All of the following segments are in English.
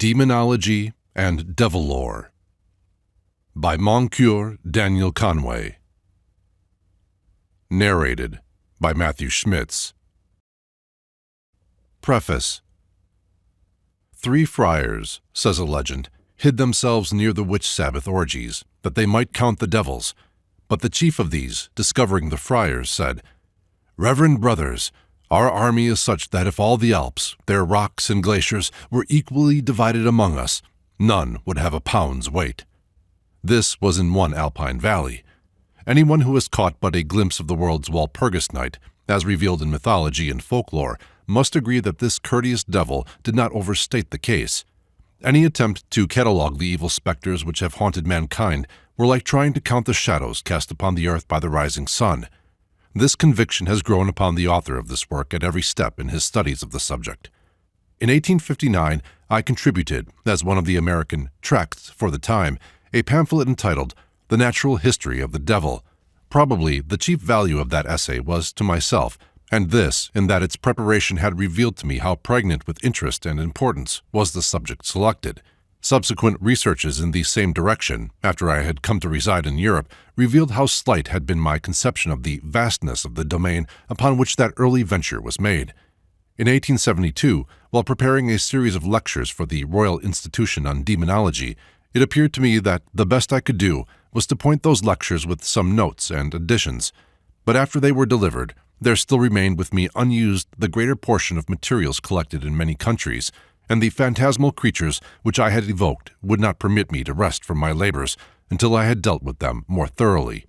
Demonology and Devil Lore by Moncure Daniel Conway. Narrated by Matthew Schmitz. Preface. 3 friars, says a legend, hid themselves near the witch Sabbath orgies, that they might count the devils. But the chief of these, discovering the friars, said, "Reverend brothers, our army is such that if all the Alps, their rocks and glaciers, were equally divided among us, none would have a pound's weight." This was in one alpine valley. Anyone who has caught but a glimpse of the world's Walpurgis night, as revealed in mythology and folklore, must agree that this courteous devil did not overstate the case. Any attempt to catalogue the evil specters which have haunted mankind were like trying to count the shadows cast upon the earth by the rising sun. This conviction has grown upon the author of this work at every step in his studies of the subject. In 1859, I contributed, as one of the American tracts for the time, a pamphlet entitled The Natural History of the Devil. Probably the chief value of that essay was to myself, and this in that its preparation had revealed to me how pregnant with interest and importance was the subject selected. Subsequent researches in the same direction, after I had come to reside in Europe, revealed how slight had been my conception of the vastness of the domain upon which that early venture was made. In 1872, while preparing a series of lectures for the Royal Institution on Demonology, it appeared to me that the best I could do was to point those lectures with some notes and additions. But after they were delivered, there still remained with me unused the greater portion of materials collected in many countries, and the phantasmal creatures which I had evoked would not permit me to rest from my labors until I had dealt with them more thoroughly.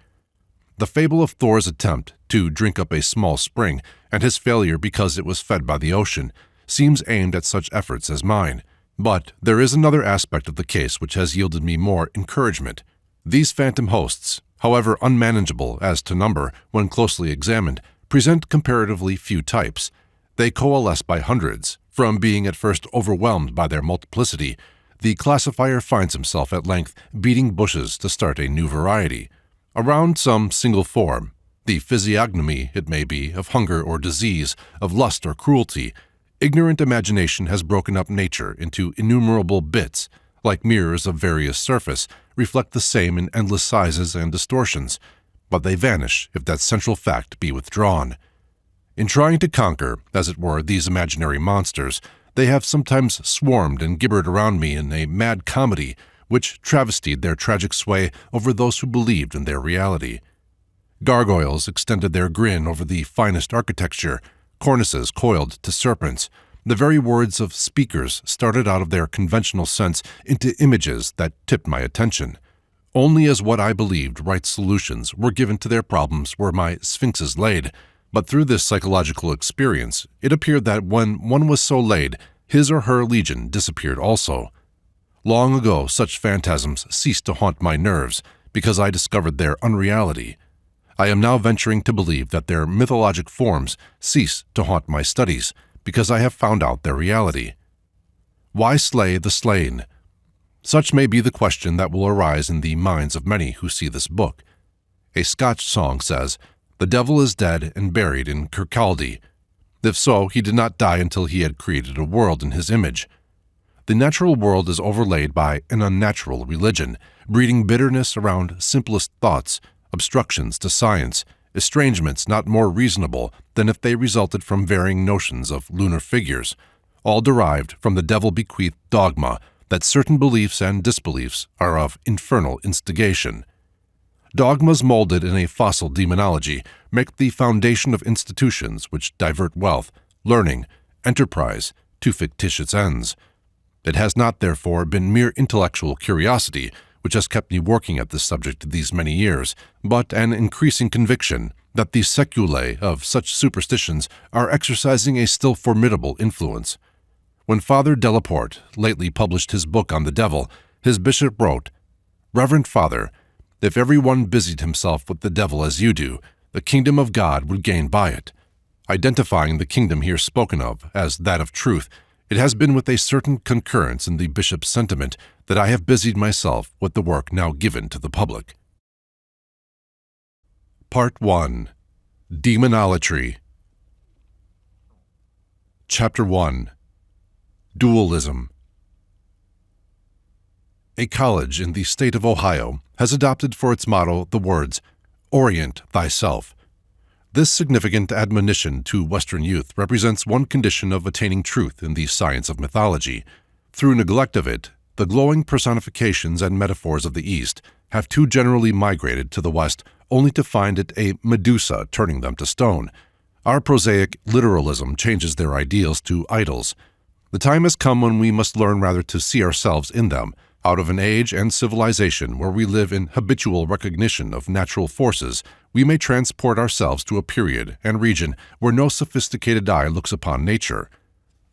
The fable of Thor's attempt to drink up a small spring, and his failure because it was fed by the ocean, seems aimed at such efforts as mine. But there is another aspect of the case which has yielded me more encouragement. These phantom hosts, however unmanageable as to number when closely examined, present comparatively few types. They coalesce by hundreds. From being at first overwhelmed by their multiplicity, the classifier finds himself at length beating bushes to start a new variety. Around some single form, the physiognomy, it may be, of hunger or disease, of lust or cruelty, ignorant imagination has broken up nature into innumerable bits, like mirrors of various surface, reflect the same in endless sizes and distortions, but they vanish if that central fact be withdrawn. In trying to conquer, as it were, these imaginary monsters, they have sometimes swarmed and gibbered around me in a mad comedy which travestied their tragic sway over those who believed in their reality. Gargoyles extended their grin over the finest architecture, cornices coiled to serpents. The very words of speakers started out of their conventional sense into images that tipped my attention. Only as what I believed right solutions were given to their problems were my sphinxes laid. But through this psychological experience, it appeared that when one was so laid, his or her legion disappeared also. Long ago, such phantasms ceased to haunt my nerves because I discovered their unreality. I am now venturing to believe that their mythologic forms cease to haunt my studies because I have found out their reality. Why slay the slain? Such may be the question that will arise in the minds of many who see this book. A Scotch song says, "The devil is dead and buried in Kirkcaldy." If so, he did not die until he had created a world in his image. The natural world is overlaid by an unnatural religion, breeding bitterness around simplest thoughts, obstructions to science, estrangements not more reasonable than if they resulted from varying notions of lunar figures, all derived from the devil-bequeathed dogma that certain beliefs and disbeliefs are of infernal instigation. Dogmas molded in a fossil demonology make the foundation of institutions which divert wealth, learning, enterprise to fictitious ends. It has not, therefore, been mere intellectual curiosity which has kept me working at this subject these many years, but an increasing conviction that the seculae of such superstitions are exercising a still formidable influence. When Father Delaporte lately published his book on the devil, his bishop wrote, "Reverend Father, if every one busied himself with the devil as you do, the kingdom of God would gain by it." Identifying the kingdom here spoken of as that of truth, it has been with a certain concurrence in the bishop's sentiment that I have busied myself with the work now given to the public. Part 1. Demonology. Chapter 1. Dualism. A college in the state of Ohio has adopted for its motto the words, "Orient thyself." This significant admonition to Western youth represents one condition of attaining truth in the science of mythology. Through neglect of it, the glowing personifications and metaphors of the East have too generally migrated to the West, only to find it a Medusa turning them to stone. Our prosaic literalism changes their ideals to idols. The time has come when we must learn rather to see ourselves in them, out of an age and civilization where we live in habitual recognition of natural forces. We may transport ourselves to a period and region where no sophisticated eye looks upon nature.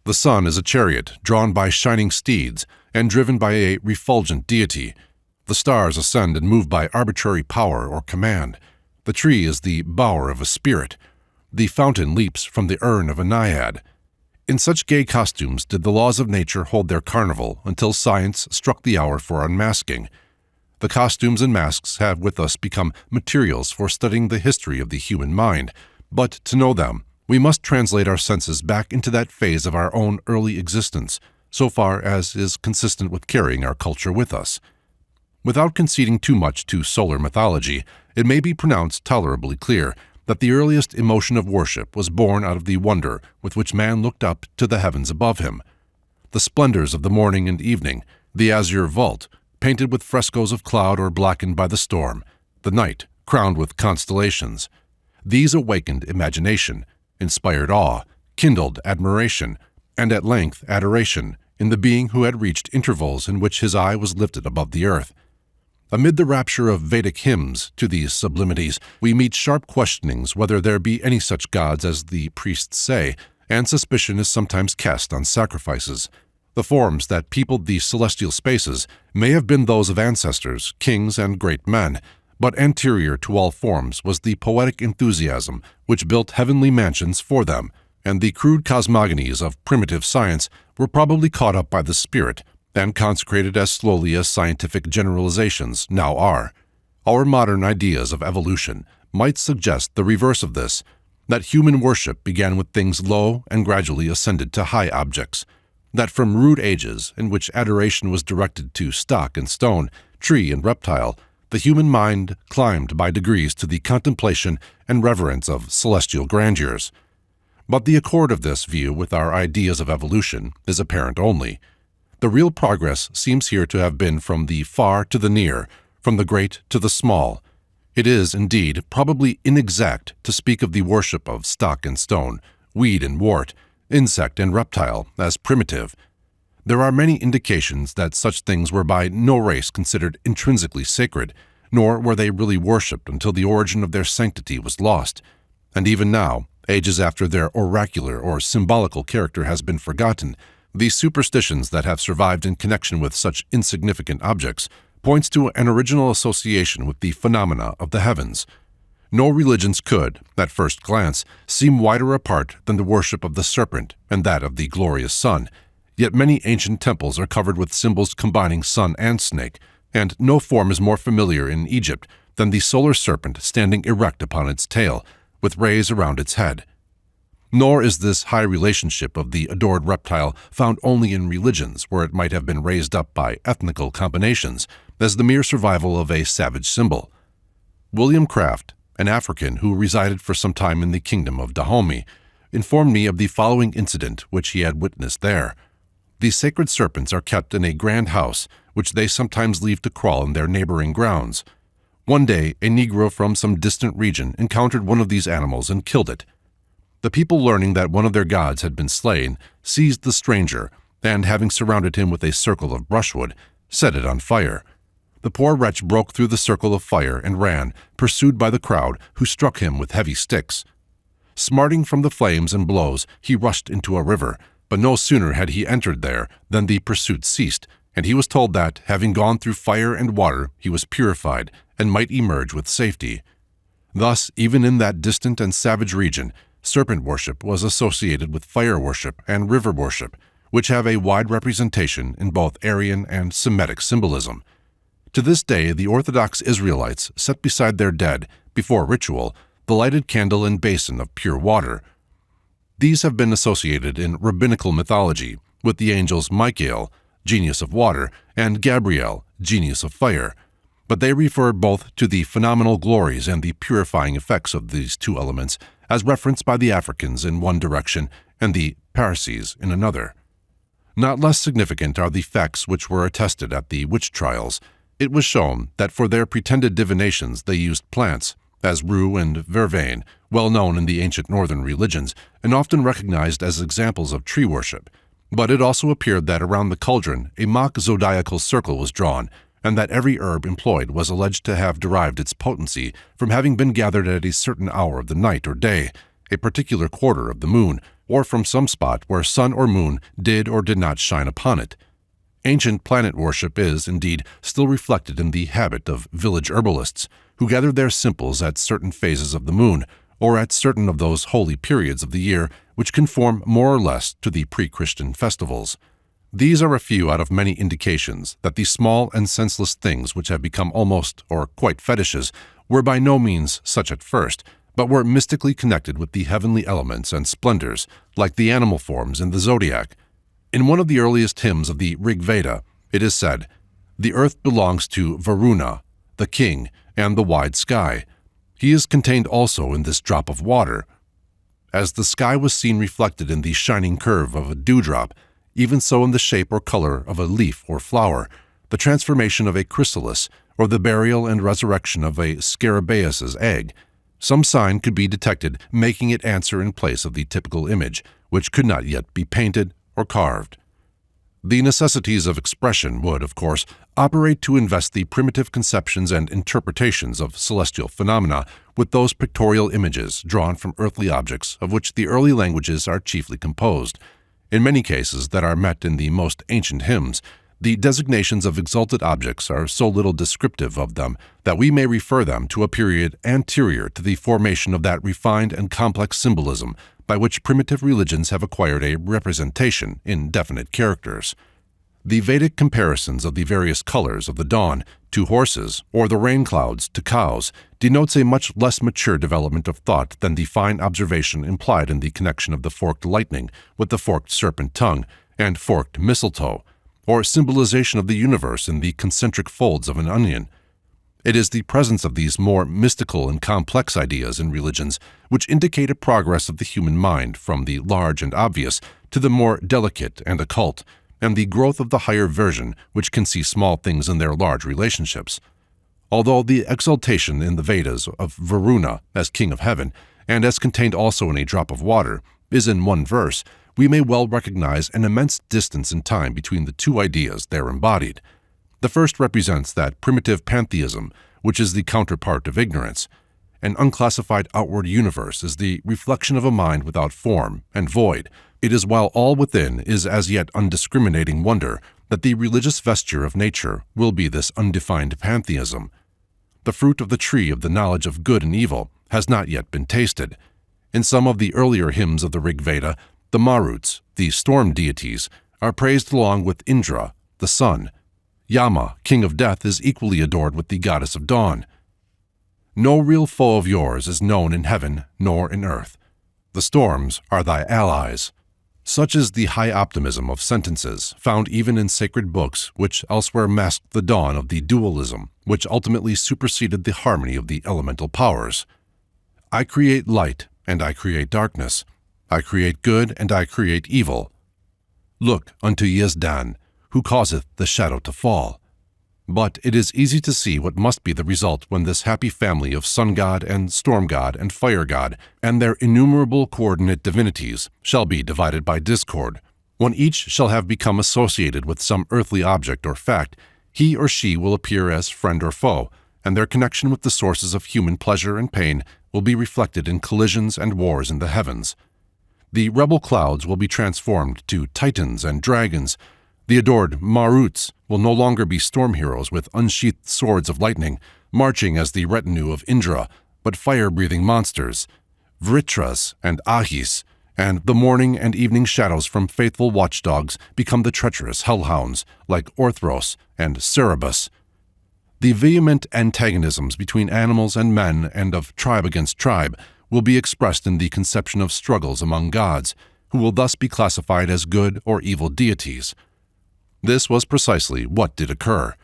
The sun is a chariot drawn by shining steeds and driven by a refulgent deity. The stars ascend and move by arbitrary power or command. The tree is the bower of a spirit. The fountain leaps from the urn of a naiad. In such gay costumes did the laws of nature hold their carnival until science struck the hour for unmasking. The costumes and masks have with us become materials for studying the history of the human mind, but to know them, we must translate our senses back into that phase of our own early existence, so far as is consistent with carrying our culture with us. Without conceding too much to solar mythology, it may be pronounced tolerably clear that the earliest emotion of worship was born out of the wonder with which man looked up to the heavens above him. The splendors of the morning and evening, the azure vault, painted with frescoes of cloud or blackened by the storm, the night, crowned with constellations. These awakened imagination, inspired awe, kindled admiration, and at length adoration in the being who had reached intervals in which his eye was lifted above the earth. Amid the rapture of Vedic hymns to these sublimities, we meet sharp questionings whether there be any such gods as the priests say, and suspicion is sometimes cast on sacrifices. The forms that peopled these celestial spaces may have been those of ancestors, kings, and great men, but anterior to all forms was the poetic enthusiasm which built heavenly mansions for them, and the crude cosmogonies of primitive science were probably caught up by the spirit and consecrated as slowly as scientific generalizations now are. Our modern ideas of evolution might suggest the reverse of this, that human worship began with things low and gradually ascended to high objects, that from rude ages in which adoration was directed to stock and stone, tree and reptile, the human mind climbed by degrees to the contemplation and reverence of celestial grandeurs. But the accord of this view with our ideas of evolution is apparent only. The real progress seems here to have been from the far to the near, from the great to the small. It is, indeed, probably inexact to speak of the worship of stock and stone, weed and wart, insect and reptile, as primitive. There are many indications that such things were by no race considered intrinsically sacred, nor were they really worshipped until the origin of their sanctity was lost. And even now, ages after their oracular or symbolical character has been forgotten, these superstitions that have survived in connection with such insignificant objects points to an original association with the phenomena of the heavens. No religions could, at first glance, seem wider apart than the worship of the serpent and that of the glorious sun, yet many ancient temples are covered with symbols combining sun and snake, and no form is more familiar in Egypt than the solar serpent standing erect upon its tail, with rays around its head. Nor is this high relationship of the adored reptile found only in religions where it might have been raised up by ethnical combinations as the mere survival of a savage symbol. William Craft, an African who resided for some time in the kingdom of Dahomey, informed me of the following incident which he had witnessed there. These sacred serpents are kept in a grand house, which they sometimes leave to crawl in their neighboring grounds. One day, a Negro from some distant region encountered one of these animals and killed it. The people, learning that one of their gods had been slain, seized the stranger, and having surrounded him with a circle of brushwood, set it on fire. The poor wretch broke through the circle of fire and ran, pursued by the crowd, who struck him with heavy sticks. Smarting from the flames and blows, he rushed into a river, but no sooner had he entered there than the pursuit ceased, and he was told that, having gone through fire and water, he was purified, and might emerge with safety. Thus, even in that distant and savage region, serpent worship was associated with fire worship and river worship, which have a wide representation in both Aryan and Semitic symbolism. To this day, the Orthodox Israelites set beside their dead, before ritual, the lighted candle and basin of pure water. These have been associated in rabbinical mythology with the angels Michael, genius of water, and Gabriel, genius of fire, but they refer both to the phenomenal glories and the purifying effects of these two elements as referenced by the Africans in one direction and the Parsees in another. Not less significant are the facts which were attested at the witch trials. It was shown that for their pretended divinations they used plants, as rue and vervain, well known in the ancient northern religions, and often recognized as examples of tree worship. But it also appeared that around the cauldron a mock zodiacal circle was drawn, and that every herb employed was alleged to have derived its potency from having been gathered at a certain hour of the night or day, a particular quarter of the moon, or from some spot where sun or moon did or did not shine upon it. Ancient planet worship is, indeed, still reflected in the habit of village herbalists, who gathered their simples at certain phases of the moon, or at certain of those holy periods of the year which conform more or less to the pre-Christian festivals. These are a few out of many indications that the small and senseless things which have become almost or quite fetishes were by no means such at first, but were mystically connected with the heavenly elements and splendors, like the animal forms in the zodiac. In one of the earliest hymns of the Rig Veda, it is said, "The earth belongs to Varuna, the king, and the wide sky. He is contained also in this drop of water." As the sky was seen reflected in the shining curve of a dewdrop, even so in the shape or color of a leaf or flower, the transformation of a chrysalis, or the burial and resurrection of a scarabaeus's egg, some sign could be detected making it answer in place of the typical image, which could not yet be painted or carved. The necessities of expression would, of course, operate to invest the primitive conceptions and interpretations of celestial phenomena with those pictorial images drawn from earthly objects of which the early languages are chiefly composed. In many cases that are met in the most ancient hymns, the designations of exalted objects are so little descriptive of them that we may refer them to a period anterior to the formation of that refined and complex symbolism by which primitive religions have acquired a representation in definite characters. The Vedic comparisons of the various colors of the dawn to horses or the rain clouds to cows denotes a much less mature development of thought than the fine observation implied in the connection of the forked lightning with the forked serpent tongue and forked mistletoe, or symbolization of the universe in the concentric folds of an onion. It is the presence of these more mystical and complex ideas in religions which indicate a progress of the human mind from the large and obvious to the more delicate and occult, and the growth of the higher version which can see small things in their large relationships. Although the exaltation in the Vedas of Varuna as king of heaven, and as contained also in a drop of water, is in one verse, we may well recognize an immense distance in time between the two ideas there embodied. The first represents that primitive pantheism, which is the counterpart of ignorance. An unclassified outward universe is the reflection of a mind without form and void. It is while all within is as yet undiscriminating wonder that the religious vesture of nature will be this undefined pantheism. The fruit of the tree of the knowledge of good and evil has not yet been tasted. In some of the earlier hymns of the Rig Veda, the Maruts, the storm deities, are praised along with Indra, the sun. Yama, king of death, is equally adored with the goddess of dawn. No real foe of yours is known in heaven nor in earth. The storms are thy allies. Such is the high optimism of sentences found even in sacred books which elsewhere masked the dawn of the dualism which ultimately superseded the harmony of the elemental powers. I create light and I create darkness. I create good and I create evil. Look unto Yezdan, who causeth the shadow to fall. But it is easy to see what must be the result when this happy family of sun god and storm god and fire god and their innumerable coordinate divinities shall be divided by discord. When each shall have become associated with some earthly object or fact, he or she will appear as friend or foe, and their connection with the sources of human pleasure and pain will be reflected in collisions and wars in the heavens. The rebel clouds will be transformed to titans and dragons. The adored Maruts will no longer be storm heroes with unsheathed swords of lightning, marching as the retinue of Indra, but fire-breathing monsters, Vritras and Ahis, and the morning and evening shadows from faithful watchdogs become the treacherous hellhounds like Orthros and Cerberus. The vehement antagonisms between animals and men and of tribe against tribe will be expressed in the conception of struggles among gods, who will thus be classified as good or evil deities. This was precisely what did occur.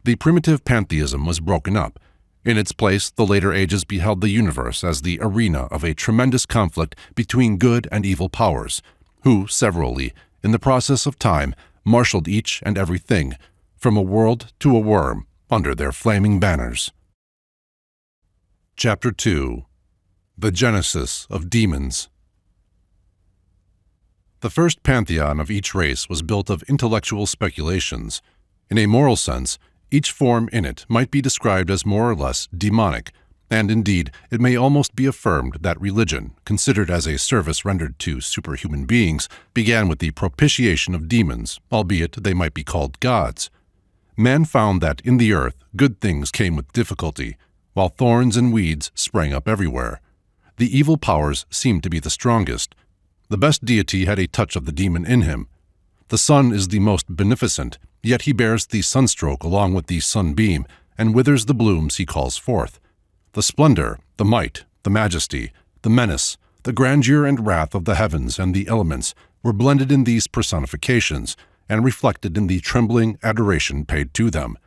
The primitive pantheism was broken up. In its place, the later ages beheld the universe as the arena of a tremendous conflict between good and evil powers, who, severally, in the process of time, marshaled each and everything, from a world to a worm, under their flaming banners. Chapter 2. The Genesis of Demons. The first pantheon of each race was built of intellectual speculations. In a moral sense, each form in it might be described as more or less demonic, and indeed it may almost be affirmed that religion, considered as a service rendered to superhuman beings, began with the propitiation of demons, albeit they might be called gods. Man found that in the earth good things came with difficulty, while thorns and weeds sprang up everywhere. The evil powers seemed to be the strongest. The best deity had a touch of the demon in him. The sun is the most beneficent, yet he bears the sunstroke along with the sunbeam, and withers the blooms he calls forth. The splendor, the might, the majesty, the menace, the grandeur and wrath of the heavens and the elements were blended in these personifications, and reflected in the trembling adoration paid to them.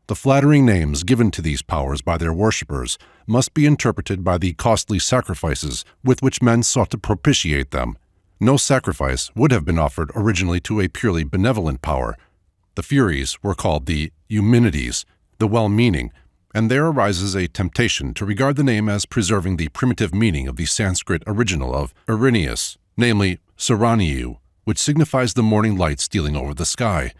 The flattering names given to these powers by their worshippers must be interpreted by the costly sacrifices with which men sought to propitiate them. No sacrifice would have been offered originally to a purely benevolent power. The Furies were called the Eumenides, the well-meaning, and there arises a temptation to regard the name as preserving the primitive meaning of the Sanskrit original of Irenaeus, namely Saraniu, which signifies the morning light stealing over the sky.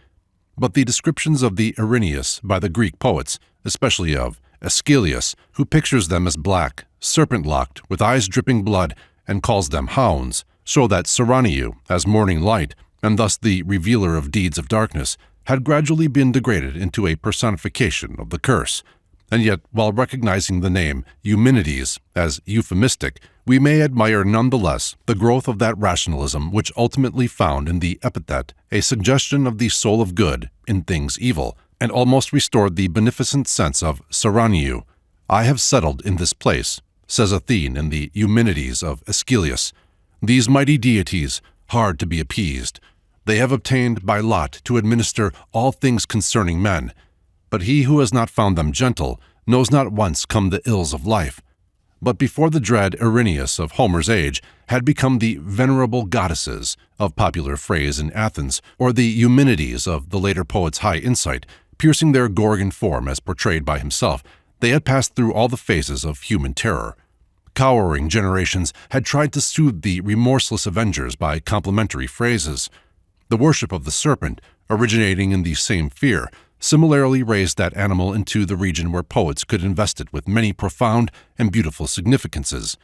But the descriptions of the Irenaeus by the Greek poets, especially of Aeschylus, who pictures them as black, serpent-locked, with eyes dripping blood, and calls them hounds, show that Saraniu, as morning light, and thus the revealer of deeds of darkness, had gradually been degraded into a personification of the curse. And yet, while recognizing the name Eumenides as euphemistic, we may admire nonetheless the growth of that rationalism which ultimately found in the epithet a suggestion of the soul of good in things evil, and almost restored the beneficent sense of Saraniu. "I have settled in this place," says Athene in the Eumenides of Aeschylus. "These mighty deities, hard to be appeased. They have obtained by lot to administer all things concerning men. But he who has not found them gentle knows not whence come the ills of life." But before the dread Irenaeus of Homer's age had become the venerable goddesses of popular phrase in Athens, or the Eumenides of the later poet's high insight, piercing their Gorgon form as portrayed by himself, they had passed through all the phases of human terror. Cowering generations had tried to soothe the remorseless avengers by complimentary phrases. The worship of the serpent, originating in the same fear, similarly raised that animal into the region where poets could invest it with many profound and beautiful significances.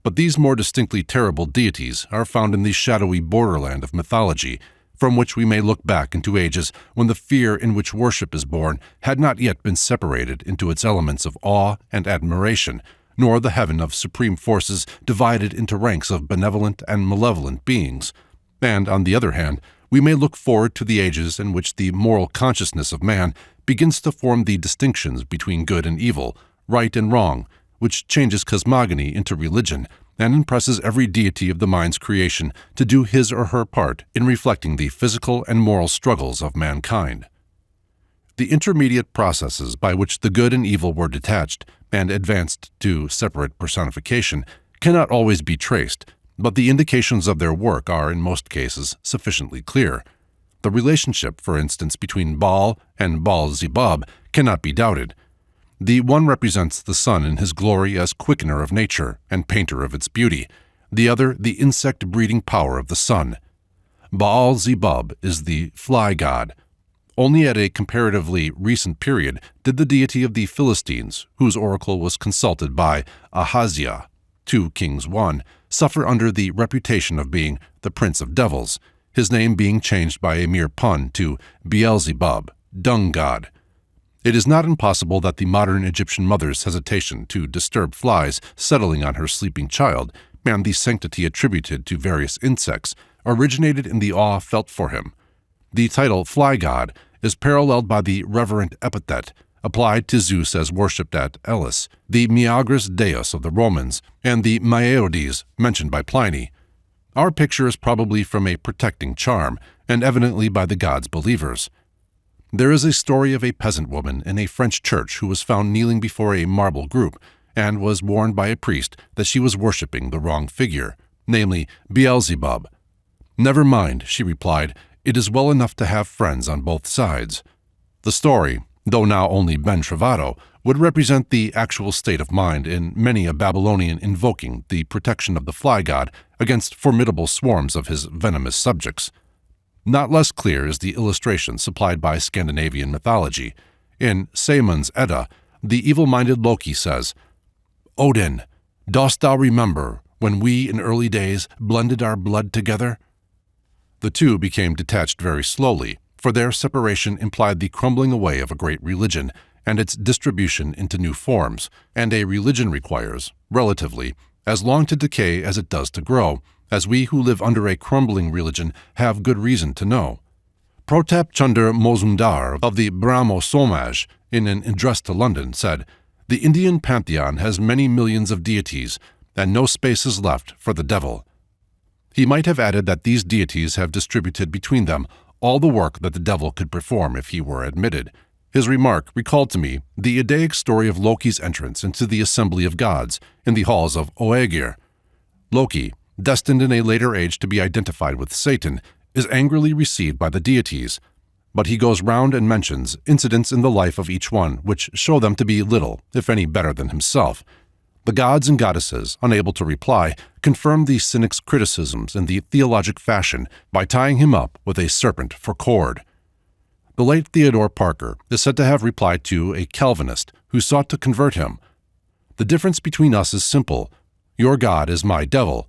But these more distinctly terrible deities are found in the shadowy borderland of mythology, from which we may look back into ages when the fear in which worship is born had not yet been separated into its elements of awe and admiration, nor the heaven of supreme forces divided into ranks of benevolent and malevolent beings. And, on the other hand, we may look forward to the ages in which the moral consciousness of man begins to form the distinctions between good and evil, right and wrong, which changes cosmogony into religion and impresses every deity of the mind's creation to do his or her part in reflecting the physical and moral struggles of mankind. The intermediate processes by which the good and evil were detached and advanced to separate personification cannot always be traced, but the indications of their work are, in most cases, sufficiently clear. The relationship, for instance, between Baal and Baal-zebub cannot be doubted. The one represents the sun in his glory as quickener of nature and painter of its beauty, the other the insect-breeding power of the sun. Baal-zebub is the fly god. Only at a comparatively recent period did the deity of the Philistines, whose oracle was consulted by Ahaziah, 2 Kings 1, suffer under the reputation of being the prince of devils, his name being changed by a mere pun to Beelzebub, dung god. It is not impossible that the modern Egyptian mother's hesitation to disturb flies settling on her sleeping child, and the sanctity attributed to various insects, originated in the awe felt for him. The title fly god is paralleled by the reverent epithet applied to Zeus as worshipped at Elis, the Meagris deus of the Romans, and the Maiodes mentioned by Pliny. Our picture is probably from a protecting charm, and evidently by the god's believers. There is a story of a peasant woman in a French church who was found kneeling before a marble group and was warned by a priest that she was worshipping the wrong figure, namely Beelzebub. "Never mind," she replied, "it is well enough to have friends on both sides." The story, though now only ben trovato, would represent the actual state of mind in many a Babylonian invoking the protection of the fly god against formidable swarms of his venomous subjects. Not less clear is the illustration supplied by Scandinavian mythology. In Sæmund's Edda, the evil-minded Loki says, "Odin, dost thou remember when we in early days blended our blood together?" The two became detached very slowly, for their separation implied the crumbling away of a great religion and its distribution into new forms, and a religion requires, relatively, as long to decay as it does to grow, as we who live under a crumbling religion have good reason to know. Protap Chunder Mozumdar of the Brahmo Somaj, in an address to London, said, "The Indian pantheon has many millions of deities, and no space is left for the devil." He might have added that these deities have distributed between them all the work that the devil could perform if he were admitted. His remark recalled to me the Eddaic story of Loki's entrance into the assembly of gods in the halls of Oegir. Loki, destined in a later age to be identified with Satan, is angrily received by the deities, but he goes round and mentions incidents in the life of each one which show them to be little, if any, better than himself. The gods and goddesses, unable to reply, confirm the cynic's criticisms in the theologic fashion by tying him up with a serpent for cord. The late Theodore Parker is said to have replied to a Calvinist who sought to convert him, "The difference between us is simple. Your God is my devil."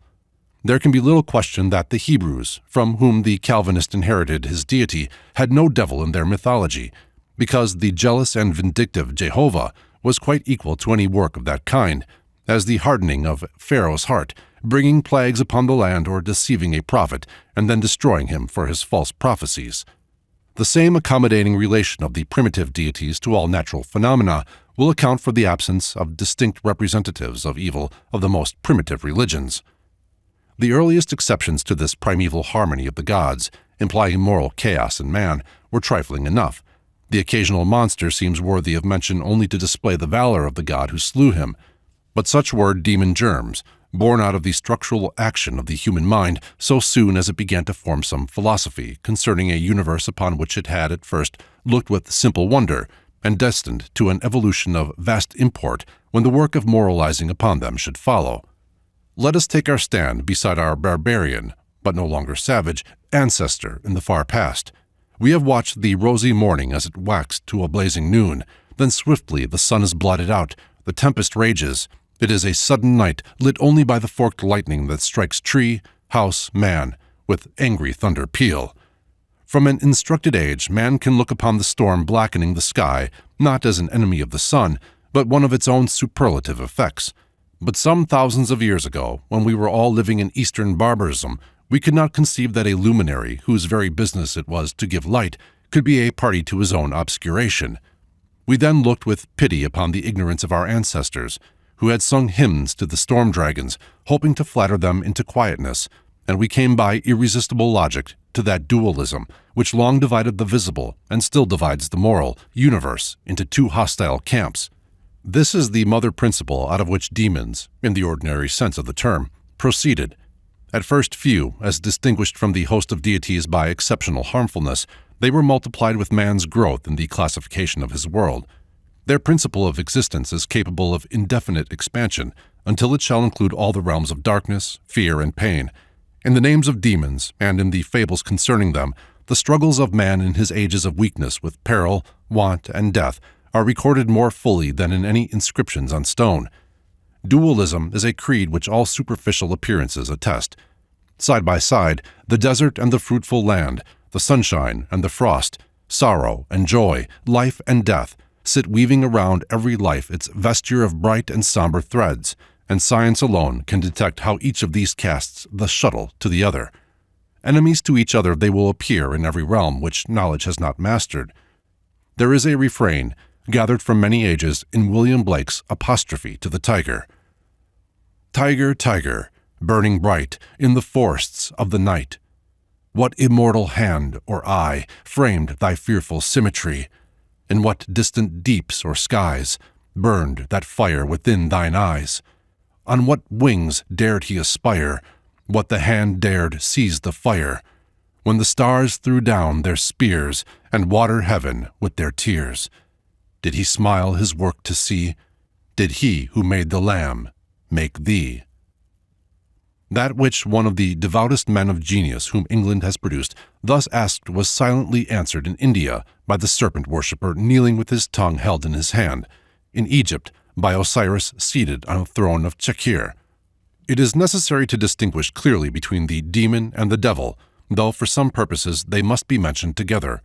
There can be little question that the Hebrews, from whom the Calvinist inherited his deity, had no devil in their mythology, because the jealous and vindictive Jehovah was quite equal to any work of that kind, as the hardening of Pharaoh's heart, bringing plagues upon the land or deceiving a prophet and then destroying him for his false prophecies. The same accommodating relation of the primitive deities to all natural phenomena will account for the absence of distinct representatives of evil of the most primitive religions. The earliest exceptions to this primeval harmony of the gods, implying moral chaos in man, were trifling enough. The occasional monster seems worthy of mention only to display the valor of the god who slew him, but such were demon germs, born out of the structural action of the human mind so soon as it began to form some philosophy concerning a universe upon which it had at first looked with simple wonder, and destined to an evolution of vast import when the work of moralizing upon them should follow. Let us take our stand beside our barbarian, but no longer savage, ancestor in the far past. We have watched the rosy morning as it waxed to a blazing noon, then swiftly the sun is blotted out, the tempest rages. It is a sudden night, lit only by the forked lightning that strikes tree, house, man, with angry thunder peal. From an instructed age, man can look upon the storm blackening the sky, not as an enemy of the sun, but one of its own superlative effects. But some thousands of years ago, when we were all living in Eastern barbarism, we could not conceive that a luminary, whose very business it was to give light, could be a party to his own obscuration. We then looked with pity upon the ignorance of our ancestors, who had sung hymns to the storm dragons, hoping to flatter them into quietness, and we came by irresistible logic to that dualism which long divided the visible and still divides the moral universe into two hostile camps. This is the mother principle out of which demons, in the ordinary sense of the term, proceeded. At first few, as distinguished from the host of deities by exceptional harmfulness, they were multiplied with man's growth in the classification of his world. Their principle of existence is capable of indefinite expansion until it shall include all the realms of darkness, fear, and pain. In the names of demons, and in the fables concerning them, the struggles of man in his ages of weakness with peril, want, and death are recorded more fully than in any inscriptions on stone. Dualism is a creed which all superficial appearances attest. Side by side, the desert and the fruitful land, the sunshine and the frost, sorrow and joy, life and death, sit weaving around every life its vesture of bright and somber threads, and science alone can detect how each of these casts the shuttle to the other. Enemies to each other they will appear in every realm which knowledge has not mastered. There is a refrain, gathered from many ages, in William Blake's Apostrophe to the Tiger. Tiger, tiger, burning bright in the forests of the night, What immortal hand or eye framed thy fearful symmetry? In what distant deeps or skies burned that fire within thine eyes? On what wings dared he aspire? What the hand dared seize the fire? When the stars threw down their spears and water heaven with their tears, did he smile his work to see? Did he who made the Lamb make thee? That which one of the devoutest men of genius whom England has produced thus asked was silently answered in India by the serpent worshipper kneeling with his tongue held in his hand, in Egypt by Osiris seated on a throne of Chakir. It is necessary to distinguish clearly between the demon and the devil, though for some purposes they must be mentioned together.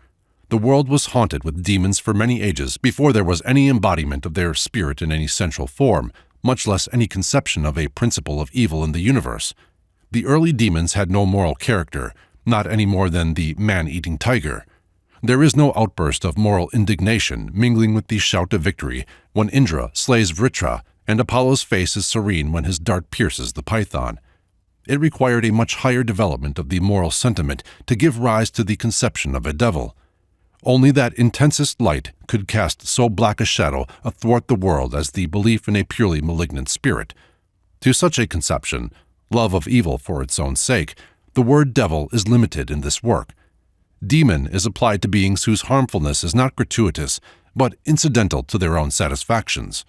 The world was haunted with demons for many ages before there was any embodiment of their spirit in any central form, much less any conception of a principle of evil in the universe. The early demons had no moral character, not any more than the man-eating tiger. There is no outburst of moral indignation mingling with the shout of victory when Indra slays Vritra and Apollo's face is serene when his dart pierces the python. It required a much higher development of the moral sentiment to give rise to the conception of a devil. Only that intensest light could cast so black a shadow athwart the world as the belief in a purely malignant spirit. To such a conception, love of evil for its own sake, the word devil is limited in this work. Demon is applied to beings whose harmfulness is not gratuitous, but incidental to their own satisfactions.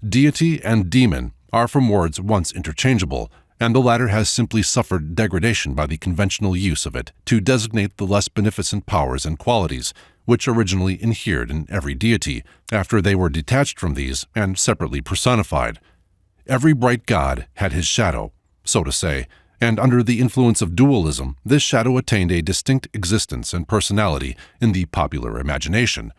Deity and demon are from words once interchangeable, and the latter has simply suffered degradation by the conventional use of it to designate the less beneficent powers and qualities which originally inhered in every deity, after they were detached from these and separately personified. Every bright god had his shadow, so to say, and under the influence of dualism, this shadow attained a distinct existence and personality in the popular imagination.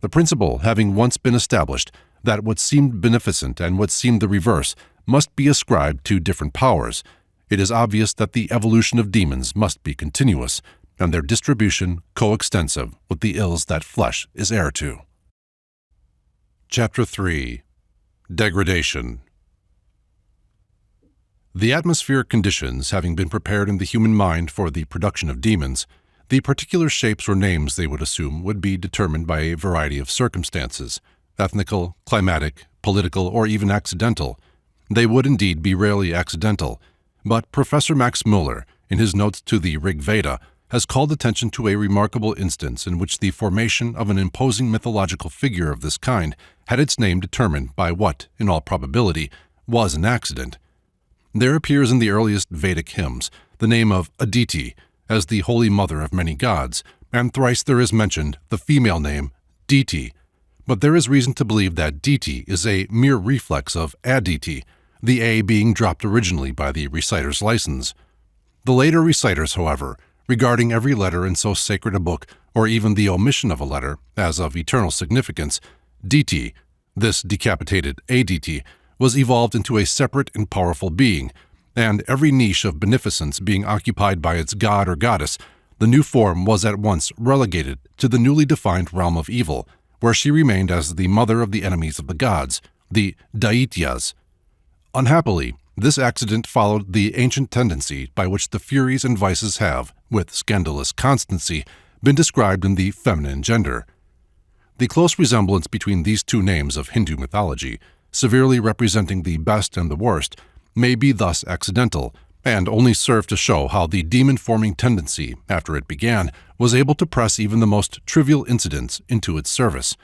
The principle having once been established that what seemed beneficent and what seemed the reverse must be ascribed to different powers, it is obvious that the evolution of demons must be continuous, and their distribution coextensive with the ills that flesh is heir to. Chapter 3. Degradation. The atmospheric conditions having been prepared in the human mind for the production of demons, the particular shapes or names they would assume would be determined by a variety of circumstances, ethnical, climatic, political, or even accidental. They would indeed be rarely accidental, but Professor Max Muller, in his notes to the Rig Veda, has called attention to a remarkable instance in which the formation of an imposing mythological figure of this kind had its name determined by what, in all probability, was an accident. There appears in the earliest Vedic hymns the name of Aditi as the holy mother of many gods, and thrice there is mentioned the female name Diti, but there is reason to believe that Diti is a mere reflex of Aditi, the A being dropped originally by the reciter's license. The later reciters, however, regarding every letter in so sacred a book, or even the omission of a letter, as of eternal significance, Diti, this decapitated Aditi, was evolved into a separate and powerful being, and every niche of beneficence being occupied by its god or goddess, the new form was at once relegated to the newly defined realm of evil, where she remained as the mother of the enemies of the gods, the Daityas. Unhappily, this accident followed the ancient tendency by which the furies and vices have, with scandalous constancy, been described in the feminine gender. The close resemblance between these two names of Hindu mythology, severely representing the best and the worst, may be thus accidental, and only serve to show how the demon-forming tendency, after it began, was able to press even the most trivial incidents into its service.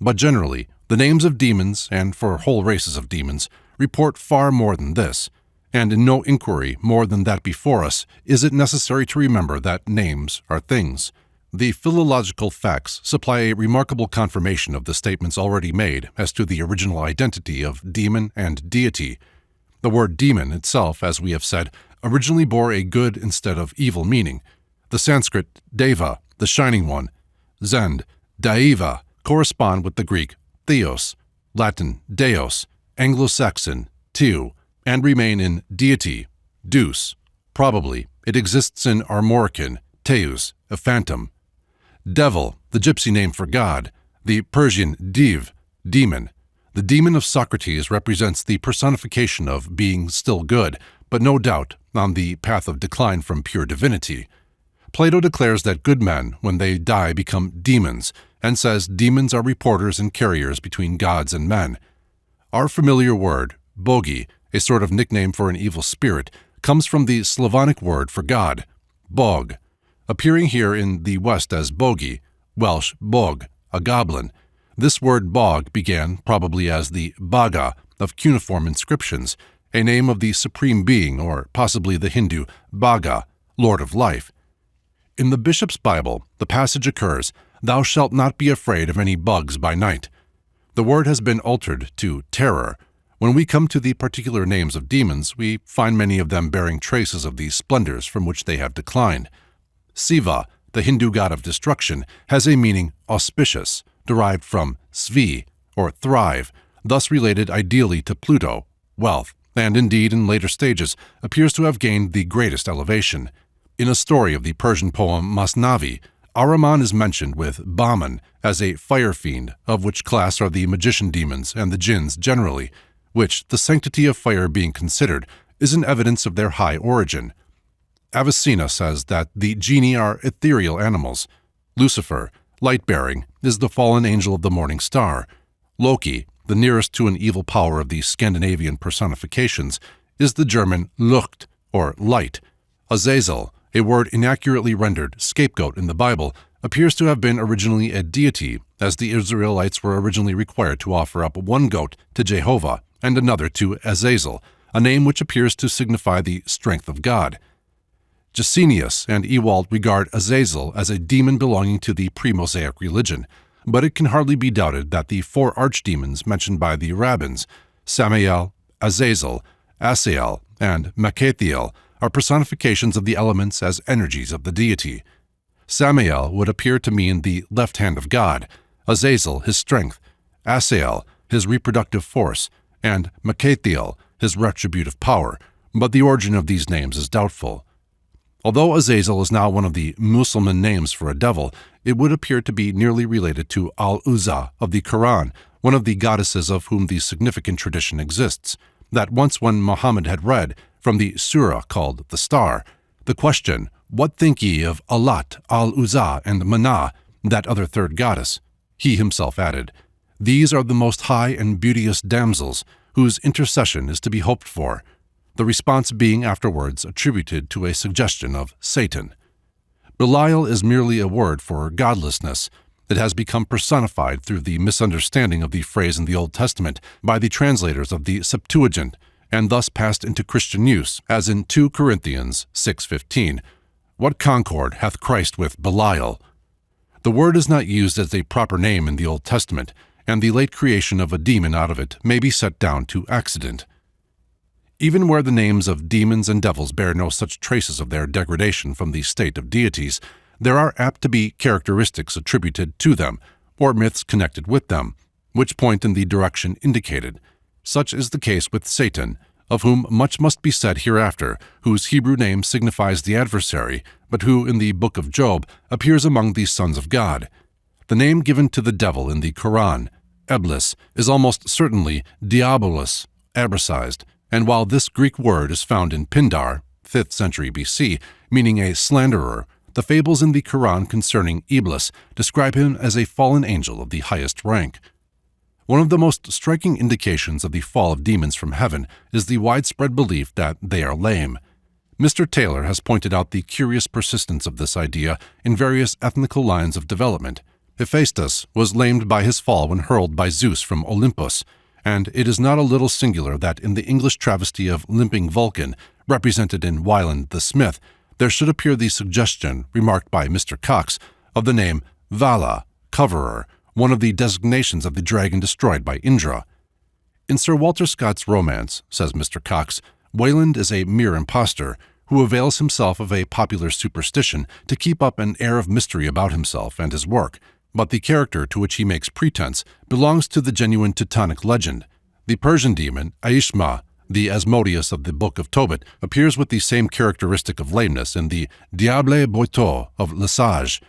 But generally, the names of demons, and for whole races of demons, report far more than this, and in no inquiry more than that before us is it necessary to remember that names are things. The philological facts supply a remarkable confirmation of the statements already made as to the original identity of demon and deity. The word demon itself, as we have said, originally bore a good instead of evil meaning. The Sanskrit deva, the shining one, Zend, daiva, correspond with the Greek theos, Latin deos, Anglo-Saxon tiu, and remain in deity, deus. Probably it exists in Armorican, teus, a phantom. Devil, the gypsy name for God, the Persian div, demon. The demon of Socrates represents the personification of being still good, but no doubt on the path of decline from pure divinity. Plato declares that good men, when they die, become demons, and says demons are reporters and carriers between gods and men. Our familiar word, bogi, a sort of nickname for an evil spirit, comes from the Slavonic word for God, bog, appearing here in the West as bogi, Welsh bog, a goblin. This word bog began probably as the baga of cuneiform inscriptions, a name of the supreme being, or possibly the Hindu Bhaga, Lord of Life. In the Bishop's Bible, the passage occurs, "Thou shalt not be afraid of any bugs by night." The word has been altered to terror. When we come to the particular names of demons, we find many of them bearing traces of the splendors from which they have declined. Siva, the Hindu god of destruction, has a meaning auspicious, derived from svi, or thrive, thus related ideally to Pluto, wealth, and indeed in later stages appears to have gained the greatest elevation. In a story of the Persian poem Masnavi, Ahriman is mentioned with Bahman as a fire fiend, of which class are the magician demons and the jinns generally, which, the sanctity of fire being considered, is an evidence of their high origin. Avicenna says that the genii are ethereal animals. Lucifer, light-bearing, is the fallen angel of the morning star. Loki, the nearest to an evil power of the Scandinavian personifications, is the German Lucht, or light. Azazel, a word inaccurately rendered scapegoat in the Bible, appears to have been originally a deity, as the Israelites were originally required to offer up one goat to Jehovah and another to Azazel, a name which appears to signify the strength of God. Gesenius and Ewald regard Azazel as a demon belonging to the pre-Mosaic religion, but it can hardly be doubted that the four archdemons mentioned by the rabbins, Samael, Azazel, Asael, and Makathiel, are personifications of the elements as energies of the deity. Samael would appear to mean the left hand of God, Azazel his strength, Asael his reproductive force, and Makathiel his retributive power, but the origin of these names is doubtful. Although Azazel is now one of the Muslim names for a devil, it would appear to be nearly related to Al-Uzza of the Quran, one of the goddesses of whom the significant tradition exists, that once when Muhammad had read, from the surah called the Star, the question, "What think ye of Allat, Al-Uzza, and Manah, that other third goddess?" he himself added, "These are the most high and beauteous damsels, whose intercession is to be hoped for," the response being afterwards attributed to a suggestion of Satan. Belial is merely a word for godlessness. It has become personified through the misunderstanding of the phrase in the Old Testament by the translators of the Septuagint, and thus passed into Christian use, as in 2 Corinthians 6:15, "What concord hath Christ with Belial?" The word is not used as a proper name in the Old Testament, and the late creation of a demon out of it may be set down to accident. Even where the names of demons and devils bear no such traces of their degradation from the state of deities, there are apt to be characteristics attributed to them, or myths connected with them, which point in the direction indicated. Such is the case with Satan, of whom much must be said hereafter, whose Hebrew name signifies the adversary, but who in the book of Job appears among the sons of God. The name given to the devil in the Quran, Eblis, is almost certainly Diabolus, abricized, and while this Greek word is found in Pindar, 5th century BC, meaning a slanderer, the fables in the Quran concerning Iblis describe him as a fallen angel of the highest rank. One of the most striking indications of the fall of demons from heaven is the widespread belief that they are lame. Mr. Taylor has pointed out the curious persistence of this idea in various ethnical lines of development. Hephaestus was lamed by his fall when hurled by Zeus from Olympus, and it is not a little singular that in the English travesty of Limping Vulcan, represented in Wyland the Smith, there should appear the suggestion, remarked by Mr. Cox, of the name Vala, coverer, one of the designations of the dragon destroyed by Indra. In Sir Walter Scott's romance, says Mr. Cox, Wayland is a mere impostor who avails himself of a popular superstition to keep up an air of mystery about himself and his work, but the character to which he makes pretense belongs to the genuine Teutonic legend. The Persian demon, Aishma, the Asmodeus of the Book of Tobit, appears with the same characteristic of lameness in the Diable Boiteau of Lesage.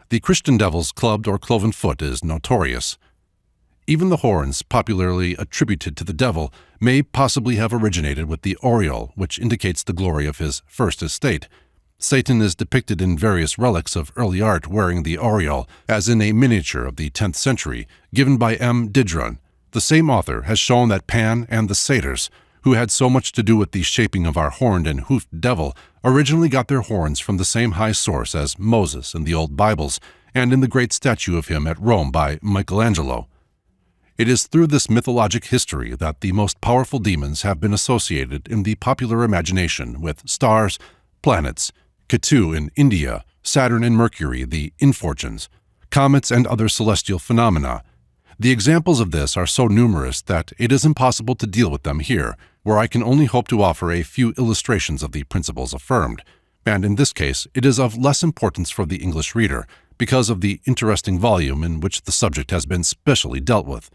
The Christian devil's clubbed or cloven foot is notorious. Even the horns, popularly attributed to the devil, may possibly have originated with the aureole, which indicates the glory of his first estate. Satan is depicted in various relics of early art wearing the aureole, as in a miniature of the 10th century, given by M. Didron. The same author has shown that Pan and the satyrs, who had so much to do with the shaping of our horned and hoofed devil, originally got their horns from the same high source as Moses in the old Bibles and in the great statue of him at Rome by Michelangelo. It is through this mythologic history that the most powerful demons have been associated in the popular imagination with stars, planets, Ketu in India, Saturn and Mercury, the infortunes, comets, and other celestial phenomena. The examples of this are so numerous that it is impossible to deal with them here, where I can only hope to offer a few illustrations of the principles affirmed, and in this case it is of less importance for the English reader because of the interesting volume in which the subject has been specially dealt with.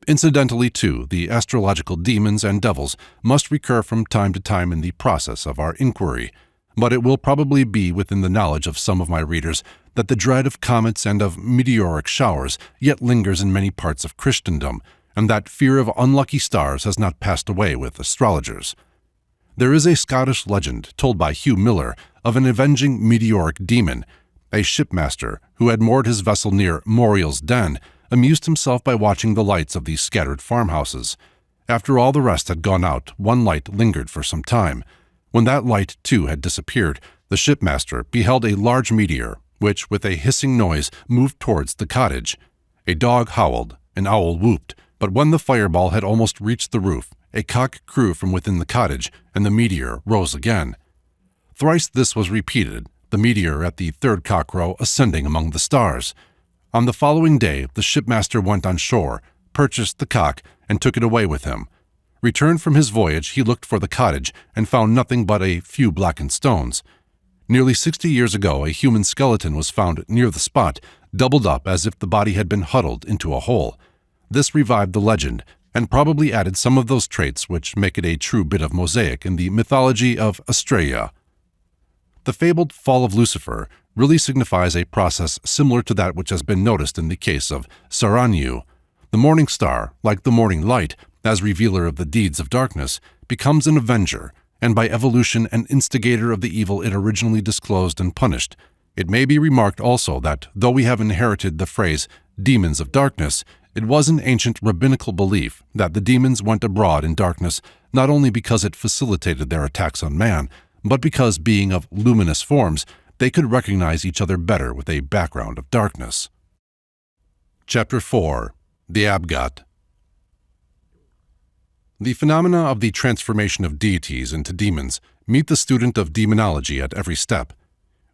Incidentally, too, the astrological demons and devils must recur from time to time in the process of our inquiry, but it will probably be within the knowledge of some of my readers that the dread of comets and of meteoric showers yet lingers in many parts of Christendom, and that fear of unlucky stars has not passed away with astrologers. There is a Scottish legend told by Hugh Miller of an avenging meteoric demon. A shipmaster who had moored his vessel near Moriel's Den amused himself by watching the lights of these scattered farmhouses. After all the rest had gone out, one light lingered for some time. When that light, too, had disappeared, the shipmaster beheld a large meteor, which, with a hissing noise, moved towards the cottage. A dog howled, an owl whooped, but when the fireball had almost reached the roof, a cock crew from within the cottage, and the meteor rose again. Thrice this was repeated, the meteor at the third cockcrow ascending among the stars. On the following day, the shipmaster went on shore, purchased the cock, and took it away with him. Returned from his voyage, he looked for the cottage and found nothing but a few blackened stones. Nearly 60 years ago, a human skeleton was found near the spot, doubled up as if the body had been huddled into a hole. This revived the legend, and probably added some of those traits which make it a true bit of mosaic in the mythology of Australia. The fabled fall of Lucifer really signifies a process similar to that which has been noticed in the case of Saranyu. The morning star, like the morning light, as revealer of the deeds of darkness, becomes an avenger, and by evolution an instigator of the evil it originally disclosed and punished. It may be remarked also that, though we have inherited the phrase demons of darkness, it was an ancient rabbinical belief that the demons went abroad in darkness not only because it facilitated their attacks on man, but because, being of luminous forms, they could recognize each other better with a background of darkness. Chapter 4. The Abgat. The phenomena of the transformation of deities into demons meet the student of demonology at every step.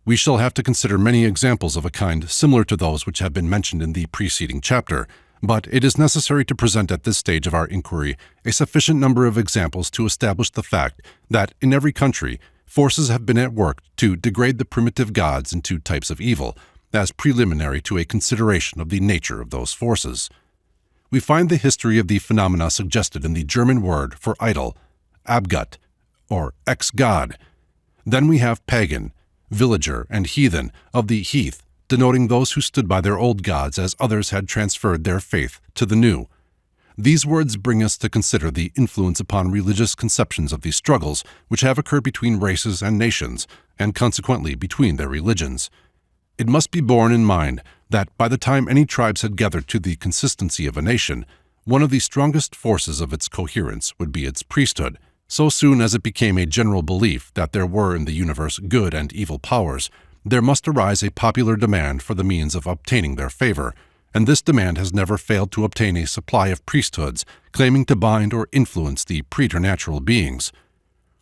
We shall have to consider many examples of a kind similar to those which have been mentioned in the preceding chapter, but it is necessary to present at this stage of our inquiry a sufficient number of examples to establish the fact that, in every country, forces have been at work to degrade the primitive gods into types of evil, as preliminary to a consideration of the nature of those forces. We find the history of the phenomena suggested in the German word for idol, Abgott, or ex-god. Then we have pagan, villager, and heathen of the heath, denoting those who stood by their old gods as others had transferred their faith to the new. These words bring us to consider the influence upon religious conceptions of the struggles which have occurred between races and nations, and consequently between their religions. It must be borne in mind that by the time any tribes had gathered to the consistency of a nation, one of the strongest forces of its coherence would be its priesthood. So soon as it became a general belief that there were in the universe good and evil powers, there must arise a popular demand for the means of obtaining their favor, and this demand has never failed to obtain a supply of priesthoods claiming to bind or influence the preternatural beings.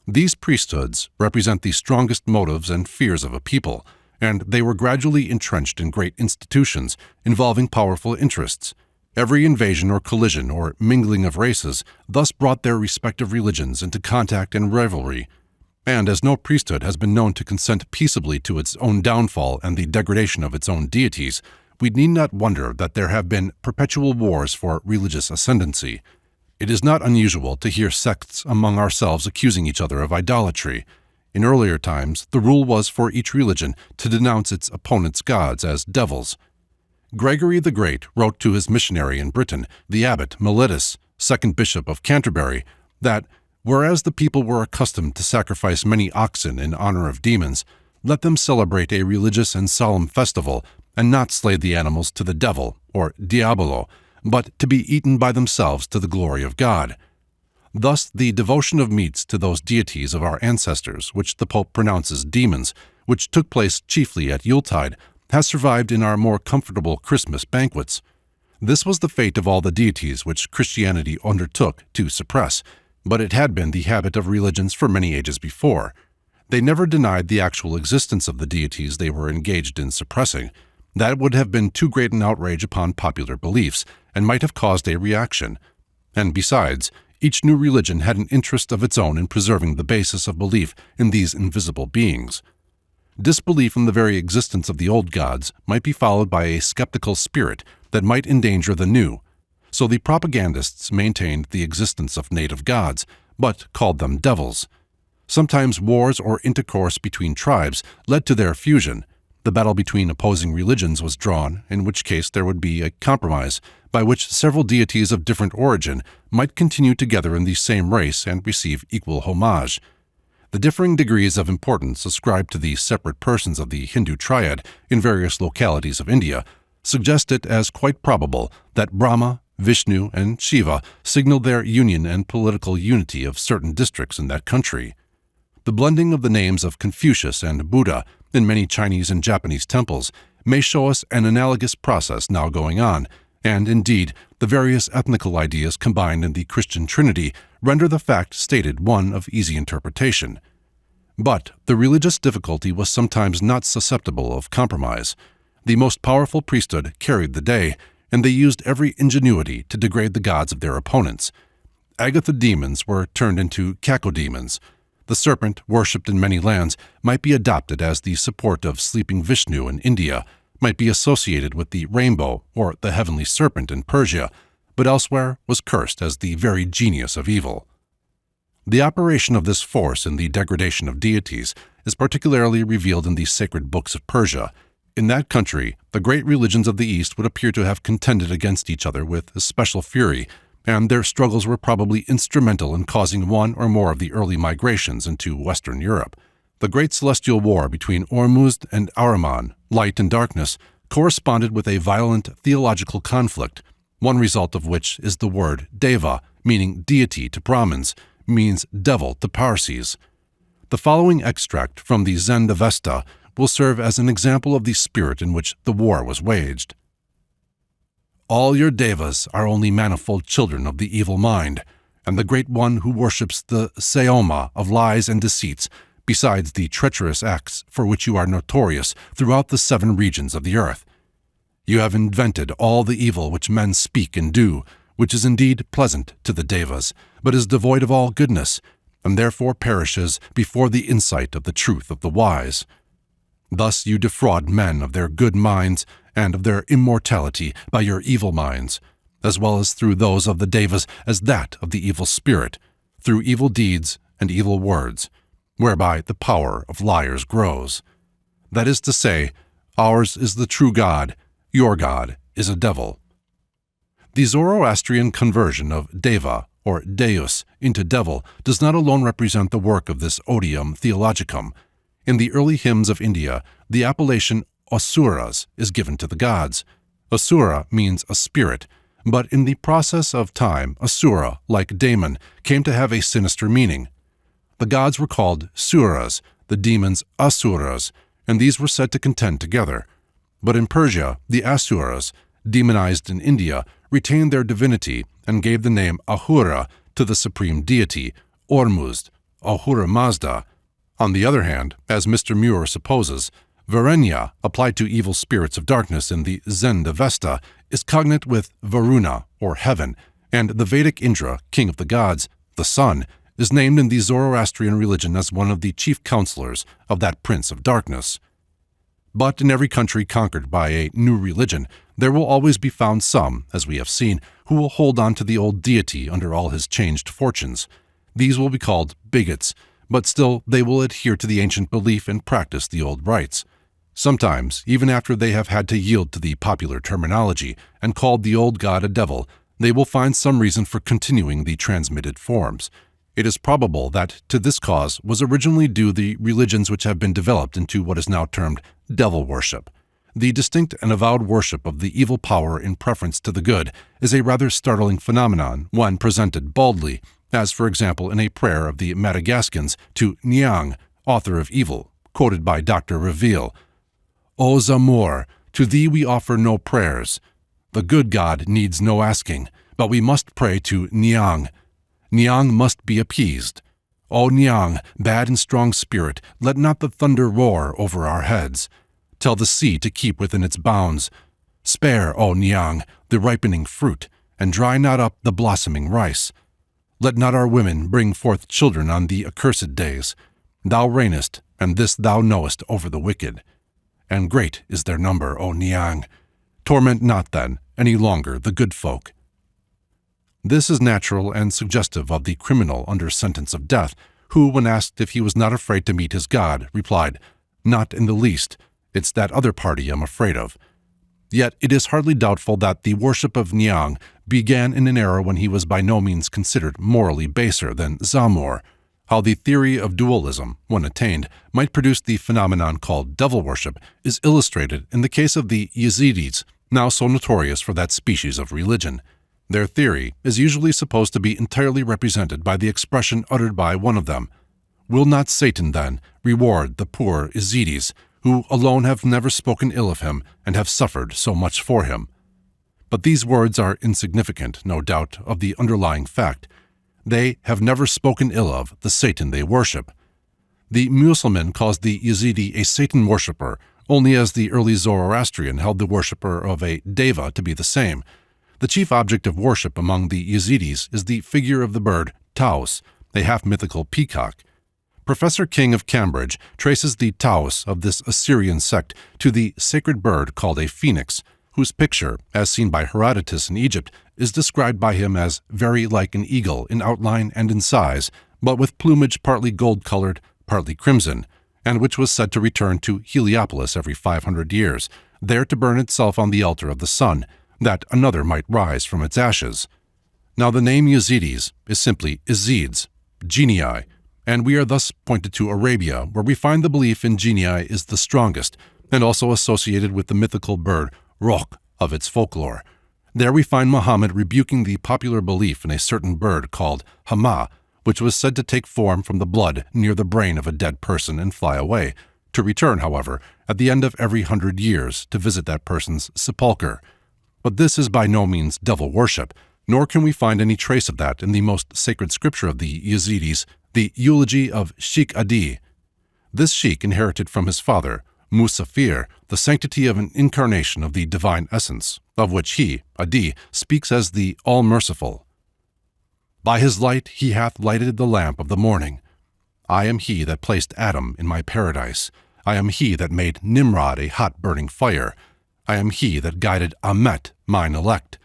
These priesthoods represent the strongest motives and fears of a people, and they were gradually entrenched in great institutions involving powerful interests. Every invasion or collision or mingling of races thus brought their respective religions into contact and rivalry, and as no priesthood has been known to consent peaceably to its own downfall and the degradation of its own deities, we need not wonder that there have been perpetual wars for religious ascendancy. It is not unusual to hear sects among ourselves accusing each other of idolatry. In earlier times, the rule was for each religion to denounce its opponents' gods as devils. Gregory the Great wrote to his missionary in Britain, the abbot Mellitus, second bishop of Canterbury, that, whereas the people were accustomed to sacrifice many oxen in honor of demons, let them celebrate a religious and solemn festival, and not slay the animals to the devil, or diabolo, but to be eaten by themselves to the glory of God. Thus, the devotion of meats to those deities of our ancestors, which the Pope pronounces demons, which took place chiefly at Yuletide, has survived in our more comfortable Christmas banquets. This was the fate of all the deities which Christianity undertook to suppress, but it had been the habit of religions for many ages before. They never denied the actual existence of the deities they were engaged in suppressing. That would have been too great an outrage upon popular beliefs, and might have caused a reaction. And besides, each new religion had an interest of its own in preserving the basis of belief in these invisible beings. Disbelief in the very existence of the old gods might be followed by a skeptical spirit that might endanger the new, so the propagandists maintained the existence of native gods, but called them devils. Sometimes wars or intercourse between tribes led to their fusion. The battle between opposing religions was drawn, in which case there would be a compromise by which several deities of different origin might continue together in the same race and receive equal homage. The differing degrees of importance ascribed to the separate persons of the Hindu triad in various localities of India suggest it as quite probable that Brahma, Vishnu, and Shiva signaled their union and political unity of certain districts in that country. The blending of the names of Confucius and Buddha in many Chinese and Japanese temples may show us an analogous process now going on, and indeed, the various ethnical ideas combined in the Christian Trinity render the fact stated one of easy interpretation. But the religious difficulty was sometimes not susceptible of compromise. The most powerful priesthood carried the day, and they used every ingenuity to degrade the gods of their opponents. Agatha demons were turned into cacodemons. The serpent, worshipped in many lands, might be adopted as the support of sleeping Vishnu in India, might be associated with the rainbow or the heavenly serpent in Persia, but elsewhere was cursed as the very genius of evil. The operation of this force in the degradation of deities is particularly revealed in the sacred books of Persia. In that country, the great religions of the East would appear to have contended against each other with especial fury, and their struggles were probably instrumental in causing one or more of the early migrations into Western Europe. The great celestial war between Ormuzd and Ahriman, light and darkness, corresponded with a violent theological conflict, one result of which is the word Deva, meaning deity to Brahmins, means devil to Parsis. The following extract from the Zend-Avesta will serve as an example of the spirit in which the war was waged. All your devas are only manifold children of the evil mind, and the great one who worships the Seoma of lies and deceits, besides the treacherous acts for which you are notorious throughout the 7 regions of the earth. You have invented all the evil which men speak and do, which is indeed pleasant to the devas, but is devoid of all goodness, and therefore perishes before the insight of the truth of the wise. Thus you defraud men of their good minds and of their immortality by your evil minds, as well as through those of the devas as that of the evil spirit, through evil deeds and evil words, whereby the power of liars grows. That is to say, ours is the true God, your God is a devil. The Zoroastrian conversion of Deva, or Deus, into devil does not alone represent the work of this odium theologicum. In the early hymns of India, the appellation Asuras is given to the gods. Asura means a spirit, but in the process of time, Asura, like daemon, came to have a sinister meaning. The gods were called Suras, the demons Asuras, and these were said to contend together. But in Persia, the Asuras, demonized in India, retained their divinity and gave the name Ahura to the supreme deity, Ormuzd, Ahura Mazda. On the other hand, as Mr. Muir supposes, Varenya, applied to evil spirits of darkness in the Zend-Avesta, is cognate with Varuna, or heaven, and the Vedic Indra, king of the gods, the sun, is named in the Zoroastrian religion as one of the chief counselors of that prince of darkness. But in every country conquered by a new religion, there will always be found some, as we have seen, who will hold on to the old deity under all his changed fortunes. These will be called bigots, but still they will adhere to the ancient belief and practice the old rites. Sometimes, even after they have had to yield to the popular terminology and called the old god a devil, they will find some reason for continuing the transmitted forms. It is probable that to this cause was originally due the religions which have been developed into what is now termed devil worship. The distinct and avowed worship of the evil power in preference to the good is a rather startling phenomenon when presented baldly, as for example in a prayer of the Madagascans to Niang, author of evil, quoted by Dr. Reveal. O Zamor, to thee we offer no prayers. The good God needs no asking, but we must pray to Niang. Niang must be appeased. O Niang, bad and strong spirit, let not the thunder roar over our heads. Tell the sea to keep within its bounds. Spare, O Niang, the ripening fruit, and dry not up the blossoming rice. Let not our women bring forth children on the accursed days. Thou reignest, and this thou knowest over the wicked. And great is their number, O Niang. Torment not, then, any longer the good folk. This is natural and suggestive of the criminal under sentence of death, who, when asked if he was not afraid to meet his God, replied, "Not in the least. It's that other party I'm afraid of." Yet it is hardly doubtful that the worship of Niang began in an era when he was by no means considered morally baser than Zamor. How the theory of dualism, when attained, might produce the phenomenon called devil worship is illustrated in the case of the Yazidis, now so notorious for that species of religion. Their theory is usually supposed to be entirely represented by the expression uttered by one of them, "Will not Satan, then, reward the poor Yazidis, who alone have never spoken ill of him and have suffered so much for him?" But these words are insignificant, no doubt, of the underlying fact. They have never spoken ill of the Satan they worship. The Mussulman calls the Yazidi a Satan worshipper, only as the early Zoroastrian held the worshipper of a Deva to be the same. The chief object of worship among the Yazidis is the figure of the bird Taus, a half-mythical peacock. Professor King of Cambridge traces the Taus of this Assyrian sect to the sacred bird called a phoenix, whose picture, as seen by Herodotus in Egypt, is described by him as very like an eagle in outline and in size, but with plumage partly gold-colored, partly crimson, and which was said to return to Heliopolis every 500 years, there to burn itself on the altar of the sun, that another might rise from its ashes. Now the name Yazidis is simply Izids, genii, and we are thus pointed to Arabia, where we find the belief in genii is the strongest, and also associated with the mythical bird Roh of its folklore. There we find Muhammad rebuking the popular belief in a certain bird called Hama, which was said to take form from the blood near the brain of a dead person and fly away, to return, however, at the end of every 100 years to visit that person's sepulchre. But this is by no means devil worship, nor can we find any trace of that in the most sacred scripture of the Yazidis, the eulogy of Sheikh Adi. This sheikh inherited from his father, Musafir, the sanctity of an incarnation of the divine essence, of which he, Adi, speaks as the All-Merciful. By his light he hath lighted the lamp of the morning. I am he that placed Adam in my paradise. I am he that made Nimrod a hot burning fire. I am he that guided Amet, mine elect.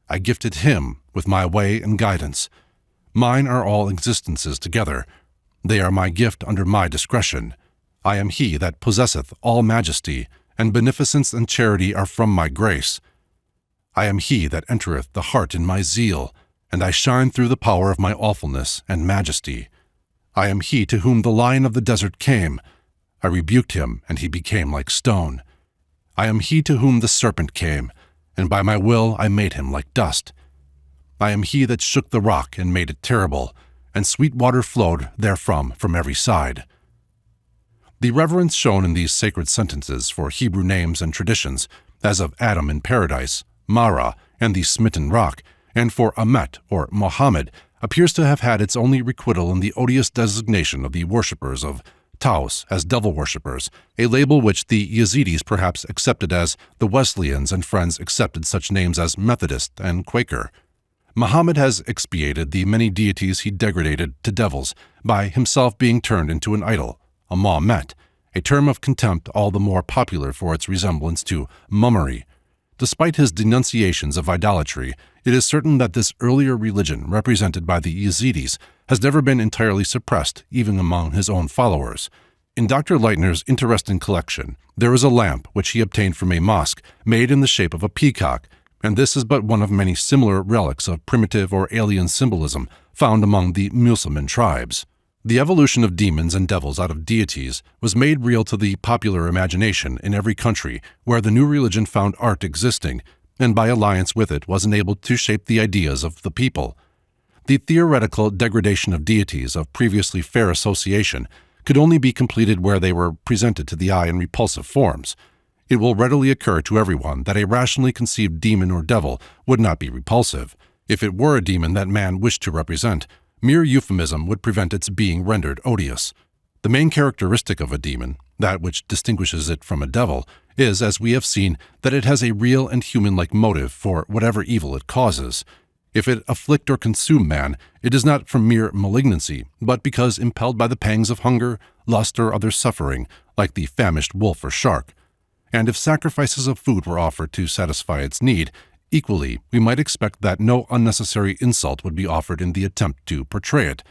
I gifted him with my way and guidance. Mine are all existences together. They are my gift under my discretion. I am he that possesseth all majesty, and beneficence and charity are from my grace. I am he that entereth the heart in my zeal, and I shine through the power of my awfulness and majesty. I am he to whom the lion of the desert came. I rebuked him, and he became like stone. I am he to whom the serpent came, and by my will I made him like dust. I am he that shook the rock and made it terrible, and sweet water flowed therefrom from every side. The reverence shown in these sacred sentences for Hebrew names and traditions, as of Adam in paradise, Mara, and the smitten rock, and for Amet or Mohammed, appears to have had its only requital in the odious designation of the worshippers of Taus as devil worshippers, a label which the Yazidis perhaps accepted as the Wesleyans and Friends accepted such names as Methodist and Quaker. Muhammad has expiated the many deities he degraded to devils by himself being turned into an idol, a Mahomet, a term of contempt all the more popular for its resemblance to mummery. Despite his denunciations of idolatry, it is certain that this earlier religion represented by the Yazidis has never been entirely suppressed, even among his own followers. In Dr. Leitner's interesting collection, there is a lamp which he obtained from a mosque made in the shape of a peacock, and this is but one of many similar relics of primitive or alien symbolism found among the Muslim tribes. The evolution of demons and devils out of deities was made real to the popular imagination in every country where the new religion found art existing, and by alliance with it was enabled to shape the ideas of the people. The theoretical degradation of deities of previously fair association could only be completed where they were presented to the eye in repulsive forms. It will readily occur to everyone that a rationally conceived demon or devil would not be repulsive. If it were a demon that man wished to represent, mere euphemism would prevent its being rendered odious. The main characteristic of a demon, that which distinguishes it from a devil, is, as we have seen, that it has a real and human-like motive for whatever evil it causes. If it afflict or consume man, it is not from mere malignancy, but because impelled by the pangs of hunger, lust, or other suffering, like the famished wolf or shark. And if sacrifices of food were offered to satisfy its need, equally we might expect that no unnecessary insult would be offered in the attempt to portray it.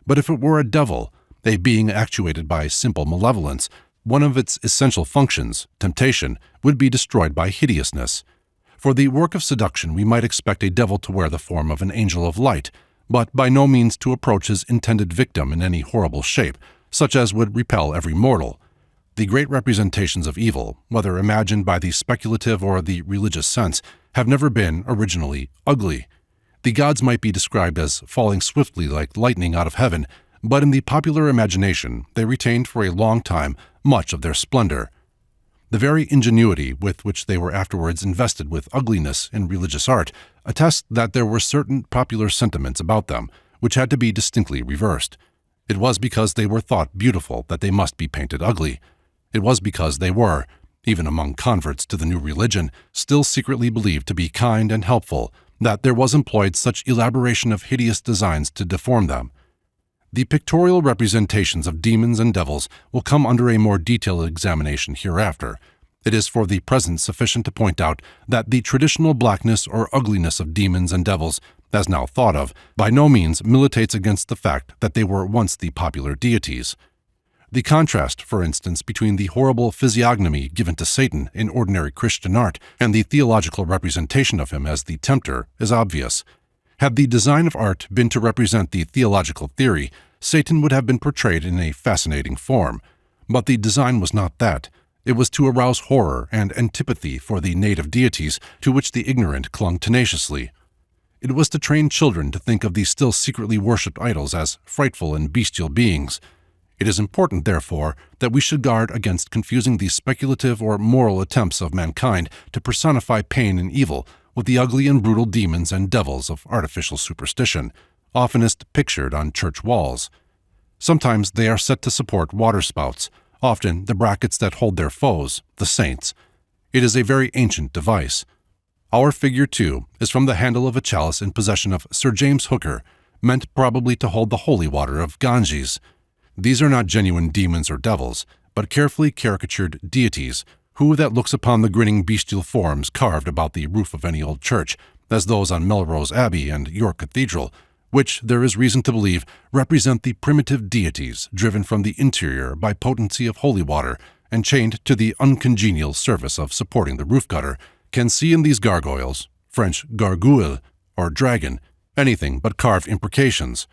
But if it were a devil, a being actuated by simple malevolence, one of its essential functions, temptation, would be destroyed by hideousness. For the work of seduction we might expect a devil to wear the form of an angel of light, but by no means to approach his intended victim in any horrible shape, such as would repel every mortal. The great representations of evil, whether imagined by the speculative or the religious sense, have never been, originally, ugly. The gods might be described as falling swiftly like lightning out of heaven, but in the popular imagination they retained for a long time much of their splendor. The very ingenuity with which they were afterwards invested with ugliness in religious art attests that there were certain popular sentiments about them which had to be distinctly reversed. It was because they were thought beautiful that they must be painted ugly. It was because they were, even among converts to the new religion, still secretly believed to be kind and helpful, that there was employed such elaboration of hideous designs to deform them. The pictorial representations of demons and devils will come under a more detailed examination hereafter. It is for the present sufficient to point out that the traditional blackness or ugliness of demons and devils, as now thought of, by no means militates against the fact that they were once the popular deities. The contrast, for instance, between the horrible physiognomy given to Satan in ordinary Christian art and the theological representation of him as the tempter is obvious. Had the design of art been to represent the theological theory, Satan would have been portrayed in a fascinating form. But the design was not that. It was to arouse horror and antipathy for the native deities to which the ignorant clung tenaciously. It was to train children to think of the still secretly worshipped idols as frightful and bestial beings. It is important, therefore, that we should guard against confusing the speculative or moral attempts of mankind to personify pain and evil with the ugly and brutal demons and devils of artificial superstition, oftenest pictured on church walls. Sometimes they are set to support waterspouts, often the brackets that hold their foes, the saints. It is a very ancient device. Our figure, too, is from the handle of a chalice in possession of Sir James Hooker, meant probably to hold the holy water of Ganges. These are not genuine demons or devils, but carefully caricatured deities, who that looks upon the grinning bestial forms carved about the roof of any old church, as those on Melrose Abbey and York Cathedral, which, there is reason to believe, represent the primitive deities driven from the interior by potency of holy water and chained to the uncongenial service of supporting the roof gutter, can see in these gargoyles, French gargouille, or dragon, anything but carved imprecations.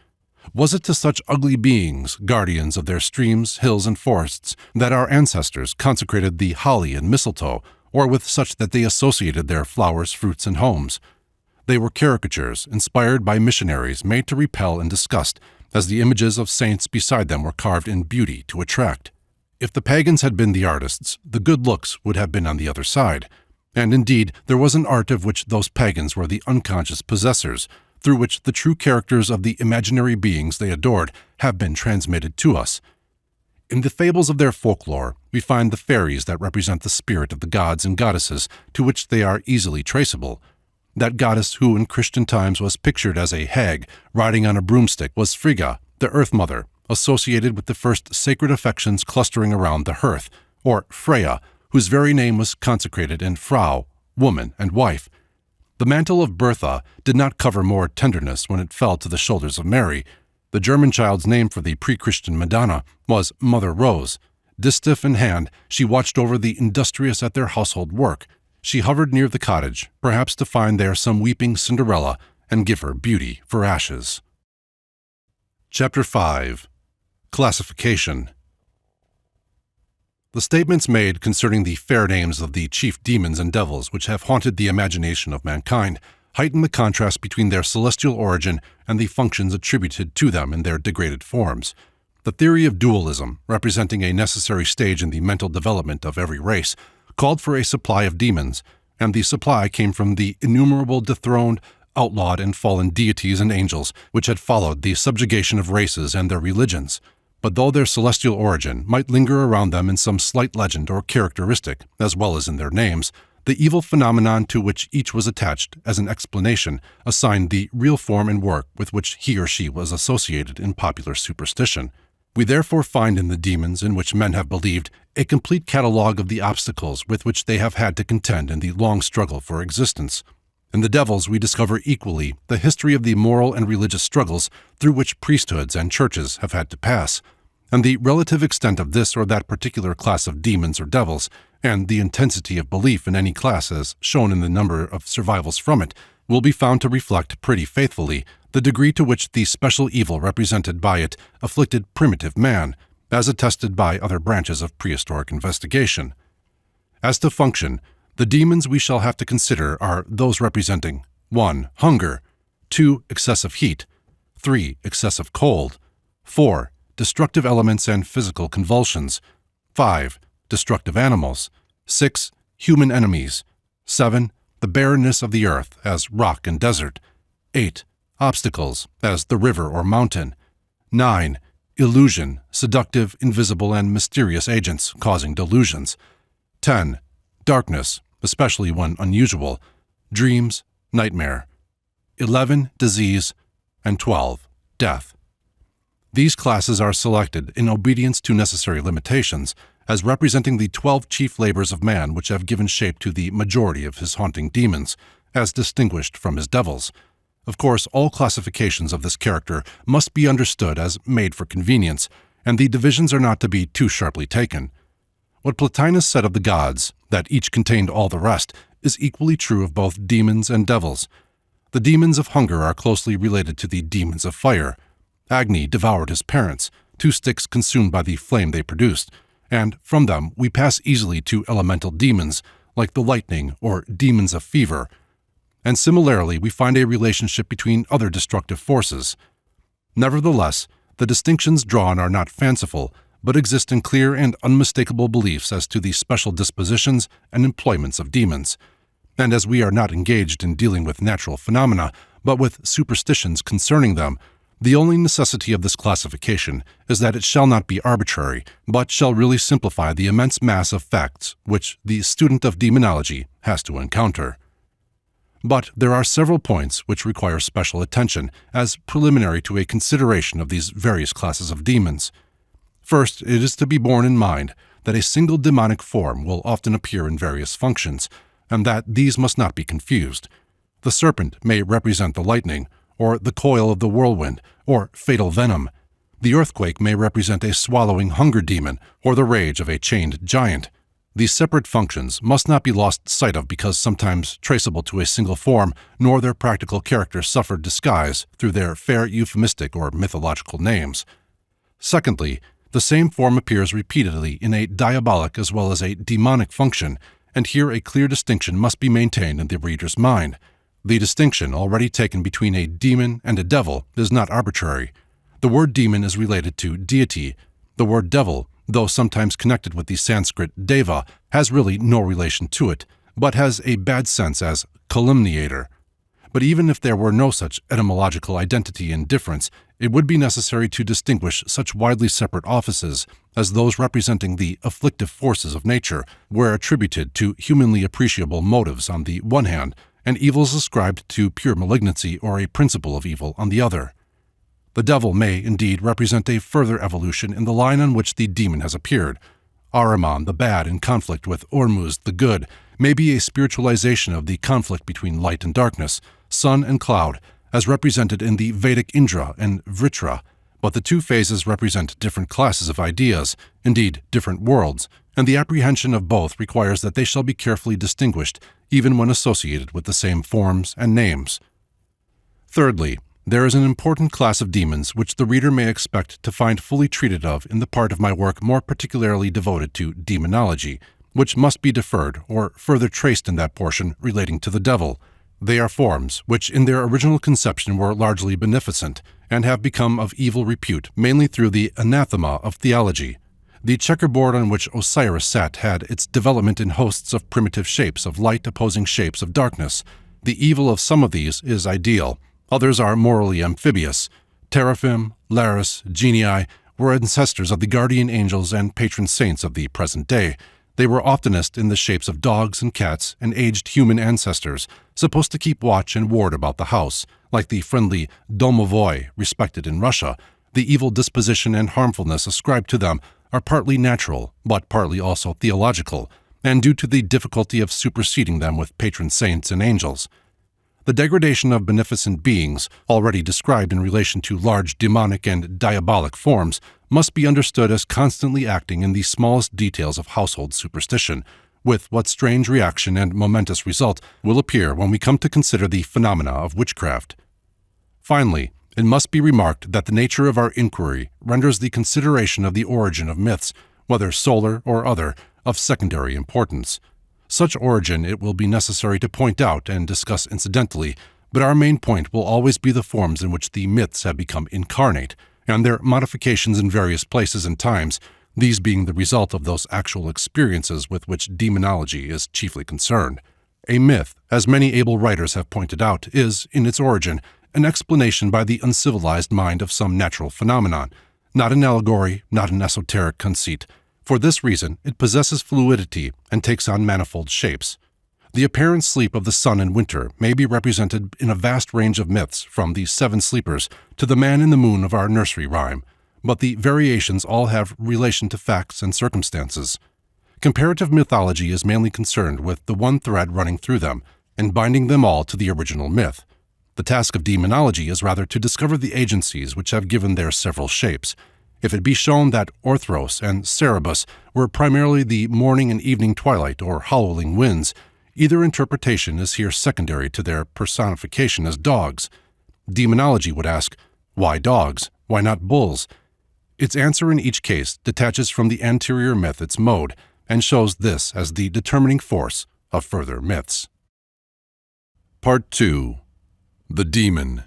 Was it to such ugly beings, guardians of their streams, hills, and forests, that our ancestors consecrated the holly and mistletoe, or with such that they associated their flowers, fruits, and homes? They were caricatures, inspired by missionaries made to repel and disgust, as the images of saints beside them were carved in beauty to attract. If the pagans had been the artists, the good looks would have been on the other side. And indeed, there was an art of which those pagans were the unconscious possessors, through which the true characters of the imaginary beings they adored have been transmitted to us. In the fables of their folklore, we find the fairies that represent the spirit of the gods and goddesses to which they are easily traceable. That goddess who in Christian times was pictured as a hag riding on a broomstick was Frigga, the Earth Mother, associated with the first sacred affections clustering around the hearth, or Freya, whose very name was consecrated in Frau, woman and wife. The mantle of Bertha did not cover more tenderness when it fell to the shoulders of Mary. The German child's name for the pre-Christian Madonna was Mother Rose. Distaff in hand, she watched over the industrious at their household work. she hovered near the cottage, perhaps to find there some weeping Cinderella and give her beauty for ashes. Chapter 5. Classification. The statements made concerning the fair names of the chief demons and devils which have haunted the imagination of mankind heighten the contrast between their celestial origin and the functions attributed to them in their degraded forms. The theory of dualism, representing a necessary stage in the mental development of every race, called for a supply of demons, and the supply came from the innumerable dethroned, outlawed, and fallen deities and angels which had followed the subjugation of races and their religions. But though their celestial origin might linger around them in some slight legend or characteristic, as well as in their names, the evil phenomenon to which each was attached as an explanation assigned the real form and work with which he or she was associated in popular superstition. We therefore find in the demons in which men have believed a complete catalogue of the obstacles with which they have had to contend in the long struggle for existence. In the devils we discover equally the history of the moral and religious struggles through which priesthoods and churches have had to pass, and the relative extent of this or that particular class of demons or devils, and the intensity of belief in any class as shown in the number of survivals from it, will be found to reflect pretty faithfully the degree to which the special evil represented by it afflicted primitive man, as attested by other branches of prehistoric investigation. As to function, the demons we shall have to consider are those representing 1. Hunger, 2. Excessive heat, 3. Excessive cold, 4. Destructive elements and physical convulsions, 5. Destructive animals, 6. Human enemies, 7. The barrenness of the earth as rock and desert, 8. Obstacles as the river or mountain, 9. Illusion, seductive, invisible, and mysterious agents causing delusions, 10. Darkness, especially when unusual, dreams, nightmare, 11. Disease, and 12. Death. These classes are selected in obedience to necessary limitations as representing the 12 chief labors of man which have given shape to the majority of his haunting demons, as distinguished from his devils. Of course, all classifications of this character must be understood as made for convenience, and the divisions are not to be too sharply taken. What Plotinus said of the gods, that each contained all the rest, is equally true of both demons and devils. The demons of hunger are closely related to the demons of fire. Agni devoured his parents, 2 sticks consumed by the flame they produced, and from them we pass easily to elemental demons, like the lightning or demons of fever. And similarly, we find a relationship between other destructive forces. Nevertheless, the distinctions drawn are not fanciful, but exist in clear and unmistakable beliefs as to the special dispositions and employments of demons. And as we are not engaged in dealing with natural phenomena, but with superstitions concerning them, the only necessity of this classification is that it shall not be arbitrary, but shall really simplify the immense mass of facts which the student of demonology has to encounter. But there are several points which require special attention as preliminary to a consideration of these various classes of demons. First, it is to be borne in mind that a single demonic form will often appear in various functions, and that these must not be confused. The serpent may represent the lightning, or the coil of the whirlwind, or fatal venom. The earthquake may represent a swallowing hunger demon, or the rage of a chained giant. These separate functions must not be lost sight of because sometimes traceable to a single form, nor their practical character suffered disguise through their fair euphemistic or mythological names. Secondly, the same form appears repeatedly in a diabolic as well as a demonic function, and here a clear distinction must be maintained in the reader's mind. The distinction already taken between a demon and a devil is not arbitrary. The word demon is related to deity. The word devil, though sometimes connected with the Sanskrit deva, has really no relation to it, but has a bad sense as calumniator. But even if there were no such etymological identity and difference, it would be necessary to distinguish such widely separate offices as those representing the afflictive forces of nature were attributed to humanly appreciable motives on the one hand, and evils ascribed to pure malignancy or a principle of evil on the other. The devil may, indeed, represent a further evolution in the line on which the demon has appeared. Ahriman, the bad, in conflict with Ormuzd, the good, may be a spiritualization of the conflict between light and darkness, sun and cloud, as represented in the Vedic Indra and Vritra, but the two phases represent different classes of ideas, indeed different worlds, and the apprehension of both requires that they shall be carefully distinguished, even when associated with the same forms and names. Thirdly, there is an important class of demons which the reader may expect to find fully treated of in the part of my work more particularly devoted to demonology, which must be deferred or further traced in that portion relating to the devil. They are forms which in their original conception were largely beneficent, and have become of evil repute mainly through the anathema of theology. The checkerboard on which Osiris sat had its development in hosts of primitive shapes of light opposing shapes of darkness. The evil of some of these is ideal. Others are morally amphibious. Teraphim, Laris, Genii were ancestors of the guardian angels and patron saints of the present day. They were oftenest in the shapes of dogs and cats and aged human ancestors, supposed to keep watch and ward about the house, like the friendly domovoi respected in Russia. The evil disposition and harmfulness ascribed to them are partly natural, but partly also theological, and due to the difficulty of superseding them with patron saints and angels. The degradation of beneficent beings, already described in relation to large demonic and diabolic forms, must be understood as constantly acting in the smallest details of household superstition, with what strange reaction and momentous result will appear when we come to consider the phenomena of witchcraft. Finally, it must be remarked that the nature of our inquiry renders the consideration of the origin of myths, whether solar or other, of secondary importance. Such origin it will be necessary to point out and discuss incidentally, but our main point will always be the forms in which the myths have become incarnate, and their modifications in various places and times, these being the result of those actual experiences with which demonology is chiefly concerned. A myth, as many able writers have pointed out, is, in its origin, an explanation by the uncivilized mind of some natural phenomenon, not an allegory, not an esoteric conceit. For this reason, it possesses fluidity and takes on manifold shapes. The apparent sleep of the sun in winter may be represented in a vast range of myths, from the seven sleepers to the man in the moon of our nursery rhyme, but the variations all have relation to facts and circumstances. Comparative mythology is mainly concerned with the one thread running through them and binding them all to the original myth. The task of demonology is rather to discover the agencies which have given their several shapes. If it be shown that Orthros and Cerberus were primarily the morning and evening twilight or howling winds, either interpretation is here secondary to their personification as dogs. Demonology would ask, why dogs? Why not bulls? Its answer in each case detaches from the anterior myth its mode, and shows this as the determining force of further myths. Part 2. The Demon.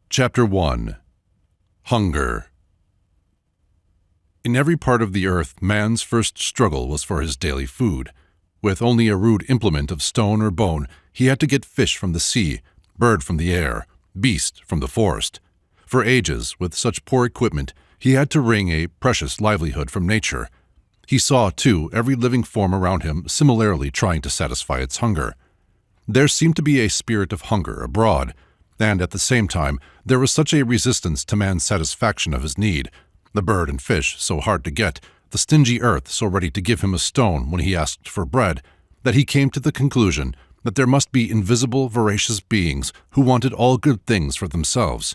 Chapter 1. Hunger. In every part of the earth, man's first struggle was for his daily food. With only a rude implement of stone or bone, he had to get fish from the sea, bird from the air, beast from the forest. For ages, with such poor equipment, he had to wring a precious livelihood from nature. He saw, too, every living form around him similarly trying to satisfy its hunger. There seemed to be a spirit of hunger abroad, and at the same time there was such a resistance to man's satisfaction of his need, the bird and fish so hard to get, the stingy earth so ready to give him a stone when he asked for bread, that he came to the conclusion that there must be invisible, voracious beings who wanted all good things for themselves.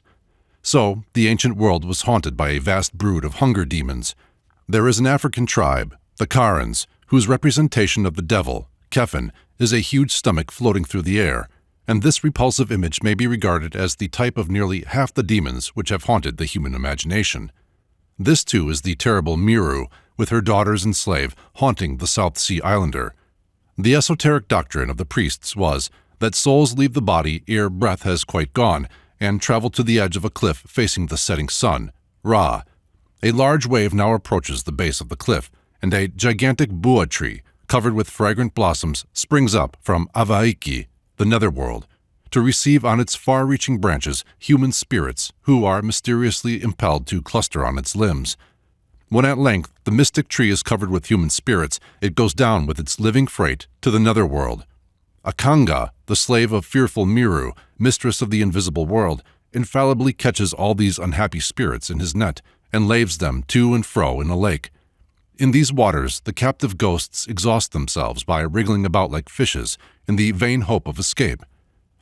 So the ancient world was haunted by a vast brood of hunger demons. There is an African tribe, the Karens, whose representation of the devil, Kephen, is a huge stomach floating through the air, and this repulsive image may be regarded as the type of nearly half the demons which have haunted the human imagination. This, too, is the terrible Miru, with her daughters and slave, haunting the South Sea Islander. The esoteric doctrine of the priests was that souls leave the body ere breath has quite gone, and travel to the edge of a cliff facing the setting sun, Ra. A large wave now approaches the base of the cliff, and a gigantic bua tree, covered with fragrant blossoms, springs up from Avaiki, the netherworld, to receive on its far-reaching branches human spirits who are mysteriously impelled to cluster on its limbs. When at length the mystic tree is covered with human spirits, it goes down with its living freight to the netherworld. Akanga, the slave of fearful Miru, mistress of the invisible world, infallibly catches all these unhappy spirits in his net and laves them to and fro in a lake. In these waters, the captive ghosts exhaust themselves by wriggling about like fishes in the vain hope of escape.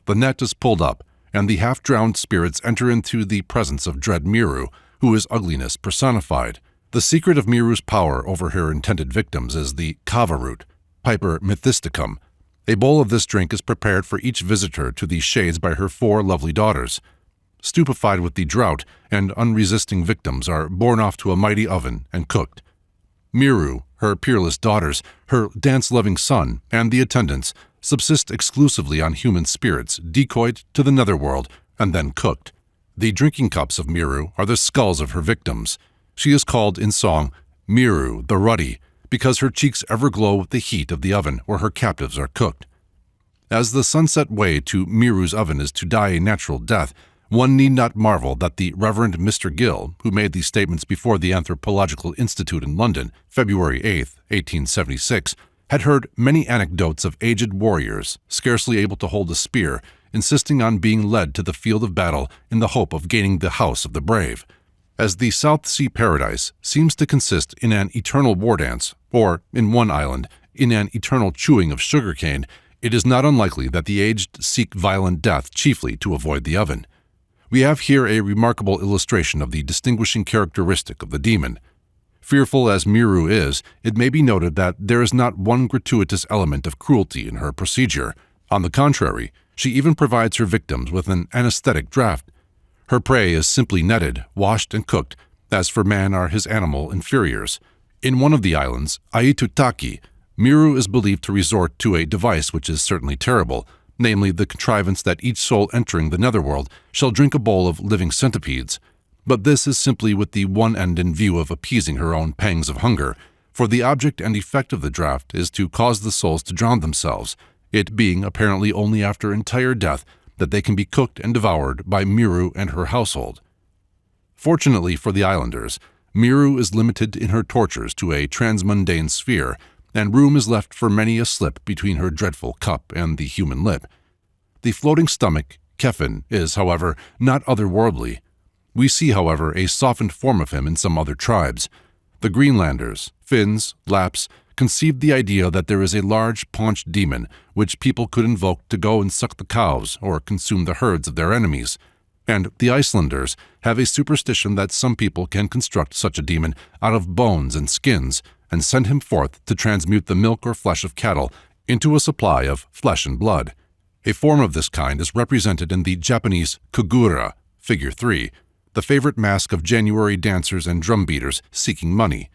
The net is pulled up, and the half-drowned spirits enter into the presence of dread Miru, who is ugliness personified. The secret of Miru's power over her intended victims is the kava root, Piper methysticum. A bowl of this drink is prepared for each visitor to the shades by her 4 lovely daughters. Stupefied with the draught and unresisting victims are borne off to a mighty oven and cooked. Miru, her peerless daughters, her dance-loving son, and the attendants subsist exclusively on human spirits decoyed to the netherworld and then cooked. The drinking cups of Miru are the skulls of her victims. She is called in song Miru the Ruddy, because her cheeks ever glow with the heat of the oven where her captives are cooked. As the sunset way to Miru's oven is to die a natural death, one need not marvel that the Reverend Mr. Gill, who made these statements before the Anthropological Institute in London, February 8, 1876, had heard many anecdotes of aged warriors, scarcely able to hold a spear, insisting on being led to the field of battle in the hope of gaining the house of the brave. As the South Sea Paradise seems to consist in an eternal war dance, or, in one island, in an eternal chewing of sugarcane, it is not unlikely that the aged seek violent death chiefly to avoid the oven. We have here a remarkable illustration of the distinguishing characteristic of the demon. Fearful as Miru is, it may be noted that there is not one gratuitous element of cruelty in her procedure. On the contrary, she even provides her victims with an anesthetic draught. Her prey is simply netted, washed, and cooked, as for man are his animal inferiors. In one of the islands, Aitutaki, Miru is believed to resort to a device which is certainly terrible, namely the contrivance that each soul entering the netherworld shall drink a bowl of living centipedes. But this is simply with the one end in view of appeasing her own pangs of hunger, for the object and effect of the draught is to cause the souls to drown themselves, it being apparently only after entire death that they can be cooked and devoured by Miru and her household. Fortunately for the islanders, Miru is limited in her tortures to a transmundane sphere, and room is left for many a slip between her dreadful cup and the human lip. The floating stomach, Kefin, is, however, not otherworldly. We see, however, a softened form of him in some other tribes. The Greenlanders, Finns, Lapps, conceived the idea that there is a large paunched demon which people could invoke to go and suck the cows or consume the herds of their enemies. And the Icelanders have a superstition that some people can construct such a demon out of bones and skins and send him forth to transmute the milk or flesh of cattle into a supply of flesh and blood. A form of this kind is represented in the Japanese kugura, figure 3, the favorite mask of January dancers and drum beaters seeking money.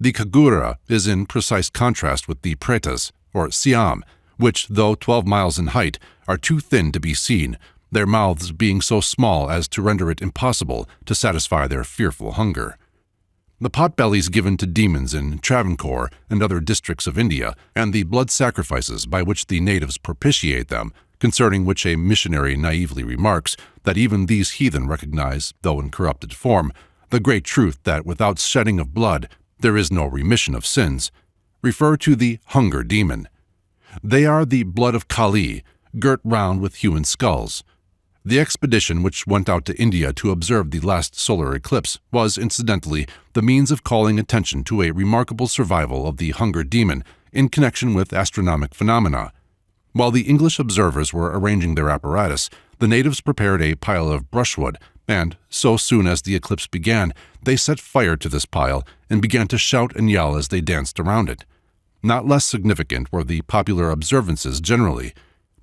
The kagura is in precise contrast with the pretas, or siam, which, though 12 miles in height, are too thin to be seen, their mouths being so small as to render it impossible to satisfy their fearful hunger. The potbellies given to demons in Travancore and other districts of India, and the blood sacrifices by which the natives propitiate them, concerning which a missionary naively remarks that even these heathen recognize, though in corrupted form, the great truth that without shedding of blood there is no remission of sins, refer to the hunger demon. They are the blood of Kali, girt round with human skulls. The expedition which went out to India to observe the last solar eclipse was, incidentally, the means of calling attention to a remarkable survival of the hunger demon in connection with astronomic phenomena. While the English observers were arranging their apparatus, the natives prepared a pile of brushwood, and, so soon as the eclipse began, they set fire to this pile and began to shout and yell as they danced around it. Not less significant were the popular observances generally.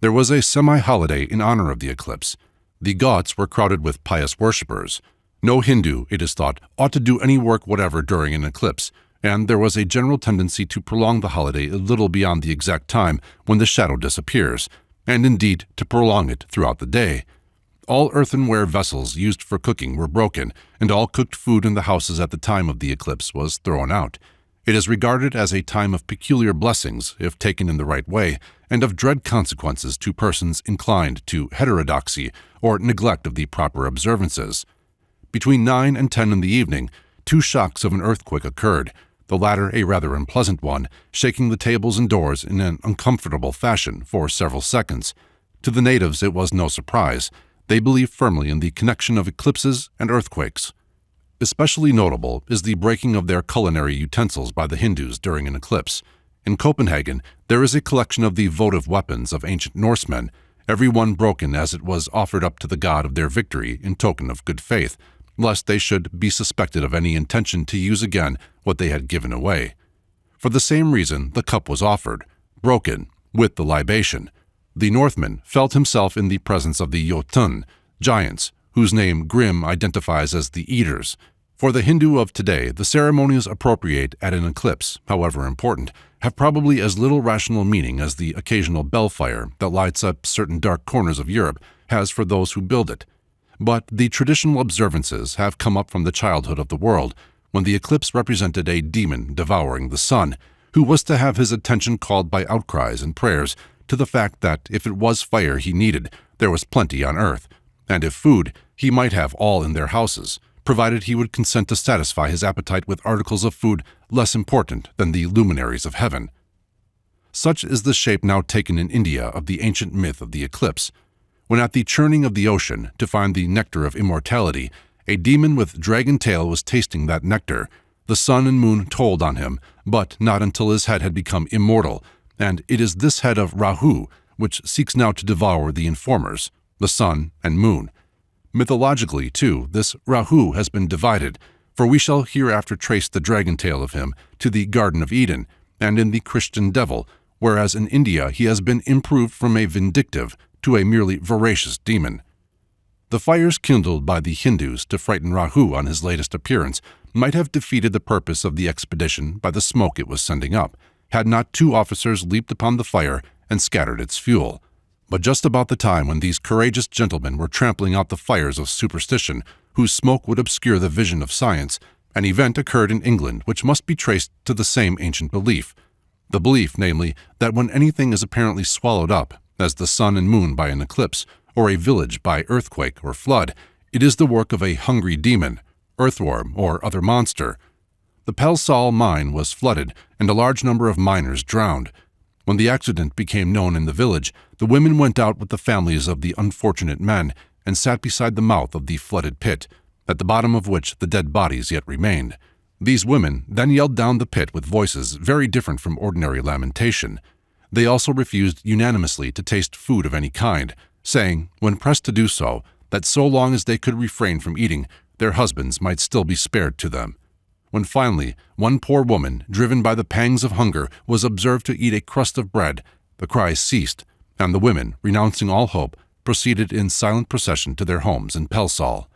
There was a semi-holiday in honor of the eclipse. The ghats were crowded with pious worshippers. No Hindu, it is thought, ought to do any work whatever during an eclipse, and there was a general tendency to prolong the holiday a little beyond the exact time when the shadow disappears, and indeed to prolong it throughout the day. All earthenware vessels used for cooking were broken, and all cooked food in the houses at the time of the eclipse was thrown out. It is regarded as a time of peculiar blessings, if taken in the right way, and of dread consequences to persons inclined to heterodoxy or neglect of the proper observances. Between 9 and 10 in the evening, 2 shocks of an earthquake occurred, the latter a rather unpleasant one, shaking the tables and doors in an uncomfortable fashion for several seconds. To the natives it was no surprise. They believed firmly in the connection of eclipses and earthquakes. Especially notable is the breaking of their culinary utensils by the Hindus during an eclipse. In Copenhagen, there is a collection of the votive weapons of ancient Norsemen, every one broken as it was offered up to the god of their victory in token of good faith, lest they should be suspected of any intention to use again what they had given away. For the same reason the cup was offered, broken, with the libation. The Northman felt himself in the presence of the Jotun, giants, whose name Grimm identifies as the Eaters. For the Hindu of today, the ceremonies appropriate at an eclipse, however important, have probably as little rational meaning as the occasional bellfire that lights up certain dark corners of Europe has for those who build it. But the traditional observances have come up from the childhood of the world, when the eclipse represented a demon devouring the sun, who was to have his attention called by outcries and prayers to the fact that if it was fire he needed, there was plenty on earth, and if food, he might have all in their houses, provided he would consent to satisfy his appetite with articles of food less important than the luminaries of heaven. Such is the shape now taken in India of the ancient myth of the eclipse, when at the churning of the ocean to find the nectar of immortality, a demon with dragon tail was tasting that nectar. The sun and moon told on him, but not until his head had become immortal, and it is this head of Rahu which seeks now to devour the informers, the sun and moon. Mythologically, too, this Rahu has been divided, for we shall hereafter trace the dragon tail of him to the Garden of Eden, and in the Christian devil, whereas in India he has been improved from a vindictive to a merely voracious demon. The fires kindled by the Hindus to frighten Rahu on his latest appearance might have defeated the purpose of the expedition by the smoke it was sending up, had not two officers leaped upon the fire and scattered its fuel. But just about the time when these courageous gentlemen were trampling out the fires of superstition, whose smoke would obscure the vision of science, an event occurred in England which must be traced to the same ancient belief. The belief, namely, that when anything is apparently swallowed up, as the sun and moon by an eclipse, or a village by earthquake or flood, it is the work of a hungry demon, earthworm, or other monster. The Pelsall mine was flooded, and a large number of miners drowned. When the accident became known in the village, the women went out with the families of the unfortunate men and sat beside the mouth of the flooded pit, at the bottom of which the dead bodies yet remained. These women then yelled down the pit with voices very different from ordinary lamentation. They also refused unanimously to taste food of any kind, saying, when pressed to do so, that so long as they could refrain from eating, their husbands might still be spared to them. When finally one poor woman, driven by the pangs of hunger, was observed to eat a crust of bread, the cries ceased, and the women, renouncing all hope, proceeded in silent procession to their homes in Pelsall.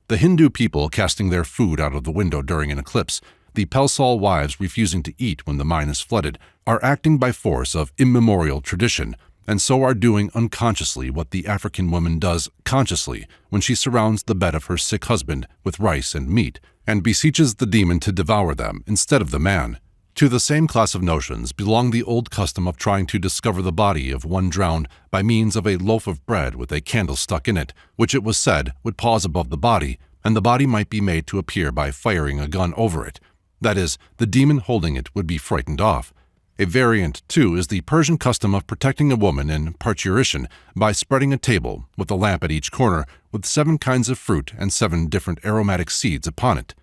The Hindu people casting their food out of the window during an eclipse, the Pelsall wives refusing to eat when the mine is flooded, are acting by force of immemorial tradition, and so are doing unconsciously what the African woman does consciously when she surrounds the bed of her sick husband with rice and meat, and beseeches the demon to devour them instead of the man. To the same class of notions belong the old custom of trying to discover the body of one drowned by means of a loaf of bread with a candle stuck in it, which it was said would pause above the body, and the body might be made to appear by firing a gun over it. That is, the demon holding it would be frightened off. A variant, too, is the Persian custom of protecting a woman in parturition by spreading a table, with a lamp at each corner, with 7 kinds of fruit and 7 different aromatic seeds upon it.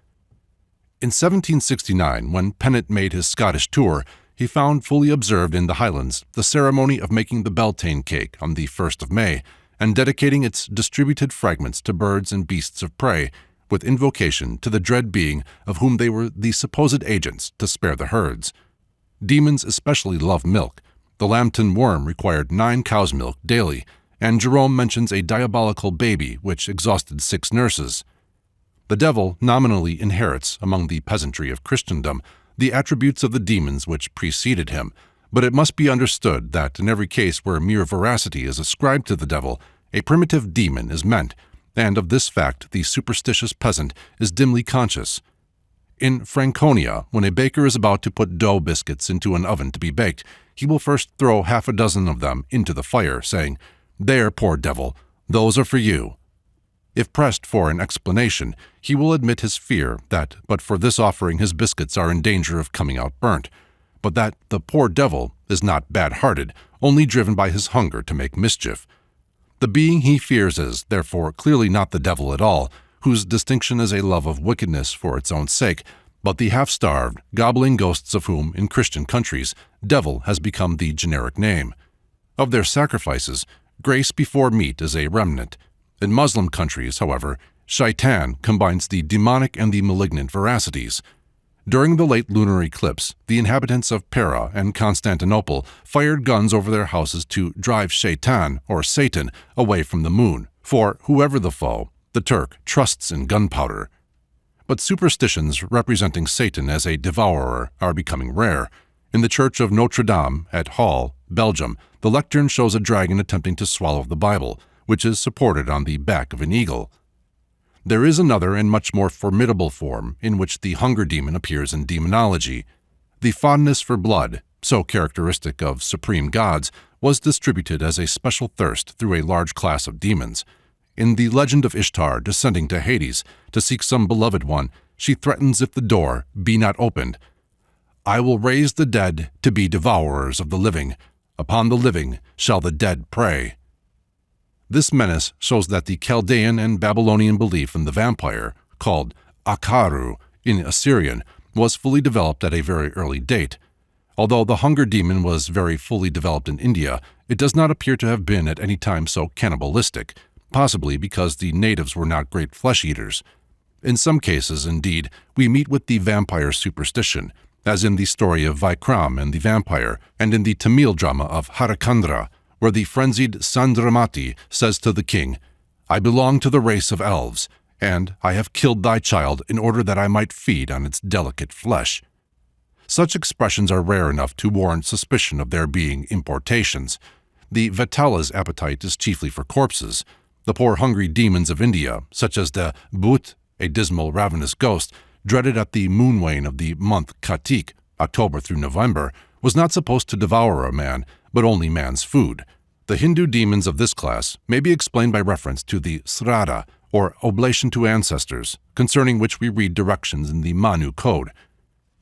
In 1769, when Pennant made his Scottish tour, he found fully observed in the Highlands the ceremony of making the Beltane cake on the 1st of May, and dedicating its distributed fragments to birds and beasts of prey, with invocation to the dread being of whom they were the supposed agents to spare the herds. Demons especially love milk. The Lambton worm required 9 cows' milk daily, and Jerome mentions a diabolical baby which exhausted 6 nurses. The devil nominally inherits, among the peasantry of Christendom, the attributes of the demons which preceded him, but it must be understood that in every case where mere veracity is ascribed to the devil, a primitive demon is meant, and of this fact the superstitious peasant is dimly conscious. In Franconia, when a baker is about to put dough biscuits into an oven to be baked, he will first throw 6 of them into the fire, saying, "There, poor devil, those are for you." If pressed for an explanation, he will admit his fear that but for this offering his biscuits are in danger of coming out burnt, but that the poor devil is not bad-hearted, only driven by his hunger to make mischief. The being he fears is, therefore, clearly not the devil at all, whose distinction is a love of wickedness for its own sake, but the half-starved, gobbling ghosts of whom, in Christian countries, devil has become the generic name. Of their sacrifices, grace before meat is a remnant. In Muslim countries, however, Shaitan combines the demonic and the malignant veracities. During the late lunar eclipse, the inhabitants of Pera and Constantinople fired guns over their houses to drive Shaitan, or Satan, away from the moon, for whoever the foe, the Turk trusts in gunpowder. But superstitions representing Satan as a devourer are becoming rare. In the Church of Notre Dame at Hall, Belgium, the lectern shows a dragon attempting to swallow the Bible, which is supported on the back of an eagle. There is another and much more formidable form in which the hunger demon appears in demonology. The fondness for blood, so characteristic of supreme gods, was distributed as a special thirst through a large class of demons. In the legend of Ishtar descending to Hades to seek some beloved one, she threatens if the door be not opened, "I will raise the dead to be devourers of the living. Upon the living shall the dead prey." This menace shows that the Chaldean and Babylonian belief in the vampire, called Akaru in Assyrian, was fully developed at a very early date. Although the hunger demon was very fully developed in India, it does not appear to have been at any time so cannibalistic, possibly because the natives were not great flesh-eaters. In some cases, indeed, we meet with the vampire superstition, as in the story of Vikram and the vampire, and in the Tamil drama of Harakandra, where the frenzied Sandramati says to the king, "I belong to the race of elves, and I have killed thy child in order that I might feed on its delicate flesh." Such expressions are rare enough to warrant suspicion of their being importations. The Vatala's appetite is chiefly for corpses. The poor hungry demons of India, such as the Bhut, a dismal ravenous ghost, dreaded at the moon wane of the month Kartik, October through November, was not supposed to devour a man, but only man's food. The Hindu demons of this class may be explained by reference to the Srada, or oblation to ancestors, concerning which we read directions in the Manu Code.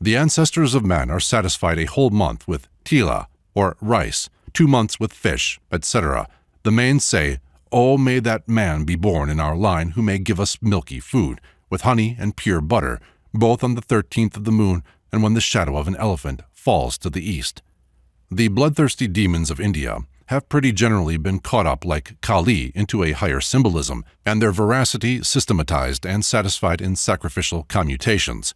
The ancestors of man are satisfied a whole month with tila, or rice, 2 months with fish, etc. The Mains say, "Oh, may that man be born in our line who may give us milky food, with honey and pure butter, both on the 13th of the moon and when the shadow of an elephant falls to the east." The bloodthirsty demons of India have pretty generally been caught up like Kali into a higher symbolism, and their veracity systematized and satisfied in sacrificial commutations.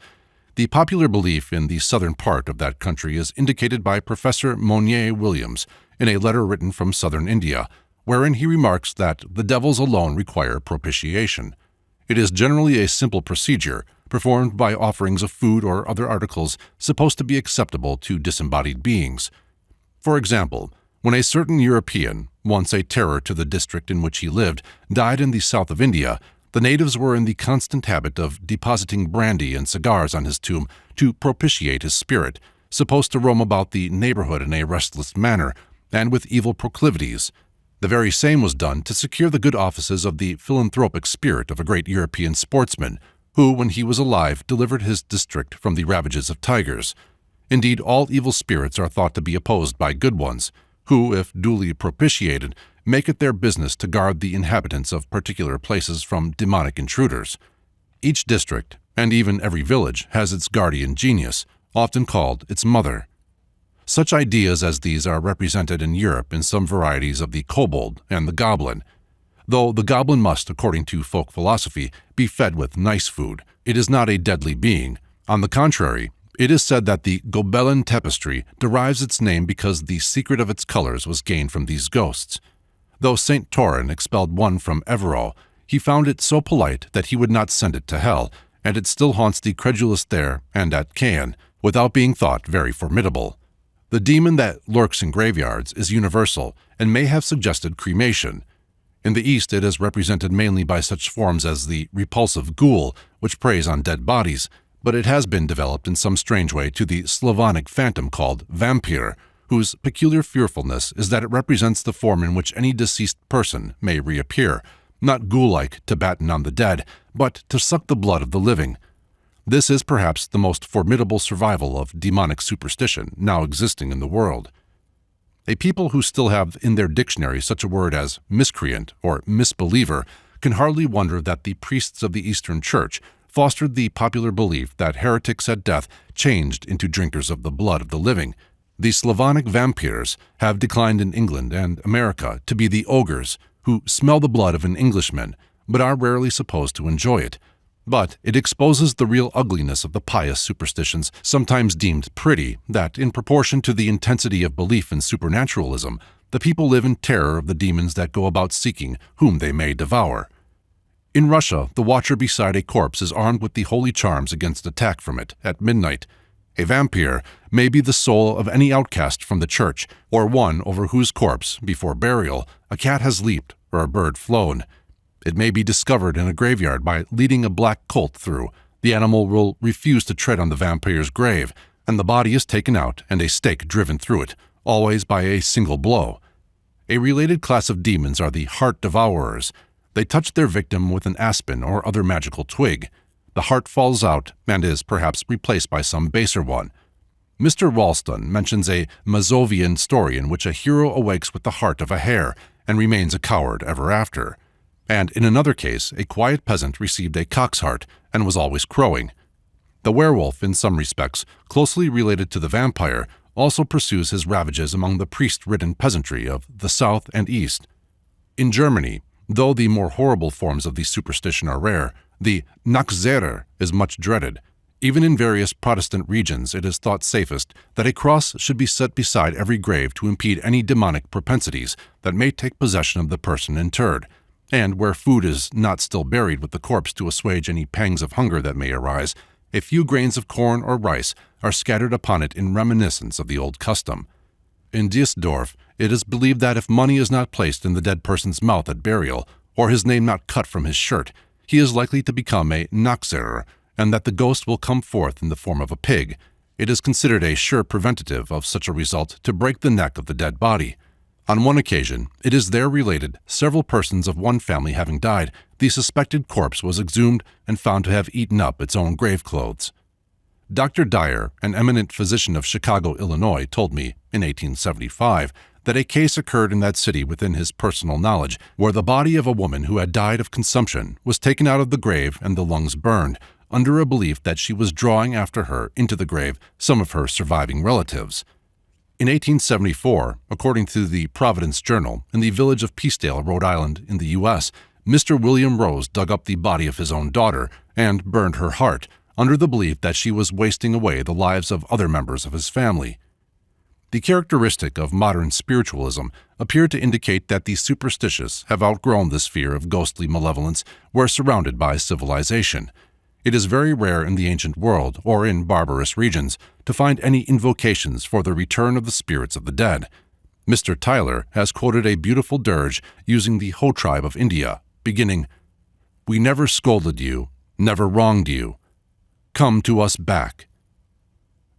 The popular belief in the southern part of that country is indicated by Professor Monier Williams in a letter written from southern India, wherein he remarks that the devils alone require propitiation. It is generally a simple procedure, performed by offerings of food or other articles supposed to be acceptable to disembodied beings. For example, when a certain European, once a terror to the district in which he lived, died in the south of India, the natives were in the constant habit of depositing brandy and cigars on his tomb to propitiate his spirit, supposed to roam about the neighborhood in a restless manner, and with evil proclivities. The very same was done to secure the good offices of the philanthropic spirit of a great European sportsman, who, when he was alive, delivered his district from the ravages of tigers. Indeed, all evil spirits are thought to be opposed by good ones, who, if duly propitiated, make it their business to guard the inhabitants of particular places from demonic intruders. Each district, and even every village, has its guardian genius, often called its mother. Such ideas as these are represented in Europe in some varieties of the kobold and the goblin. Though the goblin must, according to folk philosophy, be fed with nice food, it is not a deadly being. On the contrary, it is said that the Gobelin tapestry derives its name because the secret of its colors was gained from these ghosts. Though St. Taurin expelled one from Evero, he found it so polite that he would not send it to hell, and it still haunts the credulous there and at Caen, without being thought very formidable. The demon that lurks in graveyards is universal and may have suggested cremation. In the East, it is represented mainly by such forms as the repulsive ghoul, which preys on dead bodies, but it has been developed in some strange way to the Slavonic phantom called vampire, whose peculiar fearfulness is that it represents the form in which any deceased person may reappear, not ghoul-like to batten on the dead, but to suck the blood of the living. This is perhaps the most formidable survival of demonic superstition now existing in the world. A people who still have in their dictionary such a word as miscreant or misbeliever can hardly wonder that the priests of the Eastern Church fostered the popular belief that heretics at death changed into drinkers of the blood of the living. The Slavonic vampires have declined in England and America to be the ogres who smell the blood of an Englishman, but are rarely supposed to enjoy it. But it exposes the real ugliness of the pious superstitions, sometimes deemed pretty, that, in proportion to the intensity of belief in supernaturalism, the people live in terror of the demons that go about seeking whom they may devour. In Russia, the watcher beside a corpse is armed with the holy charms against attack from it at midnight. A vampire may be the soul of any outcast from the church, or one over whose corpse, before burial, a cat has leaped or a bird flown. It may be discovered in a graveyard by leading a black colt through. The animal will refuse to tread on the vampire's grave, and the body is taken out and a stake driven through it, always by a single blow. A related class of demons are the heart devourers. They touch their victim with an aspen or other magical twig. The heart falls out and is perhaps replaced by some baser one. Mr. Ralston mentions a Mazovian story in which a hero awakes with the heart of a hare and remains a coward ever after. And in another case, a quiet peasant received a cock's heart and was always crowing. The werewolf, in some respects, closely related to the vampire, also pursues his ravages among the priest-ridden peasantry of the south and east. In Germany, though the more horrible forms of the superstition are rare, the Nachzehrer is much dreaded. Even in various Protestant regions, it is thought safest that a cross should be set beside every grave to impede any demonic propensities that may take possession of the person interred, and where food is not still buried with the corpse to assuage any pangs of hunger that may arise, a few grains of corn or rice are scattered upon it in reminiscence of the old custom. In Duisdorf, it is believed that if money is not placed in the dead person's mouth at burial, or his name not cut from his shirt, he is likely to become a Nachzehrer, and that the ghost will come forth in the form of a pig. It is considered a sure preventative of such a result to break the neck of the dead body. On one occasion, it is there related, several persons of one family having died, the suspected corpse was exhumed and found to have eaten up its own grave clothes. Dr. Dyer, an eminent physician of Chicago, Illinois, told me, in 1875, that a case occurred in that city within his personal knowledge, where the body of a woman who had died of consumption was taken out of the grave and the lungs burned, under a belief that she was drawing after her into the grave some of her surviving relatives. In 1874, according to the Providence Journal, in the village of Peacedale, Rhode Island, in the U.S., Mr. William Rose dug up the body of his own daughter and burned her heart, under the belief that she was wasting away the lives of other members of his family. The characteristic of modern spiritualism appeared to indicate that the superstitious have outgrown this fear of ghostly malevolence where surrounded by civilization. It is very rare in the ancient world, or in barbarous regions, to find any invocations for the return of the spirits of the dead. Mr. Tyler has quoted a beautiful dirge using the Ho tribe of India, beginning, "We never scolded you, never wronged you. Come to us back."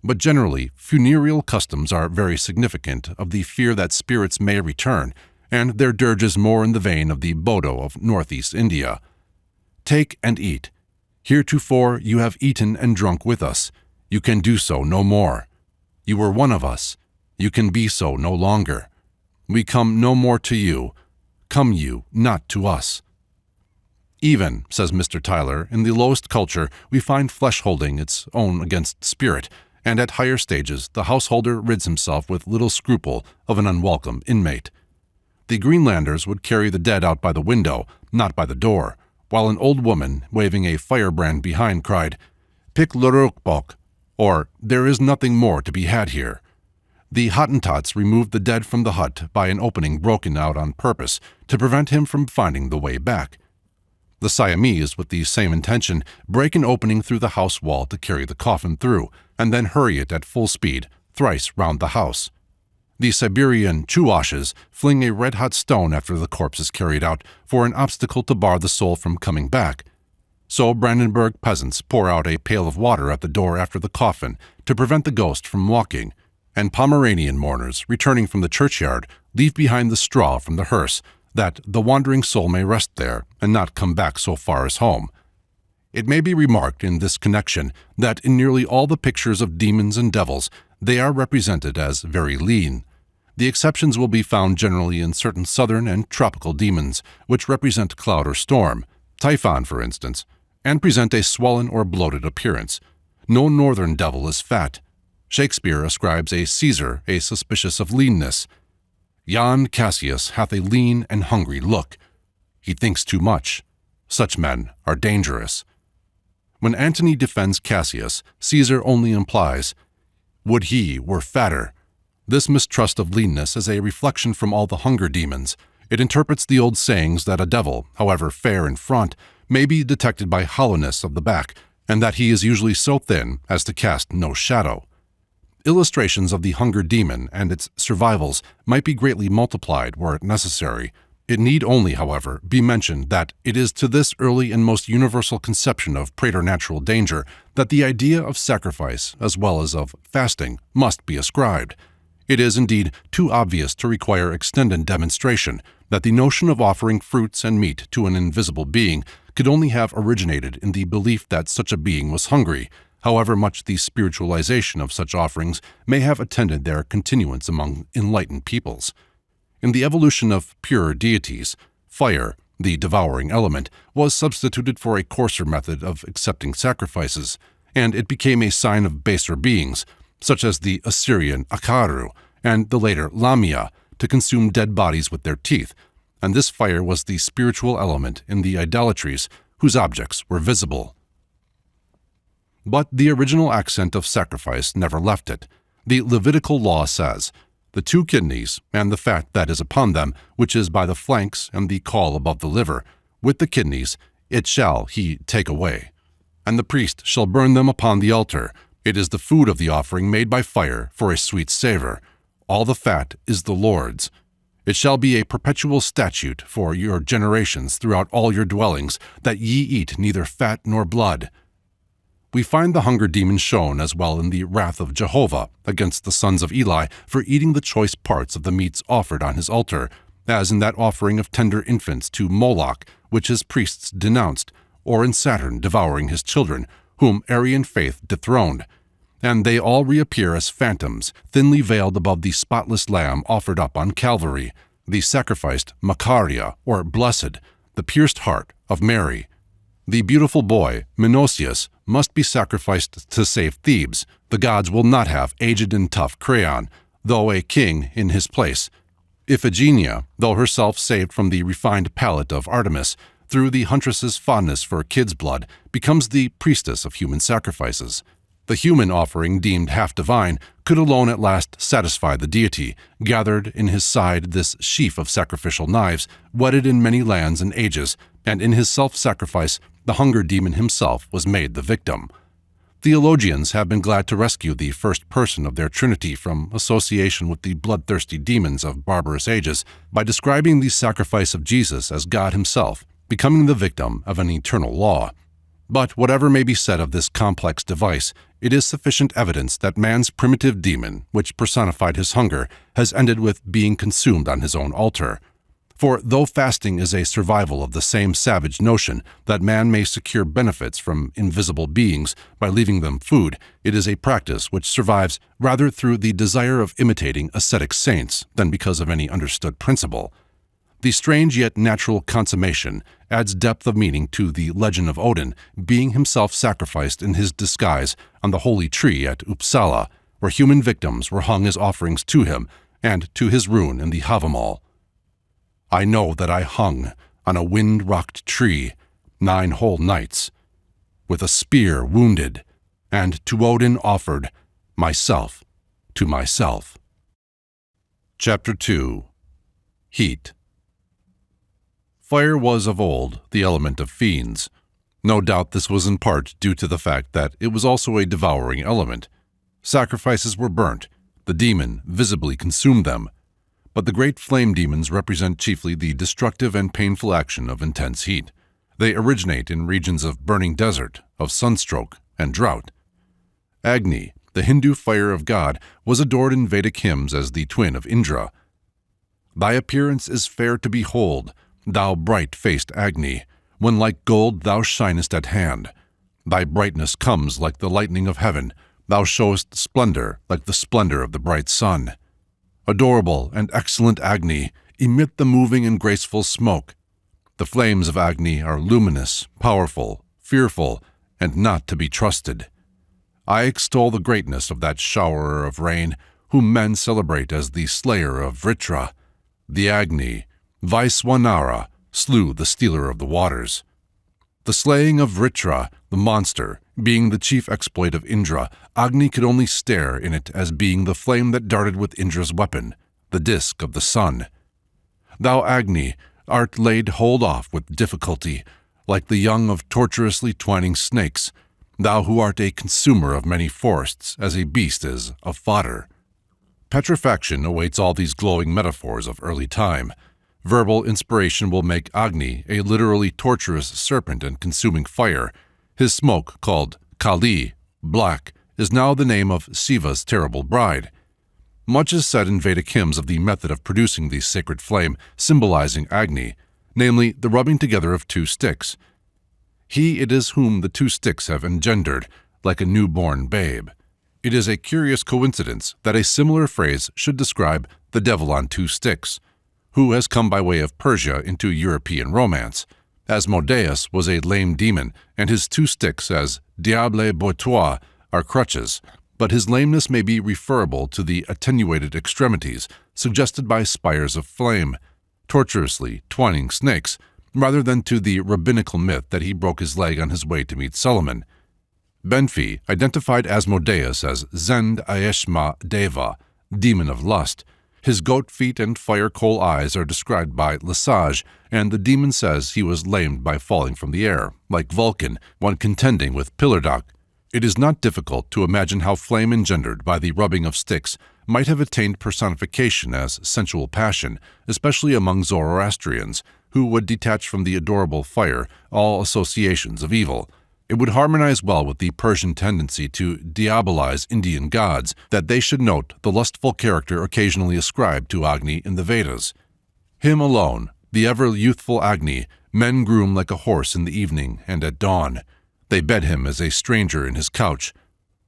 But generally, funereal customs are very significant of the fear that spirits may return, and their dirges more in the vein of the Bodo of northeast India. "Take and eat. Heretofore you have eaten and drunk with us. You can do so no more. You were one of us. You can be so no longer. We come no more to you. Come you not to us." Even, says Mr. Tyler, in the lowest culture we find flesh holding its own against spirit, and at higher stages the householder rids himself with little scruple of an unwelcome inmate. The Greenlanders would carry the dead out by the window, not by the door, while an old woman, waving a firebrand behind, cried, "Pick Lurukbok," or "There is nothing more to be had here." The Hottentots removed the dead from the hut by an opening broken out on purpose to prevent him from finding the way back. The Siamese, with the same intention, break an opening through the house wall to carry the coffin through, and then hurry it at full speed, thrice round the house. The Siberian Chuwashes fling a red-hot stone after the corpse is carried out for an obstacle to bar the soul from coming back. So Brandenburg peasants pour out a pail of water at the door after the coffin to prevent the ghost from walking, and Pomeranian mourners, returning from the churchyard, leave behind the straw from the hearse, that the wandering soul may rest there and not come back so far as home. It may be remarked in this connection that in nearly all the pictures of demons and devils, they are represented as very lean. The exceptions will be found generally in certain southern and tropical demons, which represent cloud or storm, Typhon for instance, and present a swollen or bloated appearance. No northern devil is fat. Shakespeare ascribes a Caesar a suspicious of leanness. "Yon Cassius hath a lean and hungry look. He thinks too much. Such men are dangerous. When Antony defends Cassius, Caesar only implies, "Would he were fatter." This mistrust of leanness is a reflection from all the hunger demons. It interprets the old sayings that a devil, however fair in front, may be detected by hollowness of the back, and that he is usually so thin as to cast no shadow. Illustrations of the hunger demon and its survivals might be greatly multiplied were it necessary. It need only, however, be mentioned that it is to this early and most universal conception of preternatural danger that the idea of sacrifice, as well as of fasting, must be ascribed. It is indeed too obvious to require extended demonstration that the notion of offering fruits and meat to an invisible being could only have originated in the belief that such a being was hungry, however much the spiritualization of such offerings may have attended their continuance among enlightened peoples. In the evolution of purer deities, fire, the devouring element, was substituted for a coarser method of accepting sacrifices, and it became a sign of baser beings, such as the Assyrian Akaru and the later Lamia, to consume dead bodies with their teeth, and this fire was the spiritual element in the idolatries whose objects were visible. But the original accent of sacrifice never left it. The Levitical law says, "The 2 kidneys, and the fat that is upon them, which is by the flanks and the caul above the liver, with the kidneys, it shall he take away. And the priest shall burn them upon the altar. It is the food of the offering made by fire for a sweet savor. All the fat is the Lord's. It shall be a perpetual statute for your generations throughout all your dwellings, that ye eat neither fat nor blood." We find the hunger demon shown as well in the wrath of Jehovah against the sons of Eli for eating the choice parts of the meats offered on his altar, as in that offering of tender infants to Moloch, which his priests denounced, or in Saturn devouring his children, whom Arian faith dethroned. And they all reappear as phantoms, thinly veiled above the spotless lamb offered up on Calvary, the sacrificed Macaria, or blessed, the pierced heart of Mary. The beautiful boy, Menocius, must be sacrificed to save Thebes. The gods will not have aged and tough Creon, though a king in his place. Iphigenia, though herself saved from the refined palate of Artemis, through the huntress's fondness for kid's blood, becomes the priestess of human sacrifices. The human offering, deemed half divine, could alone at last satisfy the deity, gathered in his side this sheaf of sacrificial knives, wedded in many lands and ages, and in his self-sacrifice the hunger demon himself was made the victim. Theologians have been glad to rescue the first person of their Trinity from association with the bloodthirsty demons of barbarous ages by describing the sacrifice of Jesus as God himself, becoming the victim of an eternal law. But whatever may be said of this complex device, it is sufficient evidence that man's primitive demon, which personified his hunger, has ended with being consumed on his own altar. For though fasting is a survival of the same savage notion that man may secure benefits from invisible beings by leaving them food, it is a practice which survives rather through the desire of imitating ascetic saints than because of any understood principle. The strange yet natural consummation adds depth of meaning to the legend of Odin being himself sacrificed in his disguise on the holy tree at Uppsala, where human victims were hung as offerings to him and to his ruin in the Havamal. I know that I hung on a wind-rocked tree 9 whole nights, with a spear wounded, and to Odin offered myself to myself. Chapter 2. Heat. Fire was of old the element of fiends. No doubt this was in part due to the fact that it was also a devouring element. Sacrifices were burnt, the demon visibly consumed them, but the great flame demons represent chiefly the destructive and painful action of intense heat. They originate in regions of burning desert, of sunstroke, and drought. Agni, the Hindu fire of God, was adored in Vedic hymns as the twin of Indra. Thy appearance is fair to behold, thou bright-faced Agni, when like gold thou shinest at hand. Thy brightness comes like the lightning of heaven, thou showest splendor like the splendor of the bright sun. Adorable and excellent Agni, emit the moving and graceful smoke. The flames of Agni are luminous, powerful, fearful, and not to be trusted. I extol the greatness of that showerer of rain, whom men celebrate as the slayer of Vritra. The Agni, Vaiswanara, slew the stealer of the waters. The slaying of Vritra, the monster, being the chief exploit of Indra, Agni could only stare in it as being the flame that darted with Indra's weapon, the disk of the sun. Thou, Agni, art laid hold off with difficulty, like the young of tortuously twining snakes, thou who art a consumer of many forests, as a beast is of fodder. Petrifaction awaits all these glowing metaphors of early time. Verbal inspiration will make Agni a literally torturous serpent and consuming fire. His smoke, called Kali, black, is now the name of Siva's terrible bride. Much is said in Vedic hymns of the method of producing the sacred flame symbolizing Agni, namely the rubbing together of two sticks. He it is whom the two sticks have engendered, like a newborn babe. It is a curious coincidence that a similar phrase should describe the devil on two sticks, who has come by way of Persia into European romance. Asmodeus was a lame demon, and his two sticks as diable boiteux are crutches, but his lameness may be referable to the attenuated extremities suggested by spires of flame, tortuously twining snakes, rather than to the rabbinical myth that he broke his leg on his way to meet Solomon. Benfi identified Asmodeus as Zend Ayeshma Deva, demon of lust. His goat feet and fire-coal eyes are described by Lesage, and the demon says he was lamed by falling from the air, like Vulcan, when contending with Pillardoc. It is not difficult to imagine how flame engendered by the rubbing of sticks might have attained personification as sensual passion, especially among Zoroastrians, who would detach from the adorable fire all associations of evil. It would harmonize well with the Persian tendency to diabolize Indian gods, that they should note the lustful character occasionally ascribed to Agni in the Vedas. Him alone, the ever-youthful Agni, men groom like a horse in the evening and at dawn. They bed him as a stranger in his couch.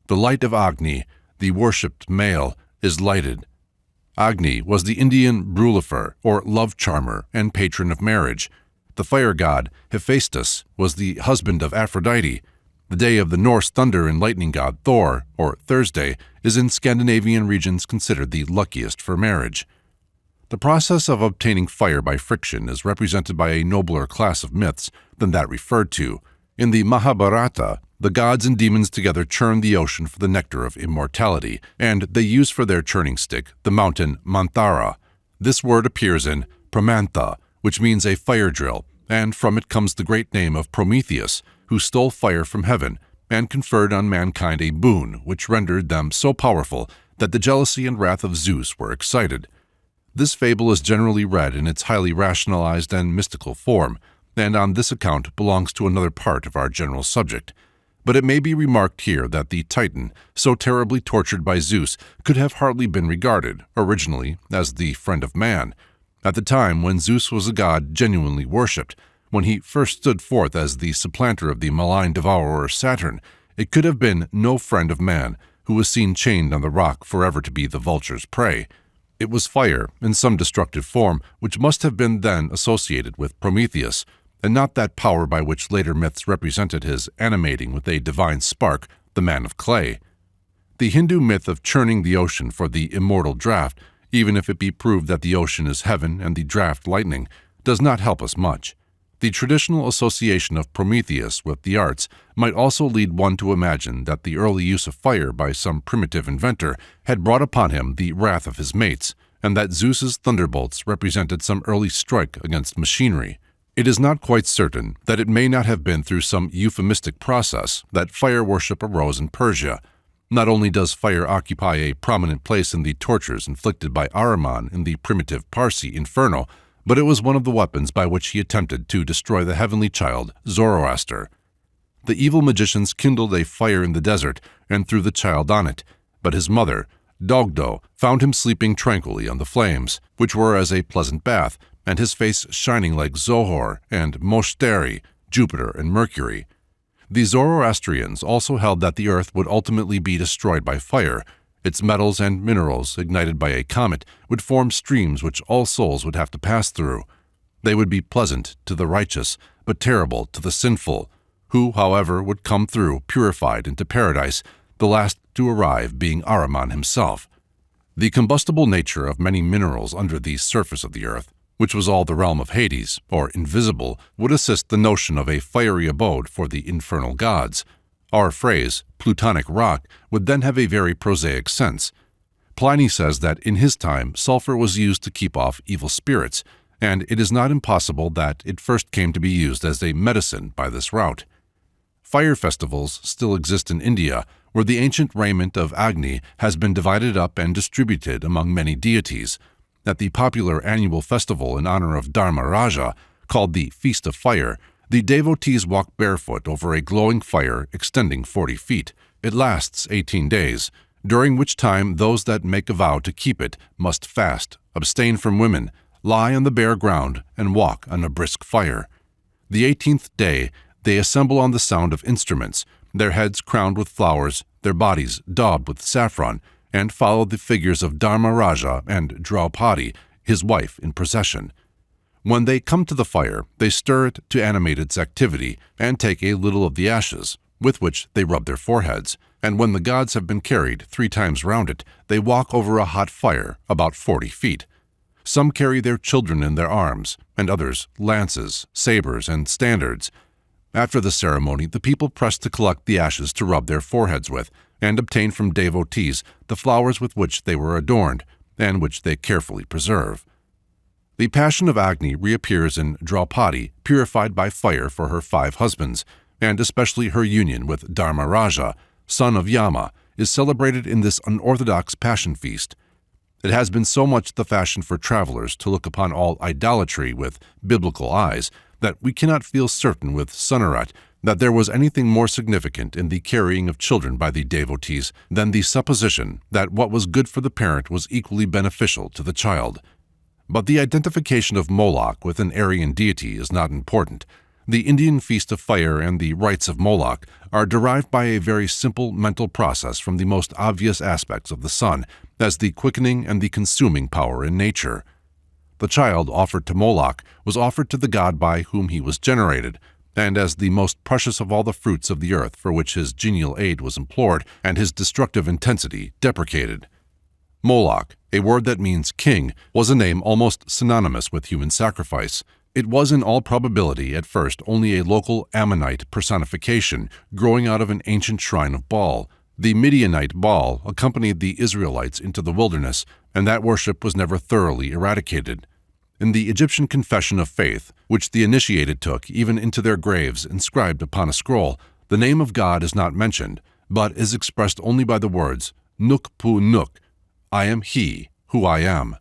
The light of Agni, the worshipped male, is lighted. Agni was the Indian Brulifer, or love charmer, and patron of marriage. The fire god, Hephaestus, was the husband of Aphrodite. The day of the Norse thunder and lightning god Thor, or Thursday, is in Scandinavian regions considered the luckiest for marriage. The process of obtaining fire by friction is represented by a nobler class of myths than that referred to. In the Mahabharata, the gods and demons together churn the ocean for the nectar of immortality, and they use for their churning stick the mountain Manthara. This word appears in Pramantha, which means a fire drill, and from it comes the great name of Prometheus, who stole fire from heaven and conferred on mankind a boon which rendered them so powerful that the jealousy and wrath of Zeus were excited. This fable is generally read in its highly rationalized and mystical form, and on this account belongs to another part of our general subject. But it may be remarked here that the Titan, so terribly tortured by Zeus, could have hardly been regarded, originally, as the friend of man. At the time when Zeus was a god genuinely worshipped, when he first stood forth as the supplanter of the malign devourer Saturn, it could have been no friend of man, who was seen chained on the rock forever to be the vulture's prey. It was fire, in some destructive form, which must have been then associated with Prometheus, and not that power by which later myths represented his animating with a divine spark, the man of clay. The Hindu myth of churning the ocean for the immortal draught, even if it be proved that the ocean is heaven and the draught lightning, does not help us much. The traditional association of Prometheus with the arts might also lead one to imagine that the early use of fire by some primitive inventor had brought upon him the wrath of his mates, and that Zeus's thunderbolts represented some early strike against machinery. It is not quite certain that it may not have been through some euphemistic process that fire worship arose in Persia. Not only does fire occupy a prominent place in the tortures inflicted by Ahriman in the primitive Parsi Inferno, but it was one of the weapons by which he attempted to destroy the heavenly child, Zoroaster. The evil magicians kindled a fire in the desert and threw the child on it, but his mother, Dogdo, found him sleeping tranquilly on the flames, which were as a pleasant bath, and his face shining like Zohor and Moshteri, Jupiter and Mercury. The Zoroastrians also held that the earth would ultimately be destroyed by fire. Its metals and minerals, ignited by a comet, would form streams which all souls would have to pass through. They would be pleasant to the righteous, but terrible to the sinful, who, however, would come through purified into paradise, the last to arrive being Ahriman himself. The combustible nature of many minerals under the surface of the earth, which was all the realm of Hades, or invisible, would assist the notion of a fiery abode for the infernal gods. Our phrase, plutonic rock, would then have a very prosaic sense. Pliny says that in his time sulfur was used to keep off evil spirits, and it is not impossible that it first came to be used as a medicine by this route. Fire festivals still exist in India, where the ancient raiment of Agni has been divided up and distributed among many deities. At the popular annual festival in honor of Dharma Raja, called the Feast of Fire, the devotees walk barefoot over a glowing fire extending 40 feet. It lasts 18 days, during which time those that make a vow to keep it must fast, abstain from women, lie on the bare ground, and walk on a brisk fire. The 18th day, they assemble on the sound of instruments, their heads crowned with flowers, their bodies daubed with saffron, and follow the figures of Dharma Raja and Draupadi, his wife, in procession. When they come to the fire, they stir it to animate its activity and take a little of the ashes, with which they rub their foreheads, and when the gods have been carried 3 times round it, they walk over a hot fire about 40 feet. Some carry their children in their arms, and others lances, sabers, and standards. After the ceremony, the people press to collect the ashes to rub their foreheads with, and obtain from devotees the flowers with which they were adorned, and which they carefully preserve. The passion of Agni reappears in Draupadi, purified by fire for her 5 husbands, and especially her union with Dharma Raja, son of Yama, is celebrated in this unorthodox passion feast. It has been so much the fashion for travelers to look upon all idolatry with biblical eyes that we cannot feel certain with Sunarat that there was anything more significant in the carrying of children by the devotees than the supposition that what was good for the parent was equally beneficial to the child. But the identification of Moloch with an Aryan deity is not important. The Indian Feast of Fire and the rites of Moloch are derived by a very simple mental process from the most obvious aspects of the sun, as the quickening and the consuming power in nature. The child offered to Moloch was offered to the god by whom he was generated, and as the most precious of all the fruits of the earth for which his genial aid was implored and his destructive intensity deprecated. Moloch, a word that means king, was a name almost synonymous with human sacrifice. It was in all probability at first only a local Ammonite personification growing out of an ancient shrine of Baal. The Midianite Baal accompanied the Israelites into the wilderness, and that worship was never thoroughly eradicated. In the Egyptian confession of faith, which the initiated took even into their graves inscribed upon a scroll, the name of God is not mentioned, but is expressed only by the words, Nuk Pu Nuk, I am He who I am.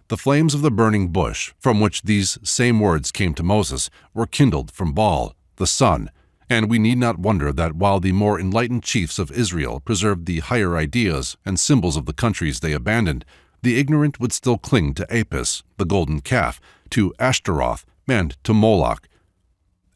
The flames of the burning bush, from which these same words came to Moses, were kindled from Baal, the sun, and we need not wonder that while the more enlightened chiefs of Israel preserved the higher ideas and symbols of the countries they abandoned, the ignorant would still cling to Apis, the golden calf, to Ashtaroth, and to Moloch.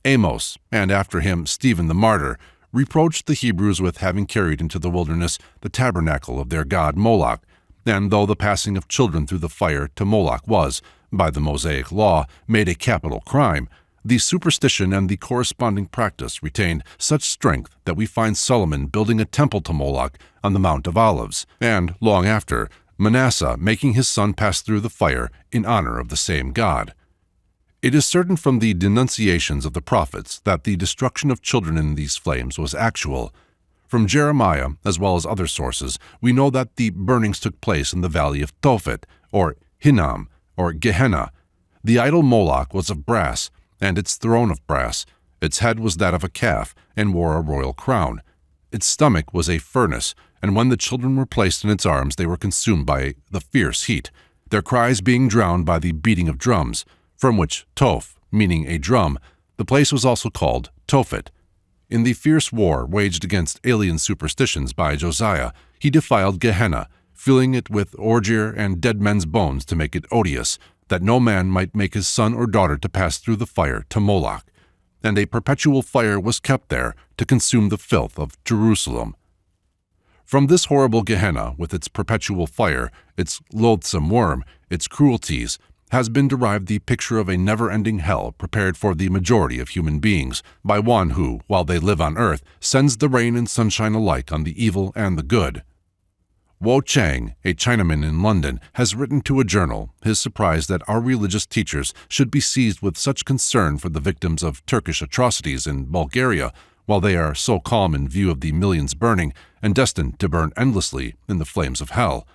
Amos, and after him Stephen the martyr, reproached the Hebrews with having carried into the wilderness the tabernacle of their god Moloch, and though the passing of children through the fire to Moloch was, by the Mosaic law, made a capital crime, the superstition and the corresponding practice retained such strength that we find Solomon building a temple to Moloch on the Mount of Olives, and, long after, Manasseh making his son pass through the fire in honor of the same god. It is certain from the denunciations of the prophets that the destruction of children in these flames was actual. From Jeremiah, as well as other sources, we know that the burnings took place in the valley of Tophet, or Hinnom, or Gehenna. The idol Moloch was of brass, and its throne of brass. Its head was that of a calf, and wore a royal crown. Its stomach was a furnace, and when the children were placed in its arms they were consumed by the fierce heat, their cries being drowned by the beating of drums, from which Toph, meaning a drum, the place was also called Tophet. In the fierce war waged against alien superstitions by Josiah, he defiled Gehenna, filling it with ordure and dead men's bones to make it odious, that no man might make his son or daughter to pass through the fire to Moloch. And a perpetual fire was kept there to consume the filth of Jerusalem. From this horrible Gehenna, with its perpetual fire, its loathsome worm, its cruelties, has been derived the picture of a never-ending hell prepared for the majority of human beings by one who, while they live on earth, sends the rain and sunshine alike on the evil and the good. Wo Chang, a Chinaman in London, has written to a journal his surprise that our religious teachers should be seized with such concern for the victims of Turkish atrocities in Bulgaria, while they are so calm in view of the millions burning and destined to burn endlessly in the flames of hell.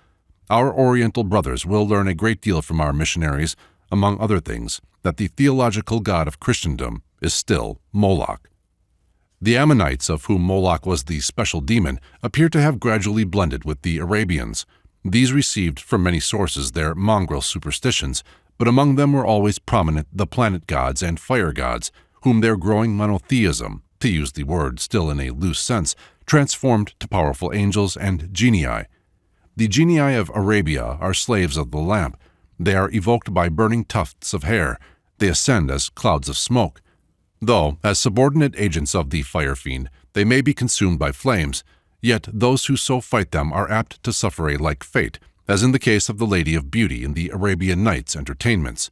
Our Oriental brothers will learn a great deal from our missionaries, among other things, that the theological god of Christendom is still Moloch. The Ammonites, of whom Moloch was the special demon, appear to have gradually blended with the Arabians. These received from many sources their mongrel superstitions, but among them were always prominent the planet gods and fire gods, whom their growing monotheism, to use the word still in a loose sense, transformed to powerful angels and genii. The genii of Arabia are slaves of the lamp. They are evoked by burning tufts of hair. They ascend as clouds of smoke. Though, as subordinate agents of the fire fiend, they may be consumed by flames, yet those who so fight them are apt to suffer a like fate, as in the case of the Lady of Beauty in the Arabian Nights entertainments.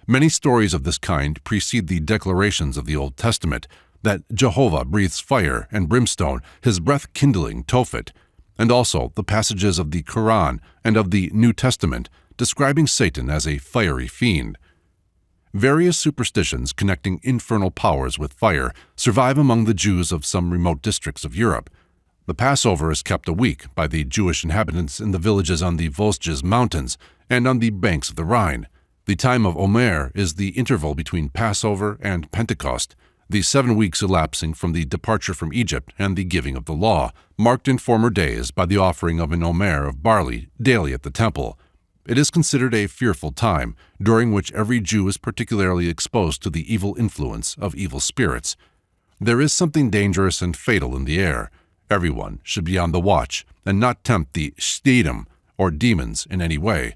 Many stories of this kind precede the declarations of the Old Testament, that Jehovah breathes fire and brimstone, his breath kindling Tophet, and also the passages of the Quran and of the New Testament describing Satan as a fiery fiend. Various superstitions connecting infernal powers with fire survive among the Jews of some remote districts of Europe. The Passover is kept a week by the Jewish inhabitants in the villages on the Vosges Mountains and on the banks of the Rhine. The time of Omer is the interval between Passover and Pentecost, the 7 weeks elapsing from the departure from Egypt and the giving of the law, marked in former days by the offering of an omer of barley daily at the temple. It is considered a fearful time, during which every Jew is particularly exposed to the evil influence of evil spirits. There is something dangerous and fatal in the air. Everyone should be on the watch and not tempt the shtidim, or demons, in any way.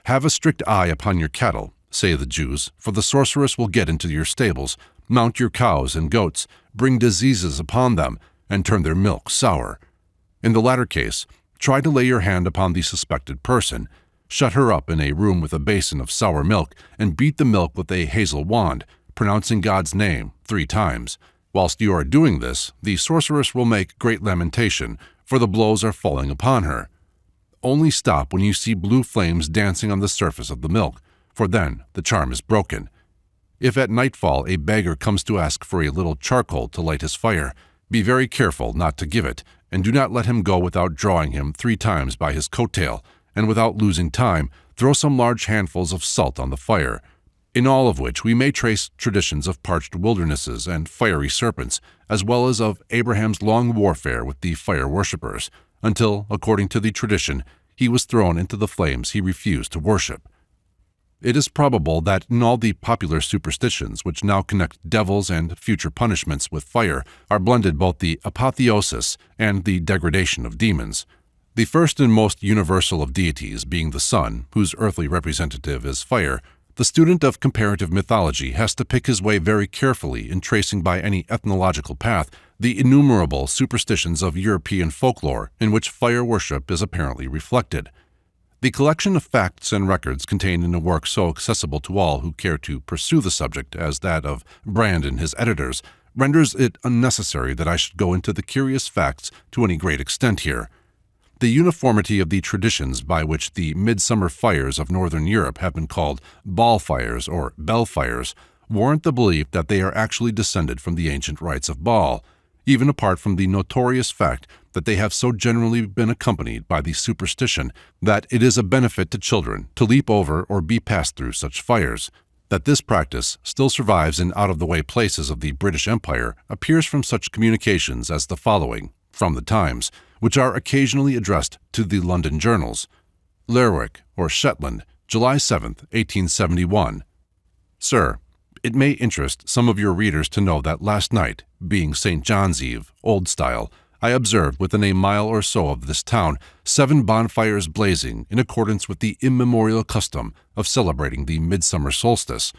Have a strict eye upon your cattle, say the Jews, for the sorceress will get into your stables, mount your cows and goats, bring diseases upon them, and turn their milk sour. In the latter case, try to lay your hand upon the suspected person. Shut her up in a room with a basin of sour milk, and beat the milk with a hazel wand, pronouncing God's name 3 times. Whilst you are doing this, the sorceress will make great lamentation, for the blows are falling upon her. Only stop when you see blue flames dancing on the surface of the milk, for then the charm is broken. If at nightfall a beggar comes to ask for a little charcoal to light his fire, be very careful not to give it, and do not let him go without drawing him 3 times by his coat-tail, and without losing time, throw some large handfuls of salt on the fire, in all of which we may trace traditions of parched wildernesses and fiery serpents, as well as of Abraham's long warfare with the fire worshippers, until, according to the tradition, he was thrown into the flames he refused to worship. It is probable that in all the popular superstitions which now connect devils and future punishments with fire are blended both the apotheosis and the degradation of demons. The first and most universal of deities being the sun, whose earthly representative is fire, the student of comparative mythology has to pick his way very carefully in tracing by any ethnological path the innumerable superstitions of European folklore in which fire worship is apparently reflected. The collection of facts and records contained in a work so accessible to all who care to pursue the subject as that of Brand and his editors renders it unnecessary that I should go into the curious facts to any great extent here. The uniformity of the traditions by which the midsummer fires of northern Europe have been called ball fires or bell fires warrant the belief that they are actually descended from the ancient rites of Baal, even apart from the notorious fact that they have so generally been accompanied by the superstition that it is a benefit to children to leap over or be passed through such fires. That this practice still survives in out-of-the-way places of the British Empire appears from such communications as the following, from the Times, which are occasionally addressed to the London journals. Lerwick, or Shetland, July 7, 1871. Sir, it may interest some of your readers to know that last night, being St. John's Eve, Old Style, I observed within a mile or so of this town 7 bonfires blazing in accordance with the immemorial custom of celebrating the midsummer solstice.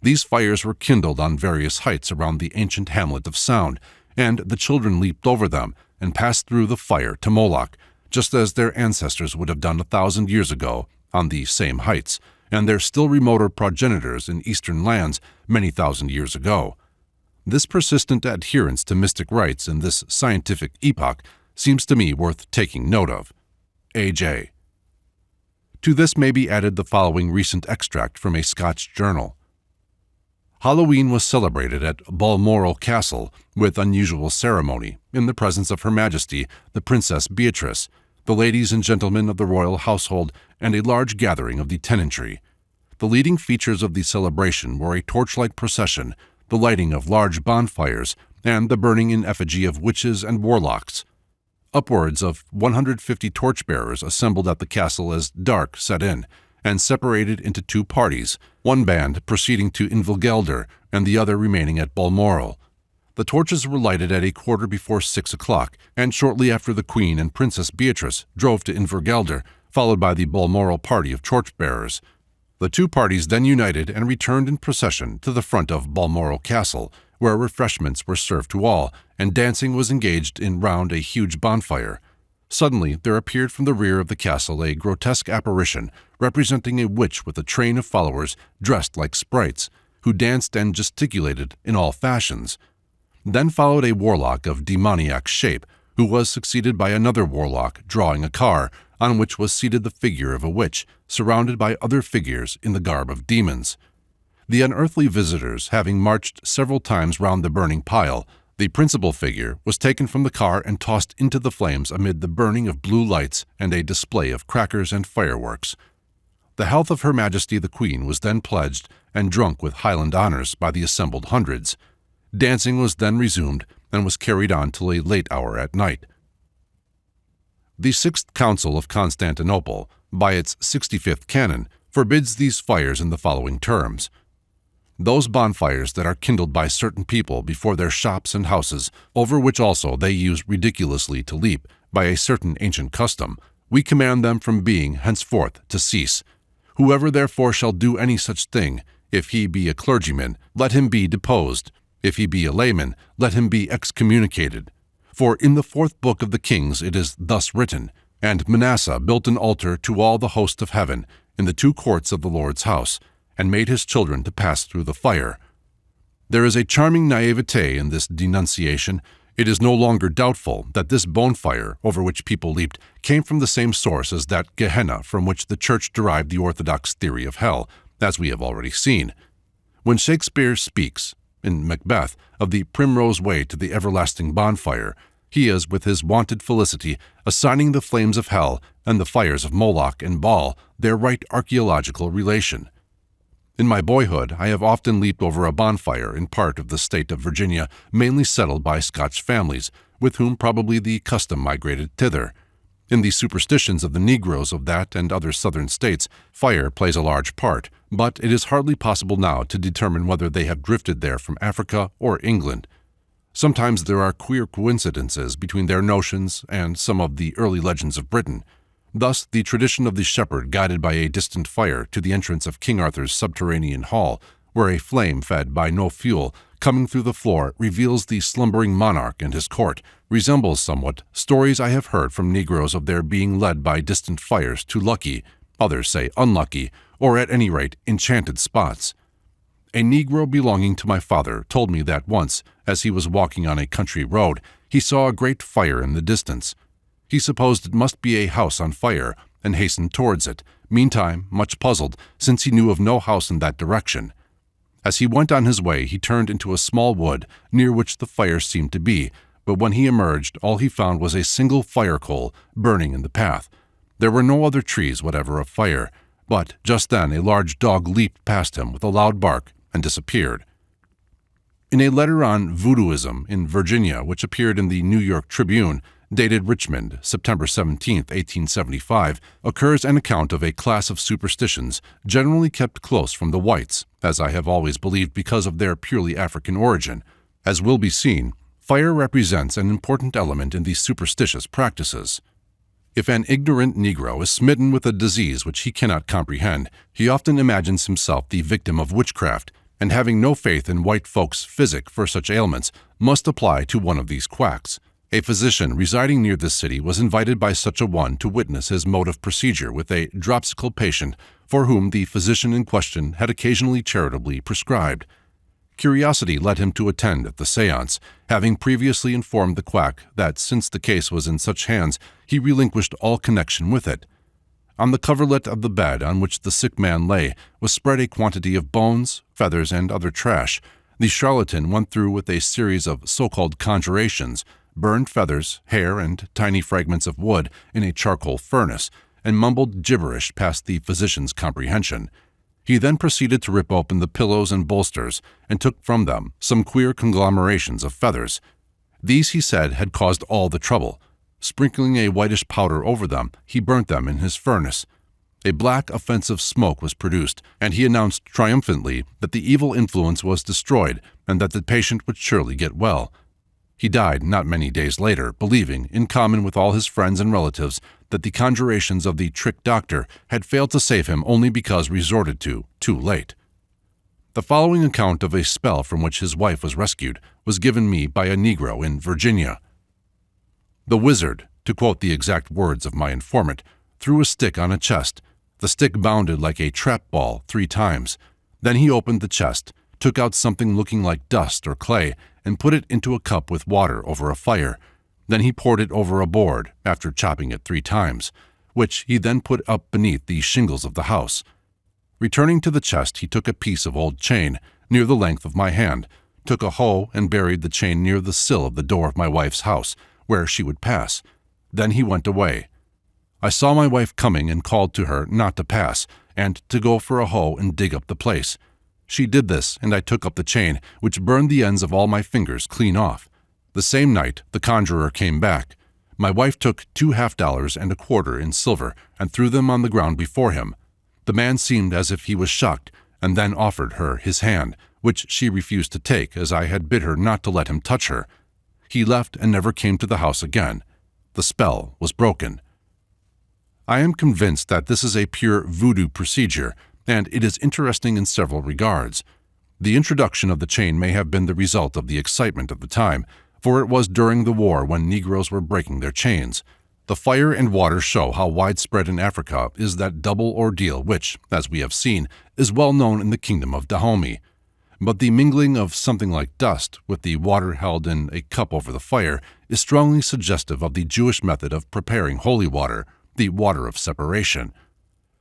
These fires were kindled on various heights around the ancient hamlet of Sound, and the children leaped over them and passed through the fire to Moloch, just as their ancestors would have done 1,000 years ago on these same heights, and their still remoter progenitors in eastern lands many thousand years ago. This persistent adherence to mystic rites in this scientific epoch seems to me worth taking note of. A.J. To this may be added the following recent extract from a Scotch journal. Halloween was celebrated at Balmoral Castle with unusual ceremony in the presence of Her Majesty the Princess Beatrice, the ladies and gentlemen of the royal household, and a large gathering of the tenantry. The leading features of the celebration were a torchlight procession, the lighting of large bonfires, and the burning in effigy of witches and warlocks. Upwards of 150 torchbearers assembled at the castle as dark set in, and separated into two parties, one band proceeding to Invergelder and the other remaining at Balmoral. The torches were lighted at 6:15 o'clock, and shortly after the Queen and Princess Beatrice drove to Invergelder, followed by the Balmoral party of torchbearers. The two parties then united and returned in procession to the front of Balmoral Castle, where refreshments were served to all, and dancing was engaged in round a huge bonfire. Suddenly there appeared from the rear of the castle a grotesque apparition representing a witch with a train of followers dressed like sprites, who danced and gesticulated in all fashions. Then followed a warlock of demoniac shape, who was succeeded by another warlock drawing a car, on which was seated the figure of a witch, surrounded by other figures in the garb of demons. The unearthly visitors having marched several times round the burning pile, the principal figure was taken from the car and tossed into the flames amid the burning of blue lights and a display of crackers and fireworks. The health of Her Majesty the Queen was then pledged and drunk with Highland honours by the assembled hundreds. Dancing was then resumed and was carried on till a late hour at night. The Sixth Council of Constantinople, by its 65th canon, forbids these fires in the following terms. Those bonfires that are kindled by certain people before their shops and houses, over which also they use ridiculously to leap, by a certain ancient custom, we command them from being henceforth to cease. Whoever therefore shall do any such thing, if he be a clergyman, let him be deposed. If he be a layman, let him be excommunicated. For in the 4th book of the Kings it is thus written, And Manasseh built an altar to all the host of heaven in the 2 courts of the Lord's house, and made his children to pass through the fire. There is a charming naivete in this denunciation. It is no longer doubtful that this bonfire, over which people leaped, came from the same source as that Gehenna from which the Church derived the orthodox theory of hell, as we have already seen. When Shakespeare speaks, in Macbeth, of the primrose way to the everlasting bonfire, he is, with his wonted felicity, assigning the flames of hell and the fires of Moloch and Baal their right archaeological relation. In my boyhood, I have often leaped over a bonfire in part of the state of Virginia, mainly settled by Scotch families, with whom probably the custom migrated thither. In the superstitions of the Negroes of that and other southern states, fire plays a large part, but it is hardly possible now to determine whether they have drifted there from Africa or England. Sometimes there are queer coincidences between their notions and some of the early legends of Britain. Thus, the tradition of the shepherd guided by a distant fire to the entrance of King Arthur's subterranean hall, where a flame fed by no fuel, coming through the floor, reveals the slumbering monarch and his court, resembles somewhat stories I have heard from Negroes of their being led by distant fires to lucky, others say unlucky, or at any rate enchanted spots. A Negro belonging to my father told me that once, as he was walking on a country road, he saw a great fire in the distance. He supposed it must be a house on fire, and hastened towards it, meantime much puzzled, since he knew of no house in that direction. As he went on his way, he turned into a small wood, near which the fire seemed to be, but when he emerged, all he found was a single fire-coal burning in the path. There were no other trees whatever of fire, but just then a large dog leaped past him with a loud bark and disappeared. In a letter on voodooism in Virginia, which appeared in the New York Tribune, dated Richmond, September 17, 1875, occurs an account of a class of superstitions generally kept close from the whites, as I have always believed because of their purely African origin. As will be seen, fire represents an important element in these superstitious practices. If an ignorant Negro is smitten with a disease which he cannot comprehend, he often imagines himself the victim of witchcraft, and having no faith in white folks' physic for such ailments, must apply to one of these quacks. A physician residing near this city was invited by such a one to witness his mode of procedure with a dropsical patient for whom the physician in question had occasionally charitably prescribed. Curiosity led him to attend the séance, having previously informed the quack that since the case was in such hands, he relinquished all connection with it. On the coverlet of the bed on which the sick man lay was spread a quantity of bones, feathers, and other trash. The charlatan went through with a series of so-called conjurations, burned feathers, hair, and tiny fragments of wood in a charcoal furnace, and mumbled gibberish past the physician's comprehension. He then proceeded to rip open the pillows and bolsters and took from them some queer conglomerations of feathers. These, he said, had caused all the trouble. Sprinkling a whitish powder over them, he burnt them in his furnace. A black, offensive smoke was produced, and he announced triumphantly that the evil influence was destroyed and that the patient would surely get well. He died not many days later, believing, in common with all his friends and relatives, that the conjurations of the trick doctor had failed to save him only because resorted to too late. The following account of a spell from which his wife was rescued was given me by a Negro in Virginia. The wizard, to quote the exact words of my informant, threw a stick on a chest. The stick bounded like a trap ball 3 times. Then he opened the chest, took out something looking like dust or clay, and put it into a cup with water over a fire. Then he poured it over a board, after chopping it 3 times, which he then put up beneath the shingles of the house. Returning to the chest, he took a piece of old chain, near the length of my hand, took a hoe and buried the chain near the sill of the door of my wife's house, where she would pass. Then he went away. I saw my wife coming and called to her not to pass, and to go for a hoe and dig up the place. She did this, and I took up the chain, which burned the ends of all my fingers clean off. The same night, the conjurer came back. My wife took 2 half-dollars and a quarter in silver and threw them on the ground before him. The man seemed as if he was shocked, and then offered her his hand, which she refused to take, as I had bid her not to let him touch her. He left and never came to the house again. The spell was broken. I am convinced that this is a pure voodoo procedure, and it is interesting in several regards. The introduction of the chain may have been the result of the excitement of the time, for it was during the war when Negroes were breaking their chains. The fire and water show how widespread in Africa is that double ordeal which, as we have seen, is well known in the kingdom of Dahomey. But the mingling of something like dust with the water held in a cup over the fire is strongly suggestive of the Jewish method of preparing holy water, the water of separation.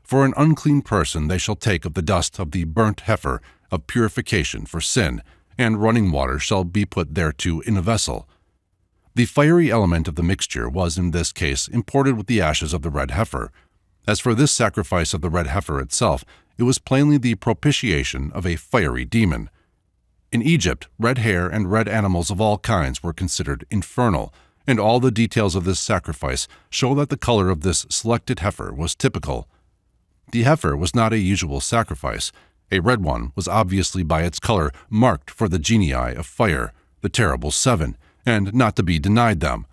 For an unclean person they shall take of the dust of the burnt heifer of purification for sin, and running water shall be put thereto in a vessel. The fiery element of the mixture was in this case imported with the ashes of the red heifer. As for this sacrifice of the red heifer itself, it was plainly the propitiation of a fiery demon. In Egypt, red hair and red animals of all kinds were considered infernal, and all the details of this sacrifice show that the color of this selected heifer was typical. The heifer was not a usual sacrifice. A red one was obviously by its color marked for the genii of fire, the terrible 7, and not to be denied them.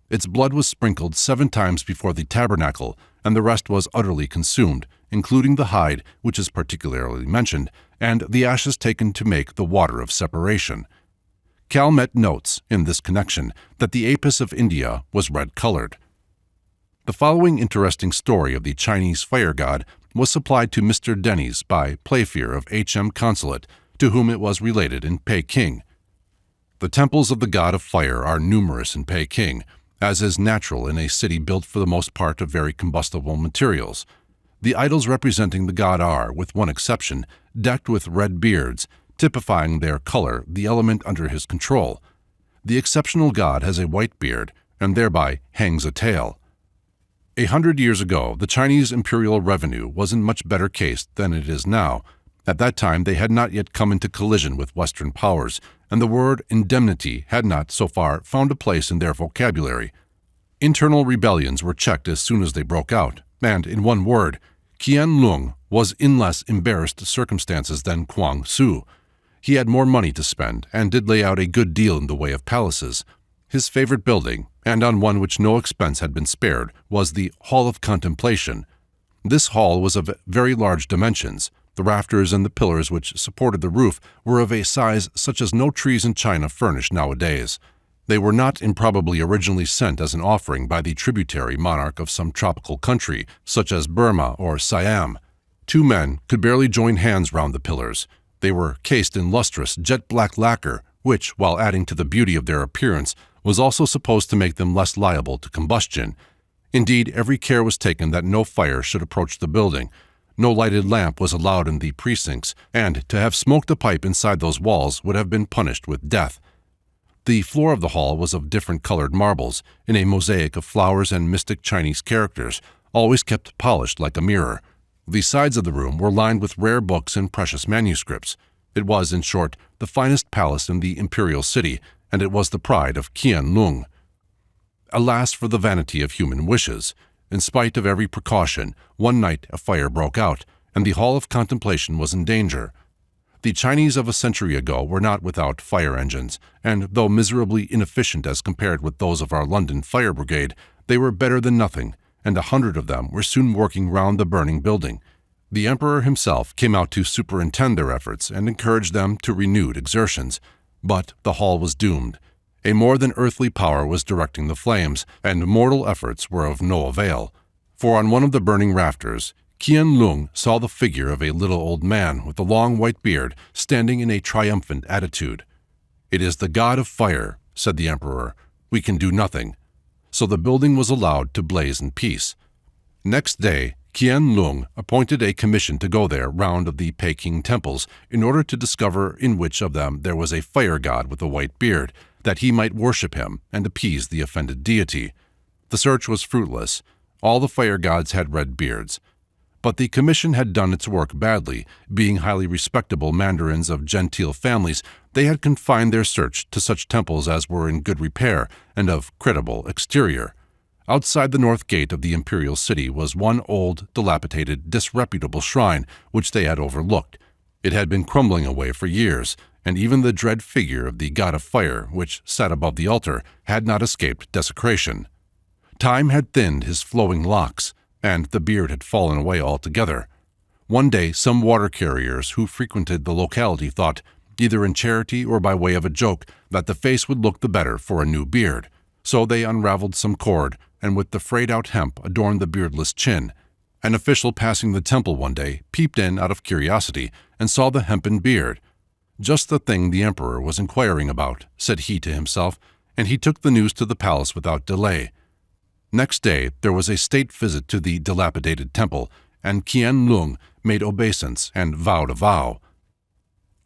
Its blood was sprinkled 7 times before the tabernacle, and the rest was utterly consumed, including the hide, which is particularly mentioned, and the ashes taken to make the water of separation. Calmet notes, in this connection, that the apis of India was red-colored. The following interesting story of the Chinese fire god was supplied to Mr. Denny's by Playfair of H.M. Consulate, to whom it was related in Peking. The temples of the god of fire are numerous in Peking, as is natural in a city built for the most part of very combustible materials. The idols representing the god are, with one exception, decked with red beards, typifying their color, the element under his control. The exceptional god has a white beard, and thereby hangs a tail. 100 years ago, the Chinese imperial revenue was in much better case than it is now. At that time, they had not yet come into collision with Western powers, and the word indemnity had not, so far, found a place in their vocabulary. Internal rebellions were checked as soon as they broke out, and, in one word, Qian Lung was in less embarrassed circumstances than Kuang Su. He had more money to spend, and did lay out a good deal in the way of palaces. His favorite building, and on one which no expense had been spared, was the Hall of Contemplation. This hall was of very large dimensions. The rafters and the pillars which supported the roof were of a size such as no trees in China furnish nowadays. They were not improbably originally sent as an offering by the tributary monarch of some tropical country, such as Burma or Siam. 2 men could barely join hands round the pillars. They were cased in lustrous, jet-black lacquer, which, while adding to the beauty of their appearance, was also supposed to make them less liable to combustion. Indeed, every care was taken that no fire should approach the building. No lighted lamp was allowed in the precincts, and to have smoked a pipe inside those walls would have been punished with death. The floor of the hall was of different colored marbles, in a mosaic of flowers and mystic Chinese characters, always kept polished like a mirror. The sides of the room were lined with rare books and precious manuscripts. It was, in short, the finest palace in the imperial city, and it was the pride of Qianlong. Alas for the vanity of human wishes! In spite of every precaution, one night a fire broke out, and the Hall of Contemplation was in danger. The Chinese of a century ago were not without fire engines, and though miserably inefficient as compared with those of our London fire brigade, they were better than nothing, and 100 of them were soon working round the burning building. The emperor himself came out to superintend their efforts and encourage them to renewed exertions. But the hall was doomed. A more than earthly power was directing the flames, and mortal efforts were of no avail. For on one of the burning rafters, Qianlong saw the figure of a little old man with a long white beard standing in a triumphant attitude. "It is the god of fire," said the emperor. "We can do nothing." So the building was allowed to blaze in peace. Next day, Qianlong appointed a commission to go there round of the Peking temples in order to discover in which of them there was a fire god with a white beard, that he might worship him and appease the offended deity. The search was fruitless. All the fire gods had red beards. But the commission had done its work badly. Being highly respectable mandarins of genteel families, they had confined their search to such temples as were in good repair and of creditable exterior. Outside the north gate of the imperial city was one old, dilapidated, disreputable shrine which they had overlooked. It had been crumbling away for years, and even the dread figure of the god of fire, which sat above the altar, had not escaped desecration. Time had thinned his flowing locks, and the beard had fallen away altogether. One day some water carriers who frequented the locality thought, either in charity or by way of a joke, that the face would look the better for a new beard. So they unraveled some cord, and with the frayed-out hemp adorned the beardless chin. An official passing the temple one day peeped in out of curiosity and saw the hempen beard. "Just the thing the emperor was inquiring about," said he to himself, and he took the news to the palace without delay. Next day there was a state visit to the dilapidated temple, and Qianlong made obeisance and vowed a vow.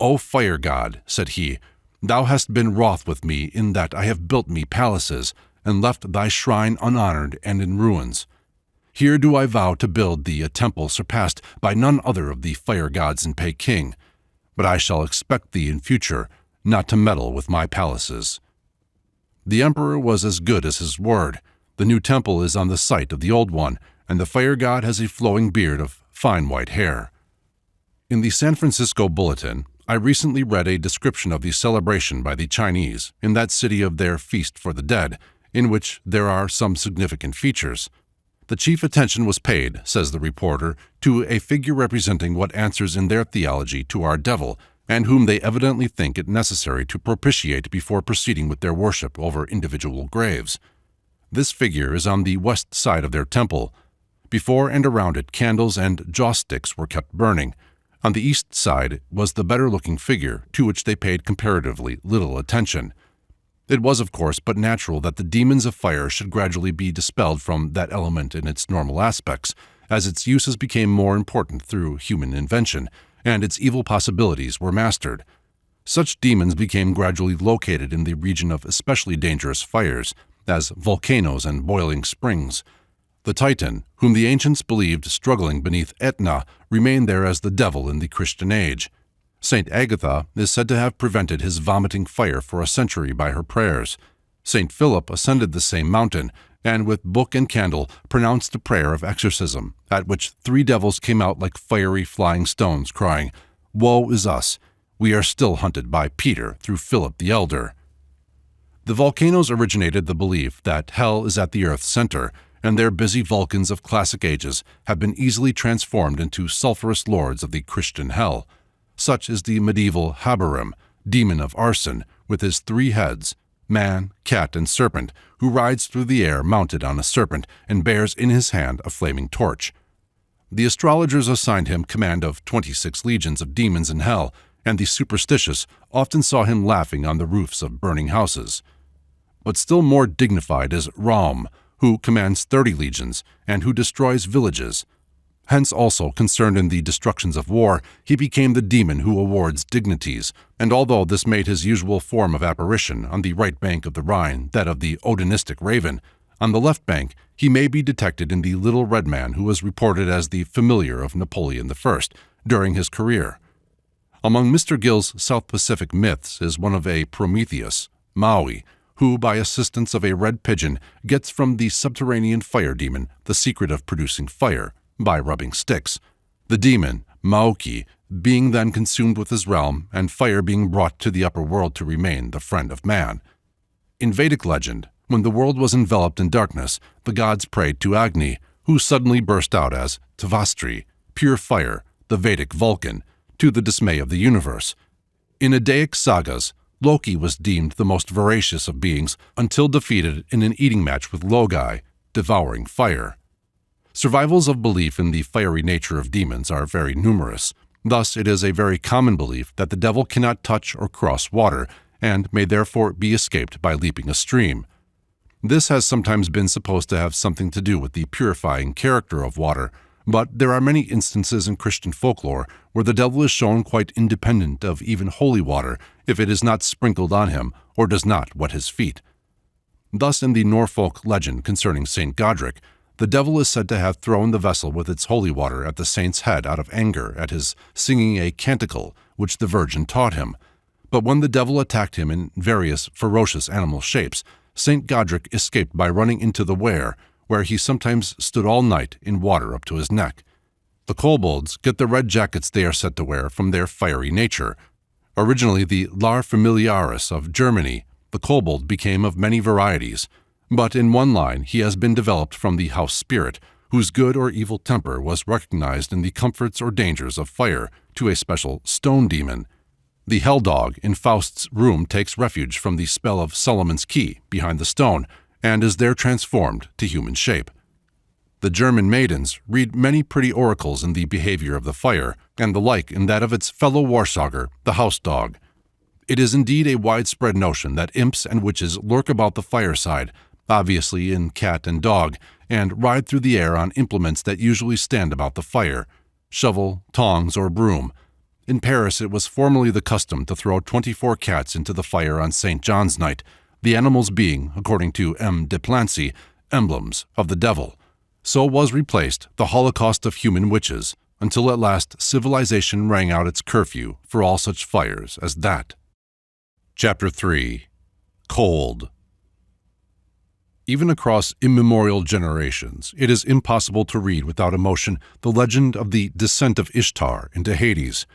"O fire god," said he, "thou hast been wroth with me in that I have built me palaces, and left thy shrine unhonored and in ruins. Here do I vow to build thee a temple surpassed by none other of the fire gods in Peking, but I shall expect thee in future not to meddle with my palaces." The emperor was as good as his word. The new temple is on the site of the old one, and the fire god has a flowing beard of fine white hair. In the San Francisco Bulletin, I recently read a description of the celebration by the Chinese in that city of their Feast for the Dead, in which there are some significant features. The chief attention was paid, says the reporter, to a figure representing what answers in their theology to our devil, and whom they evidently think it necessary to propitiate before proceeding with their worship over individual graves. This figure is on the west side of their temple. Before and around it candles and joss sticks were kept burning. On the east side was the better-looking figure, to which they paid comparatively little attention. It was, of course, but natural that the demons of fire should gradually be dispelled from that element in its normal aspects, as its uses became more important through human invention, and its evil possibilities were mastered. Such demons became gradually located in the region of especially dangerous fires, as volcanoes and boiling springs. The Titan, whom the ancients believed struggling beneath Etna, remained there as the devil in the Christian age. Saint Agatha is said to have prevented his vomiting fire for a century by her prayers. Saint Philip ascended the same mountain, and with book and candle pronounced a prayer of exorcism, at which 3 devils came out like fiery flying stones, crying, "Woe is us! We are still hunted by Peter through Philip the Elder." The volcanoes originated the belief that hell is at the earth's center, and their busy Vulcans of classic ages have been easily transformed into sulphurous lords of the Christian hell. Such is the medieval Habarim, demon of arson, with his 3 heads, man, cat, and serpent, who rides through the air mounted on a serpent and bears in his hand a flaming torch. The astrologers assigned him command of 26 legions of demons in hell, and the superstitious often saw him laughing on the roofs of burning houses. But still more dignified is Raum, who commands 30 legions and who destroys villages. Hence also, concerned in the destructions of war, he became the demon who awards dignities, and although this made his usual form of apparition on the right bank of the Rhine that of the Odinistic raven, on the left bank he may be detected in the little red man who was reported as the familiar of Napoleon I during his career. Among Mr. Gill's South Pacific myths is one of a Prometheus, Maui, who, by assistance of a red pigeon, gets from the subterranean fire demon the secret of producing fire, by rubbing sticks, the demon, Maoki, being then consumed with his realm, and fire being brought to the upper world to remain the friend of man. In Vedic legend, when the world was enveloped in darkness, the gods prayed to Agni, who suddenly burst out as Tvastri, pure fire, the Vedic Vulcan, to the dismay of the universe. In Edaic sagas, Loki was deemed the most voracious of beings until defeated in an eating match with Logi, devouring fire. Survivals of belief in the fiery nature of demons are very numerous. Thus, it is a very common belief that the devil cannot touch or cross water, and may therefore be escaped by leaping a stream. This has sometimes been supposed to have something to do with the purifying character of water, but there are many instances in Christian folklore where the devil is shown quite independent of even holy water if it is not sprinkled on him or does not wet his feet. Thus, in the Norfolk legend concerning St. Godric, the devil is said to have thrown the vessel with its holy water at the saint's head out of anger at his singing a canticle which the Virgin taught him. But when the devil attacked him in various ferocious animal shapes, St. Godric escaped by running into the Wear, where he sometimes stood all night in water up to his neck. The kobolds get the red jackets they are said to wear from their fiery nature. Originally the Lar Familiaris of Germany, the kobold became of many varieties, but in one line he has been developed from the house spirit, whose good or evil temper was recognized in the comforts or dangers of fire, to a special stone demon. The hell dog in Faust's room takes refuge from the spell of Solomon's key behind the stone, and is there transformed to human shape. The German maidens read many pretty oracles in the behavior of the fire, and the like in that of its fellow warsauger, the house dog. It is indeed a widespread notion that imps and witches lurk about the fireside, obviously in cat and dog, and ride through the air on implements that usually stand about the fire, shovel, tongs, or broom. In Paris it was formerly the custom to throw 24 cats into the fire on St. John's night, the animals being, according to M. de Plancy, emblems of the devil. So was replaced the holocaust of human witches, until at last civilization rang out its curfew for all such fires as that. Chapter 3. Cold. Even across immemorial generations, it is impossible to read without emotion the legend of the descent of Ishtar into Hades.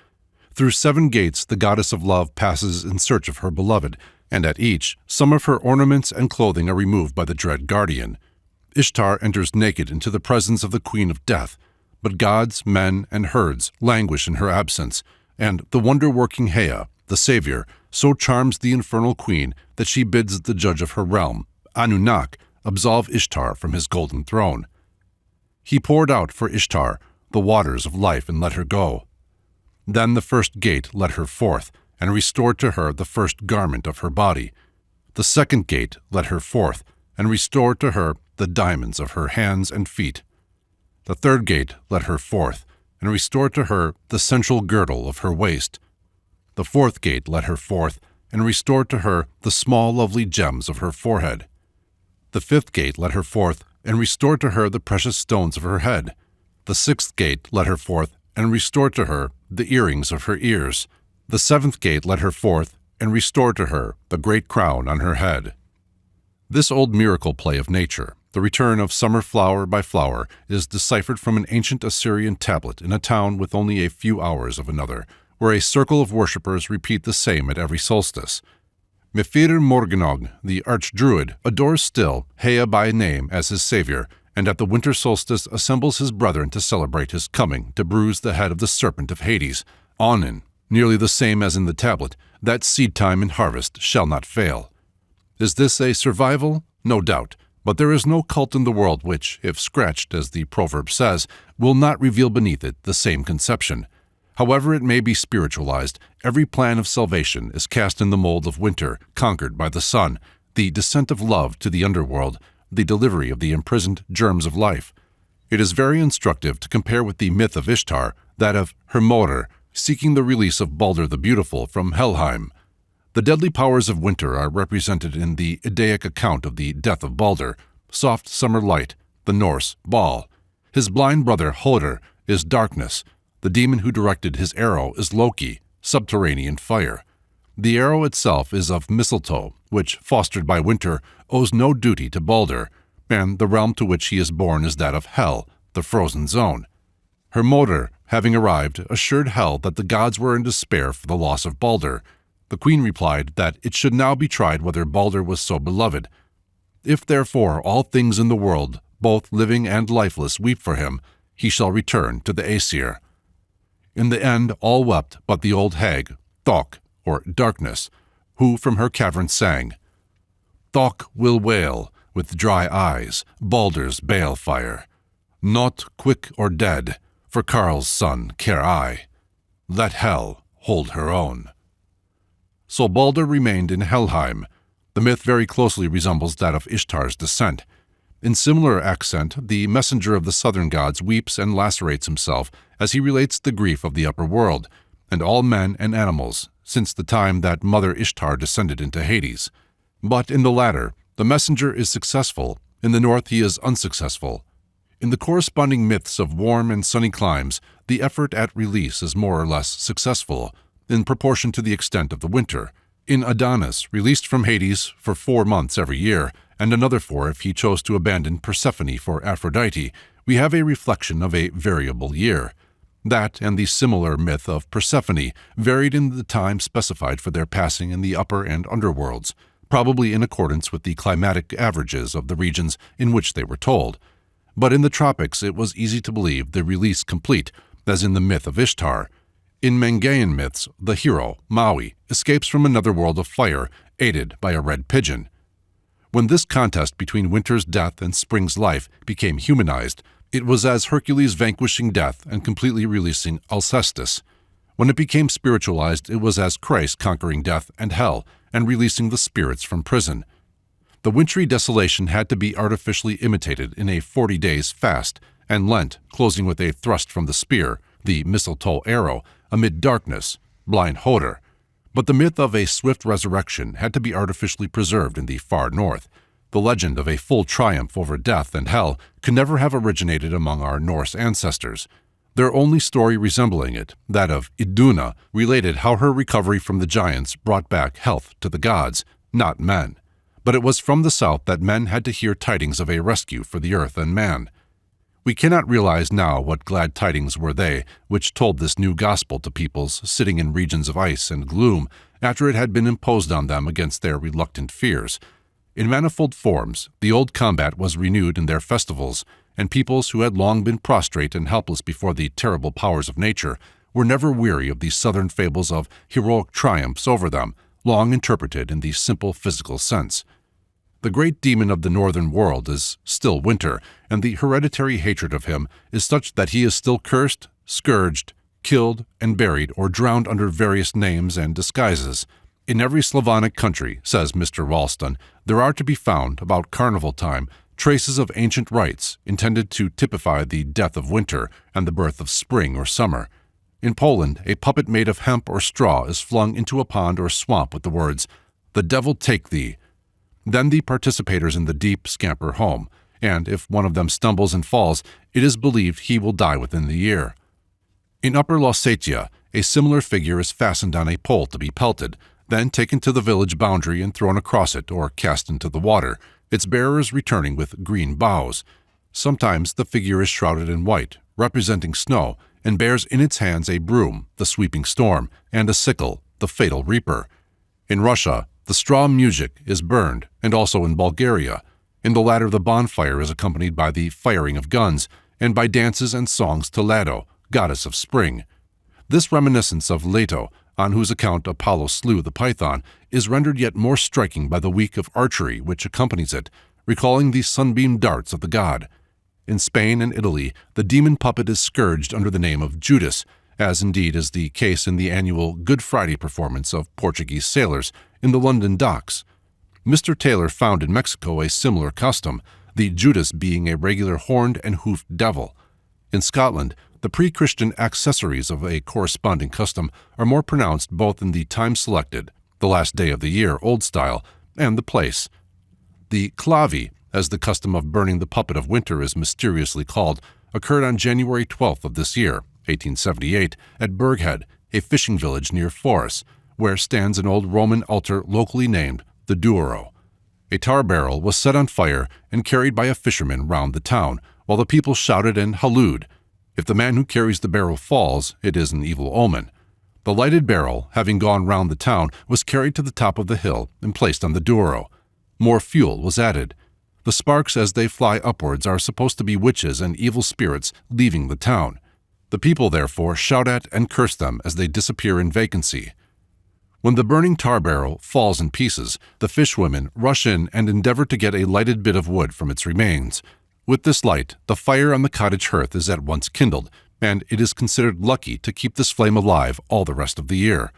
Through 7 gates the goddess of love passes in search of her beloved, and at each, some of her ornaments and clothing are removed by the dread guardian. Ishtar enters naked into the presence of the Queen of Death, but gods, men, and herds languish in her absence, and the wonder-working Hea, the Savior, so charms the infernal queen that she bids the judge of her realm, Anunnaki, absolve Ishtar from his golden throne. He poured out for Ishtar the waters of life and let her go. Then the first gate let her forth, and restored to her the first garment of her body. The second gate let her forth, and restored to her the diamonds of her hands and feet. The third gate let her forth, and restored to her the central girdle of her waist. The fourth gate let her forth, and restored to her the small lovely gems of her forehead. The fifth gate let her forth, and restored to her the precious stones of her head. The sixth gate let her forth, and restored to her the earrings of her ears. The seventh gate let her forth, and restored to her the great crown on her head. This old miracle play of nature, the return of summer flower by flower, is deciphered from an ancient Assyrian tablet in a town with only a few hours of another, where a circle of worshippers repeat the same at every solstice. Mefir Morganog, the archdruid, adores still Hea by name as his savior, and at the winter solstice assembles his brethren to celebrate his coming to bruise the head of the serpent of Hades, Onin, nearly the same as in the tablet, that seed time and harvest shall not fail. Is this a survival? No doubt, but there is no cult in the world which, if scratched, as the proverb says, will not reveal beneath it the same conception. However it may be spiritualized, every plan of salvation is cast in the mold of winter, conquered by the sun, the descent of love to the underworld, the delivery of the imprisoned germs of life. It is very instructive to compare with the myth of Ishtar, that of Hermodr, seeking the release of Balder the Beautiful from Helheim. The deadly powers of winter are represented in the Eddaic account of the death of Balder, soft summer light, the Norse Bal. His blind brother Hodr is darkness. The demon who directed his arrow is Loki, subterranean fire. The arrow itself is of mistletoe, which, fostered by winter, owes no duty to Balder, and the realm to which he is born is that of Hel, the frozen zone. Hermodr, having arrived, assured Hel that the gods were in despair for the loss of Balder. The queen replied that it should now be tried whether Balder was so beloved. If therefore all things in the world, both living and lifeless, weep for him, he shall return to the Aesir. In the end all wept but the old hag, Thok, or Darkness, who from her cavern sang, Thok will wail, with dry eyes, Balder's balefire. Not quick or dead, for Karl's son care I. Let Hel hold her own. So Balder remained in Helheim. The myth very closely resembles that of Ishtar's descent. In similar accent, the messenger of the southern gods weeps and lacerates himself as he relates the grief of the upper world, and all men and animals, since the time that Mother Ishtar descended into Hades. But in the latter, the messenger is successful, in the north he is unsuccessful. In the corresponding myths of warm and sunny climes, the effort at release is more or less successful, in proportion to the extent of the winter. In Adonis, released from Hades for 4 months every year, and another 4 if he chose to abandon Persephone for Aphrodite, we have a reflection of a variable year. That and the similar myth of Persephone varied in the time specified for their passing in the upper and underworlds, probably in accordance with the climatic averages of the regions in which they were told. But in the tropics it was easy to believe the release complete, as in the myth of Ishtar. In Mangaean myths, the hero, Maui, escapes from another world of fire, aided by a red pigeon. When this contest between winter's death and spring's life became humanized, it was as Hercules vanquishing death and completely releasing Alcestis. When it became spiritualized, it was as Christ conquering death and hell and releasing the spirits from prison. The wintry desolation had to be artificially imitated in a 40 days fast, and Lent, closing with a thrust from the spear, the mistletoe arrow, amid darkness, blind Hodr. But the myth of a swift resurrection had to be artificially preserved in the far north. The legend of a full triumph over death and hell could never have originated among our Norse ancestors. Their only story resembling it, that of Iduna, related how her recovery from the giants brought back health to the gods, not men. But it was from the south that men had to hear tidings of a rescue for the earth and man. We cannot realize now what glad tidings were they which told this new gospel to peoples sitting in regions of ice and gloom after it had been imposed on them against their reluctant fears. In manifold forms, the old combat was renewed in their festivals, and peoples who had long been prostrate and helpless before the terrible powers of nature were never weary of these southern fables of heroic triumphs over them, long interpreted in the simple physical sense. The great demon of the northern world is still winter, and the hereditary hatred of him is such that he is still cursed, scourged, killed, and buried or drowned under various names and disguises. In every Slavonic country, says Mr. Ralston, there are to be found, about carnival time, traces of ancient rites intended to typify the death of winter and the birth of spring or summer. In Poland, a puppet made of hemp or straw is flung into a pond or swamp with the words, "The devil take thee." Then the participators in the deep scamper home, and if one of them stumbles and falls, it is believed he will die within the year. In Upper Lusatia, a similar figure is fastened on a pole to be pelted, then taken to the village boundary and thrown across it or cast into the water, its bearers returning with green boughs. Sometimes the figure is shrouded in white, representing snow, and bears in its hands a broom, the sweeping storm, and a sickle, the fatal reaper. In Russia, the straw music is burned, and also in Bulgaria. In the latter, the bonfire is accompanied by the firing of guns, and by dances and songs to Leto, goddess of spring. This reminiscence of Leto, on whose account Apollo slew the python, is rendered yet more striking by the week of archery which accompanies it, recalling the sunbeam darts of the god. In Spain and Italy, the demon puppet is scourged under the name of Judas, as indeed is the case in the annual Good Friday performance of Portuguese sailors in the London docks. Mr. Taylor found in Mexico a similar custom, the Judas being a regular horned and hoofed devil. In Scotland, the pre-Christian accessories of a corresponding custom are more pronounced both in the time selected, the last day of the year, old style, and the place. The clavi, as the custom of burning the puppet of winter is mysteriously called, occurred on January 12th of this year, 1878, at Burghead, a fishing village near Forres, where stands an old Roman altar locally named the Douro. A tar barrel was set on fire and carried by a fisherman round the town, while the people shouted and hallooed. If the man who carries the barrel falls, it is an evil omen. The lighted barrel, having gone round the town, was carried to the top of the hill and placed on the Douro. More fuel was added. The sparks as they fly upwards are supposed to be witches and evil spirits leaving the town. The people therefore shout at and curse them as they disappear in vacancy. When the burning tar barrel falls in pieces, the fishwomen rush in and endeavor to get a lighted bit of wood from its remains. With this light, the fire on the cottage hearth is at once kindled, and it is considered lucky to keep this flame alive all the rest of the year.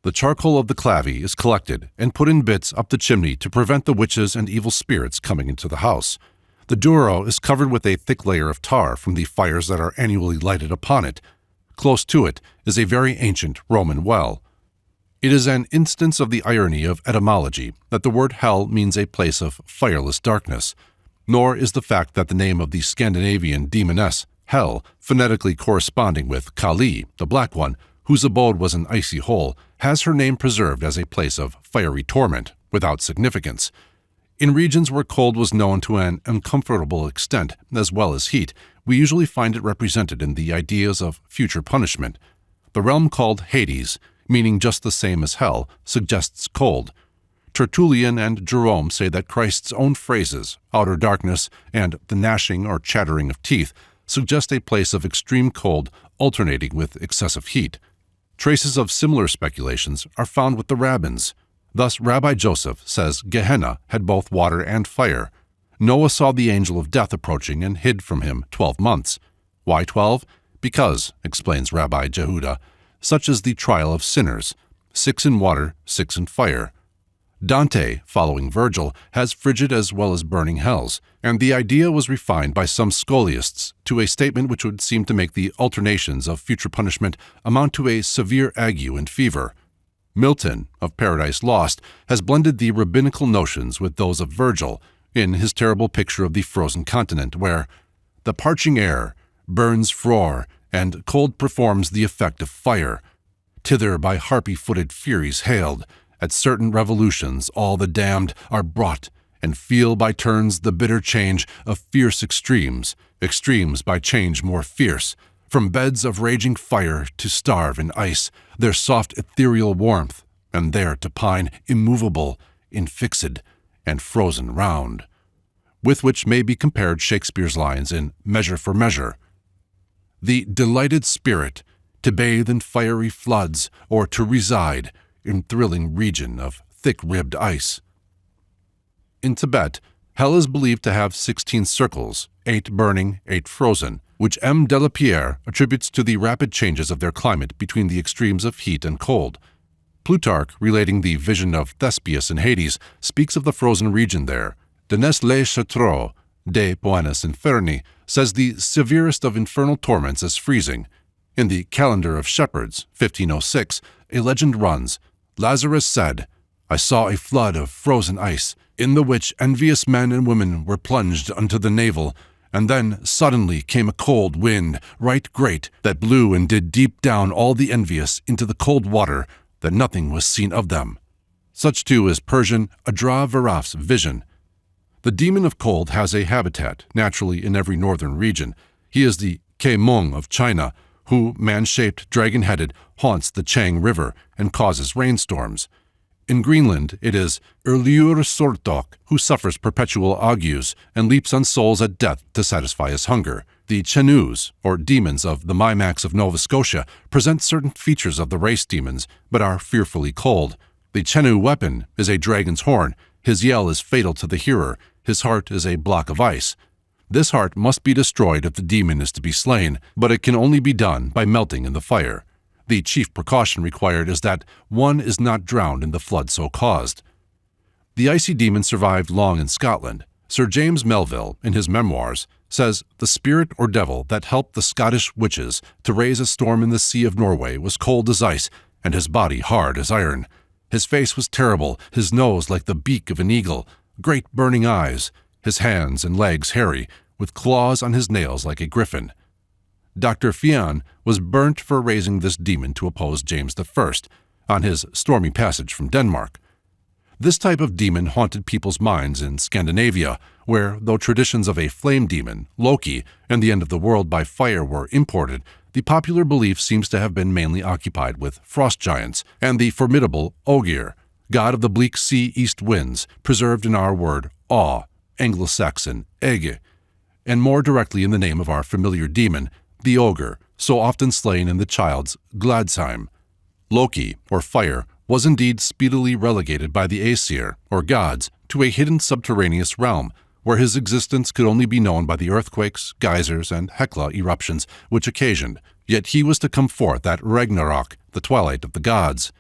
The charcoal of the clavy is collected and put in bits up the chimney to prevent the witches and evil spirits coming into the house. The Douro is covered with a thick layer of tar from the fires that are annually lighted upon it. Close to it is a very ancient Roman well. It is an instance of the irony of etymology that the word hell means a place of fireless darkness. Nor is the fact that the name of the Scandinavian demoness, Hel, phonetically corresponding with Kali, the Black One, whose abode was an icy hole, has her name preserved as a place of fiery torment, without significance. In regions where cold was known to an uncomfortable extent, as well as heat, we usually find it represented in the ideas of future punishment. The realm called Hades, meaning just the same as hell, suggests cold. Tertullian and Jerome say that Christ's own phrases, outer darkness and the gnashing or chattering of teeth, suggest a place of extreme cold alternating with excessive heat. Traces of similar speculations are found with the rabbins. Thus, Rabbi Joseph says Gehenna had both water and fire. Noah saw the angel of death approaching and hid from him 12 months. Why 12? Because, explains Rabbi Jehuda, such is the trial of sinners, 6 in water, 6 in fire. Dante, following Virgil, has frigid as well as burning hells, and the idea was refined by some scholiasts to a statement which would seem to make the alternations of future punishment amount to a severe ague and fever. Milton, of Paradise Lost, has blended the rabbinical notions with those of Virgil in his terrible picture of the frozen continent, where the parching air burns frore, and cold performs the effect of fire. Thither by harpy-footed Furies hailed, at certain revolutions all the damned are brought, and feel by turns the bitter change of fierce extremes, extremes by change more fierce, from beds of raging fire to starve in ice, their soft ethereal warmth, and there to pine immovable, infixed, and frozen round. With which may be compared Shakespeare's lines in Measure for Measure. The delighted spirit, to bathe in fiery floods, or to reside in thrilling region of thick-ribbed ice. In Tibet, hell is believed to have 16 circles, 8 burning, 8 frozen, which M. de la Pierre attributes to the rapid changes of their climate between the extremes of heat and cold. Plutarch, relating the vision of Thespius in Hades, speaks of the frozen region there. Denis Le Chartreux, De Poenis Inferni, says the severest of infernal torments is freezing. In the Calendar of Shepherds, 1506, a legend runs, Lazarus said, I saw a flood of frozen ice, in the which envious men and women were plunged unto the navel, and then suddenly came a cold wind, right great, that blew and did deep down all the envious into the cold water, that nothing was seen of them. Such too is Persian Adra Varaf's vision. The demon of cold has a habitat, naturally in every northern region. He is the Ke-mung of China, who, man-shaped, dragon-headed, haunts the Chang River and causes rainstorms. In Greenland, it is Urlur Sortok, who suffers perpetual agues and leaps on souls at death to satisfy his hunger. The Chenus, or demons of the Mimax of Nova Scotia, present certain features of the race demons, but are fearfully cold. The Chenu weapon is a dragon's horn. His yell is fatal to the hearer. His heart is a block of ice. This heart must be destroyed if the demon is to be slain, but it can only be done by melting in the fire. The chief precaution required is that one is not drowned in the flood so caused. The icy demon survived long in Scotland. Sir James Melville, in his memoirs, says the spirit or devil that helped the Scottish witches to raise a storm in the sea of Norway was cold as ice, and his body hard as iron. His face was terrible, his nose like the beak of an eagle, great burning eyes, his hands and legs hairy, with claws on his nails like a griffin. Dr. Fian was burnt for raising this demon to oppose James I on his stormy passage from Denmark. This type of demon haunted people's minds in Scandinavia, where, though traditions of a flame demon, Loki, and the end of the world by fire were imported, the popular belief seems to have been mainly occupied with frost giants and the formidable Ogier, god of the bleak sea east winds, preserved in our word awe, Anglo-Saxon ege, and more directly in the name of our familiar demon, the ogre, so often slain in the child's Gladsheim. Loki, or fire, was indeed speedily relegated by the Aesir, or gods, to a hidden subterraneous realm, where his existence could only be known by the earthquakes, geysers, and Hekla eruptions which occasioned, yet he was to come forth at Ragnarok, the twilight of the gods.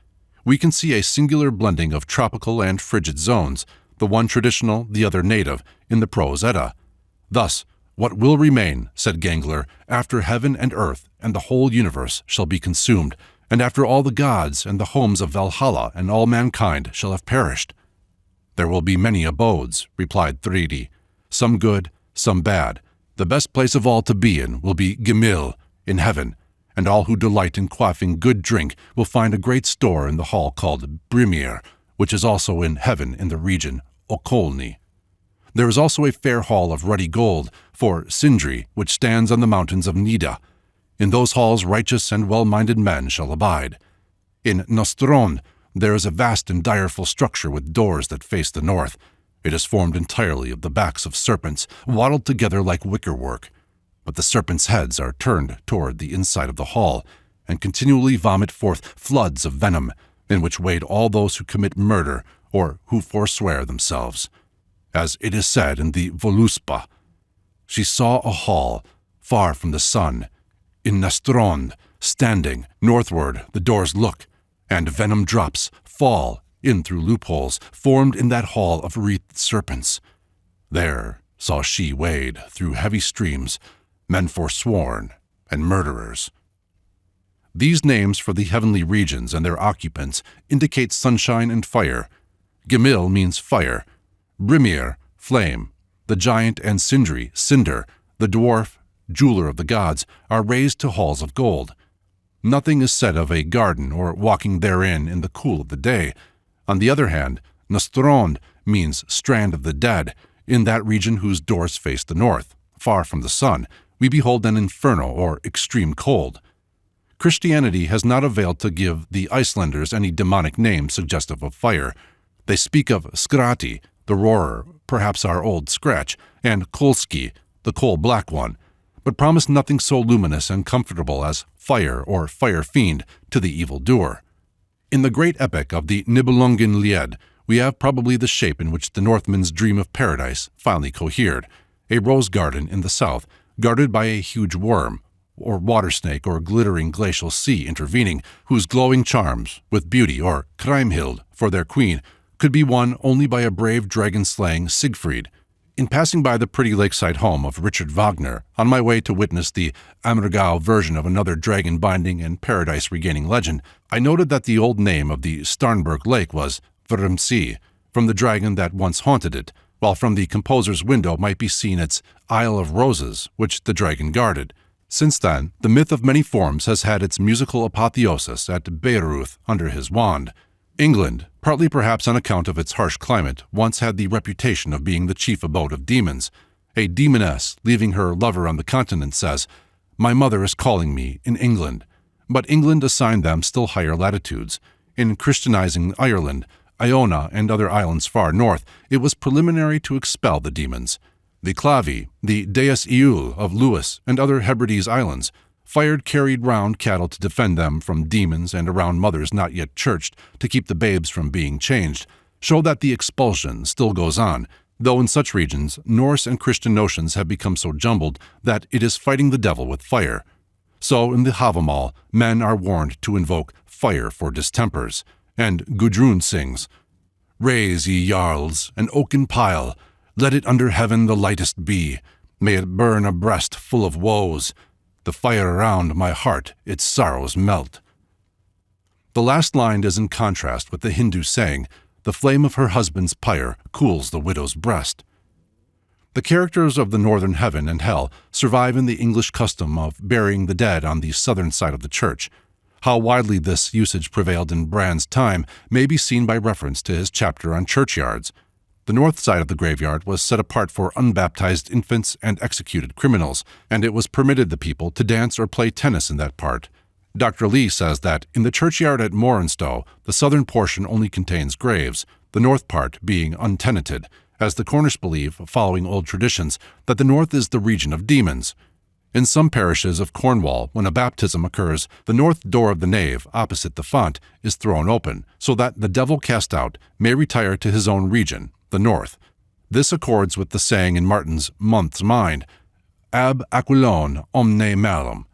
We can see a singular blending of tropical and frigid zones, the one traditional, the other native, in the Prose Edda. Thus, "What will remain," said Gangler, "after heaven and earth and the whole universe shall be consumed, and after all the gods and the homes of Valhalla and all mankind shall have perished?" "There will be many abodes," replied Thridi, "some good, some bad. The best place of all to be in will be Gimil, in heaven, and all who delight in quaffing good drink will find a great store in the hall called Brimir, which is also in heaven in the region Okolni. There is also a fair hall of ruddy gold for Sindri, which stands on the mountains of Nida. In those halls righteous and well-minded men shall abide. In Nostrond there is a vast and direful structure with doors that face the north. It is formed entirely of the backs of serpents, waddled together like wickerwork. But the serpents' heads are turned toward the inside of the hall, and continually vomit forth floods of venom, in which wade all those who commit murder or who forswear themselves. As it is said in the Voluspa, she saw a hall, far from the sun, in Nastrond, standing northward the doors look, and venom drops fall in through loopholes formed in that hall of wreathed serpents. There saw she wade through heavy streams, men forsworn and murderers." These names for the heavenly regions and their occupants indicate sunshine and fire. Gimil means fire, Brimir, flame, the giant and Sindri, cinder, the dwarf, jeweler of the gods, are raised to halls of gold. Nothing is said of a garden or walking therein in the cool of the day. On the other hand, Nostrond means strand of the dead. In that region whose doors face the north, far from the sun, we behold an inferno or extreme cold. Christianity has not availed to give the Icelanders any demonic name suggestive of fire. They speak of Skrati, the roarer, perhaps our old Scratch, and Kolski, the coal-black one, but promise nothing so luminous and comfortable as fire or fire fiend to the evildoer. In the great epic of the Nibelungen Lied, we have probably the shape in which the Northmen's dream of paradise finally cohered, a rose garden in the south, guarded by a huge worm, or water snake or glittering glacial sea intervening, whose glowing charms, with beauty or Kriemhild for their queen, could be won only by a brave dragon-slaying Siegfried. In passing by the pretty lakeside home of Richard Wagner, on my way to witness the Ammergau version of another dragon-binding and paradise-regaining legend, I noted that the old name of the Starnberg Lake was Vrmsea, from the dragon that once haunted it, while from the composer's window might be seen its Isle of Roses, which the dragon guarded. Since then, the myth of many forms has had its musical apotheosis at Bayreuth under his wand. England, partly perhaps on account of its harsh climate, once had the reputation of being the chief abode of demons. A demoness, leaving her lover on the continent, says, "My mother is calling me in England." But England assigned them still higher latitudes. In Christianizing Ireland, Iona, and other islands far north, it was preliminary to expel the demons. The Clavi, the Deus Iul of Lewis, and other Hebrides islands, fired carried round cattle to defend them from demons and around mothers not yet churched to keep the babes from being changed, show that the expulsion still goes on, though in such regions Norse and Christian notions have become so jumbled that it is fighting the devil with fire. So in the Havamal, men are warned to invoke fire for distempers, and Gudrun sings, "Raise, ye jarls, an oaken pile, let it under heaven the lightest be, may it burn a breast full of woes, the fire around my heart its sorrows melt." The last line is in contrast with the Hindu saying, "The flame of her husband's pyre cools the widow's breast." The characters of the northern heaven and hell survive in the English custom of burying the dead on the southern side of the church. How widely this usage prevailed in Brand's time may be seen by reference to his chapter on churchyards. The north side of the graveyard was set apart for unbaptized infants and executed criminals, and it was permitted the people to dance or play tennis in that part. Dr. Lee says that in the churchyard at Morinstow, the southern portion only contains graves, the north part being untenanted, as the Cornish believe, following old traditions, that the north is the region of demons. In some parishes of Cornwall, when a baptism occurs, the north door of the nave, opposite the font, is thrown open, so that the devil cast out may retire to his own region, the north. This accords with the saying in Martin's Month's Mind, "Ab aquilone omne malum."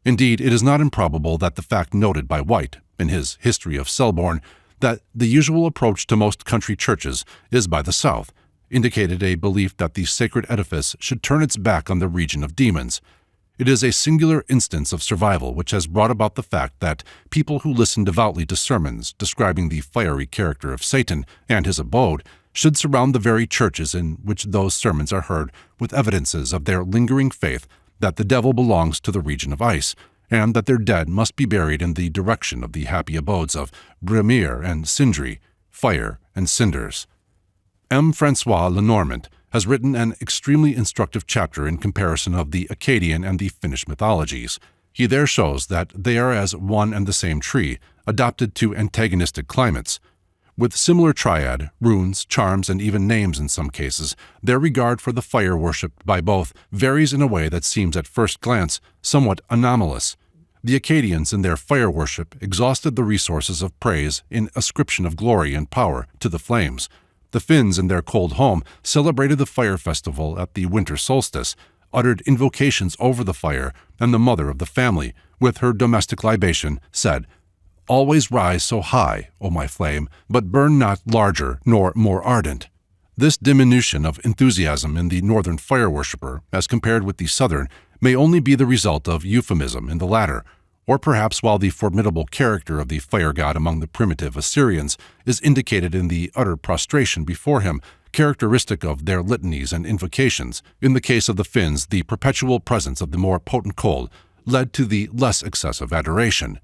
Indeed, it is not improbable that the fact noted by White, in his History of Selborne, that the usual approach to most country churches is by the south, indicated a belief that the sacred edifice should turn its back on the region of demons. It is a singular instance of survival which has brought about the fact that people who listen devoutly to sermons describing the fiery character of Satan and his abode should surround the very churches in which those sermons are heard with evidences of their lingering faith that the devil belongs to the region of ice, and that their dead must be buried in the direction of the happy abodes of Brimir and Sindri, fire and cinders. M. François Lenormand has written an extremely instructive chapter in comparison of the Akkadian and the Finnish mythologies. He there shows that they are as one and the same tree, adapted to antagonistic climates. With similar triad, runes, charms, and even names in some cases, their regard for the fire worshipped by both varies in a way that seems at first glance somewhat anomalous. The Akkadians in their fire worship exhausted the resources of praise in ascription of glory and power to the flames. The Finns in their cold home celebrated the fire festival at the winter solstice, uttered invocations over the fire, and the mother of the family, with her domestic libation, said, "Always rise so high, O my flame, but burn not larger nor more ardent." This diminution of enthusiasm in the northern fire worshipper, as compared with the southern, may only be the result of euphemism in the latter, or perhaps while the formidable character of the fire god among the primitive Assyrians is indicated in the utter prostration before him, characteristic of their litanies and invocations. In the case of the Finns, the perpetual presence of the more potent cold led to the less excessive adoration.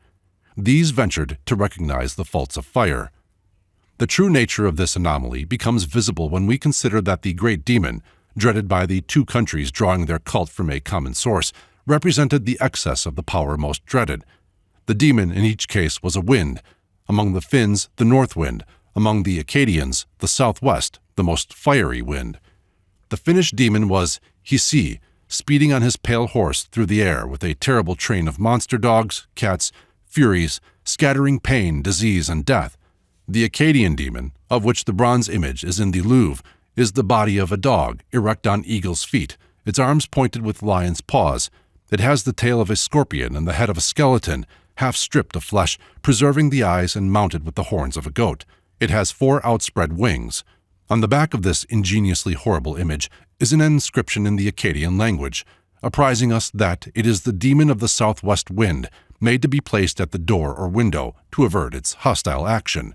These ventured to recognize the faults of fire. The true nature of this anomaly becomes visible when we consider that the great demon, dreaded by the two countries drawing their cult from a common source, represented the excess of the power most dreaded. The demon in each case was a wind. Among the Finns, the north wind. Among the Akkadians, the southwest, the most fiery wind. The Finnish demon was Hisi, speeding on his pale horse through the air with a terrible train of monster dogs, cats, furies, scattering pain, disease, and death. The Akkadian demon, of which the bronze image is in the Louvre, is the body of a dog, erect on eagle's feet, its arms pointed with lion's paws. It has the tail of a scorpion and the head of a skeleton, half stripped of flesh, preserving the eyes and mounted with the horns of a goat. It has 4 outspread wings. On the back of this ingeniously horrible image is an inscription in the Akkadian language, apprising us that it is the demon of the southwest wind, made to be placed at the door or window to avert its hostile action.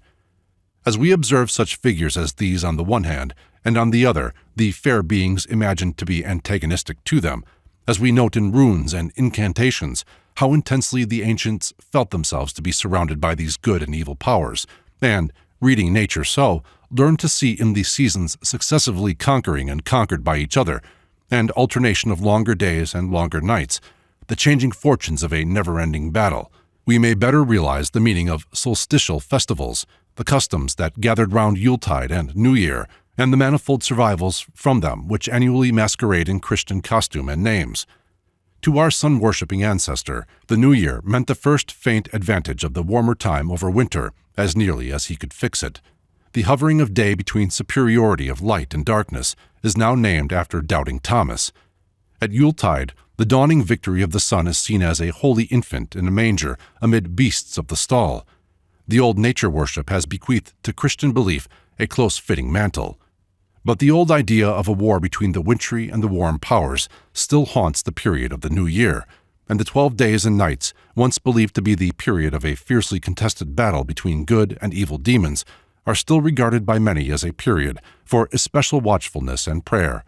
As we observe such figures as these on the one hand, and on the other, the fair beings imagined to be antagonistic to them, as we note in runes and incantations how intensely the ancients felt themselves to be surrounded by these good and evil powers, and, reading nature so, learned to see in the seasons successively conquering and conquered by each other, and alternation of longer days and longer nights, the changing fortunes of a never-ending battle, we may better realize the meaning of solstitial festivals, the customs that gathered round Yuletide and New Year, and the manifold survivals from them which annually masquerade in Christian costume and names. To our sun-worshipping ancestor, the New Year meant the first faint advantage of the warmer time over winter, as nearly as he could fix it. The hovering of day between superiority of light and darkness is now named after Doubting Thomas. At Yuletide, the dawning victory of the sun is seen as a holy infant in a manger amid beasts of the stall. The old nature worship has bequeathed to Christian belief a close-fitting mantle. But the old idea of a war between the wintry and the warm powers still haunts the period of the new year, and the 12 days and nights, once believed to be the period of a fiercely contested battle between good and evil demons, are still regarded by many as a period for especial watchfulness and prayer.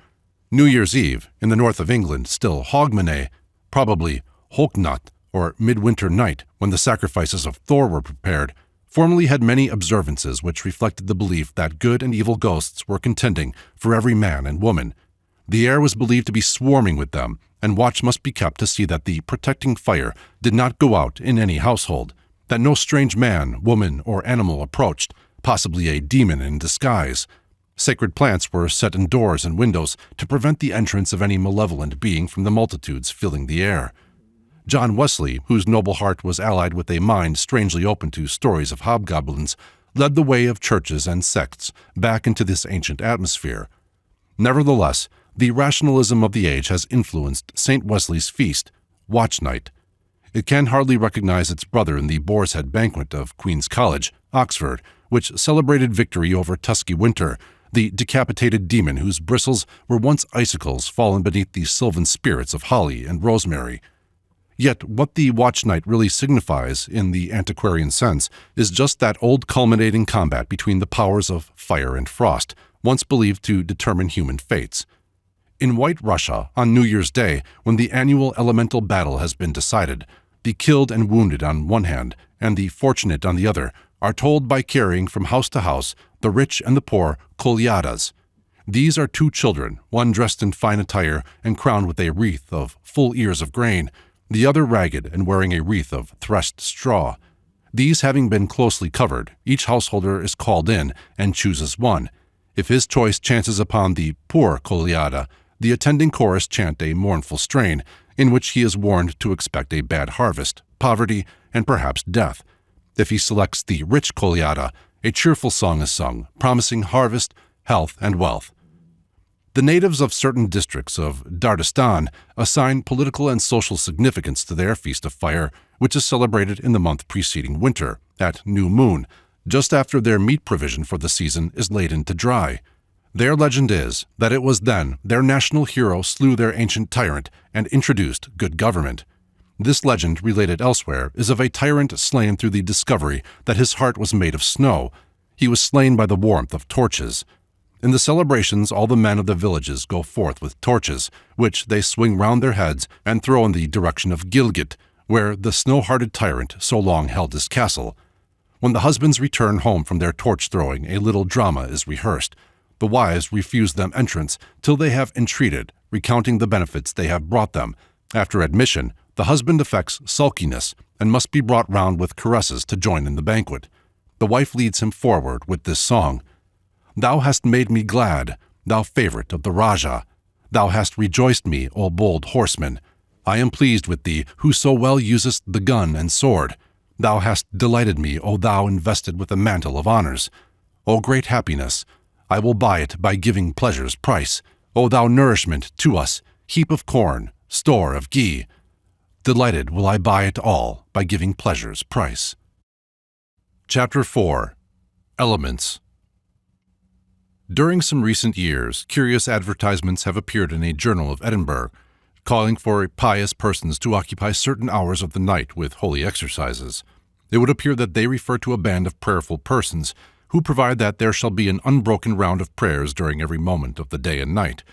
New Year's Eve, in the north of England, still Hogmanay, probably Holknacht, or midwinter night, when the sacrifices of Thor were prepared, formerly had many observances which reflected the belief that good and evil ghosts were contending for every man and woman. The air was believed to be swarming with them, and watch must be kept to see that the protecting fire did not go out in any household, that no strange man, woman, or animal approached, possibly a demon in disguise. Sacred plants were set in doors and windows to prevent the entrance of any malevolent being from the multitudes filling the air. John Wesley, whose noble heart was allied with a mind strangely open to stories of hobgoblins, led the way of churches and sects back into this ancient atmosphere. Nevertheless, the rationalism of the age has influenced St. Wesley's feast, Watch Night. It can hardly recognize its brother in the Boar's Head Banquet of Queen's College, Oxford, which celebrated victory over Tusky Winter, the decapitated demon whose bristles were once icicles fallen beneath the sylvan spirits of holly and rosemary. Yet what the Watch Night really signifies, in the antiquarian sense, is just that old culminating combat between the powers of fire and frost, once believed to determine human fates. In White Russia, on New Year's Day, when the annual elemental battle has been decided, the killed and wounded on one hand, and the fortunate on the other, are told by carrying from house to house the rich and the poor kolyadas. These are two children, one dressed in fine attire and crowned with a wreath of full ears of grain, the other ragged and wearing a wreath of threshed straw. These having been closely covered, each householder is called in and chooses one. If his choice chances upon the poor kolyada, the attending chorus chant a mournful strain, in which he is warned to expect a bad harvest, poverty, and perhaps death. If he selects the rich kolyada, a cheerful song is sung, promising harvest, health, and wealth. The natives of certain districts of Dardistan assign political and social significance to their Feast of Fire, which is celebrated in the month preceding winter, at new moon, just after their meat provision for the season is laden to dry. Their legend is that it was then their national hero slew their ancient tyrant and introduced good government. This legend, related elsewhere, is of a tyrant slain through the discovery that his heart was made of snow. He was slain by the warmth of torches. In the celebrations, all the men of the villages go forth with torches, which they swing round their heads and throw in the direction of Gilgit, where the snow-hearted tyrant so long held his castle. When the husbands return home from their torch-throwing, a little drama is rehearsed. The wives refuse them entrance till they have entreated, recounting the benefits they have brought them. After admission, the husband affects sulkiness and must be brought round with caresses to join in the banquet. The wife leads him forward with this song: "Thou hast made me glad, thou favorite of the Raja. Thou hast rejoiced me, O bold horseman. I am pleased with thee, who so well usest the gun and sword. Thou hast delighted me, O thou invested with a mantle of honors. O great happiness, I will buy it by giving pleasure's price. O thou nourishment to us, heap of corn, store of ghee. Delighted will I buy it all by giving pleasure's price." Chapter 4. Elements. During some recent years, curious advertisements have appeared in a journal of Edinburgh, calling for pious persons to occupy certain hours of the night with holy exercises. It would appear that they refer to a band of prayerful persons who provide that there shall be an unbroken round of prayers during every moment of the day and night.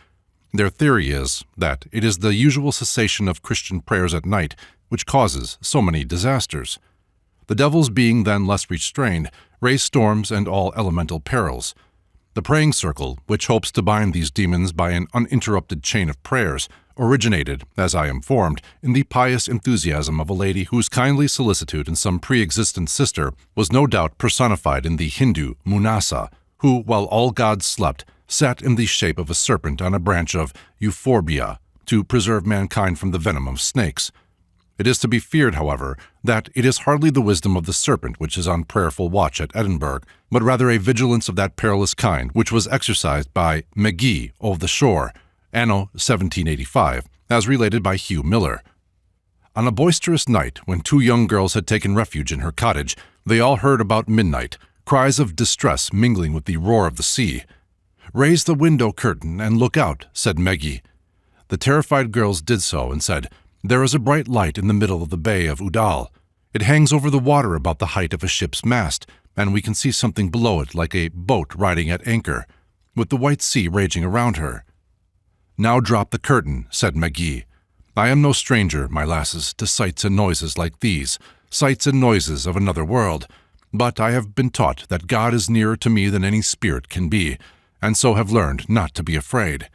Their theory is that it is the usual cessation of Christian prayers at night which causes so many disasters. The devils, being then less restrained, raise storms and all elemental perils. The praying circle, which hopes to bind these demons by an uninterrupted chain of prayers, originated, as I am informed, in the pious enthusiasm of a lady whose kindly solicitude in some pre-existent sister was no doubt personified in the Hindu Munasa, who, while all gods slept, sat in the shape of a serpent on a branch of euphorbia to preserve mankind from the venom of snakes. It is to be feared, however, that it is hardly the wisdom of the serpent which is on prayerful watch at Edinburgh, but rather a vigilance of that perilous kind which was exercised by McGee of the Shore, anno 1785, as related by Hugh Miller. On a boisterous night, when two young girls had taken refuge in her cottage, they all heard about midnight cries of distress mingling with the roar of the sea. "Raise the window curtain and look out," said Meggie. The terrified girls did so and said, "There is a bright light in the middle of the bay of Udal. It hangs over the water about the height of a ship's mast, and we can see something below it like a boat riding at anchor, with the white sea raging around her." "Now drop the curtain," said Meggie. "I am no stranger, my lasses, to sights and noises like these, sights and noises of another world, but I have been taught that God is nearer to me than any spirit can be, and so have learned not to be afraid."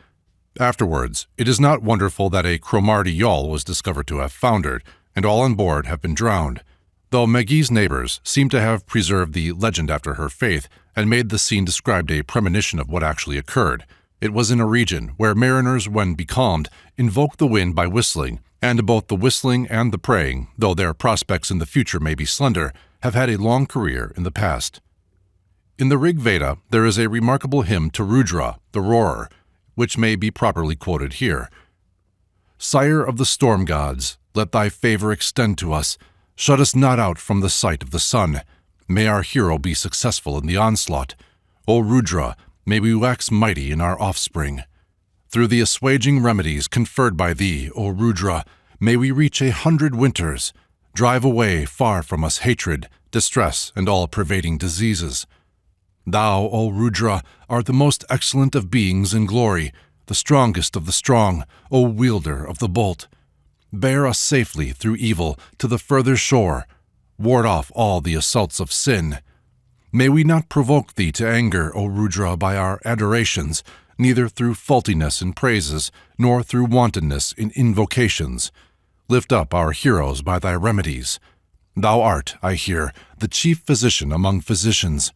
Afterwards, it is not wonderful that a Cromarty yawl was discovered to have foundered, and all on board have been drowned, though Meggie's neighbors seem to have preserved the legend after her faith and made the scene described a premonition of what actually occurred. It was in a region where mariners, when becalmed, invoke the wind by whistling, and both the whistling and the praying, though their prospects in the future may be slender, have had a long career in the past. In the Rig Veda, there is a remarkable hymn to Rudra, the roarer, which may be properly quoted here. "Sire of the storm gods, let thy favor extend to us. Shut us not out from the sight of the sun. May our hero be successful in the onslaught. O Rudra, may we wax mighty in our offspring. Through the assuaging remedies conferred by thee, O Rudra, may we reach 100 winters. Drive away far from us hatred, distress, and all pervading diseases. Thou, O Rudra, art the most excellent of beings in glory, the strongest of the strong, O wielder of the bolt. Bear us safely through evil to the further shore. Ward off all the assaults of sin. May we not provoke thee to anger, O Rudra, by our adorations, neither through faultiness in praises, nor through wantonness in invocations. Lift up our heroes by thy remedies. Thou art, I hear, the chief physician among physicians.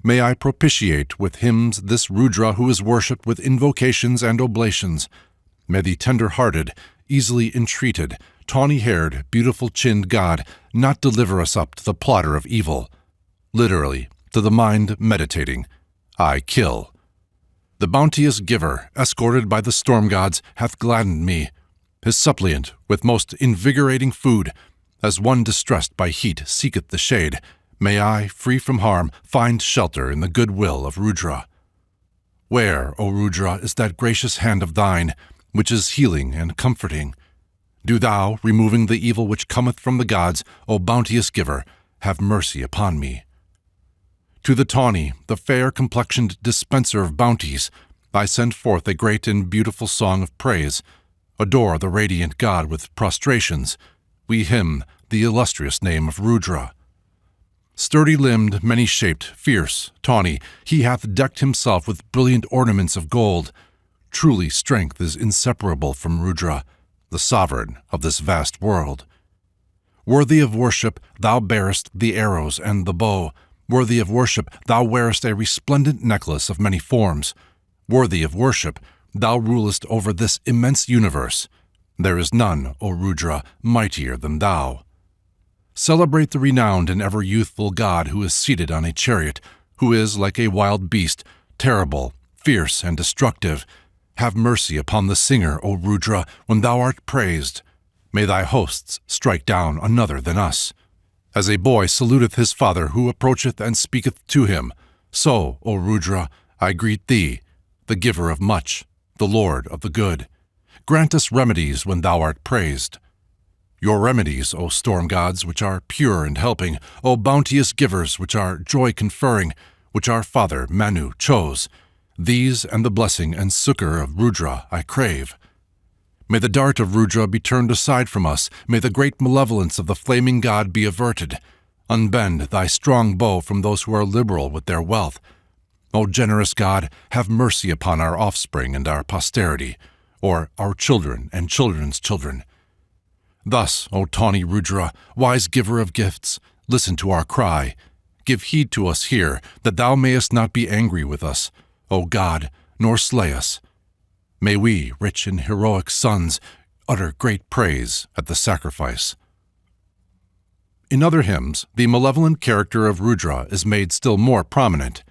May I propitiate with hymns this Rudra who is worshipped with invocations and oblations. May the tender-hearted, easily entreated, tawny-haired, beautiful-chinned God not deliver us up to the plotter of evil. Literally, to the mind meditating, I kill. The bounteous giver, escorted by the storm gods, hath gladdened me. His suppliant, with most invigorating food, as one distressed by heat seeketh the shade, may I, free from harm, find shelter in the good will of Rudra. Where, O Rudra, is that gracious hand of thine, which is healing and comforting? Do thou, removing the evil which cometh from the gods, O bounteous giver, have mercy upon me. To the tawny, the fair-complexioned dispenser of bounties, I send forth a great and beautiful song of praise. Adore the radiant God with prostrations. We hymn the illustrious name of Rudra. Sturdy-limbed, many-shaped, fierce, tawny, he hath decked himself with brilliant ornaments of gold. Truly strength is inseparable from Rudra, the sovereign of this vast world. Worthy of worship, thou bearest the arrows and the bow. Worthy of worship, thou wearest a resplendent necklace of many forms. Worthy of worship, thou rulest over this immense universe. There is none, O Rudra, mightier than thou. Celebrate the renowned and ever youthful God who is seated on a chariot, who is, like a wild beast, terrible, fierce, and destructive. Have mercy upon the singer, O Rudra, when thou art praised. May thy hosts strike down another than us. As a boy saluteth his father who approacheth and speaketh to him, so, O Rudra, I greet thee, the giver of much, the Lord of the good. Grant us remedies when thou art praised. Your remedies, O storm gods, which are pure and helping, O bounteous givers, which are joy-conferring, which our father Manu chose, these and the blessing and succor of Rudra I crave. May the dart of Rudra be turned aside from us, may the great malevolence of the flaming god be averted. Unbend thy strong bow from those who are liberal with their wealth. O generous God, have mercy upon our offspring and our posterity, or our children and children's children. Thus, O tawny Rudra, wise giver of gifts, listen to our cry. Give heed to us here, that thou mayest not be angry with us, O God, nor slay us. May we, rich in heroic sons, utter great praise at the sacrifice. In other hymns, the malevolent character of Rudra is made still more prominent.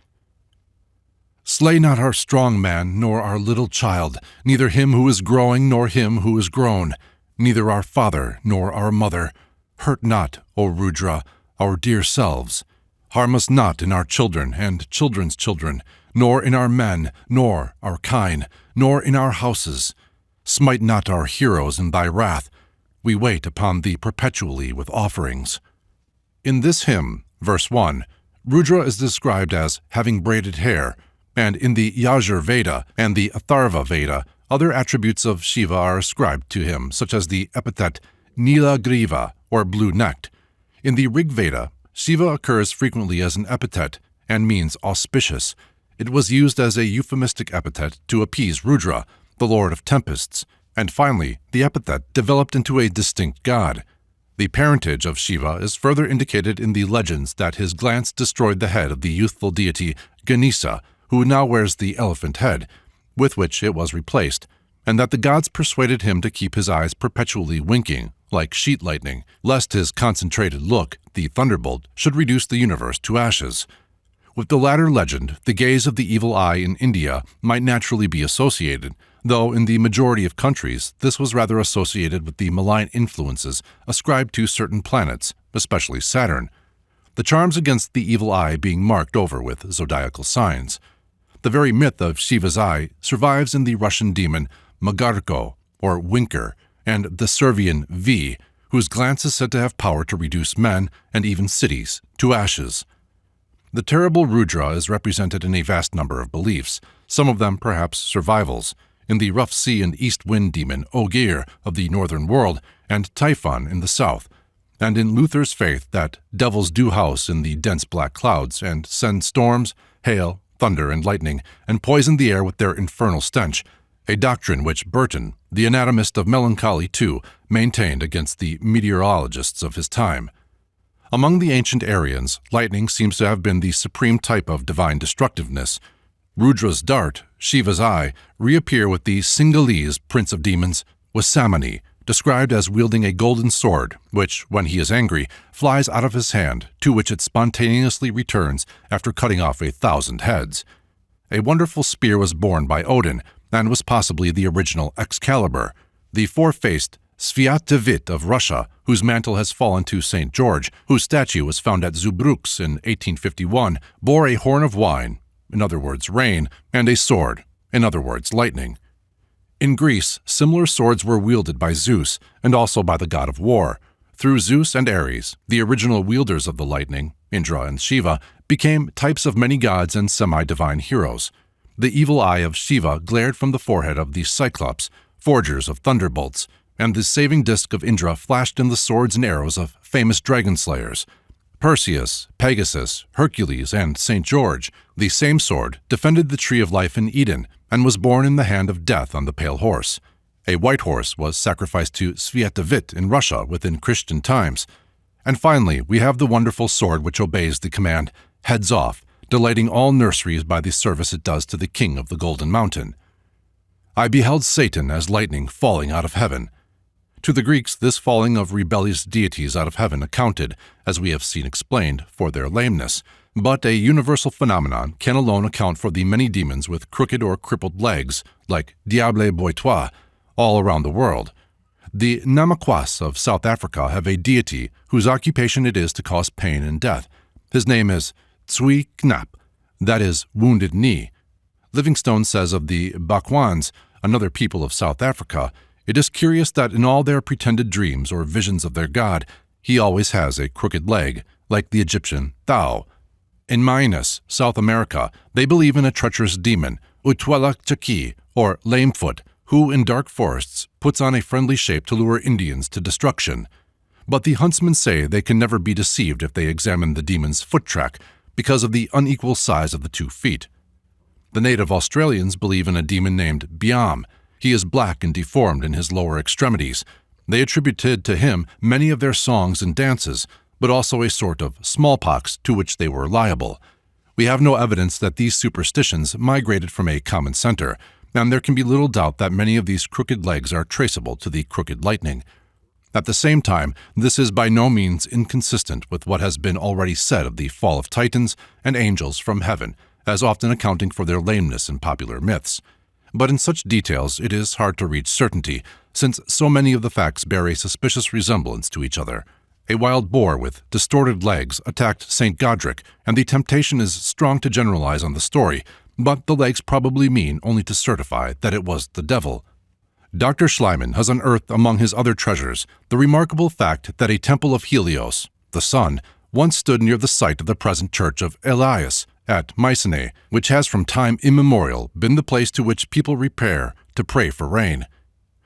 Slay not our strong man, nor our little child, neither him who is growing, nor him who is grown, neither our father, nor our mother. Hurt not, O Rudra, our dear selves. Harm us not in our children and children's children, nor in our men, nor our kine, nor in our houses. Smite not our heroes in thy wrath. We wait upon thee perpetually with offerings. In this hymn, verse 1, Rudra is described as having braided hair, and in the Yajur Veda and the Atharva Veda, other attributes of Shiva are ascribed to him, such as the epithet Nilagriva, or blue-necked. In the Rig Veda, Shiva occurs frequently as an epithet and means auspicious. It was used as a euphemistic epithet to appease Rudra, the lord of tempests, and finally, the epithet developed into a distinct god. The parentage of Shiva is further indicated in the legends that his glance destroyed the head of the youthful deity Ganesha, who now wears the elephant head, with which it was replaced, and that the gods persuaded him to keep his eyes perpetually winking, like sheet lightning, lest his concentrated look, the thunderbolt, should reduce the universe to ashes. With the latter legend, the gaze of the evil eye in India might naturally be associated, though in the majority of countries this was rather associated with the malign influences ascribed to certain planets, especially Saturn, the charms against the evil eye being marked over with zodiacal signs. The very myth of Shiva's eye survives in the Russian demon Magarko, or Winker, and the Servian V, whose glance is said to have power to reduce men, and even cities, to ashes. The terrible Rudra is represented in a vast number of beliefs, some of them perhaps survivals, in the rough sea and east wind demon Ogier of the northern world, and Typhon in the south, and in Luther's faith that devils do house in the dense black clouds and send storms, hail, thunder, and lightning, and poison the air with their infernal stench, a doctrine which Burton, the anatomist of melancholy too, maintained against the meteorologists of his time. Among the ancient Aryans, lightning seems to have been the supreme type of divine destructiveness. Rudra's dart, Shiva's eye, reappear with the Sinhalese prince of demons, Wasamani, described as wielding a golden sword, which, when he is angry, flies out of his hand, to which it spontaneously returns after cutting off 1,000 heads. A wonderful spear was borne by Odin, and was possibly the original Excalibur, the four-faced Sviatavit of Russia, whose mantle has fallen to St. George, whose statue was found at Zubruks in 1851, bore a horn of wine, in other words rain, and a sword, in other words lightning. In Greece, similar swords were wielded by Zeus, and also by the god of war. Through Zeus and Ares, the original wielders of the lightning, Indra and Shiva, became types of many gods and semi-divine heroes. The evil eye of Shiva glared from the forehead of the Cyclops, forgers of thunderbolts, and the saving disk of Indra flashed in the swords and arrows of famous dragon slayers. Perseus, Pegasus, Hercules, and St. George, the same sword, defended the tree of life in Eden, and was borne in the hand of death on the pale horse. A white horse was sacrificed to Sviatavit in Russia within Christian times. And finally, we have the wonderful sword which obeys the command, "Heads off," delighting all nurseries by the service it does to the king of the Golden Mountain. I beheld Satan as lightning falling out of heaven. To the Greeks, this falling of rebellious deities out of heaven accounted, as we have seen explained, for their lameness, but a universal phenomenon can alone account for the many demons with crooked or crippled legs, like Diable Boitois, all around the world. The Namaquas of South Africa have a deity whose occupation it is to cause pain and death. His name is Tsui Knap, that is, wounded knee. Livingstone says of the Bakwans, another people of South Africa, it is curious that in all their pretended dreams or visions of their god, he always has a crooked leg, like the Egyptian Thou. In Mainus, South America, they believe in a treacherous demon, Utwalakchaki, or Lamefoot, who in dark forests puts on a friendly shape to lure Indians to destruction. But the huntsmen say they can never be deceived if they examine the demon's foot track, because of the unequal size of the 2 feet. The native Australians believe in a demon named Biam. He is black and deformed in his lower extremities. They attributed to him many of their songs and dances, but also a sort of smallpox to which they were liable. We have no evidence that these superstitions migrated from a common center, and there can be little doubt that many of these crooked legs are traceable to the crooked lightning. At the same time, this is by no means inconsistent with what has been already said of the fall of Titans and angels from heaven, as often accounting for their lameness in popular myths. But in such details it is hard to reach certainty, since so many of the facts bear a suspicious resemblance to each other. A wild boar with distorted legs attacked St. Godric, and the temptation is strong to generalize on the story, but the legs probably mean only to certify that it was the devil. Dr. Schliemann has unearthed among his other treasures the remarkable fact that a temple of Helios, the sun, once stood near the site of the present church of Elias at Mycenae, which has from time immemorial been the place to which people repair to pray for rain.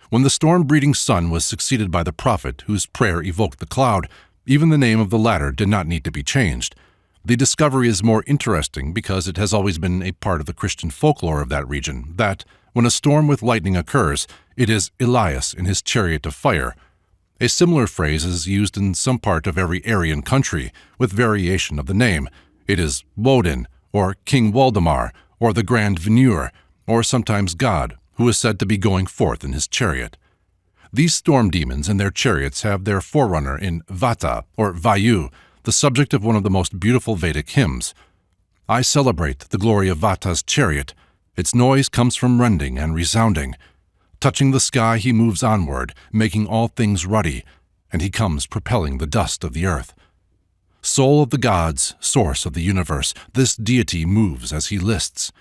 When the storm-breeding sun was succeeded by the prophet whose prayer evoked the cloud, even the name of the latter did not need to be changed. The discovery is more interesting because it has always been a part of the Christian folklore of that region that, when a storm with lightning occurs, it is Elias in his chariot of fire. A similar phrase is used in some part of every Aryan country, with variation of the name. It is Woden, or King Waldemar, or the Grand Veneur, or sometimes God, who is said to be going forth in his chariot. These storm demons and their chariots have their forerunner in Vata, or Vayu, the subject of one of the most beautiful Vedic hymns. I celebrate the glory of Vata's chariot. Its noise comes from rending and resounding. Touching the sky, he moves onward, making all things ruddy, and he comes propelling the dust of the earth. Soul of the gods, source of the universe, this deity moves as he lists.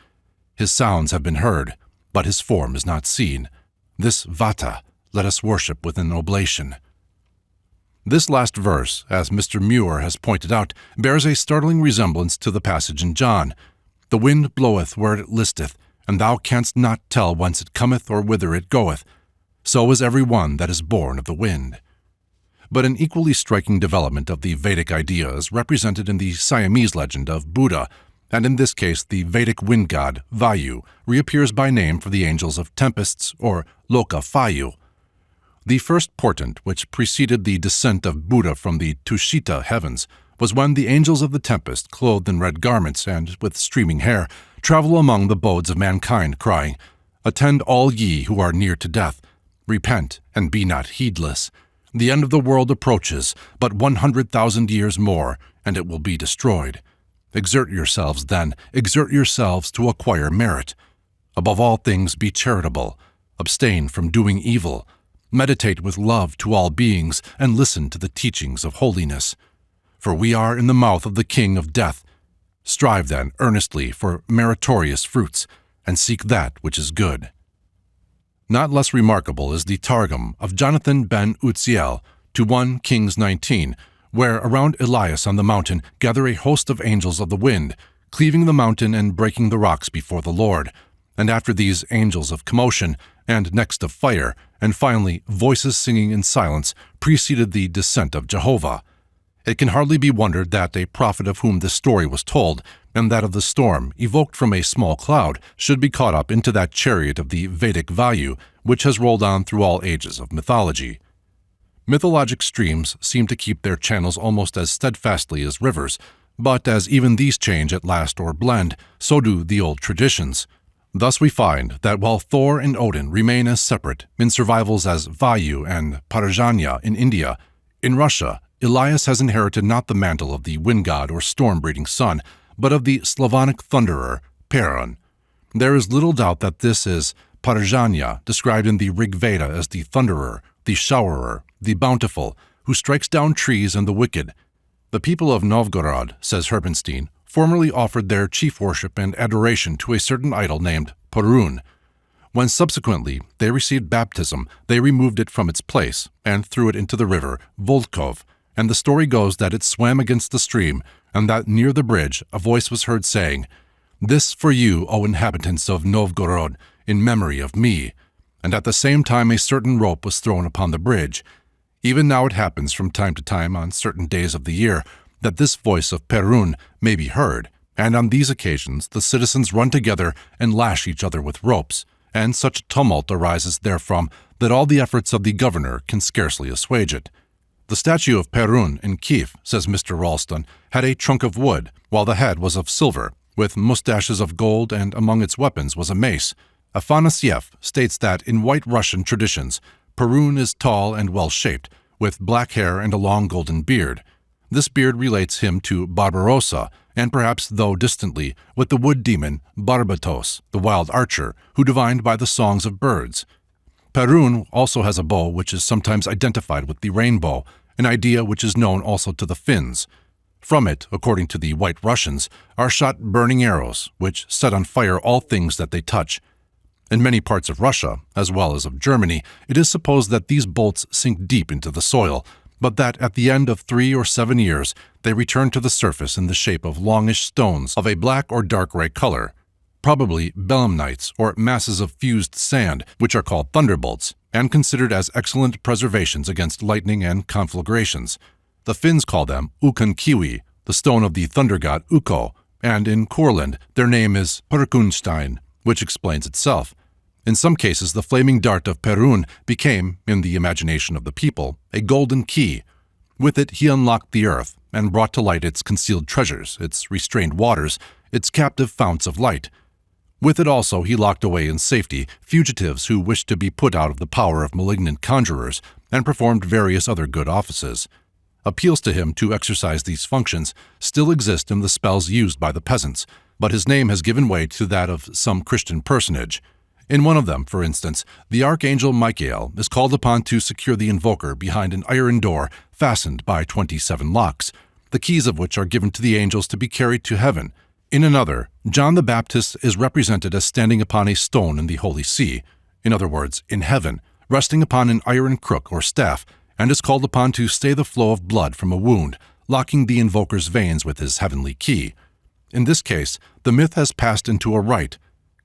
His sounds have been heard, but his form is not seen. This Vata, let us worship with an oblation. This last verse, as Mr. Muir has pointed out, bears a startling resemblance to the passage in John. The wind bloweth where it listeth, and thou canst not tell whence it cometh or whither it goeth. So is every one that is born of the wind. But an equally striking development of the Vedic idea is represented in the Siamese legend of Buddha, and in this case the Vedic wind god, Vayu, reappears by name for the angels of tempests, or Loka Vayu. The first portent which preceded the descent of Buddha from the Tushita heavens was when the angels of the tempest, clothed in red garments and with streaming hair, travel among the abodes of mankind, crying, Attend all ye who are near to death, repent and be not heedless. The end of the world approaches, but 100,000 years more, and it will be destroyed. Exert yourselves then, exert yourselves to acquire merit. Above all things be charitable, abstain from doing evil, meditate with love to all beings, and listen to the teachings of holiness. For we are in the mouth of the king of death. Strive then earnestly for meritorious fruits, and seek that which is good. Not less remarkable is the Targum of Jonathan ben Utziel to 1 Kings 19, where around Elias on the mountain gather a host of angels of the wind, cleaving the mountain and breaking the rocks before the Lord. And after these angels of commotion, and next of fire, and finally voices singing in silence, preceded the descent of Jehovah. It can hardly be wondered that a prophet of whom this story was told, and that of the storm, evoked from a small cloud, should be caught up into that chariot of the Vedic Vayu, which has rolled on through all ages of mythology. Mythologic streams seem to keep their channels almost as steadfastly as rivers, but as even these change at last or blend, so do the old traditions. Thus we find that while Thor and Odin remain as separate in survivals as Vayu and Parajanya in India, in Russia, Elias has inherited not the mantle of the wind god or storm-breeding sun, but of the Slavonic thunderer, Perun. There is little doubt that this is Parajanya, described in the Rig Veda as the thunderer, the showerer, the bountiful, who strikes down trees and the wicked. The people of Novgorod, says Herbenstein, formerly offered their chief worship and adoration to a certain idol named Perun. When subsequently they received baptism, they removed it from its place and threw it into the river Volkhov, and the story goes that it swam against the stream, and that near the bridge a voice was heard saying, "This for you, O inhabitants of Novgorod, in memory of me." And at the same time a certain rope was thrown upon the bridge. Even now it happens from time to time on certain days of the year that this voice of Perun may be heard, and on these occasions the citizens run together and lash each other with ropes, and such a tumult arises therefrom that all the efforts of the governor can scarcely assuage it. The statue of Perun in Kiev, says Mr. Ralston, had a trunk of wood, while the head was of silver, with mustaches of gold, and among its weapons was a mace. Afanasieff states that in White Russian traditions, Perun is tall and well-shaped, with black hair and a long golden beard. This beard relates him to Barbarossa, and perhaps, though distantly, with the wood demon Barbatos, the wild archer, who divined by the songs of birds. Perun also has a bow which is sometimes identified with the rainbow, an idea which is known also to the Finns. From it, according to the White Russians, are shot burning arrows, which set on fire all things that they touch. In many parts of Russia, as well as of Germany, it is supposed that these bolts sink deep into the soil, but that at the end of 3 or 7 years they return to the surface in the shape of longish stones of a black or dark gray color, probably belemnites or masses of fused sand, which are called thunderbolts, and considered as excellent preservations against lightning and conflagrations. The Finns call them Ukonkiwi, the stone of the thunder god Ukko, and in Courland their name is Perkunstein, which explains itself. In some cases, the flaming dart of Perun became, in the imagination of the people, a golden key. With it he unlocked the earth and brought to light its concealed treasures, its restrained waters, its captive founts of light. With it also he locked away in safety fugitives who wished to be put out of the power of malignant conjurers, and performed various other good offices. Appeals to him to exercise these functions still exist in the spells used by the peasants, but his name has given way to that of some Christian personage. In one of them, for instance, the archangel Michael is called upon to secure the invoker behind an iron door fastened by 27 locks, the keys of which are given to the angels to be carried to heaven. In another, John the Baptist is represented as standing upon a stone in the Holy See, in other words, in heaven, resting upon an iron crook or staff, and is called upon to stay the flow of blood from a wound, locking the invoker's veins with his heavenly key. In this case, the myth has passed into a rite.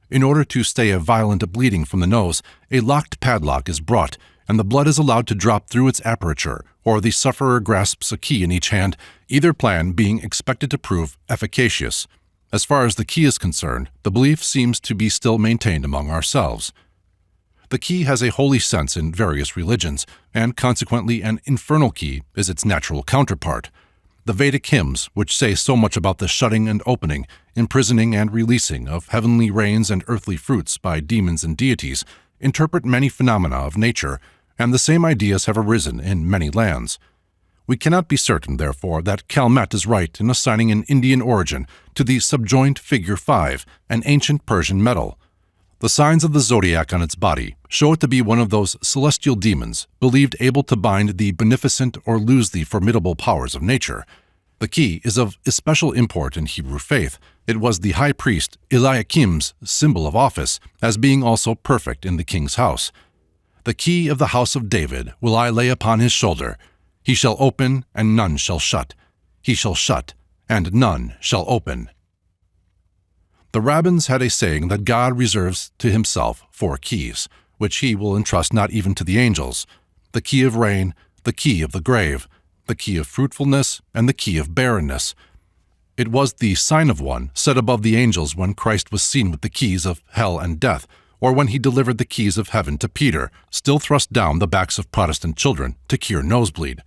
In order to stay a violent bleeding from the nose, a locked padlock is brought, and the blood is allowed to drop through its aperture, or the sufferer grasps a key in each hand, either plan being expected to prove efficacious. As far as the key is concerned, the belief seems to be still maintained among ourselves. The key has a holy sense in various religions, and consequently an infernal key is its natural counterpart. The Vedic hymns, which say so much about the shutting and opening, imprisoning and releasing of heavenly rains and earthly fruits by demons and deities, interpret many phenomena of nature, and the same ideas have arisen in many lands. We cannot be certain, therefore, that Calmette is right in assigning an Indian origin to the subjoined figure 5, an ancient Persian metal. The signs of the zodiac on its body show it to be one of those celestial demons believed able to bind the beneficent or lose the formidable powers of nature. The key is of especial import in Hebrew faith. It was the high priest Eliakim's symbol of office, as being also perfect in the king's house. The key of the house of David will I lay upon his shoulder. He shall open, and none shall shut. He shall shut, and none shall open. The rabbins had a saying that God reserves to himself 4 keys, which he will entrust not even to the angels: the key of rain, the key of the grave, the key of fruitfulness, and the key of barrenness. It was the sign of one set above the angels when Christ was seen with the keys of hell and death, or when he delivered the keys of heaven to Peter, still thrust down the backs of Protestant children to cure nosebleed.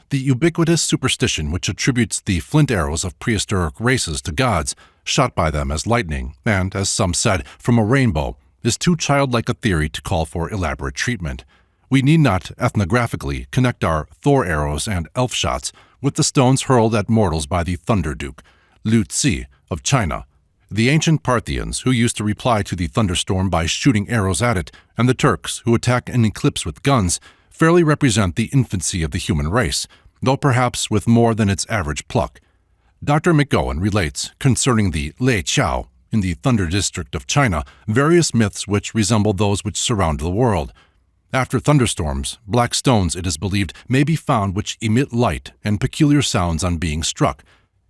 The ubiquitous superstition which attributes the flint arrows of prehistoric races to gods, shot by them as lightning, and, as some said, from a rainbow, is too childlike a theory to call for elaborate treatment. We need not ethnographically connect our Thor arrows and elf shots with the stones hurled at mortals by the Thunder Duke, Lu Tzi, of China, the ancient Parthians who used to reply to the thunderstorm by shooting arrows at it, and the Turks who attack an eclipse with guns, fairly represent the infancy of the human race, though perhaps with more than its average pluck. Dr. McGowan relates, concerning the Lei Chao, in the Thunder District of China, various myths which resemble those which surround the world. After thunderstorms, black stones, it is believed, may be found which emit light and peculiar sounds on being struck.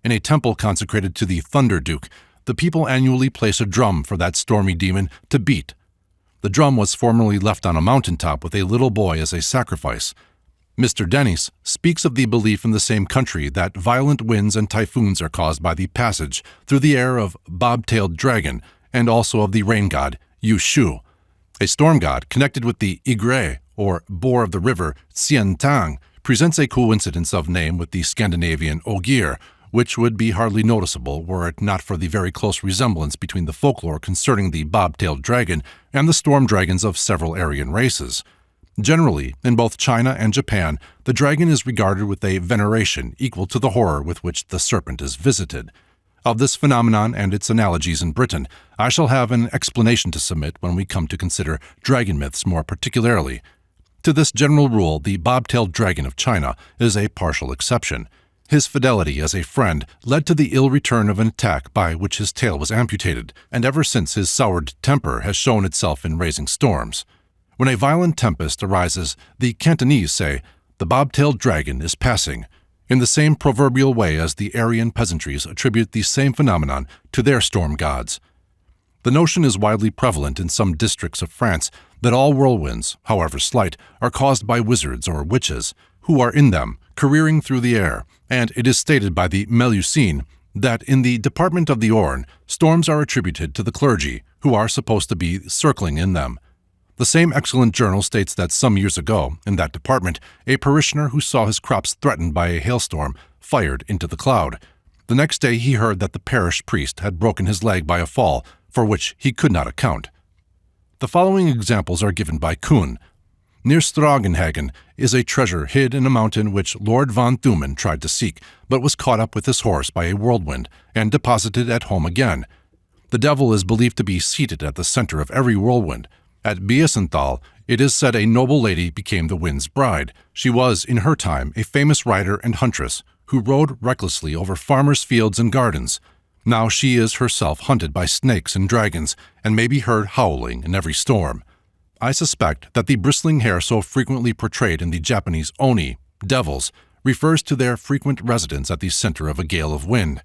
In a temple consecrated to the Thunder Duke, the people annually place a drum for that stormy demon to beat. The drum was formerly left on a mountaintop with a little boy as a sacrifice. Mr. Dennis speaks of the belief in the same country that violent winds and typhoons are caused by the passage through the air of bob-tailed dragon, and also of the rain god, Yushu. A storm god connected with the Igre, or boar of the river, Xiantang, presents a coincidence of name with the Scandinavian Ogier, which would be hardly noticeable were it not for the very close resemblance between the folklore concerning the bob-tailed dragon and the storm dragons of several Aryan races. Generally, in both China and Japan, the dragon is regarded with a veneration equal to the horror with which the serpent is visited. Of this phenomenon and its analogies in Britain, I shall have an explanation to submit when we come to consider dragon myths more particularly. To this general rule, the bobtailed dragon of China is a partial exception. His fidelity as a friend led to the ill return of an attack by which his tail was amputated, and ever since his soured temper has shown itself in raising storms. When a violent tempest arises, the Cantonese say, "The bobtailed dragon is passing," in the same proverbial way as the Aryan peasantries attribute the same phenomenon to their storm gods. The notion is widely prevalent in some districts of France that all whirlwinds, however slight, are caused by wizards or witches, who are in them, careering through the air, and it is stated by the Melusine that in the department of the Orne, storms are attributed to the clergy, who are supposed to be circling in them. The same excellent journal states that some years ago, in that department, a parishioner who saw his crops threatened by a hailstorm fired into the cloud. The next day he heard that the parish priest had broken his leg by a fall, for which he could not account. The following examples are given by Kuhn. Near Stragenhagen is a treasure hid in a mountain which Lord von Thuman tried to seek, but was caught up with his horse by a whirlwind and deposited at home again. The devil is believed to be seated at the center of every whirlwind. At Biesenthal, it is said a noble lady became the wind's bride. She was, in her time, a famous rider and huntress who rode recklessly over farmers' fields and gardens. Now she is herself hunted by snakes and dragons and may be heard howling in every storm. I suspect that the bristling hair so frequently portrayed in the Japanese oni, devils, refers to their frequent residence at the center of a gale of wind.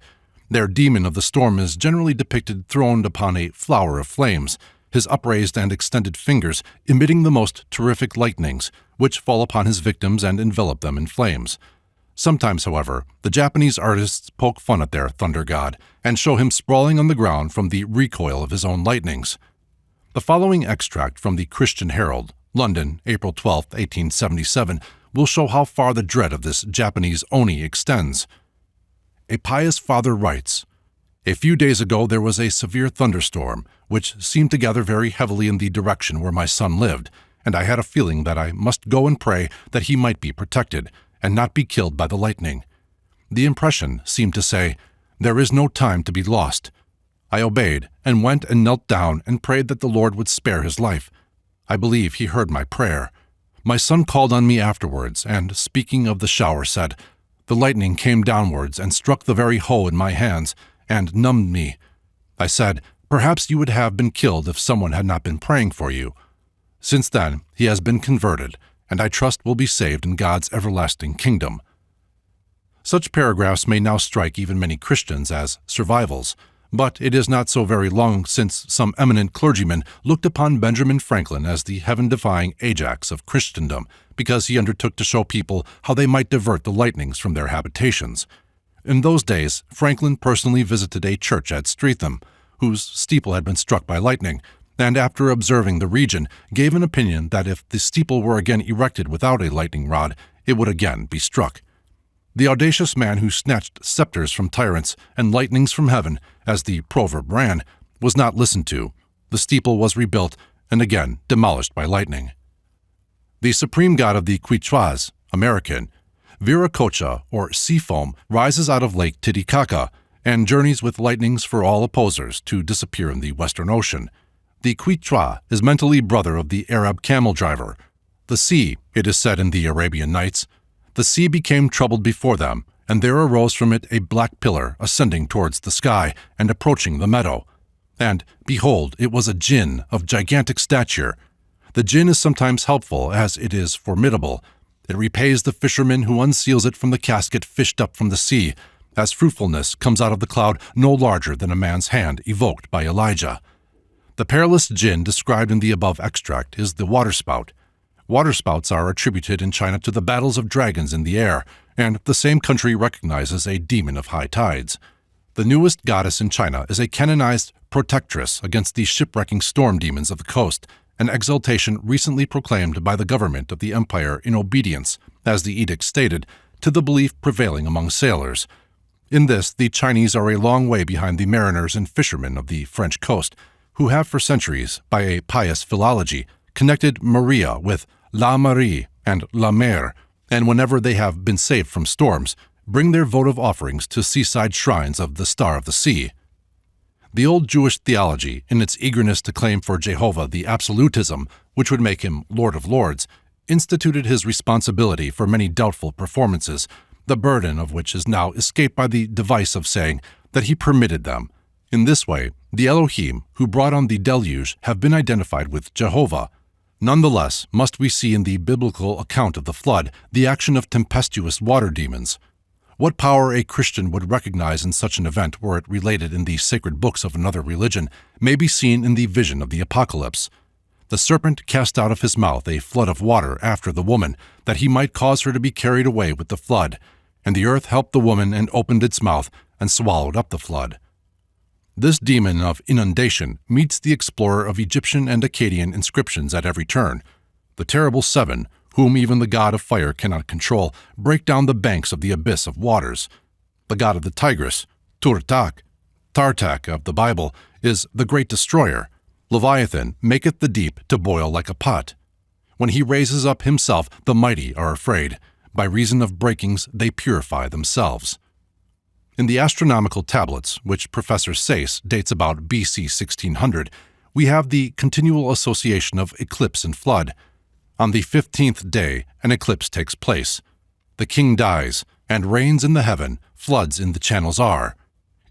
Their demon of the storm is generally depicted throned upon a flower of flames, his upraised and extended fingers emitting the most terrific lightnings, which fall upon his victims and envelop them in flames. Sometimes, however, the Japanese artists poke fun at their thunder god and show him sprawling on the ground from the recoil of his own lightnings. The following extract from the Christian Herald, London, April 12, 1877, will show how far the dread of this Japanese oni extends. A pious father writes, "A few days ago there was a severe thunderstorm, which seemed to gather very heavily in the direction where my son lived, and I had a feeling that I must go and pray that he might be protected, and not be killed by the lightning. The impression seemed to say, 'There is no time to be lost.' I obeyed, and went and knelt down and prayed that the Lord would spare his life. I believe he heard my prayer. My son called on me afterwards, and, speaking of the shower, said, 'The lightning came downwards and struck the very hoe in my hands, and numbed me.' I said, 'Perhaps you would have been killed if someone had not been praying for you.' Since then, he has been converted, and I trust will be saved in God's everlasting kingdom." Such paragraphs may now strike even many Christians as survivals, but it is not so very long since some eminent clergymen looked upon Benjamin Franklin as the heaven-defying Ajax of Christendom because he undertook to show people how they might divert the lightnings from their habitations. In those days, Franklin personally visited a church at Streatham, whose steeple had been struck by lightning, and after observing the region, gave an opinion that if the steeple were again erected without a lightning rod, it would again be struck. The audacious man who snatched scepters from tyrants and lightnings from heaven, as the proverb ran, was not listened to. The steeple was rebuilt and again demolished by lightning. The supreme god of the Quichuas, American, Viracocha, or sea foam, rises out of Lake Titicaca and journeys with lightnings for all opposers to disappear in the Western Ocean. The Quichua is mentally brother of the Arab camel driver. The sea, it is said in the Arabian Nights, the sea became troubled before them, and there arose from it a black pillar ascending towards the sky and approaching the meadow. And, behold, it was a jinn of gigantic stature. The jinn is sometimes helpful, as it is formidable. It repays the fisherman who unseals it from the casket fished up from the sea, as fruitfulness comes out of the cloud no larger than a man's hand evoked by Elijah. The perilous jinn described in the above extract is the waterspout. Waterspouts are attributed in China to the battles of dragons in the air, and the same country recognizes a demon of high tides. The newest goddess in China is a canonized protectress against the shipwrecking storm demons of the coast, an exaltation recently proclaimed by the government of the empire in obedience, as the edict stated, to the belief prevailing among sailors. In this, the Chinese are a long way behind the mariners and fishermen of the French coast, who have for centuries, by a pious philology, connected Maria with La Marie and La Mer, and whenever they have been saved from storms, bring their votive offerings to seaside shrines of the Star of the Sea. The old Jewish theology, in its eagerness to claim for Jehovah the absolutism which would make him Lord of Lords, instituted his responsibility for many doubtful performances, the burden of which is now escaped by the device of saying that he permitted them. In this way, the Elohim who brought on the deluge have been identified with Jehovah. Nonetheless, must we see in the biblical account of the flood the action of tempestuous water demons. What power a Christian would recognize in such an event were it related in the sacred books of another religion may be seen in the vision of the Apocalypse. The serpent cast out of his mouth a flood of water after the woman, that he might cause her to be carried away with the flood. And the earth helped the woman and opened its mouth and swallowed up the flood. This demon of inundation meets the explorer of Egyptian and Akkadian inscriptions at every turn. The terrible seven, whom even the god of fire cannot control, break down the banks of the abyss of waters. The god of the Tigris, Tartak of the Bible, is the great destroyer. Leviathan maketh the deep to boil like a pot. When he raises up himself, the mighty are afraid. By reason of breakings they purify themselves. In the astronomical tablets, which Professor Sayce dates about BC 1600, we have the continual association of eclipse and flood. On the 15th day, an eclipse takes place. The king dies, and rains in the heaven, floods in the channels are.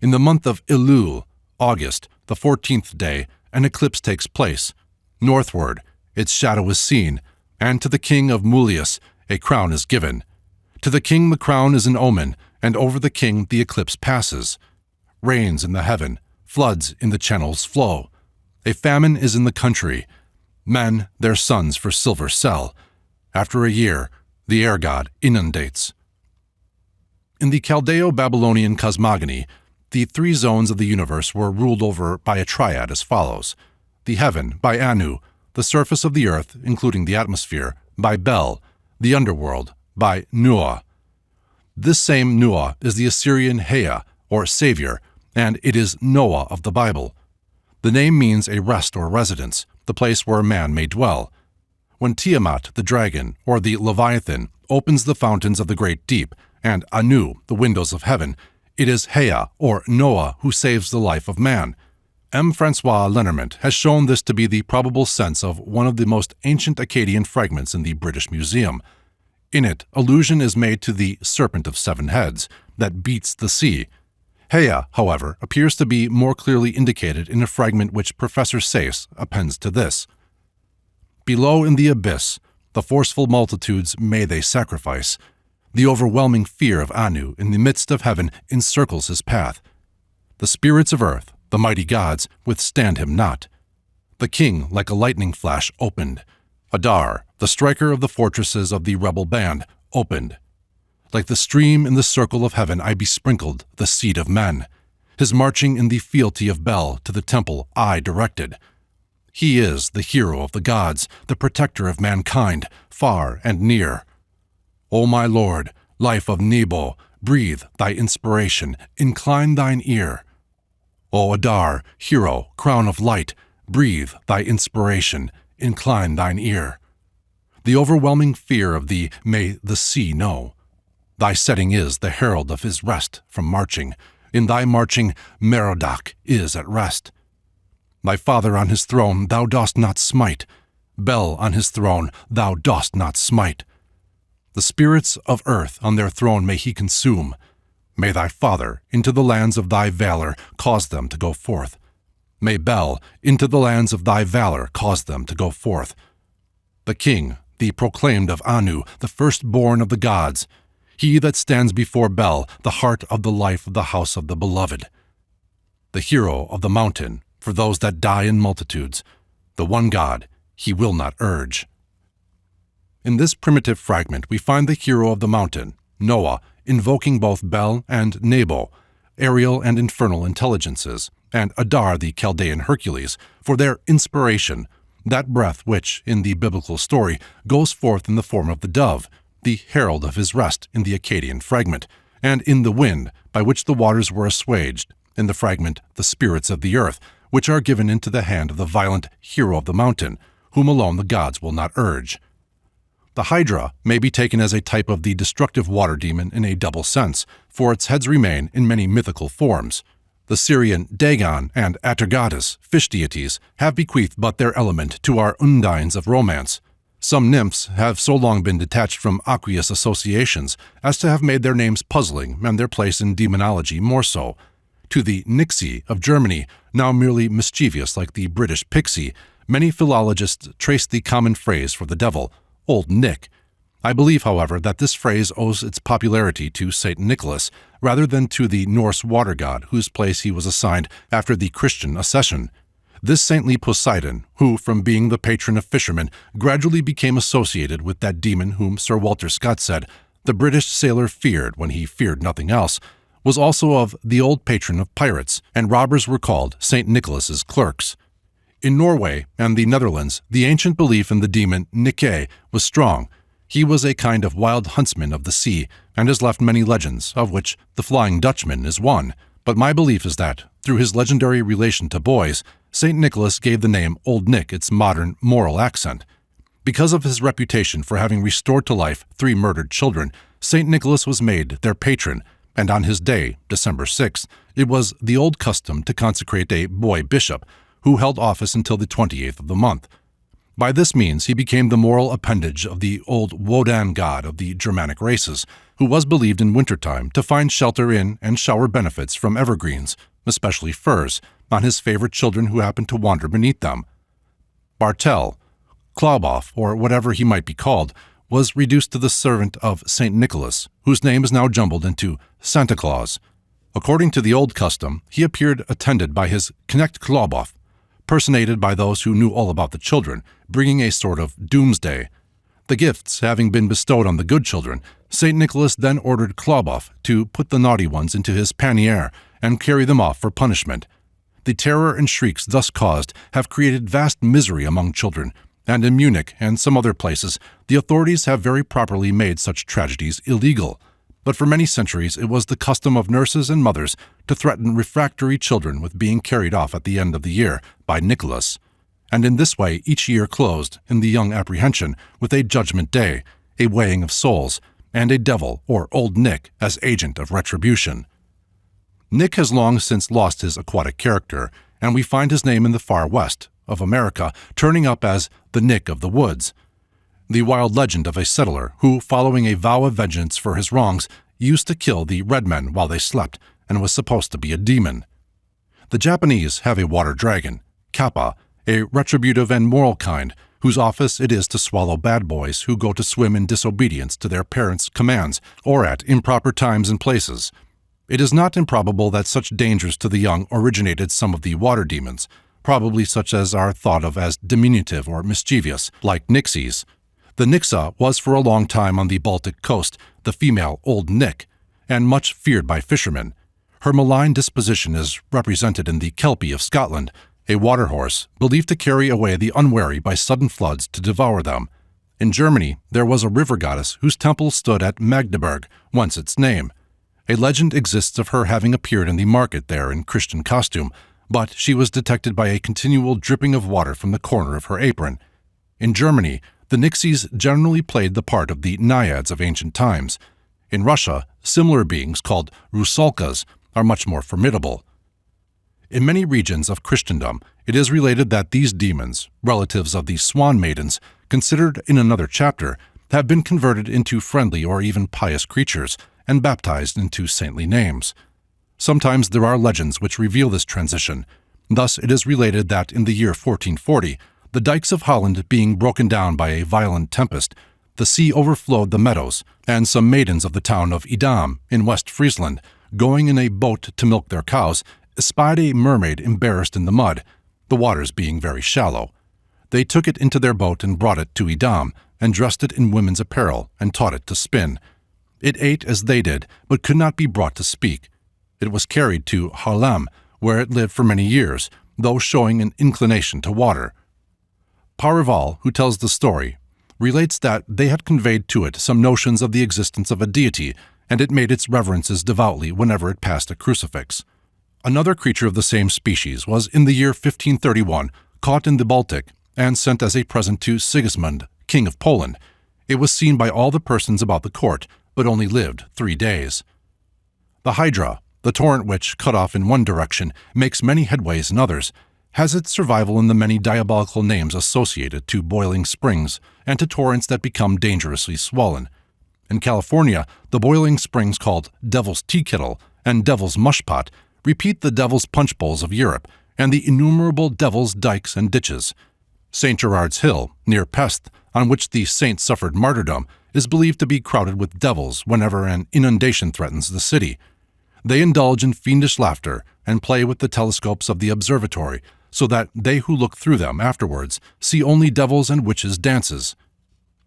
In the month of Elul, August, the 14th day, an eclipse takes place. Northward, its shadow is seen, and to the king of Mulius a crown is given. To the king the crown is an omen, and over the king the eclipse passes. Rains in the heaven, floods in the channels flow. A famine is in the country. Men their sons for silver sell. After a year, the air god inundates. In the Chaldeo-Babylonian cosmogony, the three zones of the universe were ruled over by a triad as follows: the heaven by Anu, the surface of the earth, including the atmosphere, by Bel, the underworld, by Nuah. This same Nuah is the Assyrian Hea, or Savior, and it is Noah of the Bible. The name means a rest or residence, the place where man may dwell. When Tiamat, the dragon, or the Leviathan, opens the fountains of the great deep, and Anu, the windows of heaven, it is Hea, or Noah, who saves the life of man. M. Francois Lenormant has shown this to be the probable sense of one of the most ancient Akkadian fragments in the British Museum. In it, allusion is made to the serpent of seven heads that beats the sea. Hea, however, appears to be more clearly indicated in a fragment which Professor Sayce appends to this. Below in the abyss, the forceful multitudes may they sacrifice. The overwhelming fear of Anu in the midst of heaven encircles his path. The spirits of earth, the mighty gods, withstand him not. The king, like a lightning flash, opened. Adar, the striker of the fortresses of the rebel band, opened. Like the stream in the circle of heaven I besprinkled the seed of men. His marching in the fealty of Bel to the temple I directed. He is the hero of the gods, the protector of mankind, far and near. O my Lord, life of Nebo, breathe thy inspiration, incline thine ear. O Adar, hero, crown of light, breathe thy inspiration, incline thine ear. The overwhelming fear of thee may the sea know. Thy setting is the herald of his rest from marching. In thy marching Merodach is at rest. Thy father on his throne thou dost not smite. Bel on his throne thou dost not smite. The spirits of earth on their throne may he consume. May thy father into the lands of thy valor cause them to go forth. May Bel into the lands of thy valor cause them to go forth. The king, the proclaimed of Anu, the firstborn of the gods, he that stands before Bel, the heart of the life of the house of the beloved. The hero of the mountain, for those that die in multitudes, the one God he will not urge. In this primitive fragment we find the hero of the mountain, Noah, invoking both Bel and Nebo, aerial and infernal intelligences, and Adar the Chaldean Hercules, for their inspiration, that breath which, in the biblical story, goes forth in the form of the dove, the herald of his rest in the Akkadian fragment, and in the wind, by which the waters were assuaged, in the fragment the spirits of the earth, which are given into the hand of the violent hero of the mountain, whom alone the gods will not urge. The Hydra may be taken as a type of the destructive water demon in a double sense, for its heads remain in many mythical forms. The Syrian Dagon and Atargatis, fish deities, have bequeathed but their element to our undines of romance. Some nymphs have so long been detached from aqueous associations as to have made their names puzzling and their place in demonology more so. To the Nixie of Germany, now merely mischievous like the British pixie, many philologists trace the common phrase for the devil, Old Nick. I believe, however, that this phrase owes its popularity to St. Nicholas rather than to the Norse water god whose place he was assigned after the Christian accession. This saintly Poseidon, who, from being the patron of fishermen, gradually became associated with that demon whom Sir Walter Scott said the British sailor feared when he feared nothing else, was also of the old patron of pirates, and robbers were called St. Nicholas's clerks. In Norway and the Netherlands, the ancient belief in the demon Nikke was strong. He was a kind of wild huntsman of the sea, and has left many legends, of which the Flying Dutchman is one. But my belief is that, through his legendary relation to boys, St. Nicholas gave the name Old Nick its modern, moral accent. Because of his reputation for having restored to life 3 murdered children, St. Nicholas was made their patron, and on his day, December 6th, it was the old custom to consecrate a boy bishop, who held office until the 28th of the month. By this means he became the moral appendage of the old Wodan god of the Germanic races, who was believed in wintertime to find shelter in and shower benefits from evergreens, especially firs, on his favorite children who happened to wander beneath them. Bartel, Klauboff, or whatever he might be called, was reduced to the servant of St. Nicholas, whose name is now jumbled into Santa Claus. According to the old custom, he appeared attended by his Knecht Klauboff, personated by those who knew all about the children, bringing a sort of doomsday. The gifts having been bestowed on the good children, St. Nicholas then ordered Klauboff to put the naughty ones into his pannier and carry them off for punishment. The terror and shrieks thus caused have created vast misery among children, and in Munich and some other places, the authorities have very properly made such tragedies illegal. But for many centuries it was the custom of nurses and mothers to threaten refractory children with being carried off at the end of the year by Nicholas, and in this way each year closed, in the young apprehension, with a judgment day, a weighing of souls, and a devil or Old Nick as agent of retribution. Nick has long since lost his aquatic character, and we find his name in the far west of America turning up as the Nick of the Woods, the wild legend of a settler who, following a vow of vengeance for his wrongs, used to kill the red men while they slept and was supposed to be a demon. The Japanese have a water dragon, Kappa, a retributive and moral kind, whose office it is to swallow bad boys who go to swim in disobedience to their parents' commands or at improper times and places. It is not improbable that such dangers to the young originated some of the water demons, probably such as are thought of as diminutive or mischievous, like nixies. The Nixa was for a long time on the Baltic coast the female Old Nick, and much feared by fishermen. Her malign disposition is represented in the Kelpie of Scotland, a water horse believed to carry away the unwary by sudden floods to devour them. In Germany, there was a river goddess whose temple stood at Magdeburg, whence its name. A legend exists of her having appeared in the market there in Christian costume, but she was detected by a continual dripping of water from the corner of her apron. In Germany, the Nixies generally played the part of the naiads of ancient times. In Russia, similar beings called rusalkas are much more formidable. In many regions of Christendom, it is related that these demons, relatives of the swan maidens, considered in another chapter, have been converted into friendly or even pious creatures and baptized into saintly names. Sometimes there are legends which reveal this transition. Thus it is related that in the year 1440, the dikes of Holland being broken down by a violent tempest, the sea overflowed the meadows, and some maidens of the town of Edam in West Friesland, going in a boat to milk their cows, espied a mermaid embarrassed in the mud, the waters being very shallow. They took it into their boat and brought it to Edam, and dressed it in women's apparel, and taught it to spin. It ate as they did, but could not be brought to speak. It was carried to Haarlem, where it lived for many years, though showing an inclination to water. Parival, who tells the story, relates that they had conveyed to it some notions of the existence of a deity, and it made its reverences devoutly whenever it passed a crucifix. Another creature of the same species was in the year 1531 caught in the Baltic and sent as a present to Sigismund, King of Poland. It was seen by all the persons about the court, but only lived 3 days. The Hydra, the torrent which, cut off in one direction, makes many headways in others, has its survival in the many diabolical names associated to boiling springs and to torrents that become dangerously swollen. In California, the boiling springs called Devil's Tea Kettle and Devil's Mush Pot repeat the Devil's Punch Bowls of Europe and the innumerable Devil's Dikes and Ditches. St. Gerard's Hill, near Pest, on which the saint suffered martyrdom, is believed to be crowded with devils whenever an inundation threatens the city. They indulge in fiendish laughter and play with the telescopes of the observatory, so that they who look through them afterwards see only devils and witches' dances.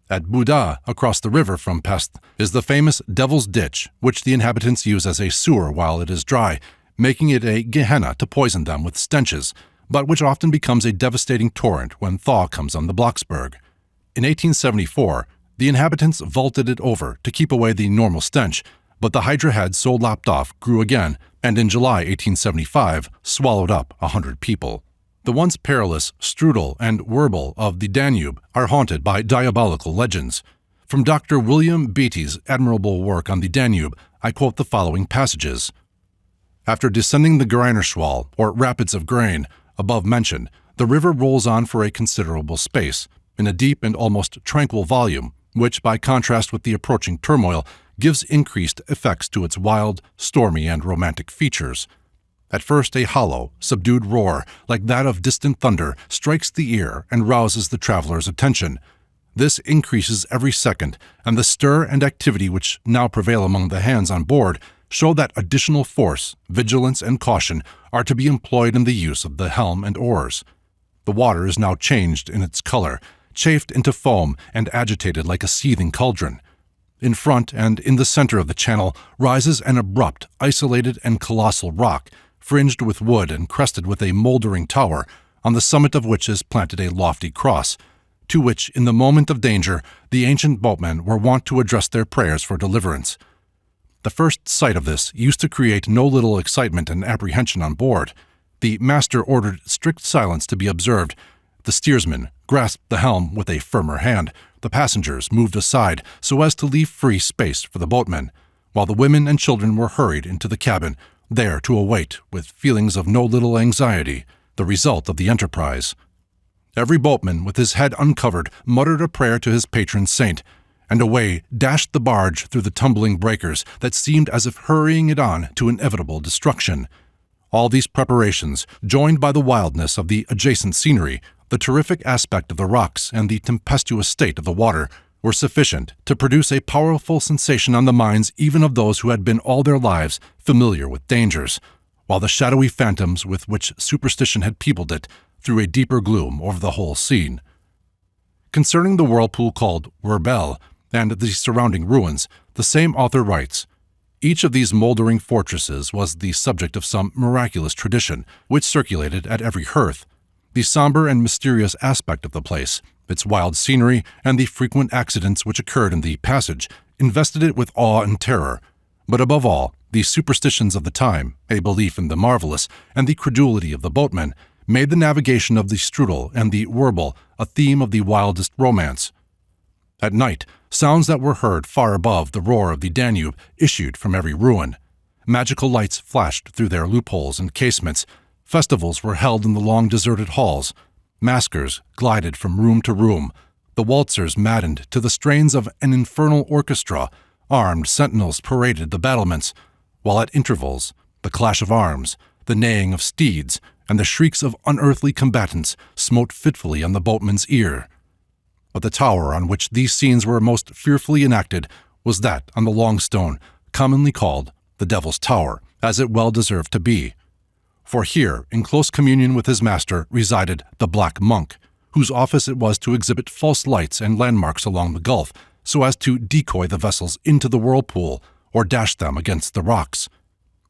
At Buda, across the river from Pest, is the famous Devil's Ditch, which the inhabitants use as a sewer while it is dry, making it a Gehenna to poison them with stenches, but which often becomes a devastating torrent when thaw comes on the Blocksberg. In 1874, the inhabitants vaulted it over to keep away the normal stench, but the hydra head so lopped off grew again, and in July 1875 swallowed up 100 people. The once perilous Strudel and Wirbel of the Danube are haunted by diabolical legends. From Dr. William Beattie's admirable work on the Danube, I quote the following passages. After descending the Greinerschwall, or rapids of grain, above mentioned, the river rolls on for a considerable space, in a deep and almost tranquil volume, which, by contrast with the approaching turmoil, gives increased effects to its wild, stormy, and romantic features. At first a hollow, subdued roar, like that of distant thunder, strikes the ear and rouses the traveler's attention. This increases every second, and the stir and activity which now prevail among the hands on board show that additional force, vigilance, and caution are to be employed in the use of the helm and oars. The water is now changed in its color, chafed into foam, and agitated like a seething cauldron. In front and in the center of the channel rises an abrupt, isolated, and colossal rock, fringed with wood and crested with a moldering tower, on the summit of which is planted a lofty cross, to which, in the moment of danger, the ancient boatmen were wont to address their prayers for deliverance. The first sight of this used to create no little excitement and apprehension on board. The master ordered strict silence to be observed. The steersman grasped the helm with a firmer hand. The passengers moved aside so as to leave free space for the boatmen, while the women and children were hurried into the cabin, there to await, with feelings of no little anxiety, the result of the enterprise. Every boatman, with his head uncovered, muttered a prayer to his patron saint, and away dashed the barge through the tumbling breakers that seemed as if hurrying it on to inevitable destruction. All these preparations, joined by the wildness of the adjacent scenery, the terrific aspect of the rocks, and the tempestuous state of the water, were sufficient to produce a powerful sensation on the minds even of those who had been all their lives familiar with dangers, while the shadowy phantoms with which superstition had peopled it threw a deeper gloom over the whole scene. Concerning the whirlpool called Wirbel and the surrounding ruins, the same author writes, each of these moldering fortresses was the subject of some miraculous tradition, which circulated at every hearth. The somber and mysterious aspect of the place, its wild scenery, and the frequent accidents which occurred in the passage, invested it with awe and terror. But above all, the superstitions of the time, a belief in the marvelous, and the credulity of the boatmen, made the navigation of the Strudel and the Wirbel a theme of the wildest romance. At night, sounds that were heard far above the roar of the Danube issued from every ruin. Magical lights flashed through their loopholes and casements. Festivals were held in the long deserted halls. Maskers glided from room to room. The waltzers maddened to the strains of an infernal orchestra. Armed sentinels paraded the battlements, while at intervals the clash of arms, the neighing of steeds, and the shrieks of unearthly combatants smote fitfully on the boatman's ear. But the tower on which these scenes were most fearfully enacted was that on the long stone, commonly called the Devil's Tower, as it well deserved to be. For here, in close communion with his master, resided the Black Monk, whose office it was to exhibit false lights and landmarks along the gulf, so as to decoy the vessels into the whirlpool or dash them against the rocks.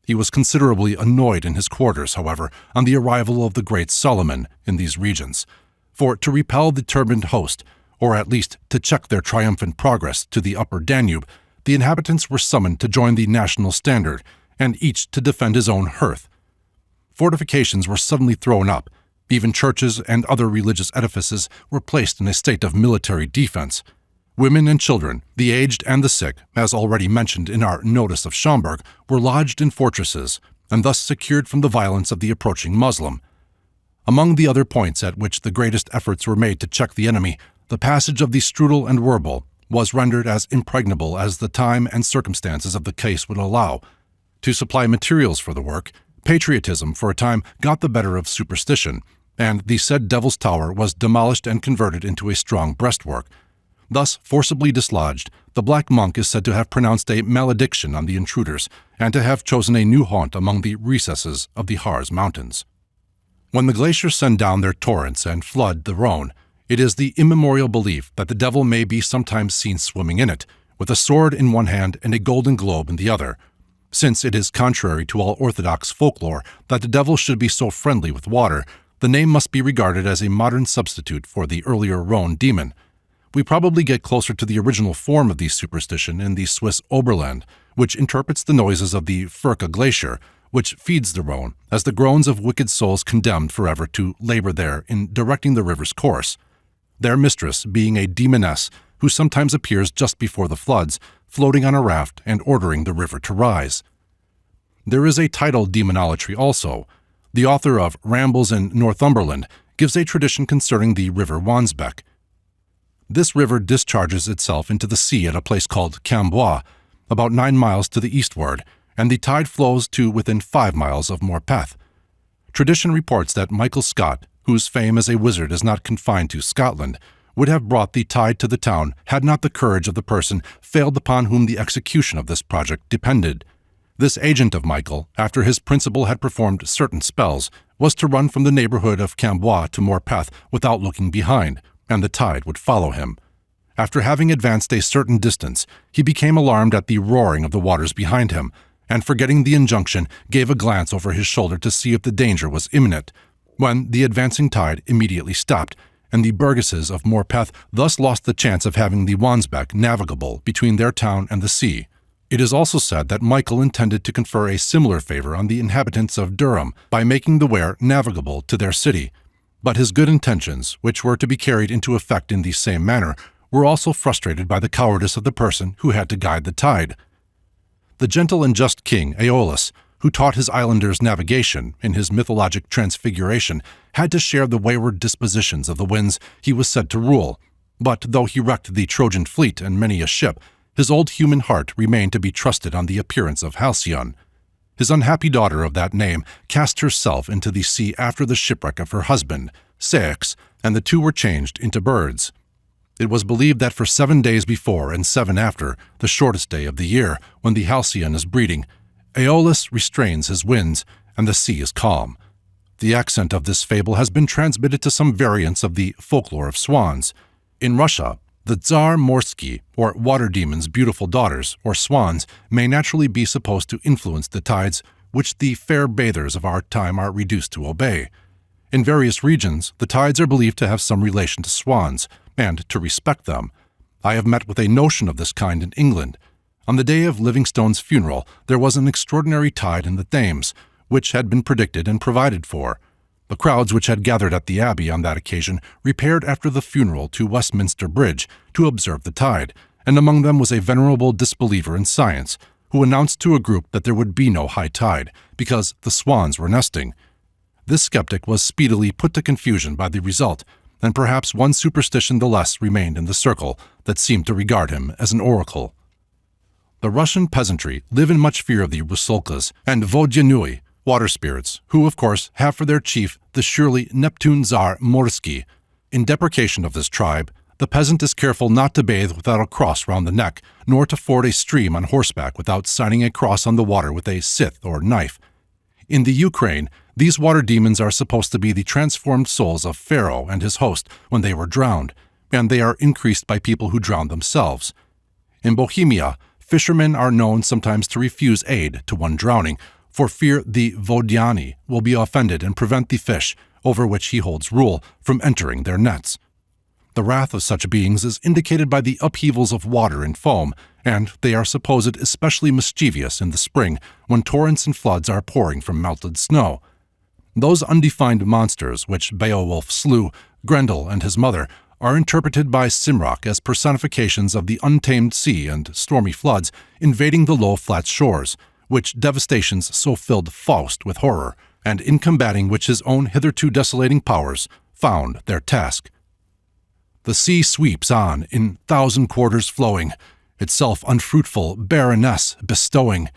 He was considerably annoyed in his quarters, however, on the arrival of the great Solomon in these regions, for to repel the turbaned host, or at least to check their triumphant progress to the upper Danube, the inhabitants were summoned to join the national standard, and each to defend his own hearth. Fortifications were suddenly thrown up. Even churches and other religious edifices were placed in a state of military defense. Women and children, the aged and the sick, as already mentioned in our Notice of Schomburg, were lodged in fortresses, and thus secured from the violence of the approaching Muslim. Among the other points at which the greatest efforts were made to check the enemy, the passage of the Strudel and Wurbel was rendered as impregnable as the time and circumstances of the case would allow. To supply materials for the work, patriotism for a time got the better of superstition, and the said Devil's Tower was demolished and converted into a strong breastwork. Thus forcibly dislodged, the Black Monk is said to have pronounced a malediction on the intruders, and to have chosen a new haunt among the recesses of the Harz Mountains. When the glaciers send down their torrents and flood the Rhone, it is the immemorial belief that the devil may be sometimes seen swimming in it, with a sword in one hand and a golden globe in the other. Since it is contrary to all orthodox folklore that the devil should be so friendly with water, the name must be regarded as a modern substitute for the earlier Rhone demon. We probably get closer to the original form of the superstition in the Swiss Oberland, which interprets the noises of the Furka glacier, which feeds the Rhone, as the groans of wicked souls condemned forever to labor there in directing the river's course, their mistress being a demoness who sometimes appears just before the floods, floating on a raft and ordering the river to rise. There is a titled Demonology also. The author of Rambles in Northumberland gives a tradition concerning the river Wansbeck. This river discharges itself into the sea at a place called Cambois, about 9 miles to the eastward, and the tide flows to within 5 miles of Morpeth. Tradition reports that Michael Scott, whose fame as a wizard is not confined to Scotland, would have brought the tide to the town had not the courage of the person failed upon whom the execution of this project depended. This agent of Michael, after his principal had performed certain spells, was to run from the neighborhood of Cambois to Morpeth without looking behind, and the tide would follow him. After having advanced a certain distance, he became alarmed at the roaring of the waters behind him, and forgetting the injunction, gave a glance over his shoulder to see if the danger was imminent, when the advancing tide immediately stopped, and the burgesses of Morpeth thus lost the chance of having the Wansbeck navigable between their town and the sea. It is also said that Michael intended to confer a similar favor on the inhabitants of Durham by making the Wear navigable to their city, but his good intentions, which were to be carried into effect in the same manner, were also frustrated by the cowardice of the person who had to guide the tide. The gentle and just king Aeolus, who taught his islanders navigation in his mythologic transfiguration, had to share the wayward dispositions of the winds he was said to rule, but though he wrecked the Trojan fleet and many a ship, his old human heart remained to be trusted on the appearance of Halcyon. His unhappy daughter of that name cast herself into the sea after the shipwreck of her husband, Ceyx, and the two were changed into birds. It was believed that for 7 days before and 7 after, the shortest day of the year, when the Halcyon is breeding, Aeolus restrains his winds, and the sea is calm. The accent of this fable has been transmitted to some variants of the folklore of swans. In Russia, the Tsar Morsky, or water demon's beautiful daughters, or swans, may naturally be supposed to influence the tides, which the fair bathers of our time are reduced to obey. In various regions, the tides are believed to have some relation to swans, and to respect them. I have met with a notion of this kind in England. On the day of Livingstone's funeral, there was an extraordinary tide in the Thames, which had been predicted and provided for. The crowds which had gathered at the Abbey on that occasion repaired after the funeral to Westminster Bridge to observe the tide, and among them was a venerable disbeliever in science, who announced to a group that there would be no high tide, because the swans were nesting. This skeptic was speedily put to confusion by the result, and perhaps one superstition the less remained in the circle that seemed to regard him as an oracle. The Russian peasantry live in much fear of the Rusalkas and Vodyanui, water spirits, who, of course, have for their chief the surely Neptune Tsar Morsky. In deprecation of this tribe, the peasant is careful not to bathe without a cross round the neck, nor to ford a stream on horseback without signing a cross on the water with a scythe or knife. In the Ukraine, these water demons are supposed to be the transformed souls of Pharaoh and his host when they were drowned, and they are increased by people who drown themselves. In Bohemia, fishermen are known sometimes to refuse aid to one drowning, for fear the Vodyani will be offended and prevent the fish, over which he holds rule, from entering their nets. The wrath of such beings is indicated by the upheavals of water and foam, and they are supposed especially mischievous in the spring, when torrents and floods are pouring from melted snow. Those undefined monsters which Beowulf slew, Grendel and his mother, are interpreted by Simrock as personifications of the untamed sea and stormy floods invading the low flat shores, which devastations so filled Faust with horror, and in combating which his own hitherto desolating powers found their task. The sea sweeps on, in thousand quarters flowing, itself unfruitful barrenness bestowing.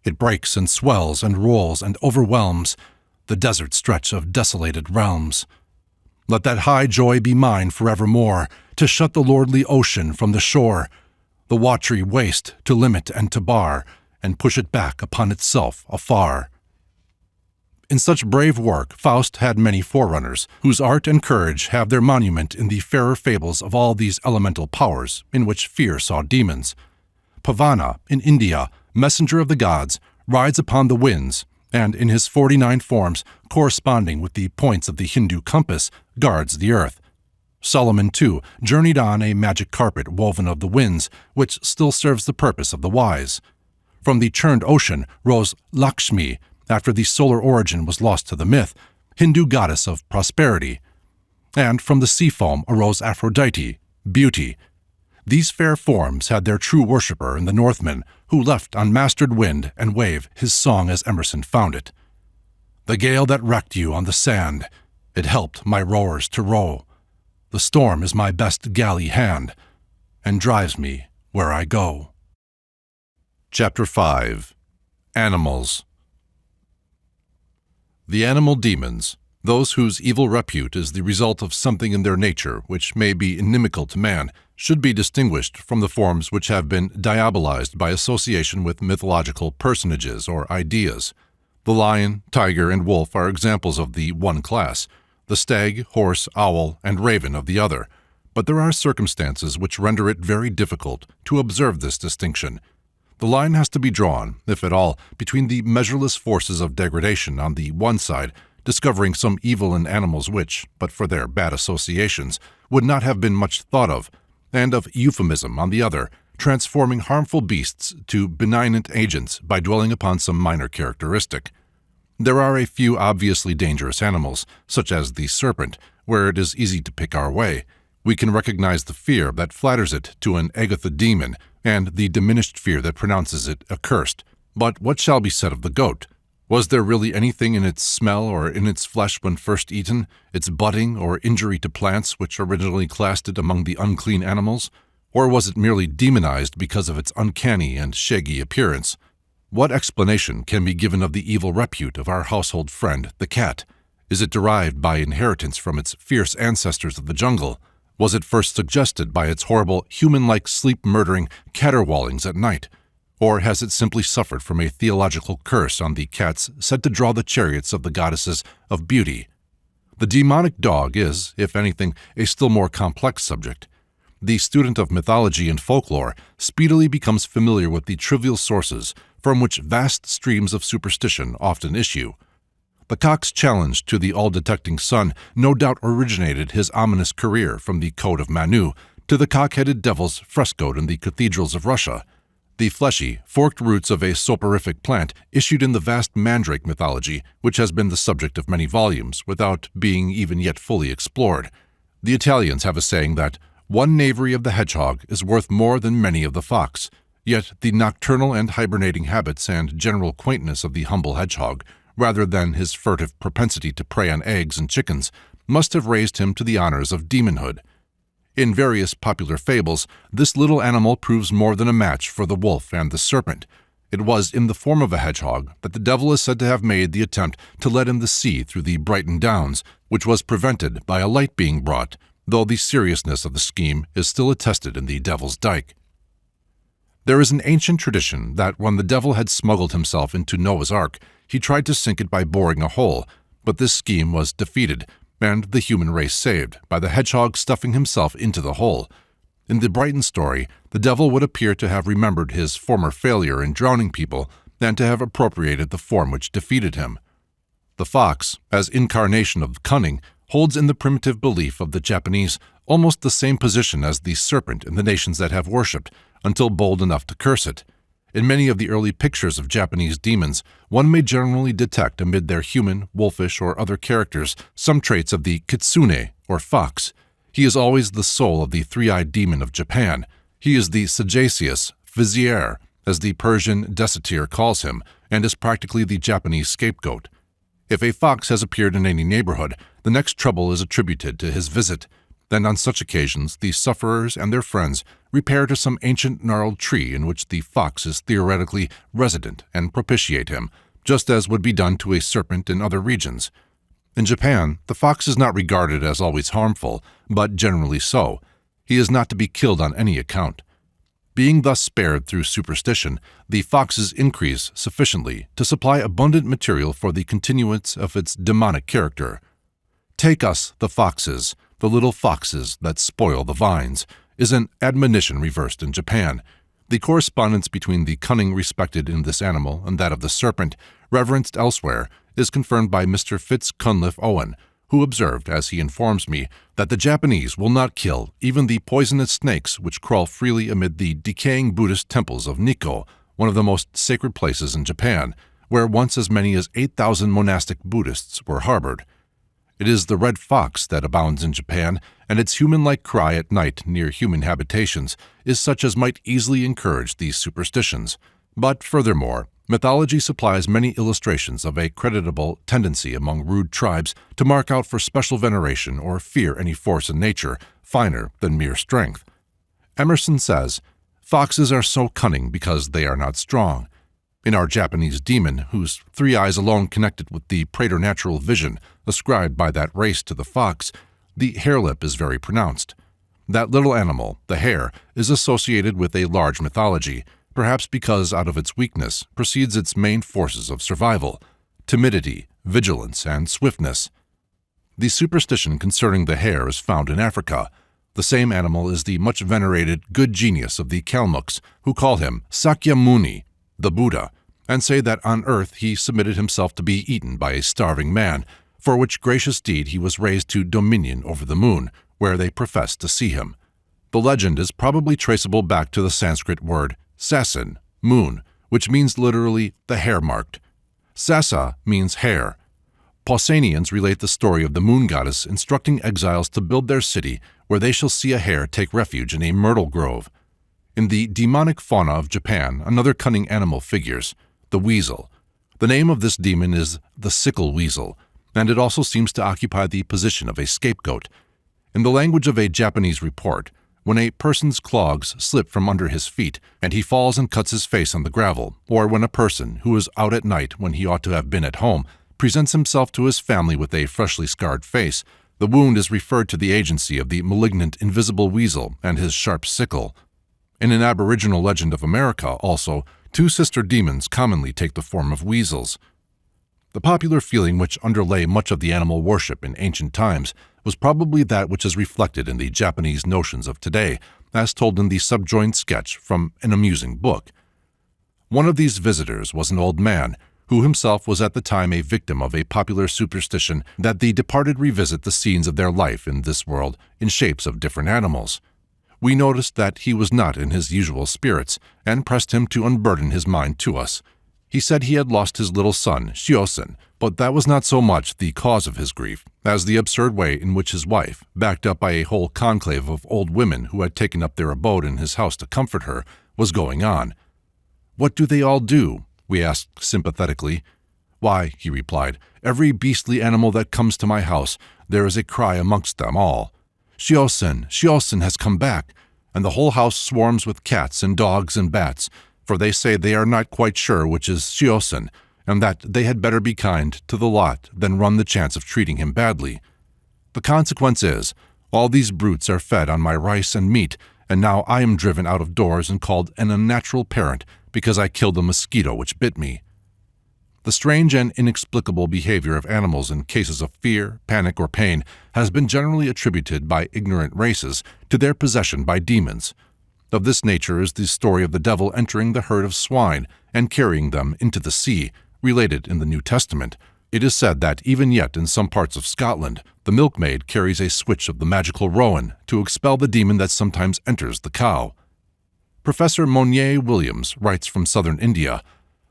It breaks and swells and rolls and overwhelms the desert stretch of desolated realms. Let that high joy be mine forevermore, to shut the lordly ocean from the shore, the watery waste to limit and to bar, and push it back upon itself afar. In such brave work Faust had many forerunners, whose art and courage have their monument in the fairer fables of all these elemental powers, in which fear saw demons. Pavana, in India, messenger of the gods, rides upon the winds, and in his 49 forms, corresponding with the points of the Hindu compass, guards the earth. Solomon, too, journeyed on a magic carpet woven of the winds, which still serves the purpose of the wise. From the churned ocean rose Lakshmi, after the solar origin was lost to the myth, Hindu goddess of prosperity. And from the sea foam arose Aphrodite, beauty. These fair forms had their true worshipper in the Northman, who left on mastered wind and wave his song as Emerson found it. The gale that wrecked you on the sand, it helped my rowers to row. The storm is my best galley hand, and drives me where I go. Chapter 5. Animals. The animal demons, those whose evil repute is the result of something in their nature which may be inimical to man, should be distinguished from the forms which have been diabolized by association with mythological personages or ideas. The lion, tiger, and wolf are examples of the one class, the stag, horse, owl, and raven of the other, but there are circumstances which render it very difficult to observe this distinction. The line has to be drawn, if at all, between the measureless forces of degradation on the one side, discovering some evil in animals which, but for their bad associations, would not have been much thought of, and of euphemism on the other, transforming harmful beasts to benignant agents by dwelling upon some minor characteristic. There are a few obviously dangerous animals, such as the serpent, where it is easy to pick our way. We can recognize the fear that flatters it to an Agatha demon, and the diminished fear that pronounces it accursed. But what shall be said of the goat? Was there really anything in its smell or in its flesh when first eaten, its butting or injury to plants which originally classed it among the unclean animals? Or was it merely demonized because of its uncanny and shaggy appearance? What explanation can be given of the evil repute of our household friend, the cat? Is it derived by inheritance from its fierce ancestors of the jungle? Was it first suggested by its horrible, human-like sleep-murdering caterwaulings at night? Or has it simply suffered from a theological curse on the cats said to draw the chariots of the goddesses of beauty? The demonic dog is, if anything, a still more complex subject. The student of mythology and folklore speedily becomes familiar with the trivial sources from which vast streams of superstition often issue. The cock's challenge to the all-detecting sun no doubt originated his ominous career from the Code of Manu to the cock-headed devils frescoed in the cathedrals of Russia. The fleshy, forked roots of a soporific plant issued in the vast mandrake mythology, which has been the subject of many volumes without being even yet fully explored. The Italians have a saying that one knavery of the hedgehog is worth more than many of the fox, yet the nocturnal and hibernating habits and general quaintness of the humble hedgehog, rather than his furtive propensity to prey on eggs and chickens, must have raised him to the honors of demonhood. In various popular fables, this little animal proves more than a match for the wolf and the serpent. It was in the form of a hedgehog that the devil is said to have made the attempt to let in the sea through the Brighton Downs, which was prevented by a light being brought, though the seriousness of the scheme is still attested in the Devil's Dyke. There is an ancient tradition that when the devil had smuggled himself into Noah's Ark, he tried to sink it by boring a hole, but this scheme was defeated, and the human race saved, by the hedgehog stuffing himself into the hole. In the Brighton story, the devil would appear to have remembered his former failure in drowning people, and to have appropriated the form which defeated him. The fox, as incarnation of cunning, holds in the primitive belief of the Japanese almost the same position as the serpent in the nations that have worshipped, until bold enough to curse it. In many of the early pictures of Japanese demons, one may generally detect amid their human, wolfish, or other characters some traits of the kitsune, or fox. He is always the soul of the three-eyed demon of Japan. He is the sagacious vizier, as the Persian desatir calls him, and is practically the Japanese scapegoat. If a fox has appeared in any neighborhood, the next trouble is attributed to his visit. Then on such occasions, the sufferers and their friends repair to some ancient gnarled tree in which the fox is theoretically resident and propitiate him, just as would be done to a serpent in other regions. In Japan, the fox is not regarded as always harmful, but generally so. He is not to be killed on any account. Being thus spared through superstition, the foxes increase sufficiently to supply abundant material for the continuance of its demonic character. "Take us, the foxes, the little foxes that spoil the vines," is an admonition reversed in Japan. The correspondence between the cunning respected in this animal and that of the serpent, reverenced elsewhere, is confirmed by Mr. Fitzcunliffe Owen, who observed, as he informs me, that the Japanese will not kill even the poisonous snakes which crawl freely amid the decaying Buddhist temples of Nikko, one of the most sacred places in Japan, where once as many as 8,000 monastic Buddhists were harbored. It is the red fox that abounds in Japan, and its human-like cry at night near human habitations is such as might easily encourage these superstitions. But furthermore, mythology supplies many illustrations of a creditable tendency among rude tribes to mark out for special veneration or fear any force in nature finer than mere strength. Emerson says, "Foxes are so cunning because they are not strong." In our Japanese demon, whose three eyes alone connected with the preternatural vision ascribed by that race to the fox, the hare-lip is very pronounced. That little animal, the hare, is associated with a large mythology, perhaps because out of its weakness proceeds its main forces of survival: timidity, vigilance, and swiftness. The superstition concerning the hare is found in Africa. The same animal is the much venerated good genius of the Kalmucks, who call him Sakyamuni, the Buddha, and say that on earth he submitted himself to be eaten by a starving man, for which gracious deed he was raised to dominion over the moon, where they profess to see him. The legend is probably traceable back to the Sanskrit word sasin, moon, which means literally the hare-marked. Sasa means hare. Pausanians relate the story of the moon goddess instructing exiles to build their city where they shall see a hare take refuge in a myrtle grove. In the demonic fauna of Japan, another cunning animal figures, the weasel. The name of this demon is the sickle weasel, and it also seems to occupy the position of a scapegoat. In the language of a Japanese report, when a person's clogs slip from under his feet and he falls and cuts his face on the gravel, or when a person, who is out at night when he ought to have been at home, presents himself to his family with a freshly scarred face, the wound is referred to the agency of the malignant invisible weasel and his sharp sickle. In an aboriginal legend of America, also, two sister demons commonly take the form of weasels. The popular feeling which underlay much of the animal worship in ancient times was probably that which is reflected in the Japanese notions of today, as told in the subjoined sketch from an amusing book. One of these visitors was an old man, who himself was at the time a victim of a popular superstition that the departed revisit the scenes of their life in this world in shapes of different animals. We noticed that he was not in his usual spirits, and pressed him to unburden his mind to us. He said he had lost his little son, Shiosen, but that was not so much the cause of his grief as the absurd way in which his wife, backed up by a whole conclave of old women who had taken up their abode in his house to comfort her, was going on. "What do they all do?" we asked sympathetically. "Why," he replied, "every beastly animal that comes to my house, there is a cry amongst them all. Shiosen, Shiosen has come back," and the whole house swarms with cats and dogs and bats, for they say they are not quite sure which is Shiosen, and that they had better be kind to the lot than run the chance of treating him badly. The consequence is, all these brutes are fed on my rice and meat, and now I am driven out of doors and called an unnatural parent because I killed a mosquito which bit me. The strange and inexplicable behavior of animals in cases of fear, panic, or pain has been generally attributed by ignorant races to their possession by demons. Of this nature is the story of the devil entering the herd of swine and carrying them into the sea, related in the New Testament. It is said that even yet in some parts of Scotland, the milkmaid carries a switch of the magical rowan to expel the demon that sometimes enters the cow. Professor Monier Williams writes from southern India,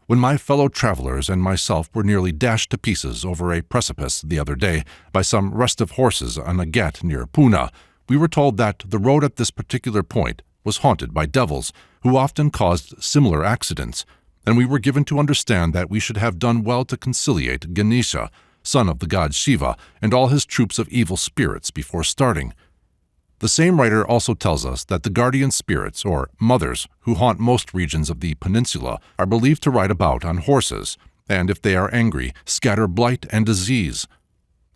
"When my fellow travelers and myself were nearly dashed to pieces over a precipice the other day by some restive horses on a ghat near Poona, we were told that the road at this particular point was haunted by devils, who often caused similar accidents, and we were given to understand that we should have done well to conciliate Ganesha, son of the god Shiva, and all his troops of evil spirits before starting. The same writer also tells us that the guardian spirits, or mothers, who haunt most regions of the peninsula, are believed to ride about on horses, and if they are angry, scatter blight and disease.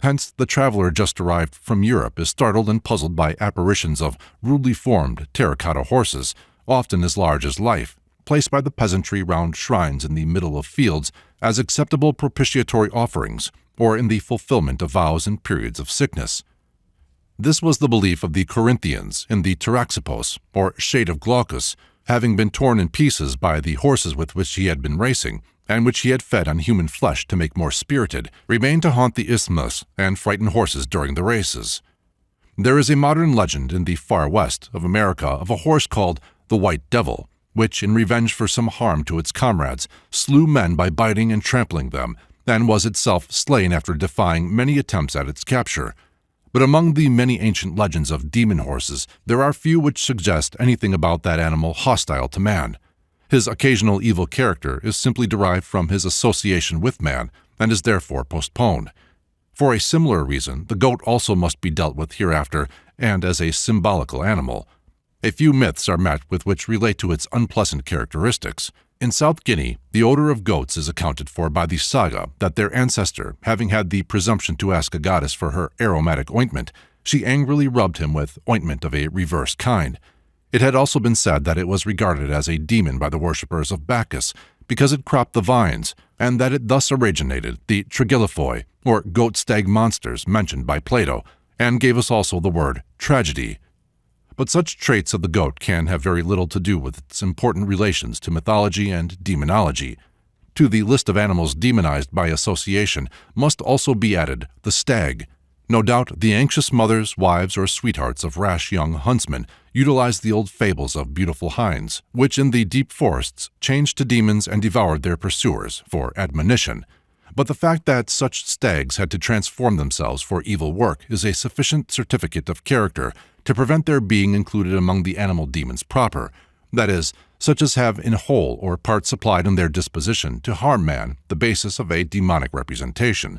Hence, the traveler just arrived from Europe is startled and puzzled by apparitions of rudely formed terracotta horses, often as large as life, placed by the peasantry round shrines in the middle of fields as acceptable propitiatory offerings, or in the fulfillment of vows in periods of sickness. This was the belief of the Corinthians in the Taraxipos, or shade of Glaucus, having been torn in pieces by the horses with which he had been racing, and which he had fed on human flesh to make more spirited, remained to haunt the isthmus and frighten horses during the races. There is a modern legend in the far west of America of a horse called the White Devil, which, in revenge for some harm to its comrades, slew men by biting and trampling them, and was itself slain after defying many attempts at its capture. But among the many ancient legends of demon horses, there are few which suggest anything about that animal hostile to man. His occasional evil character is simply derived from his association with man, and is therefore postponed. For a similar reason, the goat also must be dealt with hereafter, and as a symbolical animal. A few myths are met with which relate to its unpleasant characteristics. In South Guinea, the odor of goats is accounted for by the saga that their ancestor, having had the presumption to ask a goddess for her aromatic ointment, she angrily rubbed him with ointment of a reverse kind. It had also been said that it was regarded as a demon by the worshippers of Bacchus, because it cropped the vines, and that it thus originated the triglyphoi, or goat-stag monsters mentioned by Plato, and gave us also the word tragedy. But such traits of the goat can have very little to do with its important relations to mythology and demonology. To the list of animals demonized by association must also be added the stag. No doubt the anxious mothers, wives, or sweethearts of rash young huntsmen utilized the old fables of beautiful hinds, which in the deep forests changed to demons and devoured their pursuers, for admonition. But the fact that such stags had to transform themselves for evil work is a sufficient certificate of character to prevent their being included among the animal demons proper, that is, such as have in whole or part supplied in their disposition to harm man the basis of a demonic representation.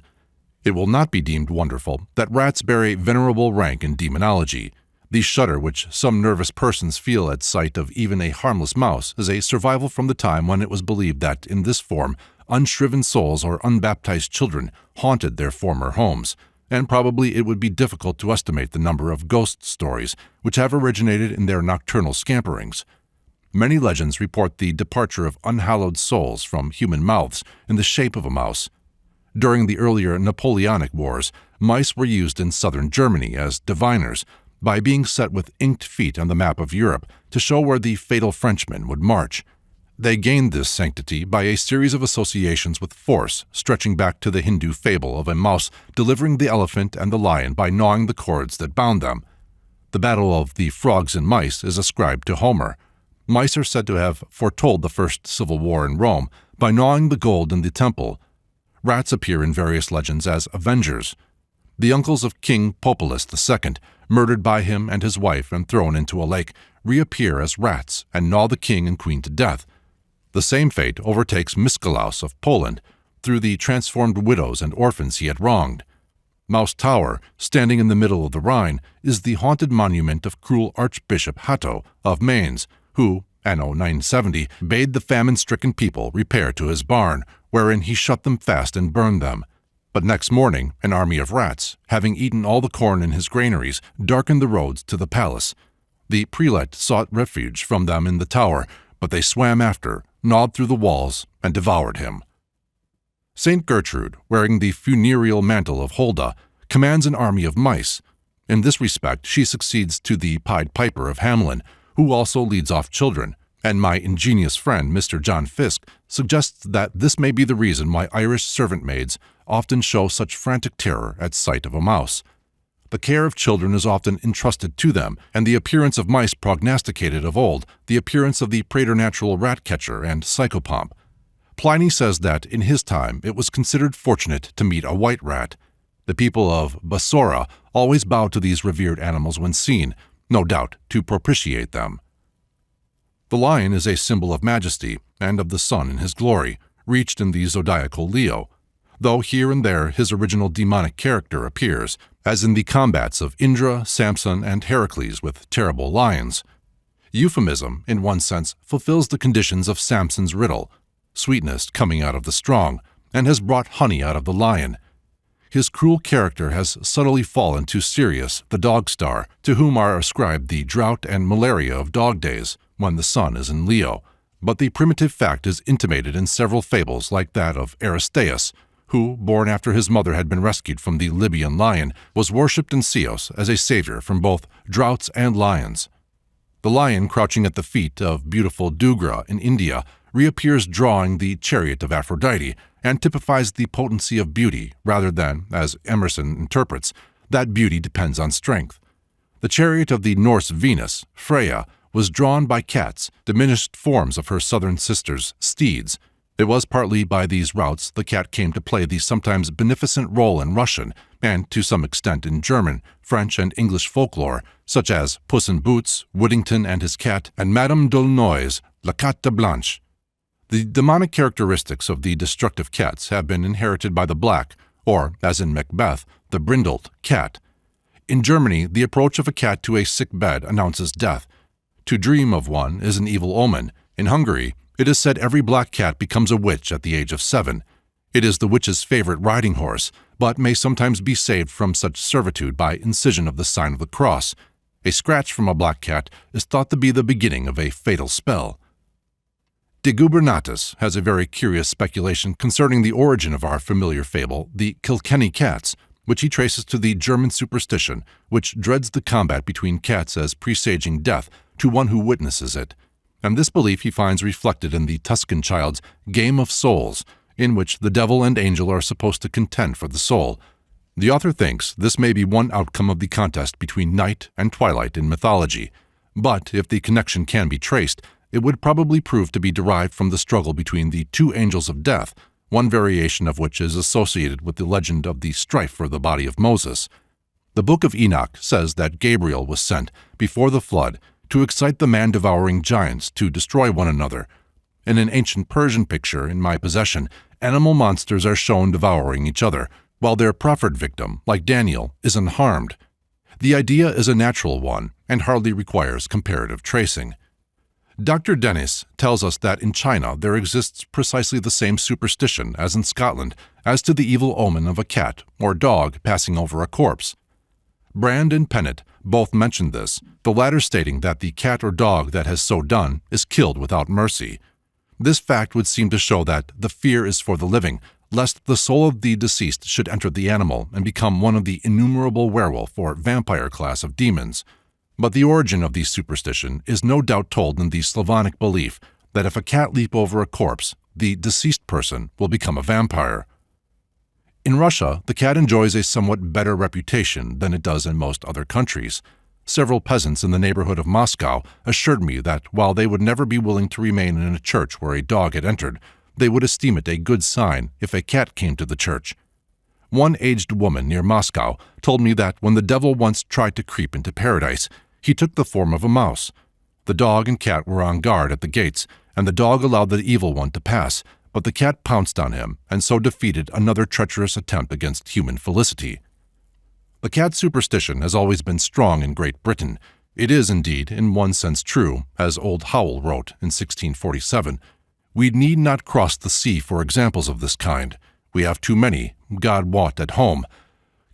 It will not be deemed wonderful that rats bear a venerable rank in demonology. The shudder which some nervous persons feel at sight of even a harmless mouse is a survival from the time when it was believed that in this form unshriven souls or unbaptized children haunted their former homes, and probably it would be difficult to estimate the number of ghost stories which have originated in their nocturnal scamperings. Many legends report the departure of unhallowed souls from human mouths in the shape of a mouse. During the earlier Napoleonic Wars, mice were used in southern Germany as diviners, by being set with inked feet on the map of Europe to show where the fatal Frenchman would march. They gained this sanctity by a series of associations with force, stretching back to the Hindu fable of a mouse delivering the elephant and the lion by gnawing the cords that bound them. The battle of the frogs and mice is ascribed to Homer. Mice are said to have foretold the first civil war in Rome by gnawing the gold in the temple. Rats appear in various legends as avengers. The uncles of King Populus II, murdered by him and his wife and thrown into a lake, reappear as rats and gnaw the king and queen to death. The same fate overtakes Miskalaus of Poland through the transformed widows and orphans he had wronged. Mouse Tower, standing in the middle of the Rhine, is the haunted monument of cruel Archbishop Hatto of Mainz, who, anno 970, bade the famine-stricken people repair to his barn, wherein he shut them fast and burned them. But next morning, an army of rats, having eaten all the corn in his granaries, darkened the roads to the palace. The prelate sought refuge from them in the tower, but they swam after, gnawed through the walls, and devoured him. Saint Gertrude, wearing the funereal mantle of Holda, commands an army of mice. In this respect, she succeeds to the Pied Piper of Hamelin, who also leads off children, and my ingenious friend Mr. John Fiske suggests that this may be the reason why Irish servant maids often show such frantic terror at sight of a mouse. The care of children is often entrusted to them, and the appearance of mice prognosticated of old the appearance of the preternatural rat-catcher and psychopomp. Pliny says that, in his time, it was considered fortunate to meet a white rat. The people of Bassora always bow to these revered animals when seen, no doubt to propitiate them. The lion is a symbol of majesty and of the sun in his glory, reached in the zodiacal Leo, though here and there his original demonic character appears, as in the combats of Indra, Samson, and Heracles with terrible lions. Euphemism, in one sense, fulfills the conditions of Samson's riddle, sweetness coming out of the strong, and has brought honey out of the lion. His cruel character has subtly fallen to Sirius, the dog star, to whom are ascribed the drought and malaria of dog days, when the sun is in Leo. But the primitive fact is intimated in several fables like that of Aristeus, who, born after his mother had been rescued from the Libyan lion, was worshipped in Ceos as a savior from both droughts and lions. The lion crouching at the feet of beautiful Dugra in India reappears drawing the chariot of Aphrodite and typifies the potency of beauty rather than, as Emerson interprets, that beauty depends on strength. The chariot of the Norse Venus, Freya, was drawn by cats, diminished forms of her southern sisters, steeds. It was partly by these routes the cat came to play the sometimes beneficent role in Russian, and to some extent in German, French, and English folklore, such as Puss in Boots, Whittington and his cat, and Madame d'Aulnoy's La Carte Blanche. The demonic characteristics of the destructive cats have been inherited by the black, or, as in Macbeth, the brindled cat. In Germany, the approach of a cat to a sick bed announces death. To dream of one is an evil omen. In Hungary, it is said every black cat becomes a witch at the age of 7. It is the witch's favorite riding horse, but may sometimes be saved from such servitude by incision of the sign of the cross. A scratch from a black cat is thought to be the beginning of a fatal spell. De Gubernatus has a very curious speculation concerning the origin of our familiar fable, the Kilkenny cats, which he traces to the German superstition, which dreads the combat between cats as presaging death to one who witnesses it. And this belief he finds reflected in the Tuscan child's Game of Souls, in which the devil and angel are supposed to contend for the soul. The author thinks this may be one outcome of the contest between night and twilight in mythology, but if the connection can be traced, it would probably prove to be derived from the struggle between the two angels of death, one variation of which is associated with the legend of the strife for the body of Moses. The Book of Enoch says that Gabriel was sent, before the flood, to excite the man-devouring giants to destroy one another. In an ancient Persian picture in my possession, animal monsters are shown devouring each other, while their proffered victim, like Daniel, is unharmed. The idea is a natural one and hardly requires comparative tracing. Dr. Dennis tells us that in China there exists precisely the same superstition as in Scotland as to the evil omen of a cat or dog passing over a corpse. Brand and Pennant both mentioned this, the latter stating that the cat or dog that has so done is killed without mercy. This fact would seem to show that the fear is for the living, lest the soul of the deceased should enter the animal and become one of the innumerable werewolf or vampire class of demons. But the origin of the superstition is no doubt told in the Slavonic belief that if a cat leap over a corpse, the deceased person will become a vampire. In Russia, the cat enjoys a somewhat better reputation than it does in most other countries. Several peasants in the neighborhood of Moscow assured me that while they would never be willing to remain in a church where a dog had entered, they would esteem it a good sign if a cat came to the church. One aged woman near Moscow told me that when the devil once tried to creep into paradise, he took the form of a mouse. The dog and cat were on guard at the gates, and the dog allowed the evil one to pass, but the cat pounced on him and so defeated another treacherous attempt against human felicity. The cat superstition has always been strong in Great Britain. It is indeed, in one sense, true, as old Howell wrote in 1647, "We need not cross the sea for examples of this kind. We have too many, God wot, at home.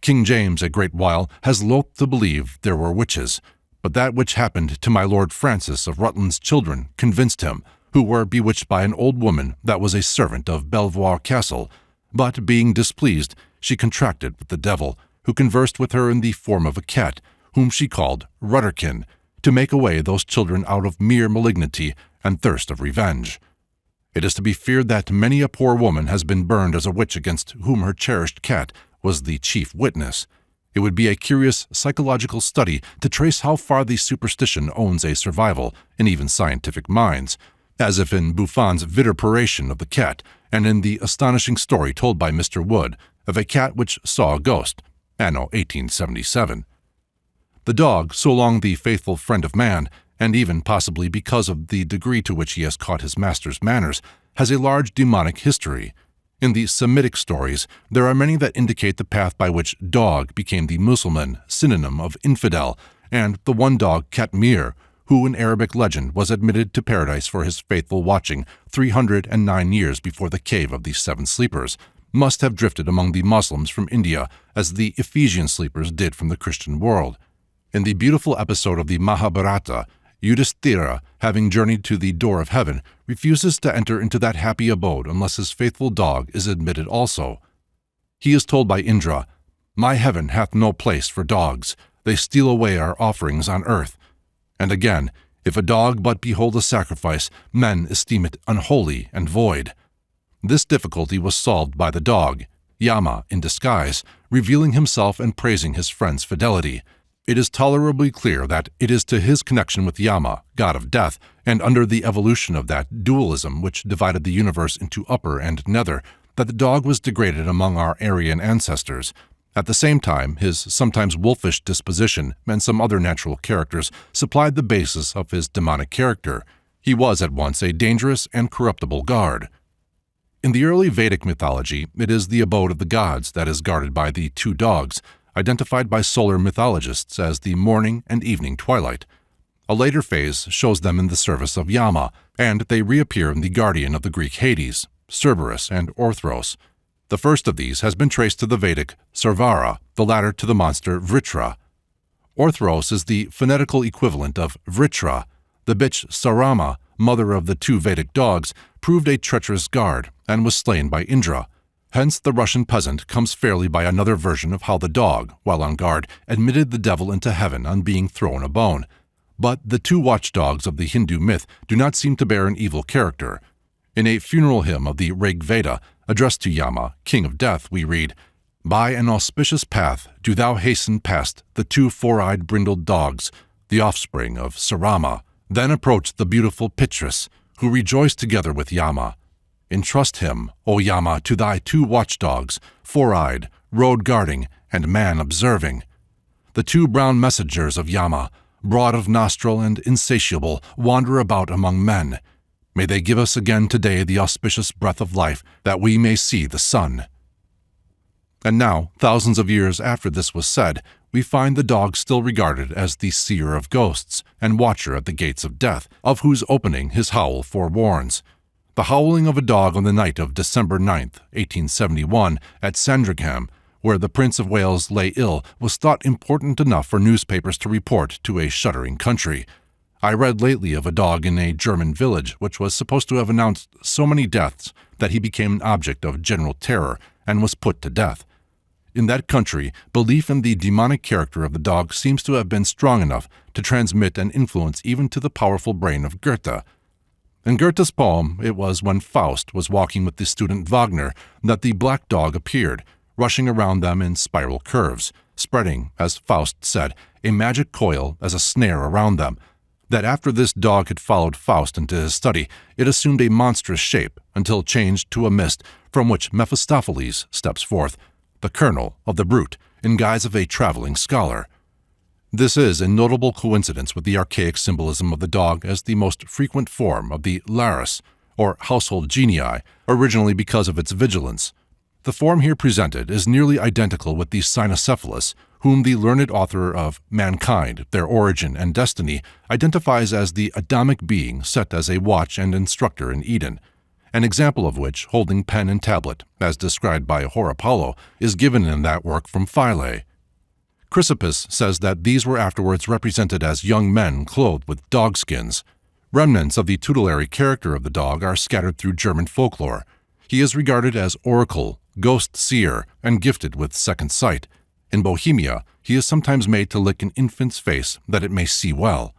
King James, a great while, has loath to believe there were witches, but that which happened to my Lord Francis of Rutland's children convinced him, who were bewitched by an old woman that was a servant of Belvoir Castle, but being displeased, she contracted with the devil, who conversed with her in the form of a cat, whom she called Rutterkin, to make away those children out of mere malignity and thirst of revenge. It is to be feared that many a poor woman has been burned as a witch against whom her cherished cat was the chief witness. It would be a curious psychological study to trace how far the superstition owns a survival in even scientific minds, as if in Buffon's vituperation of the cat and in the astonishing story told by Mr. Wood of a cat which saw a ghost, anno 1877. The dog, so long the faithful friend of man, and even possibly because of the degree to which he has caught his master's manners, has a large demonic history. In the Semitic stories, there are many that indicate the path by which dog became the Muslim synonym of infidel, and the one dog Katmir, who in Arabic legend was admitted to paradise for his faithful watching 309 years before the cave of the seven sleepers, must have drifted among the Muslims from India as the Ephesian sleepers did from the Christian world. In the beautiful episode of the Mahabharata, Yudhishthira, having journeyed to the door of heaven, refuses to enter into that happy abode unless his faithful dog is admitted also. He is told by Indra, "My heaven hath no place for dogs. They steal away our offerings on earth." And again, "If a dog but behold a sacrifice, men esteem it unholy and void." This difficulty was solved by the dog, Yama in disguise, revealing himself and praising his friend's fidelity. It is tolerably clear that it is to his connection with Yama, god of death, and under the evolution of that dualism which divided the universe into upper and nether, that the dog was degraded among our Aryan ancestors. At the same time, his sometimes wolfish disposition and some other natural characters supplied the basis of his demonic character. He was at once a dangerous and corruptible guard. In the early Vedic mythology, it is the abode of the gods that is guarded by the two dogs, identified by solar mythologists as the morning and evening twilight. A later phase shows them in the service of Yama, and they reappear in the guardian of the Greek Hades, Cerberus and Orthros. The first of these has been traced to the Vedic Sarvara, the latter to the monster Vritra. Orthros is the phonetical equivalent of Vritra. The bitch Sarama, mother of the two Vedic dogs, proved a treacherous guard and was slain by Indra. Hence the Russian peasant comes fairly by another version of how the dog, while on guard, admitted the devil into heaven on being thrown a bone. But the two watchdogs of the Hindu myth do not seem to bear an evil character. In a funeral hymn of the Rig Veda, addressed to Yama, king of death, we read, "By an auspicious path do thou hasten past the two four-eyed brindled dogs, the offspring of Sarama. Then approached the beautiful Pitris, who rejoiced together with Yama. Entrust him, O Yama, to thy two watchdogs, four-eyed, road-guarding, and man-observing. The two brown messengers of Yama, broad of nostril and insatiable, wander about among men. May they give us again today the auspicious breath of life, that we may see the sun." And now, thousands of years after this was said, we find the dog still regarded as the seer of ghosts and watcher at the gates of death, of whose opening his howl forewarns. The howling of a dog on the night of December 9th, 1871, at Sandringham, where the Prince of Wales lay ill, was thought important enough for newspapers to report to a shuddering country. I read lately of a dog in a German village which was supposed to have announced so many deaths that he became an object of general terror and was put to death. In that country, belief in the demonic character of the dog seems to have been strong enough to transmit an influence even to the powerful brain of Goethe. In Goethe's poem, it was when Faust was walking with the student Wagner that the black dog appeared, rushing around them in spiral curves, spreading, as Faust said, a magic coil as a snare around them. That after this dog had followed Faust into his study, it assumed a monstrous shape until changed to a mist from which Mephistopheles steps forth, the colonel of the brute, in guise of a traveling scholar. This is a notable coincidence with the archaic symbolism of the dog as the most frequent form of the lares, or household genii, originally because of its vigilance. The form here presented is nearly identical with the cynocephalus, whom the learned author of Mankind, Their Origin and Destiny identifies as the Adamic being set as a watch and instructor in Eden, an example of which, holding pen and tablet, as described by Horapollo, is given in that work from Philae. Chrysippus says that these were afterwards represented as young men clothed with dogskins. Remnants of the tutelary character of the dog are scattered through German folklore. He is regarded as oracle, ghost-seer, and gifted with second sight. In Bohemia, he is sometimes made to lick an infant's face that it may see well.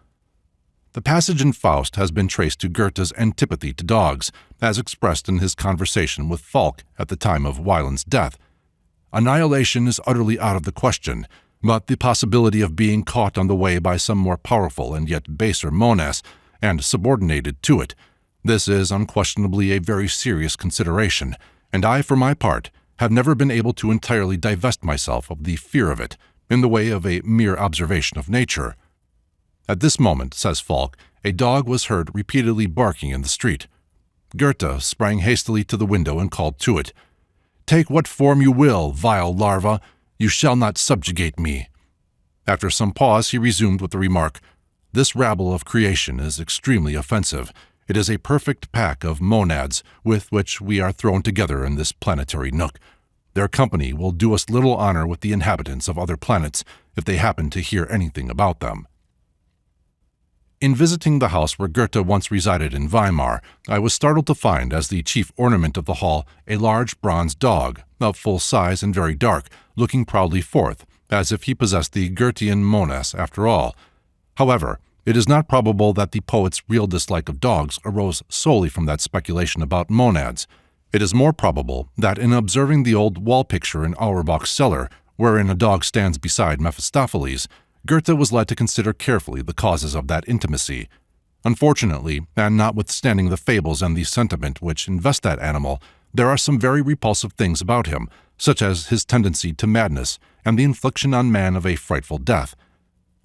The passage in Faust has been traced to Goethe's antipathy to dogs, as expressed in his conversation with Falk at the time of Wieland's death. Annihilation is utterly out of the question, but the possibility of being caught on the way by some more powerful and yet baser monas, and subordinated to it, this is unquestionably a very serious consideration, and I, for my part, have never been able to entirely divest myself of the fear of it, in the way of a mere observation of nature. At this moment, says Falk, a dog was heard repeatedly barking in the street. Goethe sprang hastily to the window and called to it, "Take what form you will, vile larva, you shall not subjugate me." After some pause, he resumed with the remark, "This rabble of creation is extremely offensive. It is a perfect pack of monads with which we are thrown together in this planetary nook. Their company will do us little honor with the inhabitants of other planets if they happen to hear anything about them." In visiting the house where Goethe once resided in Weimar, I was startled to find, as the chief ornament of the hall, a large bronze dog, of full size and very dark, looking proudly forth, as if he possessed the Goethean monas after all. However, it is not probable that the poet's real dislike of dogs arose solely from that speculation about monads. It is more probable that in observing the old wall picture in Auerbach's cellar, wherein a dog stands beside Mephistopheles, Goethe was led to consider carefully the causes of that intimacy. Unfortunately, and notwithstanding the fables and the sentiment which invest that animal, there are some very repulsive things about him, such as his tendency to madness and the infliction on man of a frightful death.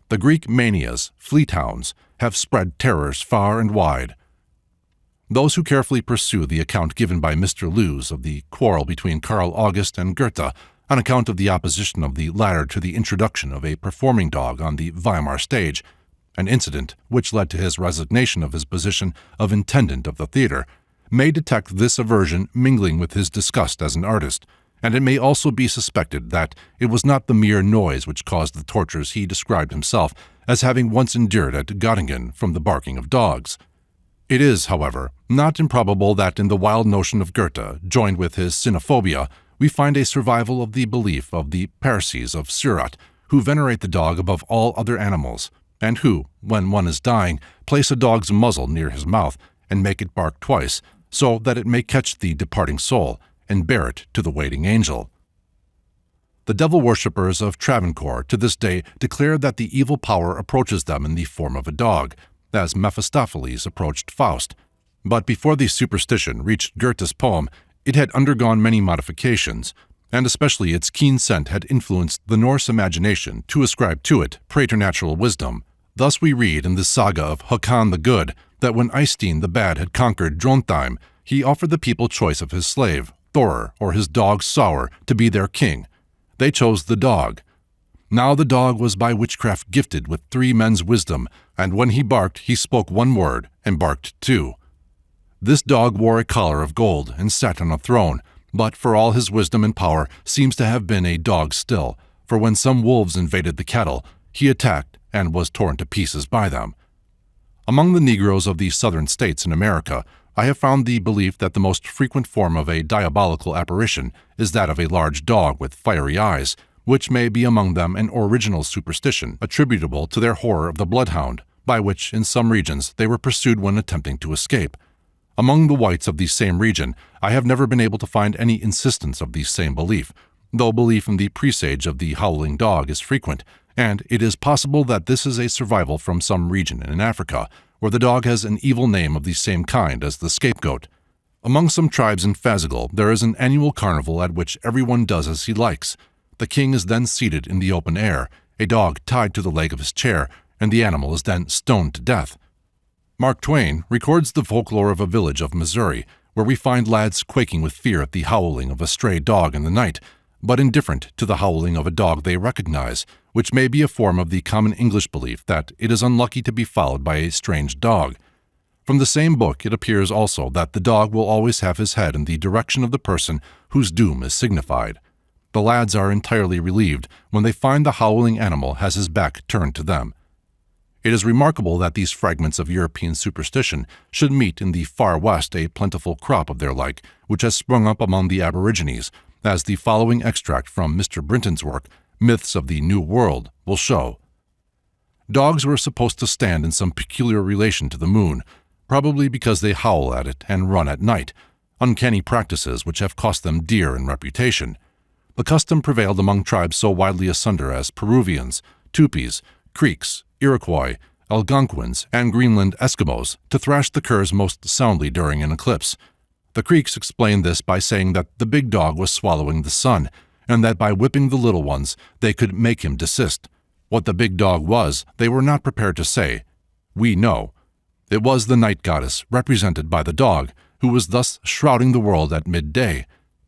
The Greek manias, fleet hounds, have spread terrors far and wide. Those who carefully pursue the account given by Mr. Lewes of the quarrel between Karl August and Goethe, on account of the opposition of the latter to the introduction of a performing dog on the Weimar stage, an incident which led to his resignation of his position of intendant of the theater, may detect this aversion mingling with his disgust as an artist, and it may also be suspected that it was not the mere noise which caused the tortures he described himself as having once endured at Göttingen from the barking of dogs. It is, however, not improbable that in the wild notion of Goethe, joined with his cynophobia, we find a survival of the belief of the Parsees of Surat, who venerate the dog above all other animals, and who, when one is dying, place a dog's muzzle near his mouth and make it bark twice, so that it may catch the departing soul and bear it to the waiting angel. The devil-worshippers of Travancore to this day declare that the evil power approaches them in the form of a dog, as Mephistopheles approached Faust. But before the superstition reached Goethe's poem, it had undergone many modifications, and especially its keen scent had influenced the Norse imagination to ascribe to it preternatural wisdom. Thus we read in the saga of Håkon the Good that when Eystein the Bad had conquered Drontheim, he offered the people choice of his slave, Thorir, or his dog Saur, to be their king. They chose the dog. Now the dog was by witchcraft gifted with 3 men's wisdom, and when he barked, he spoke 1 word, and barked 2. This dog wore a collar of gold and sat on a throne, but for all his wisdom and power seems to have been a dog still, for when some wolves invaded the cattle, he attacked and was torn to pieces by them. Among the Negroes of the southern states in America, I have found the belief that the most frequent form of a diabolical apparition is that of a large dog with fiery eyes, which may be among them an original superstition attributable to their horror of the bloodhound, by which in some regions they were pursued when attempting to escape. Among the whites of the same region, I have never been able to find any insistence of the same belief, though belief in the presage of the howling dog is frequent, and it is possible that this is a survival from some region in Africa, where the dog has an evil name of the same kind as the scapegoat. Among some tribes in Fazigal, there is an annual carnival at which everyone does as he likes. The king is then seated in the open air, a dog tied to the leg of his chair, and the animal is then stoned to death. Mark Twain records the folklore of a village of Missouri, where we find lads quaking with fear at the howling of a stray dog in the night, but indifferent to the howling of a dog they recognize, which may be a form of the common English belief that it is unlucky to be followed by a strange dog. From the same book it appears also that the dog will always have his head in the direction of the person whose doom is signified. The lads are entirely relieved when they find the howling animal has his back turned to them. It is remarkable that these fragments of European superstition should meet in the far west a plentiful crop of their like, which has sprung up among the aborigines, as the following extract from Mr. Brinton's work, Myths of the New World, will show. Dogs were supposed to stand in some peculiar relation to the moon, probably because they howl at it and run at night, uncanny practices which have cost them dear in reputation. The custom prevailed among tribes so widely asunder as Peruvians, Tupis, Creeks, Iroquois, Algonquins, and Greenland Eskimos to thrash the curs most soundly during an eclipse. The Greeks explained this by saying that the big dog was swallowing the sun, and that by whipping the little ones, they could make him desist. What the big dog was, they were not prepared to say. We know. It was the night goddess, represented by the dog, who was thus shrouding the world at midday.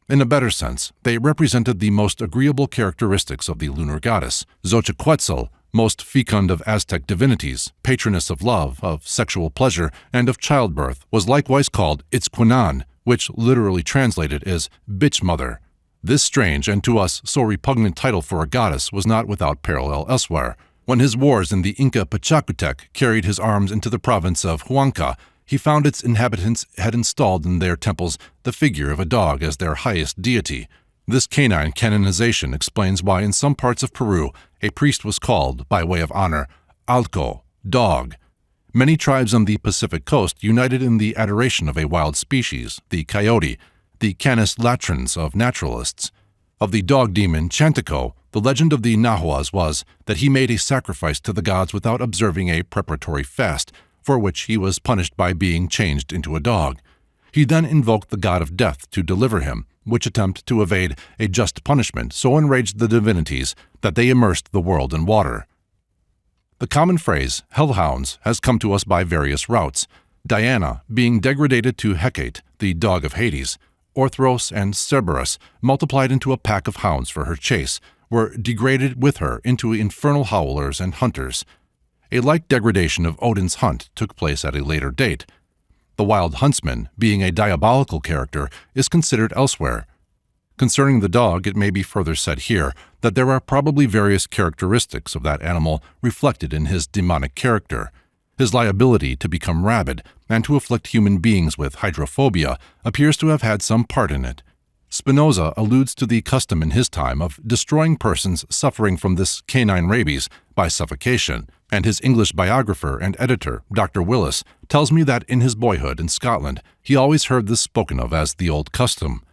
In a better sense, they represented the most agreeable characteristics of the lunar goddess. Xochiquetzal, most fecund of Aztec divinities, patroness of love, of sexual pleasure, and of childbirth, was likewise called Itzcuinan, which literally translated is bitch mother. This strange and to us so repugnant title for a goddess was not without parallel elsewhere. When his wars in the Inca Pachacutec carried his arms into the province of Huanca, he found its inhabitants had installed in their temples the figure of a dog as their highest deity. This canine canonization explains why in some parts of Peru a priest was called, by way of honor, Alco, dog. Many tribes on the Pacific coast united in the adoration of a wild species, the coyote, the Canis latrans of naturalists. Of the dog demon Chantico, the legend of the Nahuas was that he made a sacrifice to the gods without observing a preparatory fast, for which he was punished by being changed into a dog. He then invoked the god of death to deliver him, which attempt to evade a just punishment so enraged the divinities that they immersed the world in water. The common phrase, hellhounds, has come to us by various routes, Diana being degraded to Hecate, the dog of Hades. Orthros and Cerberus, multiplied into a pack of hounds for her chase, were degraded with her into infernal howlers and hunters. A like degradation of Odin's hunt took place at a later date. The wild huntsman, being a diabolical character, is considered elsewhere. Concerning the dog, it may be further said here that there are probably various characteristics of that animal reflected in his demonic character. His liability to become rabid and to afflict human beings with hydrophobia appears to have had some part in it. Spinoza alludes to the custom in his time of destroying persons suffering from this canine rabies by suffocation, and his English biographer and editor, Dr. Willis, tells me that in his boyhood in Scotland he always heard this spoken of as the old custom.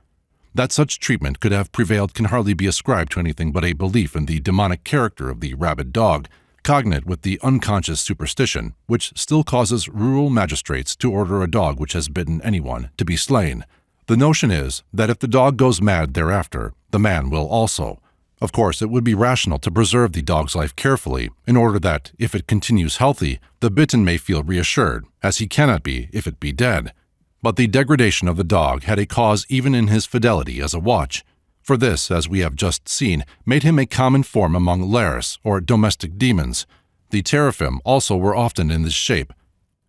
That such treatment could have prevailed can hardly be ascribed to anything but a belief in the demonic character of the rabid dog, cognate with the unconscious superstition, which still causes rural magistrates to order a dog which has bitten anyone to be slain. The notion is that if the dog goes mad thereafter, the man will also. Of course, it would be rational to preserve the dog's life carefully, in order that, if it continues healthy, the bitten may feel reassured, as he cannot be if it be dead. But the degradation of the dog had a cause even in his fidelity as a watch. For this, as we have just seen, made him a common form among lares, or domestic demons. The teraphim also were often in this shape.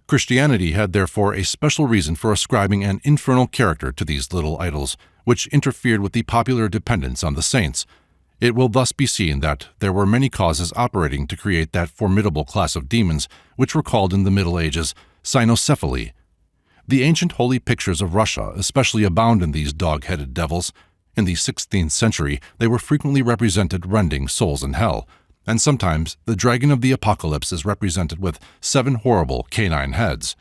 Christianity had therefore a special reason for ascribing an infernal character to these little idols, which interfered with the popular dependence on the saints. It will thus be seen that there were many causes operating to create that formidable class of demons, which were called in the Middle Ages cynocephaly. The ancient holy pictures of Russia especially abound in these dog-headed devils. In the 16th century, they were frequently represented rending souls in hell, and sometimes the dragon of the apocalypse is represented with 7 horrible canine heads.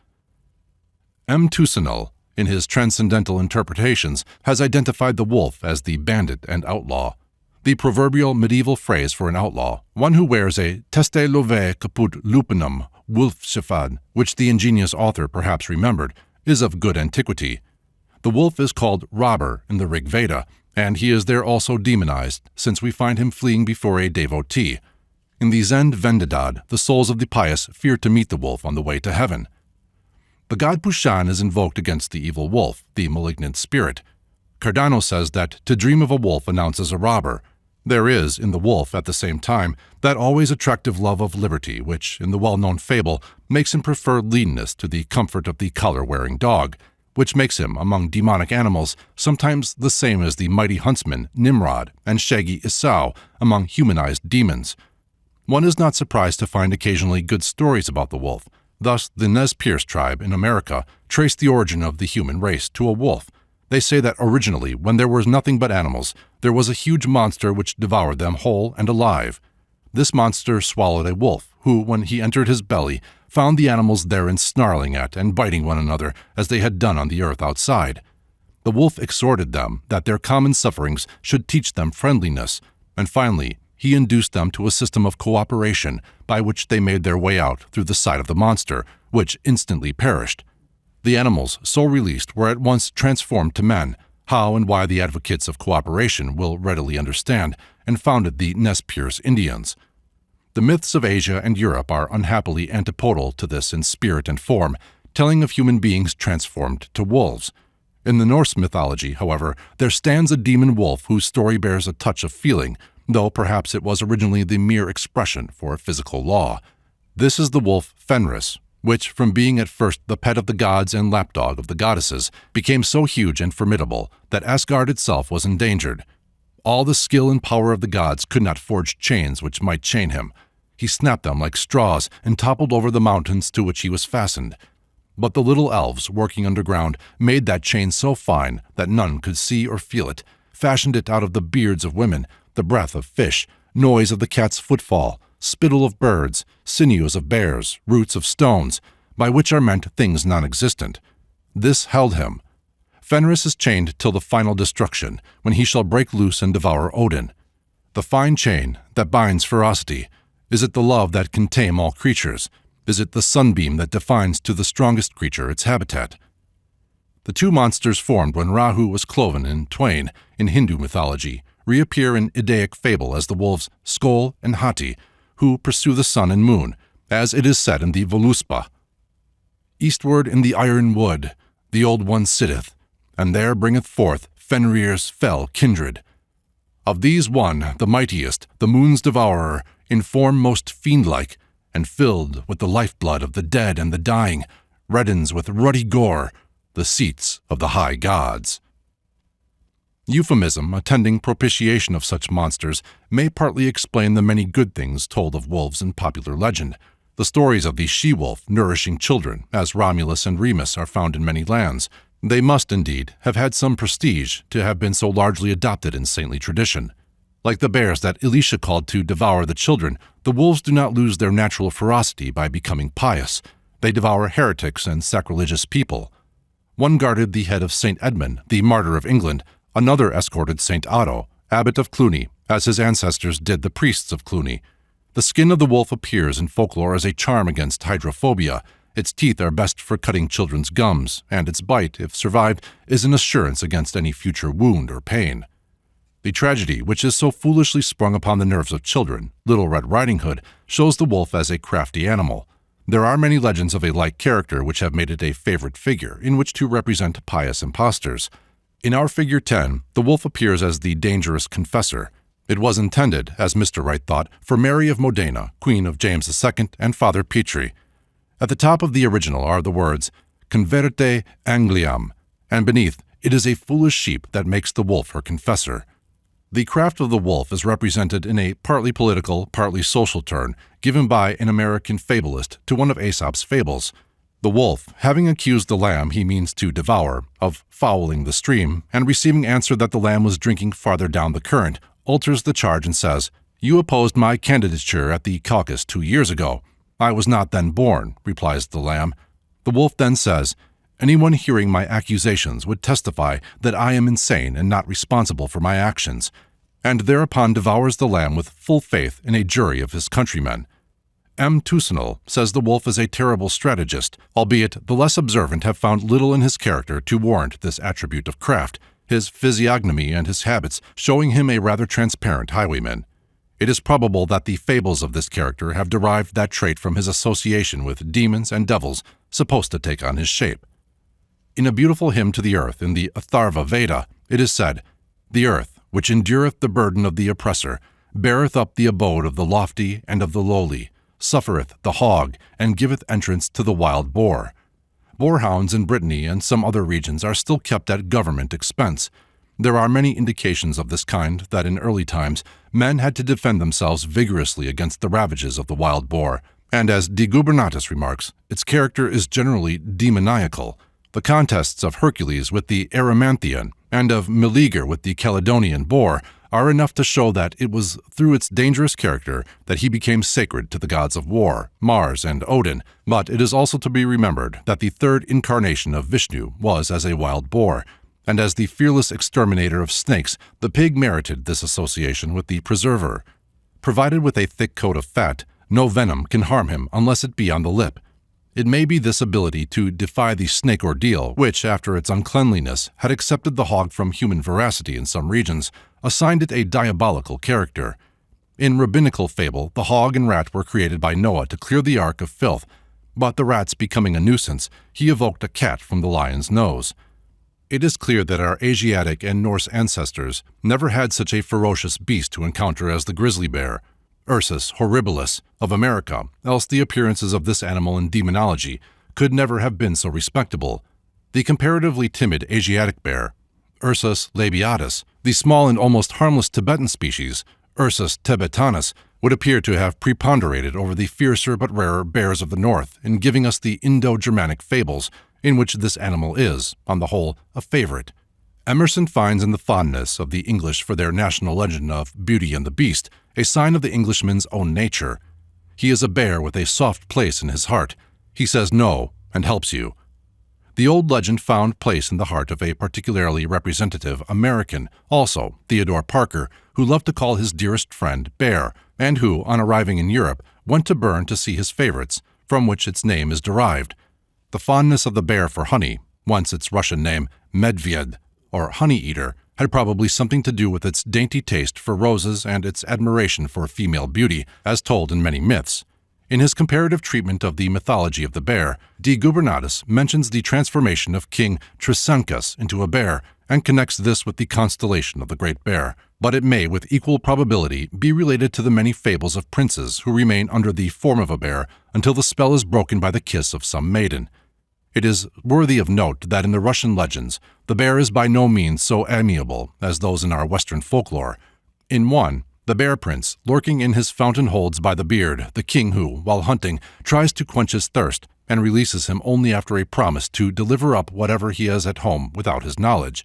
M. Tussenel, in his transcendental interpretations, has identified the wolf as the bandit and outlaw. The proverbial medieval phrase for an outlaw, one who wears a teste love caput lupinum wolfschaffad, which the ingenious author perhaps remembered, is of good antiquity. The wolf is called robber in the Rig Veda, and he is there also demonized, since we find him fleeing before a devotee. In the Zend Vendidad, the souls of the pious fear to meet the wolf on the way to heaven. The god Pushan is invoked against the evil wolf, the malignant spirit. Cardano says that to dream of a wolf announces a robber. There is, in the wolf, at the same time, that always attractive love of liberty which, in the well-known fable, makes him prefer leanness to the comfort of the collar-wearing dog, which makes him, among demonic animals, sometimes the same as the mighty huntsman Nimrod and shaggy Esau among humanized demons. One is not surprised to find occasionally good stories about the wolf. Thus, the Nez Perce tribe in America traced the origin of the human race to a wolf. They say that originally, when there was nothing but animals, there was a huge monster which devoured them whole and alive. This monster swallowed a wolf, who, when he entered his belly, found the animals therein snarling at and biting one another as they had done on the earth outside. The wolf exhorted them that their common sufferings should teach them friendliness, and finally he induced them to a system of cooperation by which they made their way out through the side of the monster, which instantly perished. The animals so released were at once transformed to men, how and why the advocates of cooperation will readily understand, and founded the Nez Perce Indians. The myths of Asia and Europe are unhappily antipodal to this in spirit and form, telling of human beings transformed to wolves. In the Norse mythology, however, there stands a demon wolf whose story bears a touch of feeling, though perhaps it was originally the mere expression for a physical law. This is the wolf Fenris, which, from being at first the pet of the gods and lapdog of the goddesses, became so huge and formidable that Asgard itself was endangered. All the skill and power of the gods could not forge chains which might chain him. He snapped them like straws and toppled over the mountains to which he was fastened. But the little elves, working underground, made that chain so fine that none could see or feel it, fashioned it out of the beards of women, the breath of fish, noise of the cat's footfall, spittle of birds, sinews of bears, roots of stones, by which are meant things non-existent. This held him. Fenris is chained till the final destruction, when he shall break loose and devour Odin. The fine chain that binds ferocity, is it the love that can tame all creatures? Is it the sunbeam that defines to the strongest creature its habitat? The two monsters formed when Rahu was cloven in twain in Hindu mythology reappear in Idaic fable as the wolves Skol and Hati, who pursue the sun and moon, as it is said in the Voluspa. Eastward in the iron wood the old one sitteth, and there bringeth forth Fenrir's fell kindred. Of these one, the mightiest, the moon's devourer, in form most fiend-like, and filled with the lifeblood of the dead and the dying, reddens with ruddy gore the seats of the high gods. Euphemism attending propitiation of such monsters may partly explain the many good things told of wolves in popular legend. The stories of the she-wolf nourishing children, as Romulus and Remus, are found in many lands. They must, indeed, have had some prestige to have been so largely adopted in saintly tradition. Like the bears that Elisha called to devour the children, the wolves do not lose their natural ferocity by becoming pious. They devour heretics and sacrilegious people. One guarded the head of St. Edmund, the martyr of England. Another escorted St. Otto, abbot of Cluny, as his ancestors did the priests of Cluny. The skin of the wolf appears in folklore as a charm against hydrophobia. Its teeth are best for cutting children's gums, and its bite, if survived, is an assurance against any future wound or pain. The tragedy which is so foolishly sprung upon the nerves of children, Little Red Riding Hood, shows the wolf as a crafty animal. There are many legends of a like character which have made it a favorite figure in which to represent pious impostors. In our figure 10, the wolf appears as the dangerous confessor. It was intended, as Mr. Wright thought, for Mary of Modena, Queen of James II, and Father Petri. At the top of the original are the words, Converte Angliam, and beneath, it is a foolish sheep that makes the wolf her confessor. The craft of the wolf is represented in a partly political, partly social turn given by an American fabulist to one of Aesop's fables. The wolf, having accused the lamb he means to devour of fouling the stream, and receiving answer that the lamb was drinking farther down the current, alters the charge and says, "You opposed my candidature at the caucus 2 years ago. I was not then born," replies the lamb. The wolf then says, "Anyone hearing my accusations would testify that I am insane and not responsible for my actions," and thereupon devours the lamb with full faith in a jury of his countrymen. M. Tussenel says the wolf is a terrible strategist, albeit the less observant have found little in his character to warrant this attribute of craft, his physiognomy and his habits showing him a rather transparent highwayman. It is probable that the fables of this character have derived that trait from his association with demons and devils supposed to take on his shape. In a beautiful hymn to the earth in the Atharva Veda, it is said, "The earth, which endureth the burden of the oppressor, beareth up the abode of the lofty and of the lowly, suffereth the hog, and giveth entrance to the wild boar." Boarhounds in Brittany and some other regions are still kept at government expense. There are many indications of this kind that in early times men had to defend themselves vigorously against the ravages of the wild boar, and as De Gubernatus remarks, its character is generally demoniacal. The contests of Hercules with the Erymanthian and of Meleager with the Caledonian boar are enough to show that it was through its dangerous character that he became sacred to the gods of war, Mars and Odin, but it is also to be remembered that the third incarnation of Vishnu was as a wild boar, and as the fearless exterminator of snakes, the pig merited this association with the preserver. Provided with a thick coat of fat, no venom can harm him unless it be on the lip. It may be this ability to defy the snake ordeal, which, after its uncleanliness, had accepted the hog from human veracity in some regions, assigned it a diabolical character. In rabbinical fable, the hog and rat were created by Noah to clear the ark of filth, but the rats becoming a nuisance, he evoked a cat from the lion's nose. It is clear that our Asiatic and Norse ancestors never had such a ferocious beast to encounter as the grizzly bear, Ursus horribilis, of America, else the appearances of this animal in Demonology could never have been so respectable. The comparatively timid Asiatic bear, Ursus labiatus, the small and almost harmless Tibetan species, Ursus tibetanus, would appear to have preponderated over the fiercer but rarer bears of the north in giving us the Indo-Germanic fables, in which this animal is, on the whole, a favorite. Emerson finds in the fondness of the English for their national legend of Beauty and the Beast a sign of the Englishman's own nature. He is a bear with a soft place in his heart. He says no and helps you. The old legend found place in the heart of a particularly representative American, also Theodore Parker, who loved to call his dearest friend Bear, and who, on arriving in Europe, went to Bern to see his favorites, from which its name is derived. The fondness of the bear for honey, once its Russian name Medved, or honey-eater, had probably something to do with its dainty taste for roses and its admiration for female beauty, as told in many myths. In his comparative treatment of the mythology of the bear, De Gubernatus mentions the transformation of King Trisanchus into a bear and connects this with the constellation of the Great Bear, but it may with equal probability be related to the many fables of princes who remain under the form of a bear until the spell is broken by the kiss of some maiden. It is worthy of note that in the Russian legends, the bear is by no means so amiable as those in our Western folklore. In one, the bear prince, lurking in his fountain, holds by the beard the king who, while hunting, tries to quench his thirst and releases him only after a promise to deliver up whatever he has at home without his knowledge.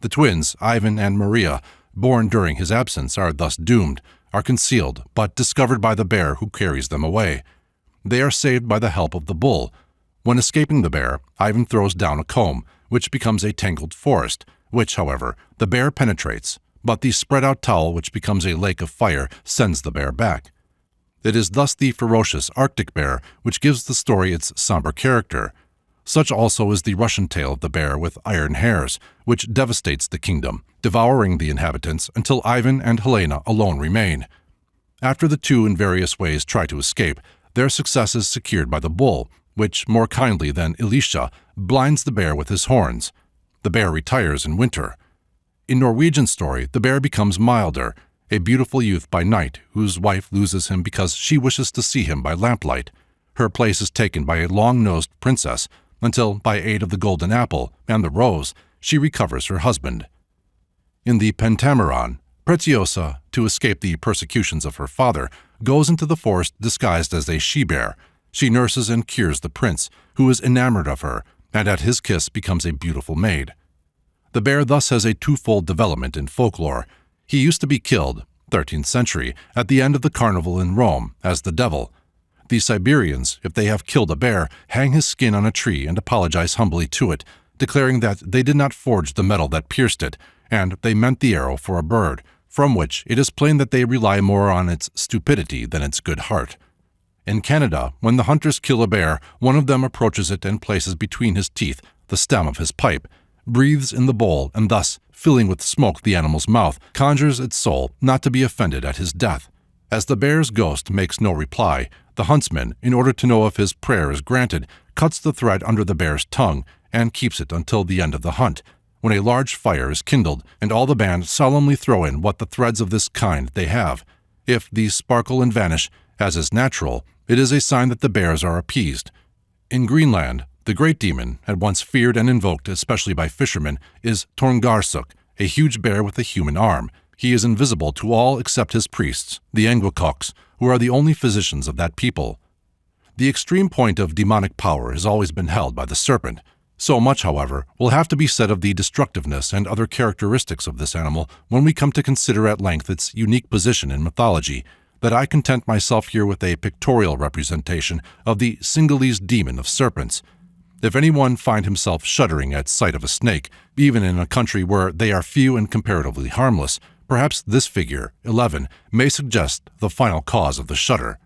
The twins, Ivan and Maria, born during his absence, are thus doomed, are concealed, but discovered by the bear who carries them away. They are saved by the help of the bull. When escaping the bear, Ivan throws down a comb, which becomes a tangled forest, which, however, the bear penetrates, but the spread-out towel, which becomes a lake of fire, sends the bear back. It is thus the ferocious Arctic bear which gives the story its somber character. Such also is the Russian tale of the bear with iron hairs, which devastates the kingdom, devouring the inhabitants until Ivan and Helena alone remain. After the two in various ways try to escape, their success is secured by the bull, which, more kindly than Elisha, blinds the bear with his horns. The bear retires in winter. In Norwegian story, the bear becomes Milder, a beautiful youth by night whose wife loses him because she wishes to see him by lamplight. Her place is taken by a long-nosed princess, until, by aid of the golden apple and the rose, she recovers her husband. In the Pentameron, Preciosa, to escape the persecutions of her father, goes into the forest disguised as a she-bear. She nurses and cures the prince, who is enamored of her, and at his kiss becomes a beautiful maid. The bear thus has a twofold development in folklore. He used to be killed, 13th century, at the end of the carnival in Rome, as the devil. The Siberians, if they have killed a bear, hang his skin on a tree and apologize humbly to it, declaring that they did not forge the metal that pierced it, and they meant the arrow for a bird, from which it is plain that they rely more on its stupidity than its good heart. In Canada, when the hunters kill a bear, one of them approaches it and places between his teeth the stem of his pipe, breathes in the bowl, and thus, filling with smoke the animal's mouth, conjures its soul not to be offended at his death. As the bear's ghost makes no reply, the huntsman, in order to know if his prayer is granted, cuts the thread under the bear's tongue and keeps it until the end of the hunt, when a large fire is kindled, and all the band solemnly throw in what the threads of this kind they have. If these sparkle and vanish, as is natural, it is a sign that the bears are appeased. In Greenland, the great demon, at once feared and invoked especially by fishermen, is Torngarsuk, a huge bear with a human arm. He is invisible to all except his priests, the Angwakoks, who are the only physicians of that people. The extreme point of demonic power has always been held by the serpent. So much, however, will have to be said of the destructiveness and other characteristics of this animal when we come to consider at length its unique position in mythology, that I content myself here with a pictorial representation of the Singhalese demon of serpents. If anyone find himself shuddering at sight of a snake, even in a country where they are few and comparatively harmless, perhaps this figure, 11, may suggest the final cause of the shudder.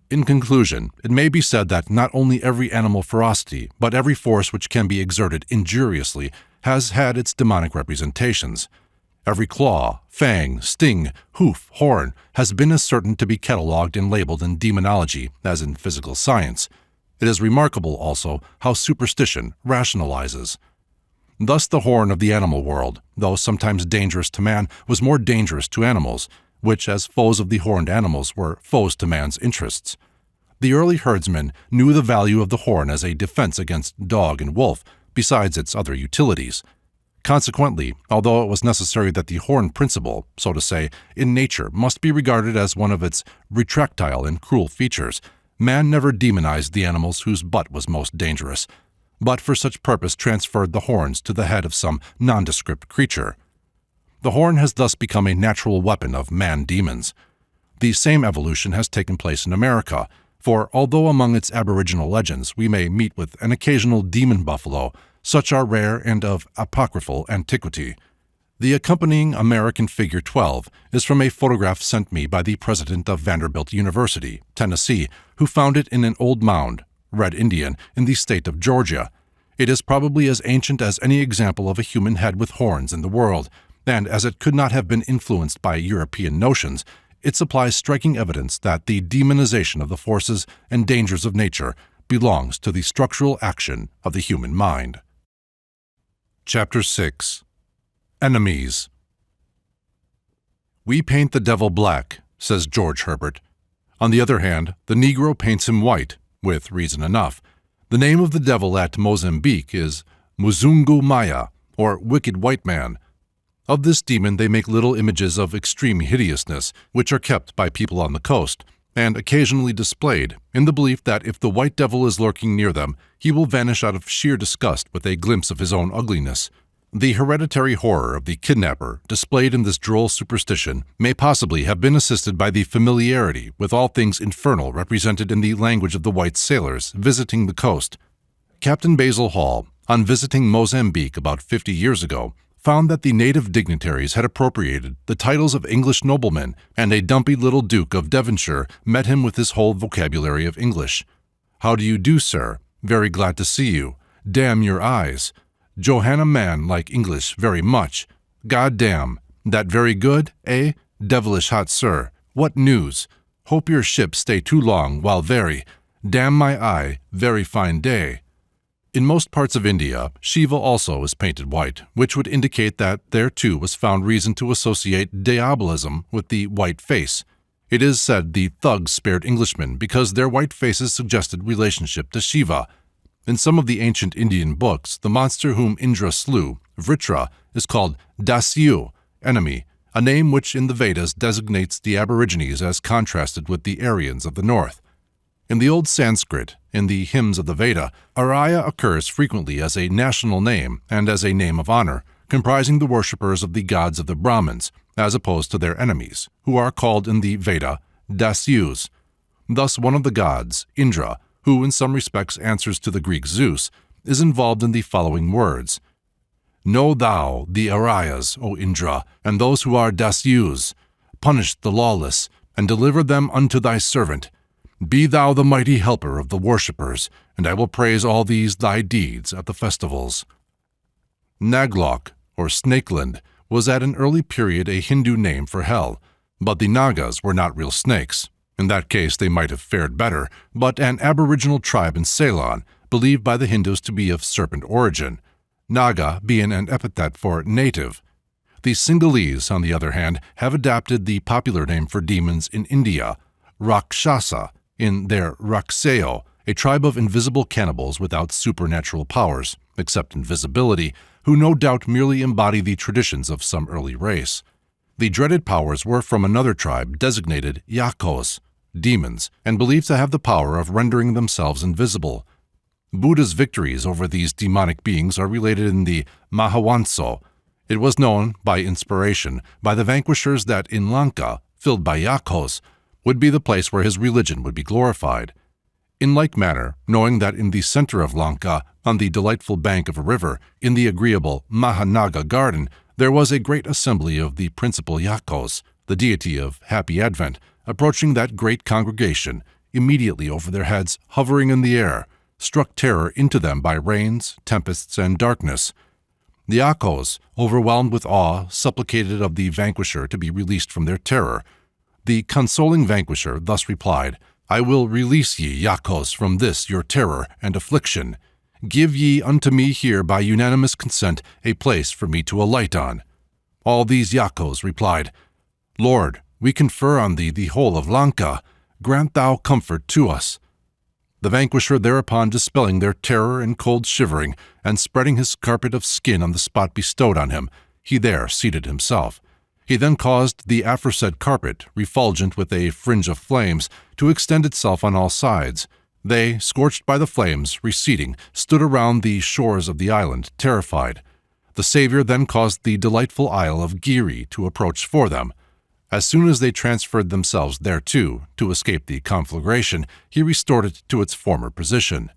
In conclusion, it may be said that not only every animal ferocity, but every force which can be exerted injuriously has had its demonic representations. Every claw, fang, sting, hoof, horn has been as certain to be catalogued and labeled in demonology as in physical science. It is remarkable also how superstition rationalizes. Thus the horn of the animal world, though sometimes dangerous to man, was more dangerous to animals, which as foes of the horned animals were foes to man's interests. The early herdsmen knew the value of the horn as a defense against dog and wolf, besides its other utilities. Consequently, although it was necessary that the horn principle, so to say, in nature must be regarded as one of its retractile and cruel features, man never demonized the animals whose butt was most dangerous, but for such purpose transferred the horns to the head of some nondescript creature. The horn has thus become a natural weapon of man-demons. The same evolution has taken place in America, for although among its aboriginal legends we may meet with an occasional demon buffalo, such are rare and of apocryphal antiquity. The accompanying American figure 12 is from a photograph sent me by the president of Vanderbilt University, Tennessee, who found it in an old mound, Red Indian, in the state of Georgia. It is probably as ancient as any example of a human head with horns in the world, and as it could not have been influenced by European notions, it supplies striking evidence that the demonization of the forces and dangers of nature belongs to the structural action of the human mind. Chapter 6. Enemies. "We paint the devil black," says George Herbert. On the other hand, the Negro paints him white, with reason enough. The name of the devil at Mozambique is Muzungu Maya, or Wicked White Man. Of this demon they make little images of extreme hideousness, which are kept by people on the coast, and occasionally displayed, in the belief that if the white devil is lurking near them, he will vanish out of sheer disgust with a glimpse of his own ugliness. The hereditary horror of the kidnapper, displayed in this droll superstition, may possibly have been assisted by the familiarity with all things infernal represented in the language of the white sailors visiting the coast. Captain Basil Hall, on visiting Mozambique about 50 years ago, found that the native dignitaries had appropriated the titles of English noblemen, and a dumpy little Duke of Devonshire met him with his whole vocabulary of English. "How do you do, sir? Very glad to see you. Damn your eyes. Johanna man like English very much. God damn. That very good, eh? Devilish hot, sir. What news? Hope your ship stay too long while very. Damn my eye, very fine day." In most parts of India, Shiva also is painted white, which would indicate that there too was found reason to associate diabolism with the white face. It is said the thugs spared Englishmen because their white faces suggested relationship to Shiva. In some of the ancient Indian books, the monster whom Indra slew, Vritra, is called Dasyu, enemy, a name which in the Vedas designates the Aborigines as contrasted with the Aryans of the north. In the Old Sanskrit, in the hymns of the Veda, Arya occurs frequently as a national name and as a name of honor, comprising the worshippers of the gods of the Brahmins, as opposed to their enemies, who are called in the Veda Dasyus. Thus one of the gods, Indra, who in some respects answers to the Greek Zeus, is involved in the following words: "Know thou the Aryas, O Indra, and those who are Dasyus. Punish the lawless, and deliver them unto thy servant. Be thou the mighty helper of the worshippers, and I will praise all these thy deeds at the festivals." Naglok, or Snakeland, was at an early period a Hindu name for hell, but the Nagas were not real snakes. In that case they might have fared better, but an aboriginal tribe in Ceylon, believed by the Hindus to be of serpent origin, Naga being an epithet for native. The Sinhalese, on the other hand, have adapted the popular name for demons in India, Rakshasa, in their Rakseo, a tribe of invisible cannibals without supernatural powers, except invisibility, who no doubt merely embody the traditions of some early race. The dreaded powers were from another tribe designated Yakos, demons, and believed to have the power of rendering themselves invisible. Buddha's victories over these demonic beings are related in the Mahavanso. It was known, by inspiration, by the vanquishers that in Lanka, filled by Yakos, would be the place where his religion would be glorified. In like manner, knowing that in the center of Lanka, on the delightful bank of a river, in the agreeable Mahanaga garden, there was a great assembly of the principal Yakos, the deity of happy advent, approaching that great congregation, immediately over their heads, hovering in the air, struck terror into them by rains, tempests, and darkness. The Akos, overwhelmed with awe, supplicated of the vanquisher to be released from their terror. The consoling vanquisher thus replied, I will release ye, Yakos, from this your terror and affliction. Give ye unto me here by unanimous consent a place for me to alight on. All these Yakos replied, Lord, we confer on thee the whole of Lanka. Grant thou comfort to us. The vanquisher thereupon dispelling their terror and cold shivering, and spreading his carpet of skin on the spot bestowed on him, he there seated himself. He then caused the aforesaid carpet, refulgent with a fringe of flames, to extend itself on all sides. They, scorched by the flames, receding, stood around the shores of the island, terrified. The Savior then caused the delightful isle of Giri to approach for them. As soon as they transferred themselves thereto, to escape the conflagration, he restored it to its former position.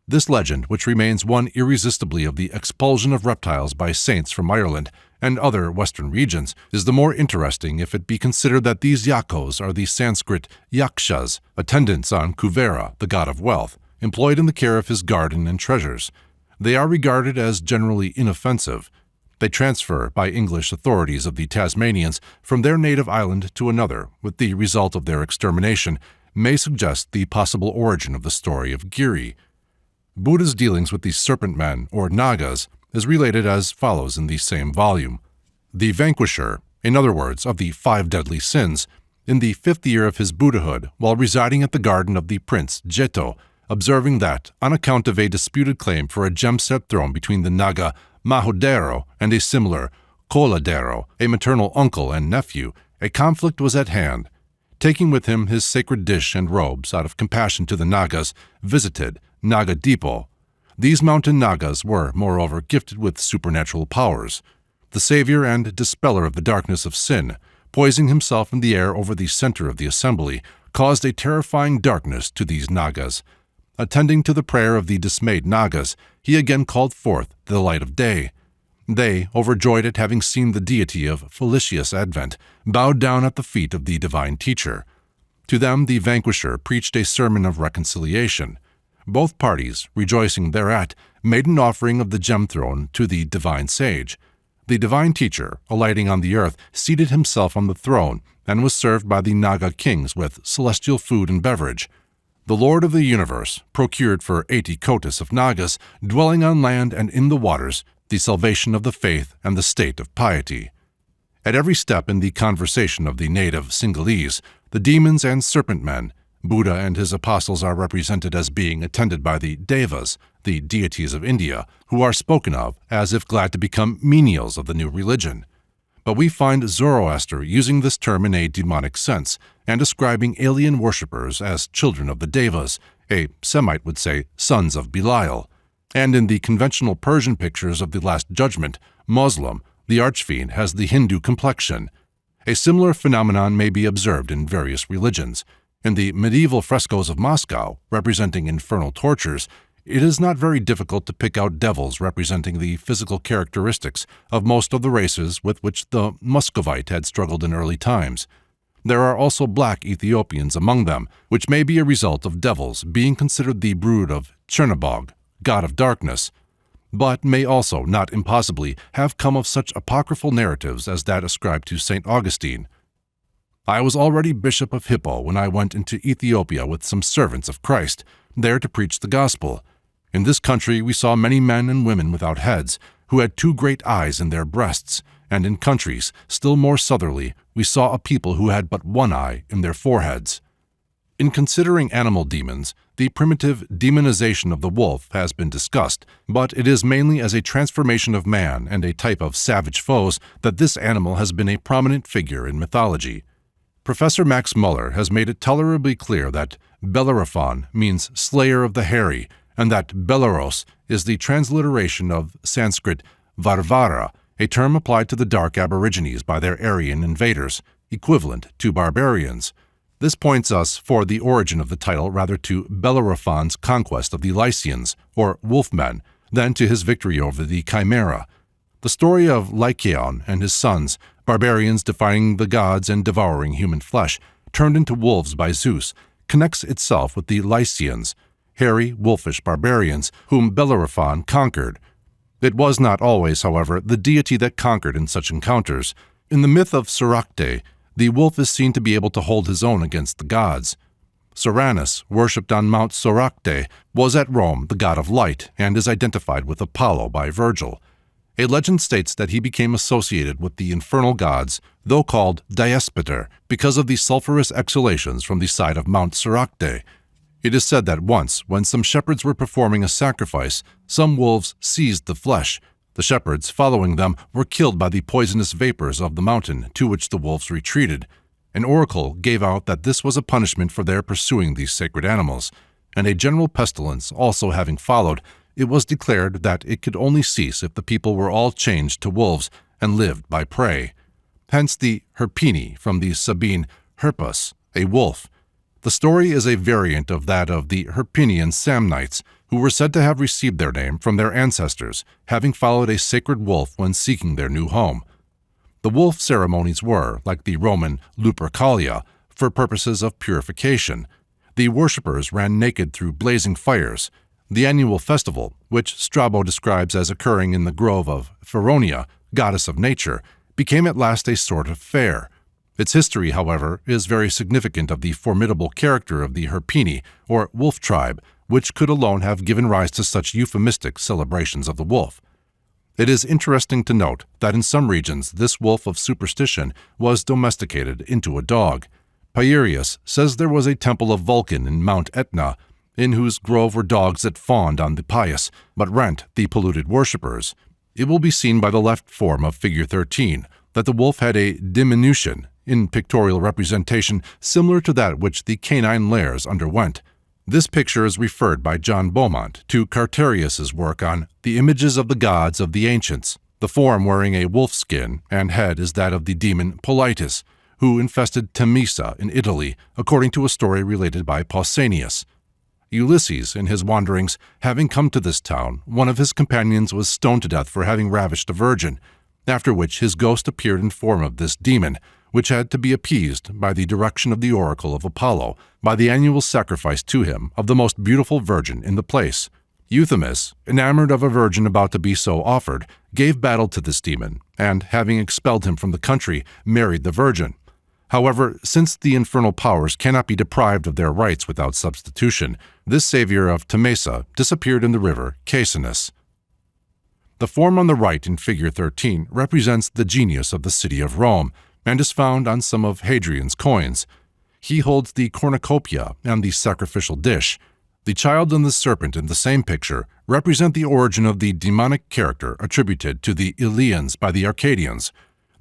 This legend, which remains one irresistibly of the expulsion of reptiles by saints from Ireland and other western regions, is the more interesting if it be considered that these Yakos are the Sanskrit yakshas, attendants on Kuvera, the god of wealth, employed in the care of his garden and treasures. They are regarded as generally inoffensive. They transfer, by English authorities of the Tasmanians, from their native island to another, with the result of their extermination, may suggest the possible origin of the story of Giri. Buddha's dealings with the serpent men, or Nagas, is related as follows in the same volume. The vanquisher, in other words, of the 5 deadly sins, in the 5th year of his Buddhahood, while residing at the garden of the prince Jetto, observing that, on account of a disputed claim for a gem-set throne between the Naga Mahodero and a similar Koladero, a maternal uncle and nephew, a conflict was at hand. Taking with him his sacred dish and robes out of compassion to the Nagas, visited Nagadipo. These mountain Nagas were, moreover, gifted with supernatural powers. The savior and dispeller of the darkness of sin, poising himself in the air over the center of the assembly, caused a terrifying darkness to these Nagas. Attending to the prayer of the dismayed Nagas, he again called forth the light of day. They, overjoyed at having seen the deity of felicitous advent, bowed down at the feet of the divine teacher. To them the vanquisher preached a sermon of reconciliation. Both parties, rejoicing thereat, made an offering of the gem throne to the divine sage. The divine teacher, alighting on the earth, seated himself on the throne, and was served by the Naga kings with celestial food and beverage. The Lord of the universe procured for 80 kotas of Nagas, dwelling on land and in the waters, the salvation of the faith and the state of piety. At every step in the conversation of the native Sinhalese, the demons and serpent men, Buddha and his apostles are represented as being attended by the Devas, the deities of India, who are spoken of as if glad to become menials of the new religion. But we find Zoroaster using this term in a demonic sense and describing alien worshippers as children of the Devas, a Semite would say sons of Belial. And in the conventional Persian pictures of the Last Judgment, Muslim, the archfiend has the Hindu complexion. A similar phenomenon may be observed in various religions. In the medieval frescoes of Moscow, representing infernal tortures, it is not very difficult to pick out devils representing the physical characteristics of most of the races with which the Muscovite had struggled in early times. There are also black Ethiopians among them, which may be a result of devils being considered the brood of Chernabog, god of darkness, but may also, not impossibly, have come of such apocryphal narratives as that ascribed to St. Augustine. I was already Bishop of Hippo when I went into Ethiopia with some servants of Christ, there to preach the gospel. In this country we saw many men and women without heads, who had 2 great eyes in their breasts, and in countries, still more southerly, we saw a people who had but 1 eye in their foreheads. In considering animal demons, the primitive demonization of the wolf has been discussed, but it is mainly as a transformation of man and a type of savage foes that this animal has been a prominent figure in mythology. Professor Max Muller has made it tolerably clear that Bellerophon means slayer of the hairy, and that Belleros is the transliteration of Sanskrit Varvara, a term applied to the dark aborigines by their Aryan invaders, equivalent to barbarians. This points us for the origin of the title rather to Bellerophon's conquest of the Lycians, or Wolfmen, than to his victory over the Chimera. The story of Lycaon and his sons, barbarians defying the gods and devouring human flesh, turned into wolves by Zeus, connects itself with the Lycians, hairy, wolfish barbarians whom Bellerophon conquered. It was not always, however, the deity that conquered in such encounters. In the myth of Soracte, the wolf is seen to be able to hold his own against the gods. Soranus, worshipped on Mount Soracte, was at Rome the god of light and is identified with Apollo by Virgil. A legend states that he became associated with the infernal gods, though called Diespater, because of the sulphurous exhalations from the side of Mount Soracte. It is said that once, when some shepherds were performing a sacrifice, some wolves seized the flesh. The shepherds, following them, were killed by the poisonous vapors of the mountain, to which the wolves retreated. An oracle gave out that this was a punishment for their pursuing these sacred animals, and a general pestilence also having followed, it was declared that it could only cease if the people were all changed to wolves and lived by prey. Hence the Herpini from the Sabine Herpus, a wolf. The story is a variant of that of the Herpinian Samnites, who were said to have received their name from their ancestors, having followed a sacred wolf when seeking their new home. The wolf ceremonies were, like the Roman Lupercalia, for purposes of purification. The worshippers ran naked through blazing fires. The annual festival, which Strabo describes as occurring in the grove of Feronia, goddess of nature, became at last a sort of fair. Its history, however, is very significant of the formidable character of the Herpini, or wolf tribe, which could alone have given rise to such euphemistic celebrations of the wolf. It is interesting to note that in some regions this wolf of superstition was domesticated into a dog. Pierius says there was a temple of Vulcan in Mount Etna, in whose grove were dogs that fawned on the pious, but rent the polluted worshippers. It will be seen by the left form of Figure 13 that the wolf had a diminution in pictorial representation similar to that which the canine lairs underwent. This picture is referred by John Beaumont to Carterius's work on The Images of the Gods of the Ancients. The form wearing a wolf skin and head is that of the demon Politis, who infested Temesa in Italy, according to a story related by Pausanias. Ulysses, in his wanderings, having come to this town, one of his companions was stoned to death for having ravished a virgin, after which his ghost appeared in form of this demon, which had to be appeased by the direction of the oracle of Apollo, by the annual sacrifice to him of the most beautiful virgin in the place. Euthymus, enamored of a virgin about to be so offered, gave battle to this demon, and, having expelled him from the country, married the virgin. However, since the infernal powers cannot be deprived of their rights without substitution, this savior of Temesa disappeared in the river Casenus. The form on the right in Figure 13 represents the genius of the city of Rome, and is found on some of Hadrian's coins. He holds the cornucopia and the sacrificial dish. The child and the serpent in the same picture represent the origin of the demonic character attributed to the Eleans by the Arcadians.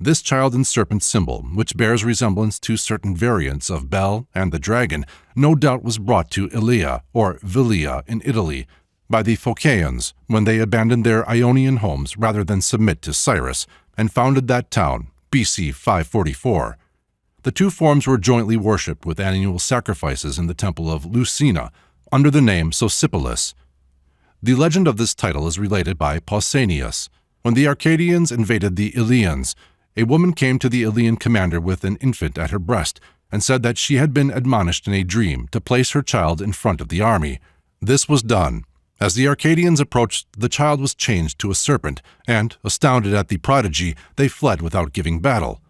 This child and serpent symbol, which bears resemblance to certain variants of Bel and the dragon, no doubt was brought to Elea, or Vilia in Italy, by the Phocaeans when they abandoned their Ionian homes rather than submit to Cyrus, and founded that town, BC 544. The two forms were jointly worshipped with annual sacrifices in the temple of Lucina, under the name Sosipolis. The legend of this title is related by Pausanias. When the Arcadians invaded the Eleans, a woman came to the Elean commander with an infant at her breast, and said that she had been admonished in a dream to place her child in front of the army. This was done. As the Arcadians approached, the child was changed to a serpent, and, astounded at the prodigy, they fled without giving battle.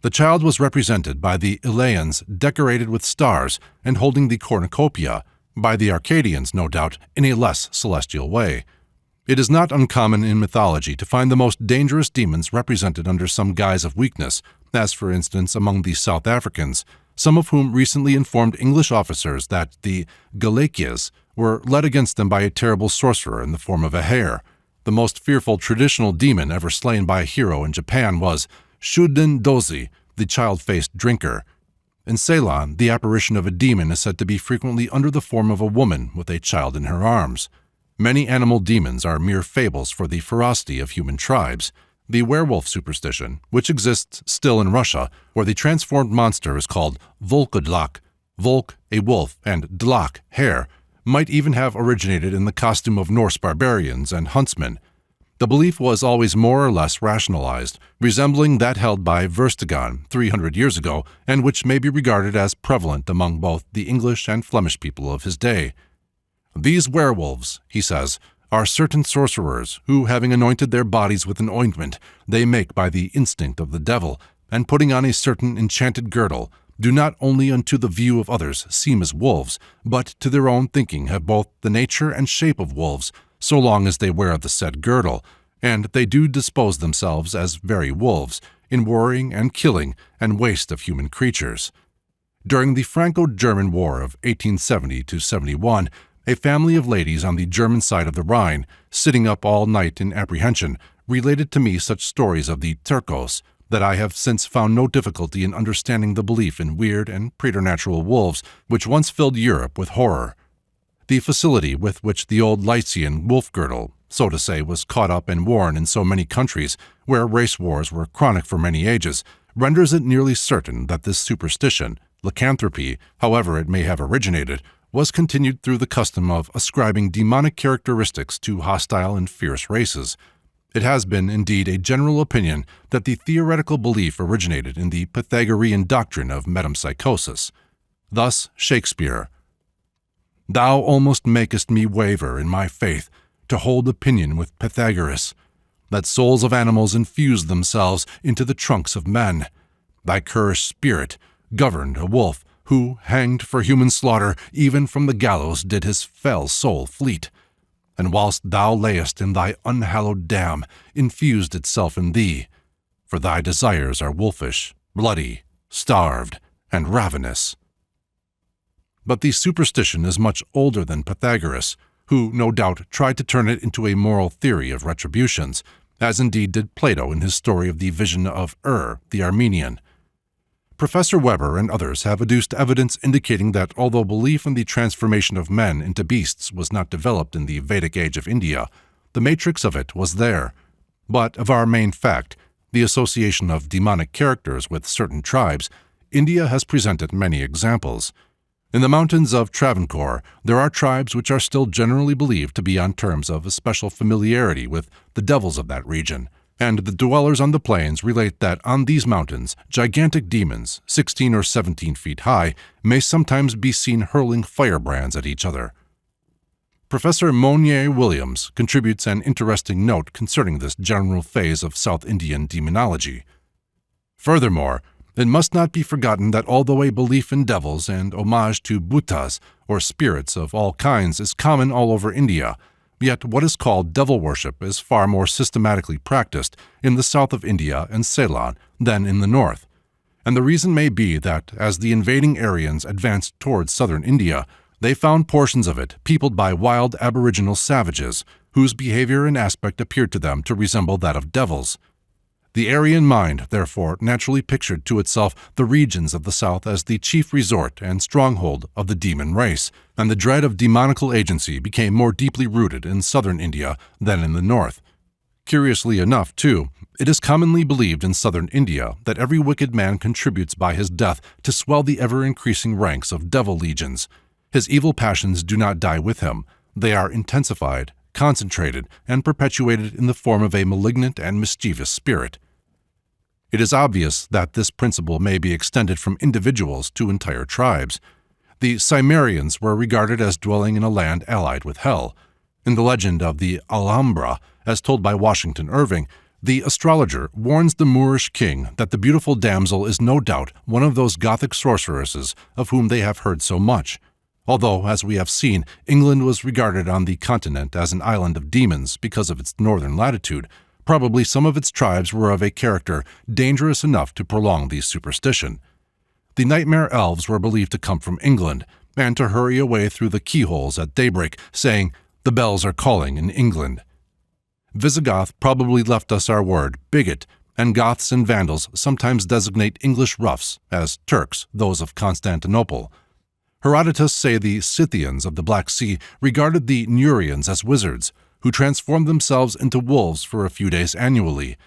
The child was represented by the Eleans decorated with stars and holding the cornucopia, by the Arcadians, no doubt, in a less celestial way. It is not uncommon in mythology to find the most dangerous demons represented under some guise of weakness, as for instance among the South Africans, some of whom recently informed English officers that the Galakias were led against them by a terrible sorcerer in the form of a hare. The most fearful traditional demon ever slain by a hero in Japan was Shuden Dozi, the child-faced drinker. In Ceylon, the apparition of a demon is said to be frequently under the form of a woman with a child in her arms. Many animal demons are mere fables for the ferocity of human tribes. The werewolf superstition, which exists still in Russia, where the transformed monster is called Volkodlak, Volk, a wolf, and Dlak, hare, might even have originated in the costume of Norse barbarians and huntsmen. The belief was always more or less rationalized, resembling that held by Verstegan 300 years ago, and which may be regarded as prevalent among both the English and Flemish people of his day. "These werewolves," he says, "are certain sorcerers who, having anointed their bodies with an ointment they make by the instinct of the devil, and putting on a certain enchanted girdle, do not only unto the view of others seem as wolves, but to their own thinking have both the nature and shape of wolves, so long as they wear the said girdle, and they do dispose themselves as very wolves, in worrying and killing and waste of human creatures." During the Franco-German War of 1870–71, a family of ladies on the German side of the Rhine, sitting up all night in apprehension, related to me such stories of the Turcos that I have since found no difficulty in understanding the belief in weird and preternatural wolves which once filled Europe with horror. The facility with which the old Lycian wolf girdle, so to say, was caught up and worn in so many countries, where race wars were chronic for many ages, renders it nearly certain that this superstition, lycanthropy, however it may have originated, was continued through the custom of ascribing demonic characteristics to hostile and fierce races. It has been, indeed, a general opinion that the theoretical belief originated in the Pythagorean doctrine of metempsychosis. Thus Shakespeare: "Thou almost makest me waver in my faith to hold opinion with Pythagoras, that souls of animals infuse themselves into the trunks of men. Thy currish spirit governed a wolf, who, hanged for human slaughter, even from the gallows did his fell soul fleet. And whilst thou layest in thy unhallowed dam, infused itself in thee. For thy desires are wolfish, bloody, starved, and ravenous." But the superstition is much older than Pythagoras, who no doubt tried to turn it into a moral theory of retributions, as indeed did Plato in his story of the vision of the Armenian. Professor Weber and others have adduced evidence indicating that although belief in the transformation of men into beasts was not developed in the Vedic age of India, the matrix of it was there. But of our main fact, the association of demonic characters with certain tribes, India has presented many examples. In the mountains of Travancore, there are tribes which are still generally believed to be on terms of especial familiarity with the devils of that region, and the dwellers on the plains relate that on these mountains gigantic demons, 16 or 17 feet high, may sometimes be seen hurling firebrands at each other. Professor Monier Williams contributes an interesting note concerning this general phase of South Indian demonology. Furthermore, it must not be forgotten that although a belief in devils and homage to bhutas, or spirits of all kinds, is common all over India, yet what is called devil worship is far more systematically practiced in the south of India and Ceylon than in the north. And the reason may be that as the invading Aryans advanced towards southern India, they found portions of it peopled by wild aboriginal savages, whose behavior and aspect appeared to them to resemble that of devils. The Aryan mind, therefore, naturally pictured to itself the regions of the south as the chief resort and stronghold of the demon race, and the dread of demonical agency became more deeply rooted in southern India than in the north. Curiously enough, too, it is commonly believed in southern India that every wicked man contributes by his death to swell the ever-increasing ranks of devil legions. His evil passions do not die with him. They are intensified, concentrated, and perpetuated in the form of a malignant and mischievous spirit. It is obvious that this principle may be extended from individuals to entire tribes. The Cimmerians were regarded as dwelling in a land allied with hell. In the legend of the Alhambra, as told by Washington Irving, the astrologer warns the Moorish king that the beautiful damsel is no doubt one of those Gothic sorceresses of whom they have heard so much. Although, as we have seen, England was regarded on the continent as an island of demons because of its northern latitude, probably some of its tribes were of a character dangerous enough to prolong the superstition. The nightmare elves were believed to come from England, and to hurry away through the keyholes at daybreak, saying, "The bells are calling in England." Visigoth probably left us our word bigot, and Goths and Vandals sometimes designate English roughs as Turks, those of Constantinople. Herodotus say the Scythians of the Black Sea regarded the Neurians as wizards, who transformed themselves into wolves for a few days annually.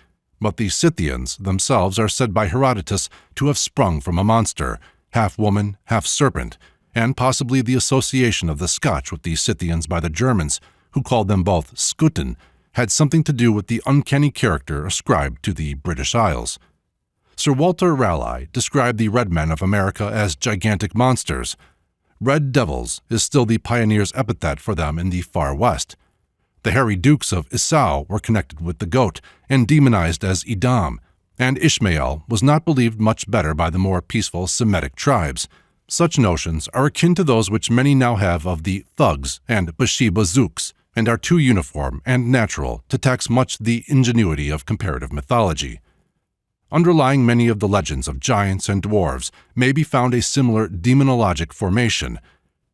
But the Scythians themselves are said by Herodotus to have sprung from a monster, half woman, half serpent, and possibly the association of the Scotch with the Scythians by the Germans, who called them both Scutin, had something to do with the uncanny character ascribed to the British Isles. Sir Walter Raleigh described the Red Men of America as gigantic monsters. Red Devils is still the pioneer's epithet for them in the far west. The hairy dukes of Esau were connected with the goat and demonized as Edom, and Ishmael was not believed much better by the more peaceful Semitic tribes. Such notions are akin to those which many now have of the thugs and Bathsheba Zooks, and are too uniform and natural to tax much the ingenuity of comparative mythology. Underlying many of the legends of giants and dwarves may be found a similar demonologic formation.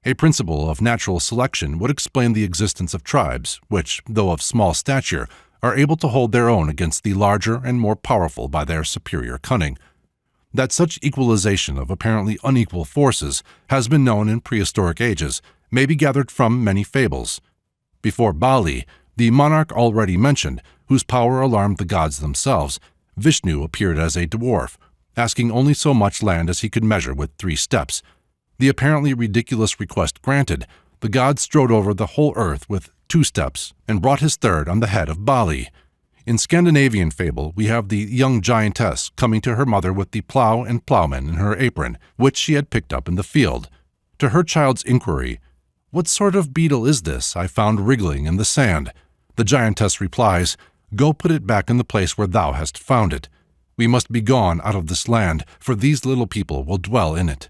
A principle of natural selection would explain the existence of tribes which, though of small stature, are able to hold their own against the larger and more powerful by their superior cunning. That such equalization of apparently unequal forces has been known in prehistoric ages may be gathered from many fables. Before Bali, the monarch already mentioned, whose power alarmed the gods themselves, Vishnu appeared as a dwarf, asking only so much land as he could measure with 3 steps. The apparently ridiculous request granted, the god strode over the whole earth with 2 steps and brought his third on the head of Bali. In Scandinavian fable, we have the young giantess coming to her mother with the plow and plowman in her apron, which she had picked up in the field. To her child's inquiry, "What sort of beetle is this I found wriggling in the sand?" the giantess replies, "Go put it back in the place where thou hast found it. We must be gone out of this land, for these little people will dwell in it."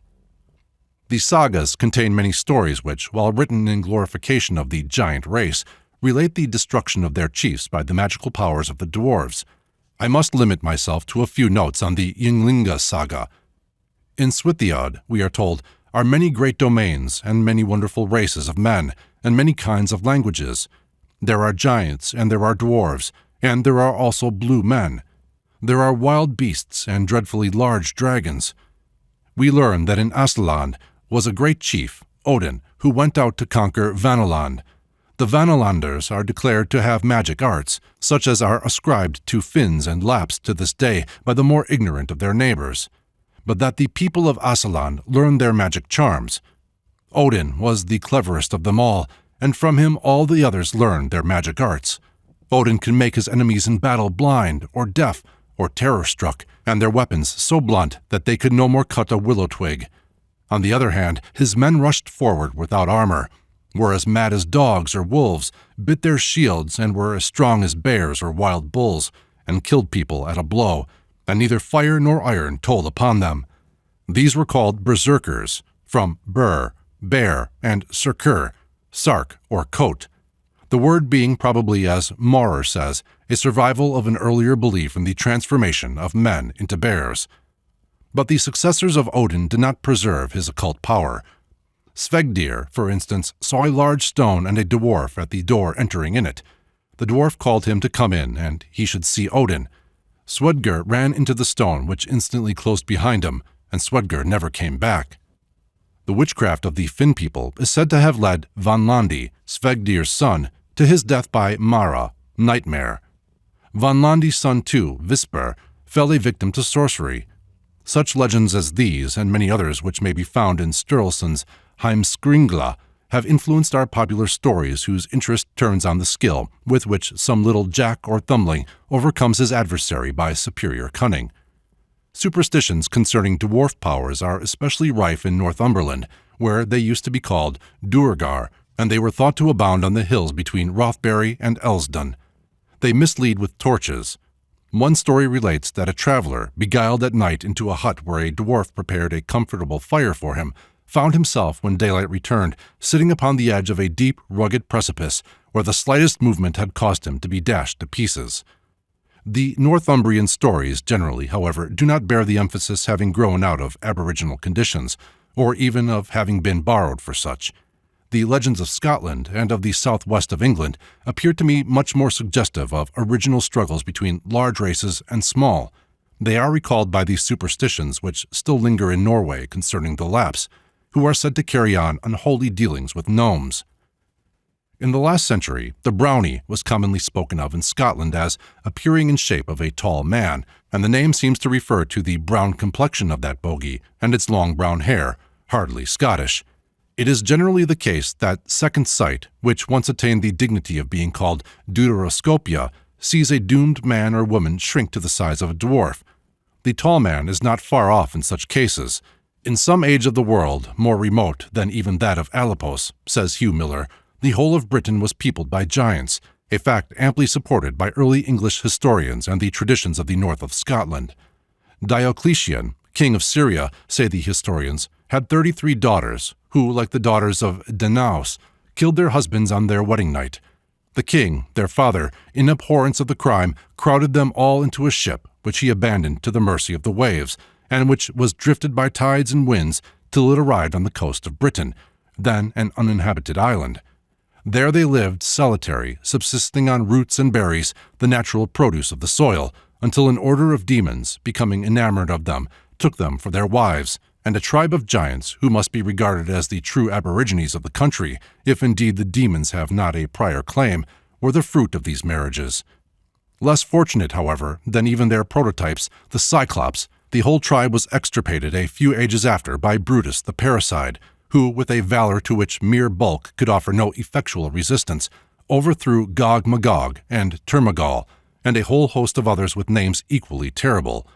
The sagas contain many stories which, while written in glorification of the giant race, relate the destruction of their chiefs by the magical powers of the dwarves. I must limit myself to a few notes on the Ynglinga saga. In Swithiod, we are told, are many great domains and many wonderful races of men and many kinds of languages. There are giants and there are dwarves, and there are also blue men. There are wild beasts and dreadfully large dragons. We learn that in Asland was a great chief, Odin, who went out to conquer Vanaland. The Vanalanders are declared to have magic arts, such as are ascribed to Finns and Lapps to this day by the more ignorant of their neighbors, but that the people of Asaland learned their magic charms. Odin was the cleverest of them all, and from him all the others learned their magic arts. Odin can make his enemies in battle blind, or deaf, or terror-struck, and their weapons so blunt that they could no more cut a willow twig. On the other hand, his men rushed forward without armor, were as mad as dogs or wolves, bit their shields, and were as strong as bears or wild bulls, and killed people at a blow, and neither fire nor iron told upon them. These were called berserkers, from ber, bear, and serkur, sark or coat, the word being probably, as Maurer says, a survival of an earlier belief in the transformation of men into bears. But the successors of Odin did not preserve his occult power. Svegdir, for instance, saw a large stone and a dwarf at the door entering in it. The dwarf called him to come in, and he should see Odin. Swedger ran into the stone, which instantly closed behind him, and Swedger never came back. The witchcraft of the Finn people is said to have led Vanlandi, Svegdir's son, to his death by Mara, nightmare. Vanlandi's son too, Visper, fell a victim to sorcery. Such legends as these, and many others which may be found in Sturluson's Heimskringla, have influenced our popular stories whose interest turns on the skill with which some little jack or thumbling overcomes his adversary by superior cunning. Superstitions concerning dwarf powers are especially rife in Northumberland, where they used to be called Duergar, and they were thought to abound on the hills between Rothbury and Elsdon. They mislead with torches. One story relates that a traveler, beguiled at night into a hut where a dwarf prepared a comfortable fire for him, found himself, when daylight returned, sitting upon the edge of a deep, rugged precipice, where the slightest movement had caused him to be dashed to pieces. The Northumbrian stories generally, however, do not bear the emphasis having grown out of aboriginal conditions, or even of having been borrowed for such. The legends of Scotland and of the southwest of England appear to me much more suggestive of original struggles between large races and small. They are recalled by the superstitions which still linger in Norway concerning the Lapps, who are said to carry on unholy dealings with gnomes. In the last century, the brownie was commonly spoken of in Scotland as appearing in shape of a tall man, and the name seems to refer to the brown complexion of that bogey and its long brown hair, hardly Scottish. It is generally the case that second sight, which once attained the dignity of being called deuteroscopia, sees a doomed man or woman shrink to the size of a dwarf. The tall man is not far off in such cases. In some age of the world, more remote than even that of Alipos, says Hugh Miller, the whole of Britain was peopled by giants, a fact amply supported by early English historians and the traditions of the north of Scotland. Diocletian, king of Syria, say the historians, had 33 daughters, who, like the daughters of Danaus, killed their husbands on their wedding night. The king, their father, in abhorrence of the crime, crowded them all into a ship, which he abandoned to the mercy of the waves, and which was drifted by tides and winds till it arrived on the coast of Britain, then an uninhabited island. There they lived solitary, subsisting on roots and berries, the natural produce of the soil, until an order of demons, becoming enamored of them, took them for their wives, and a tribe of giants, who must be regarded as the true aborigines of the country, if indeed the demons have not a prior claim, were the fruit of these marriages. Less fortunate, however, than even their prototypes, the Cyclops, the whole tribe was extirpated a few ages after by Brutus the parricide, who, with a valor to which mere bulk could offer no effectual resistance, overthrew Gog-Magog and Termagol, and a whole host of others with names equally terrible.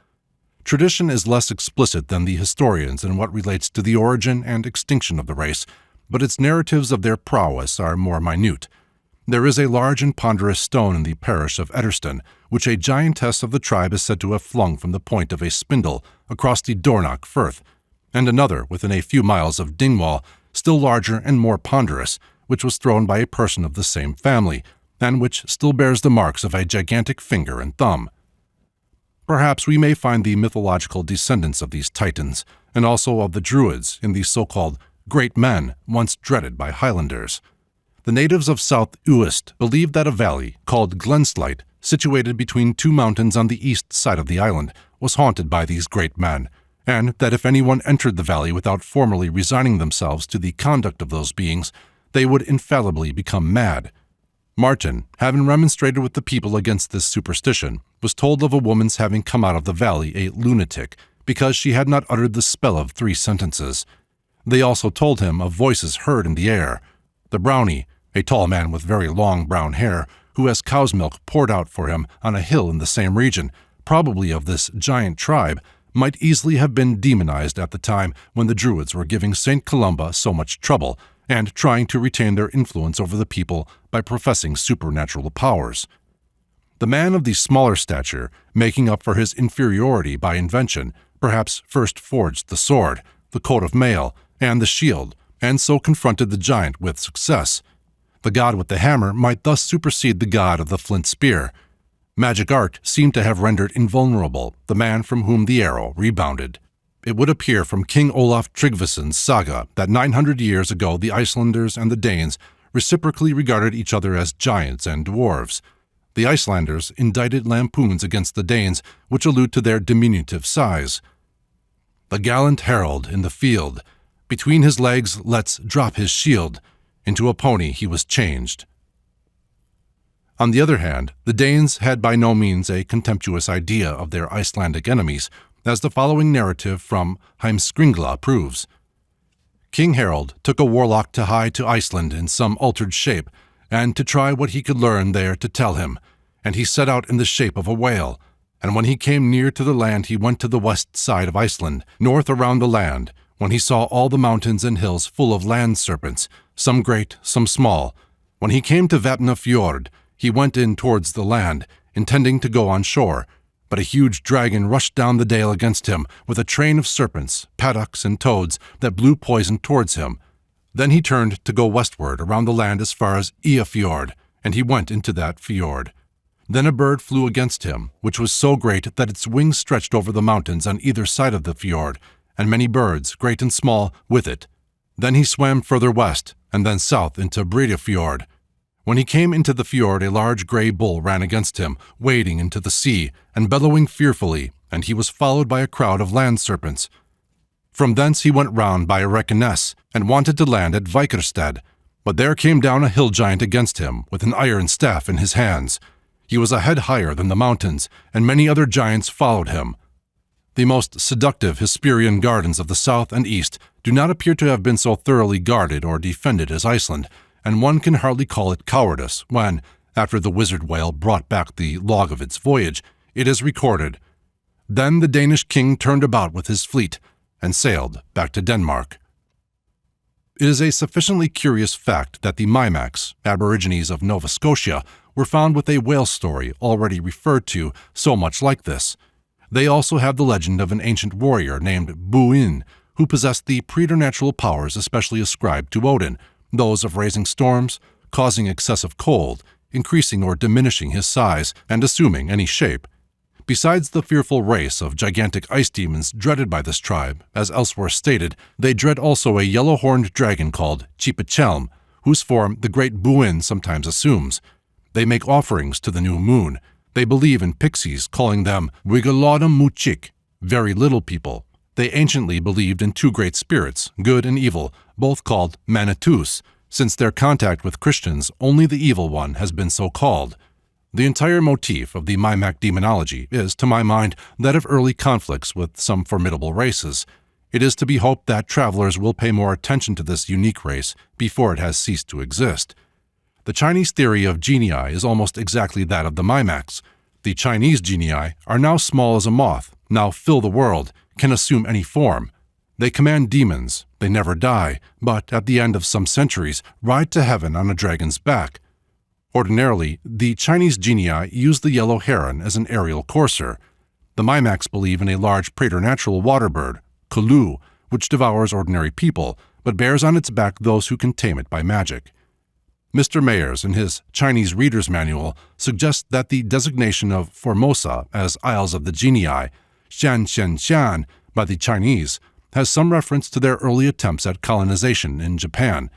Tradition is less explicit than the historians in what relates to the origin and extinction of the race, but its narratives of their prowess are more minute. There is a large and ponderous stone in the parish of Etterston, which a giantess of the tribe is said to have flung from the point of a spindle across the Dornoch Firth, and another within a few miles of Dingwall, still larger and more ponderous, which was thrown by a person of the same family, and which still bears the marks of a gigantic finger and thumb. Perhaps we may find the mythological descendants of these titans, and also of the Druids, in the so-called great men once dreaded by Highlanders. The natives of South Uist believed that a valley, called Glenslight, situated between two mountains on the east side of the island, was haunted by these great men, and that if anyone entered the valley without formally resigning themselves to the conduct of those beings, they would infallibly become mad. Martin, having remonstrated with the people against this superstition, was told of a woman's having come out of the valley a lunatic because she had not uttered the spell of 3 sentences. They also told him of voices heard in the air. The brownie, a tall man with very long brown hair, who has cow's milk poured out for him on a hill in the same region, probably of this giant tribe, might easily have been demonized at the time when the Druids were giving St. Columba so much trouble, and trying to retain their influence over the people by professing supernatural powers. The man of the smaller stature, making up for his inferiority by invention, perhaps first forged the sword, the coat of mail, and the shield, and so confronted the giant with success. The god with the hammer might thus supersede the god of the flint spear. Magic art seemed to have rendered invulnerable the man from whom the arrow rebounded. It would appear from King Olaf Tryggvason's saga that 900 years ago the Icelanders and the Danes reciprocally regarded each other as giants and dwarves. The Icelanders indicted lampoons against the Danes which allude to their diminutive size. The gallant herald in the field, between his legs lets drop his shield, into a pony he was changed. On the other hand, the Danes had by no means a contemptuous idea of their Icelandic enemies, as the following narrative from Heimskringla proves. King Harald took a warlock to hie to Iceland in some altered shape, and to try what he could learn there to tell him, and he set out in the shape of a whale, and when he came near to the land he went to the west side of Iceland, north around the land, when he saw all the mountains and hills full of land serpents, some great, some small. When he came to Vapna Fjord, he went in towards the land, intending to go on shore, but a huge dragon rushed down the dale against him with a train of serpents, paddocks, and toads that blew poison towards him. Then he turned to go westward around the land as far as Eyjafjord, and he went into that fjord. Then a bird flew against him, which was so great that its wings stretched over the mountains on either side of the fjord, and many birds, great and small, with it. Then he swam further west, and then south into Breiðafjord. When he came into the fjord, a large grey bull ran against him, wading into the sea, and bellowing fearfully, and he was followed by a crowd of land serpents. From thence he went round by Rekeness, and wanted to land at Vikerstead, but there came down a hill giant against him, with an iron staff in his hands. He was a head higher than the mountains, and many other giants followed him. The most seductive Hesperian gardens of the south and east do not appear to have been so thoroughly guarded or defended as Iceland, and one can hardly call it cowardice when, after the wizard whale brought back the log of its voyage, it is recorded, "Then the Danish king turned about with his fleet and sailed back to Denmark." It is a sufficiently curious fact that the Mimacs, aborigines of Nova Scotia, were found with a whale story already referred to so much like this. They also have the legend of an ancient warrior named Buin, who possessed the preternatural powers especially ascribed to Odin, those of raising storms, causing excessive cold, increasing or diminishing his size, and assuming any shape. Besides the fearful race of gigantic ice demons dreaded by this tribe, as elsewhere stated, they dread also a yellow-horned dragon called Chipachelm, whose form the great Buin sometimes assumes. They make offerings to the new moon. They believe in pixies, calling them Wigalodum Muchik, very little people. They anciently believed in two great spirits, good and evil, both called Manitus. Since their contact with Christians, only the evil one has been so called. The entire motif of the Mimac demonology is, to my mind, that of early conflicts with some formidable races. It is to be hoped that travelers will pay more attention to this unique race before it has ceased to exist. The Chinese theory of genii is almost exactly that of the Mimacs. The Chinese genii are now small as a moth, now fill the world, can assume any form. They command demons, they never die, but at the end of some centuries ride to heaven on a dragon's back. Ordinarily, the Chinese genii use the yellow heron as an aerial courser. The Mimacs believe in a large preternatural water bird, Kulu, which devours ordinary people, but bears on its back those who can tame it by magic. Mr. Mayers, in his Chinese Reader's Manual, suggests that the designation of Formosa as Isles of the Genii, Xian, by the Chinese, has some reference to their early attempts at colonization in Japan.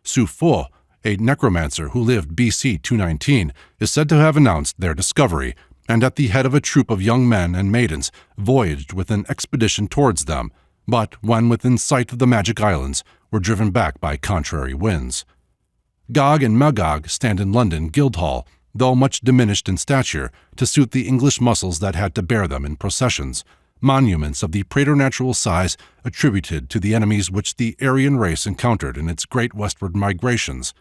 Su Fo, a necromancer who lived BC 219, is said to have announced their discovery, and at the head of a troop of young men and maidens voyaged with an expedition towards them, but when within sight of the Magic Islands, were driven back by contrary winds. Gog and Magog stand in London Guildhall, though much diminished in stature, to suit the English muscles that had to bear them in processions, monuments of the preternatural size attributed to the enemies which the Aryan race encountered in its great westward migrations.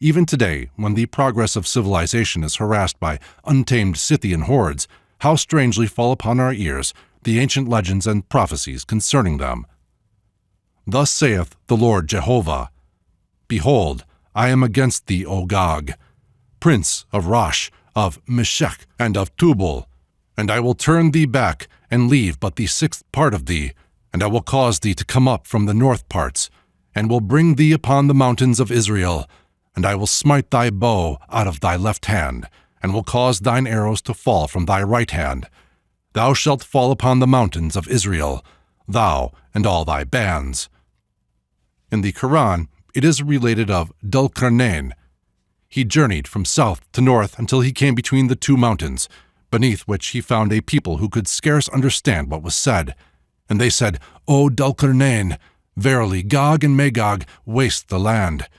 Even today, when the progress of civilization is harassed by untamed Scythian hordes, how strangely fall upon our ears the ancient legends and prophecies concerning them. Thus saith the Lord Jehovah, Behold, I am against thee, O Gog, prince of Rosh, of Meshech, and of Tubal, and I will turn thee back, and leave but the sixth part of thee, and I will cause thee to come up from the north parts, and will bring thee upon the mountains of Israel, and I will smite thy bow out of thy left hand, and will cause thine arrows to fall from thy right hand. Thou shalt fall upon the mountains of Israel, thou and all thy bands. In the Quran, it is related of Dulkarnain. He journeyed from south to north until he came between the two mountains, beneath which he found a people who could scarce understand what was said. And they said, O Dulkarnain, verily Gog and Magog waste the land.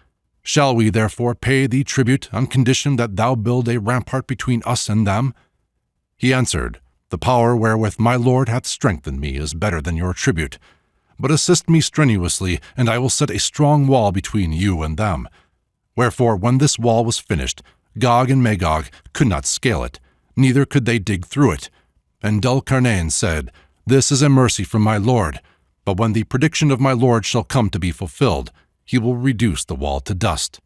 Shall we therefore pay thee tribute on condition that thou build a rampart between us and them? He answered, The power wherewith my Lord hath strengthened me is better than your tribute. But assist me strenuously, and I will set a strong wall between you and them. Wherefore, when this wall was finished, Gog and Magog could not scale it, neither could they dig through it. And Dulkarnain said, This is a mercy from my Lord, but when the prediction of my Lord shall come to be fulfilled, he will reduce the wall to dust.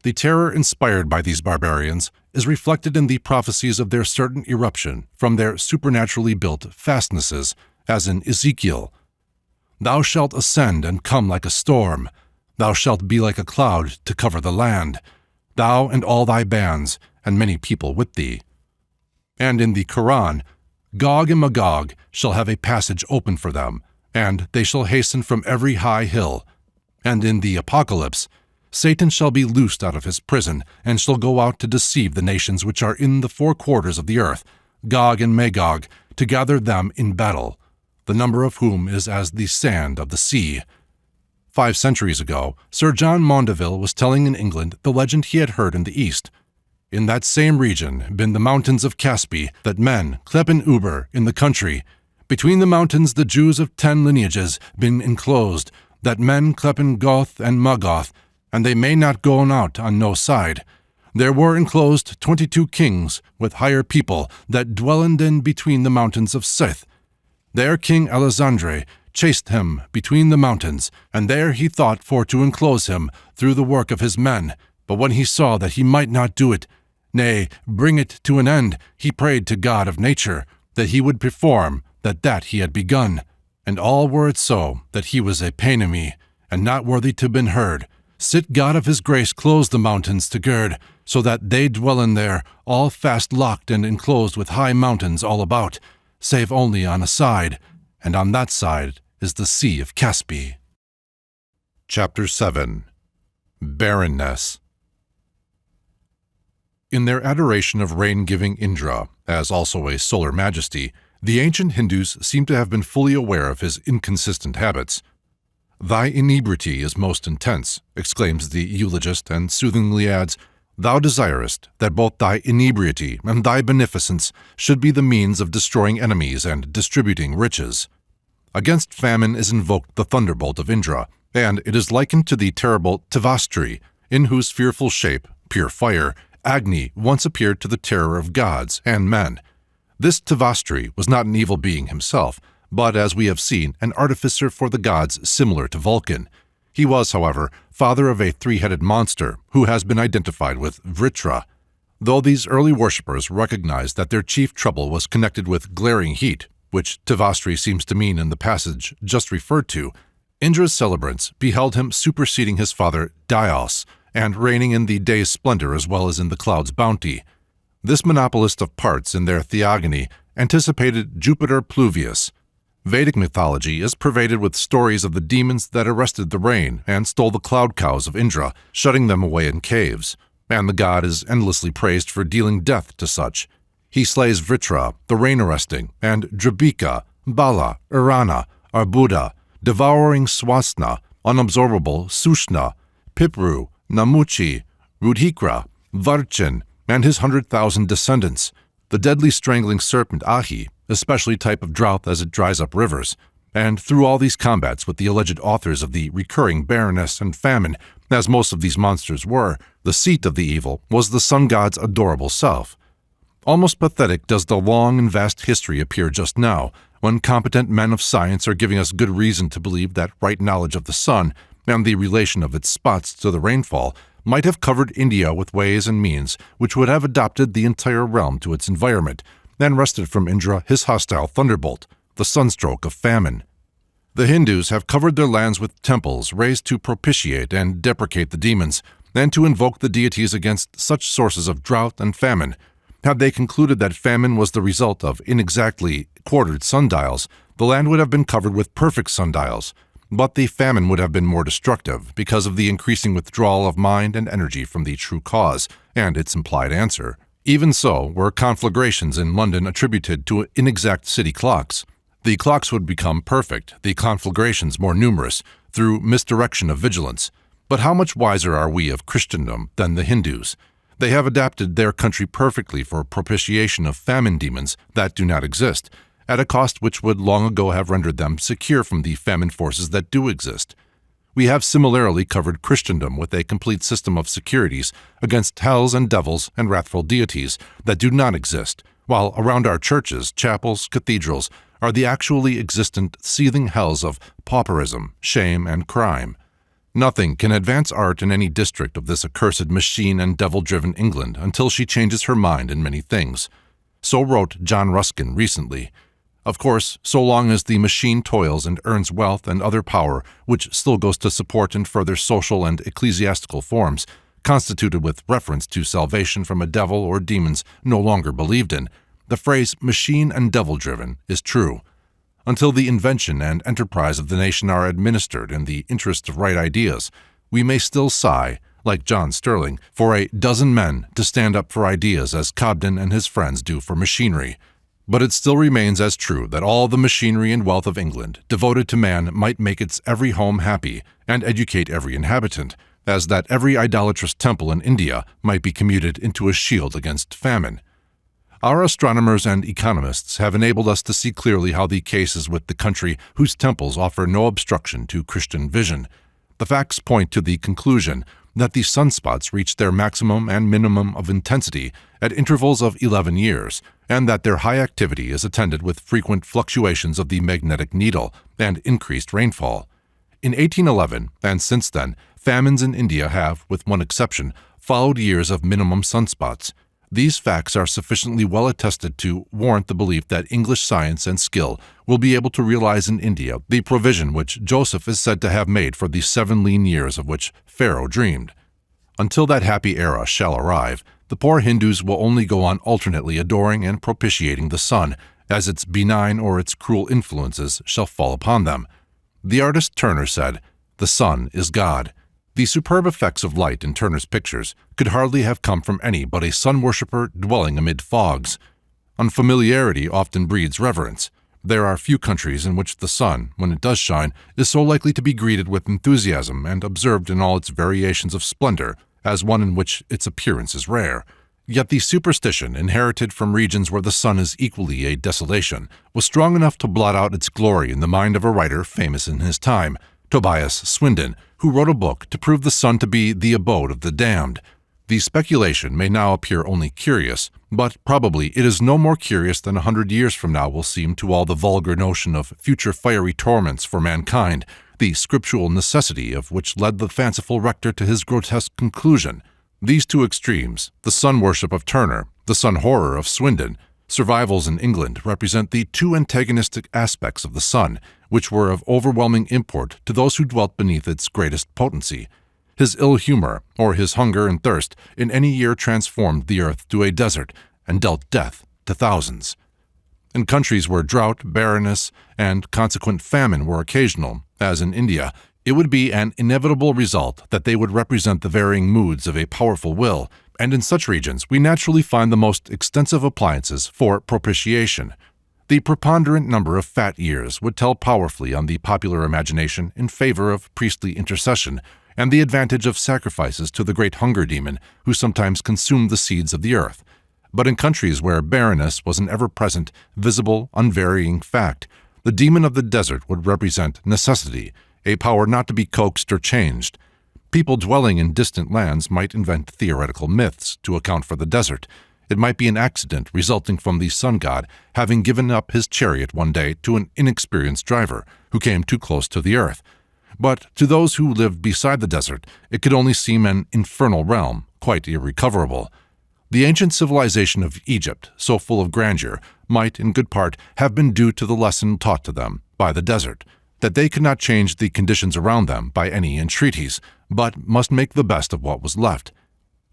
The terror inspired by these barbarians is reflected in the prophecies of their certain eruption from their supernaturally built fastnesses, as in Ezekiel. Thou shalt ascend and come like a storm. Thou shalt be like a cloud to cover the land, thou and all thy bands, and many people with thee. And in the Quran, Gog and Magog shall have a passage open for them, and they shall hasten from every high hill. And in the Apocalypse, Satan shall be loosed out of his prison, and shall go out to deceive the nations which are in the four quarters of the earth, Gog and Magog, to gather them in battle, the number of whom is as the sand of the sea. 5 centuries ago, Sir John Maundeville was telling in England the legend he had heard in the East. In that same region been the mountains of Caspi, that men, Kleppen Uber, in the country, Between the mountains the Jews of 10 lineages been enclosed, that men clepen Goth and Magoth, and they may not go out on no side. There were enclosed 22 kings with higher people that dwelled in between the mountains of Sith. There King Alexandre chased him between the mountains, and there he thought for to enclose him through the work of his men. But when he saw that he might not do it, nay, bring it to an end, he prayed to God of nature, that he would perform that he had begun. And all were it so, that he was a pain to me, and not worthy to been heard. Sit God of his grace close the mountains to gird, so that they dwell in there, all fast locked and enclosed with high mountains all about, save only on a side, and on that side is the Sea of Caspi. Chapter 7. Barrenness. In their adoration of rain-giving Indra, as also a solar majesty, the ancient Hindus seem to have been fully aware of his inconsistent habits. "Thy inebriety is most intense," exclaims the eulogist, and soothingly adds, "Thou desirest that both thy inebriety and thy beneficence should be the means of destroying enemies and distributing riches." Against famine is invoked the thunderbolt of Indra, and it is likened to the terrible Tavastri, in whose fearful shape, pure fire, Agni once appeared to the terror of gods and men. This Tavastri was not an evil being himself, but, as we have seen, an artificer for the gods similar to Vulcan. He was, however, father of a three-headed monster who has been identified with Vritra. Though these early worshippers recognized that their chief trouble was connected with glaring heat, which Tavastri seems to mean in the passage just referred to, Indra's celebrants beheld him superseding his father Dios and reigning in the day's splendor as well as in the cloud's bounty. This monopolist of parts in their theogony anticipated Jupiter Pluvius. Vedic mythology is pervaded with stories of the demons that arrested the rain and stole the cloud cows of Indra, shutting them away in caves, and the god is endlessly praised for dealing death to such. He slays Vritra, the rain-arresting, and Drabika, Bala, Irana, Arbuda, devouring Swasna, unabsorbable Sushna, Pipru, Namuchi, Rudhikra, Varchin, and his 100,000 descendants, the deadly strangling serpent Ahi, especially type of drought as it dries up rivers, and through all these combats with the alleged authors of the recurring barrenness and famine, as most of these monsters were, the seat of the evil was the sun god's adorable self. Almost pathetic does the long and vast history appear just now, when competent men of science are giving us good reason to believe that right knowledge of the sun and the relation of its spots to the rainfall might have covered India with ways and means which would have adapted the entire realm to its environment, and wrested from Indra his hostile thunderbolt, the sunstroke of famine. The Hindus have covered their lands with temples raised to propitiate and deprecate the demons, and to invoke the deities against such sources of drought and famine. Had they concluded that famine was the result of inexactly quartered sundials, the land would have been covered with perfect sundials, but the famine would have been more destructive because of the increasing withdrawal of mind and energy from the true cause and its implied answer. Even so were conflagrations in London attributed to inexact city clocks. The clocks would become perfect, the conflagrations more numerous, through misdirection of vigilance. But how much wiser are we of Christendom than the Hindus? They have adapted their country perfectly for propitiation of famine demons that do not exist, at a cost which would long ago have rendered them secure from the famine forces that do exist. We have similarly covered Christendom with a complete system of securities against hells and devils and wrathful deities that do not exist, while around our churches, chapels, cathedrals are the actually existent seething hells of pauperism, shame, and crime. Nothing can advance art in any district of this accursed machine and devil-driven England until she changes her mind in many things. So wrote John Ruskin recently. Of course, so long as the machine toils and earns wealth and other power, which still goes to support and further social and ecclesiastical forms, constituted with reference to salvation from a devil or demons no longer believed in, the phrase machine and devil-driven is true. Until the invention and enterprise of the nation are administered in the interest of right ideas, we may still sigh, like John Sterling, for a dozen men to stand up for ideas as Cobden and his friends do for machinery. But it still remains as true that all the machinery and wealth of England devoted to man might make its every home happy and educate every inhabitant, as that every idolatrous temple in India might be commuted into a shield against famine. Our astronomers and economists have enabled us to see clearly how the case is with the country whose temples offer no obstruction to Christian vision. The facts point to the conclusion that the sunspots reach their maximum and minimum of intensity at intervals of 11 years, and that their high activity is attended with frequent fluctuations of the magnetic needle and increased rainfall. In 1811, and since then, famines in India have, with one exception, followed years of minimum sunspots. These facts are sufficiently well attested to warrant the belief that English science and skill will be able to realize in India the provision which Joseph is said to have made for the 7 lean years of which Pharaoh dreamed. Until that happy era shall arrive, the poor Hindus will only go on alternately adoring and propitiating the sun, as its benign or its cruel influences shall fall upon them. The artist Turner said, "The sun is God." The superb effects of light in Turner's pictures could hardly have come from any but a sun-worshipper dwelling amid fogs. Unfamiliarity often breeds reverence. There are few countries in which the sun, when it does shine, is so likely to be greeted with enthusiasm and observed in all its variations of splendor as one in which its appearance is rare. Yet the superstition, inherited from regions where the sun is equally a desolation, was strong enough to blot out its glory in the mind of a writer famous in his time, Tobias Swindon, who wrote a book to prove the sun to be the abode of the damned. The speculation may now appear only curious, but probably it is no more curious than 100 years from now will seem to all the vulgar notion of future fiery torments for mankind, the scriptural necessity of which led the fanciful rector to his grotesque conclusion. These two extremes, the sun worship of Turner, the sun horror of Swindon, survivals in England, represent the two antagonistic aspects of the sun, which were of overwhelming import to those who dwelt beneath its greatest potency. His ill humor, or his hunger and thirst, in any year transformed the earth to a desert and dealt death to thousands. In countries where drought, barrenness, and consequent famine were occasional, as in India, it would be an inevitable result that they would represent the varying moods of a powerful will, and in such regions we naturally find the most extensive appliances for propitiation. The preponderant number of fat years would tell powerfully on the popular imagination in favor of priestly intercession and the advantage of sacrifices to the great hunger demon who sometimes consumed the seeds of the earth. But in countries where barrenness was an ever-present, visible, unvarying fact, the demon of the desert would represent necessity, a power not to be coaxed or changed. People dwelling in distant lands might invent theoretical myths to account for the desert. It might be an accident resulting from the sun god having given up his chariot one day to an inexperienced driver who came too close to the earth. But to those who lived beside the desert, it could only seem an infernal realm, quite irrecoverable. The ancient civilization of Egypt, so full of grandeur, might, in good part, have been due to the lesson taught to them by the desert, that they could not change the conditions around them by any entreaties, but must make the best of what was left.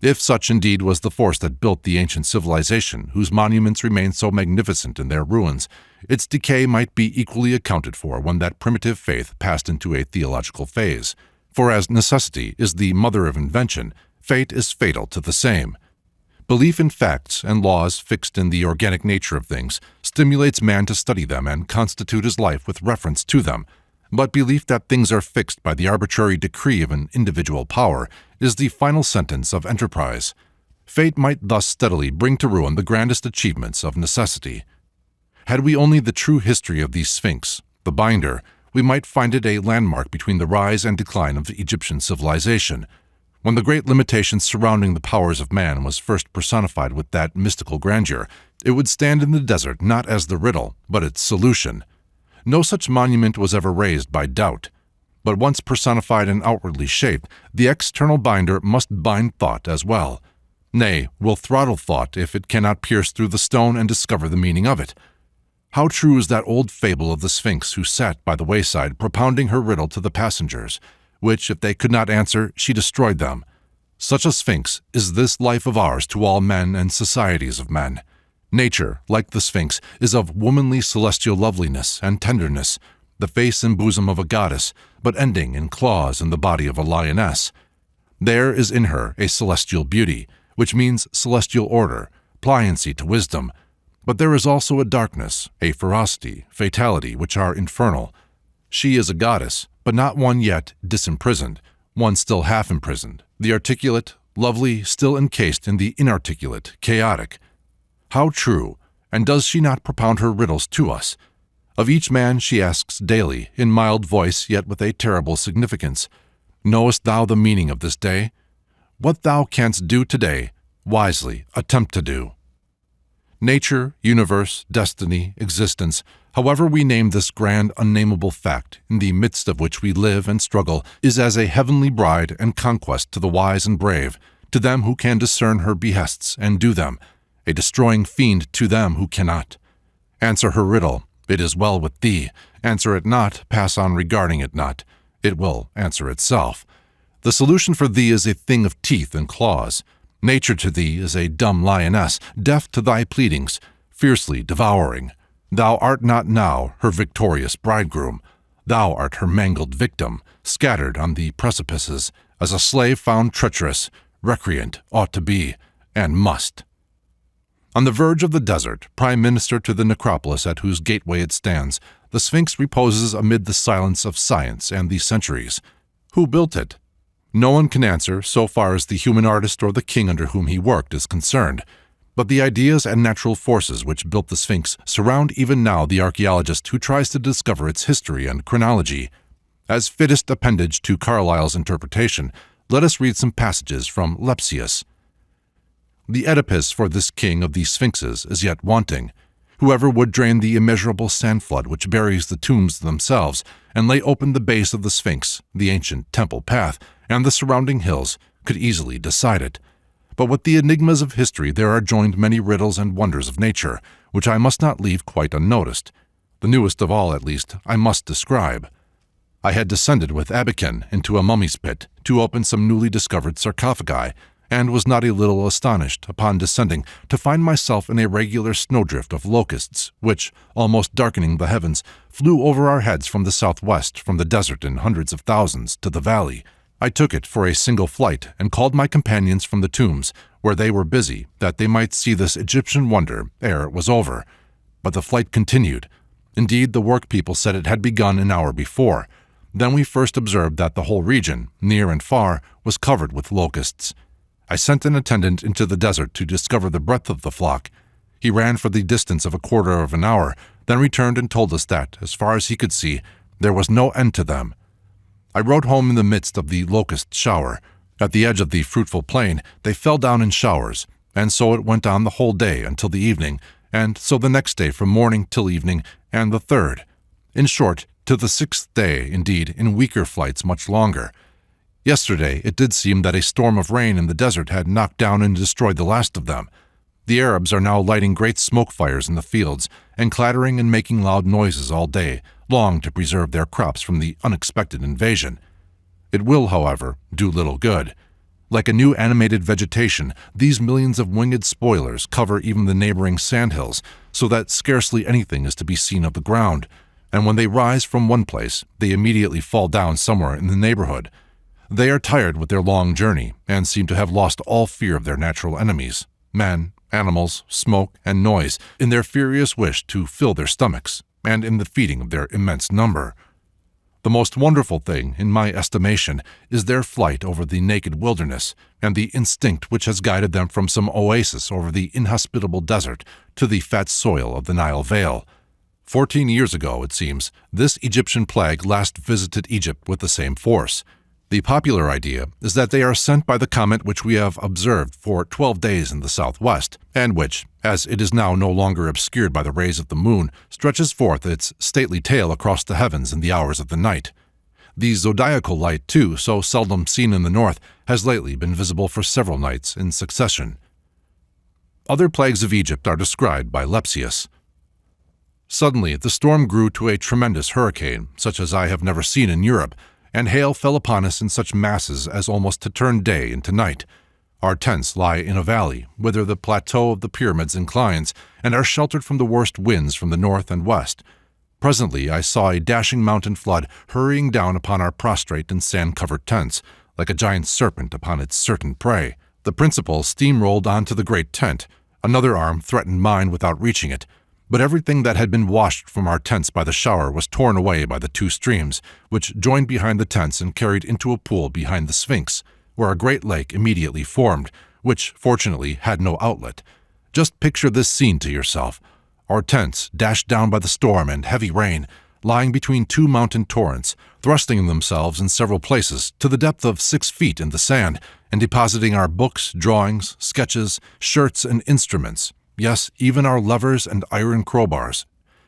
If such indeed was the force that built the ancient civilization, whose monuments remain so magnificent in their ruins, its decay might be equally accounted for when that primitive faith passed into a theological phase. For as necessity is the mother of invention, fate is fatal to the same. Belief in facts and laws fixed in the organic nature of things stimulates man to study them and constitute his life with reference to them. But belief that things are fixed by the arbitrary decree of an individual power is the final sentence of enterprise. Fate might thus steadily bring to ruin the grandest achievements of necessity. Had we only the true history of the Sphinx, the binder, we might find it a landmark between the rise and decline of Egyptian civilization. When the great limitations surrounding the powers of man was first personified with that mystical grandeur, it would stand in the desert not as the riddle, but its solution. No such monument was ever raised by doubt. But once personified and outwardly shaped, the external binder must bind thought as well. Nay, will throttle thought if it cannot pierce through the stone and discover the meaning of it. How true is that old fable of the Sphinx who sat by the wayside propounding her riddle to the passengers, which, if they could not answer, she destroyed them. Such a Sphinx is this life of ours to all men and societies of men. Nature, like the Sphinx, is of womanly celestial loveliness and tenderness, the face and bosom of a goddess, but ending in claws in the body of a lioness. There is in her a celestial beauty, which means celestial order, pliancy to wisdom. But there is also a darkness, a ferocity, fatality, which are infernal. She is a goddess, but not one yet disimprisoned, one still half imprisoned, the articulate, lovely, still encased in the inarticulate, chaotic. How true, and does she not propound her riddles to us? Of each man she asks daily, in mild voice yet with a terrible significance, "Knowest thou the meaning of this day? What thou canst do today, wisely attempt to do." Nature, universe, destiny, existence, however we name this grand unnameable fact, in the midst of which we live and struggle, is as a heavenly bride and conquest to the wise and brave, to them who can discern her behests and do them, a destroying fiend to them who cannot. Answer her riddle, it is well with thee. Answer it not, pass on regarding it not. It will answer itself. The solution for thee is a thing of teeth and claws. Nature to thee is a dumb lioness, deaf to thy pleadings, fiercely devouring. Thou art not now her victorious bridegroom. Thou art her mangled victim, scattered on the precipices, as a slave found treacherous, recreant ought to be, and must. On the verge of the desert, prime minister to the necropolis at whose gateway it stands, the Sphinx reposes amid the silence of science and the centuries. Who built it? No one can answer so far as the human artist or the king under whom he worked is concerned, but the ideas and natural forces which built the Sphinx surround even now the archaeologist who tries to discover its history and chronology. As fittest appendage to Carlyle's interpretation, let us read some passages from Lepsius. The Oedipus for this king of the Sphinxes is yet wanting. Whoever would drain the immeasurable sand flood which buries the tombs themselves, and lay open the base of the Sphinx, the ancient temple path, and the surrounding hills, could easily decide it. But with the enigmas of history there are joined many riddles and wonders of nature, which I must not leave quite unnoticed. The newest of all, at least, I must describe. I had descended with Abiken into a mummy's pit to open some newly discovered sarcophagi, and was not a little astonished, upon descending, to find myself in a regular snowdrift of locusts, which, almost darkening the heavens, flew over our heads from the southwest, from the desert in hundreds of thousands, to the valley. I took it for a single flight, and called my companions from the tombs, where they were busy, that they might see this Egyptian wonder ere it was over. But the flight continued. Indeed, the work people said it had begun an hour before. Then we first observed that the whole region, near and far, was covered with locusts. I sent an attendant into the desert to discover the breadth of the flock. He ran for the distance of a quarter of an hour, then returned and told us that, as far as he could see, there was no end to them. I rode home in the midst of the locust shower. At the edge of the fruitful plain they fell down in showers, and so it went on the whole day until the evening, and so the next day from morning till evening, and the third. In short, to the sixth day, indeed, in weaker flights much longer. Yesterday it did seem that a storm of rain in the desert had knocked down and destroyed the last of them. The Arabs are now lighting great smoke fires in the fields, and clattering and making loud noises all day long to preserve their crops from the unexpected invasion. It will, however, do little good. Like a new animated vegetation, these millions of winged spoilers cover even the neighboring sandhills, so that scarcely anything is to be seen of the ground, and when they rise from one place, they immediately fall down somewhere in the neighborhood. They are tired with their long journey, and seem to have lost all fear of their natural enemies, men, animals, smoke, and noise, in their furious wish to fill their stomachs, and in the feeding of their immense number. The most wonderful thing, in my estimation, is their flight over the naked wilderness, and the instinct which has guided them from some oasis over the inhospitable desert to the fat soil of the Nile Vale. 14 years ago, it seems, this Egyptian plague last visited Egypt with the same force. The popular idea is that they are sent by the comet which we have observed for 12 days in the southwest, and which, as it is now no longer obscured by the rays of the moon, stretches forth its stately tail across the heavens in the hours of the night. The zodiacal light, too, so seldom seen in the north, has lately been visible for several nights in succession. Other plagues of Egypt are described by Lepsius. Suddenly the storm grew to a tremendous hurricane, such as I have never seen in Europe, and hail fell upon us in such masses as almost to turn day into night. Our tents lie in a valley, whither the plateau of the pyramids inclines, and are sheltered from the worst winds from the north and west. Presently I saw a dashing mountain flood hurrying down upon our prostrate and sand-covered tents, like a giant serpent upon its certain prey. The principal steam-rolled onto the great tent. Another arm threatened mine without reaching it. But everything that had been washed from our tents by the shower was torn away by the two streams, which joined behind the tents and carried into a pool behind the Sphinx, where a great lake immediately formed, which, fortunately, had no outlet. Just picture this scene to yourself. Our tents, dashed down by the storm and heavy rain, lying between two mountain torrents, thrusting themselves in several places to the depth of 6 feet in the sand, and depositing our books, drawings, sketches, shirts, and instruments, yes, even our levers and iron crowbars.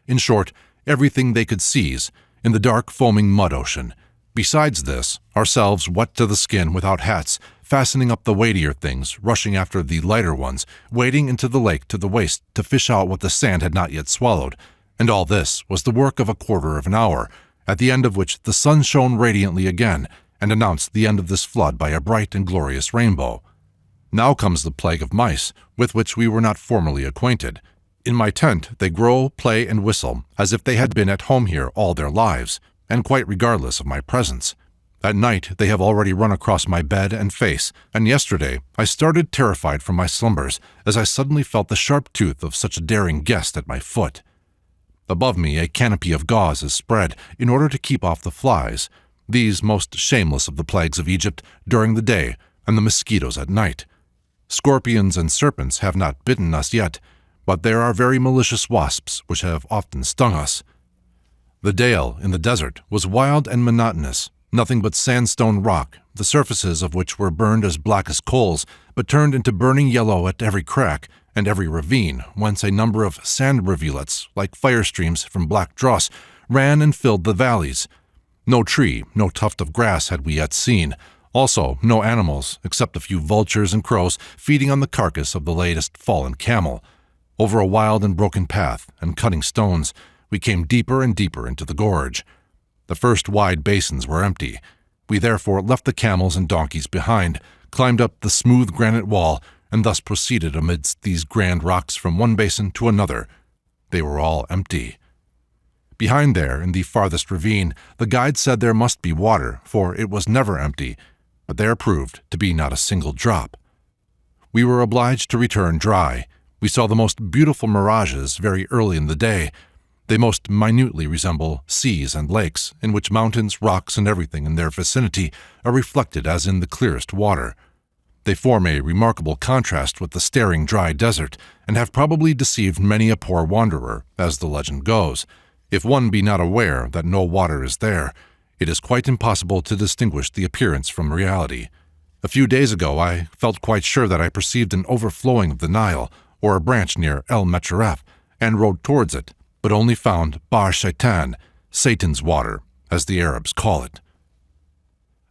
In short, everything they could seize, in the dark, foaming mud ocean. Besides this, ourselves wet to the skin without hats, fastening up the weightier things, rushing after the lighter ones, wading into the lake to the waist to fish out what the sand had not yet swallowed. And all this was the work of a quarter of an hour, at the end of which the sun shone radiantly again, and announced the end of this flood by a bright and glorious rainbow. Now comes the plague of mice, with which we were not formerly acquainted. In my tent they grow, play, and whistle, as if they had been at home here all their lives, and quite regardless of my presence. At night they have already run across my bed and face, and yesterday I started terrified from my slumbers as I suddenly felt the sharp tooth of such a daring guest at my foot. Above me a canopy of gauze is spread in order to keep off the flies, these most shameless of the plagues of Egypt during the day, and the mosquitoes at night. Scorpions and serpents have not bitten us yet, but there are very malicious wasps which have often stung us. The dale in the desert was wild and monotonous, nothing but sandstone rock, the surfaces of which were burned as black as coals, but turned into burning yellow at every crack and every ravine, whence a number of sand rivulets, like fire streams from black dross, ran and filled the valleys. No tree, no tuft of grass had we yet seen, also no animals, except a few vultures and crows feeding on the carcass of the latest fallen camel. Over a wild and broken path, and cutting stones, we came deeper and deeper into the gorge. The first wide basins were empty. We therefore left the camels and donkeys behind, climbed up the smooth granite wall, and thus proceeded amidst these grand rocks from one basin to another. They were all empty. Behind there, in the farthest ravine, the guide said there must be water, for it was never empty, but there proved to be not a single drop. We were obliged to return dry. We saw the most beautiful mirages very early in the day. They most minutely resemble seas and lakes, in which mountains, rocks, and everything in their vicinity are reflected as in the clearest water. They form a remarkable contrast with the staring dry desert, and have probably deceived many a poor wanderer, as the legend goes. If one be not aware that no water is there, it is quite impossible to distinguish the appearance from reality. A few days ago I felt quite sure that I perceived an overflowing of the Nile, or a branch near El Mecheref, and rode towards it, but only found Bar Shaitan, Satan's water, as the Arabs call it.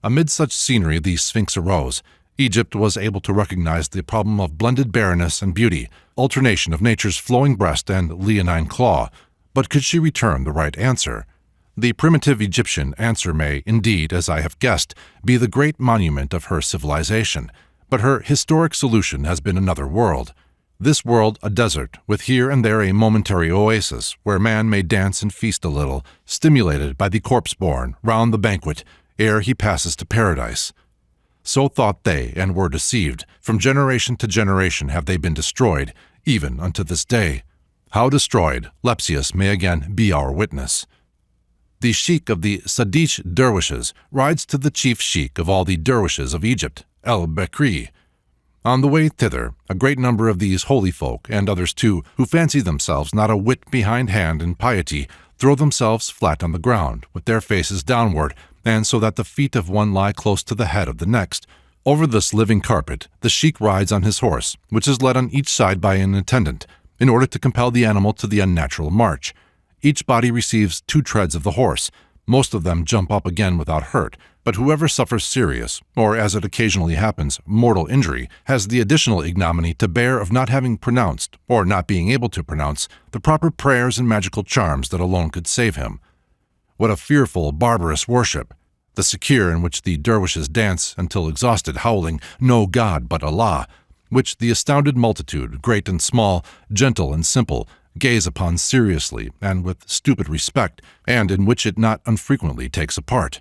Amid such scenery the Sphinx arose. Egypt was able to recognize the problem of blended barrenness and beauty, alternation of nature's flowing breast and leonine claw, but could she return the right answer? The primitive Egyptian answer may, indeed, as I have guessed, be the great monument of her civilization, but her historic solution has been another world. This world a desert, with here and there a momentary oasis where man may dance and feast a little, stimulated by the corpse-born, round the banquet, ere he passes to paradise. So thought they, and were deceived. From generation to generation have they been destroyed, even unto this day. How destroyed, Lepsius may again be our witness. The sheikh of the Sadiq dervishes rides to the chief sheikh of all the dervishes of Egypt, El-Bekri. On the way thither, a great number of these holy folk, and others too, who fancy themselves not a whit behindhand in piety, throw themselves flat on the ground, with their faces downward, and so that the feet of one lie close to the head of the next. Over this living carpet, the sheikh rides on his horse, which is led on each side by an attendant, in order to compel the animal to the unnatural march. Each body receives 2 treads of the horse. Most of them jump up again without hurt, but whoever suffers serious, or as it occasionally happens, mortal injury, has the additional ignominy to bear of not having pronounced, or not being able to pronounce, the proper prayers and magical charms that alone could save him. What a fearful, barbarous worship! The sakir in which the dervishes dance until exhausted, howling, "No God but Allah," which the astounded multitude, great and small, gentle and simple, gaze upon seriously and with stupid respect, and in which it not unfrequently takes a part.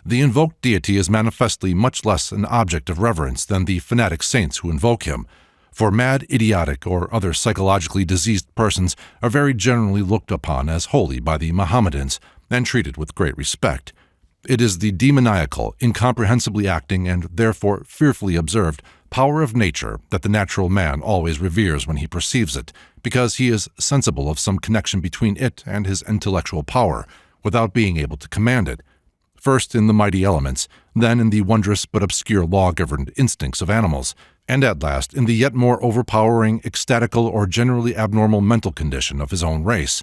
The invoked deity is manifestly much less an object of reverence than the fanatic saints who invoke him, for mad, idiotic, or other psychologically diseased persons are very generally looked upon as holy by the Mohammedans and treated with great respect. It is the demoniacal, incomprehensibly acting, and therefore fearfully observed, power of nature that the natural man always reveres when he perceives it, because he is sensible of some connection between it and his intellectual power, without being able to command it, first in the mighty elements, then in the wondrous but obscure law-governed instincts of animals, and at last in the yet more overpowering, ecstatical, or generally abnormal mental condition of his own race.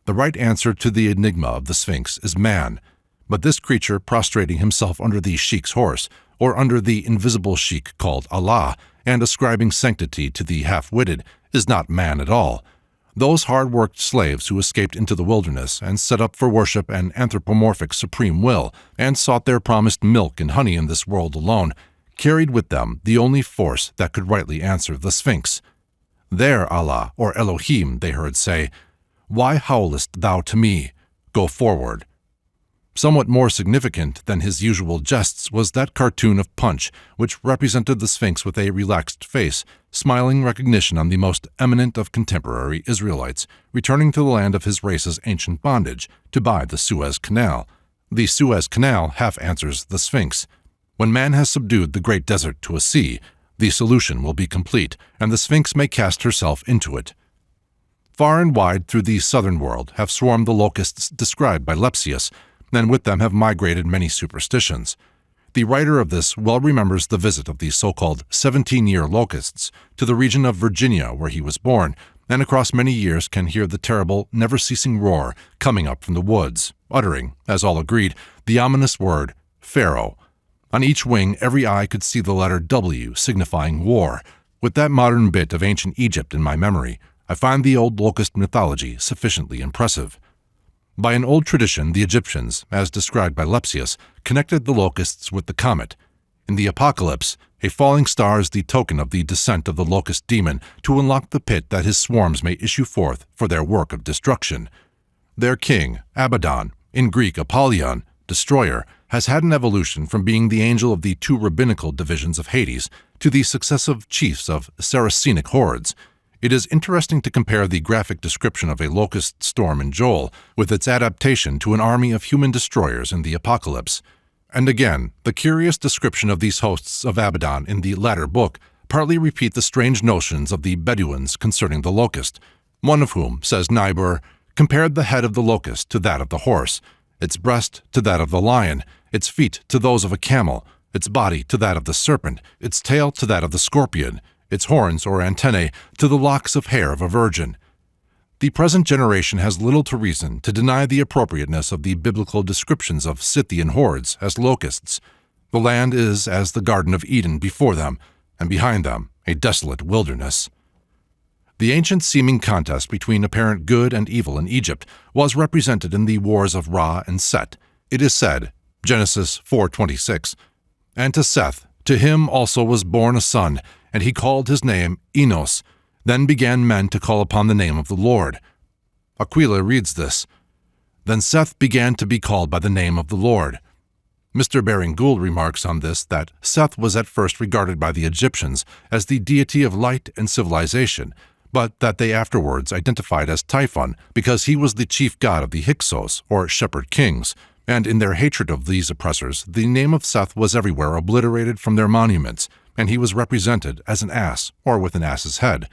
The right answer to the enigma of the Sphinx is man, but this creature prostrating himself under the Sheikh's horse, or under the invisible Sheikh called Allah, and ascribing sanctity to the half-witted, is not man at all. Those hard-worked slaves who escaped into the wilderness and set up for worship an anthropomorphic supreme will, and sought their promised milk and honey in this world alone, carried with them the only force that could rightly answer the Sphinx. There, Allah, or Elohim, they heard say, "Why howlest thou to me? Go forward." Somewhat more significant than his usual jests was that cartoon of Punch, which represented the Sphinx with a relaxed face, smiling recognition on the most eminent of contemporary Israelites, returning to the land of his race's ancient bondage, to buy the Suez Canal. The Suez Canal half answers the Sphinx. When man has subdued the great desert to a sea, the solution will be complete, and the Sphinx may cast herself into it. Far and wide through the southern world have swarmed the locusts described by Lepsius, and with them have migrated many superstitions. The writer of this well remembers the visit of the so-called 17-year locusts to the region of Virginia where he was born, and across many years can hear the terrible, never-ceasing roar coming up from the woods, uttering, as all agreed, the ominous word, Pharaoh. On each wing every eye could see the letter W signifying war. With that modern bit of ancient Egypt in my memory, I find the old locust mythology sufficiently impressive. By an old tradition, the Egyptians, as described by Lepsius, connected the locusts with the comet. In the Apocalypse, a falling star is the token of the descent of the locust demon to unlock the pit that his swarms may issue forth for their work of destruction. Their king, Abaddon, in Greek Apollyon, destroyer, has had an evolution from being the angel of the two rabbinical divisions of Hades to the successive chiefs of Saracenic hordes. It is interesting to compare the graphic description of a locust storm in Joel with its adaptation to an army of human destroyers in the Apocalypse. And again, the curious description of these hosts of Abaddon in the latter book partly repeat the strange notions of the Bedouins concerning the locust, one of whom, says Niebuhr, compared the head of the locust to that of the horse, its breast to that of the lion, its feet to those of a camel, its body to that of the serpent, its tail to that of the scorpion, its horns or antennae to the locks of hair of a virgin. The present generation has little to reason to deny the appropriateness of the biblical descriptions of Scythian hordes as locusts. The land is as the Garden of Eden before them, and behind them a desolate wilderness. The ancient seeming contest between apparent good and evil in Egypt was represented in the wars of Ra and Set. It is said, Genesis 4:26, "And to Seth, to him also was born a son, and he called his name Enos. Then began men to call upon the name of the Lord." Aquila reads this, "Then Seth began to be called by the name of the Lord." Mr. Baring Gould remarks on this that Seth was at first regarded by the Egyptians as the deity of light and civilization, but that they afterwards identified as Typhon because he was the chief god of the Hyksos, or shepherd kings, and in their hatred of these oppressors, the name of Seth was everywhere obliterated from their monuments, and he was represented as an ass, or with an ass's head.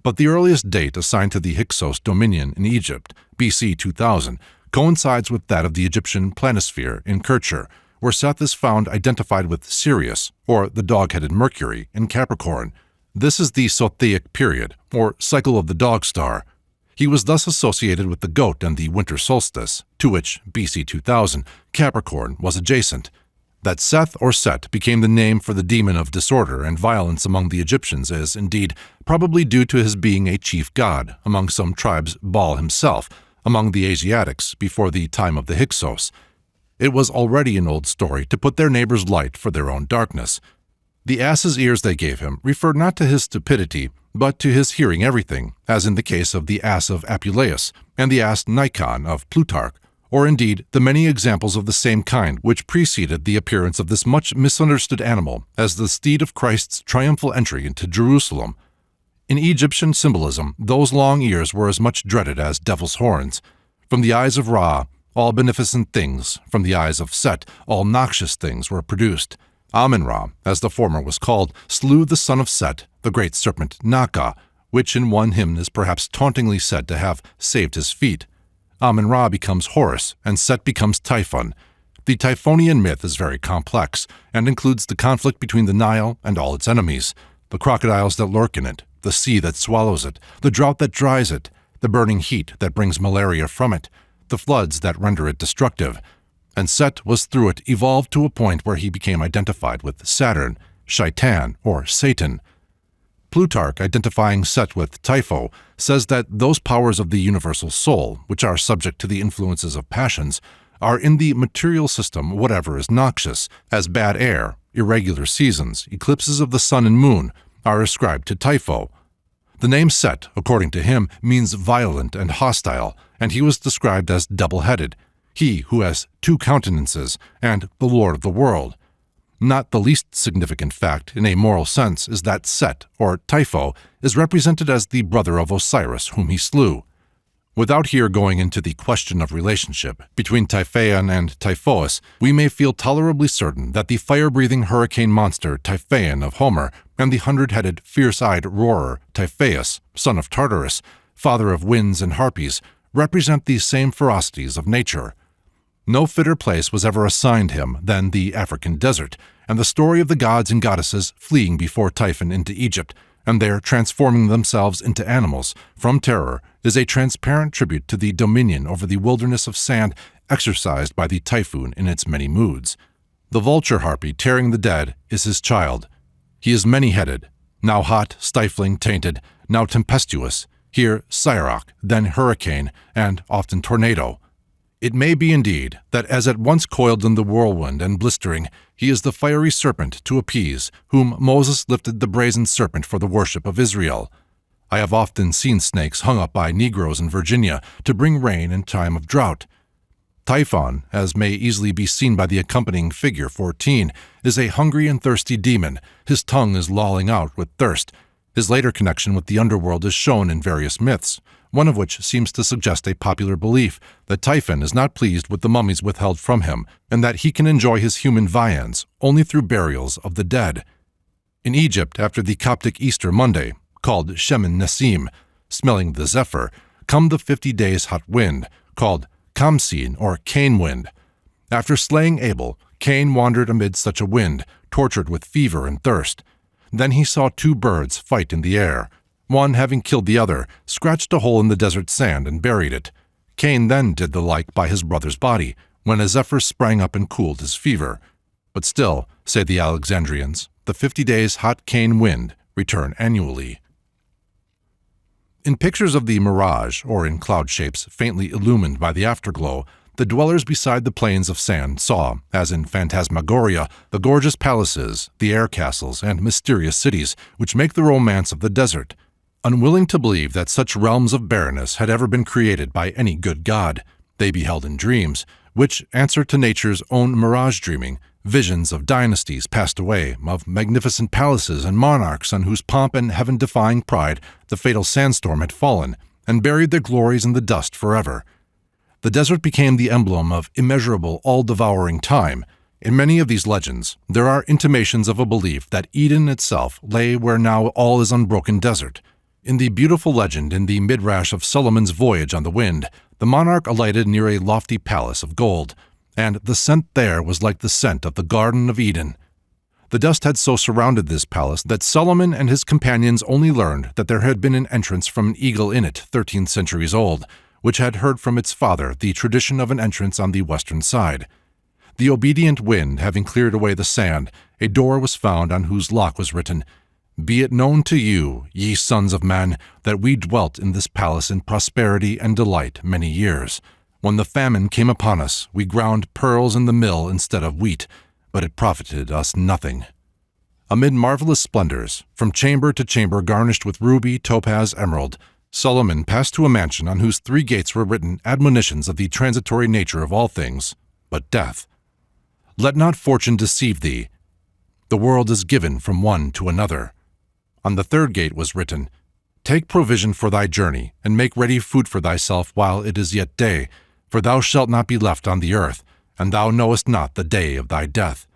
But the earliest date assigned to the Hyksos dominion in Egypt, BC 2000, coincides with that of the Egyptian planisphere in Kercher, where Seth is found identified with Sirius, or the dog-headed Mercury, in Capricorn. This is the Sotheic period, or cycle of the dog star. He was thus associated with the goat and the winter solstice, to which, BC 2000, Capricorn was adjacent. That Seth or Set became the name for the demon of disorder and violence among the Egyptians is, indeed, probably due to his being a chief god, among some tribes Baal himself, among the Asiatics before the time of the Hyksos. It was already an old story to put their neighbor's light for their own darkness. The ass's ears they gave him refer not to his stupidity, but to his hearing everything, as in the case of the ass of Apuleius and the ass Nikon of Plutarch, or indeed the many examples of the same kind which preceded the appearance of this much misunderstood animal as the steed of Christ's triumphal entry into Jerusalem. In Egyptian symbolism, those long ears were as much dreaded as devil's horns. From the eyes of Ra, all beneficent things, from the eyes of Set, all noxious things were produced. Amun-Ra, as the former was called, slew the son of Set, the great serpent Naka, which in one hymn is perhaps tauntingly said to have saved his feet. Amun-Ra becomes Horus, and Set becomes Typhon. The Typhonian myth is very complex, and includes the conflict between the Nile and all its enemies, the crocodiles that lurk in it, the sea that swallows it, the drought that dries it, the burning heat that brings malaria from it, the floods that render it destructive. And Set was through it evolved to a point where he became identified with Saturn, Shaitan, or Satan. Plutarch, identifying Set with Typho, says that those powers of the universal soul, which are subject to the influences of passions, are in the material system whatever is noxious, as bad air, irregular seasons, eclipses of the sun and moon, are ascribed to Typho. The name Set, according to him, means violent and hostile, and he was described as double-headed, he who has two countenances, and the Lord of the world. Not the least significant fact, in a moral sense, is that Set, or Typho, is represented as the brother of Osiris, whom he slew. Without here going into the question of relationship between Typhaon and Typhos, we may feel tolerably certain that the fire-breathing hurricane monster Typhaon of Homer and the hundred-headed, fierce-eyed roarer Typhaeus, son of Tartarus, father of winds and harpies, represent these same ferocities of nature. No fitter place was ever assigned him than the African desert, and the story of the gods and goddesses fleeing before Typhon into Egypt, and there transforming themselves into animals, from terror, is a transparent tribute to the dominion over the wilderness of sand exercised by the typhoon in its many moods. The vulture harpy tearing the dead is his child. He is many-headed, now hot, stifling, tainted, now tempestuous, here Sirach, then hurricane, and often tornado. It may be indeed that as at once coiled in the whirlwind and blistering, he is the fiery serpent to appease, whom Moses lifted the brazen serpent for the worship of Israel. I have often seen snakes hung up by Negroes in Virginia to bring rain in time of drought. Typhon, as may easily be seen by the accompanying figure 14, is a hungry and thirsty demon. His tongue is lolling out with thirst. His later connection with the underworld is shown in various myths, one of which seems to suggest a popular belief that Typhon is not pleased with the mummies withheld from him, and that he can enjoy his human viands only through burials of the dead. In Egypt, after the Coptic Easter Monday, called Shemin Nessim, smelling the zephyr, come the 50 days hot wind, called Kamsin or Cain wind. After slaying Abel, Cain wandered amid such a wind, tortured with fever and thirst. Then he saw two birds fight in the air. One, having killed the other, scratched a hole in the desert sand and buried it. Cain then did the like by his brother's body, when a zephyr sprang up and cooled his fever. But still, say the Alexandrians, the 50 days hot Cain wind return annually. In pictures of the mirage, or in cloud shapes faintly illumined by the afterglow, the dwellers beside the plains of sand saw, as in phantasmagoria, the gorgeous palaces, the air castles, and mysterious cities which make the romance of the desert. Unwilling to believe that such realms of barrenness had ever been created by any good god, they beheld in dreams, which answer to nature's own mirage dreaming, visions of dynasties passed away, of magnificent palaces and monarchs on whose pomp and heaven-defying pride the fatal sandstorm had fallen, and buried their glories in the dust forever. The desert became the emblem of immeasurable, all-devouring time. In many of these legends, there are intimations of a belief that Eden itself lay where now all is unbroken desert. In the beautiful legend in the Midrash of Solomon's voyage on the wind, the monarch alighted near a lofty palace of gold, and the scent there was like the scent of the Garden of Eden. The dust had so surrounded this palace that Solomon and his companions only learned that there had been an entrance from an eagle in it 13 centuries old, which had heard from its father the tradition of an entrance on the western side. The obedient wind having cleared away the sand, a door was found on whose lock was written, "Be it known to you, ye sons of men, that we dwelt in this palace in prosperity and delight many years. When the famine came upon us, we ground pearls in the mill instead of wheat, but it profited us nothing." Amid marvelous splendors, from chamber to chamber garnished with ruby, topaz, emerald, Solomon passed to a mansion on whose 3 gates were written admonitions of the transitory nature of all things, but death. "Let not fortune deceive thee. The world is given from one to another." On the 3rd gate was written, "Take provision for thy journey, and make ready food for thyself while it is yet day, for thou shalt not be left on the earth, and thou knowest not the day of thy death."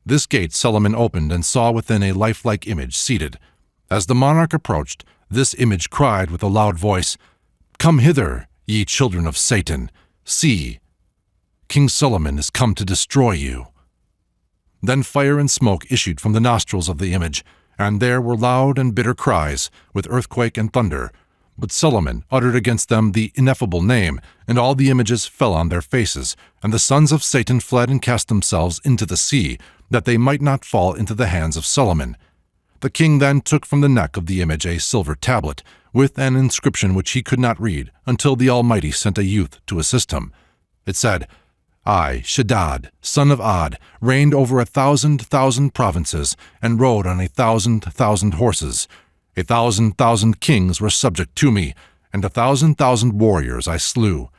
This gate Solomon opened and saw within a lifelike image seated. As the monarch approached, this image cried with a loud voice, "Come hither, ye children of Satan! See, King Solomon is come to destroy you." Then fire and smoke issued from the nostrils of the image, and there were loud and bitter cries, with earthquake and thunder. But Solomon uttered against them the ineffable name, and all the images fell on their faces, and the sons of Satan fled and cast themselves into the sea, that they might not fall into the hands of Solomon. The king then took from the neck of the image a silver tablet, with an inscription which he could not read until the Almighty sent a youth to assist him. It said, "I, Shaddad, son of Ad, reigned over 1,000,000 provinces, and rode on 1,000,000 horses. 1,000,000 kings were subject to me, and 1,000,000 warriors I slew.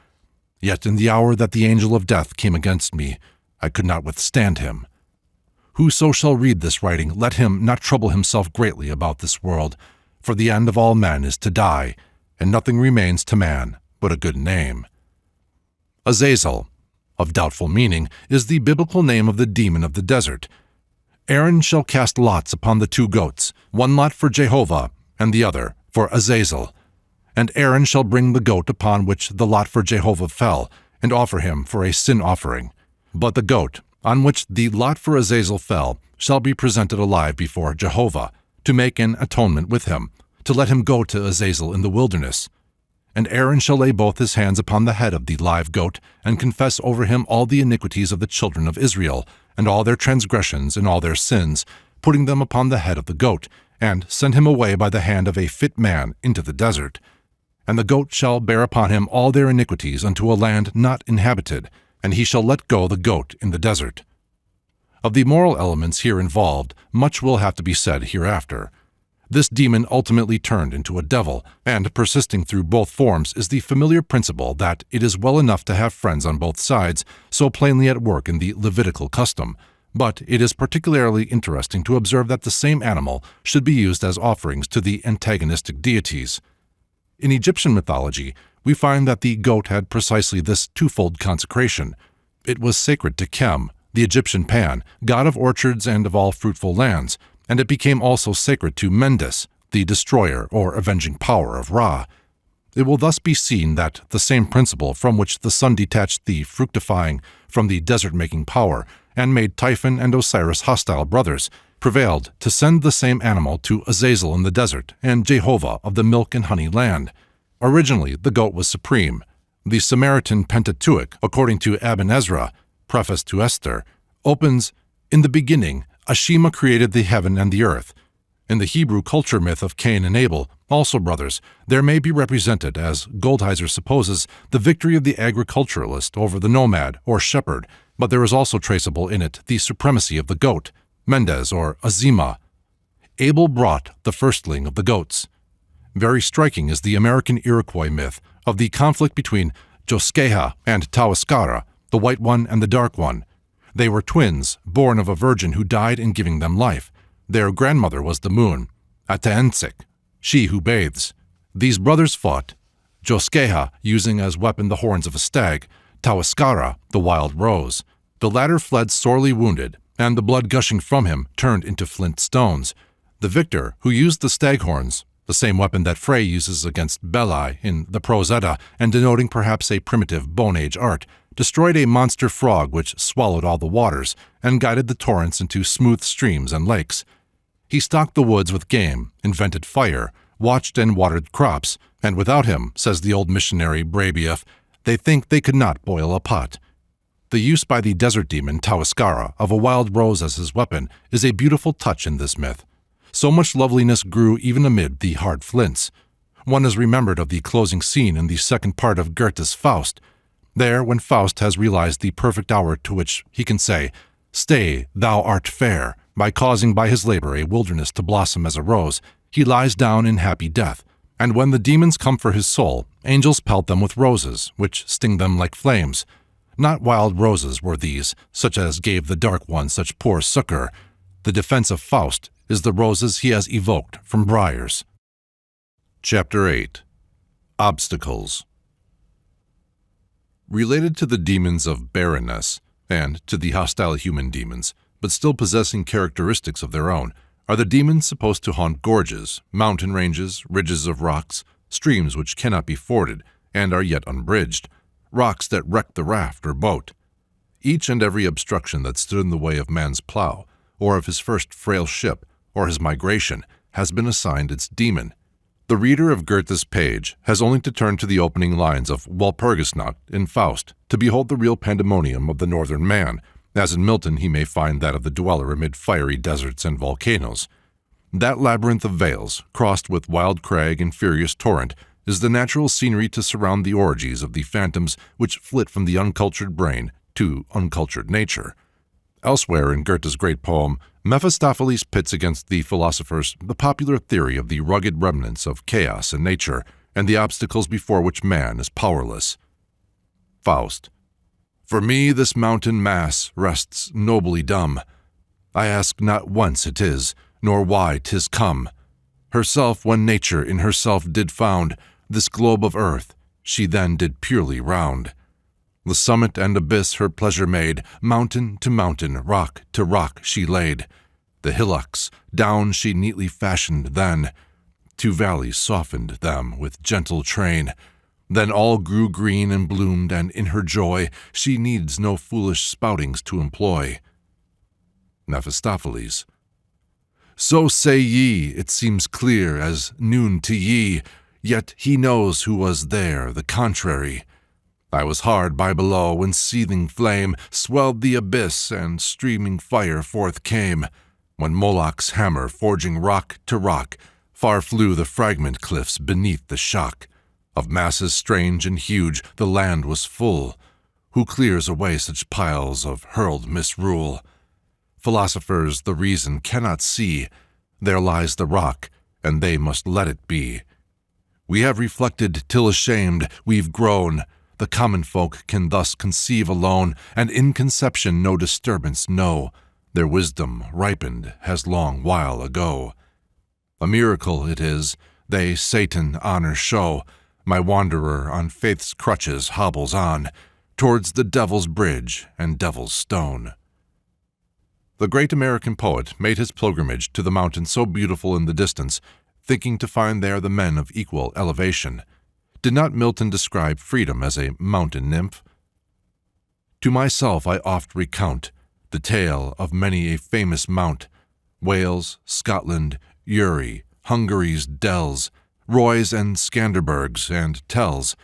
Yet in the hour that the angel of death came against me, I could not withstand him. Whoso shall read this writing, let him not trouble himself greatly about this world, for the end of all men is to die, and nothing remains to man but a good name." Azazel, of doubtful meaning, is the biblical name of the demon of the desert. Aaron shall cast lots upon the 2 goats, one lot for Jehovah, and the other for Azazel. And Aaron shall bring the goat upon which the lot for Jehovah fell, and offer him for a sin offering. But the goat, on which the lot for Azazel fell, shall be presented alive before Jehovah, to make an atonement with him, to let him go to Azazel in the wilderness. And Aaron shall lay both his hands upon the head of the live goat, and confess over him all the iniquities of the children of Israel, and all their transgressions and all their sins, putting them upon the head of the goat, and send him away by the hand of a fit man into the desert. And the goat shall bear upon him all their iniquities unto a land not inhabited, and he shall let go the goat in the desert. Of the moral elements here involved, much will have to be said hereafter. This demon ultimately turned into a devil, and persisting through both forms is the familiar principle that it is well enough to have friends on both sides, so plainly at work in the Levitical custom, but it is particularly interesting to observe that the same animal should be used as offerings to the antagonistic deities. In Egyptian mythology, we find that the goat had precisely this twofold consecration. It was sacred to Kem, the Egyptian Pan, god of orchards and of all fruitful lands, and it became also sacred to Mendes, the destroyer or avenging power of Ra. It will thus be seen that the same principle from which the sun detached the fructifying from the desert-making power and made Typhon and Osiris hostile brothers prevailed to send the same animal to Azazel in the desert and Jehovah of the milk and honey land. Originally, the goat was supreme. The Samaritan Pentateuch, according to Aben Ezra, preface to Esther, opens, "In the beginning, Ashima created the heaven and the earth." In the Hebrew culture myth of Cain and Abel, also brothers, there may be represented, as Goldheiser supposes, the victory of the agriculturalist over the nomad or shepherd, but there is also traceable in it the supremacy of the goat, Mendes or Azima. Abel brought the firstling of the goats. Very striking is the American Iroquois myth of the conflict between Josqueha and Tawaskara, the white one and the dark one. They were twins, born of a virgin who died in giving them life. Their grandmother was the moon, Ataensik, she who bathes. These brothers fought, Josqueha using as weapon the horns of a stag, Tawaskara the wild rose. The latter fled sorely wounded, and the blood gushing from him turned into flint stones. The victor, who used the stag horns, the same weapon that Frey uses against Belai in the Prose Edda, and denoting perhaps a primitive Bone Age art, destroyed a monster frog which swallowed all the waters and guided the torrents into smooth streams and lakes. He stocked the woods with game, invented fire, watched and watered crops, and without him, says the old missionary Brabieff, they think they could not boil a pot. The use by the desert demon Tawaskara of a wild rose as his weapon is a beautiful touch in this myth. So much loveliness grew even amid the hard flints. One is remembered of the closing scene in the second part of Goethe's Faust. There, when Faust has realized the perfect hour to which he can say, "Stay, thou art fair," by causing by his labor a wilderness to blossom as a rose, he lies down in happy death. And when the demons come for his soul, angels pelt them with roses, which sting them like flames. Not wild roses were these, such as gave the dark one such poor succor. The defense of Faust is the roses he has evoked from briars. Chapter 8. Obstacles. Related to the demons of barrenness, and to the hostile human demons, but still possessing characteristics of their own, are the demons supposed to haunt gorges, mountain ranges, ridges of rocks, streams which cannot be forded and are yet unbridged, rocks that wreck the raft or boat. Each and every obstruction that stood in the way of man's plow, or of his first frail ship, or his migration, has been assigned its demon. The reader of Goethe's page has only to turn to the opening lines of Walpurgisnacht in Faust to behold the real pandemonium of the northern man, as in Milton he may find that of the dweller amid fiery deserts and volcanoes. That labyrinth of vales, crossed with wild crag and furious torrent, is the natural scenery to surround the orgies of the phantoms which flit from the uncultured brain to uncultured nature. Elsewhere in Goethe's great poem, Mephistopheles pits against the philosophers the popular theory of the rugged remnants of chaos in nature and the obstacles before which man is powerless. Faust. For me this mountain mass rests nobly dumb. I ask not whence it is, nor why 'tis come. Herself when nature in herself did found this globe of earth, she then did purely round. The summit and abyss her pleasure made, mountain to mountain, rock to rock she laid. The hillocks down she neatly fashioned then, to valleys softened them with gentle train. Then all grew green and bloomed, and in her joy she needs no foolish spoutings to employ. Mephistopheles. So say ye, it seems clear as noon to ye, yet he knows who was there the contrary. I was hard by below when seething flame swelled the abyss and streaming fire forth came. When Moloch's hammer forging rock to rock, far flew the fragment cliffs beneath the shock. Of masses strange and huge the land was full. Who clears away such piles of hurled misrule? Philosophers the reason cannot see. There lies the rock, and they must let it be. We have reflected till ashamed we've grown. The common folk can thus conceive alone, and in conception no disturbance know. Their wisdom ripened has long while ago. A miracle it is, they Satan honor show. My wanderer on faith's crutches hobbles on, towards the devil's bridge and devil's stone. The great American poet made his pilgrimage to the mountain so beautiful in the distance, thinking to find there the men of equal elevation. Did not Milton describe freedom as a mountain nymph? To myself I oft recount the tale of many a famous mount, Wales, Scotland, Uri, Hungary's dells, Roys and Skanderbergs and Tells.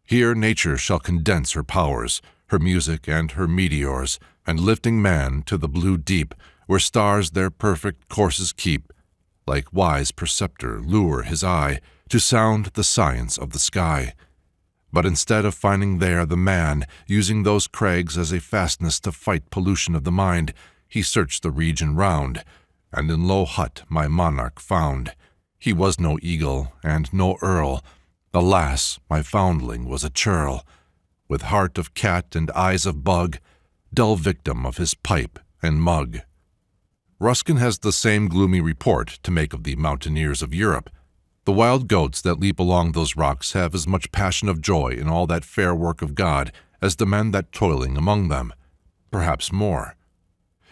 Here nature shall condense her powers, her music and her meteors, and lifting man to the blue deep, where stars their perfect courses keep, like wise preceptor lure his eye to sound the science of the sky. But instead of finding there the man, using those crags as a fastness to fight pollution of the mind, he searched the region round, and in low hut my monarch found. He was no eagle and no earl. Alas, my foundling was a churl, with heart of cat and eyes of bug, dull victim of his pipe and mug. Ruskin has the same gloomy report to make of the mountaineers of Europe. The wild goats that leap along those rocks have as much passion of joy in all that fair work of God as the men that toiling among them, perhaps more.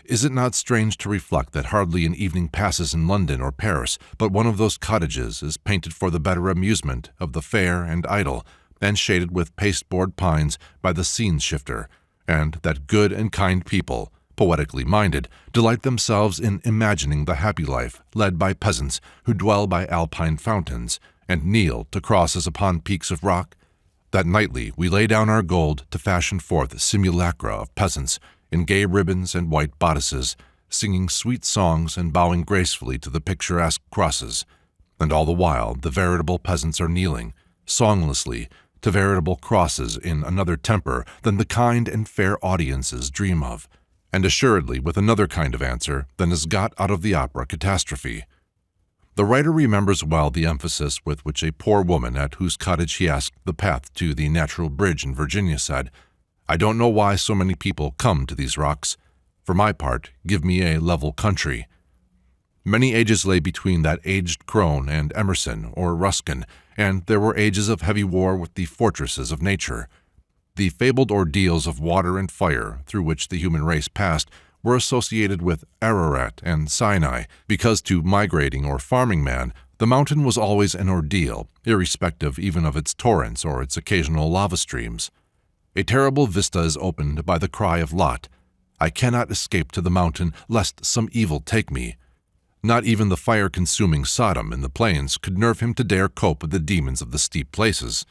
Is it not strange to reflect that hardly an evening passes in London or Paris but one of those cottages is painted for the better amusement of the fair and idle, and shaded with pasteboard pines by the scene-shifter, and that good and kind people, poetically minded, delight themselves in imagining the happy life led by peasants who dwell by alpine fountains, and kneel to crosses upon peaks of rock? That nightly we lay down our gold to fashion forth simulacra of peasants, in gay ribbons and white bodices, singing sweet songs and bowing gracefully to the picturesque crosses, and all the while the veritable peasants are kneeling, songlessly, to veritable crosses in another temper than the kind and fair audiences dream of, and assuredly with another kind of answer than is got out of the opera catastrophe. The writer remembers well the emphasis with which a poor woman at whose cottage he asked the path to the natural bridge in Virginia said, "I don't know why so many people come to these rocks. For my part, give me a level country." Many ages lay between that aged crone and Emerson or Ruskin, and there were ages of heavy war with the fortresses of nature. The fabled ordeals of water and fire through which the human race passed were associated with Ararat and Sinai, because to migrating or farming man, the mountain was always an ordeal, irrespective even of its torrents or its occasional lava streams. A terrible vista is opened by the cry of Lot, "I cannot escape to the mountain, lest some evil take me." Not even the fire-consuming Sodom in the plains could nerve him to dare cope with the demons of the steep places.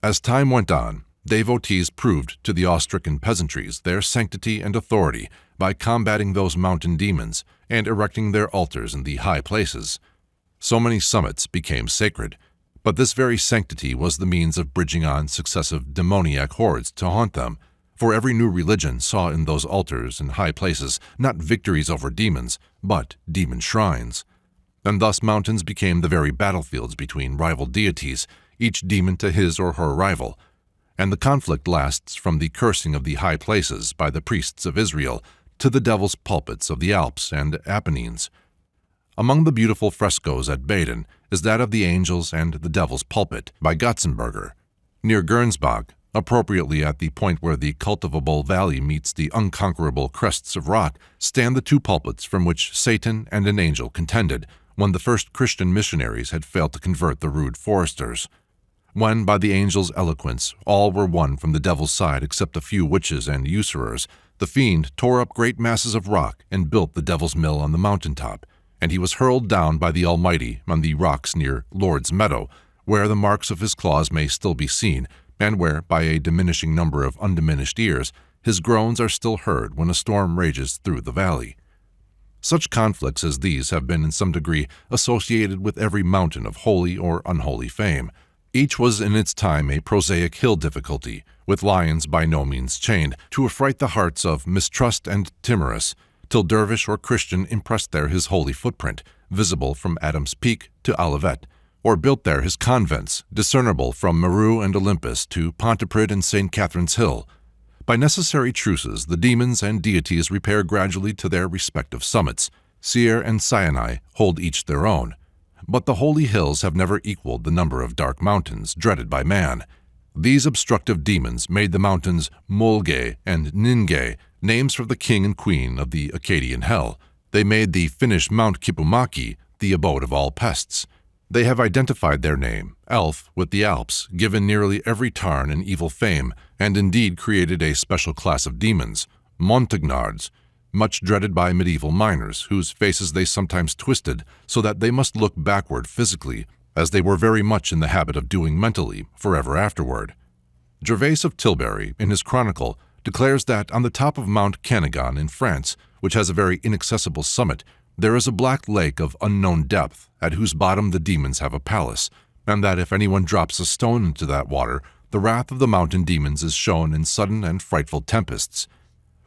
As time went on, devotees proved to the awe-stricken peasantries their sanctity and authority by combating those mountain demons and erecting their altars in the high places. So many summits became sacred, but this very sanctity was the means of bridging on successive demoniac hordes to haunt them, for every new religion saw in those altars and high places not victories over demons, but demon shrines. And thus mountains became the very battlefields between rival deities, each demon to his or her rival, and the conflict lasts from the cursing of the high places by the priests of Israel to the devil's pulpits of the Alps and Apennines. Among the beautiful frescoes at Baden is that of the Angels and the Devil's Pulpit by Gotzenberger. Near Gernsbach, appropriately at the point where the cultivable valley meets the unconquerable crests of rock, stand the two pulpits from which Satan and an angel contended when the first Christian missionaries had failed to convert the rude foresters. When, by the angel's eloquence, all were won from the devil's side except a few witches and usurers, the fiend tore up great masses of rock and built the devil's mill on the mountain-top, and he was hurled down by the Almighty on the rocks near Lord's Meadow, where the marks of his claws may still be seen, and where, by a diminishing number of undiminished ears, his groans are still heard when a storm rages through the valley. Such conflicts as these have been in some degree associated with every mountain of holy or unholy fame. Each was in its time a prosaic hill difficulty, with lions by no means chained, to affright the hearts of mistrust and timorous, till dervish or Christian impressed there his holy footprint, visible from Adam's Peak to Olivet, or built there his convents, discernible from Meru and Olympus to Pontypridd and St. Catherine's Hill. By necessary truces, the demons and deities repair gradually to their respective summits. Seir and Sinai hold each their own. But the holy hills have never equaled the number of dark mountains dreaded by man. These obstructive demons made the mountains Molge and Ninge, names for the king and queen of the Akkadian hell. They made the Finnish Mount Kippumäki the abode of all pests. They have identified their name, Elf, with the Alps, given nearly every tarn an evil fame, and indeed created a special class of demons, Montagnards, much dreaded by medieval miners, whose faces they sometimes twisted so that they must look backward physically, as they were very much in the habit of doing mentally forever afterward. Gervais of Tilbury, in his chronicle, declares that on the top of Mount Canagan in France, which has a very inaccessible summit, there is a black lake of unknown depth, at whose bottom the demons have a palace, and that if anyone drops a stone into that water, the wrath of the mountain demons is shown in sudden and frightful tempests.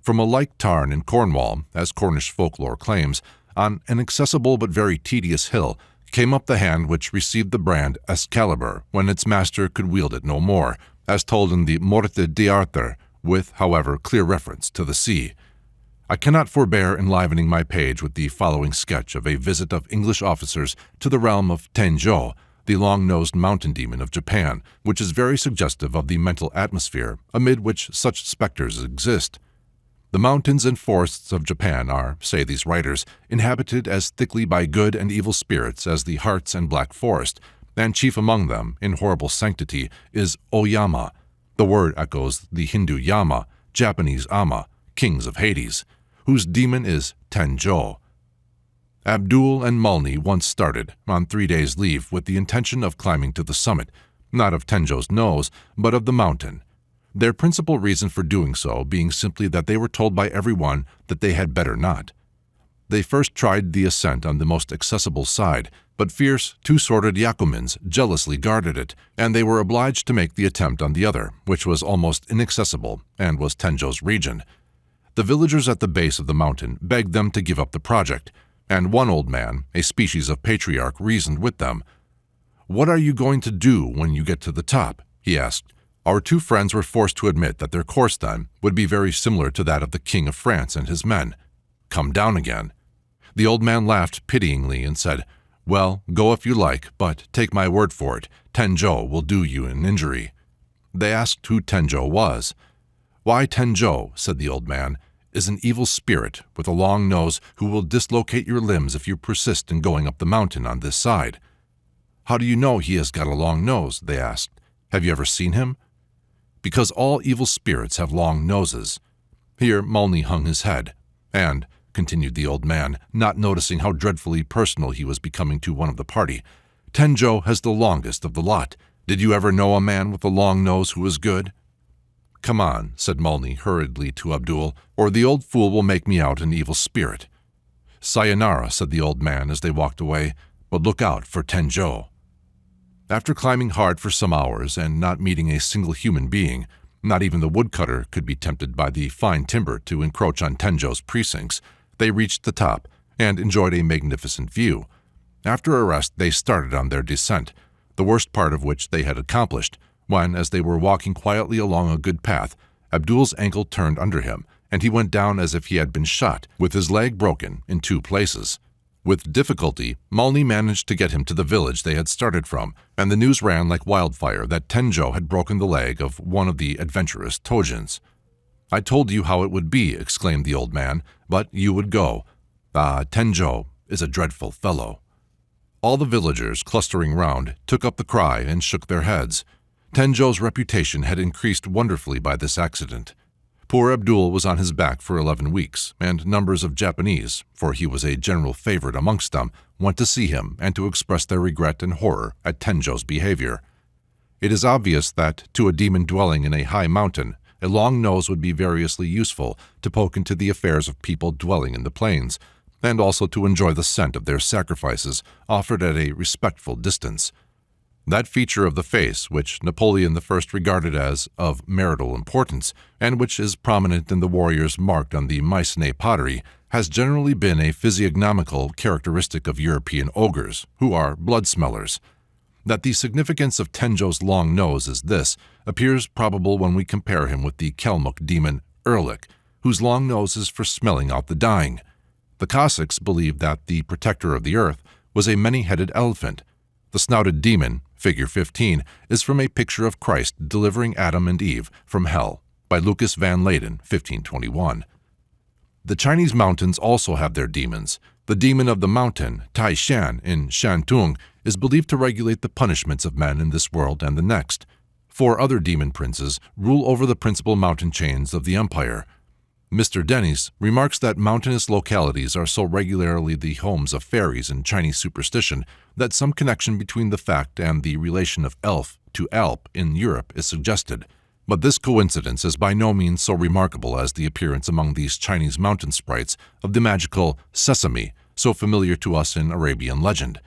From a like tarn in Cornwall, as Cornish folklore claims, on an accessible but very tedious hill, came up the hand which received the brand Excalibur when its master could wield it no more, as told in the Morte d'Arthur, with, however, clear reference to the sea. I cannot forbear enlivening my page with the following sketch of a visit of English officers to the realm of Tenjo, the long-nosed mountain demon of Japan, which is very suggestive of the mental atmosphere amid which such specters exist. The mountains and forests of Japan are, say these writers, inhabited as thickly by good and evil spirits as the Hartz and Black Forest, and chief among them, in horrible sanctity, is Oyama. The word echoes the Hindu Yama, Japanese Ama, kings of Hades, whose demon is Tenjo. Abdul and Mulney once started, on 3 days' leave, with the intention of climbing to the summit, not of Tenjo's nose, but of the mountain. Their principal reason for doing so being simply that they were told by everyone that they had better not. They first tried the ascent on the most accessible side, but fierce, two-sworded Yakumins jealously guarded it, and they were obliged to make the attempt on the other, which was almost inaccessible, and was Tenjo's region. The villagers at the base of the mountain begged them to give up the project, and one old man, a species of patriarch, reasoned with them. "What are you going to do when you get to the top?" he asked. Our two friends were forced to admit that their course then would be very similar to that of the King of France and his men. "Come down again." The old man laughed pityingly and said, "Well, go if you like, but take my word for it, Tenjo will do you an injury." They asked who Tenjo was. "Why, Tenjo," said the old man, is an evil spirit with a long nose who will dislocate your limbs if you persist in going up the mountain on this side." "How do you know he has got a long nose?" they asked. "Have you ever seen him?" "Because all evil spirits have long noses." Here Mulney hung his head. "And," continued the old man, not noticing how dreadfully personal he was becoming to one of the party, "Tenjo has the longest of the lot. Did you ever know a man with a long nose who was good?" "Come on," said Mulney hurriedly to Abdul, "or the old fool will make me out an evil spirit." "Sayonara," said the old man as they walked away, "but look out for Tenjo." After climbing hard for some hours and not meeting a single human being, not even the woodcutter could be tempted by the fine timber to encroach on Tenjo's precincts, they reached the top and enjoyed a magnificent view. After a rest, they started on their descent, the worst part of which they had accomplished, when, as they were walking quietly along a good path, Abdul's ankle turned under him, and he went down as if he had been shot, with his leg broken in 2 places. With difficulty, Mulney managed to get him to the village they had started from, and the news ran like wildfire that Tenjo had broken the leg of one of the adventurous Tojins. "I told you how it would be," exclaimed the old man, "but you would go. Ah, Tenjo is a dreadful fellow." All the villagers clustering round took up the cry and shook their heads. Tenjo's reputation had increased wonderfully by this accident. Poor Abdul was on his back for 11 weeks, and numbers of Japanese, for he was a general favorite amongst them, went to see him and to express their regret and horror at Tenjo's behavior. It is obvious that, to a demon dwelling in a high mountain, a long nose would be variously useful to poke into the affairs of people dwelling in the plains, and also to enjoy the scent of their sacrifices offered at a respectful distance. That feature of the face which Napoleon I regarded as of marital importance, and which is prominent in the warriors marked on the Mycenae pottery, has generally been a physiognomical characteristic of European ogres, who are blood-smellers. That the significance of Tenjo's long nose is this appears probable when we compare him with the Kalmuk demon Erlik, whose long nose is for smelling out the dying. The Cossacks believed that the protector of the earth was a many-headed elephant. The snouted demon, figure 15, is from a picture of Christ delivering Adam and Eve from hell, by Lucas van Leyden, 1521. The Chinese mountains also have their demons. The demon of the mountain, Tai Shan, in Shantung, is believed to regulate the punishments of men in this world and the next. 4 other demon princes rule over the principal mountain chains of the empire. Mr. Dennis remarks that mountainous localities are so regularly the homes of fairies in Chinese superstition that some connection between the fact and the relation of elf to Alp in Europe is suggested. But this coincidence is by no means so remarkable as the appearance among these Chinese mountain sprites of the magical sesame, so familiar to us in Arabian legend.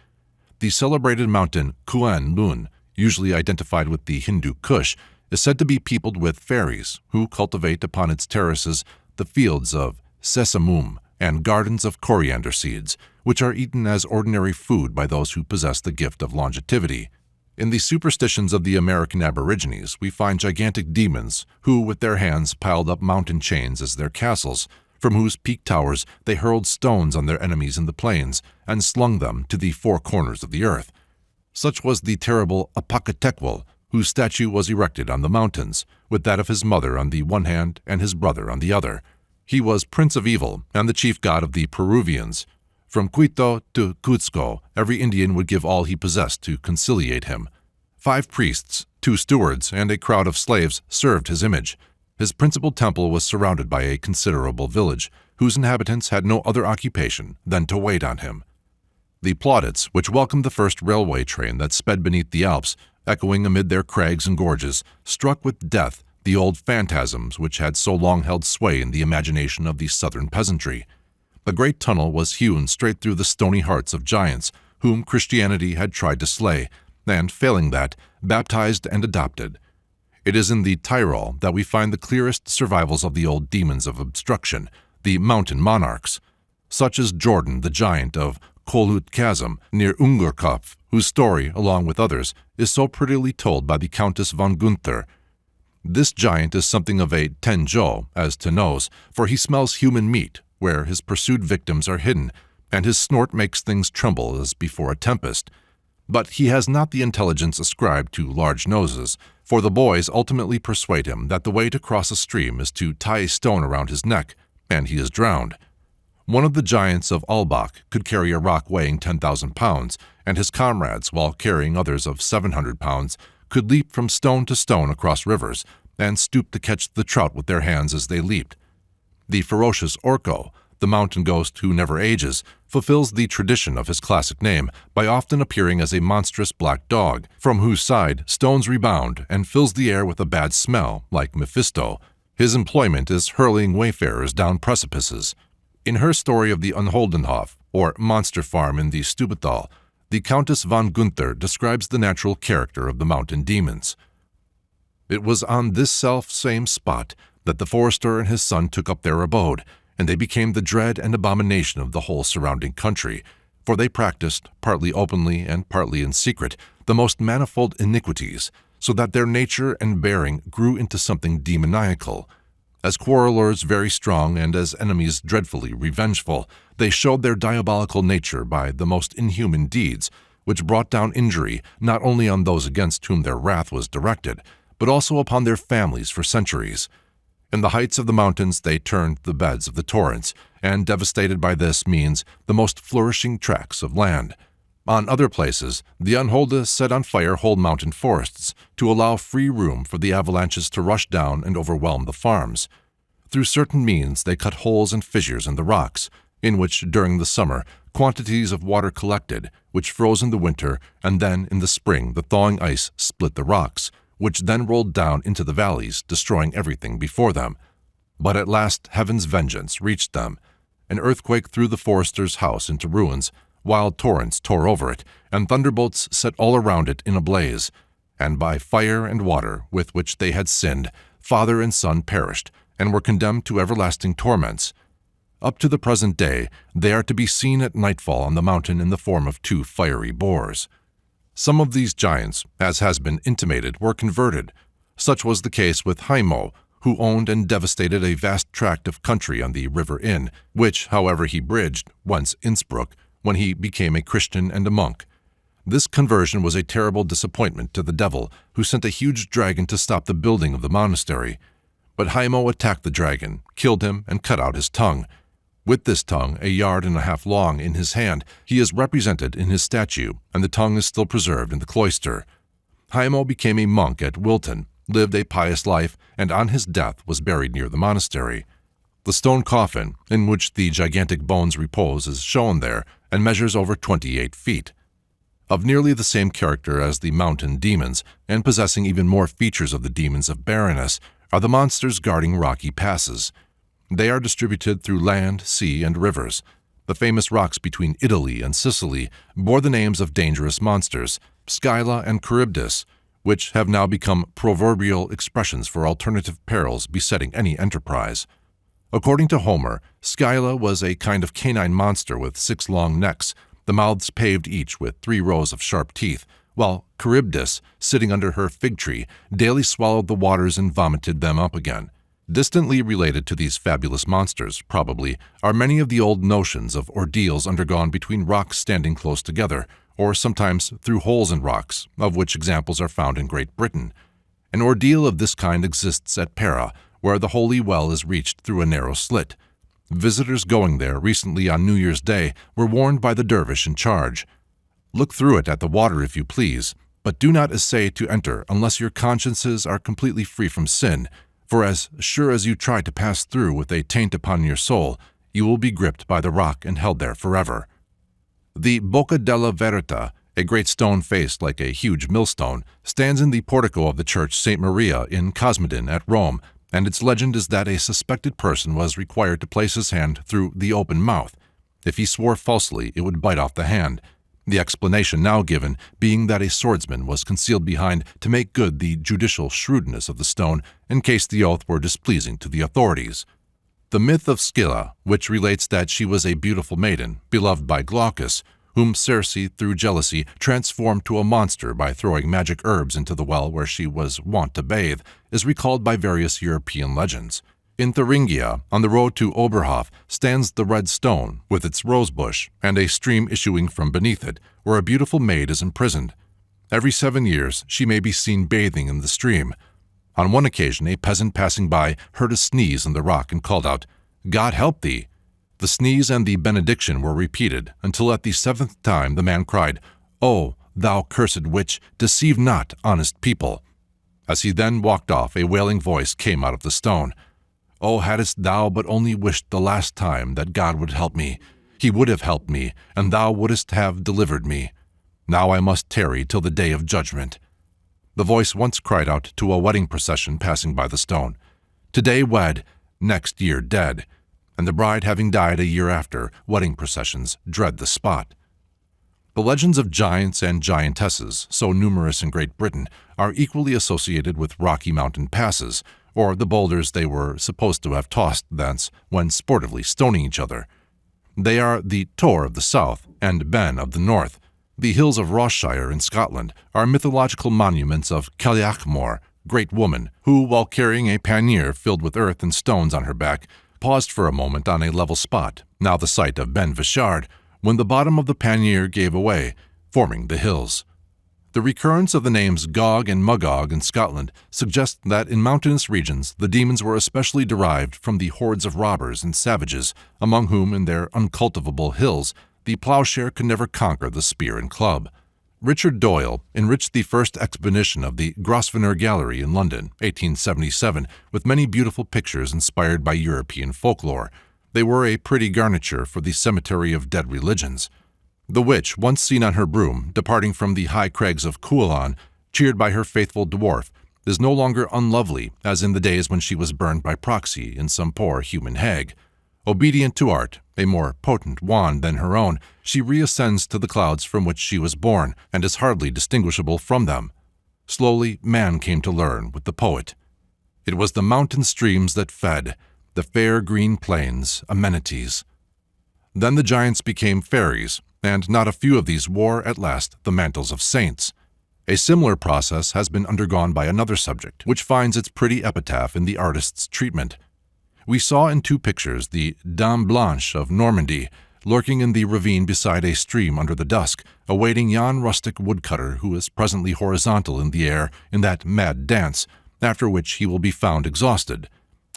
The celebrated mountain Kuan Lun, usually identified with the Hindu Kush, is said to be peopled with fairies, who cultivate upon its terraces the fields of sesamum and gardens of coriander seeds, which are eaten as ordinary food by those who possess the gift of longevity. In the superstitions of the American Aborigines, we find gigantic demons who, with their hands, piled up mountain chains as their castles, from whose peak towers they hurled stones on their enemies in the plains and slung them to the 4 corners of the earth. Such was the terrible Apacatequel, whose statue was erected on the mountains, with that of his mother on the one hand and his brother on the other. He was Prince of Evil and the chief god of the Peruvians. From Quito to Cuzco, every Indian would give all he possessed to conciliate him. 5 priests, 2 stewards, and a crowd of slaves served his image. His principal temple was surrounded by a considerable village, whose inhabitants had no other occupation than to wait on him. The plaudits, which welcomed the first railway train that sped beneath the Alps, echoing amid their crags and gorges, struck with death the old phantasms which had so long held sway in the imagination of the southern peasantry. A great tunnel was hewn straight through the stony hearts of giants whom Christianity had tried to slay, and, failing that, baptized and adopted. It is in the Tyrol that we find the clearest survivals of the old demons of obstruction, the mountain monarchs. Such is Jordan the giant of Kohlhut Chasm, near Ungerkopf, whose story, along with others, is so prettily told by the Countess von Gunther. This giant is something of a Tenjo, as to nose, for he smells human meat, where his pursued victims are hidden, and his snort makes things tremble as before a tempest. But he has not the intelligence ascribed to large noses, for the boys ultimately persuade him that the way to cross a stream is to tie a stone around his neck, and he is drowned. One of the giants of Albach could carry a rock weighing 10,000 pounds, and his comrades, while carrying others of 700 pounds, could leap from stone to stone across rivers and stoop to catch the trout with their hands as they leaped. The ferocious Orko, the mountain ghost who never ages, fulfills the tradition of his classic name by often appearing as a monstrous black dog, from whose side stones rebound and fills the air with a bad smell, like Mephisto. His employment is hurling wayfarers down precipices. In her story of the Unholdenhof, or monster farm in the Stubbetal, the Countess von Gunther describes the natural character of the mountain demons. It was on this self-same spot that the forester and his son took up their abode, and they became the dread and abomination of the whole surrounding country, for they practiced, partly openly and partly in secret, the most manifold iniquities, so that their nature and bearing grew into something demoniacal. As quarrelers very strong and as enemies dreadfully revengeful, they showed their diabolical nature by the most inhuman deeds, which brought down injury not only on those against whom their wrath was directed, but also upon their families for centuries. In the heights of the mountains they turned the beds of the torrents, and devastated by this means the most flourishing tracts of land. On other places, the Unholde set on fire whole mountain forests to allow free room for the avalanches to rush down and overwhelm the farms. Through certain means they cut holes and fissures in the rocks, in which during the summer quantities of water collected, which froze in the winter, and then in the spring the thawing ice split the rocks, which then rolled down into the valleys, destroying everything before them. But at last heaven's vengeance reached them. An earthquake threw the forester's house into ruins, wild torrents tore over it, and thunderbolts set all around it in a blaze. And by fire and water, with which they had sinned, father and son perished, and were condemned to everlasting torments. Up to the present day, they are to be seen at nightfall on the mountain in the form of 2 fiery boars. Some of these giants, as has been intimated, were converted. Such was the case with Haimo, who owned and devastated a vast tract of country on the River Inn, which, however, he bridged, once Innsbruck, when he became a Christian and a monk. This conversion was a terrible disappointment to the devil, who sent a huge dragon to stop the building of the monastery. But Haimo attacked the dragon, killed him, and cut out his tongue. With this tongue, 1.5 yards long, in his hand, he is represented in his statue, and the tongue is still preserved in the cloister. Haimo became a monk at Wilton, lived a pious life, and on his death was buried near the monastery. The stone coffin, in which the gigantic bones repose, is shown there, and measures over 28 feet. Of nearly the same character as the mountain demons, and possessing even more features of the demons of barrenness, are the monsters guarding rocky passes. They are distributed through land, sea, and rivers. The famous rocks between Italy and Sicily bore the names of dangerous monsters, Scylla and Charybdis, which have now become proverbial expressions for alternative perils besetting any enterprise. According to Homer, Scylla was a kind of canine monster with 6 long necks, the mouths paved each with 3 rows of sharp teeth, while Charybdis, sitting under her fig tree, daily swallowed the waters and vomited them up again. Distantly related to these fabulous monsters, probably, are many of the old notions of ordeals undergone between rocks standing close together, or sometimes through holes in rocks, of which examples are found in Great Britain. An ordeal of this kind exists at Pera, where the holy well is reached through a narrow slit. Visitors going there recently on New Year's Day were warned by the dervish in charge. Look through it at the water if you please, but do not essay to enter unless your consciences are completely free from sin, for as sure as you try to pass through with a taint upon your soul, you will be gripped by the rock and held there forever. The Bocca della Verita, a great stone faced like a huge millstone, stands in the portico of the church St. Maria in Cosmedin at Rome, and its legend is that a suspected person was required to place his hand through the open mouth. If he swore falsely, it would bite off the hand. The explanation now given being that a swordsman was concealed behind to make good the judicial shrewdness of the stone in case the oath were displeasing to the authorities. The myth of Scylla, which relates that she was a beautiful maiden, beloved by Glaucus, whom Circe, through jealousy, transformed to a monster by throwing magic herbs into the well where she was wont to bathe, is recalled by various European legends. In Thuringia, on the road to Oberhof, stands the red stone, with its rosebush, and a stream issuing from beneath it, where a beautiful maid is imprisoned. Every 7 years she may be seen bathing in the stream. On one occasion a peasant passing by heard a sneeze in the rock and called out, God help thee! The sneeze and the benediction were repeated, until at the 7th time the man cried, O, thou cursed witch, deceive not honest people. As he then walked off, a wailing voice came out of the stone. Oh, hadst thou but only wished the last time that God would help me, he would have helped me, and thou wouldst have delivered me. Now I must tarry till the day of judgment. The voice once cried out to a wedding procession passing by the stone, Today wed, next year dead, and the bride having died a year after, wedding processions dread the spot. The legends of giants and giantesses, so numerous in Great Britain, are equally associated with rocky mountain passes, or the boulders they were supposed to have tossed thence when sportively stoning each other. They are the Tor of the south and Ben of the north. The hills of Rossshire in Scotland are mythological monuments of Cailleachmore, great woman, who, while carrying a pannier filled with earth and stones on her back, paused for a moment on a level spot, now the site of Ben Vishard, when the bottom of the pannier gave away, forming the hills. The recurrence of the names Gog and Magog in Scotland suggests that in mountainous regions the demons were especially derived from the hordes of robbers and savages, among whom in their uncultivable hills the plowshare could never conquer the spear and club. Richard Doyle enriched the first exposition of the Grosvenor Gallery in London, 1877, with many beautiful pictures inspired by European folklore. They were a pretty garniture for the cemetery of dead religions. The witch, once seen on her broom, departing from the high crags of Cuillon, cheered by her faithful dwarf, is no longer unlovely as in the days when she was burned by proxy in some poor human hag. Obedient to art, a more potent wand than her own, she reascends to the clouds from which she was born, and is hardly distinguishable from them. Slowly man came to learn with the poet. It was the mountain streams that fed, the fair green plains, amenities. Then the giants became fairies, and not a few of these wore at last the mantles of saints. A similar process has been undergone by another subject, which finds its pretty epitaph in the artist's treatment. We saw in 2 pictures the Dame Blanche of Normandy, lurking in the ravine beside a stream under the dusk, awaiting yon rustic woodcutter who is presently horizontal in the air in that mad dance, after which he will be found exhausted.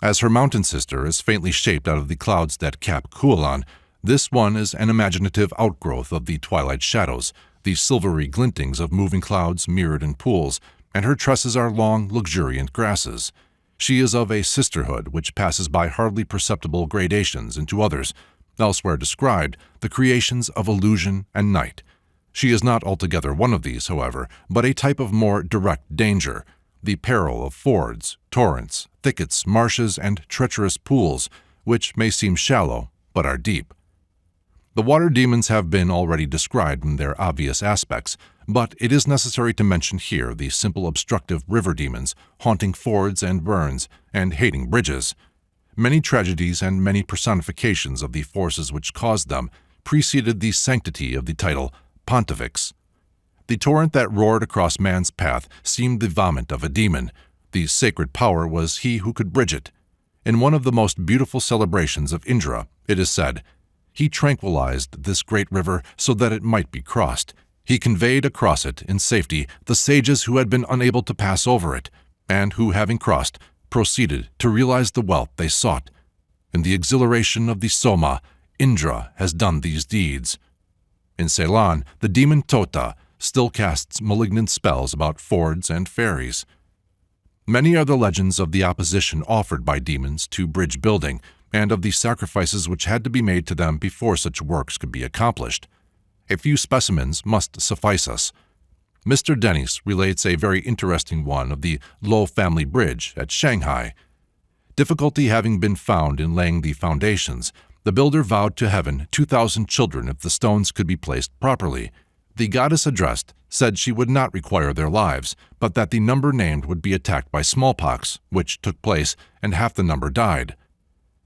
As her mountain sister is faintly shaped out of the clouds that cap Cuillon, this one is an imaginative outgrowth of the twilight shadows, the silvery glintings of moving clouds mirrored in pools, and her tresses are long, luxuriant grasses. She is of a sisterhood which passes by hardly perceptible gradations into others, elsewhere described, the creations of illusion and night. She is not altogether one of these, however, but a type of more direct danger, the peril of fords, torrents, thickets, marshes, and treacherous pools, which may seem shallow, but are deep. The water demons have been already described in their obvious aspects, but it is necessary to mention here the simple obstructive river demons, haunting fords and burns, and hating bridges. Many tragedies and many personifications of the forces which caused them preceded the sanctity of the title Pontifex. The torrent that roared across man's path seemed the vomit of a demon. The sacred power was he who could bridge it. In one of the most beautiful celebrations of Indra, it is said, He tranquilized this great river so that it might be crossed. He conveyed across it in safety the sages who had been unable to pass over it, and who, having crossed, proceeded to realize the wealth they sought. In the exhilaration of the Soma, Indra has done these deeds. In Ceylon, the demon Tota still casts malignant spells about fords and ferries. Many are the legends of the opposition offered by demons to bridge building, and of the sacrifices which had to be made to them before such works could be accomplished. A few specimens must suffice us. Mr. Dennis relates a very interesting one of the Lo family bridge at Shanghai. Difficulty having been found in laying the foundations, the builder vowed to heaven 2,000 children if the stones could be placed properly. The goddess addressed said she would not require their lives, but that the number named would be attacked by smallpox, which took place, and half the number died.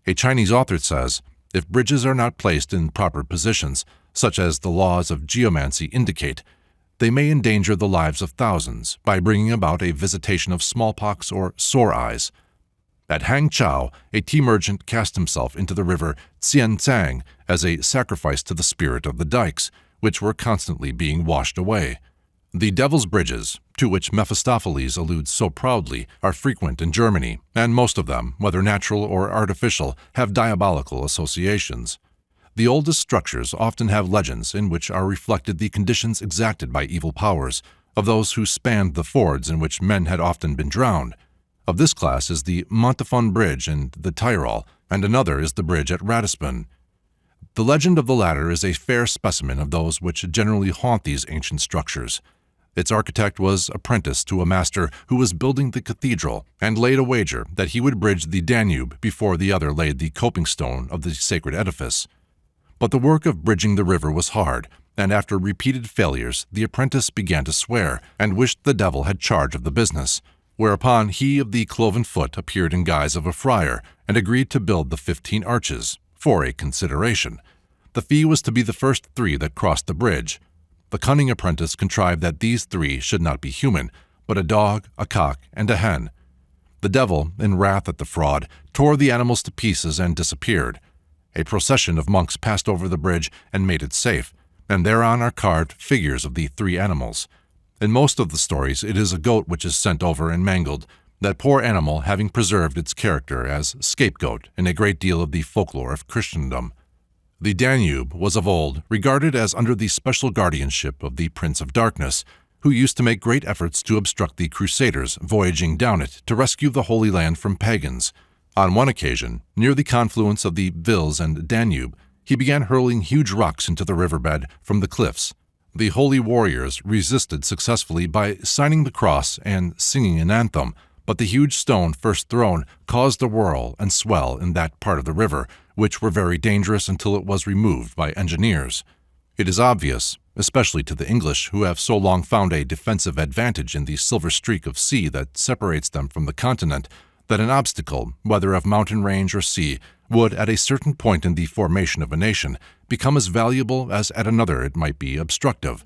A Chinese author says, if bridges are not placed in proper positions, such as the laws of geomancy indicate, they may endanger the lives of thousands by bringing about a visitation of smallpox or sore eyes. At Hangzhou, a tea merchant cast himself into the river Xianzang as a sacrifice to the spirit of the dikes, which were constantly being washed away. The Devil's Bridges, to which Mephistopheles alludes so proudly, are frequent in Germany, and most of them, whether natural or artificial, have diabolical associations. The oldest structures often have legends in which are reflected the conditions exacted by evil powers, of those who spanned the fords in which men had often been drowned. Of this class is the Montafon Bridge in the Tyrol, and another is the bridge at Ratisbon. The legend of the latter is a fair specimen of those which generally haunt these ancient structures. Its architect was apprenticed to a master who was building the cathedral, and laid a wager that he would bridge the Danube before the other laid the coping stone of the sacred edifice. But the work of bridging the river was hard, and after repeated failures the apprentice began to swear, and wished the devil had charge of the business, whereupon he of the cloven foot appeared in guise of a friar, and agreed to build the 15 arches, for a consideration. The fee was to be the first 3 that crossed the bridge. The cunning apprentice contrived that these 3 should not be human, but a dog, a cock, and a hen. The devil, in wrath at the fraud, tore the animals to pieces and disappeared. A procession of monks passed over the bridge and made it safe, and thereon are carved figures of the 3 animals. In most of the stories it is a goat which is sent over and mangled, that poor animal having preserved its character as scapegoat in a great deal of the folklore of Christendom. The Danube was of old regarded as under the special guardianship of the Prince of Darkness, who used to make great efforts to obstruct the Crusaders voyaging down it to rescue the Holy Land from pagans. On one occasion, near the confluence of the Vils and Danube, he began hurling huge rocks into the riverbed from the cliffs. The holy warriors resisted successfully by signing the cross and singing an anthem, but the huge stone first thrown caused a whirl and swell in that part of the river, which were very dangerous until it was removed by engineers. It is obvious, especially to the English, who have so long found a defensive advantage in the silver streak of sea that separates them from the continent, that an obstacle, whether of mountain range or sea, would, at a certain point in the formation of a nation, become as valuable as at another it might be obstructive.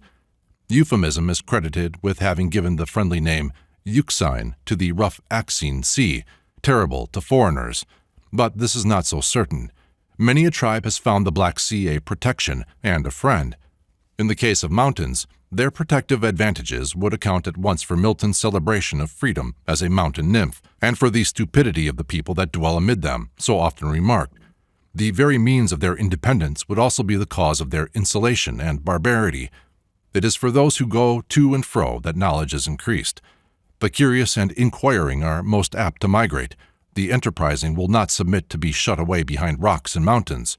Euphemism is credited with having given the friendly name Euxine to the rough Axine Sea, terrible to foreigners. But this is not so certain. Many a tribe has found the Black Sea a protection and a friend. In the case of mountains, their protective advantages would account at once for Milton's celebration of freedom as a mountain nymph, and for the stupidity of the people that dwell amid them, so often remarked. The very means of their independence would also be the cause of their insulation and barbarity. It is for those who go to and fro that knowledge is increased. The curious and inquiring are most apt to migrate. The enterprising will not submit to be shut away behind rocks and mountains.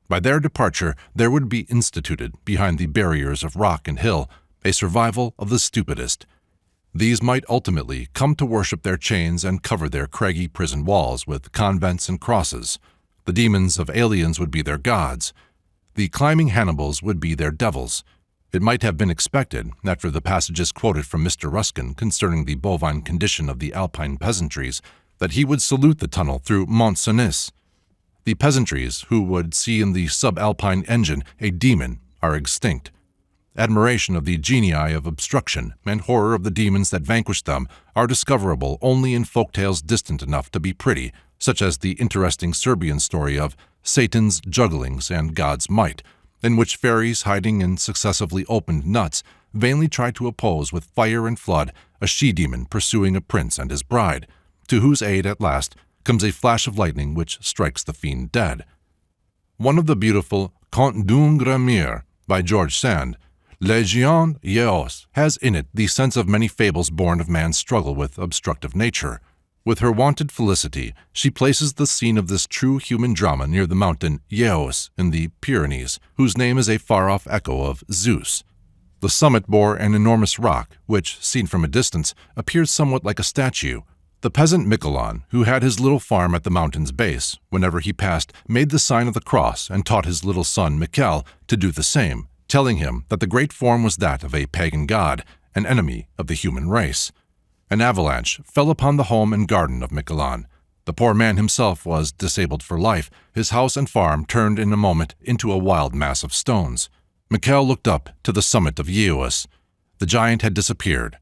By their departure there would be instituted, behind the barriers of rock and hill, a survival of the stupidest. These might ultimately come to worship their chains and cover their craggy prison walls with convents and crosses. The demons of aliens would be their gods. The climbing Hannibals would be their devils. It might have been expected, after the passages quoted from Mr. Ruskin concerning the bovine condition of the Alpine peasantries, that he would salute the tunnel through Mont Cenis. The peasantries, who would see in the subalpine engine a demon, are extinct. Admiration of the genii of obstruction and horror of the demons that vanquish them are discoverable only in folktales distant enough to be pretty, such as the interesting Serbian story of Satan's Jugglings and God's Might, in which fairies hiding in successively opened nuts vainly try to oppose with fire and flood a she-demon pursuing a prince and his bride, to whose aid at last comes a flash of lightning which strikes the fiend dead. One of the beautiful Contes d'une Grand-Mère by George Sand, Les Géants Yeos, has in it the sense of many fables born of man's struggle with obstructive nature. With her wonted felicity, she places the scene of this true human drama near the mountain Yeos in the Pyrenees, whose name is a far-off echo of Zeus. The summit bore an enormous rock, which, seen from a distance, appears somewhat like a statue. The peasant Miquelon, who had his little farm at the mountain's base, whenever he passed, made the sign of the cross and taught his little son Michel to do the same, telling him that the great form was that of a pagan god, an enemy of the human race. An avalanche fell upon the home and garden of Miquelon. The poor man himself was disabled for life, his house and farm turned in a moment into a wild mass of stones. Michel looked up to the summit of Yeos. The giant had disappeared.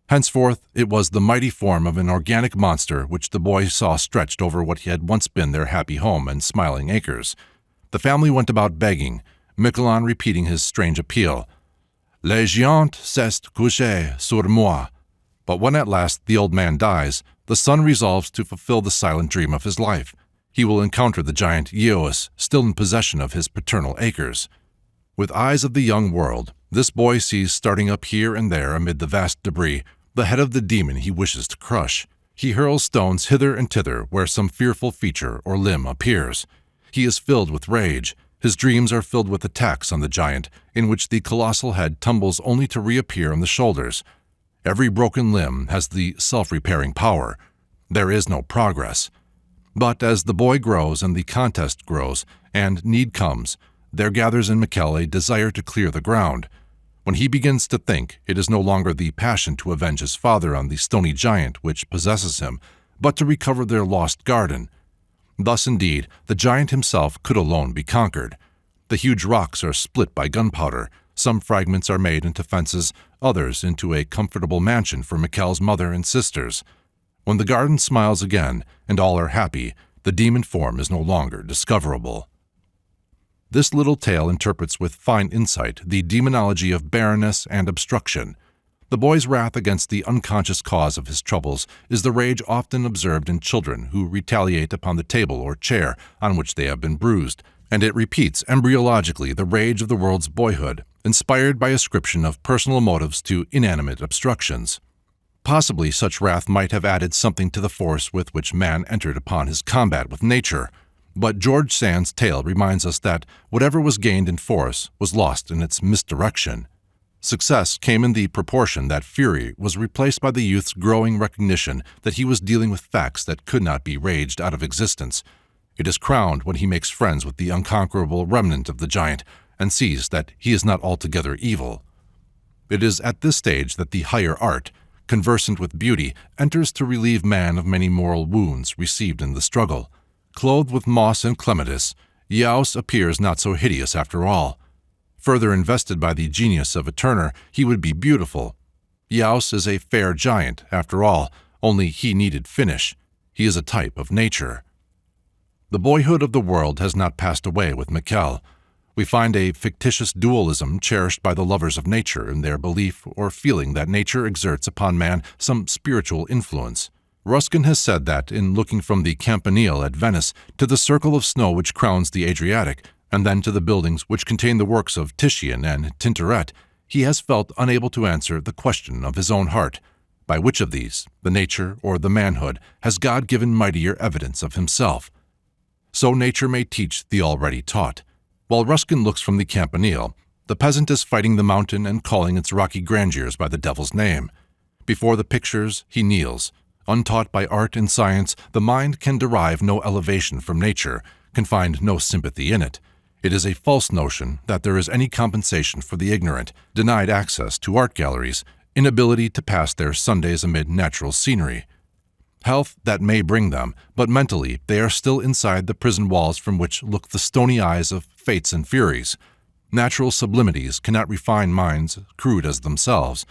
Henceforth it was the mighty form of an organic monster which the boy saw stretched over what had once been their happy home and smiling acres. The family went about begging, Miquelon repeating his strange appeal. Le géant s'est couché sur moi. But when at last the old man dies, the son resolves to fulfill the silent dream of his life. He will encounter the giant Eos still in possession of his paternal acres. With eyes of the young world, this boy sees starting up here and there amid the vast debris the head of the demon he wishes to crush. He hurls stones hither and thither where some fearful feature or limb appears. He is filled with rage. His dreams are filled with attacks on the giant, in which the colossal head tumbles only to reappear on the shoulders. Every broken limb has the self-repairing power. There is no progress. But as the boy grows and the contest grows, and need comes, there gathers in Mikkel a desire to clear the ground. When he begins to think, it is no longer the passion to avenge his father on the stony giant which possesses him, but to recover their lost garden. Thus, indeed, the giant himself could alone be conquered. The huge rocks are split by gunpowder. Some fragments are made into fences, others into a comfortable mansion for Mikkel's mother and sisters. When the garden smiles again, and all are happy, the demon form is no longer discoverable. This little tale interprets with fine insight the demonology of barrenness and obstruction. The boy's wrath against the unconscious cause of his troubles is the rage often observed in children who retaliate upon the table or chair on which they have been bruised, and it repeats embryologically the rage of the world's boyhood, inspired by ascription of personal motives to inanimate obstructions. Possibly such wrath might have added something to the force with which man entered upon his combat with nature, but George Sand's tale reminds us that whatever was gained in force was lost in its misdirection. Success came in the proportion that fury was replaced by the youth's growing recognition that he was dealing with facts that could not be raged out of existence. It is crowned when he makes friends with the unconquerable remnant of the giant and sees that he is not altogether evil. It is at this stage that the higher art, conversant with beauty, enters to relieve man of many moral wounds received in the struggle. Clothed with moss and clematis, Yaos appears not so hideous after all. Further invested by the genius of a turner, he would be beautiful. Yaos is a fair giant, after all, only he needed finish. He is a type of nature. The boyhood of the world has not passed away with Mikkel. We find a fictitious dualism cherished by the lovers of nature in their belief or feeling that nature exerts upon man some spiritual influence. Ruskin has said that, in looking from the Campanile at Venice to the circle of snow which crowns the Adriatic, and then to the buildings which contain the works of Titian and Tintoret, he has felt unable to answer the question of his own heart: by which of these, the nature or the manhood, has God given mightier evidence of himself? So nature may teach the already taught. While Ruskin looks from the Campanile, the peasant is fighting the mountain and calling its rocky grandeurs by the devil's name. Before the pictures, he kneels. Untaught by art and science, the mind can derive no elevation from nature, can find no sympathy in it. It is a false notion that there is any compensation for the ignorant, denied access to art galleries, inability to pass their Sundays amid natural scenery. Health that may bring them, but mentally they are still inside the prison walls from which look the stony eyes of fates and furies. Natural sublimities cannot refine minds crude as themselves.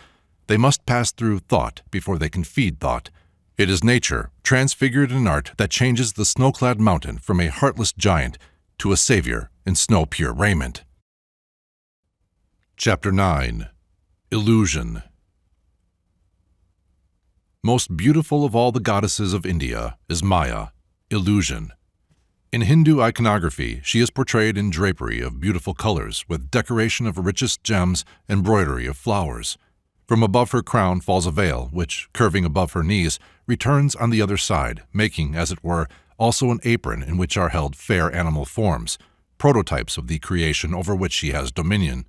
They must pass through thought before they can feed thought. It is nature, transfigured in art, that changes the snow-clad mountain from a heartless giant to a savior in snow-pure raiment. Chapter 9. Illusion. Most beautiful of all the goddesses of India is Maya, illusion. In Hindu iconography, she is portrayed in drapery of beautiful colors with decoration of richest gems and embroidery of flowers. From above her crown falls a veil, which, curving above her knees, returns on the other side, making, as it were, also an apron in which are held fair animal forms, prototypes of the creation over which she has dominion.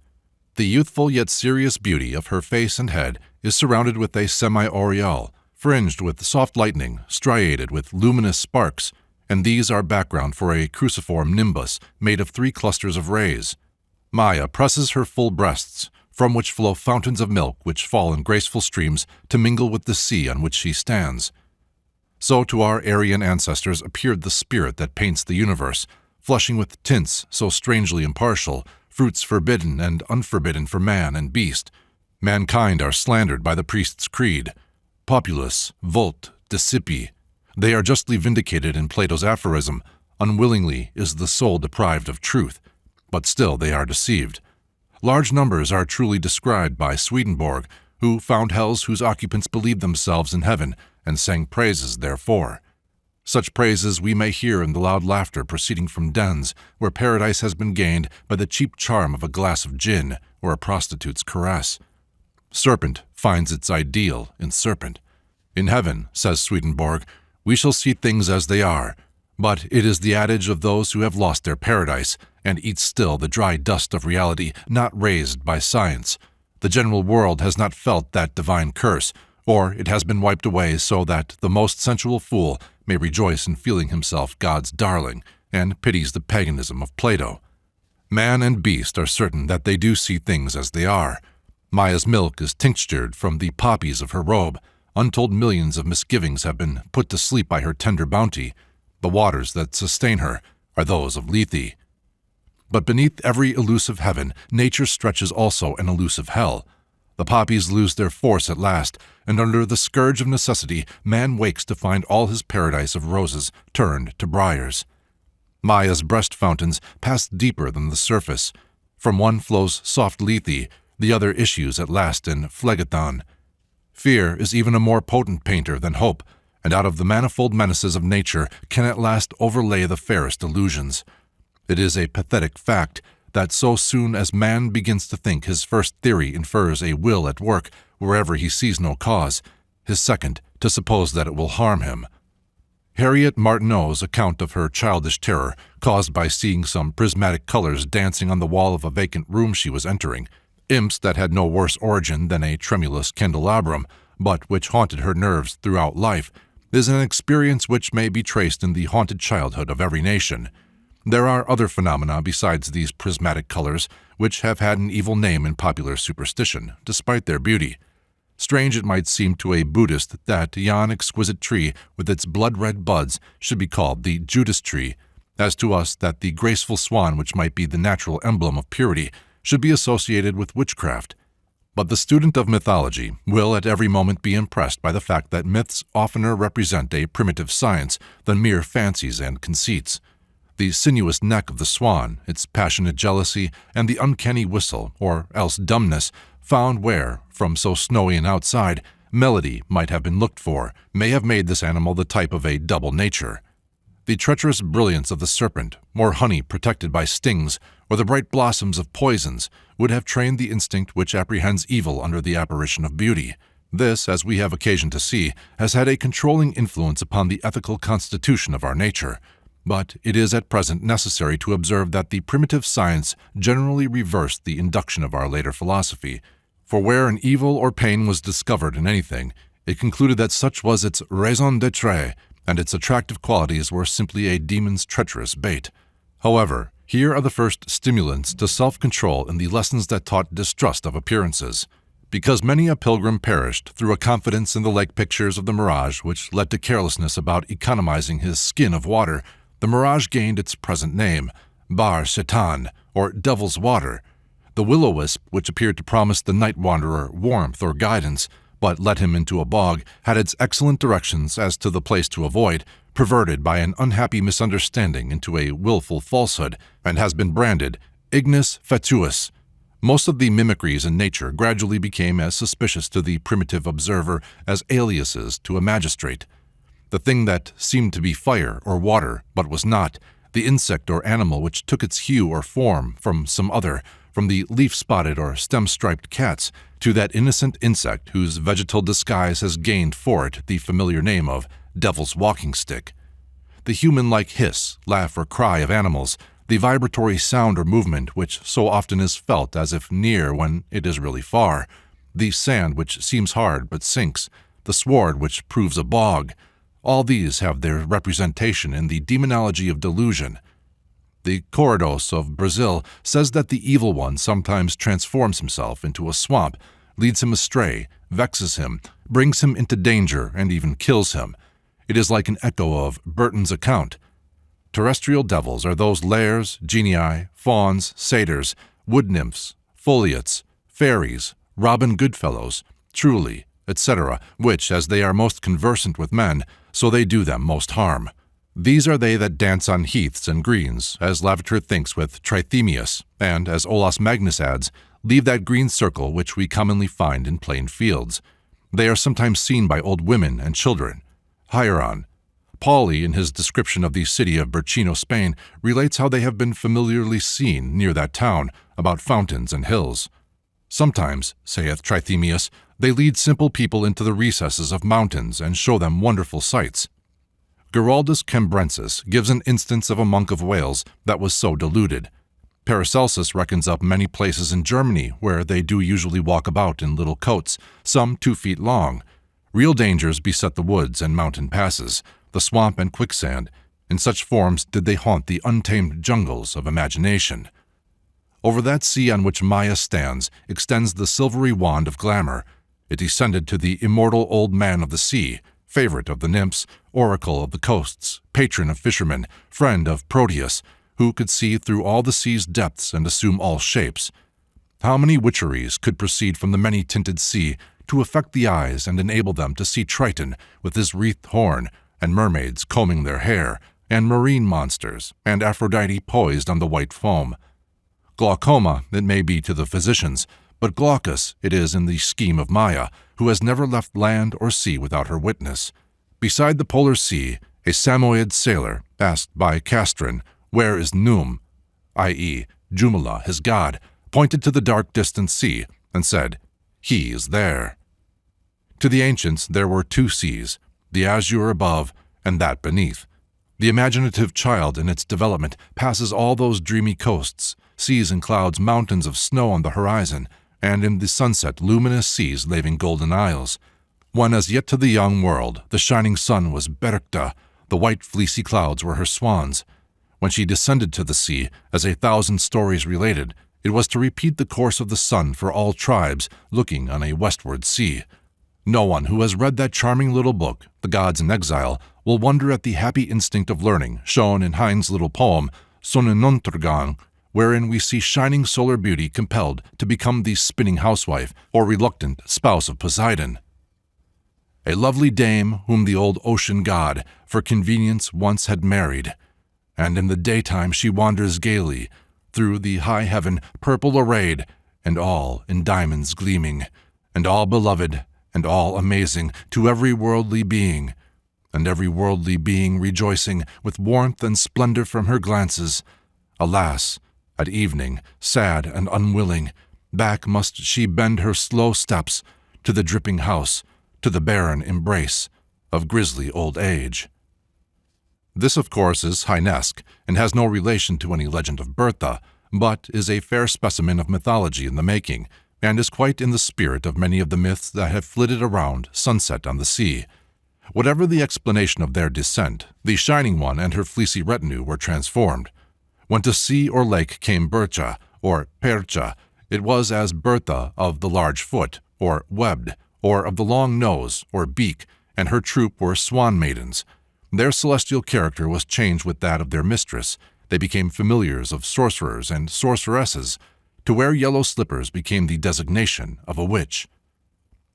The youthful yet serious beauty of her face and head is surrounded with a semi-aureole, fringed with soft lightning, striated with luminous sparks, and these are background for a cruciform nimbus made of 3 clusters of rays. Maya presses her full breasts, from which flow fountains of milk which fall in graceful streams to mingle with the sea on which she stands. So to our Aryan ancestors appeared the spirit that paints the universe, flushing with tints so strangely impartial, fruits forbidden and unforbidden for man and beast. Mankind are slandered by the priest's creed. Populus, vult, discipi. They are justly vindicated in Plato's aphorism, unwillingly is the soul deprived of truth, but still they are deceived. Large numbers are truly described by Swedenborg, who found hells whose occupants believed themselves in heaven and sang praises therefor. Such praises we may hear in the loud laughter proceeding from dens where paradise has been gained by the cheap charm of a glass of gin or a prostitute's caress. Serpent finds its ideal in serpent. In heaven, says Swedenborg, we shall see things as they are, but it is the adage of those who have lost their paradise and eat still the dry dust of reality not raised by science. The general world has not felt that divine curse, or it has been wiped away so that the most sensual fool may rejoice in feeling himself God's darling and pities the paganism of Plato. Man and beast are certain that they do see things as they are. Maya's milk is tinctured from the poppies of her robe. Untold millions of misgivings have been put to sleep by her tender bounty. The waters that sustain her are those of Lethe. But beneath every elusive heaven, nature stretches also an elusive hell. The poppies lose their force at last, and under the scourge of necessity, man wakes to find all his paradise of roses turned to briars. Maya's breast fountains pass deeper than the surface. From one flows soft Lethe, the other issues at last in Phlegethon. Fear is even a more potent painter than hope, and out of the manifold menaces of nature can at last overlay the fairest illusions. It is a pathetic fact that so soon as man begins to think, his first theory infers a will at work wherever he sees no cause, his second to suppose that it will harm him. Harriet Martineau's account of her childish terror, caused by seeing some prismatic colors dancing on the wall of a vacant room she was entering, imps that had no worse origin than a tremulous candelabrum, but which haunted her nerves throughout life, is an experience which may be traced in the haunted childhood of every nation. There are other phenomena besides these prismatic colors which have had an evil name in popular superstition, despite their beauty. Strange it might seem to a Buddhist that yon exquisite tree with its blood-red buds should be called the Judas tree, as to us that the graceful swan which might be the natural emblem of purity should be associated with witchcraft. But the student of mythology will at every moment be impressed by the fact that myths oftener represent a primitive science than mere fancies and conceits. The sinuous neck of the swan, its passionate jealousy, and the uncanny whistle, or else dumbness, found where, from so snowy an outside, melody might have been looked for, may have made this animal the type of a double nature. The treacherous brilliance of the serpent, or honey protected by stings, or the bright blossoms of poisons, would have trained the instinct which apprehends evil under the apparition of beauty. This, as we have occasion to see, has had a controlling influence upon the ethical constitution of our nature. But it is at present necessary to observe that the primitive science generally reversed the induction of our later philosophy, for where an evil or pain was discovered in anything, it concluded that such was its raison d'être, and its attractive qualities were simply a demon's treacherous bait. However, here are the first stimulants to self-control in the lessons that taught distrust of appearances. Because many a pilgrim perished through a confidence in the lake pictures of the mirage which led to carelessness about economizing his skin of water, the mirage gained its present name, Bar Shaitan, or Devil's Water. The will-o'-wisp, which appeared to promise the night wanderer warmth or guidance, but led him into a bog, had its excellent directions as to the place to avoid, perverted by an unhappy misunderstanding into a willful falsehood, and has been branded ignis fatuus. Most of the mimicries in nature gradually became as suspicious to the primitive observer as aliases to a magistrate. The thing that seemed to be fire or water, but was not, the insect or animal which took its hue or form from some other, from the leaf-spotted or stem-striped cats to that innocent insect whose vegetal disguise has gained for it the familiar name of devil's walking stick. The human-like hiss, laugh, or cry of animals, the vibratory sound or movement which so often is felt as if near when it is really far, the sand which seems hard but sinks, the sward which proves a bog, all these have their representation in the Demonology of delusion. The Corredos of Brazil says that the evil one sometimes transforms himself into a swamp, leads him astray, vexes him, brings him into danger, and even kills him. It is like an echo of Burton's account. Terrestrial devils are those lares, genii, fauns, satyrs, wood nymphs, foliots, fairies, Robin Goodfellows, truly, etc., which, as they are most conversant with men, so they do them most harm. These are they that dance on heaths and greens, as Lavater thinks with Trithemius, and, as Olaus Magnus adds, leave that green circle which we commonly find in plain fields. They are sometimes seen by old women and children. Hieron. Pauli, in his description of the city of Burchino, Spain, relates how they have been familiarly seen near that town, about fountains and hills. Sometimes, saith Trithemius, they lead simple people into the recesses of mountains and show them wonderful sights. Giraldus Cambrensis gives an instance of a monk of Wales that was so deluded. Paracelsus reckons up many places in Germany where they do usually walk about in little coats, some 2 feet long. Real dangers beset the woods and mountain passes, the swamp and quicksand. In such forms did they haunt the untamed jungles of imagination. Over that sea on which Maya stands extends the silvery wand of glamour. It descended to the immortal old man of the sea, favorite of the nymphs, oracle of the coasts, patron of fishermen, friend of Proteus, who could see through all the sea's depths and assume all shapes. How many witcheries could proceed from the many-tinted sea to affect the eyes and enable them to see Triton with his wreathed horn, and mermaids combing their hair, and marine monsters, and Aphrodite poised on the white foam. Glaucoma it may be to the physicians, but Glaucus it is in the scheme of Maya, who has never left land or sea without her witness. Beside the polar sea, a Samoyed sailor asked by Castron, "Where is Num?" i.e., Jumala, his god, pointed to the dark distant sea, and said, "He is there." To the ancients there were 2 seas, the azure above and that beneath. The imaginative child in its development passes all those dreamy coasts, seas and clouds, mountains of snow on the horizon, and in the sunset luminous seas laving golden isles. When as yet to the young world the shining sun was Berkta, the white fleecy clouds were her swans. When she descended to the sea, as 1,000 stories related, it was to repeat the course of the sun for all tribes looking on a westward sea. No one who has read that charming little book, The Gods in Exile, will wonder at the happy instinct of learning shown in Heine's little poem, Sonnenuntergang, wherein we see shining solar beauty compelled to become the spinning housewife or reluctant spouse of Poseidon. A lovely dame whom the old ocean god for convenience once had married, and in the daytime she wanders gaily through the high heaven, purple arrayed, and all in diamonds gleaming, and all beloved, and all amazing to every worldly being, and every worldly being rejoicing with warmth and splendor from her glances. Alas, at evening, sad and unwilling, back must she bend her slow steps to the dripping house, to the barren embrace of grisly old age. This, of course, is Heinesque, and has no relation to any legend of Bertha, but is a fair specimen of mythology in the making, and is quite in the spirit of many of the myths that have flitted around sunset on the sea. Whatever the explanation of their descent, the Shining One and her fleecy retinue were transformed. When to sea or lake came Bercha, or Percha, it was as Bertha of the large foot, or webbed, or of the long nose, or beak, and her troop were swan maidens. Their celestial character was changed with that of their mistress. They became familiars of sorcerers and sorceresses. To wear yellow slippers became the designation of a witch.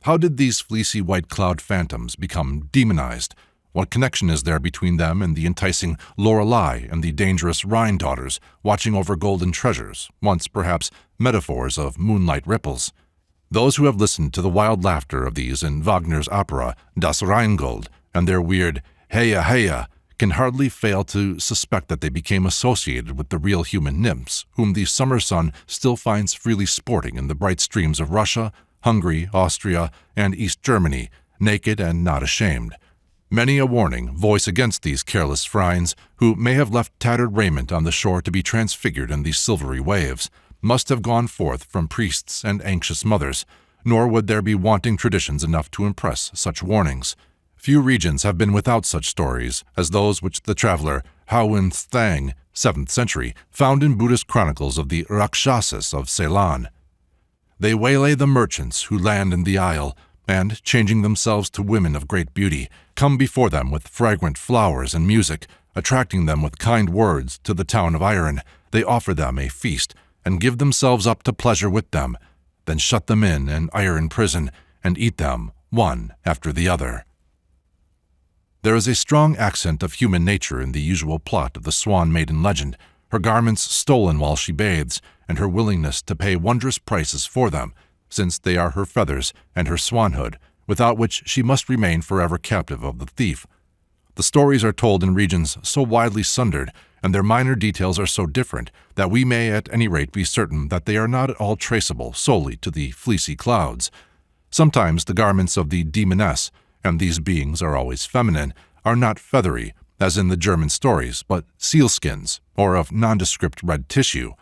How did these fleecy white cloud phantoms become demonized? What connection is there between them and the enticing Lorelei and the dangerous Rhine daughters watching over golden treasures, once perhaps metaphors of moonlight ripples? Those who have listened to the wild laughter of these in Wagner's opera Das Rheingold and their weird heya heya can hardly fail to suspect that they became associated with the real human nymphs, whom the summer sun still finds freely sporting in the bright streams of Russia, Hungary, Austria, and East Germany, naked and not ashamed. Many a warning voice against these careless Phrynes, who may have left tattered raiment on the shore to be transfigured in these silvery waves, must have gone forth from priests and anxious mothers, nor would there be wanting traditions enough to impress such warnings. Few regions have been without such stories as those which the traveler Howin Thang, 7th century, found in Buddhist chronicles of the Rakshasas of Ceylon. They waylay the merchants who land in the isle, and, changing themselves to women of great beauty, come before them with fragrant flowers and music, attracting them with kind words to the town of iron. They offer them a feast, and give themselves up to pleasure with them, then shut them in an iron prison, and eat them one after the other. There is a strong accent of human nature in the usual plot of the Swan Maiden legend, her garments stolen while she bathes, and her willingness to pay wondrous prices for them, since they are her feathers and her swanhood, without which she must remain forever captive of the thief. The stories are told in regions so widely sundered, and their minor details are so different, that we may at any rate be certain that they are not at all traceable solely to the fleecy clouds. Sometimes the garments of the demoness, and these beings are always feminine, are not feathery, as in the German stories, but sealskins, or of nondescript red tissue.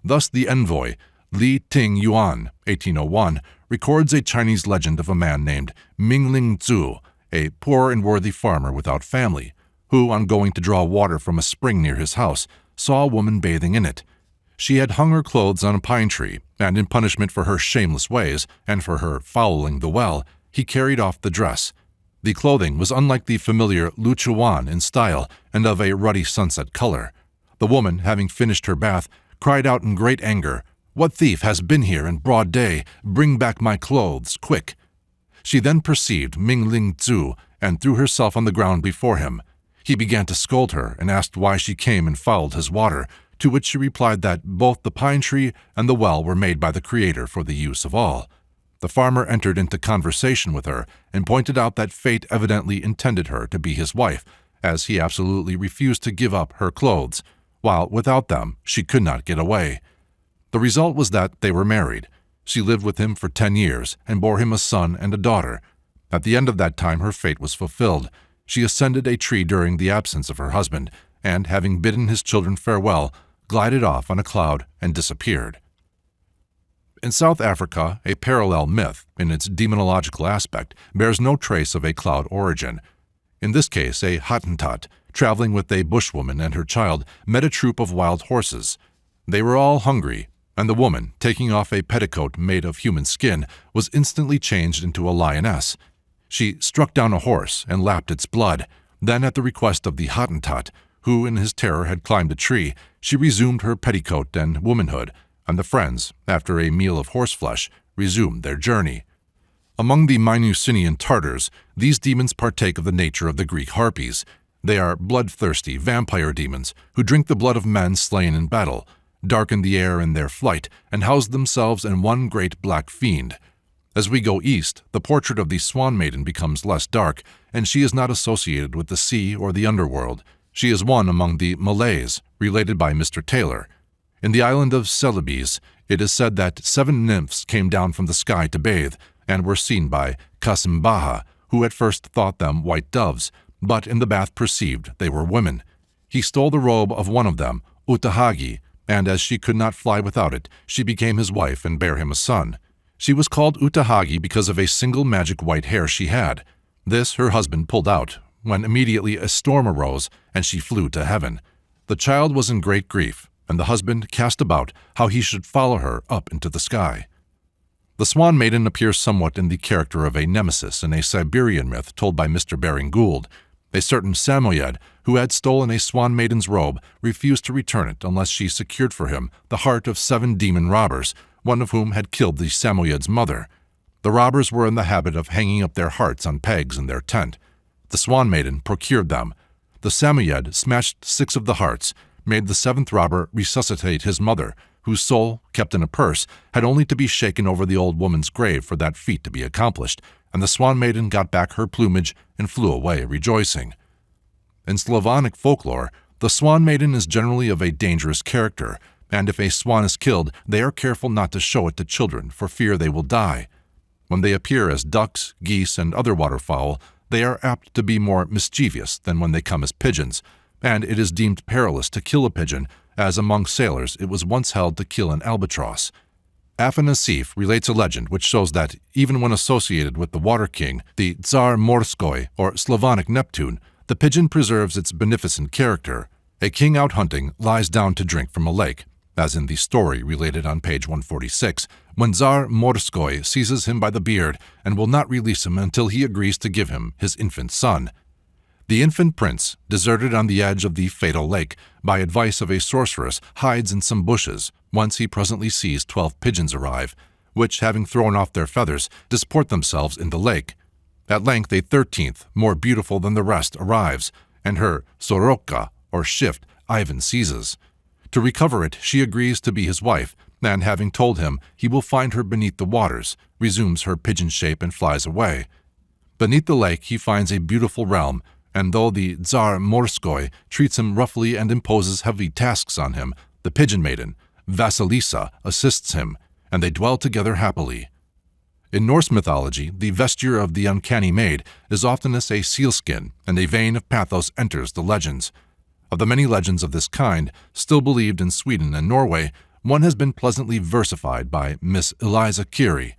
Thus the envoy, Li Ting Yuan, 1801, records a Chinese legend of a man named Mingling Zhu, a poor and worthy farmer without family, who, on going to draw water from a spring near his house, saw a woman bathing in it. She had hung her clothes on a pine tree, and in punishment for her shameless ways, and for her fouling the well, he carried off the dress. The clothing was unlike the familiar Luchuan in style, and of a ruddy sunset color. The woman, having finished her bath, cried out in great anger, "What thief has been here in broad day? Bring back my clothes, quick!" She then perceived Mingling Zhu, and threw herself on the ground before him. He began to scold her, and asked why she came and fouled his water, to which she replied that both the pine tree and the well were made by the Creator for the use of all. The farmer entered into conversation with her, and pointed out that fate evidently intended her to be his wife, as he absolutely refused to give up her clothes, while without them she could not get away. The result was that they were married. She lived with him for 10 years, and bore him a son and a daughter. At the end of that time her fate was fulfilled. She ascended a tree during the absence of her husband, and, having bidden his children farewell, glided off on a cloud and disappeared. In South Africa, a parallel myth, in its demonological aspect, bears no trace of a cloud origin. In this case, a Hottentot, traveling with a bushwoman and her child, met a troop of wild horses. They were all hungry, and the woman, taking off a petticoat made of human skin, was instantly changed into a lioness. She struck down a horse and lapped its blood. Then, at the request of the Hottentot, who in his terror had climbed a tree, she resumed her petticoat and womanhood, and the friends, after a meal of horseflesh, resumed their journey. Among the Minucinian Tartars, these demons partake of the nature of the Greek harpies. They are bloodthirsty vampire demons who drink the blood of men slain in battle, darken the air in their flight, and house themselves in one great black fiend. As we go east, the portrait of the Swan Maiden becomes less dark, and she is not associated with the sea or the underworld. She is one among the Malays, related by Mr. Taylor. In the island of Celebes, it is said that 7 nymphs came down from the sky to bathe, and were seen by Kasimbaha, who at first thought them white doves, but in the bath perceived they were women. He stole the robe of one of them, Utahagi, and as she could not fly without it, she became his wife and bare him a son. She was called Utahagi because of a single magic white hair she had. This her husband pulled out, when immediately a storm arose, and she flew to heaven. The child was in great grief, and the husband cast about how he should follow her up into the sky. The Swan Maiden appears somewhat in the character of a nemesis in a Siberian myth told by Mr. Baring Gould. A certain Samoyed, who had stolen a Swan Maiden's robe, refused to return it unless she secured for him the heart of 7 demon robbers, one of whom had killed the Samoyed's mother. The robbers were in the habit of hanging up their hearts on pegs in their tent. The Swan Maiden procured them. The Samoyed smashed 6 of the hearts, made the 7th robber resuscitate his mother, whose soul, kept in a purse, had only to be shaken over the old woman's grave for that feat to be accomplished, and the Swan Maiden got back her plumage and flew away rejoicing. In Slavonic folklore, the Swan Maiden is generally of a dangerous character, and if a swan is killed, they are careful not to show it to children for fear they will die. When they appear as ducks, geese, and other waterfowl, they are apt to be more mischievous than when they come as pigeons, and it is deemed perilous to kill a pigeon, as among sailors it was once held to kill an albatross. Afanasieff relates a legend which shows that, even when associated with the Water King, the Tsar Morskoi, or Slavonic Neptune, the pigeon preserves its beneficent character. A king out hunting lies down to drink from a lake, as in the story related on page 146, when Tsar Morskoi seizes him by the beard and will not release him until he agrees to give him his infant son. The infant prince, deserted on the edge of the fatal lake, by advice of a sorceress, hides in some bushes, whence he presently sees 12 pigeons arrive, which, having thrown off their feathers, disport themselves in the lake. At length a 13th, more beautiful than the rest, arrives, and her soroka, or shift, Ivan seizes. To recover it, she agrees to be his wife, and having told him he will find her beneath the waters, resumes her pigeon shape and flies away. Beneath the lake he finds a beautiful realm, and though the Tsar Morskoy treats him roughly and imposes heavy tasks on him, the pigeon maiden, Vasilisa, assists him, and they dwell together happily. In Norse mythology, the vesture of the uncanny maid is oftenest a sealskin, and a vein of pathos enters the legends. Of the many legends of this kind, still believed in Sweden and Norway, one has been pleasantly versified by Miss Eliza Curie.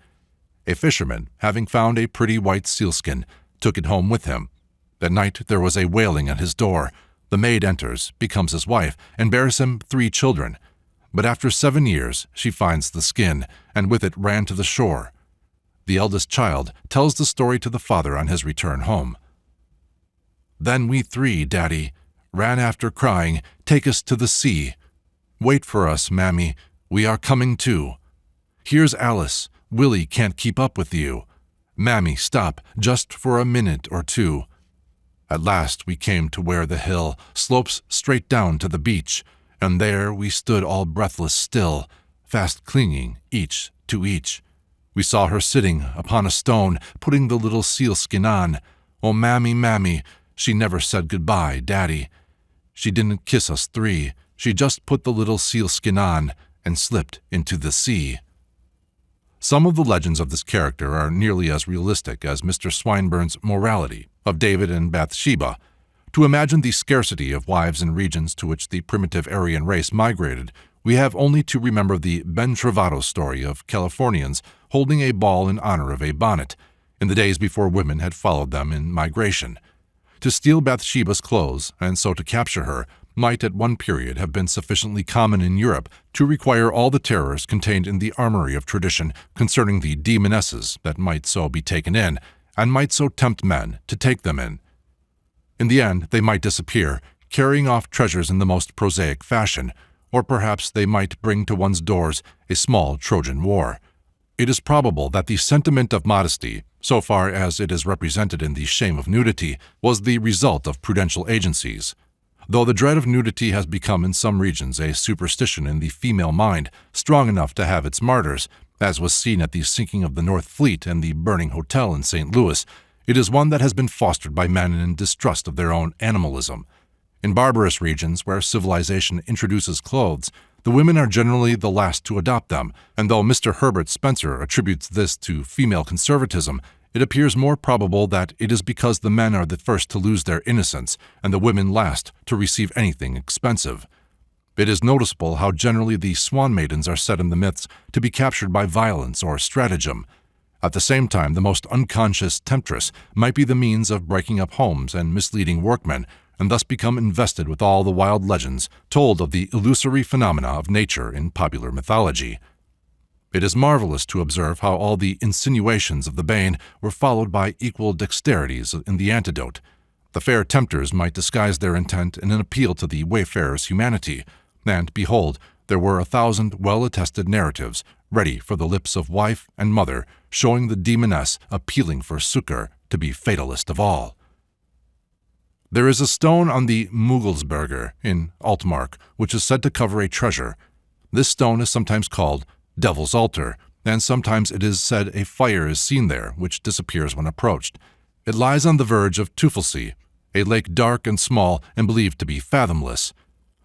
A fisherman, having found a pretty white sealskin, took it home with him. At night there was a wailing at his door. The maid enters, becomes his wife, and bears him 3 children. But after 7 years she finds the skin, and with it ran to the shore. The eldest child tells the story to the father on his return home. "Then we 3, Daddy, ran after crying, 'Take us to the sea.' 'Wait for us, Mammy, we are coming too.' 'Here's Alice, Willie can't keep up with you.' 'Mammy, stop, just for a minute or 2. At last we came to where the hill slopes straight down to the beach, and there we stood all breathless still, fast clinging each to each. We saw her sitting upon a stone, putting the little sealskin on. Oh, Mammy, Mammy, she never said goodbye, Daddy. She didn't kiss us 3, she just put the little sealskin on and slipped into the sea." Some of the legends of this character are nearly as realistic as Mr. Swinburne's morality of David and Bathsheba. To imagine the scarcity of wives in regions to which the primitive Aryan race migrated, we have only to remember the Ben Trovato story of Californians holding a ball in honor of a bonnet, in the days before women had followed them in migration. To steal Bathsheba's clothes, and so to capture her, might at one period have been sufficiently common in Europe to require all the terrors contained in the armory of tradition concerning the demonesses that might so be taken in, and might so tempt men to take them in. In the end, they might disappear, carrying off treasures in the most prosaic fashion, or perhaps they might bring to one's doors a small Trojan war. It is probable that the sentiment of modesty, so far as it is represented in the shame of nudity, was the result of prudential agencies. Though the dread of nudity has become in some regions a superstition in the female mind strong enough to have its martyrs, as was seen at the sinking of the North Fleet and the burning hotel in St. Louis, it is one that has been fostered by men in distrust of their own animalism. In barbarous regions where civilization introduces clothes, the women are generally the last to adopt them, and though Mr. Herbert Spencer attributes this to female conservatism, it appears more probable that it is because the men are the first to lose their innocence and the women last to receive anything expensive. It is noticeable how generally the swan maidens are said in the myths to be captured by violence or stratagem. At the same time, the most unconscious temptress might be the means of breaking up homes and misleading workmen, and thus become invested with all the wild legends told of the illusory phenomena of nature in popular mythology. It is marvelous to observe how all the insinuations of the bane were followed by equal dexterities in the antidote. The fair tempters might disguise their intent in an appeal to the wayfarer's humanity, and, behold, there were 1,000 well-attested narratives ready for the lips of wife and mother, showing the demoness appealing for succor to be fatalist of all. There is a stone on the Mugelsberger in Altmark which is said to cover a treasure. This stone is sometimes called Devil's Altar, and sometimes it is said a fire is seen there which disappears when approached. It lies on the verge of Tufelsee, a lake dark and small and believed to be fathomless.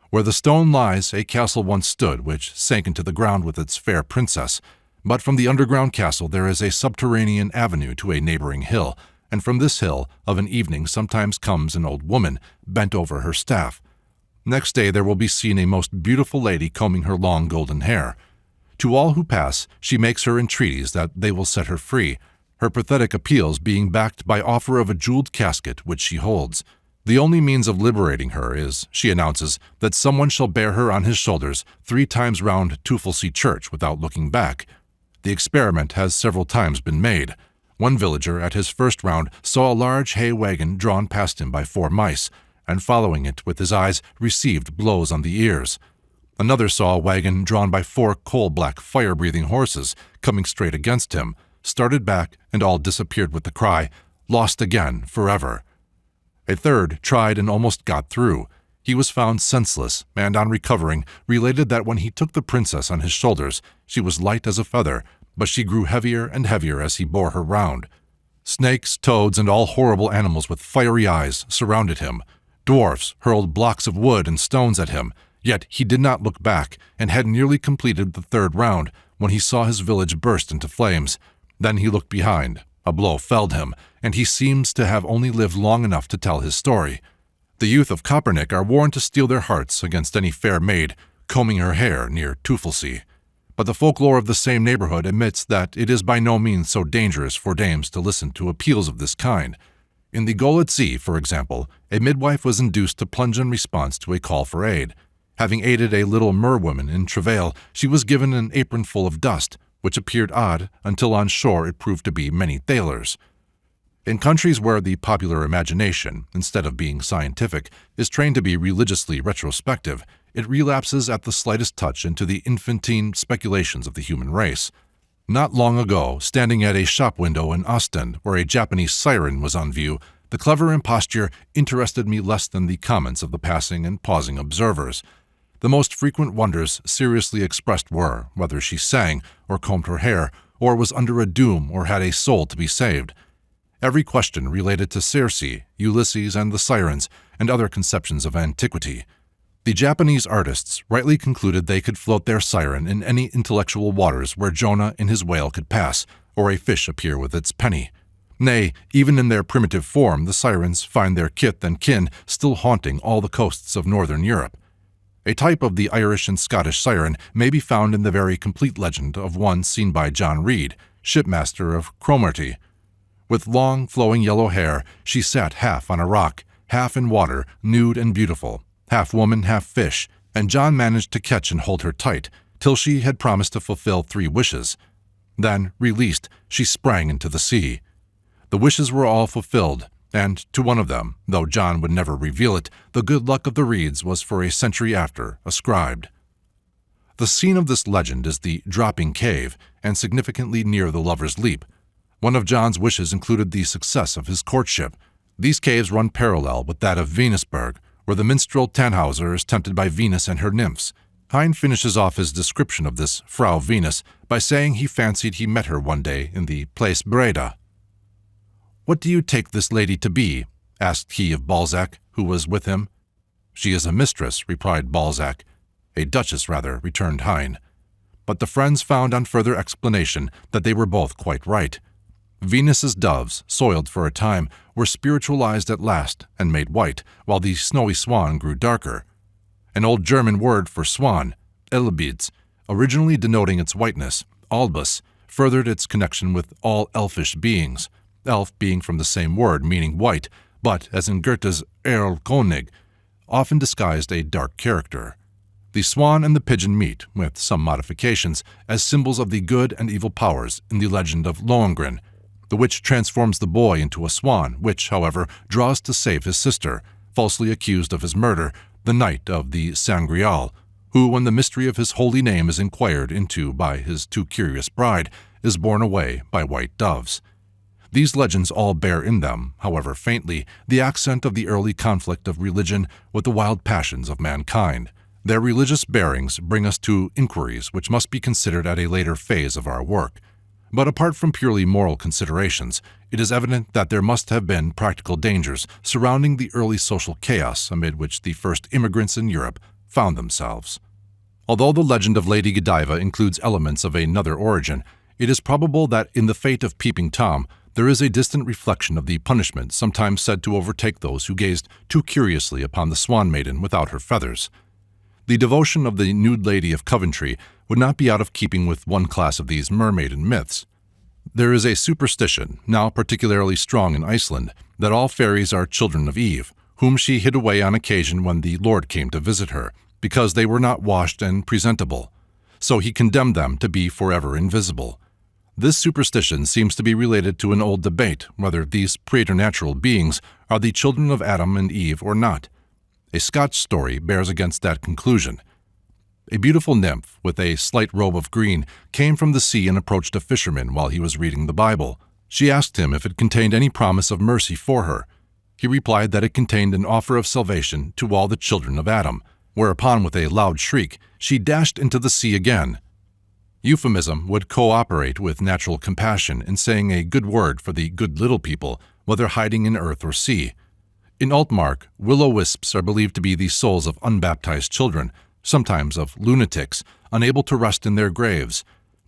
Where the stone lies, a castle once stood which sank into the ground with its fair princess, but from the underground castle there is a subterranean avenue to a neighboring hill, and from this hill of an evening sometimes comes an old woman, bent over her staff. Next day there will be seen a most beautiful lady combing her long golden hair. To all who pass she makes her entreaties that they will set her free, her pathetic appeals being backed by offer of a jeweled casket which she holds. The only means of liberating her is, she announces, that someone shall bear her on his shoulders 3 times round Tufelsee Church without looking back. The experiment has several times been made. One villager at his first round saw a large hay wagon drawn past him by 4 mice, and following it with his eyes received blows on the ears. Another saw a wagon drawn by 4 coal-black fire-breathing horses coming straight against him, started back, and all disappeared with the cry, lost again, forever. A third tried and almost got through. He was found senseless, and on recovering, related that when he took the princess on his shoulders, she was light as a feather, but she grew heavier and heavier as he bore her round. Snakes, toads, and all horrible animals with fiery eyes surrounded him. Dwarfs hurled blocks of wood and stones at him, yet he did not look back, and had nearly completed the third round when he saw his village burst into flames. Then he looked behind. A blow felled him, and he seems to have only lived long enough to tell his story. The youth of Kopernik are warned to steel their hearts against any fair maid combing her hair near Teufelsee. But the folklore of the same neighborhood admits that it is by no means so dangerous for dames to listen to appeals of this kind. In the Golitsee, for example, a midwife was induced to plunge in response to a call for aid. Having aided a little merwoman in travail, she was given an apron full of dust, which appeared odd until on shore it proved to be many thalers. In countries where the popular imagination, instead of being scientific, is trained to be religiously retrospective, it relapses at the slightest touch into the infantine speculations of the human race. Not long ago, standing at a shop window in Ostend where a Japanese siren was on view, the clever imposture interested me less than the comments of the passing and pausing observers. The most frequent wonders seriously expressed were whether she sang or combed her hair, or was under a doom or had a soul to be saved. Every question related to Circe, Ulysses, and the sirens, and other conceptions of antiquity. The Japanese artists rightly concluded they could float their siren in any intellectual waters where Jonah in his whale could pass, or a fish appear with its penny. Nay, even in their primitive form, the sirens find their kith and kin still haunting all the coasts of northern Europe. A type of the Irish and Scottish siren may be found in the very complete legend of one seen by John Reed, shipmaster of Cromarty. With long, flowing yellow hair, she sat half on a rock, half in water, nude and beautiful, half woman, half fish, and John managed to catch and hold her tight, till she had promised to fulfill 3 wishes. Then, released, she sprang into the sea. The wishes were all fulfilled, and to one of them, though John would never reveal it, the good luck of the Reeds was for a century after ascribed. The scene of this legend is the Dropping Cave, and significantly near the Lover's Leap. One of John's wishes included the success of his courtship. These caves run parallel with that of Venusberg, where the minstrel Tannhauser is tempted by Venus and her nymphs. Heine finishes off his description of this Frau Venus by saying he fancied he met her one day in the Place Breda. "What do you take this lady to be?" asked he of Balzac, who was with him. "She is a mistress," replied Balzac. "A duchess, rather," returned Heine. But the friends found on further explanation that they were both quite right. Venus's doves, soiled for a time, were spiritualized at last and made white, while the snowy swan grew darker. An old German word for swan, Elbids, originally denoting its whiteness, albus, furthered its connection with all elfish beings, elf being from the same word meaning white, but, as in Goethe's Erlkönig, often disguised a dark character. The swan and the pigeon meet, with some modifications, as symbols of the good and evil powers in the legend of Lohengrin. The witch transforms the boy into a swan, which, however, draws to save his sister, falsely accused of his murder, the knight of the Sangreal, who, when the mystery of his holy name is inquired into by his too curious bride, is borne away by white doves. These legends all bear in them, however faintly, the accent of the early conflict of religion with the wild passions of mankind. Their religious bearings bring us to inquiries which must be considered at a later phase of our work. But apart from purely moral considerations, it is evident that there must have been practical dangers surrounding the early social chaos amid which the first immigrants in Europe found themselves. Although the legend of Lady Godiva includes elements of another origin, it is probable that in the fate of Peeping Tom there is a distant reflection of the punishment sometimes said to overtake those who gazed too curiously upon the Swan Maiden without her feathers. The devotion of the nude lady of Coventry would not be out of keeping with one class of these mermaiden myths. There is a superstition, now particularly strong in Iceland, that all fairies are children of Eve, whom she hid away on occasion when the Lord came to visit her, because they were not washed and presentable. So he condemned them to be forever invisible. This superstition seems to be related to an old debate whether these preternatural beings are the children of Adam and Eve or not. A Scotch story bears against that conclusion. A beautiful nymph, with a slight robe of green, came from the sea and approached a fisherman while he was reading the Bible. She asked him if it contained any promise of mercy for her. He replied that it contained an offer of salvation to all the children of Adam, whereupon with a loud shriek she dashed into the sea again. Euphemism would cooperate with natural compassion in saying a good word for the good little people, whether hiding in earth or sea. In Altmark, will-o'-wisps are believed to be the souls of unbaptized children, sometimes of lunatics, unable to rest in their graves.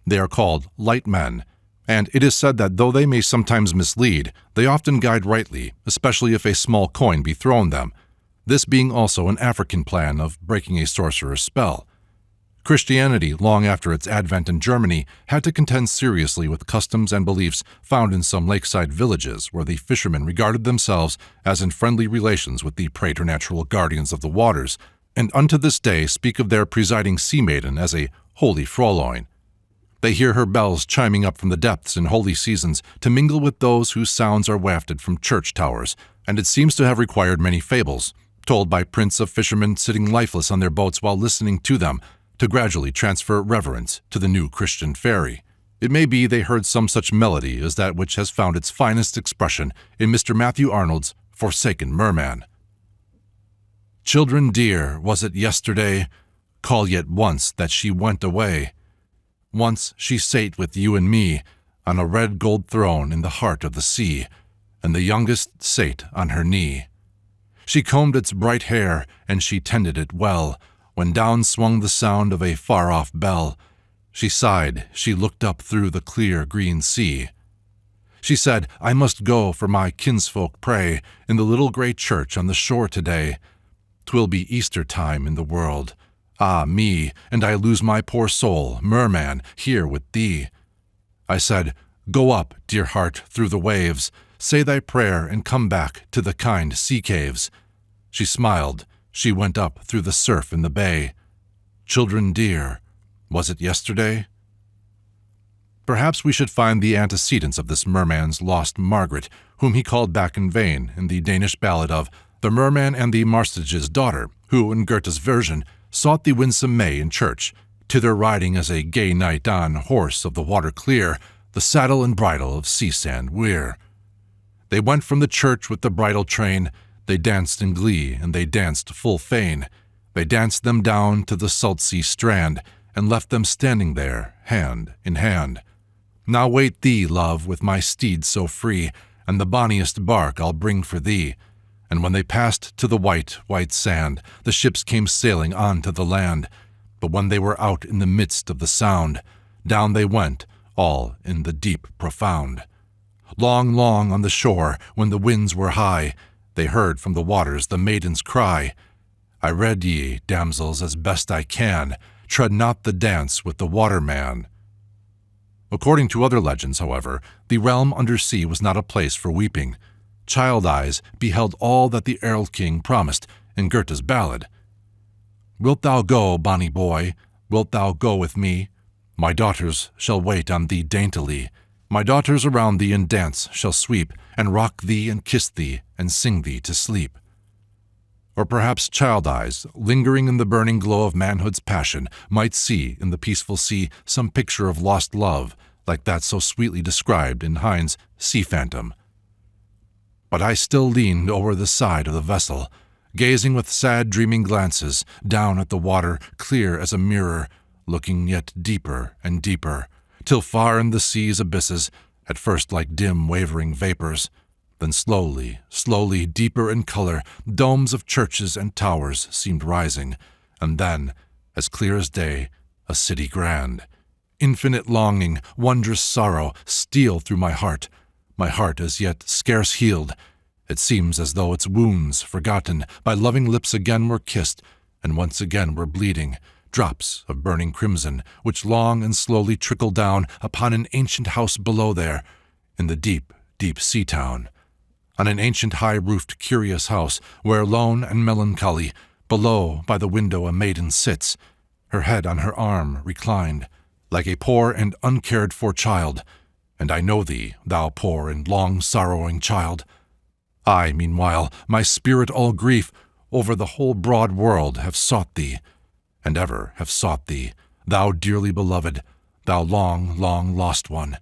They are called light men, and it is said that though they may sometimes mislead, they often guide rightly, especially if a small coin be thrown them, this being also an African plan of breaking a sorcerer's spell. Christianity, long after its advent in Germany, had to contend seriously with customs and beliefs found in some lakeside villages where the fishermen regarded themselves as in friendly relations with the preternatural guardians of the waters, and unto this day speak of their presiding sea maiden as a holy Fräulein. They hear her bells chiming up from the depths in holy seasons to mingle with those whose sounds are wafted from church towers, and it seems to have required many fables, told by prints of fishermen sitting lifeless on their boats while listening to them, to gradually transfer reverence to the new Christian fairy. It may be they heard some such melody as that which has found its finest expression in Mr. Matthew Arnold's Forsaken Merman. Children dear, was it yesterday? Call yet once that she went away. Once she sate with you and me on a red gold throne in the heart of the sea, and the youngest sate on her knee. She combed its bright hair, and she tended it well, when down swung the sound of a far-off bell. She sighed, she looked up through the clear green sea. She said, I must go, for my kinsfolk pray in the little grey church on the shore today. 'Twill be Easter time in the world. Ah, me, and I lose my poor soul, merman, here with thee. I said, go up, dear heart, through the waves, say thy prayer and come back to the kind sea caves. She smiled, she went up through the surf in the bay. Children dear, was it yesterday? Perhaps we should find the antecedents of this merman's lost Margaret, whom he called back in vain, in the Danish ballad of The Merman and the Marstage's Daughter, who, in Goethe's version, sought the winsome May in church, thither riding as a gay knight on horse of the water clear, the saddle and bridle of sea-sand weir. They went from the church with the bridal train, they danced in glee, and they danced full fain. They danced them down to the salt sea strand, and left them standing there, hand in hand. Now wait thee, love, with my steed so free, and the bonniest bark I'll bring for thee. And when they passed to the white, white sand, the ships came sailing on to the land. But when they were out in the midst of the sound, down they went, all in the deep profound. Long, long on the shore, when the winds were high, they heard from the waters the maiden's cry. I rede ye, damsels, as best I can, tread not the dance with the waterman. According to other legends, however, the realm under sea was not a place for weeping. Child eyes beheld all that the Erl King promised in Goethe's ballad. Wilt thou go, bonny boy? Wilt thou go with me? My daughters shall wait on thee daintily. My daughters around thee in dance shall sweep, and rock thee and kiss thee, and sing thee to sleep. Or perhaps child eyes, lingering in the burning glow of manhood's passion, might see in the peaceful sea some picture of lost love, like that so sweetly described in Heine's Sea Phantom. But I still leaned over the side of the vessel, gazing with sad dreaming glances down at the water clear as a mirror, looking yet deeper and deeper, till far in the sea's abysses, at first like dim wavering vapors, then slowly, slowly deeper in color, domes of churches and towers seemed rising, and then, as clear as day, a city grand. Infinite longing, wondrous sorrow steal through my heart as yet scarce healed. It seems as though its wounds, forgotten, by loving lips again were kissed, and once again were bleeding, drops of burning crimson, which long and slowly trickle down upon an ancient house below there, in the deep, deep sea town. On an ancient high-roofed curious house, where lone and melancholy, below by the window a maiden sits, her head on her arm reclined, like a poor and uncared-for child. And I know thee, thou poor and long-sorrowing child. I, meanwhile, my spirit all grief, over the whole broad world have sought thee, and ever have sought thee, thou dearly beloved, thou long, long lost one.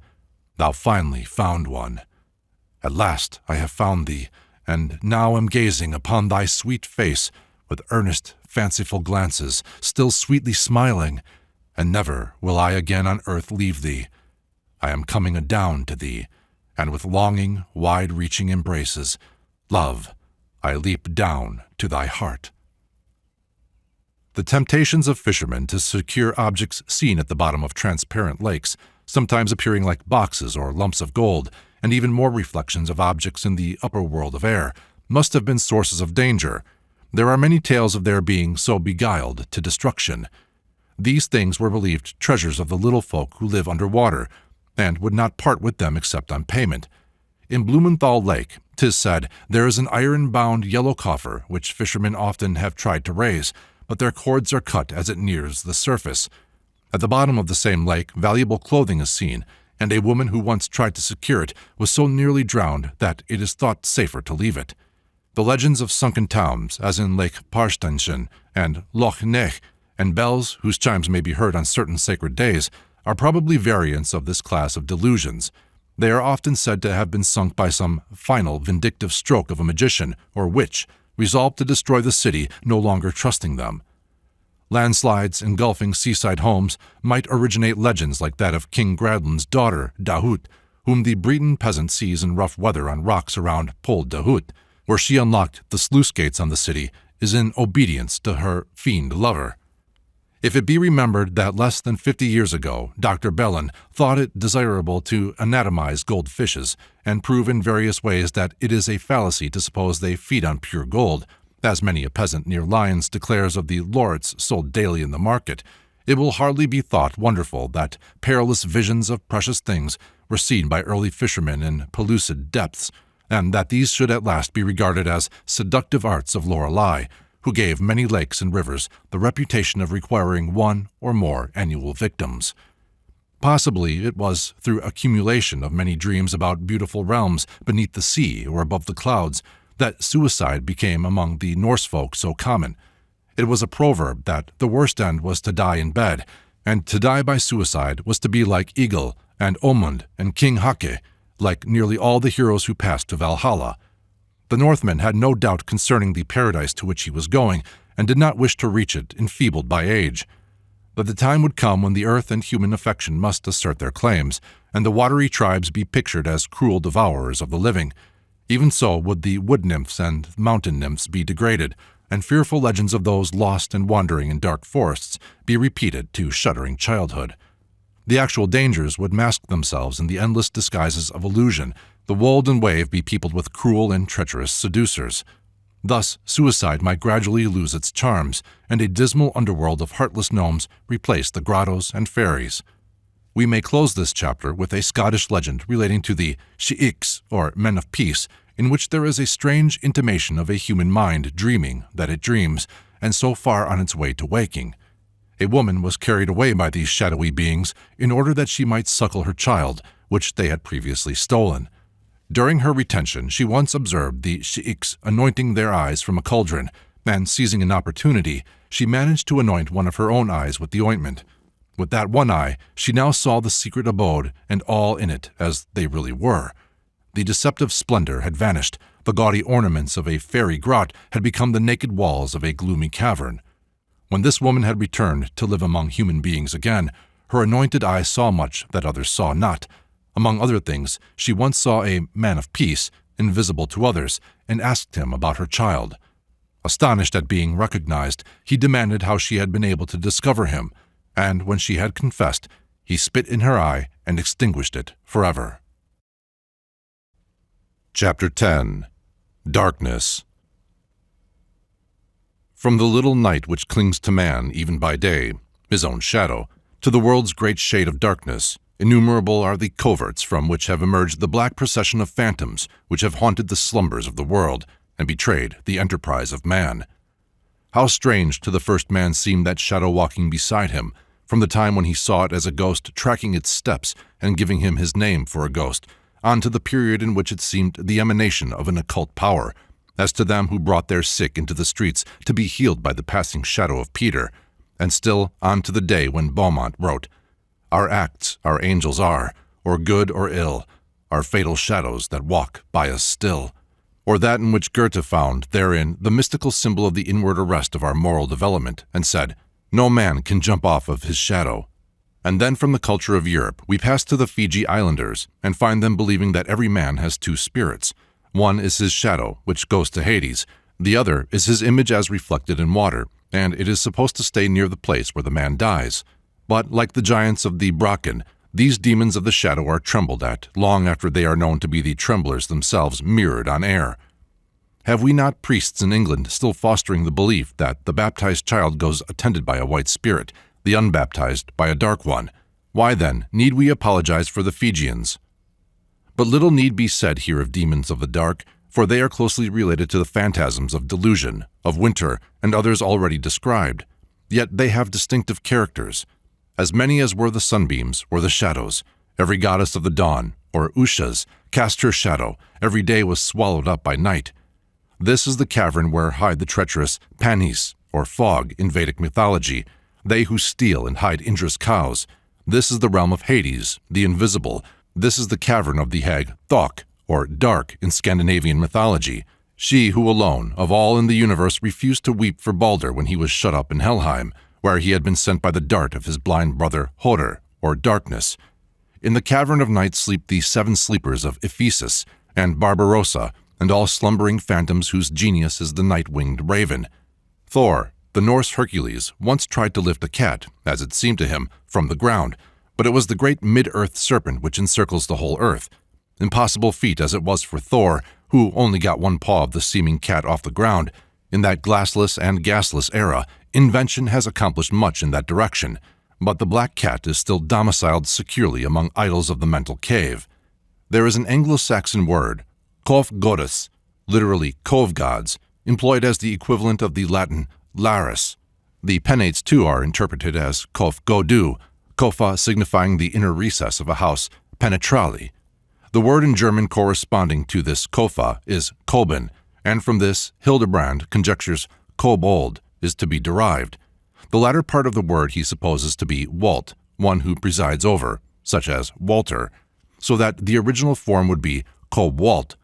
thou finally found one. At last I have found thee, and now am gazing upon thy sweet face with earnest, fanciful glances, still sweetly smiling, and never will I again on earth leave thee. I am coming adown to thee, and with longing, wide-reaching embraces, love, I leap down to thy heart. The temptations of fishermen to secure objects seen at the bottom of transparent lakes, sometimes appearing like boxes or lumps of gold, and even more reflections of objects in the upper world of air, must have been sources of danger. There are many tales of their being so beguiled to destruction. These things were believed treasures of the little folk who live underwater, and would not part with them except on payment. In Blumenthal Lake, 'tis said, there is an iron-bound yellow coffer which fishermen often have tried to raise, but their cords are cut as it nears the surface. At the bottom of the same lake, valuable clothing is seen, and a woman who once tried to secure it was so nearly drowned that it is thought safer to leave it. The legends of sunken towns, as in Lake Parstenschen and Loch Ness, and bells whose chimes may be heard on certain sacred days, are probably variants of this class of delusions. They are often said to have been sunk by some final vindictive stroke of a magician or witch, resolved to destroy the city, no longer trusting them. Landslides engulfing seaside homes might originate legends like that of King Gradlin's daughter, Dahut, whom the Breton peasant sees in rough weather on rocks around Pol Dahut, where she unlocked the sluice gates on the city, is in obedience to her fiend lover. If it be remembered that less than 50 years ago, Dr. Bellin thought it desirable to anatomize goldfishes and prove in various ways that it is a fallacy to suppose they feed on pure gold, as many a peasant near Lyons declares of the lorets sold daily in the market, it will hardly be thought wonderful that perilous visions of precious things were seen by early fishermen in pellucid depths, and that these should at last be regarded as seductive arts of Lorelei, who gave many lakes and rivers the reputation of requiring one or more annual victims. Possibly it was through accumulation of many dreams about beautiful realms beneath the sea or above the clouds that suicide became among the Norse folk so common. It was a proverb that the worst end was to die in bed, and to die by suicide was to be like Egil and Omund and King Hake, like nearly all the heroes who passed to Valhalla. The Northmen had no doubt concerning the paradise to which he was going, and did not wish to reach it, enfeebled by age. But the time would come when the earth and human affection must assert their claims, and the watery tribes be pictured as cruel devourers of the living. Even so would the wood nymphs and mountain nymphs be degraded, and fearful legends of those lost and wandering in dark forests be repeated to shuddering childhood. The actual dangers would mask themselves in the endless disguises of illusion, the Walden wave be peopled with cruel and treacherous seducers. Thus, suicide might gradually lose its charms, and a dismal underworld of heartless gnomes replace the grottos and fairies. We may close this chapter with a Scottish legend relating to the Shi'iks, or men of peace, in which there is a strange intimation of a human mind dreaming that it dreams, and so far on its way to waking. A woman was carried away by these shadowy beings in order that she might suckle her child, which they had previously stolen. During her retention, she once observed the Shi'iks anointing their eyes from a cauldron, and seizing an opportunity, she managed to anoint one of her own eyes with the ointment. With that one eye, she now saw the secret abode and all in it as they really were. The deceptive splendor had vanished, the gaudy ornaments of a fairy grot had become the naked walls of a gloomy cavern. When this woman had returned to live among human beings again, her anointed eye saw much that others saw not. Among other things, she once saw a man of peace, invisible to others, and asked him about her child. Astonished at being recognized, he demanded how she had been able to discover him, and when she had confessed, he spit in her eye and extinguished it forever. Chapter 10. Darkness. From the little night which clings to man even by day, his own shadow, to the world's great shade of darkness, innumerable are the coverts from which have emerged the black procession of phantoms which have haunted the slumbers of the world and betrayed the enterprise of man. How strange to the first man seemed that shadow walking beside him, from the time when he saw it as a ghost tracking its steps and giving him his name for a ghost, on to the period in which it seemed the emanation of an occult power, as to them who brought their sick into the streets to be healed by the passing shadow of Peter, and still on to the day when Beaumont wrote, "Our acts our angels are, or good or ill, are fatal shadows that walk by us still, or that in which Goethe found therein the mystical symbol of the inward arrest of our moral development, and said, "No man can jump off of his shadow." And then from the culture of Europe, we pass to the Fiji Islanders and find them believing that every man has two spirits. One is his shadow, which goes to Hades. The other is his image as reflected in water, and it is supposed to stay near the place where the man dies. But like the giants of the Brocken, these demons of the shadow are trembled at long after they are known to be the tremblers themselves mirrored on air. Have we not priests in England still fostering the belief that the baptized child goes attended by a white spirit, the unbaptized by a dark one? Why then need we apologize for the Fijians? But little need be said here of demons of the dark, for they are closely related to the phantasms of delusion, of winter, and others already described. Yet they have distinctive characters. As many as were the sunbeams or the shadows, every goddess of the dawn, or Ushas, cast her shadow, every day was swallowed up by night. This is the cavern where hide the treacherous Panis, or fog, in Vedic mythology, they who steal and hide Indra's cows. This is the realm of Hades, the invisible. This is the cavern of the hag Thok, or dark, in Scandinavian mythology. She who alone, of all in the universe, refused to weep for Balder when he was shut up in Helheim, where he had been sent by the dart of his blind brother Hodor, or darkness. In the cavern of night sleep the seven sleepers of Ephesus and Barbarossa, and all slumbering phantoms whose genius is the night-winged raven. Thor, the Norse Hercules, once tried to lift a cat, as it seemed to him, from the ground, but it was the great mid-earth serpent which encircles the whole earth. Impossible feat as it was for Thor, who only got one paw of the seeming cat off the ground. In that glassless and gasless era, invention has accomplished much in that direction, but the black cat is still domiciled securely among idols of the mental cave. There is an Anglo-Saxon word, Kof Godus, literally cove gods, employed as the equivalent of the Latin laris. The penates too are interpreted as Kof Godu, Kofa signifying the inner recess of a house, penetrali. The word in German corresponding to this Kofa is Koben, and from this Hildebrand conjectures kobold is to be derived. The latter part of the word he supposes to be Walt, one who presides over, such as Walter, so that the original form would be Kobwalt.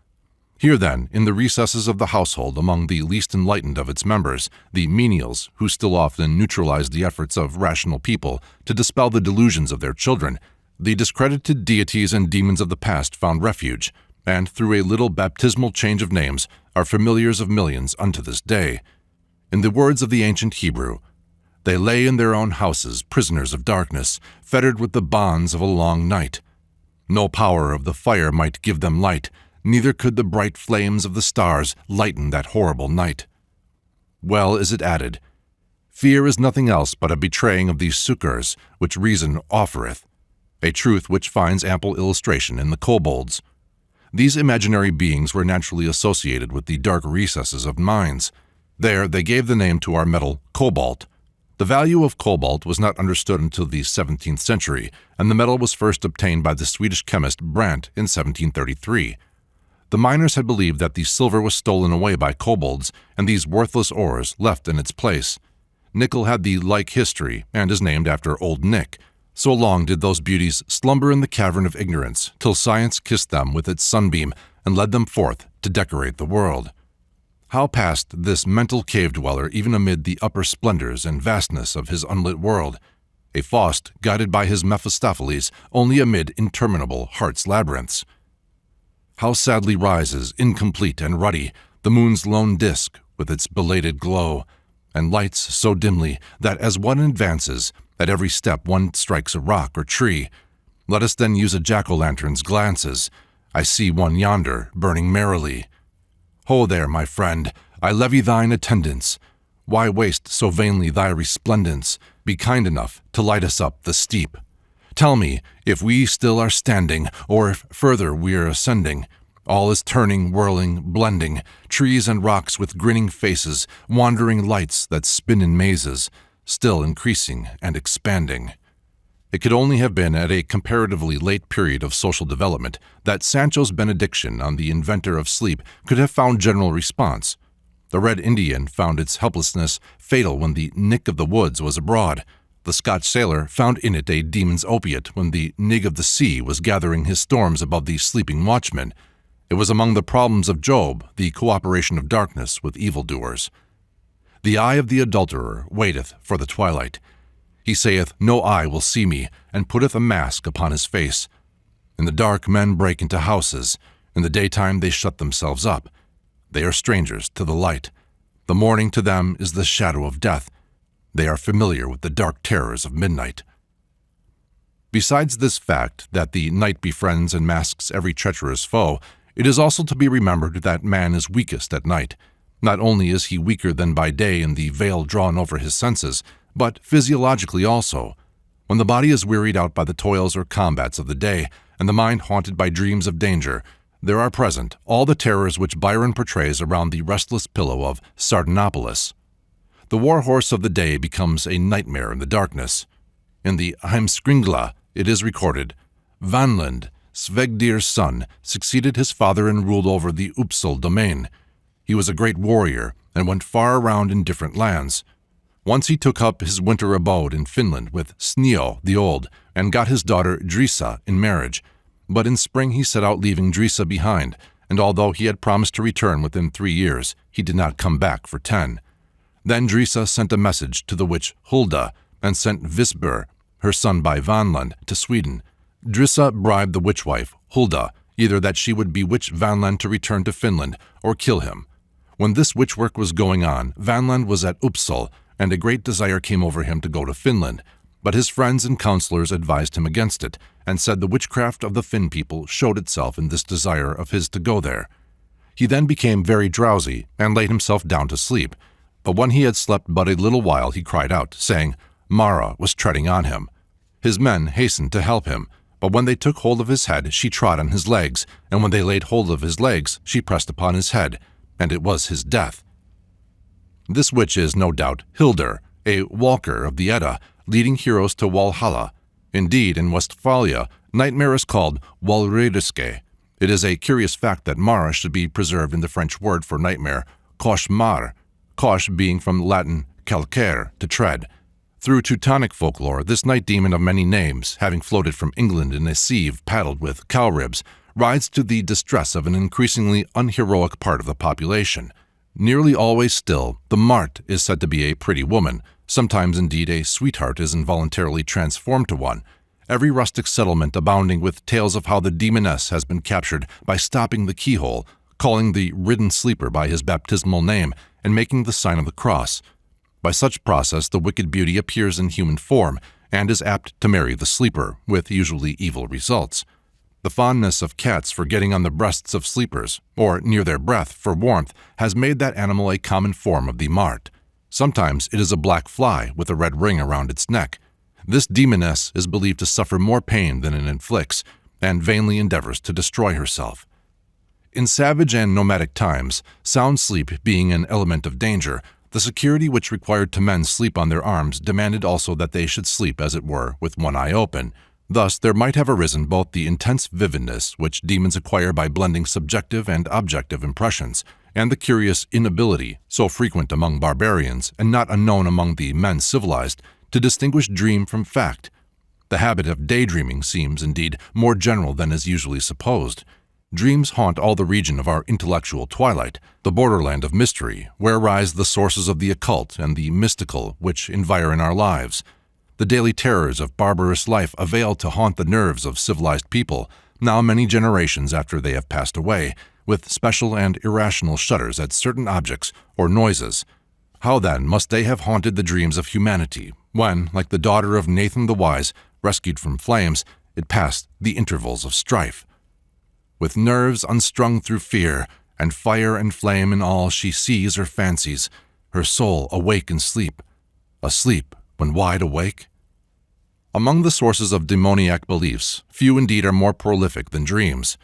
Here then, in the recesses of the household among the least enlightened of its members, the menials, who still often neutralize the efforts of rational people to dispel the delusions of their children, the discredited deities and demons of the past found refuge, and through a little baptismal change of names are familiars of millions unto this day. In the words of the ancient Hebrew, they lay in their own houses prisoners of darkness, fettered with the bonds of a long night. No power of the fire might give them light, neither could the bright flames of the stars lighten that horrible night. Well is it added, fear is nothing else but a betraying of these succors which reason offereth, a truth which finds ample illustration in the kobolds. These imaginary beings were naturally associated with the dark recesses of minds. There they gave the name to our metal cobalt. The value of cobalt was not understood until the 17th century, and the metal was first obtained by the Swedish chemist Brandt in 1733. The miners had believed that the silver was stolen away by kobolds, and these worthless ores left in its place. Nickel had the like history, and is named after Old Nick. So long did those beauties slumber in the cavern of ignorance, till science kissed them with its sunbeam, and led them forth to decorate the world. How passed this mental cave-dweller even amid the upper splendors and vastness of his unlit world? A Faust, guided by his Mephistopheles, only amid interminable heart's labyrinths. How sadly rises, incomplete and ruddy, the moon's lone disk with its belated glow, and lights so dimly that as one advances, at every step one strikes a rock or tree. Let us then use a jack-o'-lantern's glances. I see one yonder, burning merrily. Ho there, my friend, I levy thine attendance. Why waste so vainly thy resplendence? Be kind enough to light us up the steep. Tell me, if we still are standing, or if further we're ascending. All is turning, whirling, blending, trees and rocks with grinning faces, wandering lights that spin in mazes, still increasing and expanding. It could only have been at a comparatively late period of social development that Sancho's benediction on the inventor of sleep could have found general response. The Red Indian found its helplessness fatal when the Nick of the Woods was abroad. The Scotch sailor found in it a demon's opiate when the nig of the sea was gathering his storms above the sleeping watchmen. It was among the problems of Job, the cooperation of darkness with evildoers. The eye of the adulterer waiteth for the twilight. He saith, No eye will see me, and putteth a mask upon his face. In the dark men break into houses. In the daytime they shut themselves up. They are strangers to the light. The morning to them is the shadow of death. They are familiar with the dark terrors of midnight. Besides this fact that the night befriends and masks every treacherous foe, it is also to be remembered that man is weakest at night. Not only is he weaker than by day in the veil drawn over his senses, but physiologically also. When the body is wearied out by the toils or combats of the day, and the mind haunted by dreams of danger, there are present all the terrors which Byron portrays around the restless pillow of Sardanapalus. The war horse of the day becomes a nightmare in the darkness. In the Heimskringla it is recorded, Vanland, Svegdir's son, succeeded his father and ruled over the Uppsal domain. He was a great warrior and went far around in different lands. Once he took up his winter abode in Finland with Sneo the Old and got his daughter Drisa in marriage. But in spring he set out leaving Drisa behind, and although he had promised to return within 3 years, he did not come back for 10. Then Drisa sent a message to the witch Hulda and sent Visbur, her son by Vanland, to Sweden. Drisa bribed the witch-wife, Hulda, either that she would bewitch Vanland to return to Finland or kill him. When this witch-work was going on, Vanland was at Uppsal, and a great desire came over him to go to Finland. But his friends and counselors advised him against it, and said the witchcraft of the Finn people showed itself in this desire of his to go there. He then became very drowsy, and laid himself down to sleep. But when he had slept but a little while, he cried out, saying, Mara was treading on him. His men hastened to help him, but when they took hold of his head, she trod on his legs, and when they laid hold of his legs, she pressed upon his head, and it was his death. This witch is, no doubt, Hildur, a walker of the Edda, leading heroes to Walhalla. Indeed, in Westphalia, nightmare is called Walrødske. It is a curious fact that Mara should be preserved in the French word for nightmare, koshmar, kosh being from Latin calcare, to tread. Through Teutonic folklore, this night demon of many names, having floated from England in a sieve paddled with cow ribs, rides to the distress of an increasingly unheroic part of the population. Nearly always still, the Mart is said to be a pretty woman. Sometimes, indeed, a sweetheart is involuntarily transformed to one. Every rustic settlement abounding with tales of how the demoness has been captured by stopping the keyhole, calling the ridden sleeper by his baptismal name, and making the sign of the cross. By such process, the wicked beauty appears in human form, and is apt to marry the sleeper, with usually evil results. The fondness of cats for getting on the breasts of sleepers, or near their breath for warmth, has made that animal a common form of the Mart. Sometimes it is a black fly with a red ring around its neck. This demoness is believed to suffer more pain than it inflicts, and vainly endeavors to destroy herself. In savage and nomadic times, sound sleep being an element of danger, the security which required to men sleep on their arms demanded also that they should sleep, as it were, with one eye open. Thus, there might have arisen both the intense vividness which demons acquire by blending subjective and objective impressions, and the curious inability, so frequent among barbarians and not unknown among the men civilized, to distinguish dream from fact. The habit of daydreaming seems, indeed, more general than is usually supposed. Dreams haunt all the region of our intellectual twilight, the borderland of mystery, where rise the sources of the occult and the mystical which environ our lives. The daily terrors of barbarous life avail to haunt the nerves of civilized people, now many generations after they have passed away, with special and irrational shudders at certain objects or noises. How then must they have haunted the dreams of humanity, when, like the daughter of Nathan the Wise, rescued from flames, it passed the intervals of strife? With nerves unstrung through fear, and fire and flame in all she sees or fancies, her soul awake in sleep, asleep when wide awake? Among the sources of demoniac beliefs, few indeed are more prolific than dreams.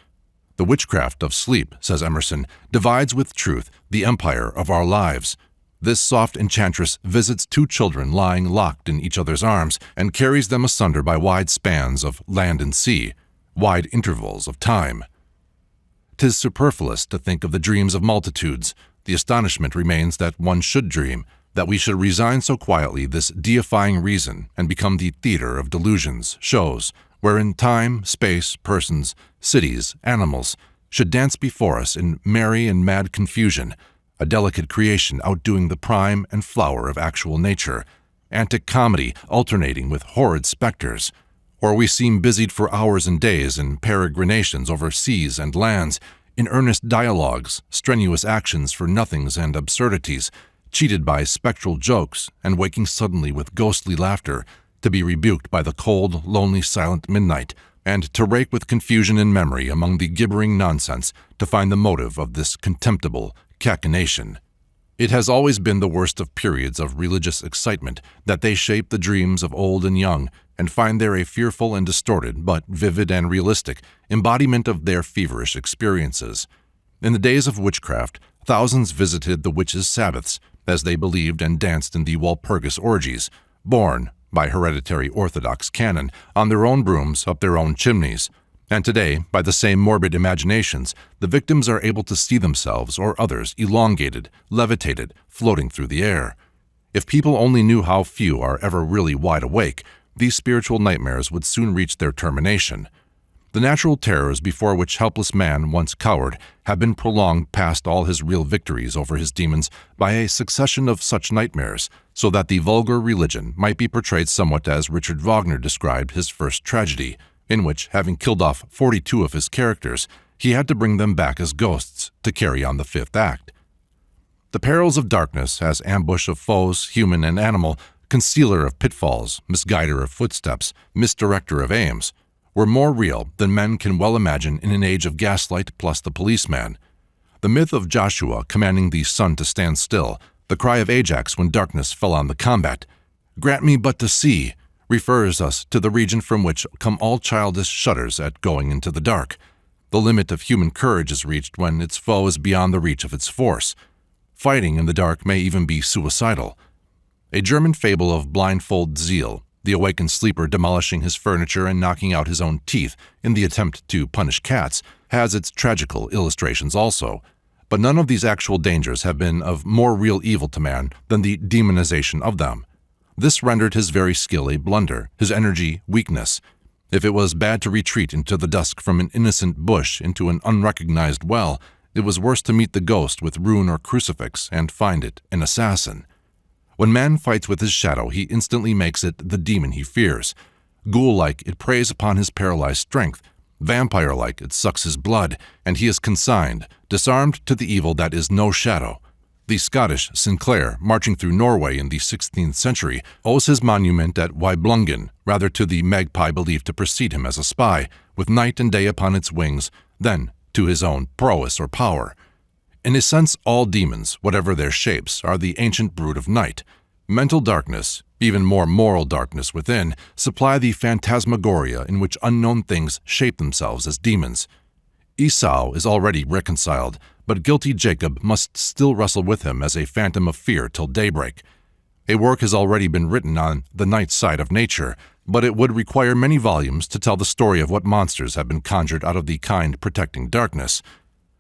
The witchcraft of sleep, says Emerson, divides with truth the empire of our lives. This soft enchantress visits two children lying locked in each other's arms and carries them asunder by wide spans of land and sea, wide intervals of time. 'Tis superfluous to think of the dreams of multitudes. The astonishment remains that one should dream, That we should resign so quietly this deifying reason and become the theater of delusions, shows, wherein time, space, persons, cities, animals should dance before us in merry and mad confusion, a delicate creation outdoing the prime and flower of actual nature, antic comedy alternating with horrid specters, or we seem busied for hours and days in peregrinations over seas and lands, in earnest dialogues, strenuous actions for nothings and absurdities, cheated by spectral jokes, and waking suddenly with ghostly laughter, to be rebuked by the cold, lonely, silent midnight, and to rake with confusion in memory among the gibbering nonsense to find the motive of this contemptible cachinnation. It has always been the worst of periods of religious excitement that they shape the dreams of old and young, and find there a fearful and distorted, but vivid and realistic, embodiment of their feverish experiences. In the days of witchcraft, thousands visited the witches' sabbaths, as they believed, and danced in the Walpurgis orgies, borne, by hereditary Orthodox canon, on their own brooms up their own chimneys. And today, by the same morbid imaginations, the victims are able to see themselves or others elongated, levitated, floating through the air. If people only knew how few are ever really wide awake, these spiritual nightmares would soon reach their termination. The natural terrors before which helpless man once cowered have been prolonged past all his real victories over his demons by a succession of such nightmares, so that the vulgar religion might be portrayed somewhat as Richard Wagner described his first tragedy, in which, having killed off 42 of his characters, he had to bring them back as ghosts to carry on the fifth act. The perils of darkness, as ambush of foes, human and animal, concealer of pitfalls, misguider of footsteps, misdirector of aims, were more real than men can well imagine in an age of gaslight plus the policeman. The myth of Joshua commanding the sun to stand still, the cry of Ajax when darkness fell on the combat, "Grant me but to see," refers us to the region from which come all childish shudders at going into the dark. The limit of human courage is reached when its foe is beyond the reach of its force. Fighting in the dark may even be suicidal. A German fable of blindfold zeal, the awakened sleeper demolishing his furniture and knocking out his own teeth in the attempt to punish cats, has its tragical illustrations also. But none of these actual dangers have been of more real evil to man than the demonization of them. This rendered his very skill a blunder, his energy weakness. If it was bad to retreat into the dusk from an innocent bush into an unrecognized well, it was worse to meet the ghost with rune or crucifix and find it an assassin. When man fights with his shadow, he instantly makes it the demon he fears. Ghoul-like, it preys upon his paralyzed strength. Vampire-like, it sucks his blood, and he is consigned, disarmed to the evil that is no shadow. The Scottish Sinclair, marching through Norway in the 16th century, owes his monument at Wiblungen rather to the magpie believed to precede him as a spy, with night and day upon its wings, than to his own prowess or power. In a sense, all demons, whatever their shapes, are the ancient brood of night. Mental darkness, even more moral darkness within, supply the phantasmagoria in which unknown things shape themselves as demons. Esau is already reconciled, but guilty Jacob must still wrestle with him as a phantom of fear till daybreak. A work has already been written on the night side of nature, but it would require many volumes to tell the story of what monsters have been conjured out of the kind protecting darkness.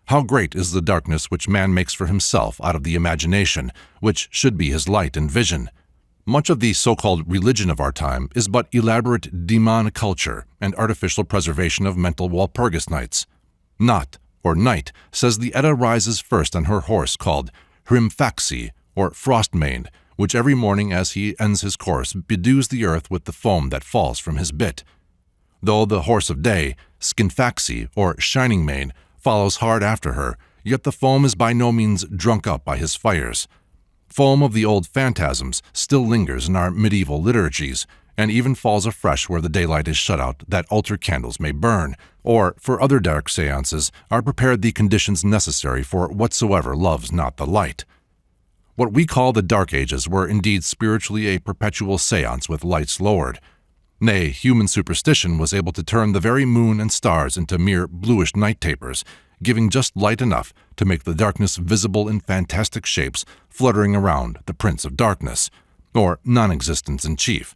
How great is the darkness which man makes for himself out of the imagination, which should be his light and vision. Much of the so-called religion of our time is but elaborate demon culture and artificial preservation of mental Walpurgis nights. Not, or night, says the Edda rises first on her horse called Hrimfaxi, or Frostmane, which every morning as he ends his course bedews the earth with the foam that falls from his bit. Though the horse of day, Skinfaxi, or Shining Mane, follows hard after her, yet the foam is by no means drunk up by his fires. Foam of the old phantasms still lingers in our medieval liturgies, and even falls afresh where the daylight is shut out that altar candles may burn, or, for other dark seances, are prepared the conditions necessary for whatsoever loves not the light. What we call the Dark Ages were indeed spiritually a perpetual seance with lights lowered. Nay, human superstition was able to turn the very moon and stars into mere bluish night tapers, giving just light enough to make the darkness visible in fantastic shapes fluttering around the Prince of Darkness, or non-existence in chief.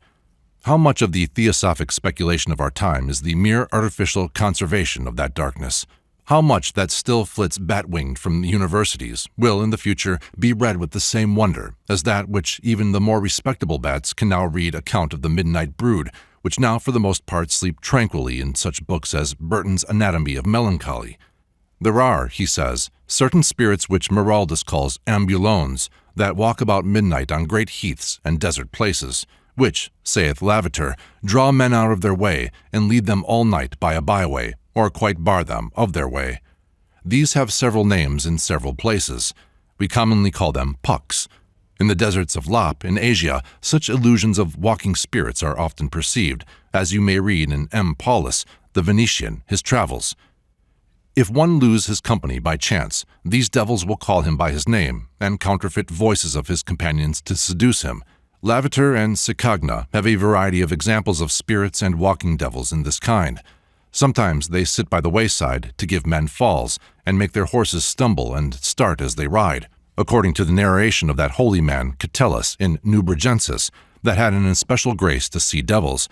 How much of the theosophic speculation of our time is the mere artificial conservation of that darkness? How much that still flits bat-winged from the universities will in the future be read with the same wonder as that which even the more respectable bats can now read account of the midnight brood, which now for the most part sleep tranquilly in such books as Burton's Anatomy of Melancholy. There are, he says, certain spirits which Miraldus calls ambulones, that walk about midnight on great heaths and desert places, which, saith Lavater, draw men out of their way and lead them all night by a byway, or quite bar them of their way. These have several names in several places. We commonly call them pucks. In the deserts of Lop, in Asia, such illusions of walking spirits are often perceived, as you may read in M. Paulus, the Venetian, his travels. If one lose his company by chance, these devils will call him by his name, and counterfeit voices of his companions to seduce him. Lavater and Cicagna have a variety of examples of spirits and walking devils in this kind. Sometimes they sit by the wayside to give men falls, and make their horses stumble and start as they ride, according to the narration of that holy man Catullus in Nubrigensis, that had an especial grace to see devils.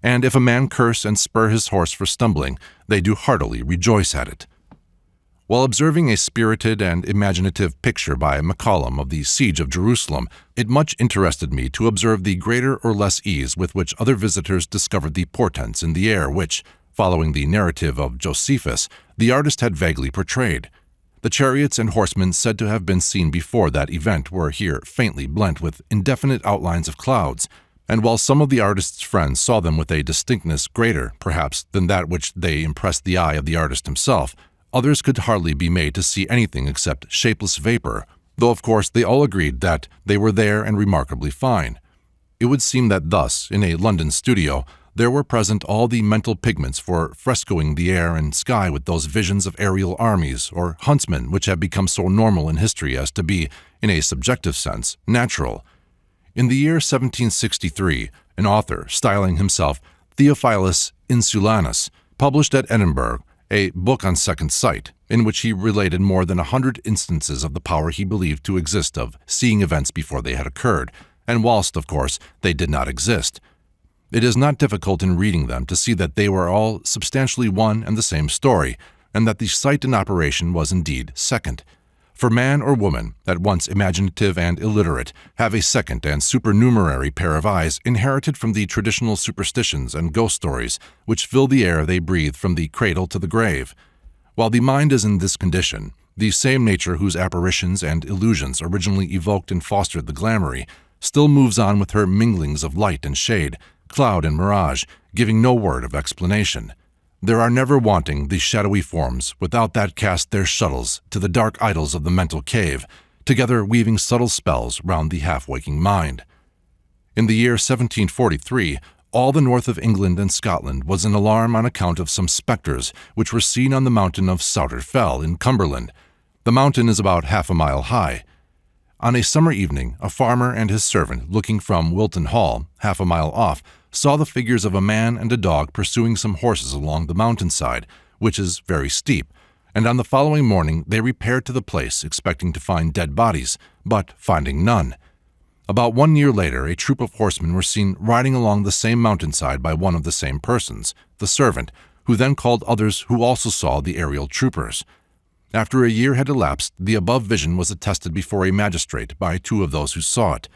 And if a man curse and spur his horse for stumbling, they do heartily rejoice at it. While observing a spirited and imaginative picture by Macaulay of the siege of Jerusalem, it much interested me to observe the greater or less ease with which other visitors discovered the portents in the air which, following the narrative of Josephus, the artist had vaguely portrayed. The chariots and horsemen said to have been seen before that event were here faintly blent with indefinite outlines of clouds, and while some of the artist's friends saw them with a distinctness greater, perhaps, than that which they impressed the eye of the artist himself, others could hardly be made to see anything except shapeless vapor, though of course they all agreed that they were there and remarkably fine. It would seem that thus, in a London studio, there were present all the mental pigments for frescoing the air and sky with those visions of aerial armies or huntsmen which have become so normal in history as to be, in a subjective sense, natural. In the year 1763, an author, styling himself Theophilus Insulanus, published at Edinburgh a book on second sight, in which he related more than 100 instances of the power he believed to exist of seeing events before they had occurred, and whilst, of course, they did not exist. It is not difficult in reading them to see that they were all substantially one and the same story, and that the sight in operation was indeed second. For man or woman, at once imaginative and illiterate, have a second and supernumerary pair of eyes inherited from the traditional superstitions and ghost stories which fill the air they breathe from the cradle to the grave. While the mind is in this condition, the same nature whose apparitions and illusions originally evoked and fostered the glamoury still moves on with her minglings of light and shade, cloud and mirage, giving no word of explanation. There are never wanting the shadowy forms without that cast their shuttles to the dark idols of the mental cave, together weaving subtle spells round the half-waking mind. In the year 1743, all the north of England and Scotland was in alarm on account of some spectres which were seen on the mountain of Souter Fell in Cumberland. The mountain is about half a mile high. On a summer evening, a farmer and his servant, looking from Wilton Hall, half a mile off, saw the figures of a man and a dog pursuing some horses along the mountainside, which is very steep, and on the following morning they repaired to the place expecting to find dead bodies, but finding none. About 1 year later, a troop of horsemen were seen riding along the same mountainside by one of the same persons, the servant, who then called others who also saw the aerial troopers. After a year had elapsed, the above vision was attested before a magistrate by 2 of those who saw it.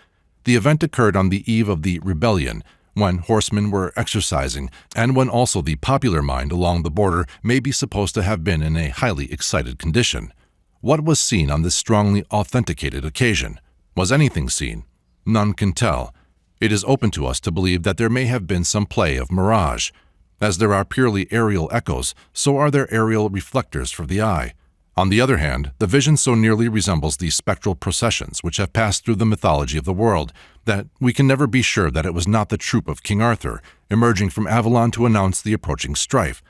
The event occurred on the eve of the rebellion, when horsemen were exercising, and when also the popular mind along the border may be supposed to have been in a highly excited condition. What was seen on this strongly authenticated occasion? Was anything seen? None can tell. It is open to us to believe that there may have been some play of mirage. As there are purely aerial echoes, so are there aerial reflectors for the eye. On the other hand, the vision so nearly resembles the spectral processions which have passed through the mythology of the world that we can never be sure that it was not the troop of King Arthur emerging from Avalon to announce the approaching strife.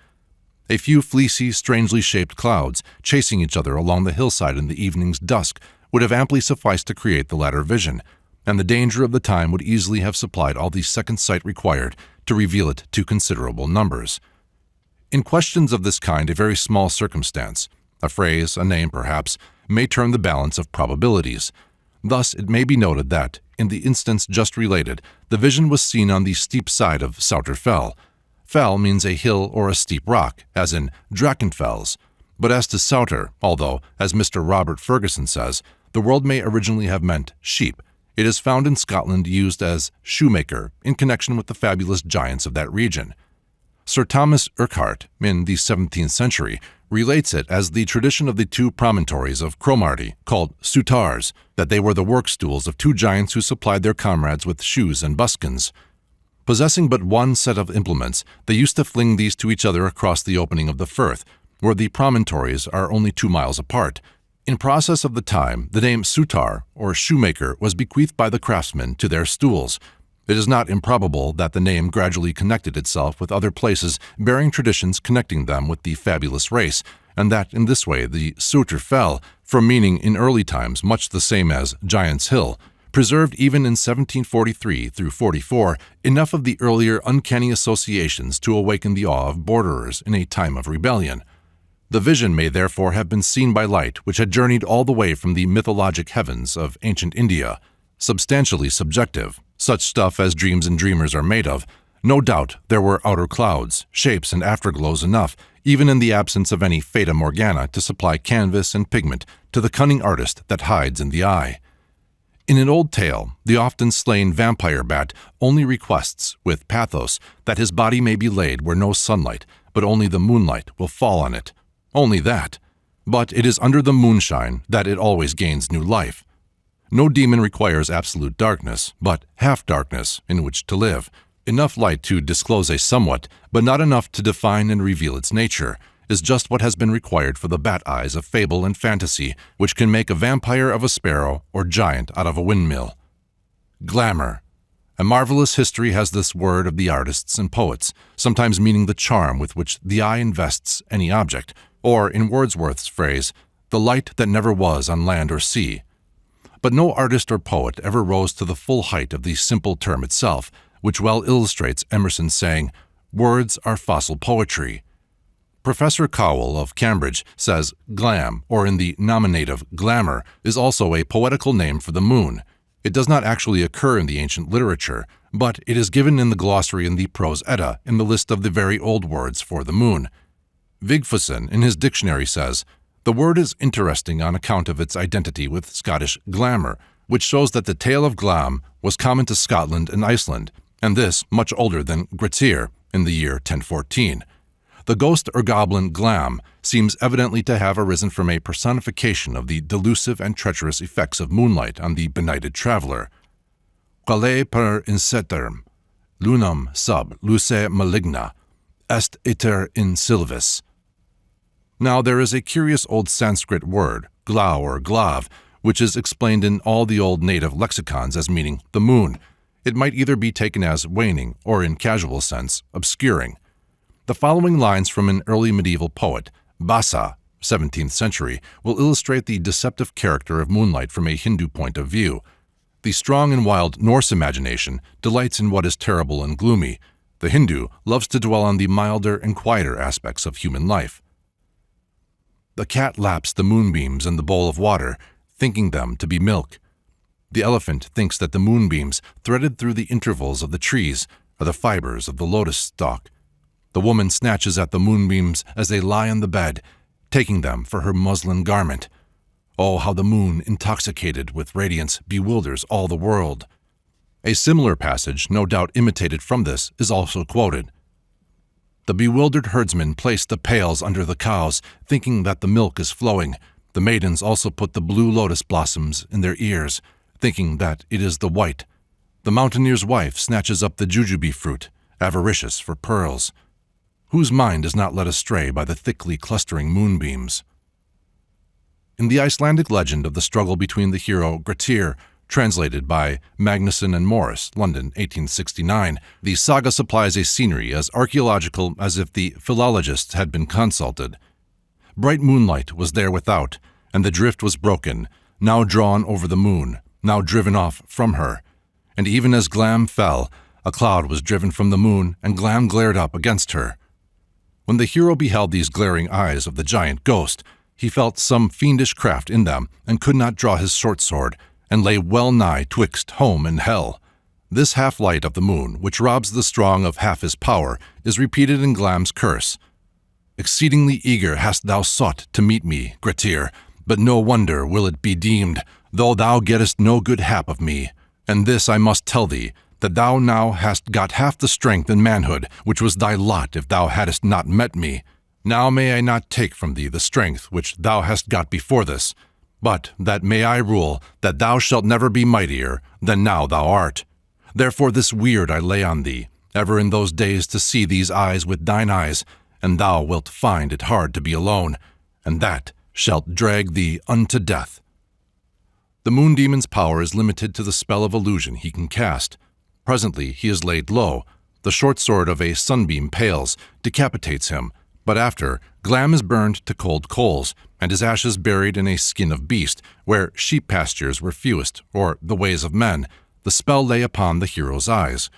A few fleecy, strangely shaped clouds chasing each other along the hillside in the evening's dusk would have amply sufficed to create the latter vision, and the danger of the time would easily have supplied all the second sight required to reveal it to considerable numbers. In questions of this kind, a very small circumstance, a phrase, a name perhaps, may turn the balance of probabilities. Thus it may be noted that, in the instance just related, the vision was seen on the steep side of Souter Fell. Fell means a hill or a steep rock, as in Drachenfels, But as to Souter, although, as Mr. Robert Ferguson says, the word may originally have meant sheep, it is found in Scotland used as shoemaker in connection with the fabulous giants of that region. Sir Thomas Urquhart, in the 17th century, relates it as the tradition of the two promontories of Cromarty, called soutars, that they were the work-stools of two giants who supplied their comrades with shoes and buskins. Possessing but one set of implements, they used to fling these to each other across the opening of the firth, where the promontories are only 2 miles apart. In process of the time, the name soutar, or shoemaker, was bequeathed by the craftsmen to their stools. It is not improbable that the name gradually connected itself with other places bearing traditions connecting them with the fabulous race, and that in this way the Souter fell, from meaning in early times much the same as Giant's Hill, preserved even in 1743 through 44 enough of the earlier uncanny associations to awaken the awe of borderers in a time of rebellion. The vision may therefore have been seen by light which had journeyed all the way from the mythologic heavens of ancient India, substantially subjective, such stuff as dreams and dreamers are made of. No doubt there were outer clouds, shapes, and afterglows enough, even in the absence of any fata morgana, to supply canvas and pigment to the cunning artist that hides in the eye. In an old tale, the often slain vampire bat only requests, with pathos, that his body may be laid where no sunlight, but only the moonlight, will fall on it. Only that. But it is under the moonshine that it always gains new life. No demon requires absolute darkness, but half-darkness in which to live. Enough light to disclose a somewhat, but not enough to define and reveal its nature, is just what has been required for the bat eyes of fable and fantasy, which can make a vampire of a sparrow or giant out of a windmill. Glamour. A marvelous history has this word of the artists and poets, sometimes meaning the charm with which the eye invests any object, or, in Wordsworth's phrase, the light that never was on land or sea. But no artist or poet ever rose to the full height of the simple term itself, which well illustrates Emerson's saying, "Words are fossil poetry." Professor Cowell of Cambridge says glam, or in the nominative glamour, is also a poetical name for the moon. It does not actually occur in the ancient literature, but it is given in the glossary in the Prose Edda in the list of the very old words for the moon. Vigfusson, in his dictionary, says, "The word is interesting on account of its identity with Scottish glamour, which shows that the tale of Glam was common to Scotland and Iceland, and this much older than Grettir in the year 1014. The ghost or goblin Glam seems evidently to have arisen from a personification of the delusive and treacherous effects of moonlight on the benighted traveler. Quale per inceterm, lunam sub luce maligna, est iter in sylvis." Now there is a curious old Sanskrit word, glau or glav, which is explained in all the old native lexicons as meaning the moon. It might either be taken as waning or, in casual sense, obscuring. The following lines from an early medieval poet, Basa, 17th century, will illustrate the deceptive character of moonlight from a Hindu point of view. The strong and wild Norse imagination delights in what is terrible and gloomy. The Hindu loves to dwell on the milder and quieter aspects of human life. The cat laps the moonbeams in the bowl of water, thinking them to be milk. The elephant thinks that the moonbeams, threaded through the intervals of the trees, are the fibers of the lotus stalk. The woman snatches at the moonbeams as they lie on the bed, taking them for her muslin garment. Oh, how the moon, intoxicated with radiance, bewilders all the world. A similar passage, no doubt imitated from this, is also quoted. The bewildered herdsmen place the pails under the cows, thinking that the milk is flowing. The maidens also put the blue lotus blossoms in their ears, thinking that it is the white. The mountaineer's wife snatches up the jujube fruit, avaricious for pearls. Whose mind is not led astray by the thickly clustering moonbeams? In the Icelandic legend of the struggle between the hero Grettir, translated by Magnusson and Morris, London, 1869, the saga supplies a scenery as archaeological as if the philologists had been consulted. Bright moonlight was there without, and the drift was broken, now drawn over the moon, now driven off from her. And even as Glam fell, a cloud was driven from the moon, and Glam glared up against her. When the hero beheld these glaring eyes of the giant ghost, he felt some fiendish craft in them, and could not draw his short sword, and lay well nigh twixt home and hell. This half-light of the moon, which robs the strong of half his power, is repeated in Glam's curse. Exceedingly eager hast thou sought to meet me, Grettir, but no wonder will it be deemed, though thou gettest no good hap of me. And this I must tell thee, that thou now hast got half the strength and manhood which was thy lot if thou hadst not met me. Now may I not take from thee the strength which thou hast got before this, but that may I rule that thou shalt never be mightier than now thou art. Therefore this weird I lay on thee, ever in those days to see these eyes with thine eyes, and thou wilt find it hard to be alone, and that shalt drag thee unto death. The moon demon's power is limited to the spell of illusion he can cast. Presently he is laid low. The short sword of a sunbeam pales, decapitates him, but after, Glam is burned to cold coals, and his ashes buried in a skin of beast, where sheep pastures were fewest, or the ways of men. The spell lay upon the hero's eyes.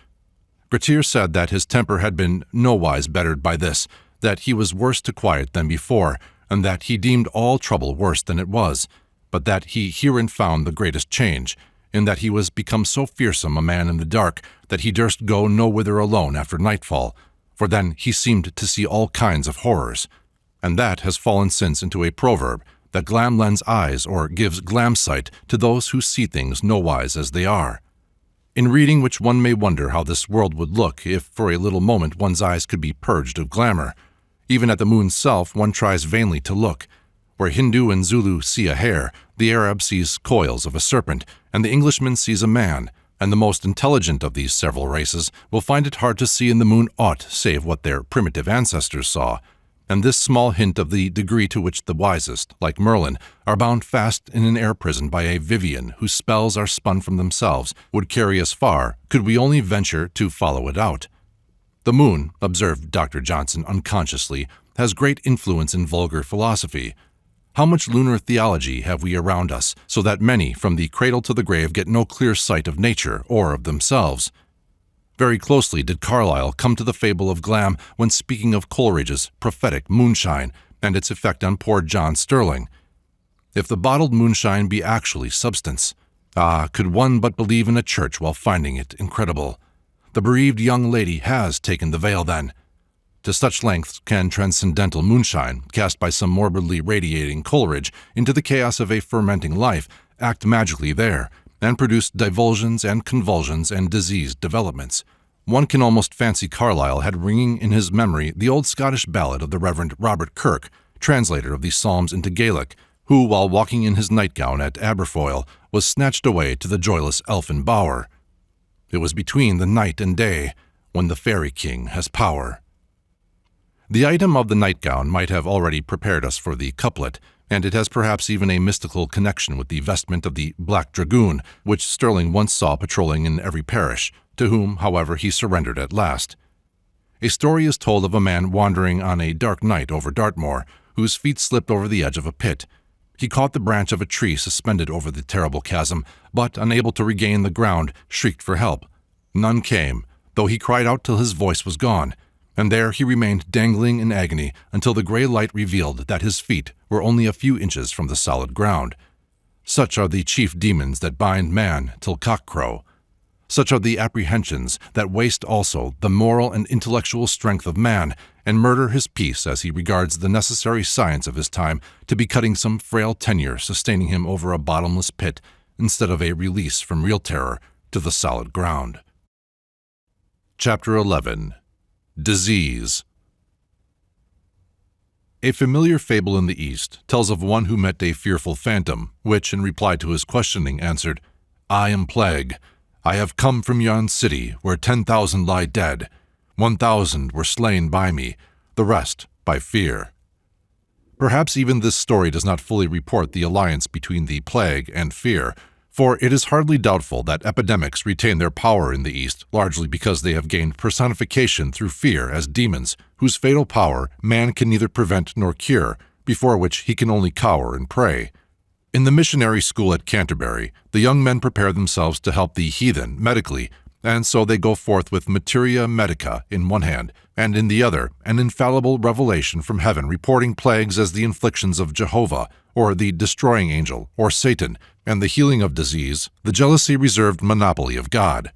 Grettir said that his temper had been nowise bettered by this, that he was worse to quiet than before, and that he deemed all trouble worse than it was, but that he herein found the greatest change, in that he was become so fearsome a man in the dark that he durst go no whither alone after nightfall, for then he seemed to see all kinds of horrors. And that has fallen since into a proverb, that Glam lends eyes or gives glam sight to those who see things nowise as they are. In reading which one may wonder how this world would look if for a little moment one's eyes could be purged of glamour. Even at the moon's self one tries vainly to look. Where Hindu and Zulu see a hare, the Arab sees coils of a serpent, and the Englishman sees a man, and the most intelligent of these several races will find it hard to see in the moon aught save what their primitive ancestors saw. And this small hint of the degree to which the wisest, like Merlin, are bound fast in an air prison by a Vivian whose spells are spun from themselves, would carry us far, could we only venture to follow it out. The moon, observed Dr. Johnson unconsciously, has great influence in vulgar philosophy. How much lunar theology have we around us, so that many from the cradle to the grave get no clear sight of nature or of themselves? Very closely did Carlyle come to the fable of Glam when speaking of Coleridge's prophetic moonshine and its effect on poor John Sterling. If the bottled moonshine be actually substance, could one but believe in a church while finding it incredible. The bereaved young lady has taken the veil then. To such lengths can transcendental moonshine, cast by some morbidly radiating Coleridge into the chaos of a fermenting life, act magically there, and produce divulsions and convulsions and diseased developments. One can almost fancy Carlyle had ringing in his memory the old Scottish ballad of the Reverend Robert Kirk, translator of these psalms into Gaelic, who, while walking in his nightgown at Aberfoyle, was snatched away to the joyless elfin bower. It was between the night and day, when the fairy king has power. The item of the nightgown might have already prepared us for the couplet, and it has perhaps even a mystical connection with the vestment of the Black Dragoon, which Sterling once saw patrolling in every parish, to whom, however, he surrendered at last. A story is told of a man wandering on a dark night over Dartmoor, whose feet slipped over the edge of a pit. He caught the branch of a tree suspended over the terrible chasm, but, unable to regain the ground, shrieked for help. None came, though he cried out till his voice was gone, and there he remained dangling in agony until the gray light revealed that his feet were only a few inches from the solid ground. Such are the chief demons that bind man till cock-crow. Such are the apprehensions that waste also the moral and intellectual strength of man, and murder his peace as he regards the necessary science of his time to be cutting some frail tenure sustaining him over a bottomless pit, instead of a release from real terror to the solid ground. Chapter 11. Disease. A familiar fable in the East tells of one who met a fearful phantom, which, in reply to his questioning, answered, "I am Plague. I have come from yon city where 10,000 lie dead. 1,000 were slain by me, the rest by fear." Perhaps even this story does not fully report the alliance between the plague and fear, for it is hardly doubtful that epidemics retain their power in the East largely because they have gained personification through fear as demons, whose fatal power man can neither prevent nor cure, before which he can only cower and pray. In the missionary school at Canterbury, the young men prepare themselves to help the heathen medically, and so they go forth with materia medica in one hand, and in the other an infallible revelation from heaven reporting plagues as the inflictions of Jehovah, or the destroying angel, or Satan, and the healing of disease, the jealousy-reserved monopoly of God.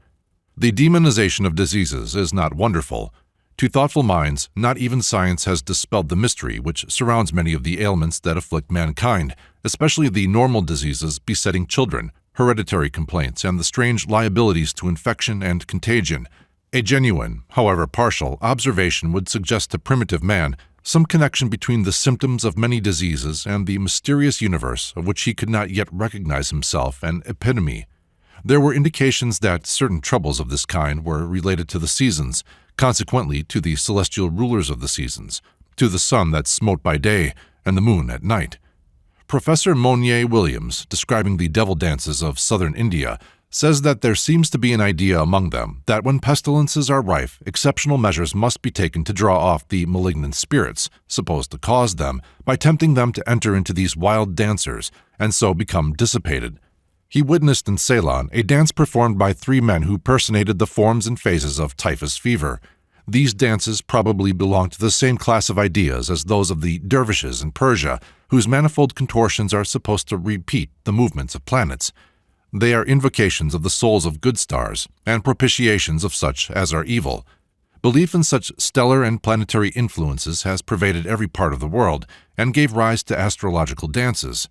The demonization of diseases is not wonderful. To thoughtful minds, not even science has dispelled the mystery which surrounds many of the ailments that afflict mankind, especially the normal diseases besetting children, hereditary complaints, and the strange liabilities to infection and contagion. A genuine, however partial, observation would suggest to primitive man some connection between the symptoms of many diseases and the mysterious universe of which he could not yet recognize himself an epitome. There were indications that certain troubles of this kind were related to the seasons, consequently to the celestial rulers of the seasons, to the sun that smote by day and the moon at night. Professor Monier Williams, describing the devil dances of southern India, says that there seems to be an idea among them that when pestilences are rife, exceptional measures must be taken to draw off the malignant spirits, supposed to cause them, by tempting them to enter into these wild dancers, and so become dissipated. He witnessed in Ceylon a dance performed by 3 men who personated the forms and phases of typhus fever. These dances probably belong to the same class of ideas as those of the dervishes in Persia, whose manifold contortions are supposed to repeat the movements of planets. They are invocations of the souls of good stars and propitiations of such as are evil. Belief in such stellar and planetary influences has pervaded every part of the world and gave rise to astrological dances.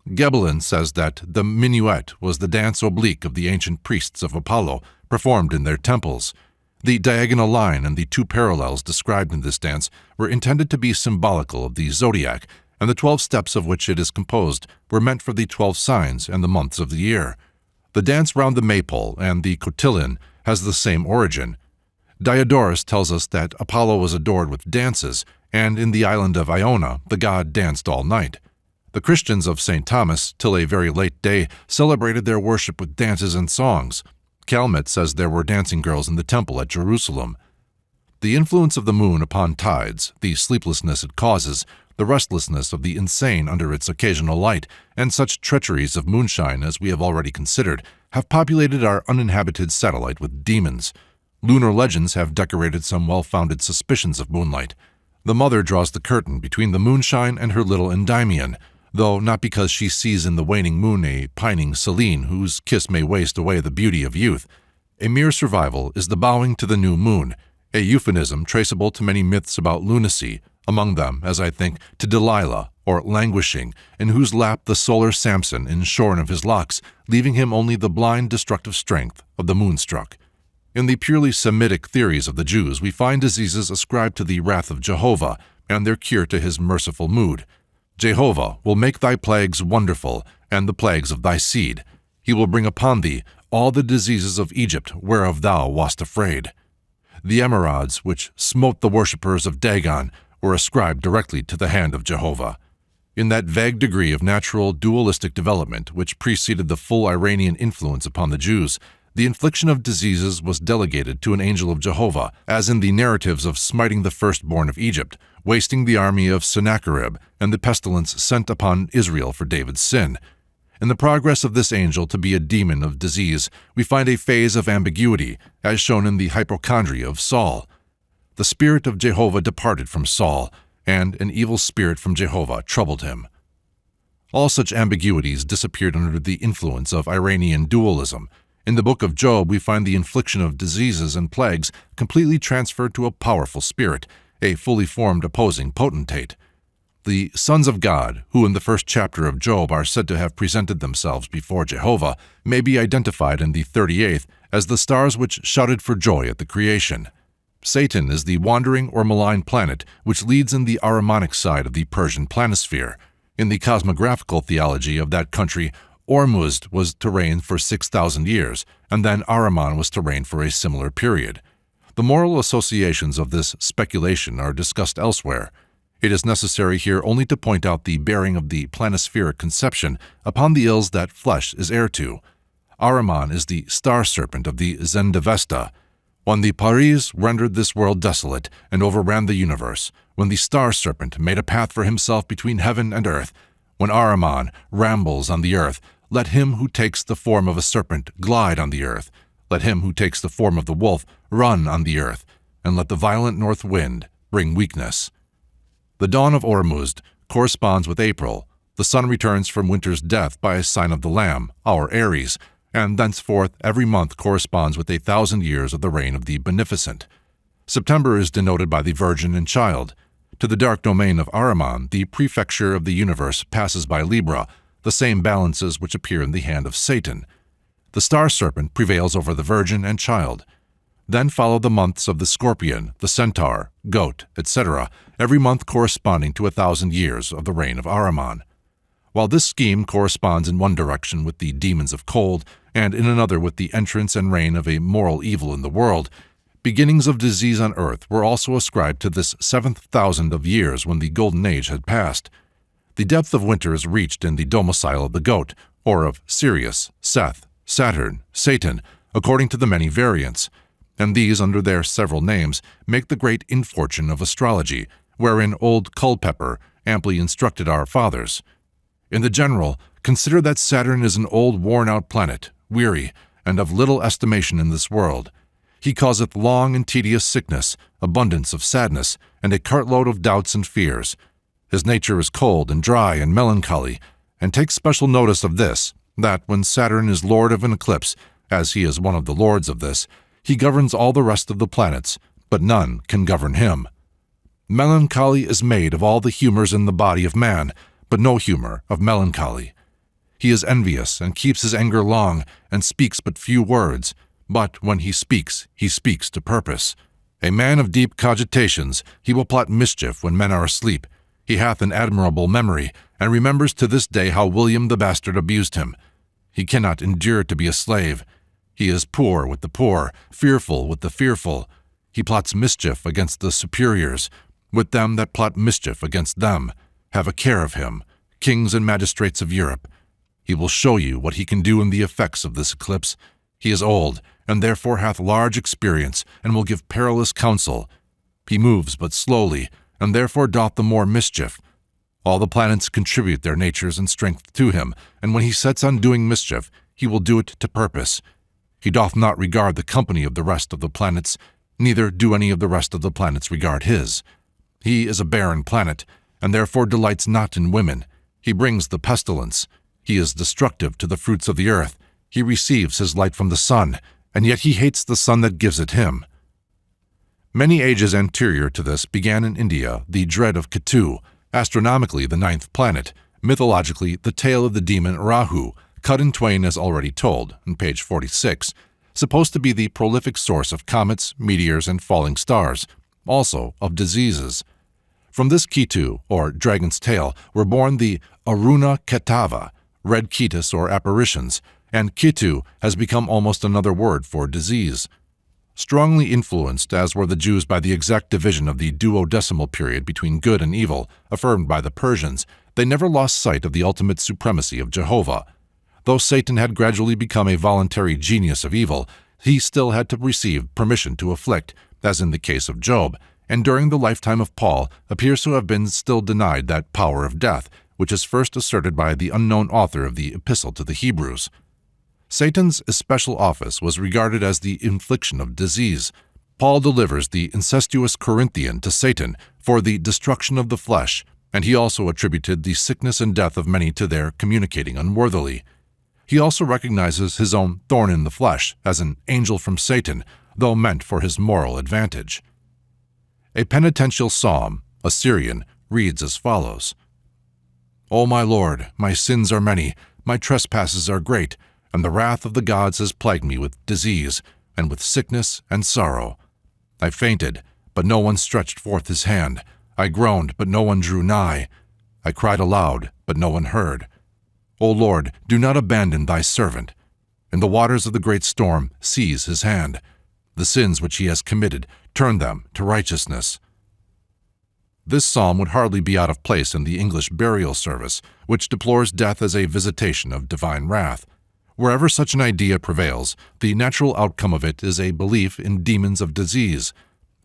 Gebelin says that the minuet was the dance oblique of the ancient priests of Apollo, performed in their temples. The diagonal line and the 2 parallels described in this dance were intended to be symbolical of the zodiac, and the 12 steps of which it is composed were meant for the 12 signs and the months of the year. The dance round the maypole and the cotillion has the same origin. Diodorus tells us that Apollo was adored with dances, and in the island of Iona the god danced all night. The Christians of St. Thomas, till a very late day, celebrated their worship with dances and songs. Calmet says there were dancing girls in the temple at Jerusalem. The influence of the moon upon tides, the sleeplessness it causes, the restlessness of the insane under its occasional light, and such treacheries of moonshine as we have already considered, have populated our uninhabited satellite with demons. Lunar legends have decorated some well-founded suspicions of moonlight. The mother draws the curtain between the moonshine and her little Endymion, though not because she sees in the waning moon a pining Selene whose kiss may waste away the beauty of youth. A mere survival is the bowing to the new moon, a euphemism traceable to many myths about lunacy, among them, as I think, to Delilah, or languishing, in whose lap the solar Samson is shorn of his locks, leaving him only the blind destructive strength of the moonstruck. In the purely Semitic theories of the Jews we find diseases ascribed to the wrath of Jehovah, and their cure to his merciful mood. Jehovah will make thy plagues wonderful, and the plagues of thy seed. He will bring upon thee all the diseases of Egypt whereof thou wast afraid. The emerods which smote the worshippers of Dagon were ascribed directly to the hand of Jehovah. In that vague degree of natural dualistic development which preceded the full Iranian influence upon the Jews, the infliction of diseases was delegated to an angel of Jehovah, as in the narratives of smiting the firstborn of Egypt, wasting the army of Sennacherib, and the pestilence sent upon Israel for David's sin. In the progress of this angel to be a demon of disease, we find a phase of ambiguity, as shown in the hypochondria of Saul. The spirit of Jehovah departed from Saul, and an evil spirit from Jehovah troubled him. All such ambiguities disappeared under the influence of Iranian dualism. In the book of Job we find the infliction of diseases and plagues completely transferred to a powerful spirit, a fully formed opposing potentate. The sons of God, who in the first chapter of Job are said to have presented themselves before Jehovah, may be identified in the 38th as the stars which shouted for joy at the creation. Satan is the wandering or malign planet which leads in the Ahrimanic side of the Persian planisphere. In the cosmographical theology of that country, Ormuzd was to reign for 6,000 years, and then Ahriman was to reign for a similar period. The moral associations of this speculation are discussed elsewhere. It is necessary here only to point out the bearing of the planispheric conception upon the ills that flesh is heir to. Ahriman is the star serpent of the Zendavesta. When the Paris rendered this world desolate and overran the universe, when the star serpent made a path for himself between heaven and earth, when Ahriman rambles on the earth, let him who takes the form of a serpent glide on the earth, let him who takes the form of the wolf run on the earth, and let the violent north wind bring weakness. The dawn of Ormuzd corresponds with April. The sun returns from winter's death by a sign of the Lamb, our Aries, and thenceforth every month corresponds with 1,000 years of the reign of the Beneficent. September is denoted by the Virgin and Child. To the dark domain of Ahriman, the prefecture of the universe passes by Libra, the same balances which appear in the hand of Satan. The star serpent prevails over the Virgin and Child. Then follow the months of the Scorpion, the Centaur, Goat, etc., every month corresponding to 1,000 years of the reign of Ahriman. While this scheme corresponds in one direction with the demons of cold, and in another with the entrance and reign of a moral evil in the world, beginnings of disease on earth were also ascribed to this 7,000 of years when the Golden Age had passed. The depth of winter is reached in the domicile of the goat, or of Sirius, Seth, Saturn, Satan, according to the many variants, and these, under their several names, make the great infortune of astrology, wherein old Culpeper amply instructed our fathers. In the general, consider that Saturn is an old worn-out planet, weary, and of little estimation in this world. He causeth long and tedious sickness, abundance of sadness, and a cartload of doubts and fears. His nature is cold and dry and melancholy, and take special notice of this, that when Saturn is lord of an eclipse, as he is one of the lords of this, he governs all the rest of the planets, but none can govern him. Melancholy is made of all the humors in the body of man, but no humor of melancholy. He is envious and keeps his anger long, and speaks but few words, but when he speaks to purpose. A man of deep cogitations, he will plot mischief when men are asleep. He hath an admirable memory, and remembers to this day how William the Bastard abused him. He cannot endure to be a slave. He is poor with the poor, fearful with the fearful. He plots mischief against the superiors, with them that plot mischief against them. Have a care of him, kings and magistrates of Europe. He will show you what he can do in the effects of this eclipse. He is old, and therefore hath large experience, and will give perilous counsel. He moves but slowly, and therefore doth the more mischief. All the planets contribute their natures and strength to him, and when he sets on doing mischief, he will do it to purpose. He doth not regard the company of the rest of the planets, neither do any of the rest of the planets regard his. He is a barren planet, and therefore delights not in women. He brings the pestilence. He is destructive to the fruits of the earth. He receives his light from the sun, and yet he hates the sun that gives it him. Many ages anterior to this began in India the dread of Ketu, astronomically the 9th planet, mythologically the tale of the demon Rahu, cut in twain as already told, on page 46, supposed to be the prolific source of comets, meteors, and falling stars, also of diseases. From this Ketu, or dragon's tail, were born the Aruna Ketava, red Ketus or apparitions, and Ketu has become almost another word for disease. Strongly influenced, as were the Jews, by the exact division of the duodecimal period between good and evil, affirmed by the Persians, they never lost sight of the ultimate supremacy of Jehovah. Though Satan had gradually become a voluntary genius of evil, he still had to receive permission to afflict, as in the case of Job, and during the lifetime of Paul appears to have been still denied that power of death, which is first asserted by the unknown author of the Epistle to the Hebrews. Satan's especial office was regarded as the infliction of disease. Paul delivers the incestuous Corinthian to Satan for the destruction of the flesh, and he also attributed the sickness and death of many to their communicating unworthily. He also recognizes his own thorn in the flesh as an angel from Satan, though meant for his moral advantage. A penitential psalm, Assyrian, reads as follows: O my Lord, my sins are many, my trespasses are great, and the wrath of the gods has plagued me with disease, and with sickness and sorrow. I fainted, but no one stretched forth his hand. I groaned, but no one drew nigh. I cried aloud, but no one heard. O Lord, do not abandon thy servant. In the waters of the great storm, seize his hand. The sins which he has committed, turn them to righteousness. This psalm would hardly be out of place in the English burial service, which deplores death as a visitation of divine wrath. Wherever such an idea prevails, the natural outcome of it is a belief in demons of disease.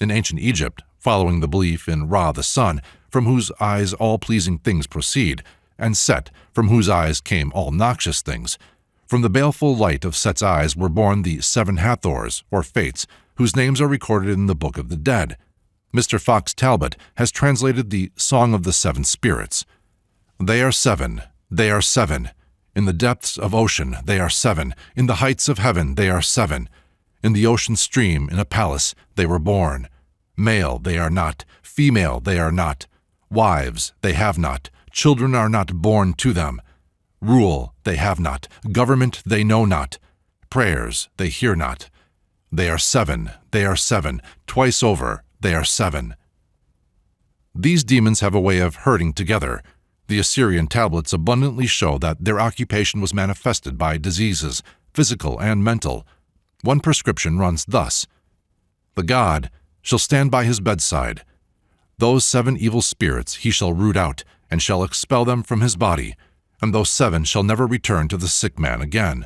In ancient Egypt, following the belief in Ra the sun, from whose eyes all pleasing things proceed, and Set, from whose eyes came all noxious things, from the baleful light of Set's eyes were born the 7 Hathors, or Fates, whose names are recorded in the Book of the Dead. Mr. Fox Talbot has translated the Song of the 7 Spirits. They are 7, they are 7. In the depths of ocean they are 7, in the heights of heaven they are 7. In the ocean stream, in a palace, they were born. Male they are not, female they are not. Wives they have not, children are not born to them. Rule they have not, government they know not. Prayers they hear not. They are seven, twice over they are seven. These demons have a way of herding together. The Assyrian tablets abundantly show that their occupation was manifested by diseases, physical and mental. One prescription runs thus: the god shall stand by his bedside. Those 7 evil spirits he shall root out, and shall expel them from his body, and those 7 shall never return to the sick man again.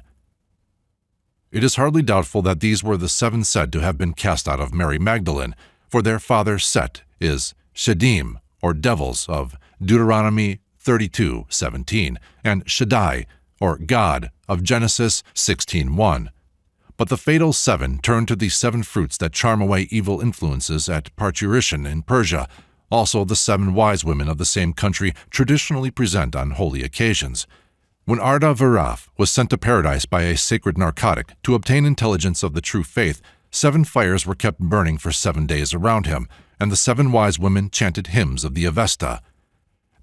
It is hardly doubtful that these were the 7 said to have been cast out of Mary Magdalene, for their father Set is Shedim, or devils, of Deuteronomy 32:17, and Shaddai, or God, of Genesis 16:1. But the fatal 7 turn to the 7 fruits that charm away evil influences at parturition in Persia, also the 7 wise women of the same country traditionally present on holy occasions. When Arda Viraf was sent to paradise by a sacred narcotic to obtain intelligence of the true faith, 7 fires were kept burning for 7 days around him, and the 7 wise women chanted hymns of the Avesta.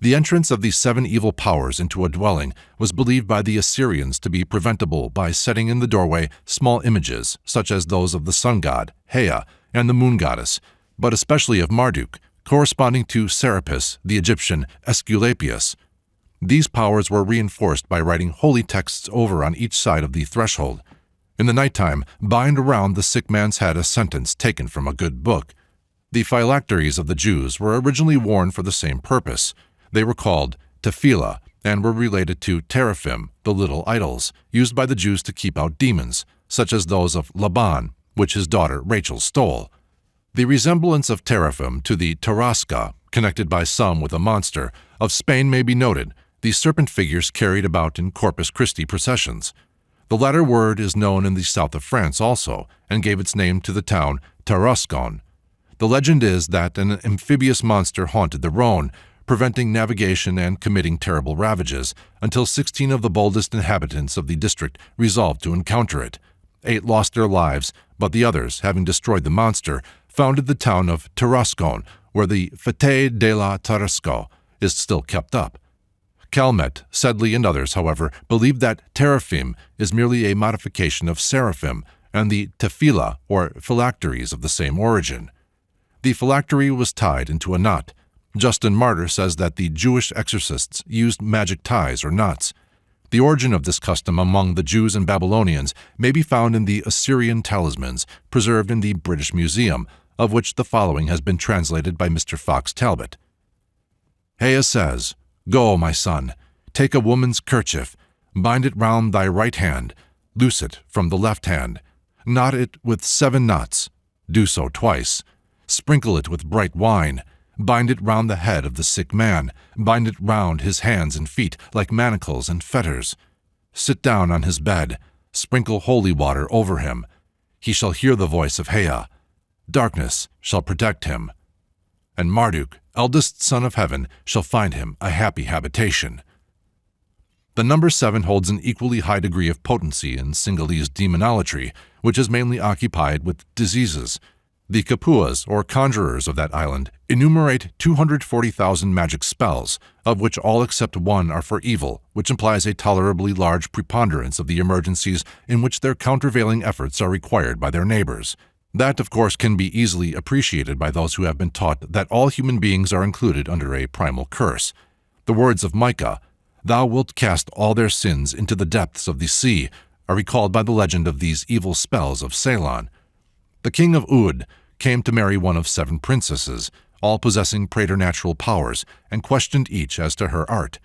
The entrance of these 7 evil powers into a dwelling was believed by the Assyrians to be preventable by setting in the doorway small images, such as those of the sun god, Hea, and the moon goddess, but especially of Marduk, corresponding to Serapis, the Egyptian Aesculapius. These powers were reinforced by writing holy texts over on each side of the threshold. In the nighttime, bind around the sick man's head a sentence taken from a good book. The phylacteries of the Jews were originally worn for the same purpose. They were called tefillah and were related to teraphim, the little idols, used by the Jews to keep out demons, such as those of Laban, which his daughter Rachel stole. The resemblance of teraphim to the Tarasca, connected by some with a monster, of Spain may be noted, these serpent figures carried about in Corpus Christi processions. The latter word is known in the south of France also, and gave its name to the town Tarascon. The legend is that an amphibious monster haunted the Rhone, preventing navigation and committing terrible ravages, until 16 of the boldest inhabitants of the district resolved to encounter it. 8 lost their lives, but the others, having destroyed the monster, founded the town of Tarascon, where the Fête de la Tarasco is still kept up. Calmet, Sedley, and others, however, believe that teraphim is merely a modification of seraphim, and the tefillah, or phylacteries, of the same origin. The phylactery was tied into a knot. Justin Martyr says that the Jewish exorcists used magic ties or knots. The origin of this custom among the Jews and Babylonians may be found in the Assyrian talismans preserved in the British Museum, of which the following has been translated by Mr. Fox Talbot. Hea says, "Go, my son, take a woman's kerchief, bind it round thy right hand, loose it from the left hand, knot it with 7 knots, do so twice, sprinkle it with bright wine, bind it round the head of the sick man, bind it round his hands and feet like manacles and fetters. Sit down on his bed, sprinkle holy water over him. He shall hear the voice of Hea. Darkness shall protect him. And Marduk, eldest son of heaven, shall find him a happy habitation." The number 7 holds an equally high degree of potency in Sinhalese demonology, which is mainly occupied with diseases. The Kapuas, or conjurers of that island, enumerate 240,000 magic spells, of which all except 1 are for evil, which implies a tolerably large preponderance of the emergencies in which their countervailing efforts are required by their neighbors. That, of course, can be easily appreciated by those who have been taught that all human beings are included under a primal curse. The words of Micah, "Thou wilt cast all their sins into the depths of the sea," are recalled by the legend of these evil spells of Ceylon. The king of Oud came to marry one of 7 princesses, all possessing preternatural powers, and questioned each as to her art.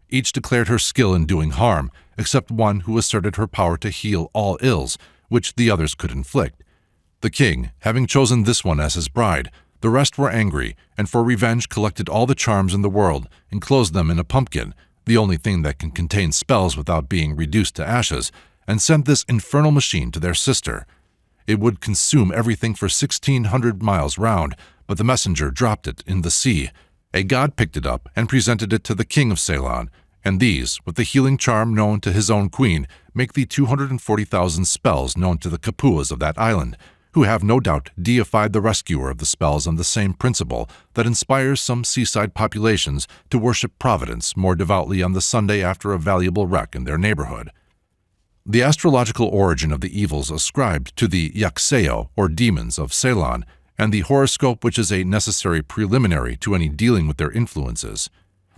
Each declared her skill in doing harm, except one who asserted her power to heal all ills, which the others could inflict. The king, having chosen this one as his bride, the rest were angry, and for revenge collected all the charms in the world, enclosed them in a pumpkin, the only thing that can contain spells without being reduced to ashes, and sent this infernal machine to their sister. It would consume everything for 1,600 miles round, but the messenger dropped it in the sea. A god picked it up and presented it to the king of Ceylon, and these, with the healing charm known to his own queen, make the 240,000 spells known to the Kapuas of that island, who have no doubt deified the rescuer of the spells on the same principle that inspires some seaside populations to worship Providence more devoutly on the Sunday after a valuable wreck in their neighborhood. The astrological origin of the evils ascribed to the Yakseo, or demons of Ceylon, and the horoscope, which is a necessary preliminary to any dealing with their influences.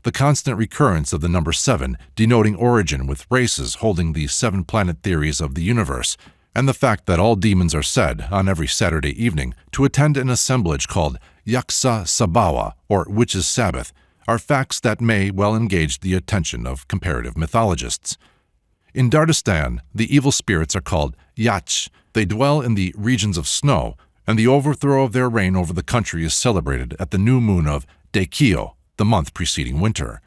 The constant recurrence of the number 7, denoting origin with races holding the 7-planet theories of the universe, and the fact that all demons are said, on every Saturday evening, to attend an assemblage called Yaksa Sabawa, or Witches' Sabbath, are facts that may well engage the attention of comparative mythologists. In Dardistan, the evil spirits are called Yach. They dwell in the regions of snow, and the overthrow of their reign over the country is celebrated at the new moon of Dekio, the month preceding winter.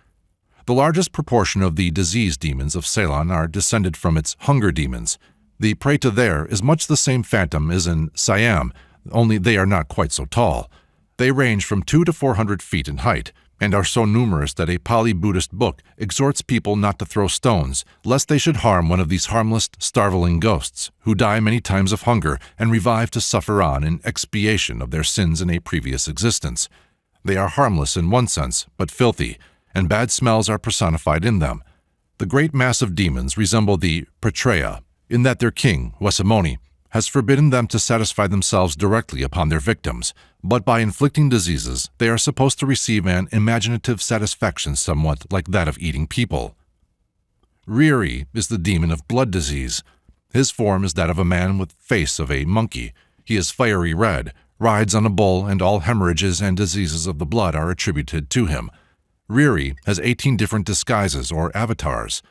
The largest proportion of the disease demons of Ceylon are descended from its hunger demons. The Preta there is much the same phantom as in Siam, only they are not quite so tall. They range from 200 to 400 feet in height, and are so numerous that a Pali Buddhist book exhorts people not to throw stones, lest they should harm one of these harmless, starveling ghosts, who die many times of hunger and revive to suffer on in expiation of their sins in a previous existence. They are harmless in one sense, but filthy, and bad smells are personified in them. The great mass of demons resemble the Petrea, in that their king, Wesamoni, has forbidden them to satisfy themselves directly upon their victims, but by inflicting diseases, they are supposed to receive an imaginative satisfaction somewhat like that of eating people. Riri is the demon of blood disease. His form is that of a man with face of a monkey. He is fiery red, rides on a bull, and all hemorrhages and diseases of the blood are attributed to him. Riri has 18 different disguises or avatars.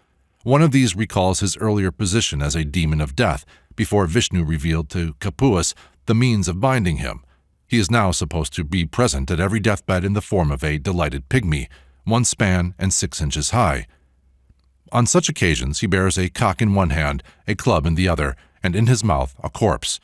One of these recalls his earlier position as a demon of death, before Vishnu revealed to Kapuas the means of binding him. He is now supposed to be present at every deathbed in the form of a delighted pygmy, 1 span and 6 inches high. On such occasions he bears a cock in one hand, a club in the other, and in his mouth a corpse.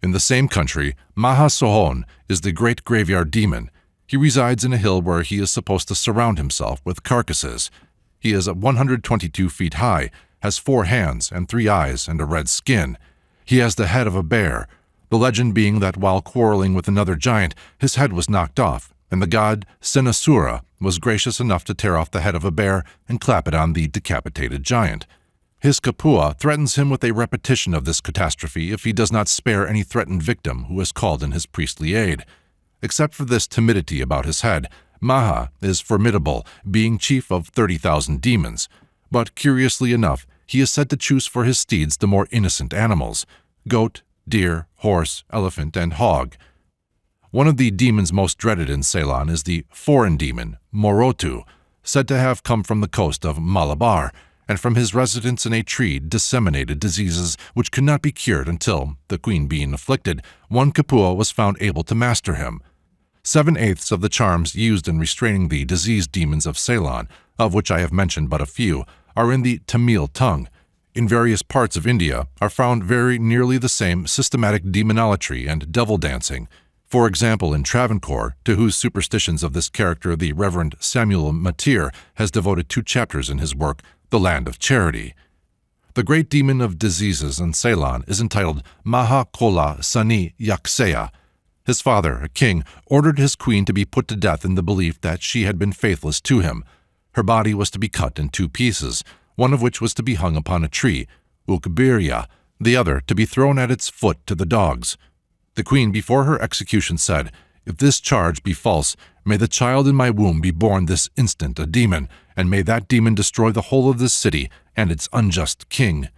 In the same country, Maha Sohon is the great graveyard demon. He resides in a hill where he is supposed to surround himself with carcasses. He is 122 feet high, has 4 hands and 3 eyes and a red skin. He has the head of a bear, the legend being that while quarreling with another giant, his head was knocked off, and the god Senasura was gracious enough to tear off the head of a bear and clap it on the decapitated giant. His Kapua threatens him with a repetition of this catastrophe if he does not spare any threatened victim who is called in his priestly aid. Except for this timidity about his head, Maha is formidable, being chief of 30,000 demons. But curiously enough, he is said to choose for his steeds the more innocent animals: goat, deer, horse, elephant, and hog. One of the demons most dreaded in Ceylon is the foreign demon, Morotu, said to have come from the coast of Malabar, and from his residence in a tree disseminated diseases which could not be cured until, the queen being afflicted, one Kapua was found able to master him. 7/8 of the charms used in restraining the diseased demons of Ceylon, of which I have mentioned but a few, are in the Tamil tongue. In various parts of India are found very nearly the same systematic demonolatry and devil dancing. For example, in Travancore, to whose superstitions of this character the Reverend Samuel Matir has devoted 2 chapters in his work, The Land of Charity. The great demon of diseases in Ceylon is entitled Maha Kola Sani Yakseya. His father, a king, ordered his queen to be put to death in the belief that she had been faithless to him. Her body was to be cut in 2 pieces, one of which was to be hung upon a tree, Ukbirya, the other to be thrown at its foot to the dogs. The queen before her execution said, "If this charge be false, may the child in my womb be born this instant a demon, and may that demon destroy the whole of this city and its unjust king."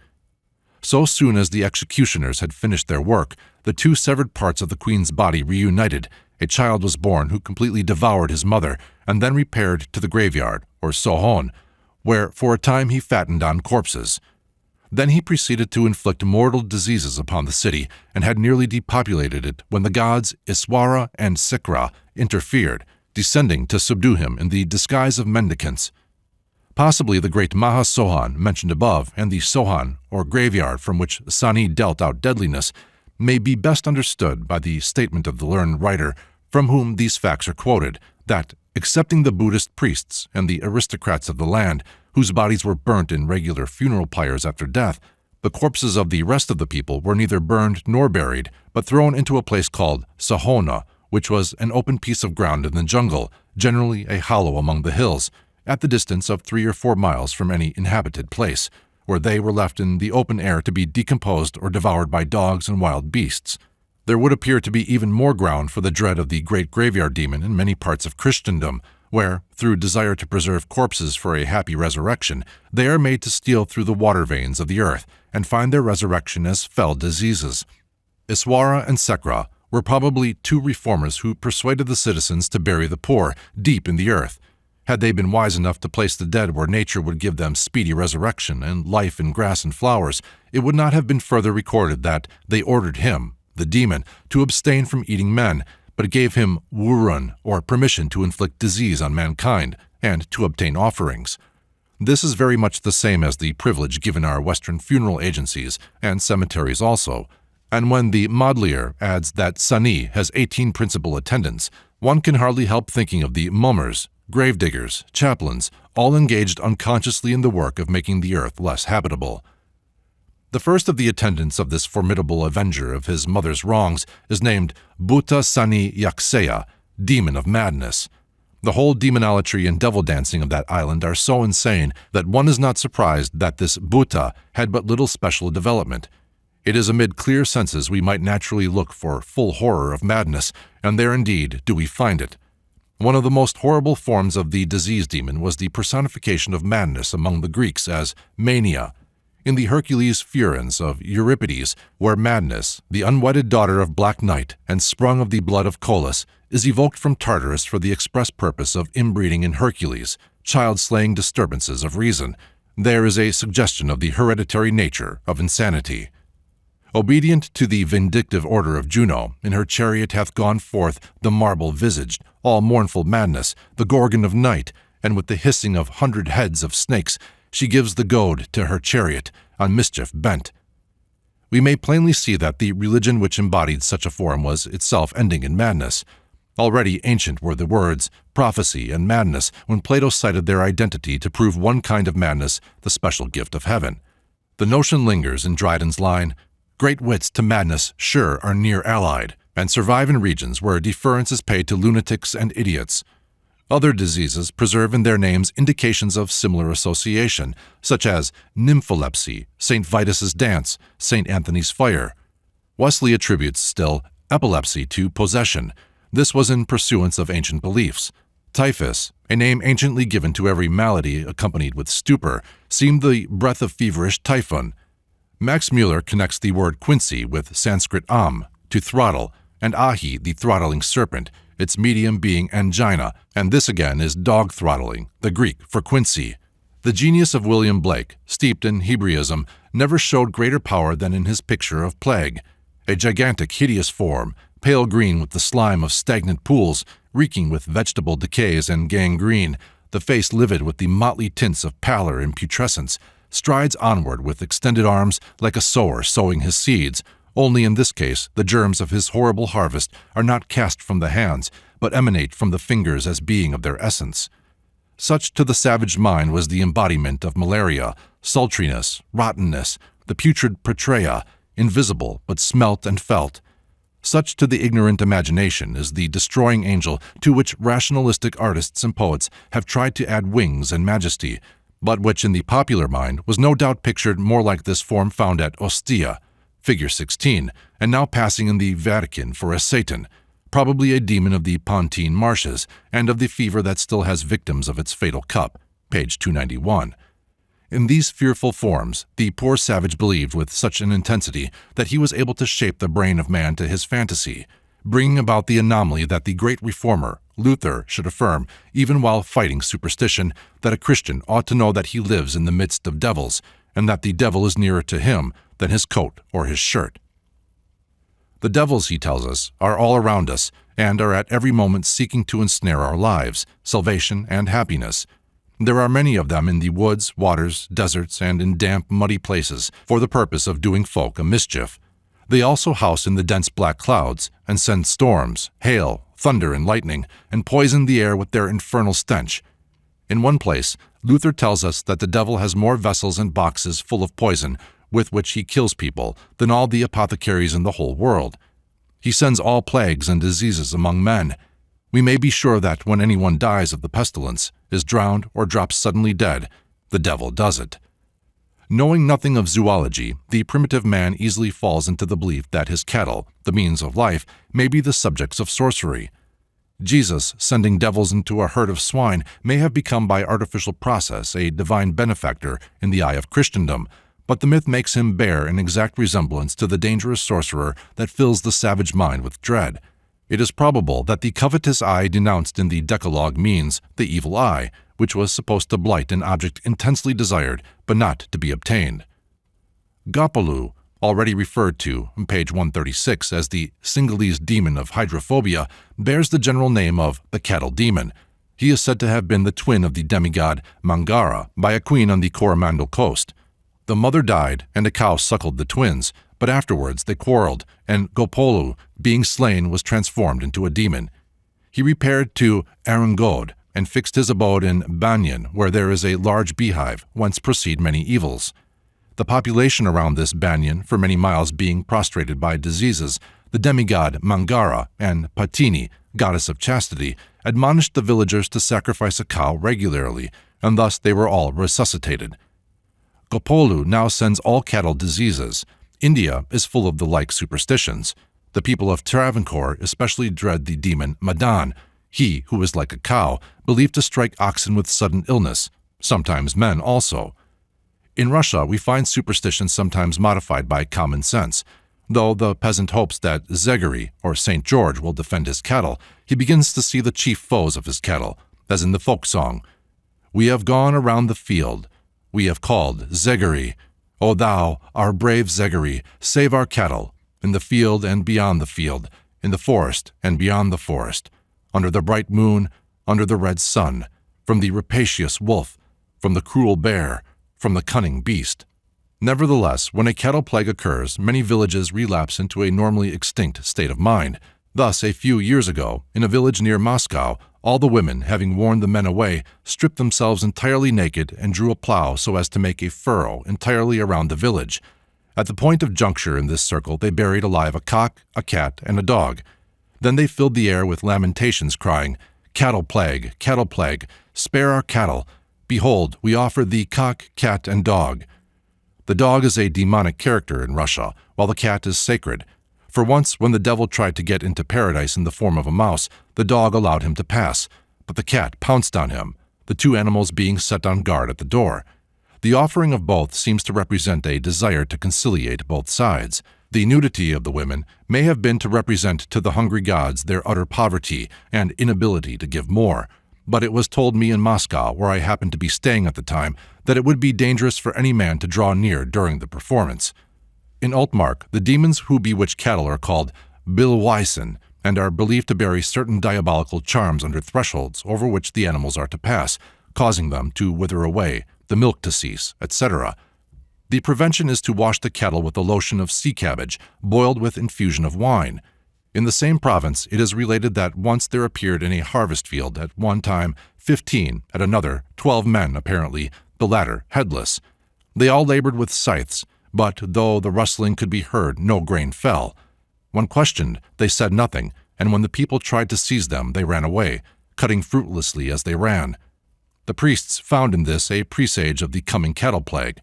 So soon as the executioners had finished their work, the 2 severed parts of the queen's body reunited. A child was born who completely devoured his mother, and then repaired to the graveyard, or Sohon, where for a time he fattened on corpses. Then he proceeded to inflict mortal diseases upon the city, and had nearly depopulated it when the gods Iswara and Sikra interfered, descending to subdue him in the disguise of mendicants. Possibly the great Maha Sohan mentioned above, and the Sohan, or graveyard from which Sani dealt out deadliness, may be best understood by the statement of the learned writer from whom these facts are quoted, that, excepting the Buddhist priests and the aristocrats of the land, whose bodies were burnt in regular funeral pyres after death, The corpses of the rest of the people were neither burned nor buried, but thrown into a place called Sahona, which was an open piece of ground in the jungle, generally a hollow among the hills, at the distance of 3 or 4 miles from any inhabited place, where they were left in the open air to be decomposed or devoured by dogs and wild beasts. There would appear to be even more ground for the dread of the great graveyard demon in many parts of Christendom, where, through desire to preserve corpses for a happy resurrection, they are made to steal through the water veins of the earth and find their resurrection as fell diseases. Iswara and Sekra were probably 2 reformers who persuaded the citizens to bury the poor deep in the earth. Had they been wise enough to place the dead where nature would give them speedy resurrection and life in grass and flowers, it would not have been further recorded that they ordered him, the demon, to abstain from eating men, but gave him wurun, or permission to inflict disease on mankind, and to obtain offerings. This is very much the same as the privilege given our Western funeral agencies, and cemeteries also. And when the Modlier adds that Sani has 18 principal attendants, one can hardly help thinking of the mummers, gravediggers, chaplains, all engaged unconsciously in the work of making the earth less habitable. The first of the attendants of this formidable avenger of his mother's wrongs is named Bhuta Sani Yakseya, demon of madness. The whole demonolatry and devil dancing of that island are so insane that one is not surprised that this Bhuta had but little special development. It is amid clear senses we might naturally look for full horror of madness, and there indeed do we find it. One of the most horrible forms of the disease demon was the personification of madness among the Greeks as mania. In the Hercules Furens of Euripides, where madness, the unwedded daughter of Black Night and sprung of the blood of Coelus, is evoked from Tartarus for the express purpose of inbreeding in Hercules, child-slaying disturbances of reason, there is a suggestion of the hereditary nature of insanity. Obedient to the vindictive order of Juno, in her chariot hath gone forth the marble-visaged, all mournful madness, the Gorgon of night, and with the hissing of 100 heads of snakes, she gives the goad to her chariot, on mischief bent. We may plainly see that the religion which embodied such a form was itself ending in madness. Already ancient were the words prophecy and madness when Plato cited their identity to prove one kind of madness the special gift of heaven. The notion lingers in Dryden's line, "Great wits to madness sure are near allied, and survive in regions where deference is paid to lunatics and idiots." Other diseases preserve in their names indications of similar association, such as nympholepsy, St. Vitus's dance, St. Anthony's fire. Wesley attributes still epilepsy to possession. This was in pursuance of ancient beliefs. Typhus, a name anciently given to every malady accompanied with stupor, seemed the breath of feverish typhon. Max Muller connects the word quincy with Sanskrit to throttle, and ahi, the throttling serpent, its medium being angina, and this again is dog throttling, the Greek for quincy. The genius of William Blake, steeped in Hebraism, never showed greater power than in his picture of plague. A gigantic, hideous form, pale green with the slime of stagnant pools, reeking with vegetable decays and gangrene, the face livid with the motley tints of pallor and putrescence, strides onward with extended arms like a sower sowing his seeds, only in this case the germs of his horrible harvest are not cast from the hands, but emanate from the fingers as being of their essence. Such to the savage mind was the embodiment of malaria, sultriness, rottenness, the putrid portraya, invisible but smelt and felt. Such to the ignorant imagination is the destroying angel to which rationalistic artists and poets have tried to add wings and majesty, but which in the popular mind was no doubt pictured more like this form found at Ostia, figure 16, and now passing in the Vatican for a Satan, probably a demon of the Pontine marshes and of the fever that still has victims of its fatal cup, page 291. In these fearful forms, the poor savage believed with such an intensity that he was able to shape the brain of man to his fantasy, bringing about the anomaly that the great reformer, Luther, should affirm, even while fighting superstition, that a Christian ought to know that he lives in the midst of devils, and that the devil is nearer to him than his coat or his shirt. The devils, he tells us, are all around us, and are at every moment seeking to ensnare our lives, salvation, and happiness. There are many of them in the woods, waters, deserts, and in damp, muddy places, for the purpose of doing folk a mischief. They also house in the dense black clouds, and send storms, hail, thunder, and lightning, and poison the air with their infernal stench. In one place, Luther tells us that the devil has more vessels and boxes full of poison, with which he kills people, than all the apothecaries in the whole world. He sends all plagues and diseases among men. We may be sure that when anyone dies of the pestilence, is drowned, or drops suddenly dead, the devil does it. Knowing nothing of zoology, the primitive man easily falls into the belief that his cattle, the means of life, may be the subjects of sorcery. Jesus, sending devils into a herd of swine, may have become by artificial process a divine benefactor in the eye of Christendom, but the myth makes him bear an exact resemblance to the dangerous sorcerer that fills the savage mind with dread. It is probable that the covetous eye denounced in the Decalogue means the evil eye, which was supposed to blight an object intensely desired but not to be obtained. Gopallu, already referred to on page 136 as the Singalese demon of hydrophobia, bears the general name of the cattle demon. He is said to have been the twin of the demigod Mangara by a queen on the Coromandel coast. The mother died, and a cow suckled the twins, but afterwards they quarreled, and Gopallu, being slain, was transformed into a demon. He repaired to Arangod and fixed his abode in Banyan, where there is a large beehive, whence proceed many evils. The population around this Banyan, for many miles being prostrated by diseases, the demigod Mangara and Patini, goddess of chastity, admonished the villagers to sacrifice a cow regularly, and thus they were all resuscitated. Gopallu now sends all cattle diseases. India is full of the like superstitions. The people of Travancore especially dread the demon Madan, he who is like a cow, believed to strike oxen with sudden illness, sometimes men also. In Russia, we find superstition sometimes modified by common sense. Though the peasant hopes that Zegary, or St. George, will defend his cattle, he begins to see the chief foes of his cattle, as in the folk song, "We have gone around the field. We have called Zegary. O thou, our brave Zegary, save our cattle, in the field and beyond the field, in the forest and beyond the forest, under the bright moon, under the red sun, from the rapacious wolf, from the cruel bear, from the cunning beast." Nevertheless, when a cattle plague occurs, many villages relapse into a normally extinct state of mind. Thus, a few years ago, in a village near Moscow, all the women, having warned the men away, stripped themselves entirely naked and drew a plow so as to make a furrow entirely around the village. At the point of juncture in this circle, they buried alive a cock, a cat, and a dog. Then they filled the air with lamentations, crying, cattle plague, spare our cattle. Behold, we offer thee cock, cat, and dog." The dog is a demonic character in Russia, while the cat is sacred. For once, when the devil tried to get into paradise in the form of a mouse, the dog allowed him to pass, but the cat pounced on him, the two animals being set on guard at the door. The offering of both seems to represent a desire to conciliate both sides. The nudity of the women may have been to represent to the hungry gods their utter poverty and inability to give more. But it was told me in Moscow, where I happened to be staying at the time, that it would be dangerous for any man to draw near during the performance. In Altmark, the demons who bewitch cattle are called Bilweisen and are believed to bury certain diabolical charms under thresholds over which the animals are to pass, causing them to wither away, the milk to cease, etc. The prevention is to wash the cattle with a lotion of sea cabbage, boiled with infusion of wine. In the same province, it is related that once there appeared in a harvest field at one time 15, at another 12 men, apparently, the latter headless. They all labored with scythes, but though the rustling could be heard, no grain fell. When questioned, they said nothing, and when the people tried to seize them, they ran away, cutting fruitlessly as they ran. The priests found in this a presage of the coming cattle plague.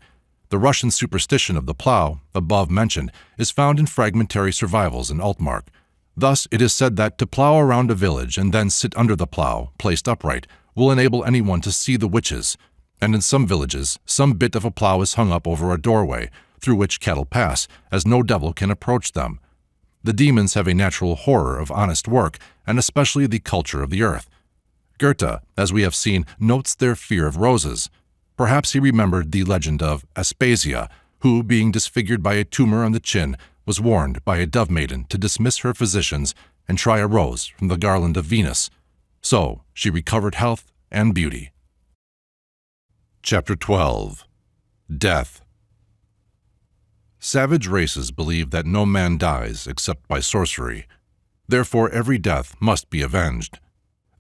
The Russian superstition of the plough, above mentioned, is found in fragmentary survivals in Altmark. Thus, it is said that to plough around a village and then sit under the plough, placed upright, will enable anyone to see the witches, and in some villages, some bit of a plough is hung up over a doorway, through which cattle pass, as no devil can approach them. The demons have a natural horror of honest work, and especially the culture of the earth. Goethe, as we have seen, notes their fear of roses. Perhaps he remembered the legend of Aspasia, who, being disfigured by a tumor on the chin, was warned by a dove maiden to dismiss her physicians and try a rose from the garland of Venus. So she recovered health and beauty. Chapter 12. Death. Savage races believe that no man dies except by sorcery. Therefore, every death must be avenged.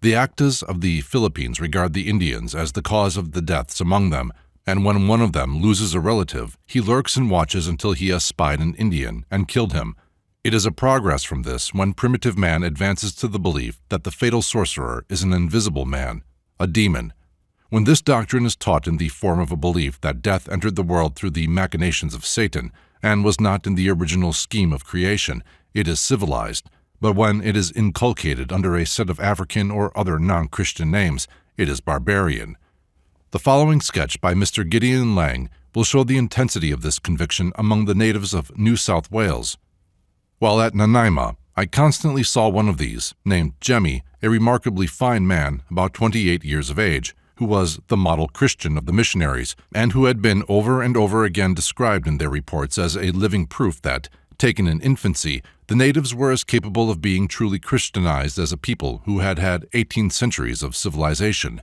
The Actas of the Philippines regard the Indians as the cause of the deaths among them, and when one of them loses a relative, he lurks and watches until he has spied an Indian and killed him. It is a progress from this when primitive man advances to the belief that the fatal sorcerer is an invisible man, a demon. When this doctrine is taught in the form of a belief that death entered the world through the machinations of Satan and was not in the original scheme of creation, it is civilized. But when it is inculcated under a set of African or other non-Christian names, it is barbarian. The following sketch by Mr. Gideon Lang will show the intensity of this conviction among the natives of New South Wales. While at Nanaima, I constantly saw one of these, named Jemmy, a remarkably fine man, about 28 years of age, who was the model Christian of the missionaries, and who had been over and over again described in their reports as a living proof that, taken in infancy, the natives were as capable of being truly Christianized as a people who had had 18 centuries of civilization.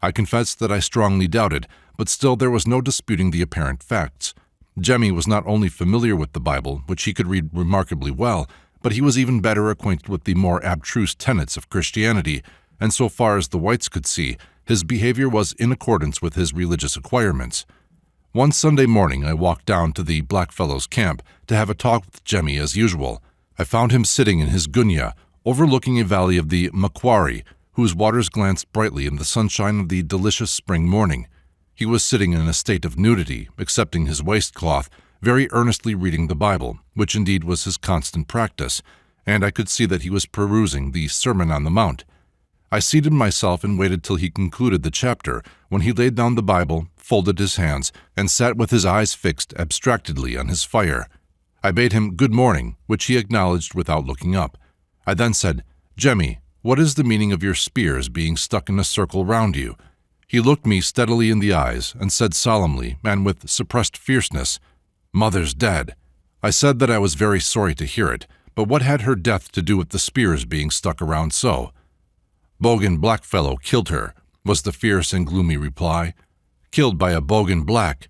I confess that I strongly doubted, but still there was no disputing the apparent facts. Jemmy was not only familiar with the Bible, which he could read remarkably well, but he was even better acquainted with the more abstruse tenets of Christianity, and so far as the whites could see, his behavior was in accordance with his religious acquirements. One Sunday morning I walked down to the blackfellows' camp to have a talk with Jemmy as usual. I found him sitting in his gunya, overlooking a valley of the Macquarie, whose waters glanced brightly in the sunshine of the delicious spring morning. He was sitting in a state of nudity, excepting his waistcloth, very earnestly reading the Bible, which indeed was his constant practice, and I could see that he was perusing the Sermon on the Mount. I seated myself and waited till he concluded the chapter, when he laid down the Bible, folded his hands, and sat with his eyes fixed abstractedly on his fire. I bade him good morning, which he acknowledged without looking up. I then said, "Jemmy, what is the meaning of your spears being stuck in a circle round you?" He looked me steadily in the eyes and said solemnly and with suppressed fierceness, "Mother's dead." I said that I was very sorry to hear it, but what had her death to do with the spears being stuck around so? "Bogan blackfellow killed her," was the fierce and gloomy reply. "Killed by a Bogan black."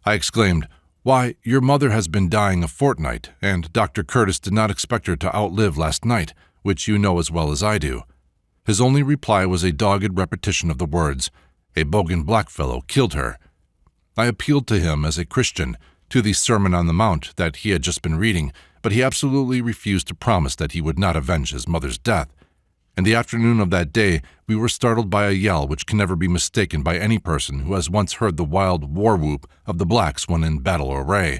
I exclaimed, "Why, your mother has been dying a fortnight, and Dr. Curtis did not expect her to outlive last night, which you know as well as I do." His only reply was a dogged repetition of the words, "A Bogan blackfellow killed her." I appealed to him as a Christian, to the Sermon on the Mount that he had just been reading, but he absolutely refused to promise that he would not avenge his mother's death. In the afternoon of that day, we were startled by a yell which can never be mistaken by any person who has once heard the wild war-whoop of the blacks when in battle array.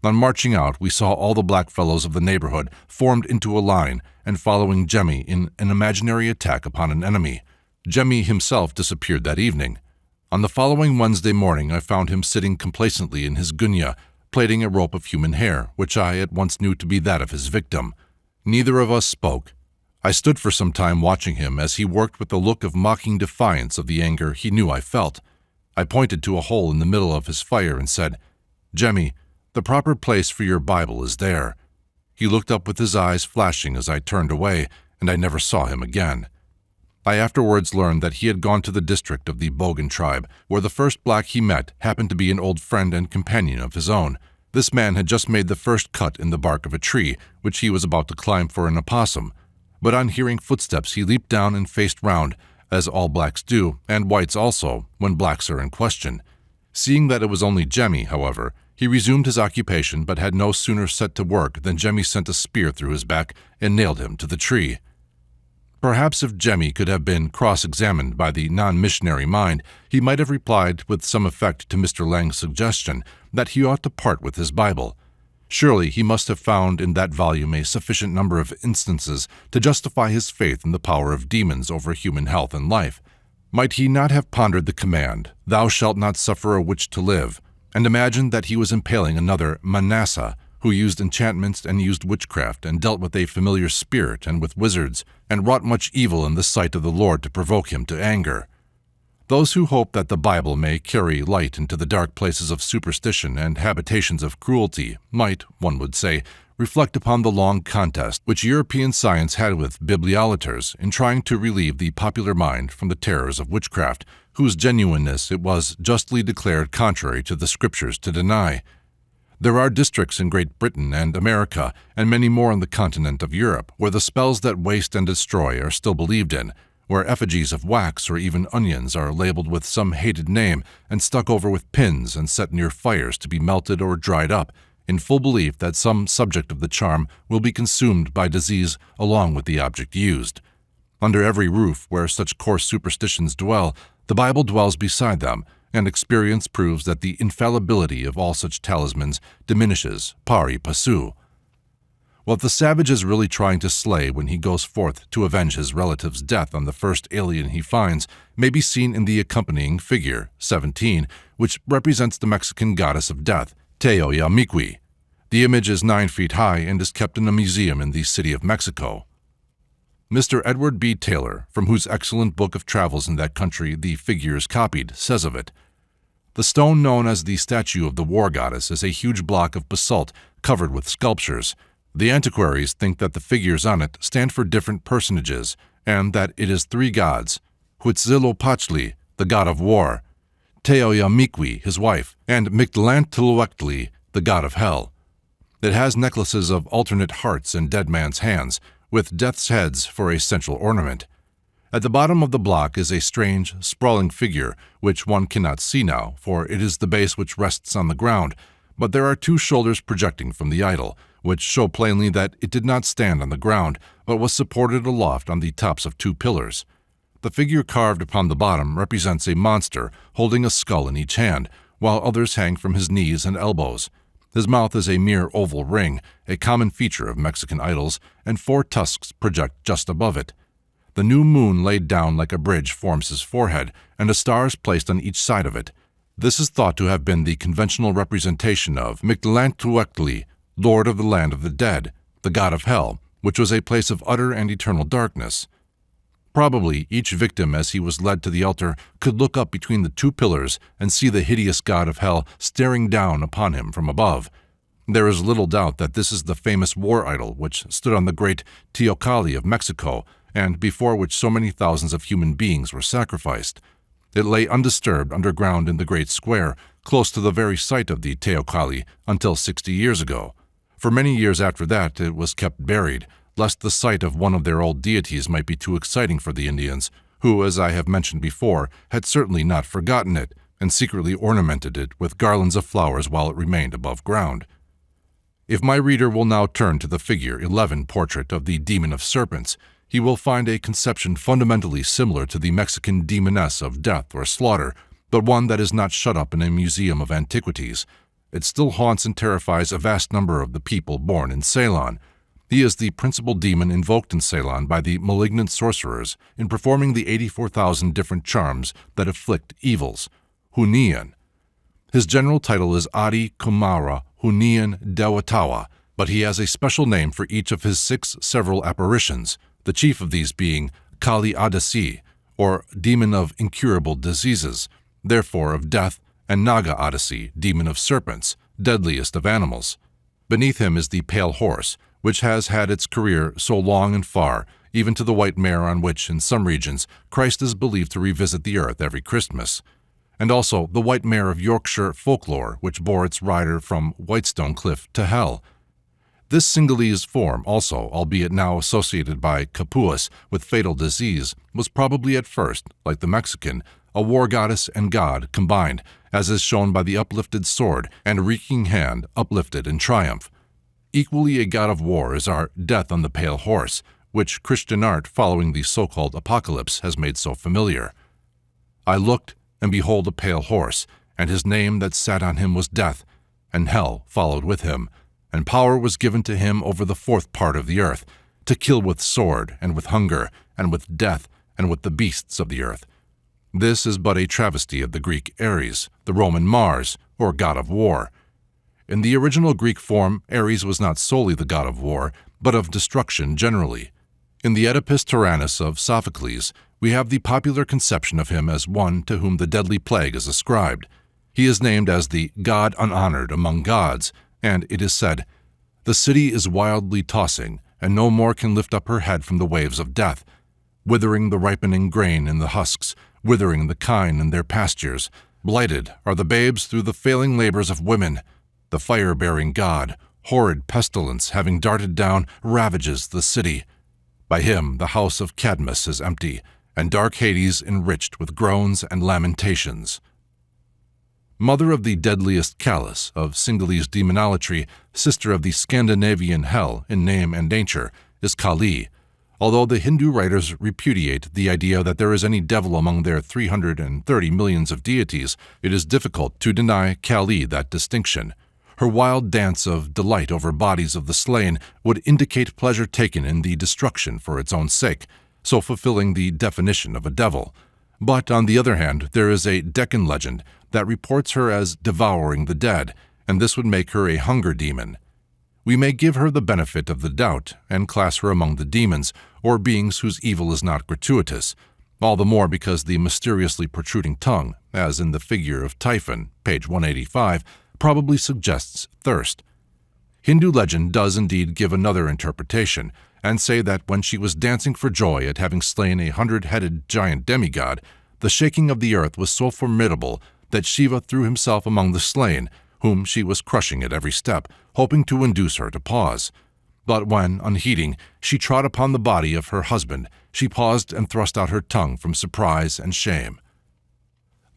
On marching out, we saw all the blackfellows of the neighborhood formed into a line and following Jemmy in an imaginary attack upon an enemy. Jemmy himself disappeared that evening. On the following Wednesday morning, I found him sitting complacently in his gunya, plaiting a rope of human hair, which I at once knew to be that of his victim. Neither of us spoke. I stood for some time watching him as he worked with a look of mocking defiance of the anger he knew I felt. I pointed to a hole in the middle of his fire and said, "Jemmy, the proper place for your Bible is there." He looked up with his eyes flashing as I turned away, and I never saw him again. I afterwards learned that he had gone to the district of the Bogan tribe, where the first black he met happened to be an old friend and companion of his own. This man had just made the first cut in the bark of a tree, which he was about to climb for an opossum. But on hearing footsteps he leaped down and faced round, as all blacks do, and whites also, when blacks are in question. Seeing that it was only Jemmy, however, he resumed his occupation but had no sooner set to work than Jemmy sent a spear through his back and nailed him to the tree. Perhaps if Jemmy could have been cross-examined by the non-missionary mind, he might have replied with some effect to Mr. Lang's suggestion that he ought to part with his Bible. Surely he must have found in that volume a sufficient number of instances to justify his faith in the power of demons over human health and life. Might he not have pondered the command, "Thou shalt not suffer a witch to live," and imagined that he was impaling another Manasseh, who used enchantments and used witchcraft and dealt with a familiar spirit and with wizards, and wrought much evil in the sight of the Lord to provoke him to anger? Those who hope that the Bible may carry light into the dark places of superstition and habitations of cruelty might, one would say, reflect upon the long contest which European science had with bibliolaters in trying to relieve the popular mind from the terrors of witchcraft, whose genuineness it was justly declared contrary to the Scriptures to deny. There are districts in Great Britain and America, and many more on the continent of Europe, where the spells that waste and destroy are still believed in, where effigies of wax or even onions are labeled with some hated name and stuck over with pins and set near fires to be melted or dried up, in full belief that some subject of the charm will be consumed by disease along with the object used. Under every roof where such coarse superstitions dwell, the Bible dwells beside them, and experience proves that the infallibility of all such talismans diminishes pari passu. What the savage is really trying to slay when he goes forth to avenge his relative's death on the first alien he finds may be seen in the accompanying figure, 17, which represents the Mexican goddess of death, Teoyamiqui. The image is 9 feet high and is kept in a museum in the city of Mexico. Mr. Edward B. Taylor, from whose excellent book of travels in that country the figure is copied, says of it, "The stone known as the statue of the war goddess is a huge block of basalt covered with sculptures. The antiquaries think that the figures on it stand for different personages, and that it is 3 gods, Huitzilopochtli, the god of war, Teoyamiqui, his wife, and Mictlantecutli, the god of hell. It has necklaces of alternate hearts and dead man's hands, with death's heads for a central ornament. At the bottom of the block is a strange, sprawling figure, which one cannot see now, for it is the base which rests on the ground, but there are 2 shoulders projecting from the idol, which show plainly that it did not stand on the ground, but was supported aloft on the tops of 2 pillars. The figure carved upon the bottom represents a monster holding a skull in each hand, while others hang from his knees and elbows. His mouth is a mere oval ring, a common feature of Mexican idols, and 4 tusks project just above it. The new moon laid down like a bridge forms his forehead, and a star is placed on each side of it. This is thought to have been the conventional representation of Mictlantecutli, lord of the land of the dead, the god of hell, which was a place of utter and eternal darkness. Probably each victim as he was led to the altar could look up between the 2 pillars and see the hideous god of hell staring down upon him from above. There is little doubt that this is the famous war idol which stood on the great Teocalli of Mexico, and before which so many thousands of human beings were sacrificed. It lay undisturbed underground in the great square, close to the very site of the Teocalli, until 60 years ago. For many years after that it was kept buried, lest the sight of one of their old deities might be too exciting for the Indians, who, as I have mentioned before, had certainly not forgotten it, and secretly ornamented it with garlands of flowers while it remained above ground. If my reader will now turn to the figure 11 portrait of the Demon of Serpents, he will find a conception fundamentally similar to the Mexican demoness of death or slaughter, but one that is not shut up in a museum of antiquities. It still haunts and terrifies a vast number of the people born in Ceylon. He is the principal demon invoked in Ceylon by the malignant sorcerers in performing the 84,000 different charms that afflict evils, Hunian. His general title is Adi Kumara Hunian Dewatawa, but he has a special name for each of his 6 several apparitions, the chief of these being Kali Adasi, or demon of incurable diseases, therefore of death, and Naga Adasi, demon of serpents, deadliest of animals. Beneath him is the pale horse, which has had its career so long and far, even to the white mare on which, in some regions, Christ is believed to revisit the earth every Christmas, and also the white mare of Yorkshire folklore, which bore its rider from Whitestone Cliff to hell. This Singhalese form also, albeit now associated by Capuas with fatal disease, was probably at first, like the Mexican, a war goddess and god combined, as is shown by the uplifted sword and reeking hand uplifted in triumph. Equally a god of war is our Death on the Pale Horse, which Christian art following the so-called apocalypse has made so familiar. I looked, and behold a pale horse, and his name that sat on him was Death, and hell followed with him, and power was given to him over the 4th part of the earth, to kill with sword, and with hunger, and with death, and with the beasts of the earth. This is but a travesty of the Greek Ares, the Roman Mars, or god of war. In the original Greek form, Ares was not solely the god of war, but of destruction generally. In the Oedipus Tyrannus of Sophocles, we have the popular conception of him as one to whom the deadly plague is ascribed. He is named as the god unhonored among gods, and it is said, "The city is wildly tossing, and no more can lift up her head from the waves of death, withering the ripening grain in the husks, withering the kine in their pastures. Blighted are the babes through the failing labors of women. The fire-bearing god, horrid pestilence having darted down, ravages the city. By him the house of Cadmus is empty, and dark Hades enriched with groans and lamentations. Mother of the deadliest callous of Singalese demonolatry, sister of the Scandinavian hell in name and nature, is Kali, although the Hindu writers repudiate the idea that there is any devil among their 330 millions of deities. It is difficult to deny Kali that distinction. Her wild dance of delight over bodies of the slain would indicate pleasure taken in the destruction for its own sake, so fulfilling the definition of a devil. But on the other hand, there is a Deccan legend that reports her as devouring the dead, and this would make her a hunger demon. We may give her the benefit of the doubt and class her among the demons, or beings whose evil is not gratuitous, all the more because the mysteriously protruding tongue, as in the figure of Typhon, page 185, probably suggests thirst. Hindu legend does indeed give another interpretation, and say that when she was dancing for joy at having slain a 100-headed giant demigod, the shaking of the earth was so formidable that Shiva threw himself among the slain, whom she was crushing at every step, hoping to induce her to pause. But when, unheeding, she trod upon the body of her husband, she paused and thrust out her tongue from surprise and shame.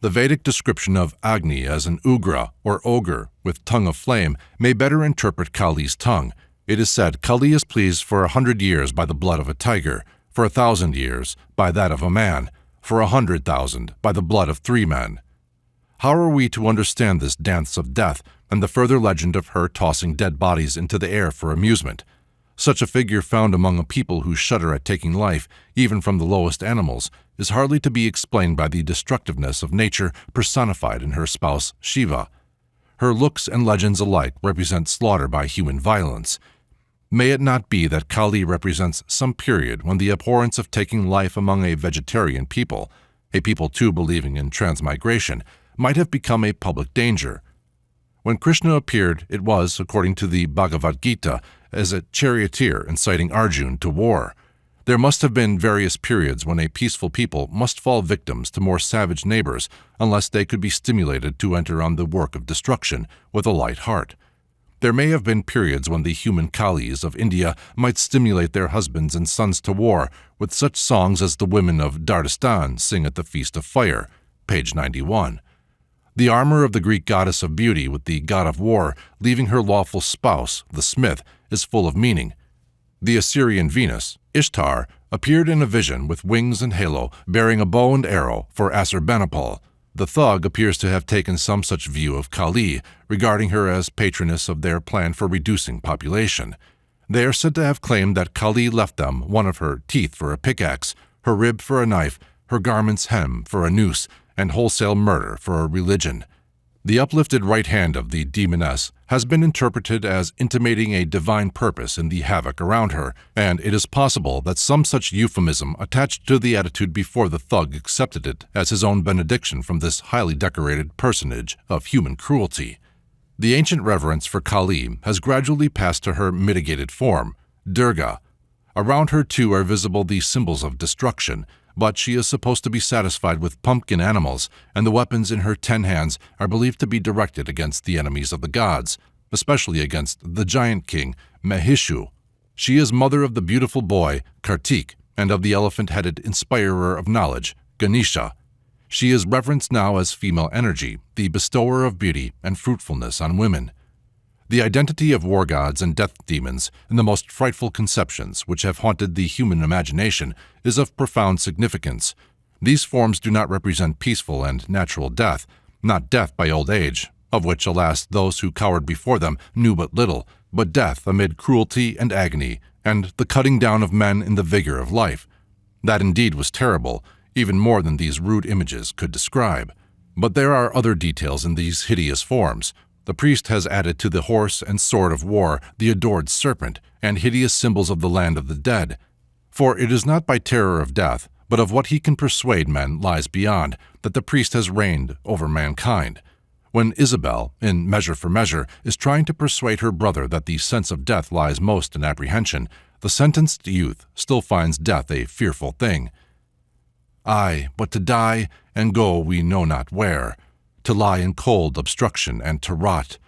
The Vedic description of Agni as an Ugra, or ogre, with tongue of flame, may better interpret Kali's tongue. It is said Kali is pleased for 100 years by the blood of a tiger, for 1,000 years by that of a man, for 100,000 by the blood of 3 men. How are we to understand this dance of death and the further legend of her tossing dead bodies into the air for amusement? Such a figure found among a people who shudder at taking life, even from the lowest animals, is hardly to be explained by the destructiveness of nature personified in her spouse Shiva. Her looks and legends alike represent slaughter by human violence. May it not be that Kali represents some period when the abhorrence of taking life among a vegetarian people, a people too believing in transmigration, might have become a public danger? When Krishna appeared, it was, according to the Bhagavad Gita, as a charioteer inciting Arjuna to war. There must have been various periods when a peaceful people must fall victims to more savage neighbors unless they could be stimulated to enter on the work of destruction with a light heart. There may have been periods when the human Kalis of India might stimulate their husbands and sons to war with such songs as the women of Dardistan sing at the Feast of Fire, page 91. The armor of the Greek goddess of beauty with the god of war leaving her lawful spouse, the smith, is full of meaning. The Assyrian Venus, Ishtar, appeared in a vision with wings and halo, bearing a bow and arrow for Assurbanipal. The thug appears to have taken some such view of Kali, regarding her as patroness of their plan for reducing population. They are said to have claimed that Kali left them one of her teeth for a pickaxe, her rib for a knife, her garment's hem for a noose, and wholesale murder for a religion. The uplifted right hand of the demoness has been interpreted as intimating a divine purpose in the havoc around her, and it is possible that some such euphemism attached to the attitude before the thug accepted it as his own benediction from this highly decorated personage of human cruelty. The ancient reverence for Kali has gradually passed to her mitigated form, Durga. Around her too are visible the symbols of destruction, but she is supposed to be satisfied with pumpkin animals, and the weapons in her 10 hands are believed to be directed against the enemies of the gods, especially against the giant king, Mahishu. She is mother of the beautiful boy, Kartik, and of the elephant-headed inspirer of knowledge, Ganesha. She is reverenced now as female energy, the bestower of beauty and fruitfulness on women. The identity of war gods and death demons in the most frightful conceptions which have haunted the human imagination is of profound significance. These forms do not represent peaceful and natural death, not death by old age, of which, alas, those who cowered before them knew but little, but death amid cruelty and agony, and the cutting down of men in the vigor of life. That indeed was terrible, even more than these rude images could describe. But there are other details in these hideous forms. The priest has added to the horse and sword of war the adored serpent and hideous symbols of the land of the dead. For it is not by terror of death, but of what he can persuade men lies beyond, that the priest has reigned over mankind. When Isabel, in Measure for Measure, is trying to persuade her brother that the sense of death lies most in apprehension, the sentenced youth still finds death a fearful thing. Aye, but to die and go we know not where, to lie in cold obstruction and to rot,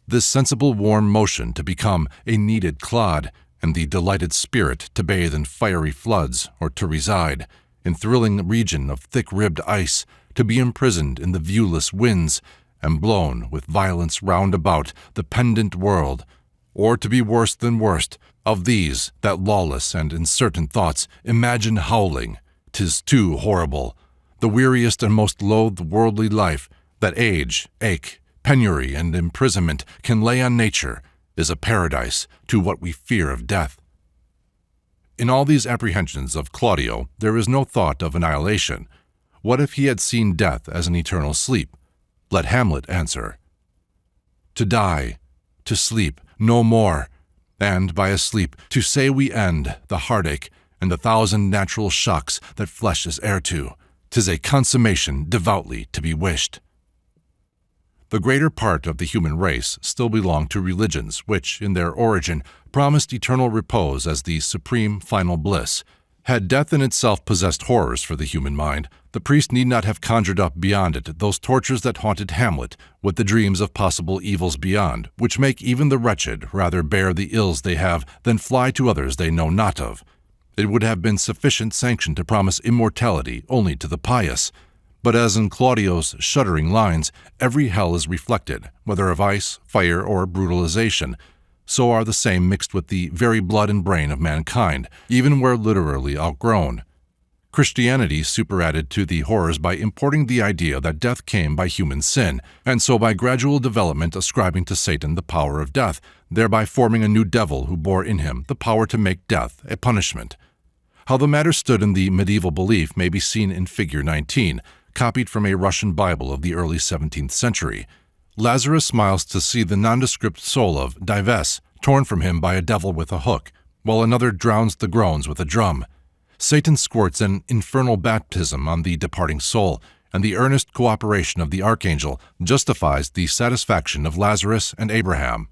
this sensible warm motion to become a kneaded clod, and the delighted spirit to bathe in fiery floods or to reside in thrilling region of thick-ribbed ice, to be imprisoned in the viewless winds, and blown with violence round about the pendant world, or to be worse than worst, of these that lawless and uncertain thoughts imagine howling. 'Tis too horrible, the weariest and most loathed worldly life that age, ache, penury, and imprisonment can lay on nature is a paradise to what we fear of death. In all these apprehensions of Claudio, there is no thought of annihilation. What if he had seen death as an eternal sleep? Let Hamlet answer, "To die, to sleep, no more, and by a sleep to say we end the heartache and the thousand natural shocks that flesh is heir to. 'Tis a consummation devoutly to be wished." The greater part of the human race still belong to religions which, in their origin, promised eternal repose as the supreme final bliss. Had death in itself possessed horrors for the human mind, the priest need not have conjured up beyond it those tortures that haunted Hamlet with the dreams of possible evils beyond, which make even the wretched rather bear the ills they have than fly to others they know not of. It would have been sufficient sanction to promise immortality only to the pious. But as in Claudio's shuddering lines, every hell is reflected, whether of ice, fire, or brutalization, so are the same mixed with the very blood and brain of mankind, even where literally outgrown. Christianity superadded to the horrors by importing the idea that death came by human sin, and so by gradual development ascribing to Satan the power of death, thereby forming a new devil who bore in him the power to make death a punishment. How the matter stood in the medieval belief may be seen in Figure 19, copied from a Russian Bible of the early 17th century. Lazarus smiles to see the nondescript soul of Dives torn from him by a devil with a hook, while another drowns the groans with a drum. Satan squirts an infernal baptism on the departing soul, and the earnest cooperation of the archangel justifies the satisfaction of Lazarus and Abraham.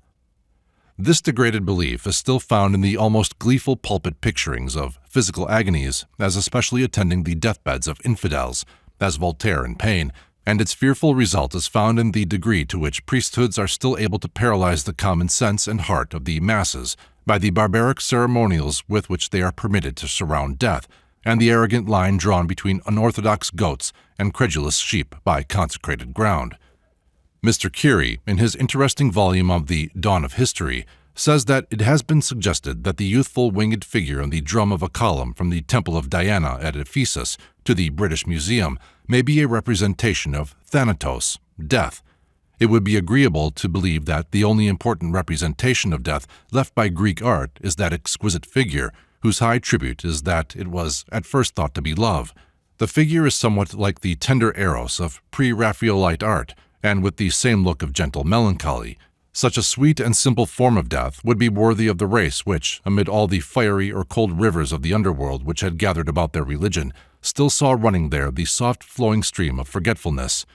This degraded belief is still found in the almost gleeful pulpit picturings of physical agonies as especially attending the deathbeds of infidels, as Voltaire in Pain, and its fearful result is found in the degree to which priesthoods are still able to paralyze the common sense and heart of the masses by the barbaric ceremonials with which they are permitted to surround death, and the arrogant line drawn between unorthodox goats and credulous sheep by consecrated ground. Mr. Curie, in his interesting volume of The Dawn of History, says that it has been suggested that the youthful winged figure on the drum of a column from the Temple of Diana at Ephesus to the British Museum may be a representation of Thanatos, death. It would be agreeable to believe that the only important representation of death left by Greek art is that exquisite figure, whose high tribute is that it was at first thought to be love. The figure is somewhat like the tender Eros of pre-Raphaelite art, and with the same look of gentle melancholy. Such a sweet and simple form of death would be worthy of the race which, amid all the fiery or cold rivers of the underworld which had gathered about their religion, still saw running there the soft flowing stream of forgetfulness.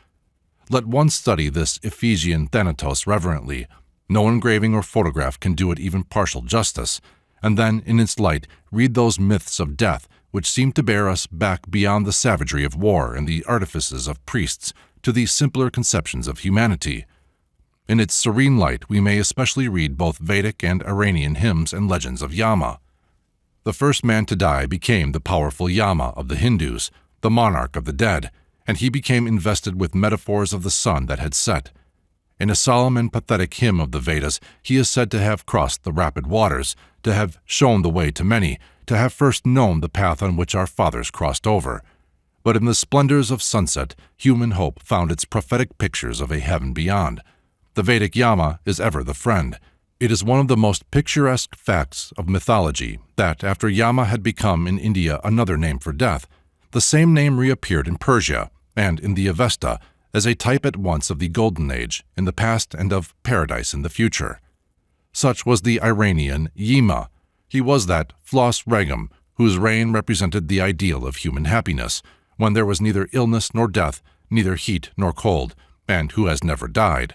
Let one study this Ephesian Thanatos reverently. No engraving or photograph can do it even partial justice, and then, in its light, read those myths of death which seem to bear us back beyond the savagery of war and the artifices of priests to the simpler conceptions of humanity. In its serene light, we may especially read both Vedic and Iranian hymns and legends of Yama. The first man to die became the powerful Yama of the Hindus, the monarch of the dead, and he became invested with metaphors of the sun that had set. In a solemn and pathetic hymn of the Vedas, he is said to have crossed the rapid waters, to have shown the way to many, to have first known the path on which our fathers crossed over. But in the splendors of sunset, human hope found its prophetic pictures of a heaven beyond. The Vedic Yama is ever the friend. It is one of the most picturesque facts of mythology that, after Yama had become in India another name for death, the same name reappeared in Persia and in the Avesta as a type at once of the Golden Age in the past and of paradise in the future. Such was the Iranian Yima. He was that Flos Regum, whose reign represented the ideal of human happiness, when there was neither illness nor death, neither heat nor cold, and who has never died.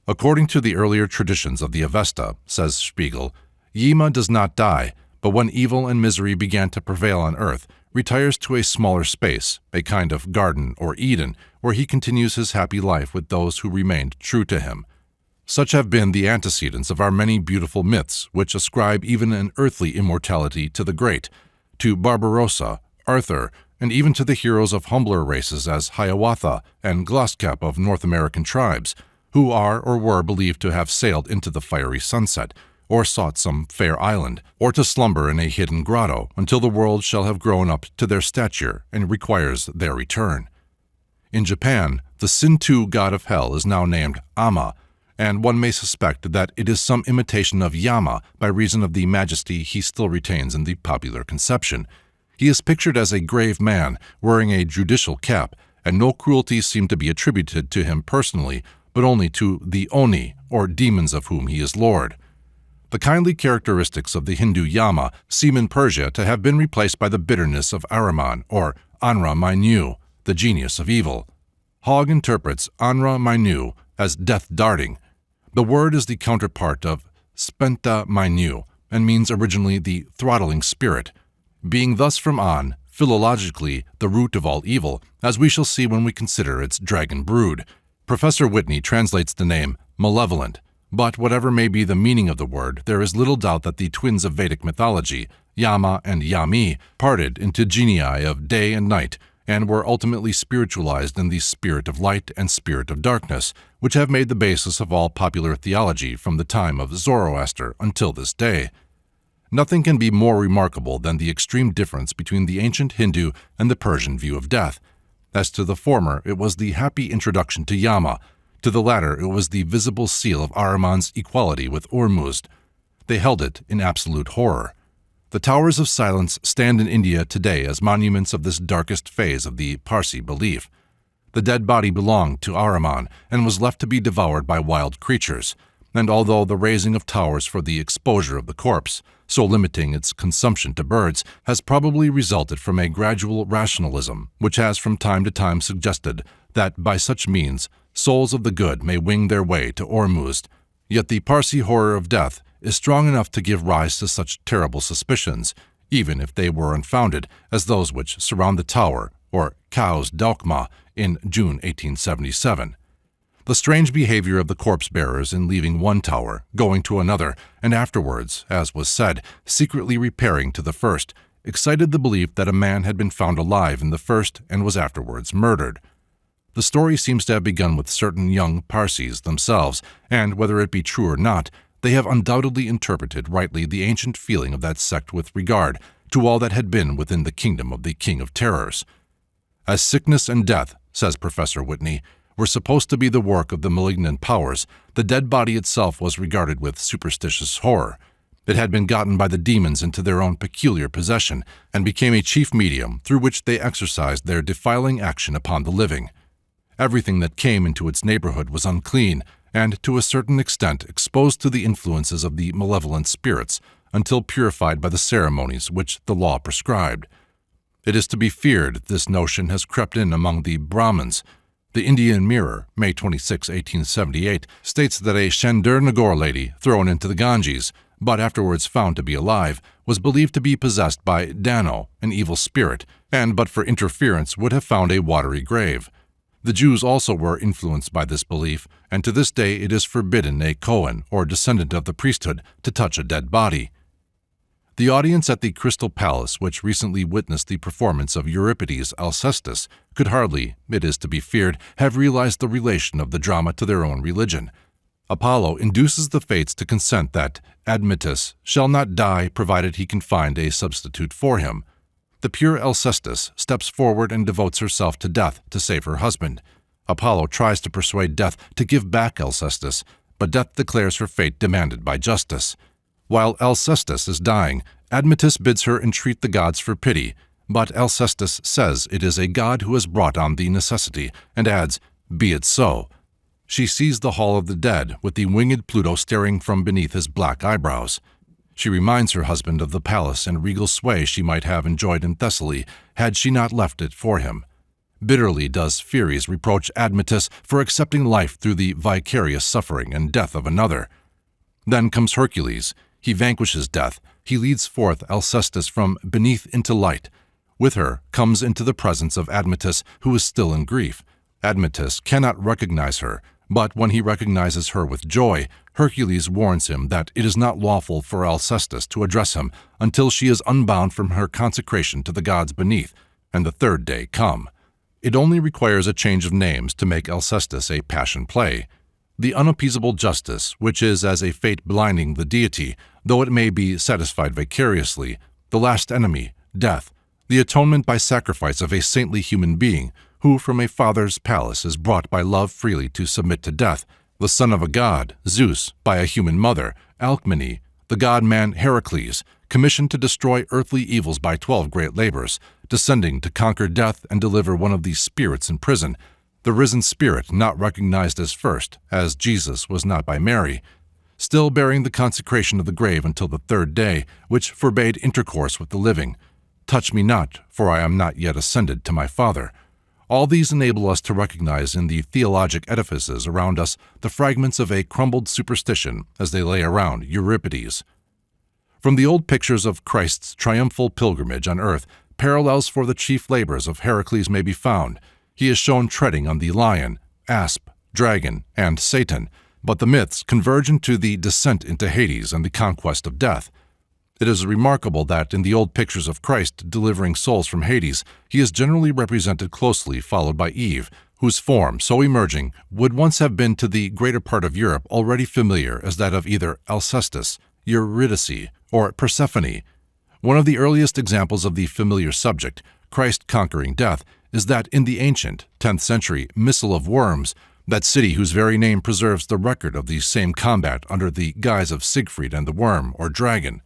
According to the earlier traditions of the Avesta, says Spiegel, Yima does not die, but when evil and misery began to prevail on earth, retires to a smaller space, a kind of garden or Eden, where he continues his happy life with those who remained true to him. Such have been the antecedents of our many beautiful myths, which ascribe even an earthly immortality to the great, to Barbarossa, Arthur, and even to the heroes of humbler races as Hiawatha and Gloskep of North American tribes, who are or were believed to have sailed into the fiery sunset, or sought some fair island, or to slumber in a hidden grotto until the world shall have grown up to their stature and requires their return. In Japan, the Shinto god of hell is now named Ama, and one may suspect that it is some imitation of Yama by reason of the majesty he still retains in the popular conception. He is pictured as a grave man wearing a judicial cap, and no cruelties seem to be attributed to him personally, but only to the Oni, or demons of whom he is lord. The kindly characteristics of the Hindu Yama seem in Persia to have been replaced by the bitterness of Ahriman, or Anra Mainyu, the genius of evil. Hogg interprets Anra Mainyu as death darting. The word is the counterpart of Spenta Mainyu and means originally the throttling spirit, being thus from An, philologically the root of all evil, as we shall see when we consider its dragon brood. Professor Whitney translates the name malevolent, but whatever may be the meaning of the word, there is little doubt that the twins of Vedic mythology, Yama and Yami, parted into genii of day and night, and were ultimately spiritualized in the spirit of light and spirit of darkness, which have made the basis of all popular theology from the time of Zoroaster until this day. Nothing can be more remarkable than the extreme difference between the ancient Hindu and the Persian view of death. As to the former, it was the happy introduction to Yama. To the latter, it was the visible seal of Ahriman's equality with Ormuzd. They held it in absolute horror. The Towers of Silence stand in India today as monuments of this darkest phase of the Parsi belief. The dead body belonged to Ahriman and was left to be devoured by wild creatures, and although the raising of towers for the exposure of the corpse, so limiting its consumption to birds, has probably resulted from a gradual rationalism which has from time to time suggested that by such means souls of the good may wing their way to Ormuzd, yet the Parsi horror of death is strong enough to give rise to such terrible suspicions, even if they were unfounded, as those which surround the tower, or Kaos Daukma, in June 1877. The strange behavior of the corpse-bearers in leaving one tower, going to another, and afterwards, as was said, secretly repairing to the first, excited the belief that a man had been found alive in the first and was afterwards murdered. The story seems to have begun with certain young Parsis themselves, and whether it be true or not, they have undoubtedly interpreted rightly the ancient feeling of that sect with regard to all that had been within the kingdom of the King of Terrors. As sickness and death, says Professor Whitney, were supposed to be the work of the malignant powers, the dead body itself was regarded with superstitious horror. It had been gotten by the demons into their own peculiar possession, and became a chief medium through which they exercised their defiling action upon the living. Everything that came into its neighborhood was unclean, and to a certain extent exposed to the influences of the malevolent spirits, until purified by the ceremonies which the law prescribed. It is to be feared this notion has crept in among the Brahmins. The Indian Mirror, May 26, 1878, states that a Chandernagore Nagore lady thrown into the Ganges, but afterwards found to be alive, was believed to be possessed by Dano, an evil spirit, and but for interference would have found a watery grave. The Jews also were influenced by this belief, and to this day it is forbidden a Kohen, or descendant of the priesthood, to touch a dead body. The audience at the Crystal Palace, which recently witnessed the performance of Euripides' Alcestis, could hardly, it is to be feared, have realized the relation of the drama to their own religion. Apollo induces the fates to consent that Admetus shall not die provided he can find a substitute for him. The pure Alcestis steps forward and devotes herself to death to save her husband. Apollo tries to persuade Death to give back Alcestis, but Death declares her fate demanded by justice. While Alcestis is dying, Admetus bids her entreat the gods for pity, but Alcestis says it is a god who has brought on the necessity, and adds, "Be it so." She sees the hall of the dead, with the winged Pluto staring from beneath his black eyebrows. She reminds her husband of the palace and regal sway she might have enjoyed in Thessaly had she not left it for him. Bitterly does Pheres reproach Admetus for accepting life through the vicarious suffering and death of another. Then comes Hercules. He vanquishes death. He leads forth Alcestis from beneath into light. With her comes into the presence of Admetus, who is still in grief. Admetus cannot recognize her, but when he recognizes her with joy, Hercules warns him that it is not lawful for Alcestis to address him until she is unbound from her consecration to the gods beneath, and the third day come. It only requires a change of names to make Alcestis a passion play. The unappeasable justice, which is as a fate blinding the deity, though it may be satisfied vicariously, the last enemy, death, the atonement by sacrifice of a saintly human being, who from a father's palace is brought by love freely to submit to death, the son of a god, Zeus, by a human mother, Alcmene, the god-man Heracles, commissioned to destroy earthly evils by 12 great labors, descending to conquer death and deliver one of these spirits in prison, the risen spirit not recognized as first, as Jesus was not by Mary, still bearing the consecration of the grave until the third day, which forbade intercourse with the living. Touch me not, for I am not yet ascended to my Father. All these enable us to recognize in the theologic edifices around us the fragments of a crumbled superstition as they lay around Euripides. From the old pictures of Christ's triumphal pilgrimage on earth, parallels for the chief labors of Heracles may be found. He is shown treading on the lion, asp, dragon, and Satan, but the myths converge into the descent into Hades and the conquest of death. It is remarkable that in the old pictures of Christ delivering souls from Hades, he is generally represented closely followed by Eve, whose form, so emerging, would once have been to the greater part of Europe already familiar as that of either Alcestis, Eurydice, or Persephone. One of the earliest examples of the familiar subject, Christ conquering death, is that in the ancient, 10th century, Missal of Worms, that city whose very name preserves the record of the same combat under the guise of Siegfried and the worm, or dragon.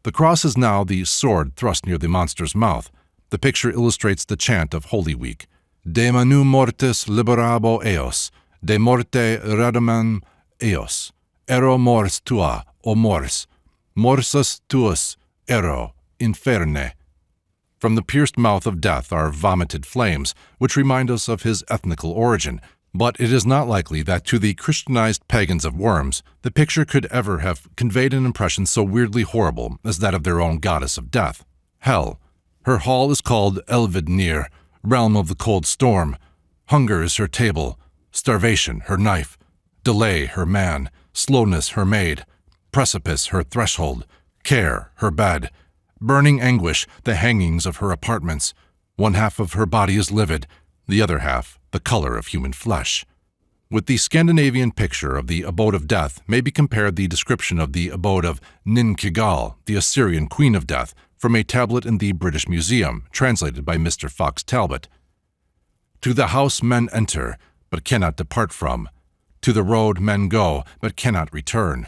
The cross is now the sword thrust near the monster's mouth. The picture illustrates the chant of Holy Week, De manu mortis liberabo eos, de morte redamam eos, ero mors tua, o mors, morsus tuus, ero, inferne. From the pierced mouth of death are vomited flames, which remind us of his ethnical origin, but it is not likely that to the Christianized pagans of Worms, the picture could ever have conveyed an impression so weirdly horrible as that of their own goddess of death, Hell. Her hall is called Elvidnir, realm of the cold storm. Hunger is her table, starvation her knife, delay her man, slowness her maid, precipice her threshold, care her bed, burning anguish the hangings of her apartments. One half of her body is livid, the other half the color of human flesh. With the Scandinavian picture of the abode of death may be compared the description of the abode of Ninkigal, the Assyrian queen of death, from a tablet in the British Museum, translated by Mr. Fox Talbot. To the house men enter, but cannot depart from. To the road men go, but cannot return.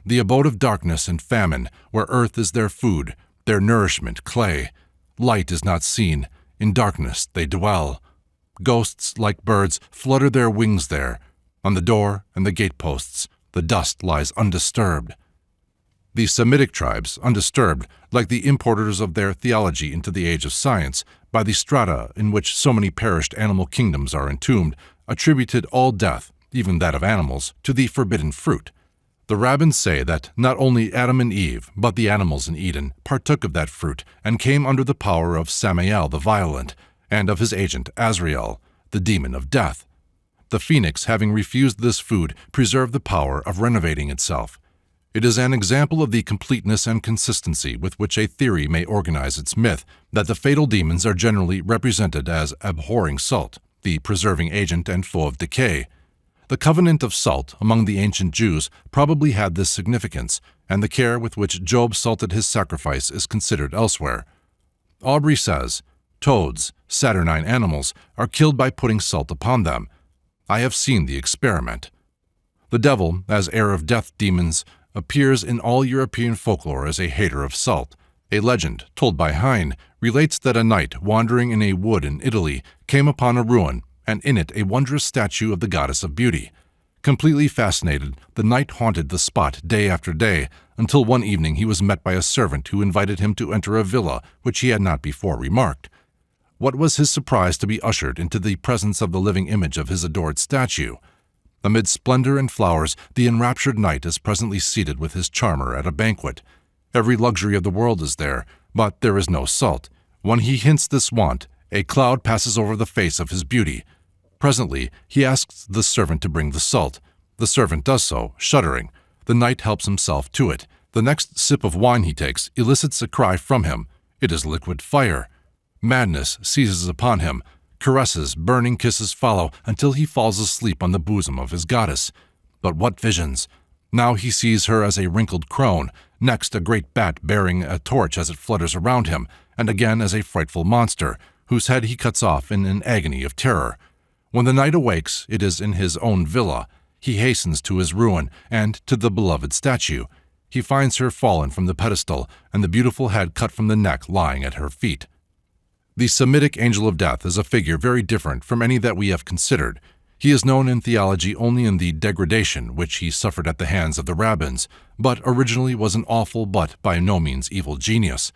The abode of darkness and famine, where earth is their food, their nourishment clay. Light is not seen, in darkness they dwell. Ghosts, like birds, flutter their wings there. On the door and the gateposts, the dust lies undisturbed. The Semitic tribes, undisturbed, like the importers of their theology into the age of science, by the strata in which so many perished animal kingdoms are entombed, attributed all death, even that of animals, to the forbidden fruit. The rabbins say that not only Adam and Eve, but the animals in Eden, partook of that fruit and came under the power of Samael the violent, and of his agent Azrael, the demon of death. The phoenix, having refused this food, preserved the power of renovating itself. It is an example of the completeness and consistency with which a theory may organize its myth that the fatal demons are generally represented as abhorring salt, the preserving agent and foe of decay. The covenant of salt among the ancient Jews probably had this significance, and the care with which Job salted his sacrifice is considered elsewhere. Aubrey says, "Toads, saturnine animals, are killed by putting salt upon them. I have seen the experiment." The devil, as heir of death demons, appears in all European folklore as a hater of salt. A legend, told by Heine, relates that a knight wandering in a wood in Italy came upon a ruin, and in it a wondrous statue of the goddess of beauty. Completely fascinated, the knight haunted the spot day after day, until one evening he was met by a servant who invited him to enter a villa which he had not before remarked. What was his surprise to be ushered into the presence of the living image of his adored statue. Amid splendor and flowers, the enraptured knight is presently seated with his charmer at a banquet. Every luxury of the world is there, but there is no salt. When he hints this want, a cloud passes over the face of his beauty. Presently, he asks the servant to bring the salt. The servant does so, shuddering. The knight helps himself to it. The next sip of wine he takes elicits a cry from him. It is liquid fire. Madness seizes upon him. Caresses, burning kisses follow until he falls asleep on the bosom of his goddess. But what visions! Now he sees her as a wrinkled crone, next a great bat bearing a torch as it flutters around him, and again as a frightful monster, whose head he cuts off in an agony of terror. When the knight awakes, it is in his own villa. He hastens to his ruin and to the beloved statue. He finds her fallen from the pedestal, and the beautiful head cut from the neck lying at her feet. The Semitic angel of death is a figure very different from any that we have considered. He is known in theology only in the degradation which he suffered at the hands of the rabbins, but originally was an awful but by no means evil genius.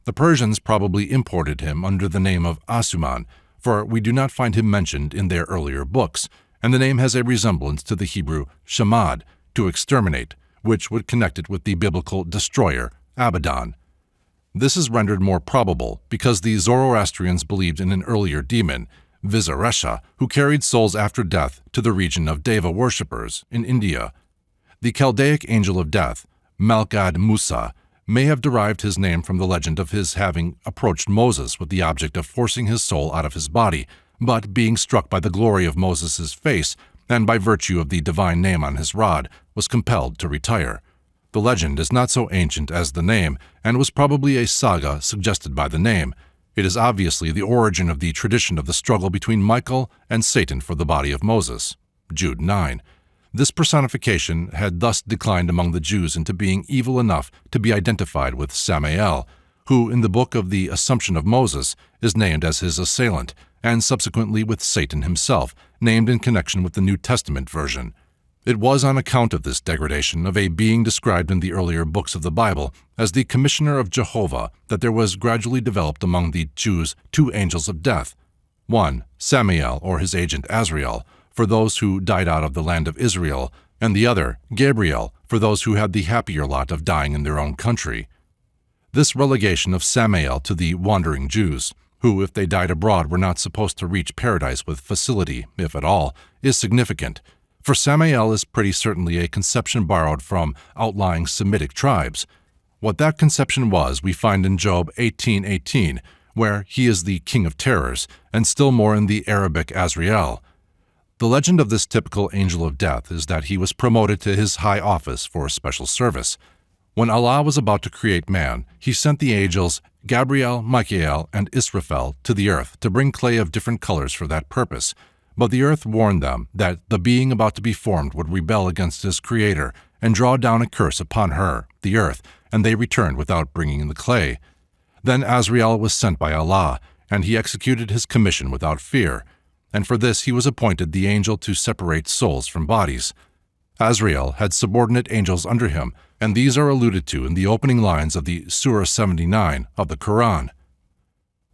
The Persians probably imported him under the name of Asuman, for we do not find him mentioned in their earlier books, and the name has a resemblance to the Hebrew shamad, to exterminate, which would connect it with the biblical destroyer, Abaddon. This is rendered more probable because the Zoroastrians believed in an earlier demon, Visaresha, who carried souls after death to the region of Deva worshippers in India. The Chaldaic angel of death, Malkad Musa, may have derived his name from the legend of his having approached Moses with the object of forcing his soul out of his body, but being struck by the glory of Moses' face, and by virtue of the divine name on his rod, was compelled to retire. The legend is not so ancient as the name, and was probably a saga suggested by the name. It is obviously the origin of the tradition of the struggle between Michael and Satan for the body of Moses. Jude 9. This personification had thus declined among the Jews into being evil enough to be identified with Samael, who in the book of the Assumption of Moses is named as his assailant, and subsequently with Satan himself, named in connection with the New Testament version. It was on account of this degradation of a being described in the earlier books of the Bible as the Commissioner of Jehovah that there was gradually developed among the Jews two angels of death. One, Samael, or his agent Azrael, for those who died out of the land of Israel, and the other, Gabriel, for those who had the happier lot of dying in their own country. This relegation of Samael to the wandering Jews, who, if they died abroad, were not supposed to reach paradise with facility, if at all, is significant, for Samael is pretty certainly a conception borrowed from outlying Semitic tribes. What that conception was we find in Job 18:18, where he is the king of terrors, and still more in the Arabic Azrael. The legend of this typical angel of death is that he was promoted to his high office for special service. When Allah was about to create man, he sent the angels Gabriel, Michael, and Israfel to the earth to bring clay of different colors for that purpose. But the earth warned them that the being about to be formed would rebel against his creator and draw down a curse upon her, the earth, and they returned without bringing the clay. Then Azrael was sent by Allah, and he executed his commission without fear, and for this he was appointed the angel to separate souls from bodies. Azrael had subordinate angels under him, and these are alluded to in the opening lines of the Surah 79 of the Quran.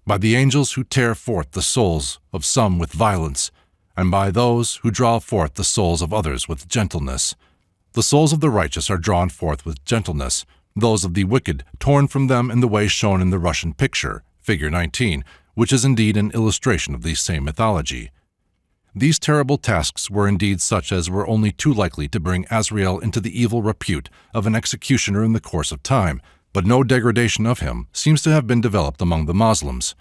By the angels who tear forth the souls of some with violence, and by those who draw forth the souls of others with gentleness. The souls of the righteous are drawn forth with gentleness, those of the wicked torn from them in the way shown in the Russian picture, figure 19, which is indeed an illustration of the same mythology. These terrible tasks were indeed such as were only too likely to bring Azrael into the evil repute of an executioner in the course of time, but no degradation of him seems to have been developed among the Muslims.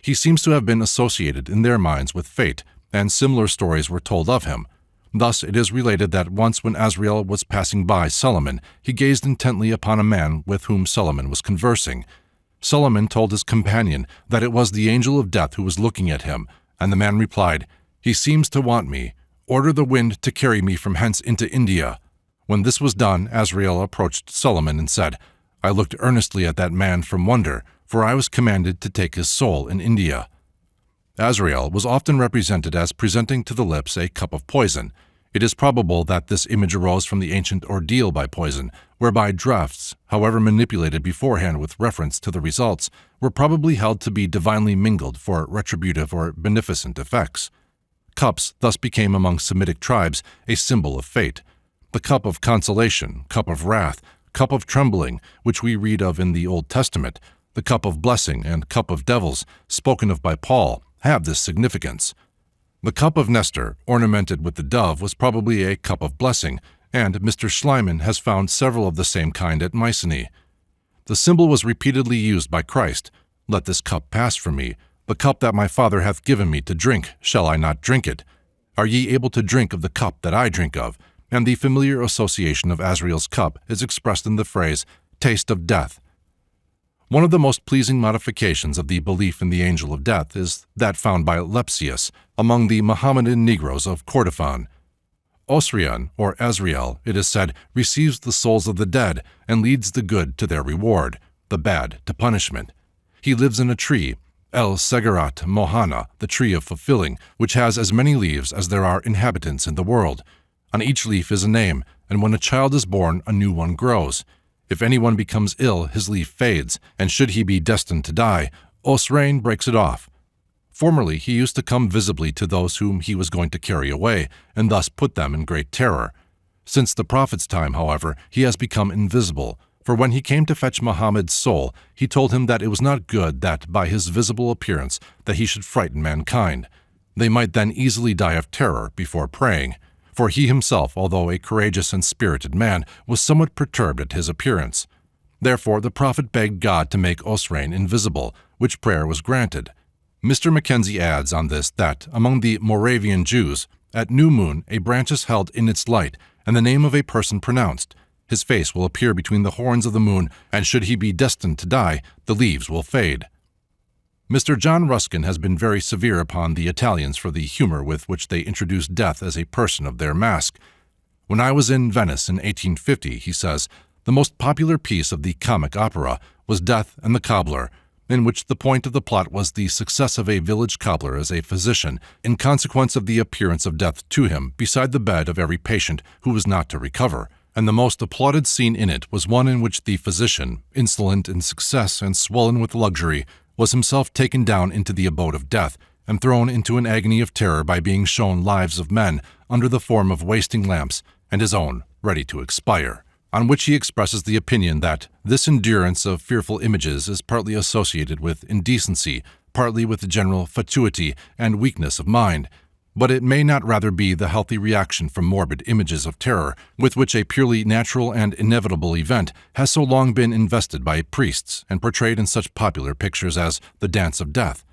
He seems to have been associated in their minds with fate, and similar stories were told of him. Thus it is related that once when Azrael was passing by Solomon, he gazed intently upon a man with whom Solomon was conversing. Solomon told his companion that it was the angel of death who was looking at him, and the man replied, "He seems to want me. Order the wind to carry me from hence into India." When this was done, Azrael approached Solomon and said, "I looked earnestly at that man from wonder, for I was commanded to take his soul in India." Azrael was often represented as presenting to the lips a cup of poison. It is probable that this image arose from the ancient ordeal by poison, whereby draughts, however manipulated beforehand with reference to the results, were probably held to be divinely mingled for retributive or beneficent effects. Cups thus became among Semitic tribes a symbol of fate. The cup of consolation, cup of wrath, cup of trembling, which we read of in the Old Testament, the cup of blessing and cup of devils, spoken of by Paul, have this significance. The cup of Nestor, ornamented with the dove, was probably a cup of blessing, and Mr. Schliemann has found several of the same kind at Mycenae. The symbol was repeatedly used by Christ. Let this cup pass from me. The cup that my Father hath given me to drink, shall I not drink it? Are ye able to drink of the cup that I drink of? And the familiar association of Azrael's cup is expressed in the phrase, taste of death. One of the most pleasing modifications of the belief in the angel of death is that found by Lepsius among the Mohammedan Negroes of Kordofan. Osrian, or Azrael, it is said, receives the souls of the dead and leads the good to their reward, the bad to punishment. He lives in a tree, El Segarat Mohana, the tree of fulfilling, which has as many leaves as there are inhabitants in the world. On each leaf is a name, and when a child is born, a new one grows. If anyone becomes ill, his leaf fades, and should he be destined to die, Osrain breaks it off. Formerly he used to come visibly to those whom he was going to carry away, and thus put them in great terror. Since the prophet's time, however, he has become invisible, for when he came to fetch Muhammad's soul, he told him that it was not good that, by his visible appearance, that he should frighten mankind. They might then easily die of terror before praying, for he himself, although a courageous and spirited man, was somewhat perturbed at his appearance. Therefore the prophet begged God to make Osrain invisible, which prayer was granted. Mr. Mackenzie adds on this that, among the Moravian Jews, at new moon a branch is held in its light, and the name of a person pronounced. His face will appear between the horns of the moon, and should he be destined to die, the leaves will fade. Mr. John Ruskin has been very severe upon the Italians for the humor with which they introduce death as a person of their masque. When I was in Venice in 1850, he says, the most popular piece of the comic opera was Death and the Cobbler, in which the point of the plot was the success of a village cobbler as a physician in consequence of the appearance of death to him beside the bed of every patient who was not to recover, and the most applauded scene in it was one in which the physician, insolent in success and swollen with luxury, was himself taken down into the abode of death and thrown into an agony of terror by being shown lives of men under the form of wasting lamps and his own ready to expire, on which he expresses the opinion that this endurance of fearful images is partly associated with indecency, partly with general fatuity and weakness of mind, but it may not rather be the healthy reaction from morbid images of terror with which a purely natural and inevitable event has so long been invested by priests and portrayed in such popular pictures as The Dance of Death.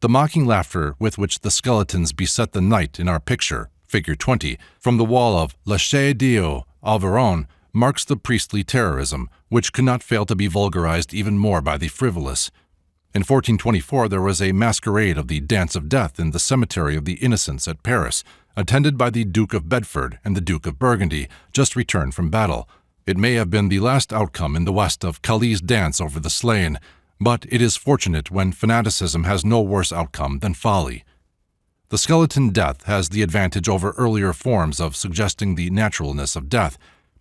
The mocking laughter with which the skeletons beset the night in our picture, figure 20, from the wall of La Che Dio, Alvaron, marks the priestly terrorism, which could not fail to be vulgarized even more by the frivolous. In 1424 there was a masquerade of the Dance of Death in the Cemetery of the Innocents at Paris, attended by the Duke of Bedford and the Duke of Burgundy, just returned from battle. It may have been the last outcome in the West of Cali's dance over the slain, but it is fortunate when fanaticism has no worse outcome than folly. The skeleton death has the advantage over earlier forms of suggesting the naturalness of death.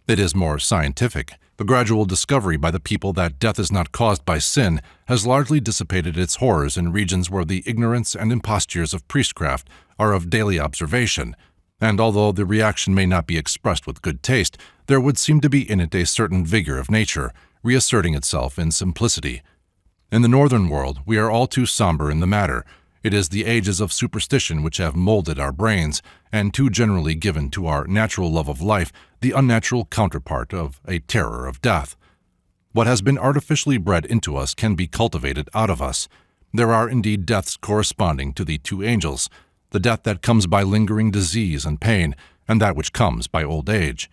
It is more scientific. The gradual discovery by the people that death is not caused by sin has largely dissipated its horrors in regions where the ignorance and impostures of priestcraft are of daily observation, and although the reaction may not be expressed with good taste, there would seem to be in it a certain vigor of nature, reasserting itself in simplicity. In the northern world, we are all too somber in the matter. It is the ages of superstition which have molded our brains, and too generally given to our natural love of life the unnatural counterpart of a terror of death. What has been artificially bred into us can be cultivated out of us. There are indeed deaths corresponding to the two angels, the death that comes by lingering disease and pain, and that which comes by old age.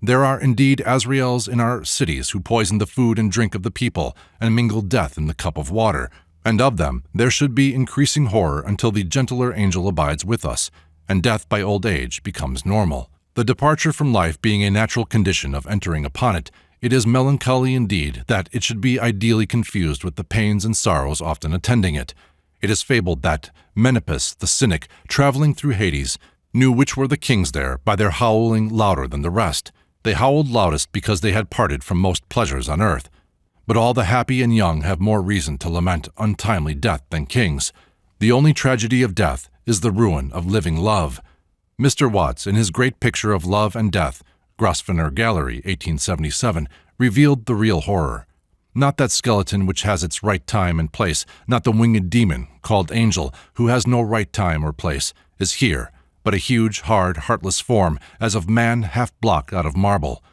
There are indeed Azraels in our cities who poison the food and drink of the people and mingle death in the cup of water, and of them there should be increasing horror until the gentler angel abides with us, and death by old age becomes normal. The departure from life being a natural condition of entering upon it, it is melancholy indeed that it should be ideally confused with the pains and sorrows often attending it. It is fabled that Menipus, the cynic, traveling through Hades, knew which were the kings there by their howling louder than the rest. They howled loudest because they had parted from most pleasures on earth. But all the happy and young have more reason to lament untimely death than kings. The only tragedy of death is the ruin of living love. Mr. Watts, in his great picture of Love and Death, Grosvenor Gallery, 1877, revealed the real horror. Not that skeleton which has its right time and place, not the winged demon, called angel, who has no right time or place, is here, but a huge, hard, heartless form, as of man half block out of marble.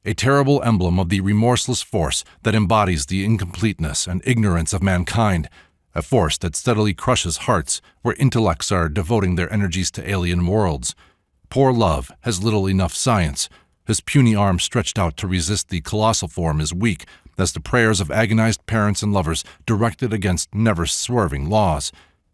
a terrible emblem of the remorseless force that embodies the incompleteness and ignorance of mankind, a force that steadily crushes hearts where intellects are devoting their energies to alien worlds. Poor love has little enough science. His puny arm stretched out to resist the colossal form is weak as the prayers of agonized parents and lovers directed against never-swerving laws.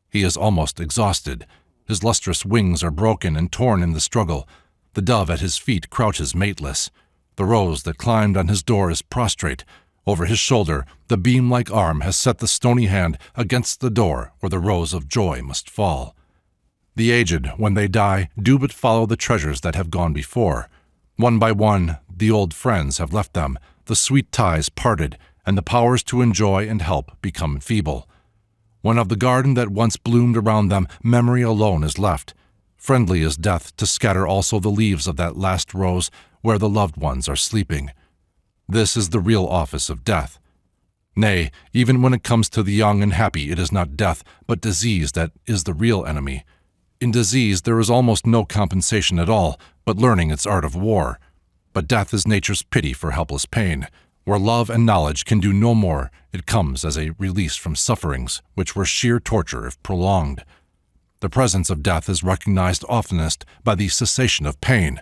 He is almost exhausted. His lustrous wings are broken and torn in the struggle. The dove at his feet crouches mateless. The rose that climbed on his door is prostrate. Over his shoulder, the beam-like arm has set the stony hand against the door where the rose of joy must fall. The aged, when they die, do but follow the treasures that have gone before. One by one, the old friends have left them, the sweet ties parted, and the powers to enjoy and help become feeble. When of the garden that once bloomed around them, memory alone is left. Friendly is death to scatter also the leaves of that last rose where the loved ones are sleeping. This is the real office of death. Nay, even when it comes to the young and happy, it is not death, but disease that is the real enemy. In disease there is almost no compensation at all, but learning its art of war. But death is nature's pity for helpless pain. Where love and knowledge can do no more, it comes as a release from sufferings, which were sheer torture if prolonged. The presence of death is recognized oftenest by the cessation of pain.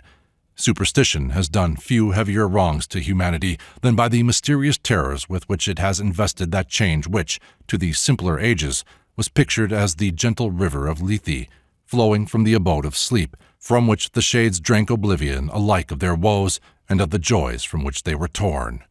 Superstition has done few heavier wrongs to humanity than by the mysterious terrors with which it has invested that change which, to the simpler ages, was pictured as the gentle river of Lethe, flowing from the abode of sleep, from which the shades drank oblivion alike of their woes and of the joys from which they were torn.